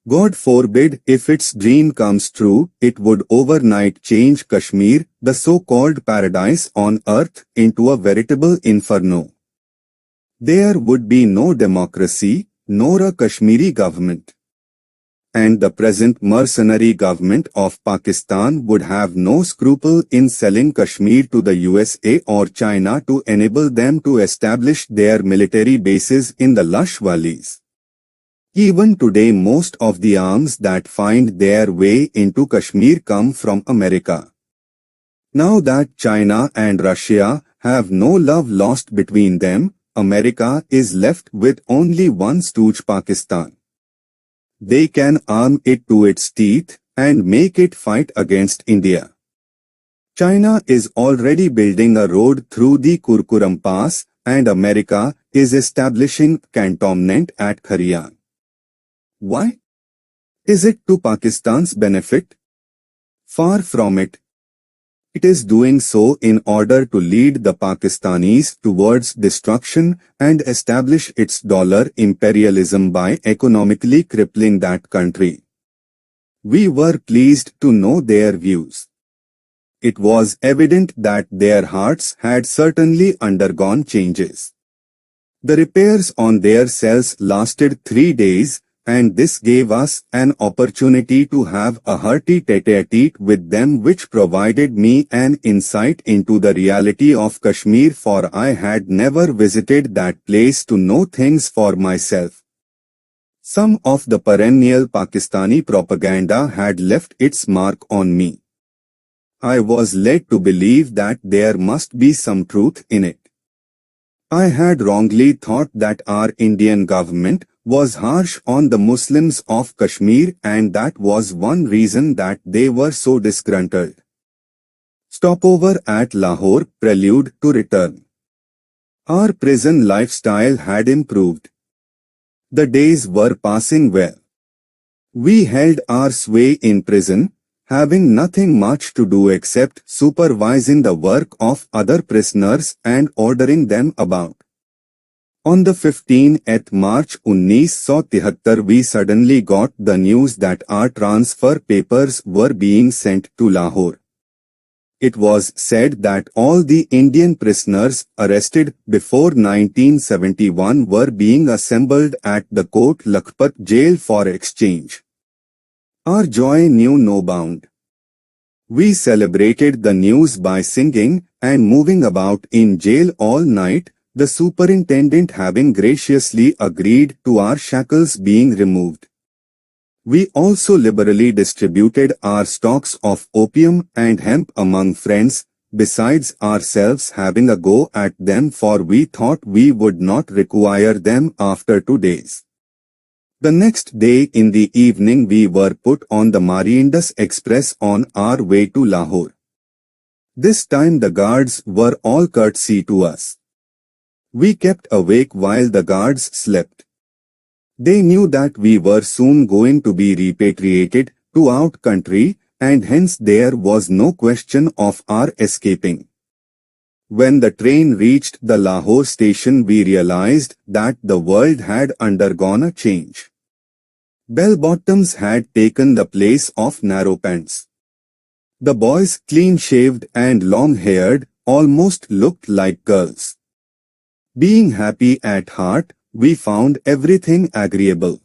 God forbid if its dream comes true, it would overnight change Kashmir, the so-called paradise on earth, into a veritable inferno. There would be no democracy, nor a Kashmiri government. And the present mercenary government of Pakistan would have no scruple in selling Kashmir to the USA or China to enable them to establish their military bases in the lush valleys. Even today, most of the arms that find their way into Kashmir come from America. Now that China and Russia have no love lost between them, America is left with only one stooge, Pakistan. They can arm it to its teeth and make it fight against India. China is already building a road through the Kurkuram Pass, and America is establishing cantonment at Kharian. Why? Is it to Pakistan's benefit? Far from it. It is doing so in order to lead the Pakistanis towards destruction and establish its dollar imperialism by economically crippling that country. We were pleased to know their views. It was evident that their hearts had certainly undergone changes. The repairs on their cells lasted 3 days, and this gave us an opportunity to have a hearty tete-a-tete with them, which provided me an insight into the reality of Kashmir, for I had never visited that place to know things for myself. Some of the perennial Pakistani propaganda had left its mark on me. I was led to believe that there must be some truth in it. I had wrongly thought that our Indian government was harsh on the Muslims of Kashmir, and that was one reason that they were so disgruntled. Stopover at Lahore, prelude to return. Our prison lifestyle had improved. The days were passing well. We held our sway in prison, having nothing much to do except supervising the work of other prisoners and ordering them about. On the 15th March 1973, we suddenly got the news that our transfer papers were being sent to Lahore. It was said that all the Indian prisoners arrested before 1971 were being assembled at the Kot Lakhpat jail for exchange. Our joy knew no bound. We celebrated the news by singing and moving about in jail all night, the superintendent having graciously agreed to our shackles being removed. We also liberally distributed our stocks of opium and hemp among friends, besides ourselves having a go at them, for we thought we would not require them after 2 days. The next day in the evening we were put on the Mariandus Express on our way to Lahore. This time the guards were all courtesy to us. We kept awake while the guards slept. They knew that we were soon going to be repatriated to out country, and hence there was no question of our escaping. When the train reached the Lahore station, we realized that the world had undergone a change. Bell-bottoms had taken the place of narrow pants. The boys, clean-shaved and long-haired, almost looked like girls. Being happy at heart, we found everything agreeable.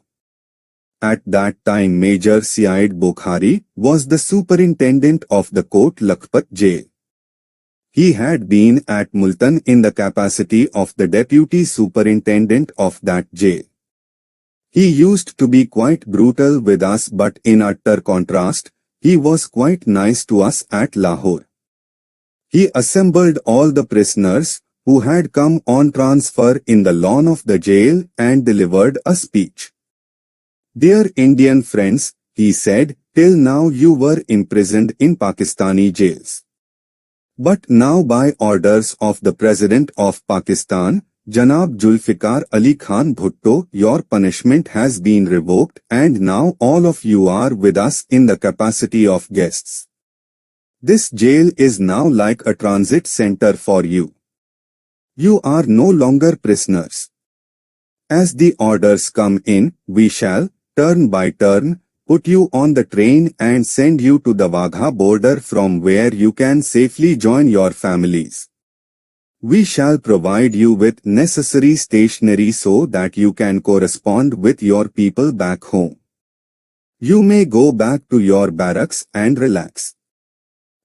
At that time Major Syed Bukhari was the superintendent of the Kot Lakhpat jail. He had been at Multan in the capacity of the deputy superintendent of that jail. He used to be quite brutal with us, but in utter contrast, he was quite nice to us at Lahore. He assembled all the prisoners who had come on transfer in the lawn of the jail and delivered a speech. "Dear Indian friends," he said, "till now you were imprisoned in Pakistani jails. But now by orders of the President of Pakistan, Janab Zulfikar Ali Khan Bhutto, your punishment has been revoked, and now all of you are with us in the capacity of guests. This jail is now like a transit center for you. You are no longer prisoners. As the orders come in, we shall, turn by turn, put you on the train and send you to the Wagha border, from where you can safely join your families. We shall provide you with necessary stationery so that you can correspond with your people back home. You may go back to your barracks and relax."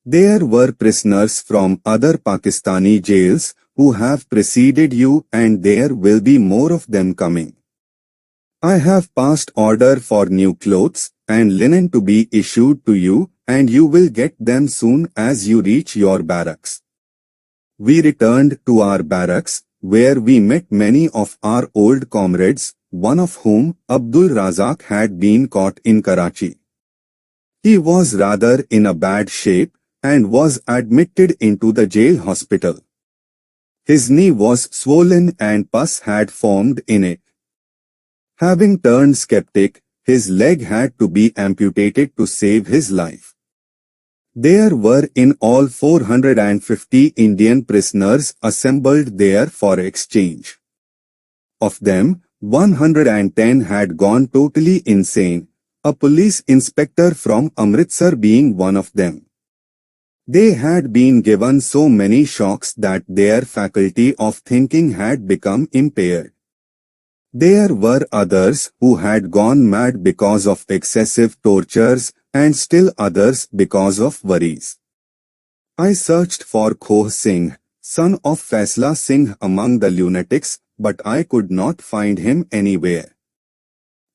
There were prisoners from other Pakistani jails who have preceded you, and there will be more of them coming. I have passed order for new clothes and linen to be issued to you, and you will get them soon as you reach your barracks. We returned to our barracks, where we met many of our old comrades, one of whom, Abdul Razak, had been caught in Karachi. He was rather in a bad shape and was admitted into the jail hospital. His knee was swollen and pus had formed in it. Having turned skeptic, his leg had to be amputated to save his life. There were in all 450 Indian prisoners assembled there for exchange. Of them, 110 had gone totally insane, a police inspector from Amritsar being one of them. They had been given so many shocks that their faculty of thinking had become impaired. There were others who had gone mad because of excessive tortures and still others because of worries. I searched for Khoh Singh, son of Faisla Singh among the lunatics, but I could not find him anywhere.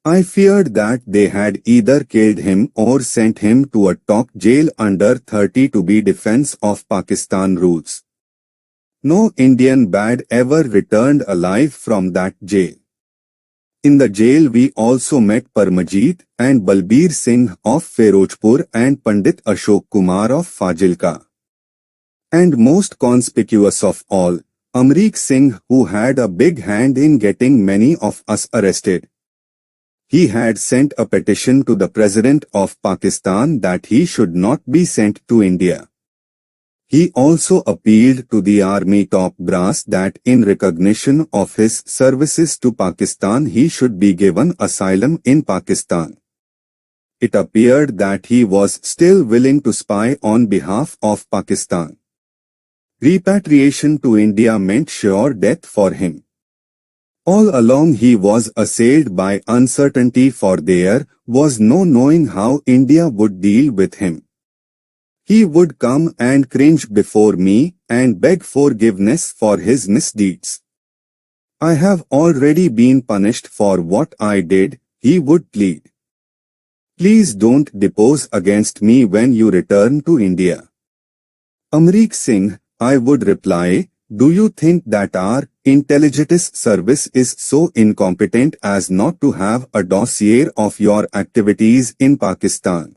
I feared that they had either killed him or sent him to a top jail under 30 to be defense of Pakistan rules. No Indian bad ever returned alive from that jail. In the jail we also met Parmajit and Balbir Singh of Ferojpur and Pandit Ashok Kumar of Fazilka. And most conspicuous of all, Amrik Singh, who had a big hand in getting many of us arrested. He had sent a petition to the President of Pakistan that he should not be sent to India. He also appealed to the army top brass that in recognition of his services to Pakistan he should be given asylum in Pakistan. It appeared that he was still willing to spy on behalf of Pakistan. Repatriation to India meant sure death for him. All along he was assailed by uncertainty, for there was no knowing how India would deal with him. He would come and cringe before me and beg forgiveness for his misdeeds. I have already been punished for what I did, he would plead. Please don't depose against me when you return to India. Amrik Singh, I would reply, do you think that our intelligence service is so incompetent as not to have a dossier of your activities in Pakistan?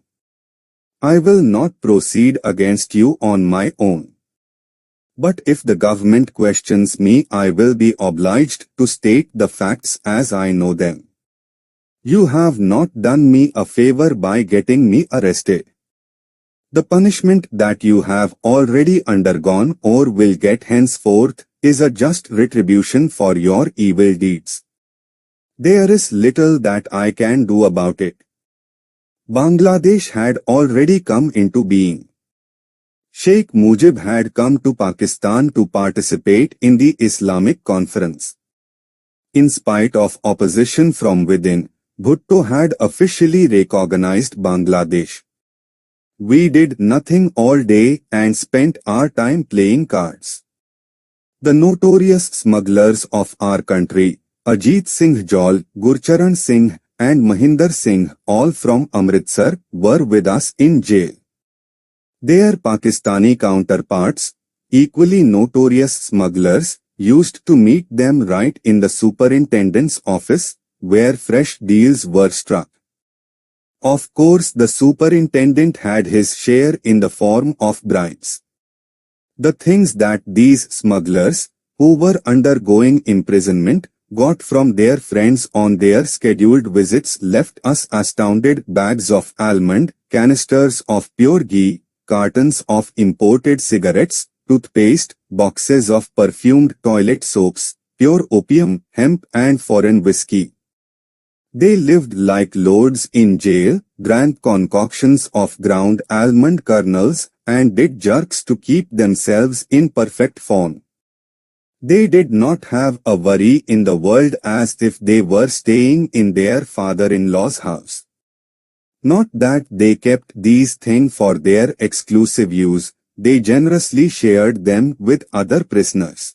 I will not proceed against you on my own. But if the government questions me, I will be obliged to state the facts as I know them. You have not done me a favor by getting me arrested. The punishment that you have already undergone or will get henceforth is a just retribution for your evil deeds. There is little that I can do about it. Bangladesh had already come into being. Sheikh Mujib had come to Pakistan to participate in the Islamic Conference. In spite of opposition from within, Bhutto had officially recognized Bangladesh. We did nothing all day and spent our time playing cards. The notorious smugglers of our country, Ajit Singh Jol, Gurcharan Singh, and Mahinder Singh, all from Amritsar, were with us in jail. Their Pakistani counterparts, equally notorious smugglers, used to meet them right in the superintendent's office, where fresh deals were struck. Of course, the superintendent had his share in the form of bribes. The things that these smugglers, who were undergoing imprisonment, got from their friends on their scheduled visits left us astounded. Bags of almond, canisters of pure ghee, cartons of imported cigarettes, toothpaste, boxes of perfumed toilet soaps, pure opium, hemp and foreign whiskey. They lived like lords in jail, drank concoctions of ground almond kernels, and did jerks to keep themselves in perfect form. They did not have a worry in the world, as if they were staying in their father-in-law's house. Not that they kept these things for their exclusive use, they generously shared them with other prisoners.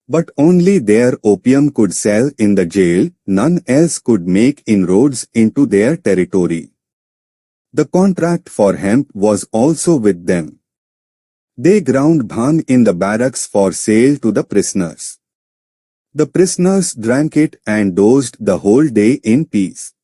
But only their opium could sell in the jail, none else could make inroads into their territory. The contract for hemp was also with them. They ground bhang in the barracks for sale to the prisoners. The prisoners drank it and dozed the whole day in peace.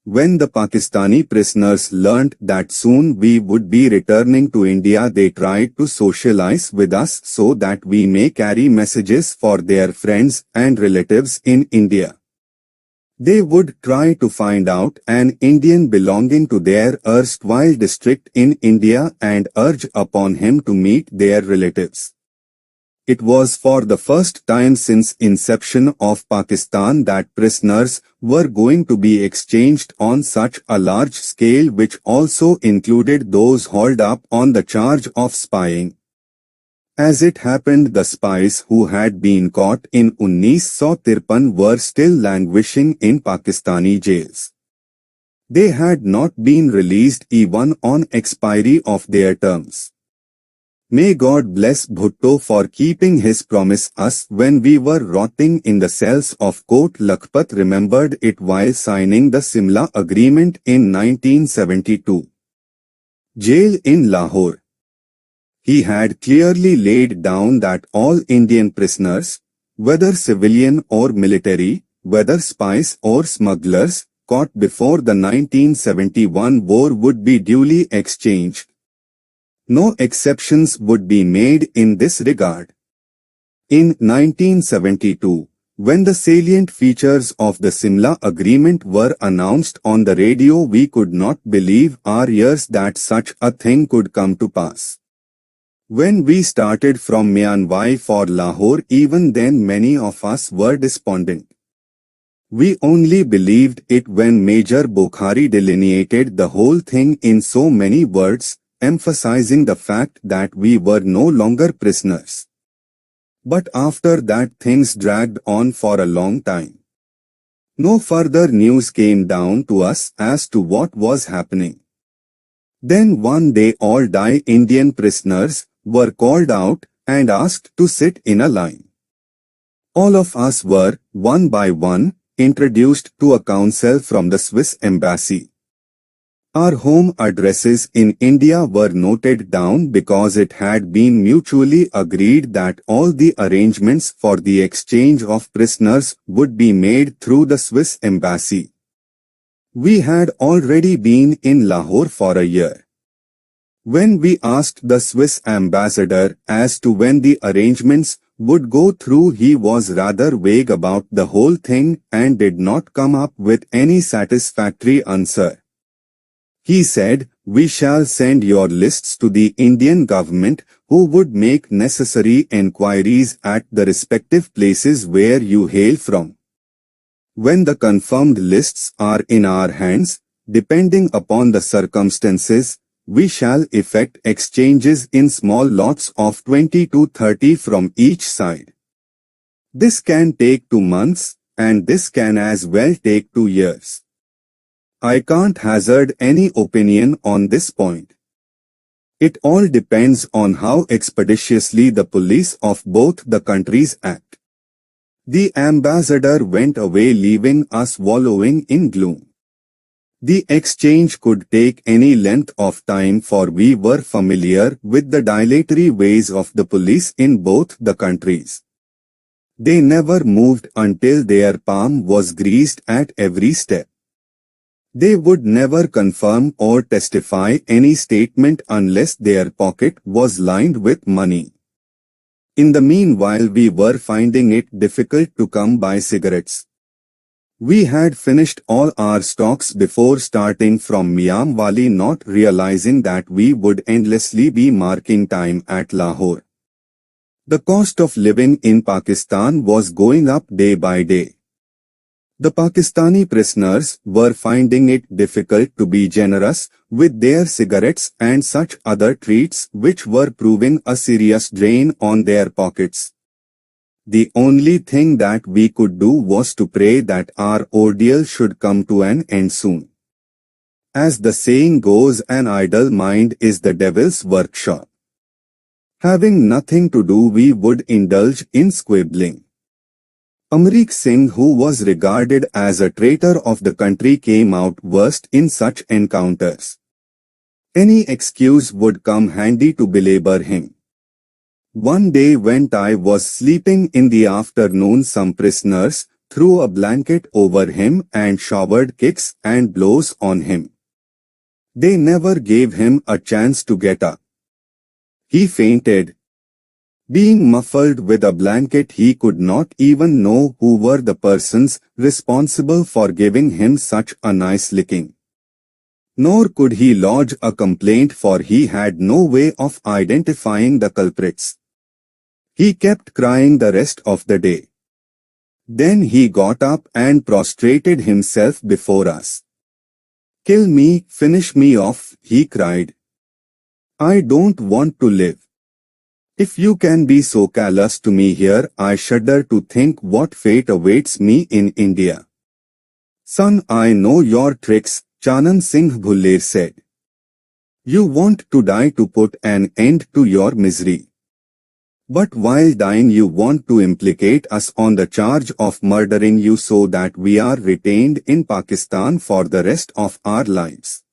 When the Pakistani prisoners learnt that soon we would be returning to India, they tried to socialize with us so that we may carry messages for their friends and relatives in India. They would try to find out an Indian belonging to their erstwhile district in India and urge upon him to meet their relatives. It was for the first time since inception of Pakistan that prisoners were going to be exchanged on such a large scale, which also included those hauled up on the charge of spying. As it happened, the spies who had been caught in 1953 were still languishing in Pakistani jails. They had not been released even on expiry of their terms. May God bless Bhutto for keeping his promise. Us when we were rotting in the cells of Kot Lakhpat remembered it while signing the Simla Agreement in 1972. Jail in Lahore. He had clearly laid down that all Indian prisoners, whether civilian or military, whether spies or smugglers, caught before the 1971 war would be duly exchanged. No exceptions would be made in this regard. In 1972, when the salient features of the Simla Agreement were announced on the radio, we could not believe our ears that such a thing could come to pass. When we started from Myanmar for Lahore, even then many of us were despondent. We only believed it when Major Bokhari delineated the whole thing in so many words, emphasizing the fact that we were no longer prisoners. But after that things dragged on for a long time. No further news came down to us as to what was happening. Then one day all Indian prisoners were called out and asked to sit in a line. All of us were, one by one, introduced to a counsel from the Swiss embassy. Our home addresses in India were noted down because it had been mutually agreed that all the arrangements for the exchange of prisoners would be made through the Swiss embassy. We had already been in Lahore for a year. When we asked the Swiss ambassador as to when the arrangements would go through, he was rather vague about the whole thing and did not come up with any satisfactory answer. He said, "We shall send your lists to the Indian government, who would make necessary enquiries at the respective places where you hail from. When the confirmed lists are in our hands, depending upon the circumstances, we shall effect exchanges in small lots of 20 to 30 from each side. This can take 2 months, and this can as well take 2 years. I can't hazard any opinion on this point. It all depends on how expeditiously the police of both the countries act." The ambassador went away, leaving us wallowing in gloom. The exchange could take any length of time, for we were familiar with the dilatory ways of the police in both the countries. They never moved until their palm was greased at every step. They would never confirm or testify any statement unless their pocket was lined with money. In the meanwhile, we were finding it difficult to come by cigarettes. We had finished all our stocks before starting from Myanmar, not realizing that we would endlessly be marking time at Lahore. The cost of living in Pakistan was going up day by day. The Pakistani prisoners were finding it difficult to be generous with their cigarettes and such other treats, which were proving a serious drain on their pockets. The only thing that we could do was to pray that our ordeal should come to an end soon. As the saying goes, an idle mind is the devil's workshop. Having nothing to do, we would indulge in squibbling. Amrik Singh, who was regarded as a traitor of the country, came out worst in such encounters. Any excuse would come handy to belabor him. One day when I was sleeping in the afternoon, some prisoners threw a blanket over him and showered kicks and blows on him. They never gave him a chance to get up. He fainted. Being muffled with a blanket, he could not even know who were the persons responsible for giving him such a nice licking. Nor could he lodge a complaint, for he had no way of identifying the culprits. He kept crying the rest of the day. Then he got up and prostrated himself before us. "Kill me, finish me off," he cried. "I don't want to live. If you can be so callous to me here, I shudder to think what fate awaits me in India. Son, I know your tricks, Chanan Singh Bhuller said. You want to die to put an end to your misery. But while dying you want to implicate us on the charge of murdering you so that we are retained in Pakistan for the rest of our lives.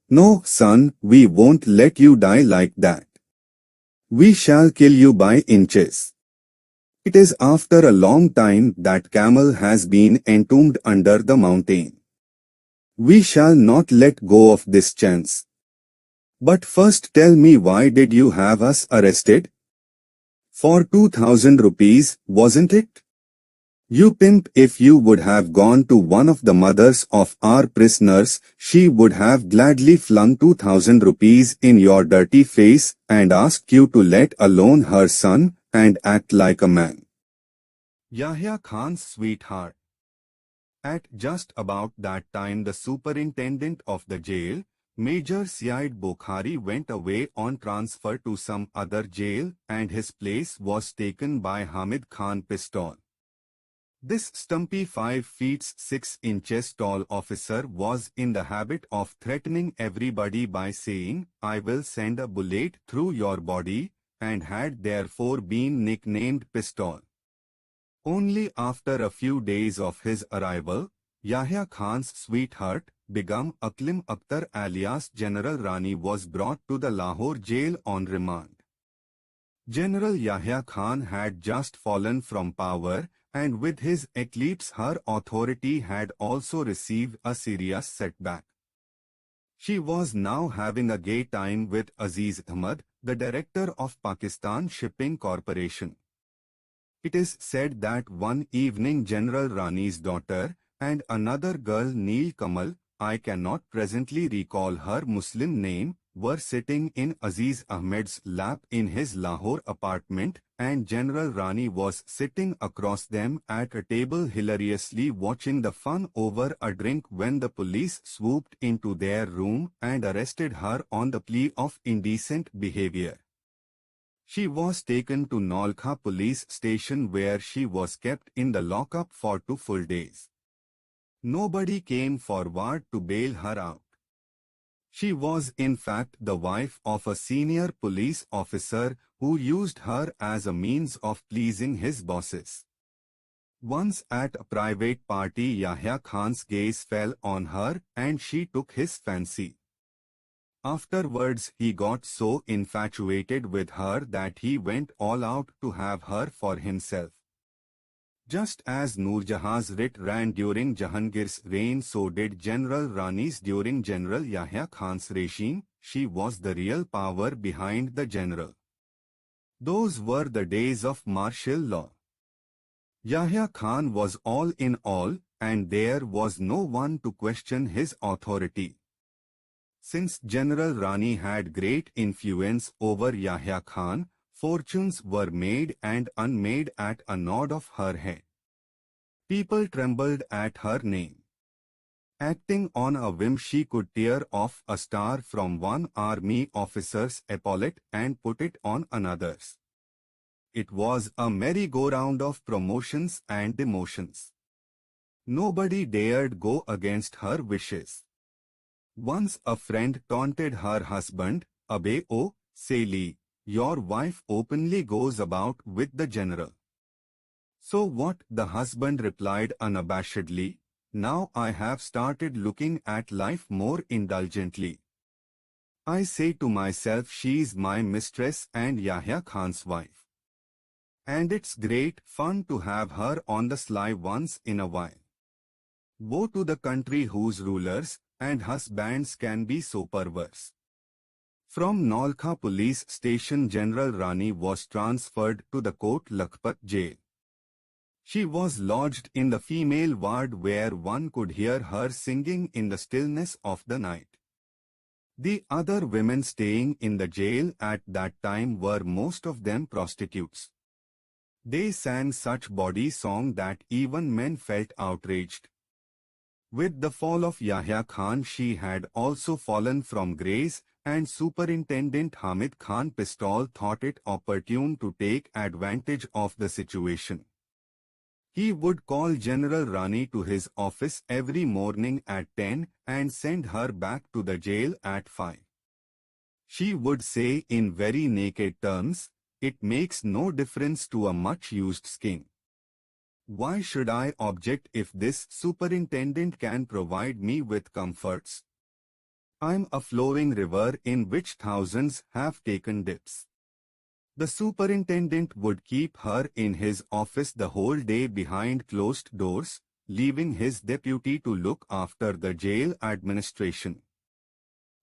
No, son, we won't let you die like that. We shall kill you by inches. It is after a long time that camel has been entombed under the mountain. We shall not let go of this chance. But first tell me, why did you have us arrested? For 2,000 rupees, wasn't it? You pimp, if you would have gone to one of the mothers of our prisoners, she would have gladly flung 2,000 rupees in your dirty face and asked you to let alone her son and act like a man. Yahya Khan's sweetheart. At just about that time the superintendent of the jail, Major Syed Bokhari, went away on transfer to some other jail and his place was taken by Hamid Khan Pistol. This stumpy 5 feet 6 inches tall officer was in the habit of threatening everybody by saying, "I will send a bullet through your body," and had therefore been nicknamed Pistol. Only after a few days of his arrival, Yahya Khan's sweetheart, Begum Aklim Akhtar alias General Rani, was brought to the Lahore jail on remand. General Yahya Khan had just fallen from power, and with his eclipse her authority had also received a serious setback. She was now having a gay time with Aziz Ahmad, the director of Pakistan Shipping Corporation. It is said that one evening General Rani's daughter and another girl, Neel Kamal, I cannot presently recall her Muslim name, were sitting in Aziz Ahmed's lap in his Lahore apartment, and General Rani was sitting across them at a table hilariously watching the fun over a drink when the police swooped into their room and arrested her on the plea of indecent behavior. She was taken to Nolkha police station where she was kept in the lockup for 2 full days. Nobody came forward to bail her out. She was in fact the wife of a senior police officer who used her as a means of pleasing his bosses. Once at a private party, Yahya Khan's gaze fell on her and she took his fancy. Afterwards he got so infatuated with her that he went all out to have her for himself. Just as Noorjahan's writ ran during Jahangir's reign, so did General Rani's during General Yahya Khan's regime. She was the real power behind the general. Those were the days of martial law. Yahya Khan was all in all, and there was no one to question his authority. Since General Rani had great influence over Yahya Khan, fortunes were made and unmade at a nod of her head. People trembled at her name. Acting on a whim, she could tear off a star from one army officer's epaulet and put it on another's. It was a merry-go-round of promotions and demotions. Nobody dared go against her wishes. Once a friend taunted her husband, "Abbe o, Sali, your wife openly goes about with the general." "So what?" the husband replied unabashedly. "Now I have started looking at life more indulgently. I say to myself, she's my mistress and Yahya Khan's wife. And it's great fun to have her on the sly once in a while. Woe to the country whose rulers and husbands can be so perverse." From Nolkha police station, General Rani was transferred to the Kot Lakhpat jail. She was lodged in the female ward where one could hear her singing in the stillness of the night. The other women staying in the jail at that time were most of them prostitutes. They sang such bawdy song that even men felt outraged. With the fall of Yahya Khan, she had also fallen from grace, and Superintendent Hamid Khan Pistol thought it opportune to take advantage of the situation. He would call General Rani to his office every morning at 10 and send her back to the jail at 5. She would say in very naked terms, "It makes no difference to a much-used skin. Why should I object if this superintendent can provide me with comforts? I'm a flowing river in which thousands have taken dips." The superintendent would keep her in his office the whole day behind closed doors, leaving his deputy to look after the jail administration.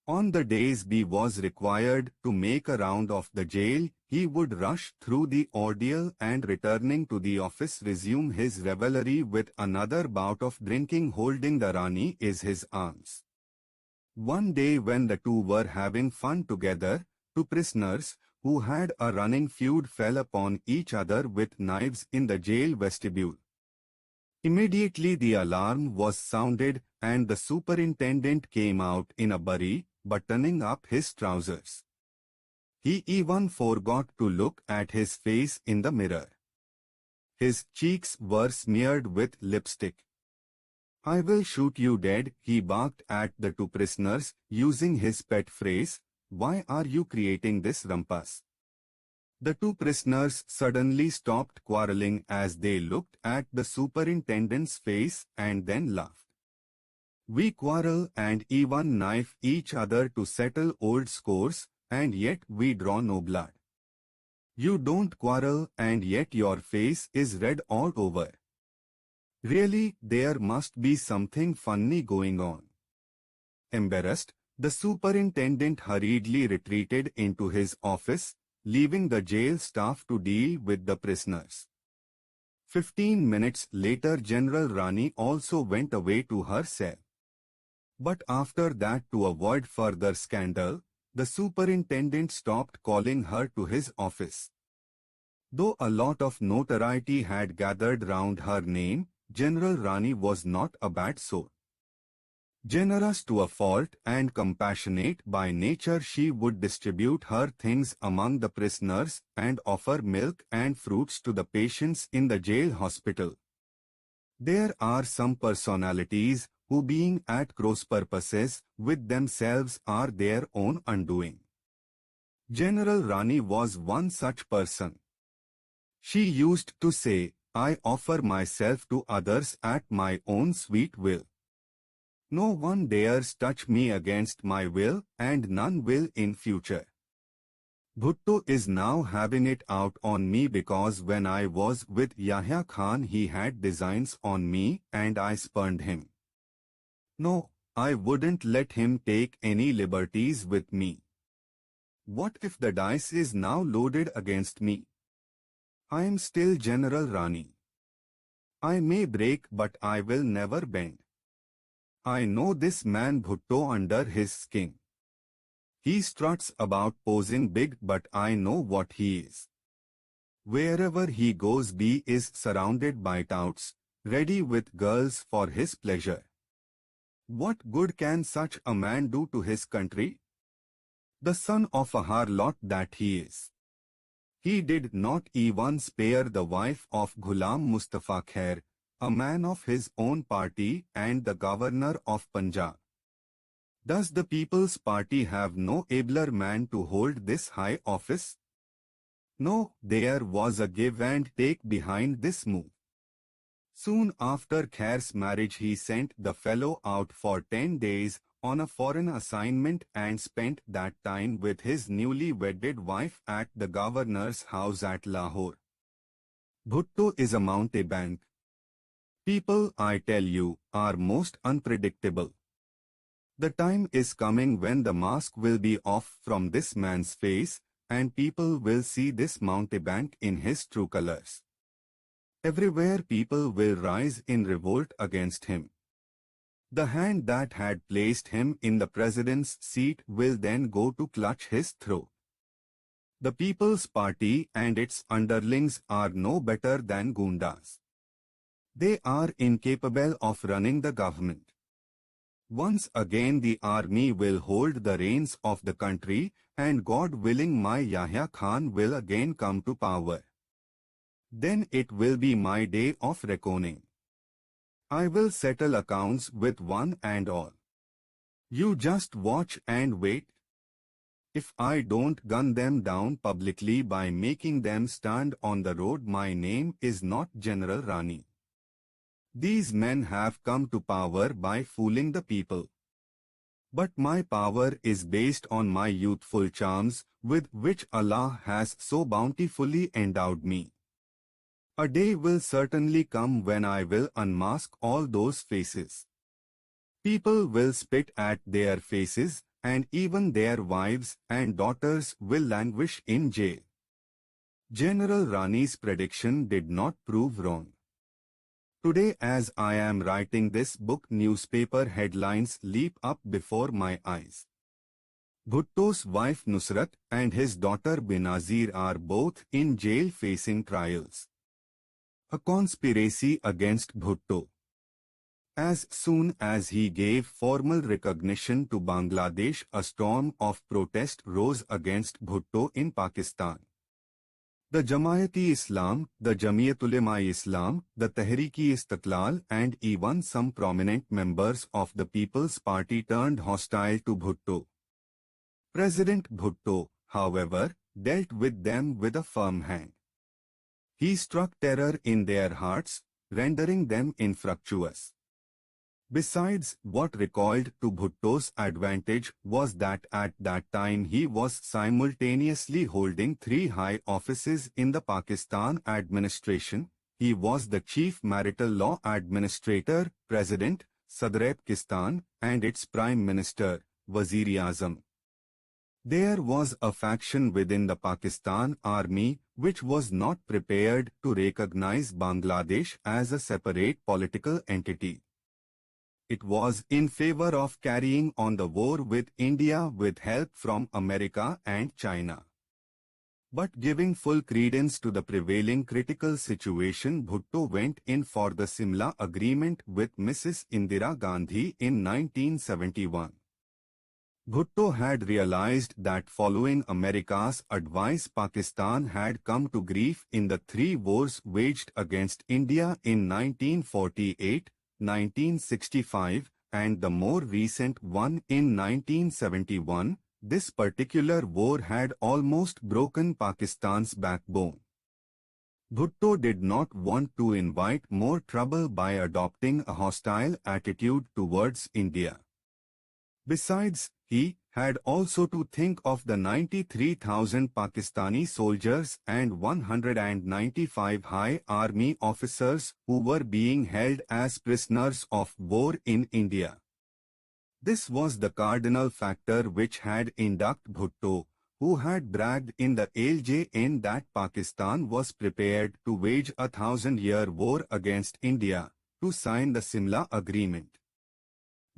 On the days B was required to make a round of the jail, he would rush through the ordeal and returning to the office resume his revelry with another bout of drinking, holding the Rani in his arms. One day when the two were having fun together, two prisoners, who had a running feud, fell upon each other with knives in the jail vestibule. Immediately the alarm was sounded and the superintendent came out in a hurry, buttoning up his trousers. He even forgot to look at his face in the mirror. His cheeks were smeared with lipstick. "I will shoot you dead," he barked at the two prisoners, using his pet phrase, "Why are you creating this rumpus?" The two prisoners suddenly stopped quarreling as they looked at the superintendent's face and then laughed. "We quarrel and even knife each other to settle old scores, and yet we draw no blood. You don't quarrel and yet your face is red all over. Really, there must be something funny going on." Embarrassed, the superintendent hurriedly retreated into his office, leaving the jail staff to deal with the prisoners. 15 minutes later, General Rani also went away to her cell. But after that, to avoid further scandal, the superintendent stopped calling her to his office. Though a lot of notoriety had gathered round her name, General Rani was not a bad soul. Generous to a fault and compassionate by nature, she would distribute her things among the prisoners and offer milk and fruits to the patients in the jail hospital. There are some personalities who, being at cross purposes with themselves, are their own undoing. General Rani was one such person. She used to say, "I offer myself to others at my own sweet will. No one dares touch me against my will, and none will in future. Bhutto is now having it out on me because when I was with Yahya Khan he had designs on me and I spurned him. No, I wouldn't let him take any liberties with me. What if the dice is now loaded against me? I am still General Rani. I may break but I will never bend. I know this man Bhutto under his skin. He struts about posing big, but I know what he is. Wherever he goes he is surrounded by touts, ready with girls for his pleasure. What good can such a man do to his country? The son of a harlot that he is. He did not even spare the wife of Ghulam Mustafa Khair, a man of his own party and the governor of Punjab. Does the People's Party have no abler man to hold this high office? No, there was a give and take behind this move. Soon after Khair's marriage he sent the fellow out for 10 days on a foreign assignment and spent that time with his newly wedded wife at the governor's house at Lahore. Bhutto is a mountebank. People, I tell you, are most unpredictable. The time is coming when the mask will be off from this man's face, and people will see this mountebank in his true colors. Everywhere people will rise in revolt against him. The hand that had placed him in the president's seat will then go to clutch his throat. The People's Party and its underlings are no better than goondas. They are incapable of running the government. Once again the army will hold the reins of the country, and God willing my Yahya Khan will again come to power. Then it will be my day of reckoning. I will settle accounts with one and all. You just watch and wait. If I don't gun them down publicly by making them stand on the road, my name is not General Rani. These men have come to power by fooling the people. But my power is based on my youthful charms, with which Allah has so bountifully endowed me. A day will certainly come when I will unmask all those faces. People will spit at their faces, and even their wives and daughters will languish in jail. General Rani's prediction did not prove wrong. Today, as I am writing this book, newspaper headlines leap up before my eyes. Bhutto's wife Nusrat and his daughter Benazir are both in jail facing trials. A conspiracy against Bhutto. As soon as he gave formal recognition to Bangladesh, a storm of protest rose against Bhutto in Pakistan. The Jamaat-e-Islam, the Jamiat-ulema-Islam, the Tehreek-e-Istiqlal and even some prominent members of the People's Party turned hostile to Bhutto. President Bhutto, however, dealt with them with a firm hand. He struck terror in their hearts, rendering them infructuous. Besides, what recoiled to Bhutto's advantage was that at that time he was simultaneously holding 3 high offices in the Pakistan administration. He was the Chief Marital Law Administrator, President, Sadr-e-Pakistan, and its Prime Minister, Wazir-e-Azam. There was a faction within the Pakistan Army which was not prepared to recognize Bangladesh as a separate political entity. It was in favor of carrying on the war with India with help from America and China. But giving full credence to the prevailing critical situation, Bhutto went in for the Simla Agreement with Mrs. Indira Gandhi in 1971. Bhutto had realized that following America's advice, Pakistan had come to grief in the 3 wars waged against India in 1948, 1965, and the more recent one in 1971. This particular war had almost broken Pakistan's backbone. Bhutto did not want to invite more trouble by adopting a hostile attitude towards India. Besides, he had also to think of the 93,000 Pakistani soldiers and 195 high army officers who were being held as prisoners of war in India. This was the cardinal factor which had induced Bhutto, who had bragged in the LJN that Pakistan was prepared to wage a 1,000-year war against India, to sign the Simla Agreement.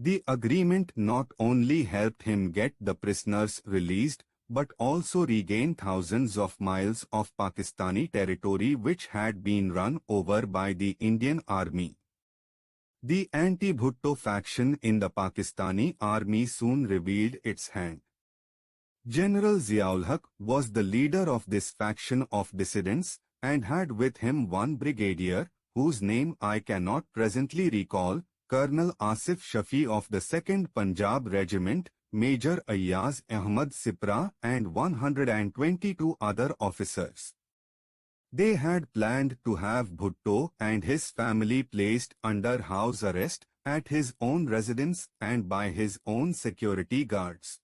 The agreement not only helped him get the prisoners released, but also regain thousands of miles of Pakistani territory which had been run over by the Indian Army. The anti-Bhutto faction in the Pakistani Army soon revealed its hand. General Zia-ul-Haq was the leader of this faction of dissidents and had with him one brigadier, whose name I cannot presently recall, Colonel Asif Shafi of the 2nd Punjab Regiment, Major Ayaz Ahmad Sipra and 122 other officers. They had planned to have Bhutto and his family placed under house arrest at his own residence and by his own security guards.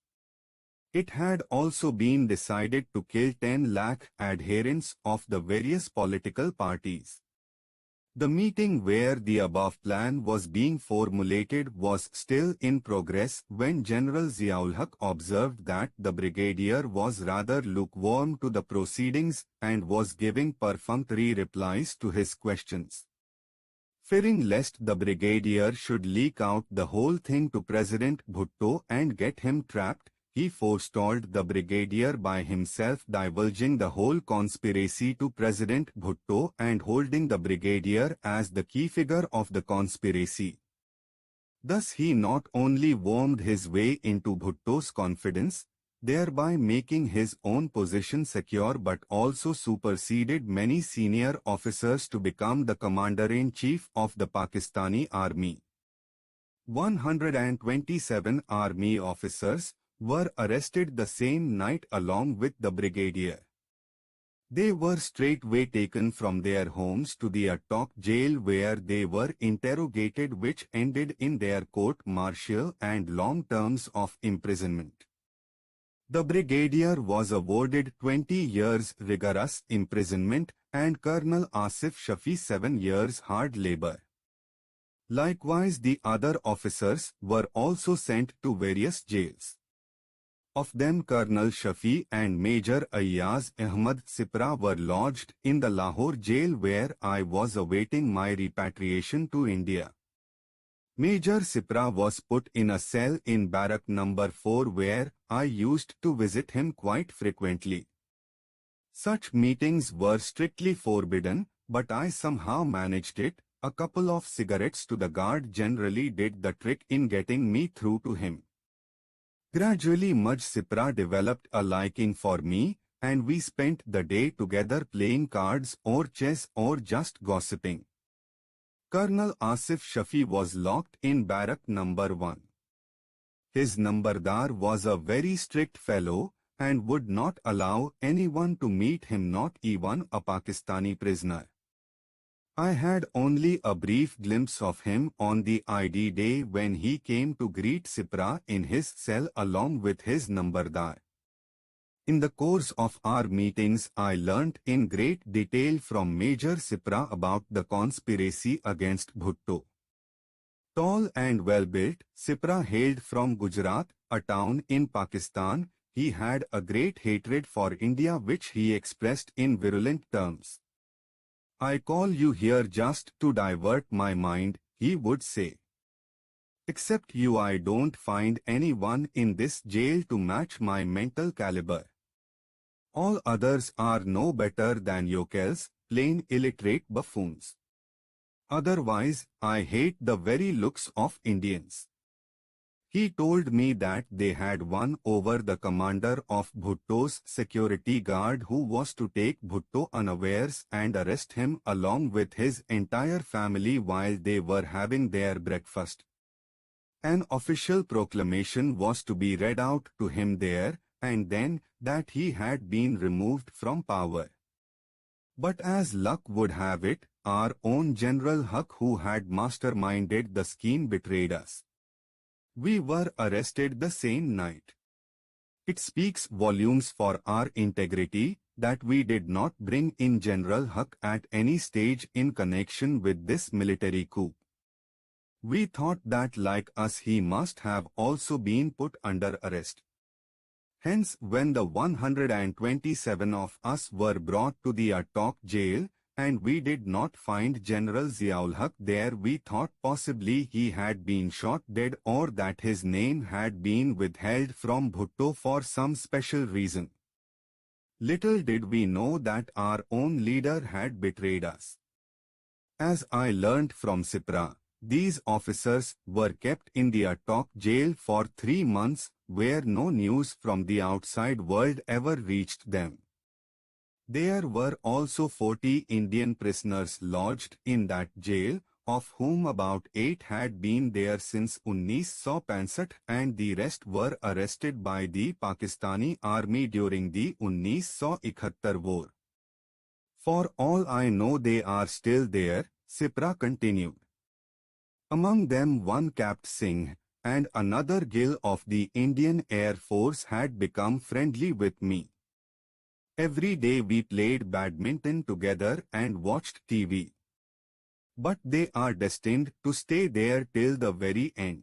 It had also been decided to kill 10 lakh adherents of the various political parties. The meeting where the above plan was being formulated was still in progress when General Zia-ul-Haq observed that the brigadier was rather lukewarm to the proceedings and was giving perfunctory replies to his questions. Fearing lest the brigadier should leak out the whole thing to President Bhutto and get him trapped, he forestalled the brigadier by himself divulging the whole conspiracy to President Bhutto and holding the brigadier as the key figure of the conspiracy. Thus he not only wormed his way into Bhutto's confidence, thereby making his own position secure, but also superseded many senior officers to become the Commander-in-Chief of the Pakistani Army. 127 army officers were arrested the same night along with the brigadier. They were straightway taken from their homes to the Attock jail, where they were interrogated, which ended in their court-martial and long terms of imprisonment. The brigadier was awarded 20 years rigorous imprisonment and Colonel Asif Shafi 7 years hard labor. Likewise, the other officers were also sent to various jails. Of them, Colonel Shafi and Major Ayaz Ahmad Sipra were lodged in the Lahore jail, where I was awaiting my repatriation to India. Major Sipra was put in a cell in barrack number 4, where I used to visit him quite frequently. Such meetings were strictly forbidden, but I somehow managed it. A couple of cigarettes to the guard generally did the trick in getting me through to him. Gradually Maj Sipra developed a liking for me, and we spent the day together playing cards or chess or just gossiping. Colonel Asif Shafi was locked in barrack number 1. His Nambardar was a very strict fellow and would not allow anyone to meet him, not even a Pakistani prisoner. I had only a brief glimpse of him on the ID day when he came to greet Sipra in his cell along with his Nambardar. In the course of our meetings, I learnt in great detail from Major Sipra about the conspiracy against Bhutto. Tall and well-built, Sipra hailed from Gujarat, a town in Pakistan. He had a great hatred for India, which he expressed in virulent terms. "I call you here just to divert my mind," he would say. "Except you, I don't find anyone in this jail to match my mental caliber. All others are no better than yokels, plain illiterate buffoons. Otherwise, I hate the very looks of Indians." He told me that they had won over the commander of Bhutto's security guard, who was to take Bhutto unawares and arrest him along with his entire family while they were having their breakfast. An official proclamation was to be read out to him there and then that he had been removed from power. But as luck would have it, our own General Huck, who had masterminded the scheme, betrayed us. We were arrested the same night. It speaks volumes for our integrity that we did not bring in General Huck at any stage in connection with this military coup. We thought that like us he must have also been put under arrest. Hence, when the 127 of us were brought to the Attock jail, and we did not find General Ziaul Haq there, we thought possibly he had been shot dead or that his name had been withheld from Bhutto for some special reason. Little did we know that our own leader had betrayed us. As I learnt from Sipra, these officers were kept in the Attock jail for 3 months, where no news from the outside world ever reached them. There were also 40 Indian prisoners lodged in that jail, of whom about 8 had been there since 1965 and the rest were arrested by the Pakistani army during the 1971 war. For all I know they are still there, Sipra continued. Among them one Capt Singh, and another Gill of the Indian Air Force had become friendly with me. Every day we played badminton together and watched TV. But they are destined to stay there till the very end.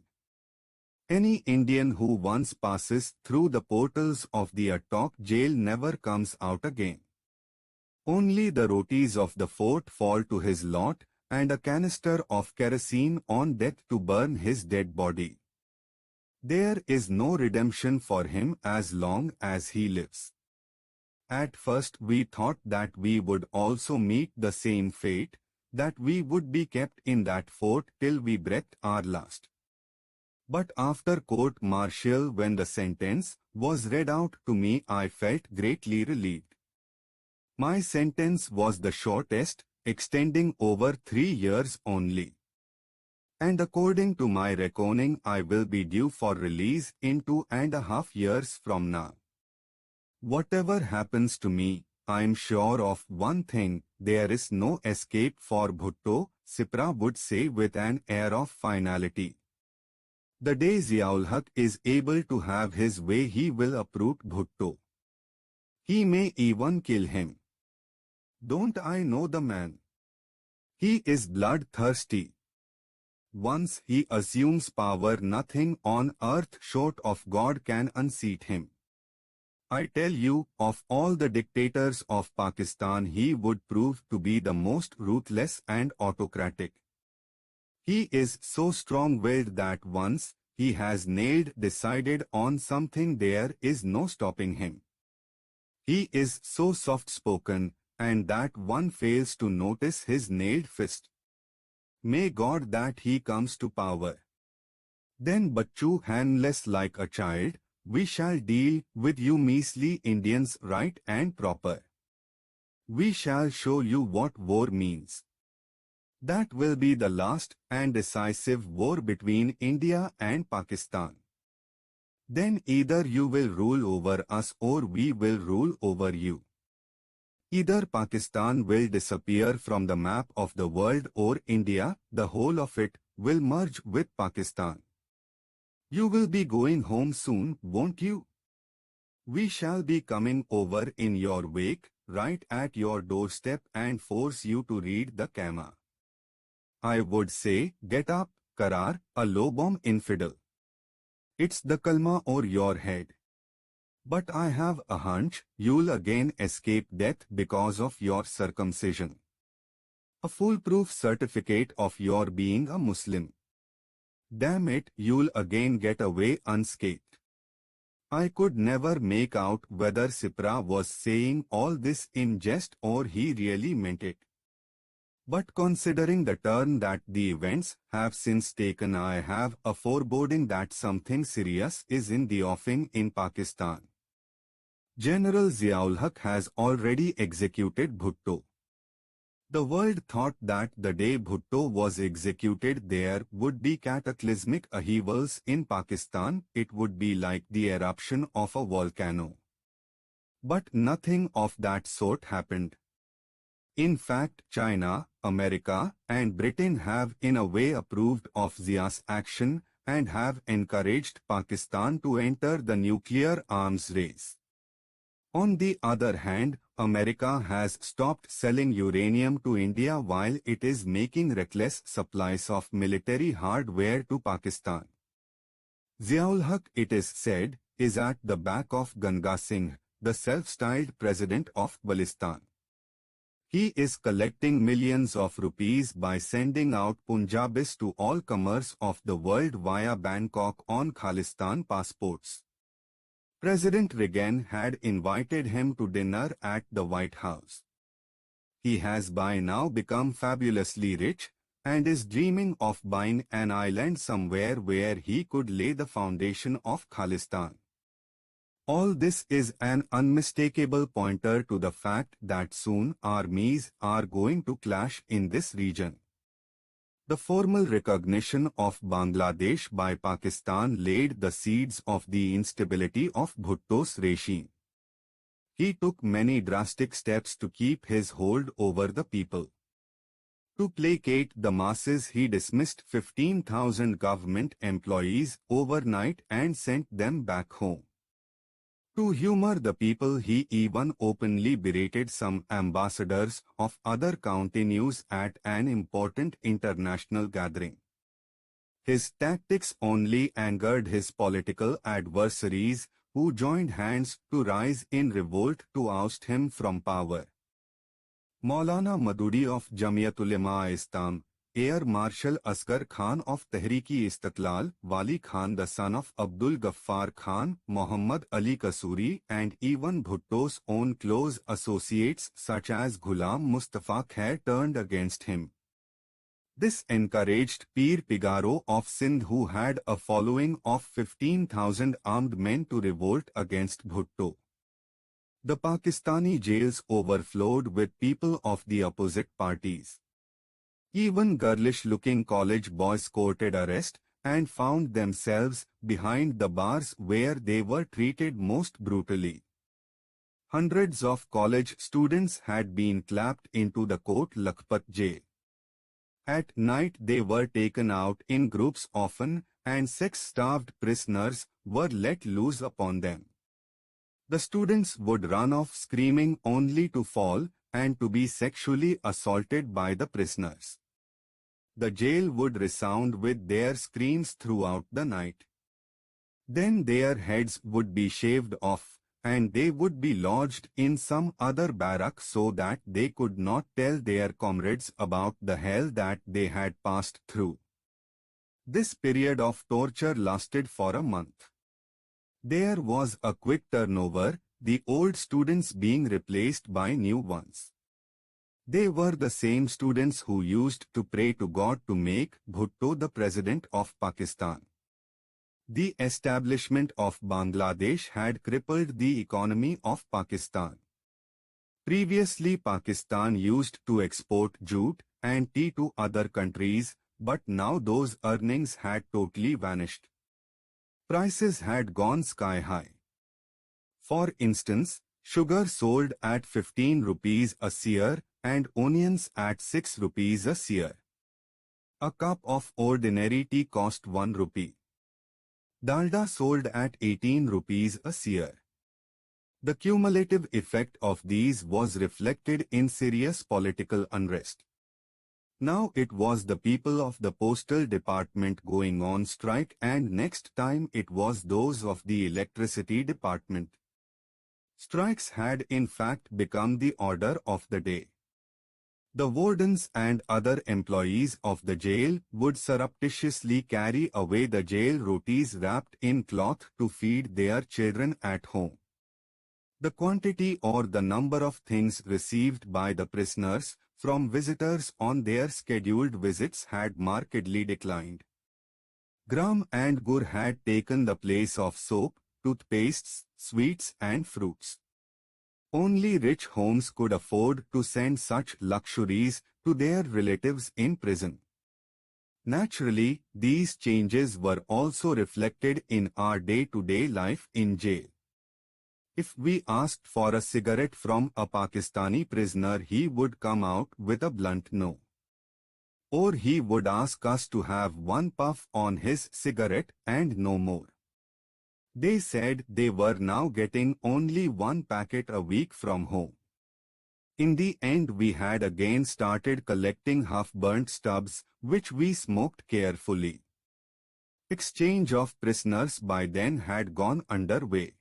Any Indian who once passes through the portals of the Attock jail never comes out again. Only the rotis of the fort fall to his lot, and a canister of kerosene on death to burn his dead body. There is no redemption for him as long as he lives. At first we thought that we would also meet the same fate, that we would be kept in that fort till we breathed our last. But after court-martial, when the sentence was read out to me, I felt greatly relieved. My sentence was the shortest, extending over 3 years only. And according to my reckoning, I will be due for release in 2.5 years from now. Whatever happens to me, I am sure of one thing: there is no escape for Bhutto, Sipra would say with an air of finality. The day Ziaul-Haq is able to have his way, he will uproot Bhutto. He may even kill him. Don't I know the man? He is bloodthirsty. Once he assumes power, nothing on earth short of God can unseat him. I tell you, of all the dictators of Pakistan, he would prove to be the most ruthless and autocratic. He is so strong-willed that once he has decided on something, there is no stopping him. He is so soft-spoken, and that one fails to notice his nailed fist. May God that he comes to power. Then, Bachchu, handless like a child, we shall deal with you measly Indians right and proper. We shall show you what war means. That will be the last and decisive war between India and Pakistan. Then either you will rule over us or we will rule over you. Either Pakistan will disappear from the map of the world, or India, the whole of it, will merge with Pakistan. You will be going home soon, won't you? We shall be coming over in your wake, right at your doorstep, and force you to read the Kama. I would say, get up, Karar, a low-bomb infidel. It's the Kalma or your head. But I have a hunch you'll again escape death because of your circumcision. A foolproof certificate of your being a Muslim. Damn it, you'll again get away unscathed. I could never make out whether Sipra was saying all this in jest or he really meant it. But considering the turn that the events have since taken, I have a foreboding that something serious is in the offing in Pakistan. General Ziaul-Haq has already executed Bhutto. The world thought that the day Bhutto was executed, there would be cataclysmic upheavals in Pakistan. It would be like the eruption of a volcano. But nothing of that sort happened. In fact, China, America, and Britain have in a way approved of Zia's action and have encouraged Pakistan to enter the nuclear arms race. On the other hand, America has stopped selling uranium to India while it is making reckless supplies of military hardware to Pakistan. Ziaul-Haq, it is said, is at the back of Ganga Singh, the self-styled president of Balistan. He is collecting millions of rupees by sending out Punjabis to all comers of the world via Bangkok on Khalistan passports. President Reagan had invited him to dinner at the White House. He has by now become fabulously rich and is dreaming of buying an island somewhere where he could lay the foundation of Khalistan. All this is an unmistakable pointer to the fact that soon armies are going to clash in this region. The formal recognition of Bangladesh by Pakistan laid the seeds of the instability of Bhutto's regime. He took many drastic steps to keep his hold over the people. To placate the masses, he dismissed 15,000 government employees overnight and sent them back home. To humor the people, he even openly berated some ambassadors of other county news at an important international gathering. His tactics only angered his political adversaries, who joined hands to rise in revolt to oust him from power. Maulana Madudi of Jamiyat-ul-Ulema-e-Islam, Air Marshal Asghar Khan of Tehreek-e-Istiqlal, Wali Khan the son of Abdul Ghaffar Khan, Muhammad Ali Kasuri, and even Bhutto's own close associates such as Ghulam Mustafa Khair turned against him. This encouraged Pir Pigaro of Sindh, who had a following of 15,000 armed men, to revolt against Bhutto. The Pakistani jails overflowed with people of the opposite parties. Even girlish-looking college boys courted arrest and found themselves behind the bars, where they were treated most brutally. Hundreds of college students had been clapped into the Kot Lakhpat jail. At night they were taken out in groups often, and sex-starved prisoners were let loose upon them. The students would run off screaming only to fall and to be sexually assaulted by the prisoners. The jail would resound with their screams throughout the night. Then their heads would be shaved off, and they would be lodged in some other barrack so that they could not tell their comrades about the hell that they had passed through. This period of torture lasted for a month. There was a quick turnover, the old students being replaced by new ones. They were the same students who used to pray to God to make Bhutto the President of Pakistan. The establishment of Bangladesh had crippled the economy of Pakistan. Previously, Pakistan used to export jute and tea to other countries, but now those earnings had totally vanished. Prices had gone sky high. For instance, sugar sold at 15 rupees a seer and onions at 6 rupees a seer. A cup of ordinary tea cost 1 rupee. Dalda sold at 18 rupees a seer. The cumulative effect of these was reflected in serious political unrest. Now it was the people of the postal department going on strike, and next time it was those of the electricity department. Strikes had in fact become the order of the day. The wardens and other employees of the jail would surreptitiously carry away the jail rotis wrapped in cloth to feed their children at home. The quantity or the number of things received by the prisoners from visitors on their scheduled visits had markedly declined. Gram and gur had taken the place of soap, toothpastes, sweets and fruits. Only rich homes could afford to send such luxuries to their relatives in prison. Naturally, these changes were also reflected in our day-to-day life in jail. If we asked for a cigarette from a Pakistani prisoner, he would come out with a blunt no. Or he would ask us to have one puff on his cigarette and no more. They said they were now getting only one packet a week from home. In the end, we had again started collecting half-burnt stubs, which we smoked carefully. Exchange of prisoners by then had gone underway.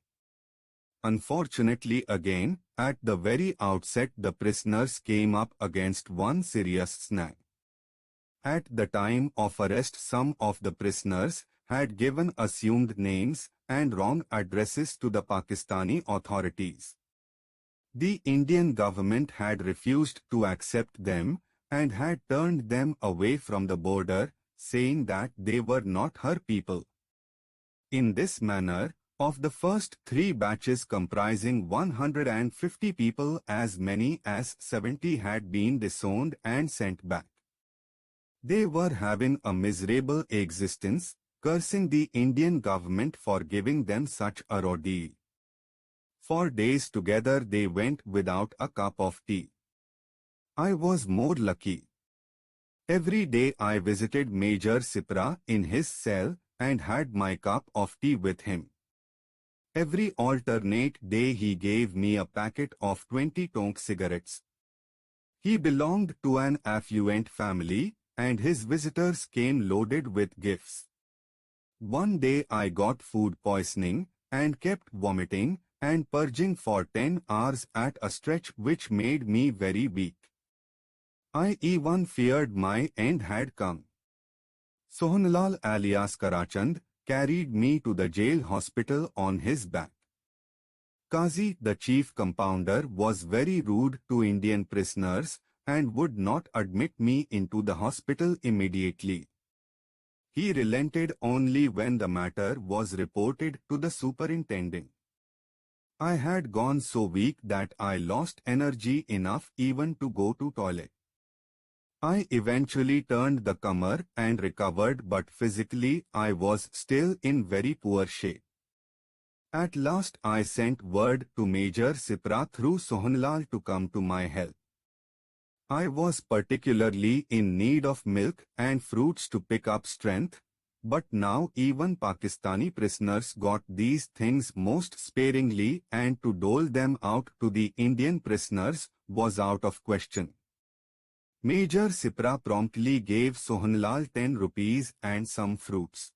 Unfortunately again, at the very outset the prisoners came up against one serious snag. At the time of arrest, some of the prisoners had given assumed names and wrong addresses to the Pakistani authorities. The Indian government had refused to accept them and had turned them away from the border, saying that they were not her people. In this manner, of the first 3 batches comprising 150 people, as many as 70 had been disowned and sent back. They were having a miserable existence, cursing the Indian government for giving them such a ordeal. For days together they went without a cup of tea. I was more lucky. Every day I visited Major Sipra in his cell and had my cup of tea with him. Every alternate day he gave me a packet of 20 tonk cigarettes. He belonged to an affluent family, and his visitors came loaded with gifts. One day I got food poisoning and kept vomiting and purging for 10 hours at a stretch, which made me very weak. I even feared my end had come. Sohanlal alias Karachand carried me to the jail hospital on his back. Qazi, the chief compounder, was very rude to Indian prisoners, and would not admit me into the hospital immediately. He relented only when the matter was reported to the superintendent. I had gone so weak that I lost energy enough even to go to toilet. I eventually turned the comer and recovered, but physically I was still in very poor shape. At last I sent word to Major Sipra through Sohanlal to come to my help. I was particularly in need of milk and fruits to pick up strength, but now even Pakistani prisoners got these things most sparingly, and to dole them out to the Indian prisoners was out of question. Major Sipra promptly gave Sohanlal 10 rupees and some fruits.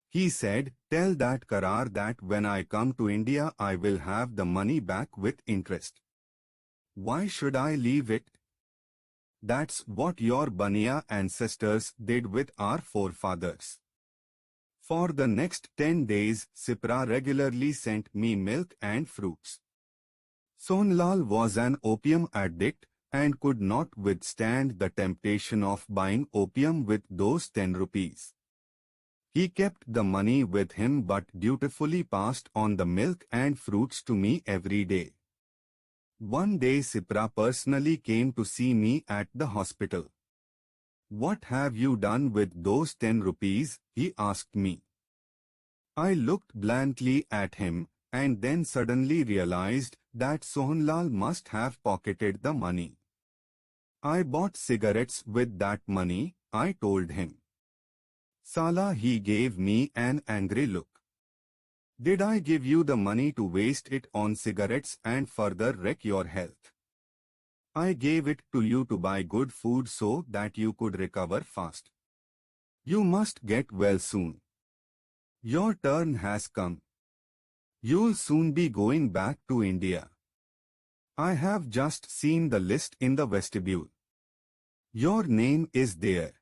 He said, "Tell that Karar that when I come to India I will have the money back with interest. Why should I leave it? That's what your Baniya ancestors did with our forefathers." For the next 10 days, Sipra regularly sent me milk and fruits. Sonlal was an opium addict and could not withstand the temptation of buying opium with those 10 rupees. He kept the money with him but dutifully passed on the milk and fruits to me every day. One day Sipra personally came to see me at the hospital. "What have you done with those 10 rupees?" he asked me. I looked blankly at him and then suddenly realized that Sohanlal must have pocketed the money. "I bought cigarettes with that money," I told him. "Sala," he gave me an angry look. "Did I give you the money to waste it on cigarettes and further wreck your health? I gave it to you to buy good food so that you could recover fast. You must get well soon. Your turn has come. You'll soon be going back to India. I have just seen the list in the vestibule. Your name is there.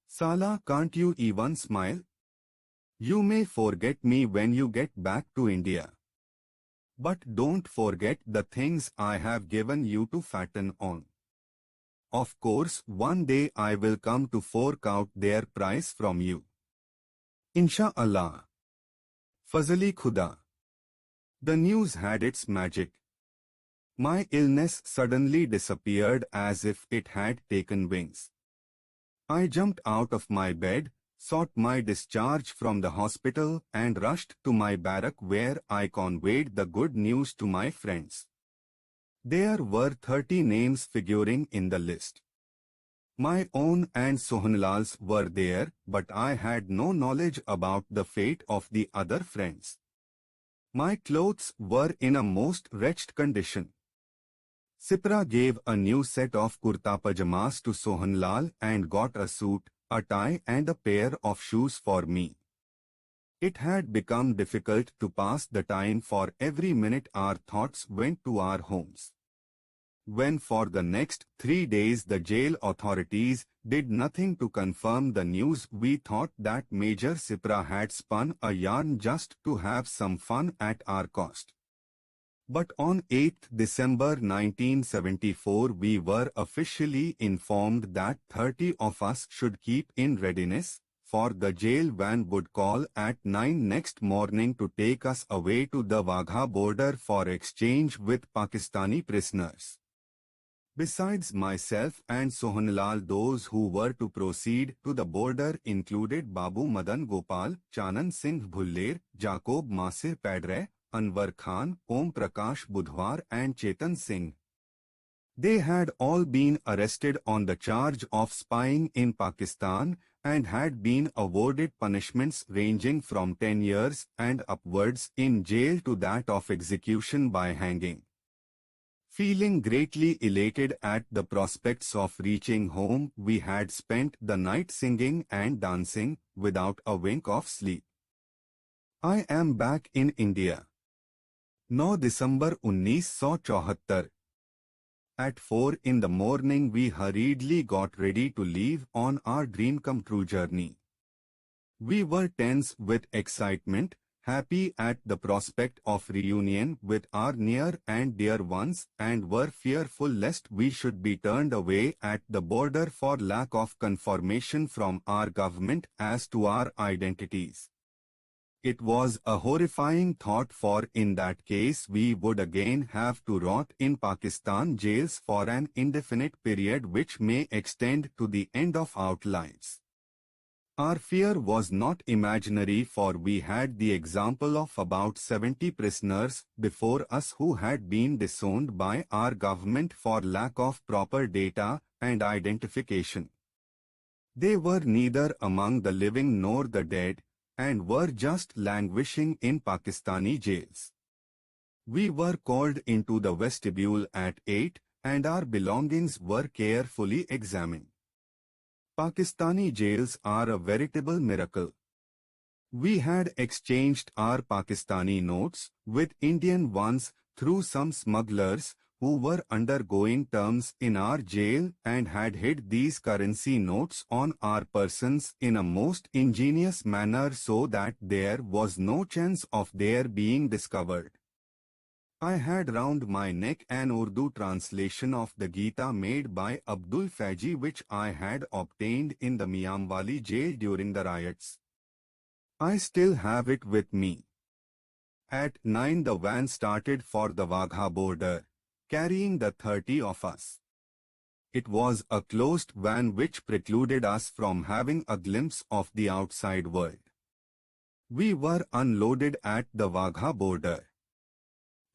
Sala, can't you even smile? You may forget me when you get back to India. But don't forget the things I have given you to fatten on. Of course, one day I will come to fork out their price from you. Insha'Allah. Fazali Khuda." The news had its magic. My illness suddenly disappeared as if it had taken wings. I jumped out of my bed, sought my discharge from the hospital and rushed to my barrack where I conveyed the good news to my friends. There were 30 names figuring in the list. My own and Sohanlal's were there, but I had no knowledge about the fate of the other friends. My clothes were in a most wretched condition. Sipra gave a new set of kurta pajamas to Sohanlal and got a suit, a tie and a pair of shoes for me. It had become difficult to pass the time, for every minute our thoughts went to our homes. When for the next 3 days the jail authorities did nothing to confirm the news, we thought that Major Sipra had spun a yarn just to have some fun at our cost. But on 8th December 1974 we were officially informed that 30 of us should keep in readiness, for the jail van would call at 9 next morning to take us away to the Wagha border for exchange with Pakistani prisoners. Besides myself and Sohanlal, those who were to proceed to the border included Babu Madan Gopal, Chanan Singh Bhuller, Jacob Masir Padre, Anwar Khan, Om Prakash Budhwar and Chetan Singh. They had all been arrested on the charge of spying in Pakistan and had been awarded punishments ranging from 10 years and upwards in jail to that of execution by hanging. Feeling greatly elated at the prospects of reaching home, we had spent the night singing and dancing without a wink of sleep. I am back in India. 9 December 1974. At 4 in the morning we hurriedly got ready to leave on our dream-come-true journey. We were tense with excitement, happy at the prospect of reunion with our near and dear ones, and were fearful lest we should be turned away at the border for lack of confirmation from our government as to our identities. It was a horrifying thought, for in that case we would again have to rot in Pakistan jails for an indefinite period which may extend to the end of our lives. Our fear was not imaginary, for we had the example of about 70 prisoners before us who had been disowned by our government for lack of proper data and identification. They were neither among the living nor the dead, and were just languishing in Pakistani jails. We were called into the vestibule at 8, and our belongings were carefully examined. Pakistani jails are a veritable miracle. We had exchanged our Pakistani notes with Indian ones through some smugglers who were undergoing terms in our jail, and had hid these currency notes on our persons in a most ingenious manner so that there was no chance of their being discovered. I had round my neck an Urdu translation of the Gita made by Abdul Faizi, which I had obtained in the Miamwali jail during the riots. I still have it with me. At 9 the van started for the Wagha border, carrying the 30 of us. It was a closed van which precluded us from having a glimpse of the outside world. We were unloaded at the Wagha border.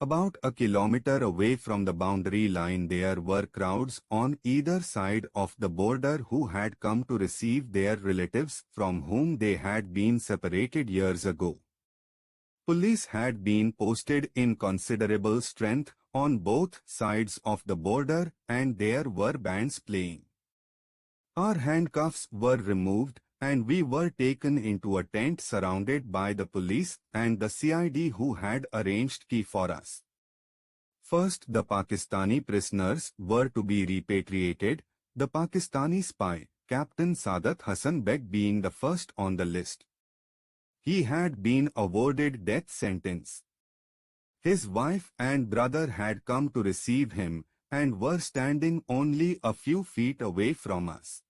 About a kilometer away from the boundary line there were crowds on either side of the border who had come to receive their relatives from whom they had been separated years ago. Police had been posted in considerable strength on both sides of the border, and there were bands playing. Our handcuffs were removed, and we were taken into a tent surrounded by the police and the CID who had arranged key for us. First, the Pakistani prisoners were to be repatriated, the Pakistani spy, Captain Saadat Hassan Beg, being the first on the list. He had been awarded death sentence. His wife and brother had come to receive him and were standing only a few feet away from us.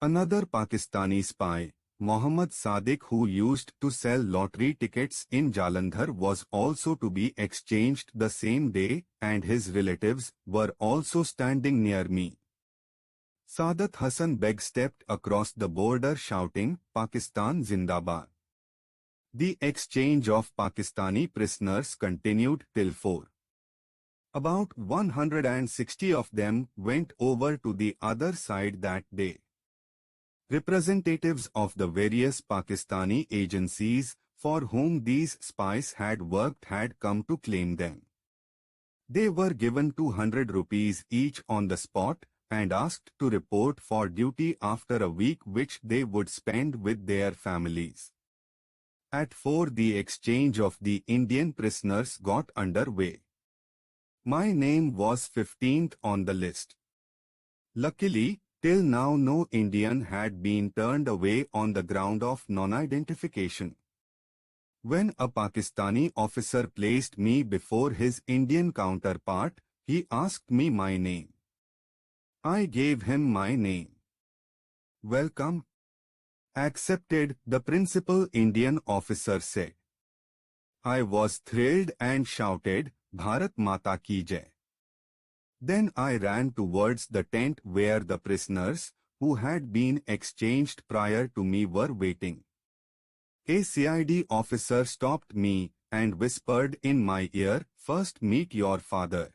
Another Pakistani spy, Mohammad Sadiq, who used to sell lottery tickets in Jalandhar, was also to be exchanged the same day, and his relatives were also standing near me. Saadat Hassan Beg stepped across the border shouting, "Pakistan Zindabad." The exchange of Pakistani prisoners continued till 4. About 160 of them went over to the other side that day. Representatives of the various Pakistani agencies for whom these spies had worked had come to claim them. They were given 200 rupees each on the spot and asked to report for duty after a week, which they would spend with their families. At 4 the exchange of the Indian prisoners got underway. My name was 15th on the list. Luckily, till now no Indian had been turned away on the ground of non-identification. When a Pakistani officer placed me before his Indian counterpart, he asked me my name. I gave him my name. "Welcome." "Accepted," the principal Indian officer said. I was thrilled and shouted, "Bharat Mata Ki Jai." Then I ran towards the tent where the prisoners, who had been exchanged prior to me, were waiting. A CID officer stopped me and whispered in my ear, "First meet your father.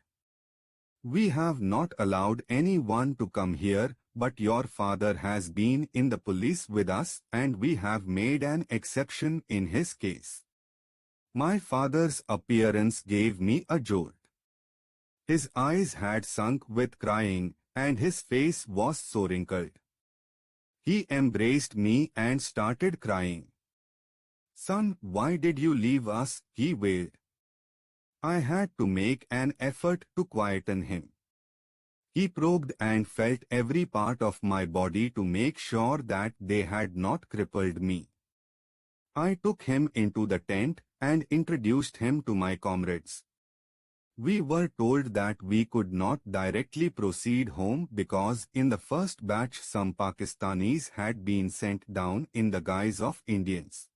We have not allowed anyone to come here, but your father has been in the police with us and we have made an exception in his case." My father's appearance gave me a jolt. His eyes had sunk with crying, and his face was so wrinkled. He embraced me and started crying. "Son, why did you leave us?" he wailed. I had to make an effort to quieten him. He probed and felt every part of my body to make sure that they had not crippled me. I took him into the tent and introduced him to my comrades. We were told that we could not directly proceed home because in the first batch some Pakistanis had been sent down in the guise of Indians.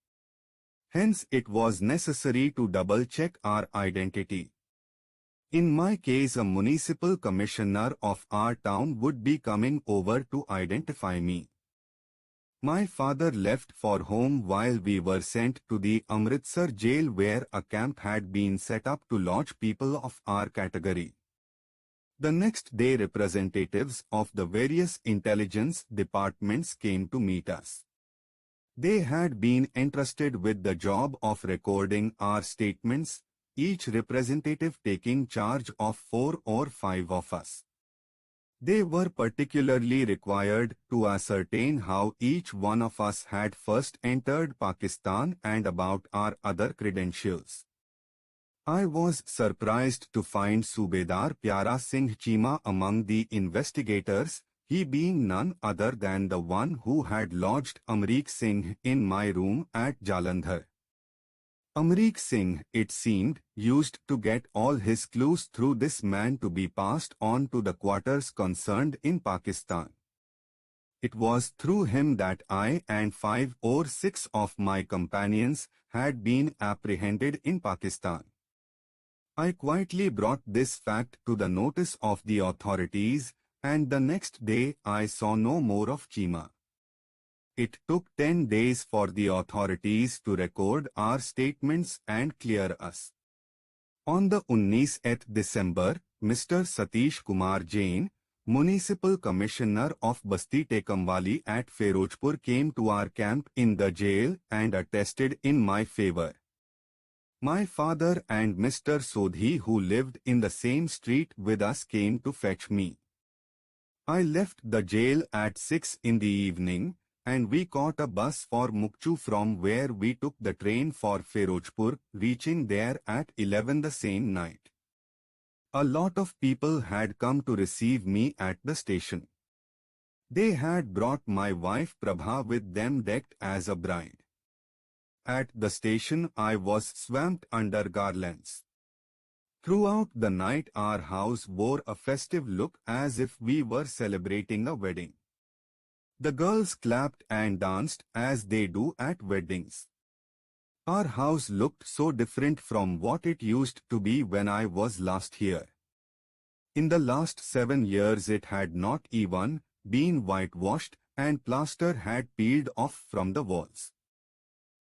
Hence it was necessary to double-check our identity. In my case, a municipal commissioner of our town would be coming over to identify me. My father left for home while we were sent to the Amritsar jail where a camp had been set up to lodge people of our category. The next day representatives of the various intelligence departments came to meet us. They had been entrusted with the job of recording our statements, each representative taking charge of 4 or 5 of us. They were particularly required to ascertain how each one of us had first entered Pakistan and about our other credentials. I was surprised to find Subedar Pyara Singh Chima among the investigators, he being none other than the one who had lodged Amrik Singh in my room at Jalandhar. Amrik Singh, it seemed, used to get all his clues through this man to be passed on to the quarters concerned in Pakistan. It was through him that I and 5 or 6 of my companions had been apprehended in Pakistan. I quietly brought this fact to the notice of the authorities, and the next day I saw no more of Chima. It took 10 days for the authorities to record our statements and clear us. On the 19th December, Mr. Satish Kumar Jain, Municipal Commissioner of Basti Tekamwali at Ferojpur, came to our camp in the jail and attested in my favor. My father and Mr. Sodhi, who lived in the same street with us, came to fetch me. I left the jail at 6 in the evening, and we caught a bus for Mukchu, from where we took the train for Ferojpur, reaching there at 11 the same night. A lot of people had come to receive me at the station. They had brought my wife Prabha with them, decked as a bride. At the station I was swamped under garlands. Throughout the night our house wore a festive look, as if we were celebrating a wedding. The girls clapped and danced as they do at weddings. Our house looked so different from what it used to be when I was last here. In the last 7 years it had not even been whitewashed, and plaster had peeled off from the walls.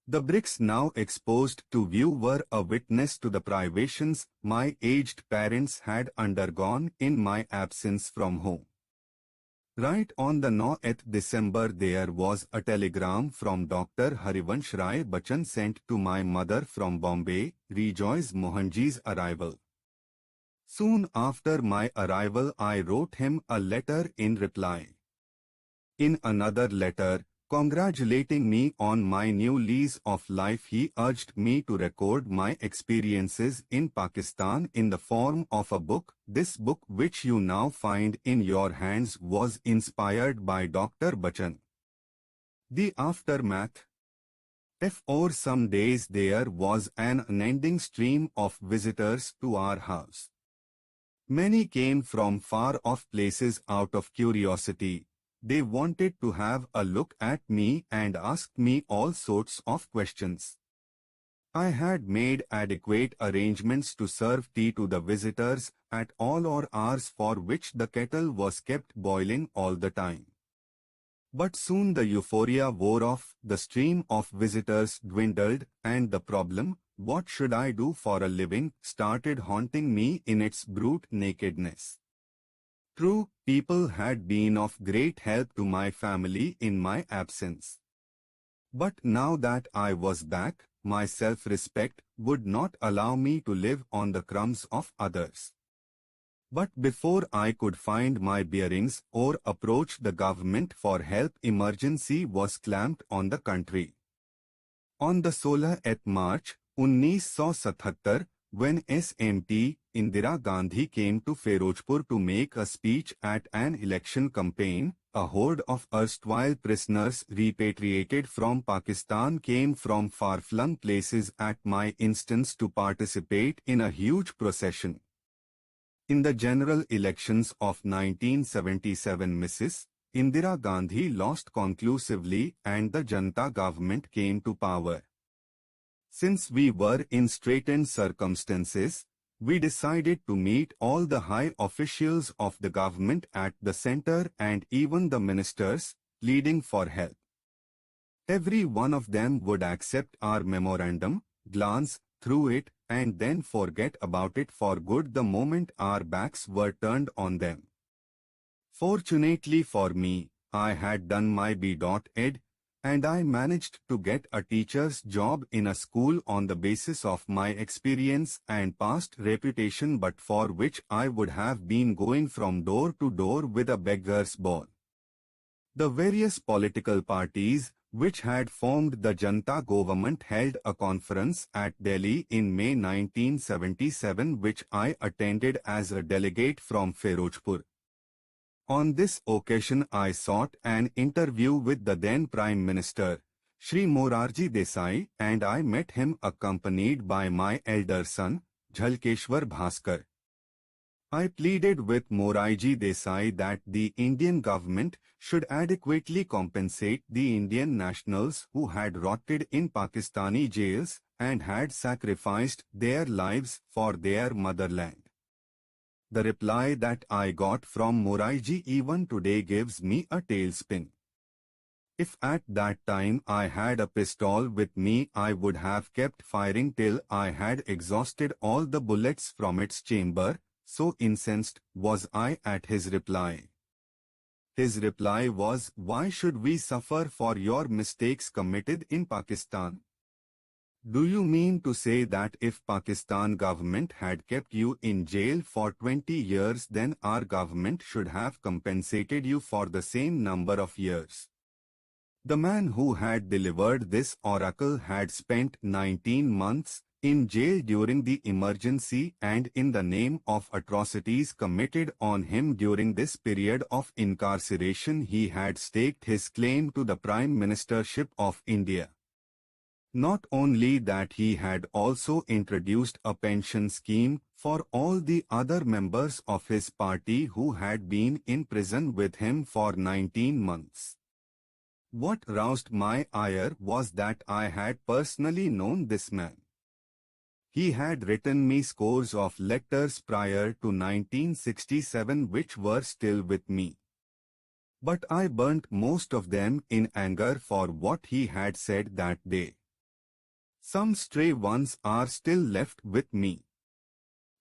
The bricks now exposed to view were a witness to the privations my aged parents had undergone in my absence from home. Right on the 9th December there was a telegram from Dr. Harivansh Rai Bachchan sent to my mother from Bombay, rejoice Mohanji's arrival. Soon after my arrival I wrote him a letter in reply. In another letter, congratulating me on my new lease of life, he urged me to record my experiences in Pakistan in the form of a book. This book, which you now find in your hands, was inspired by Dr. Bachchan. The aftermath. For some days there was an unending stream of visitors to our house. Many came from far-off places out of curiosity. They wanted to have a look at me and asked me all sorts of questions. I had made adequate arrangements to serve tea to the visitors at all or hours, for which the kettle was kept boiling all the time. But soon the euphoria wore off, the stream of visitors dwindled, and the problem, what should I do for a living, started haunting me in its brute nakedness. True, people had been of great help to my family in my absence. But now that I was back, my self-respect would not allow me to live on the crumbs of others. But before I could find my bearings or approach the government for help, emergency was clamped on the country. On the 16th March, 1977, when SMT Indira Gandhi came to Ferozpur to make a speech at an election campaign, a horde of erstwhile prisoners repatriated from Pakistan came from far-flung places at my instance to participate in a huge procession. In the general elections of 1977, Mrs. Indira Gandhi lost conclusively and the Janata government came to power. Since we were in straitened circumstances, we decided to meet all the high officials of the government at the center and even the ministers, pleading for help. Every one of them would accept our memorandum, glance through it, and then forget about it for good the moment our backs were turned on them. Fortunately for me, I had done my B.Ed, and I managed to get a teacher's job in a school on the basis of my experience and past reputation, but for which I would have been going from door to door with a beggar's ball. The various political parties which had formed the Janata government held a conference at Delhi in May 1977, which I attended as a delegate from Ferozpur. On this occasion I sought an interview with the then Prime Minister, Shri Morarji Desai, and I met him accompanied by my elder son, Jhalkeshwar Bhaskar. I pleaded with Morarji Desai that the Indian government should adequately compensate the Indian nationals who had rotted in Pakistani jails and had sacrificed their lives for their motherland. The reply that I got from Morarji even today gives me a tailspin. If at that time I had a pistol with me, I would have kept firing till I had exhausted all the bullets from its chamber, so incensed was I at his reply. His reply was, "Why should we suffer for your mistakes committed in Pakistan? Do you mean to say that if Pakistan government had kept you in jail for 20 years, then our government should have compensated you for the same number of years?" The man who had delivered this oracle had spent 19 months in jail during the emergency, and in the name of atrocities committed on him during this period of incarceration he had staked his claim to the Prime Ministership of India. Not only that, he had also introduced a pension scheme for all the other members of his party who had been in prison with him for 19 months. What roused my ire was that I had personally known this man. He had written me scores of letters prior to 1967 which were still with me. But I burnt most of them in anger for what he had said that day. Some stray ones are still left with me.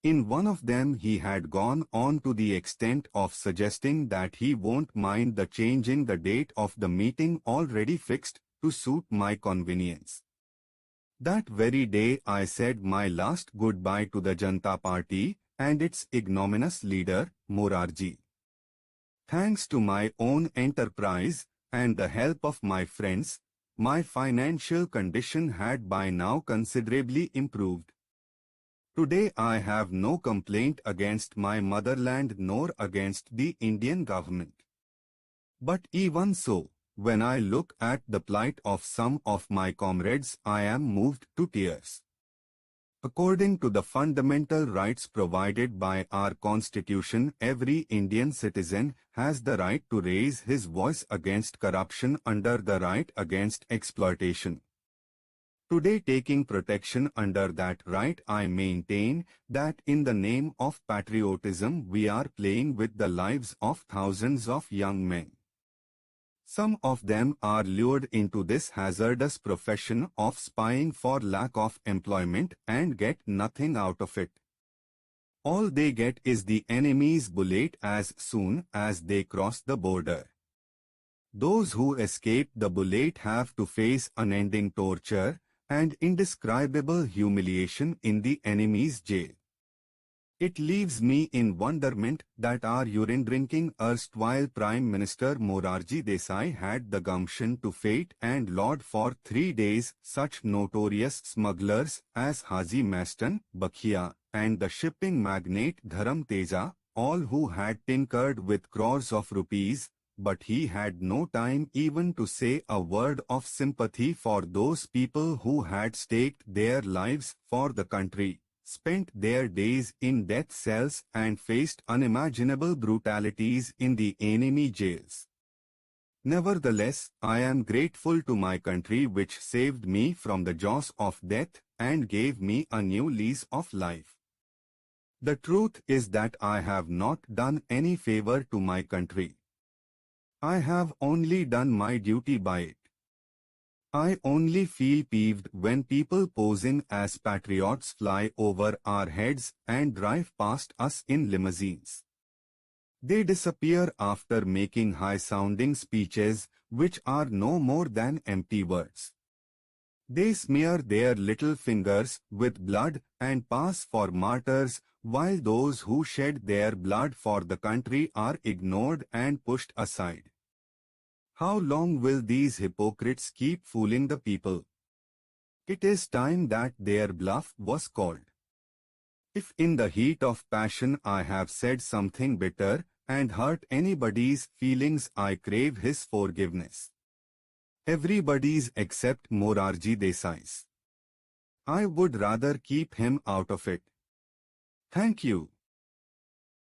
In one of them he had gone on to the extent of suggesting that he won't mind the changing the date of the meeting already fixed to suit my convenience. That very day I said my last goodbye to the Janata Party and its ignominious leader, Morarji. Thanks to my own enterprise and the help of my friends, my financial condition had by now considerably improved. Today I have no complaint against my motherland nor against the Indian government. But even so, when I look at the plight of some of my comrades, I am moved to tears. According to the fundamental rights provided by our Constitution, every Indian citizen has the right to raise his voice against corruption under the right against exploitation. Today, taking protection under that right, I maintain that in the name of patriotism we are playing with the lives of thousands of young men. Some of them are lured into this hazardous profession of spying for lack of employment and get nothing out of it. All they get is the enemy's bullet as soon as they cross the border. Those who escape the bullet have to face unending torture and indescribable humiliation in the enemy's jail. It leaves me in wonderment that our urine-drinking erstwhile Prime Minister Morarji Desai had the gumption to fight and laud for 3 days such notorious smugglers as Haji Maston, Bakhia, and the shipping magnate Dharam Teja, all who had tinkered with crores of rupees, but he had no time even to say a word of sympathy for those people who had staked their lives for the country, spent their days in death cells and faced unimaginable brutalities in the enemy jails. Nevertheless, I am grateful to my country which saved me from the jaws of death and gave me a new lease of life. The truth is that I have not done any favor to my country. I have only done my duty by it. I only feel peeved when people posing as patriots fly over our heads and drive past us in limousines. They disappear after making high-sounding speeches which are no more than empty words. They smear their little fingers with blood and pass for martyrs, while those who shed their blood for the country are ignored and pushed aside. How long will these hypocrites keep fooling the people? It is time that their bluff was called. If in the heat of passion I have said something bitter and hurt anybody's feelings, I crave his forgiveness. Everybody's except Morarji Desai's. I would rather keep him out of it. Thank you.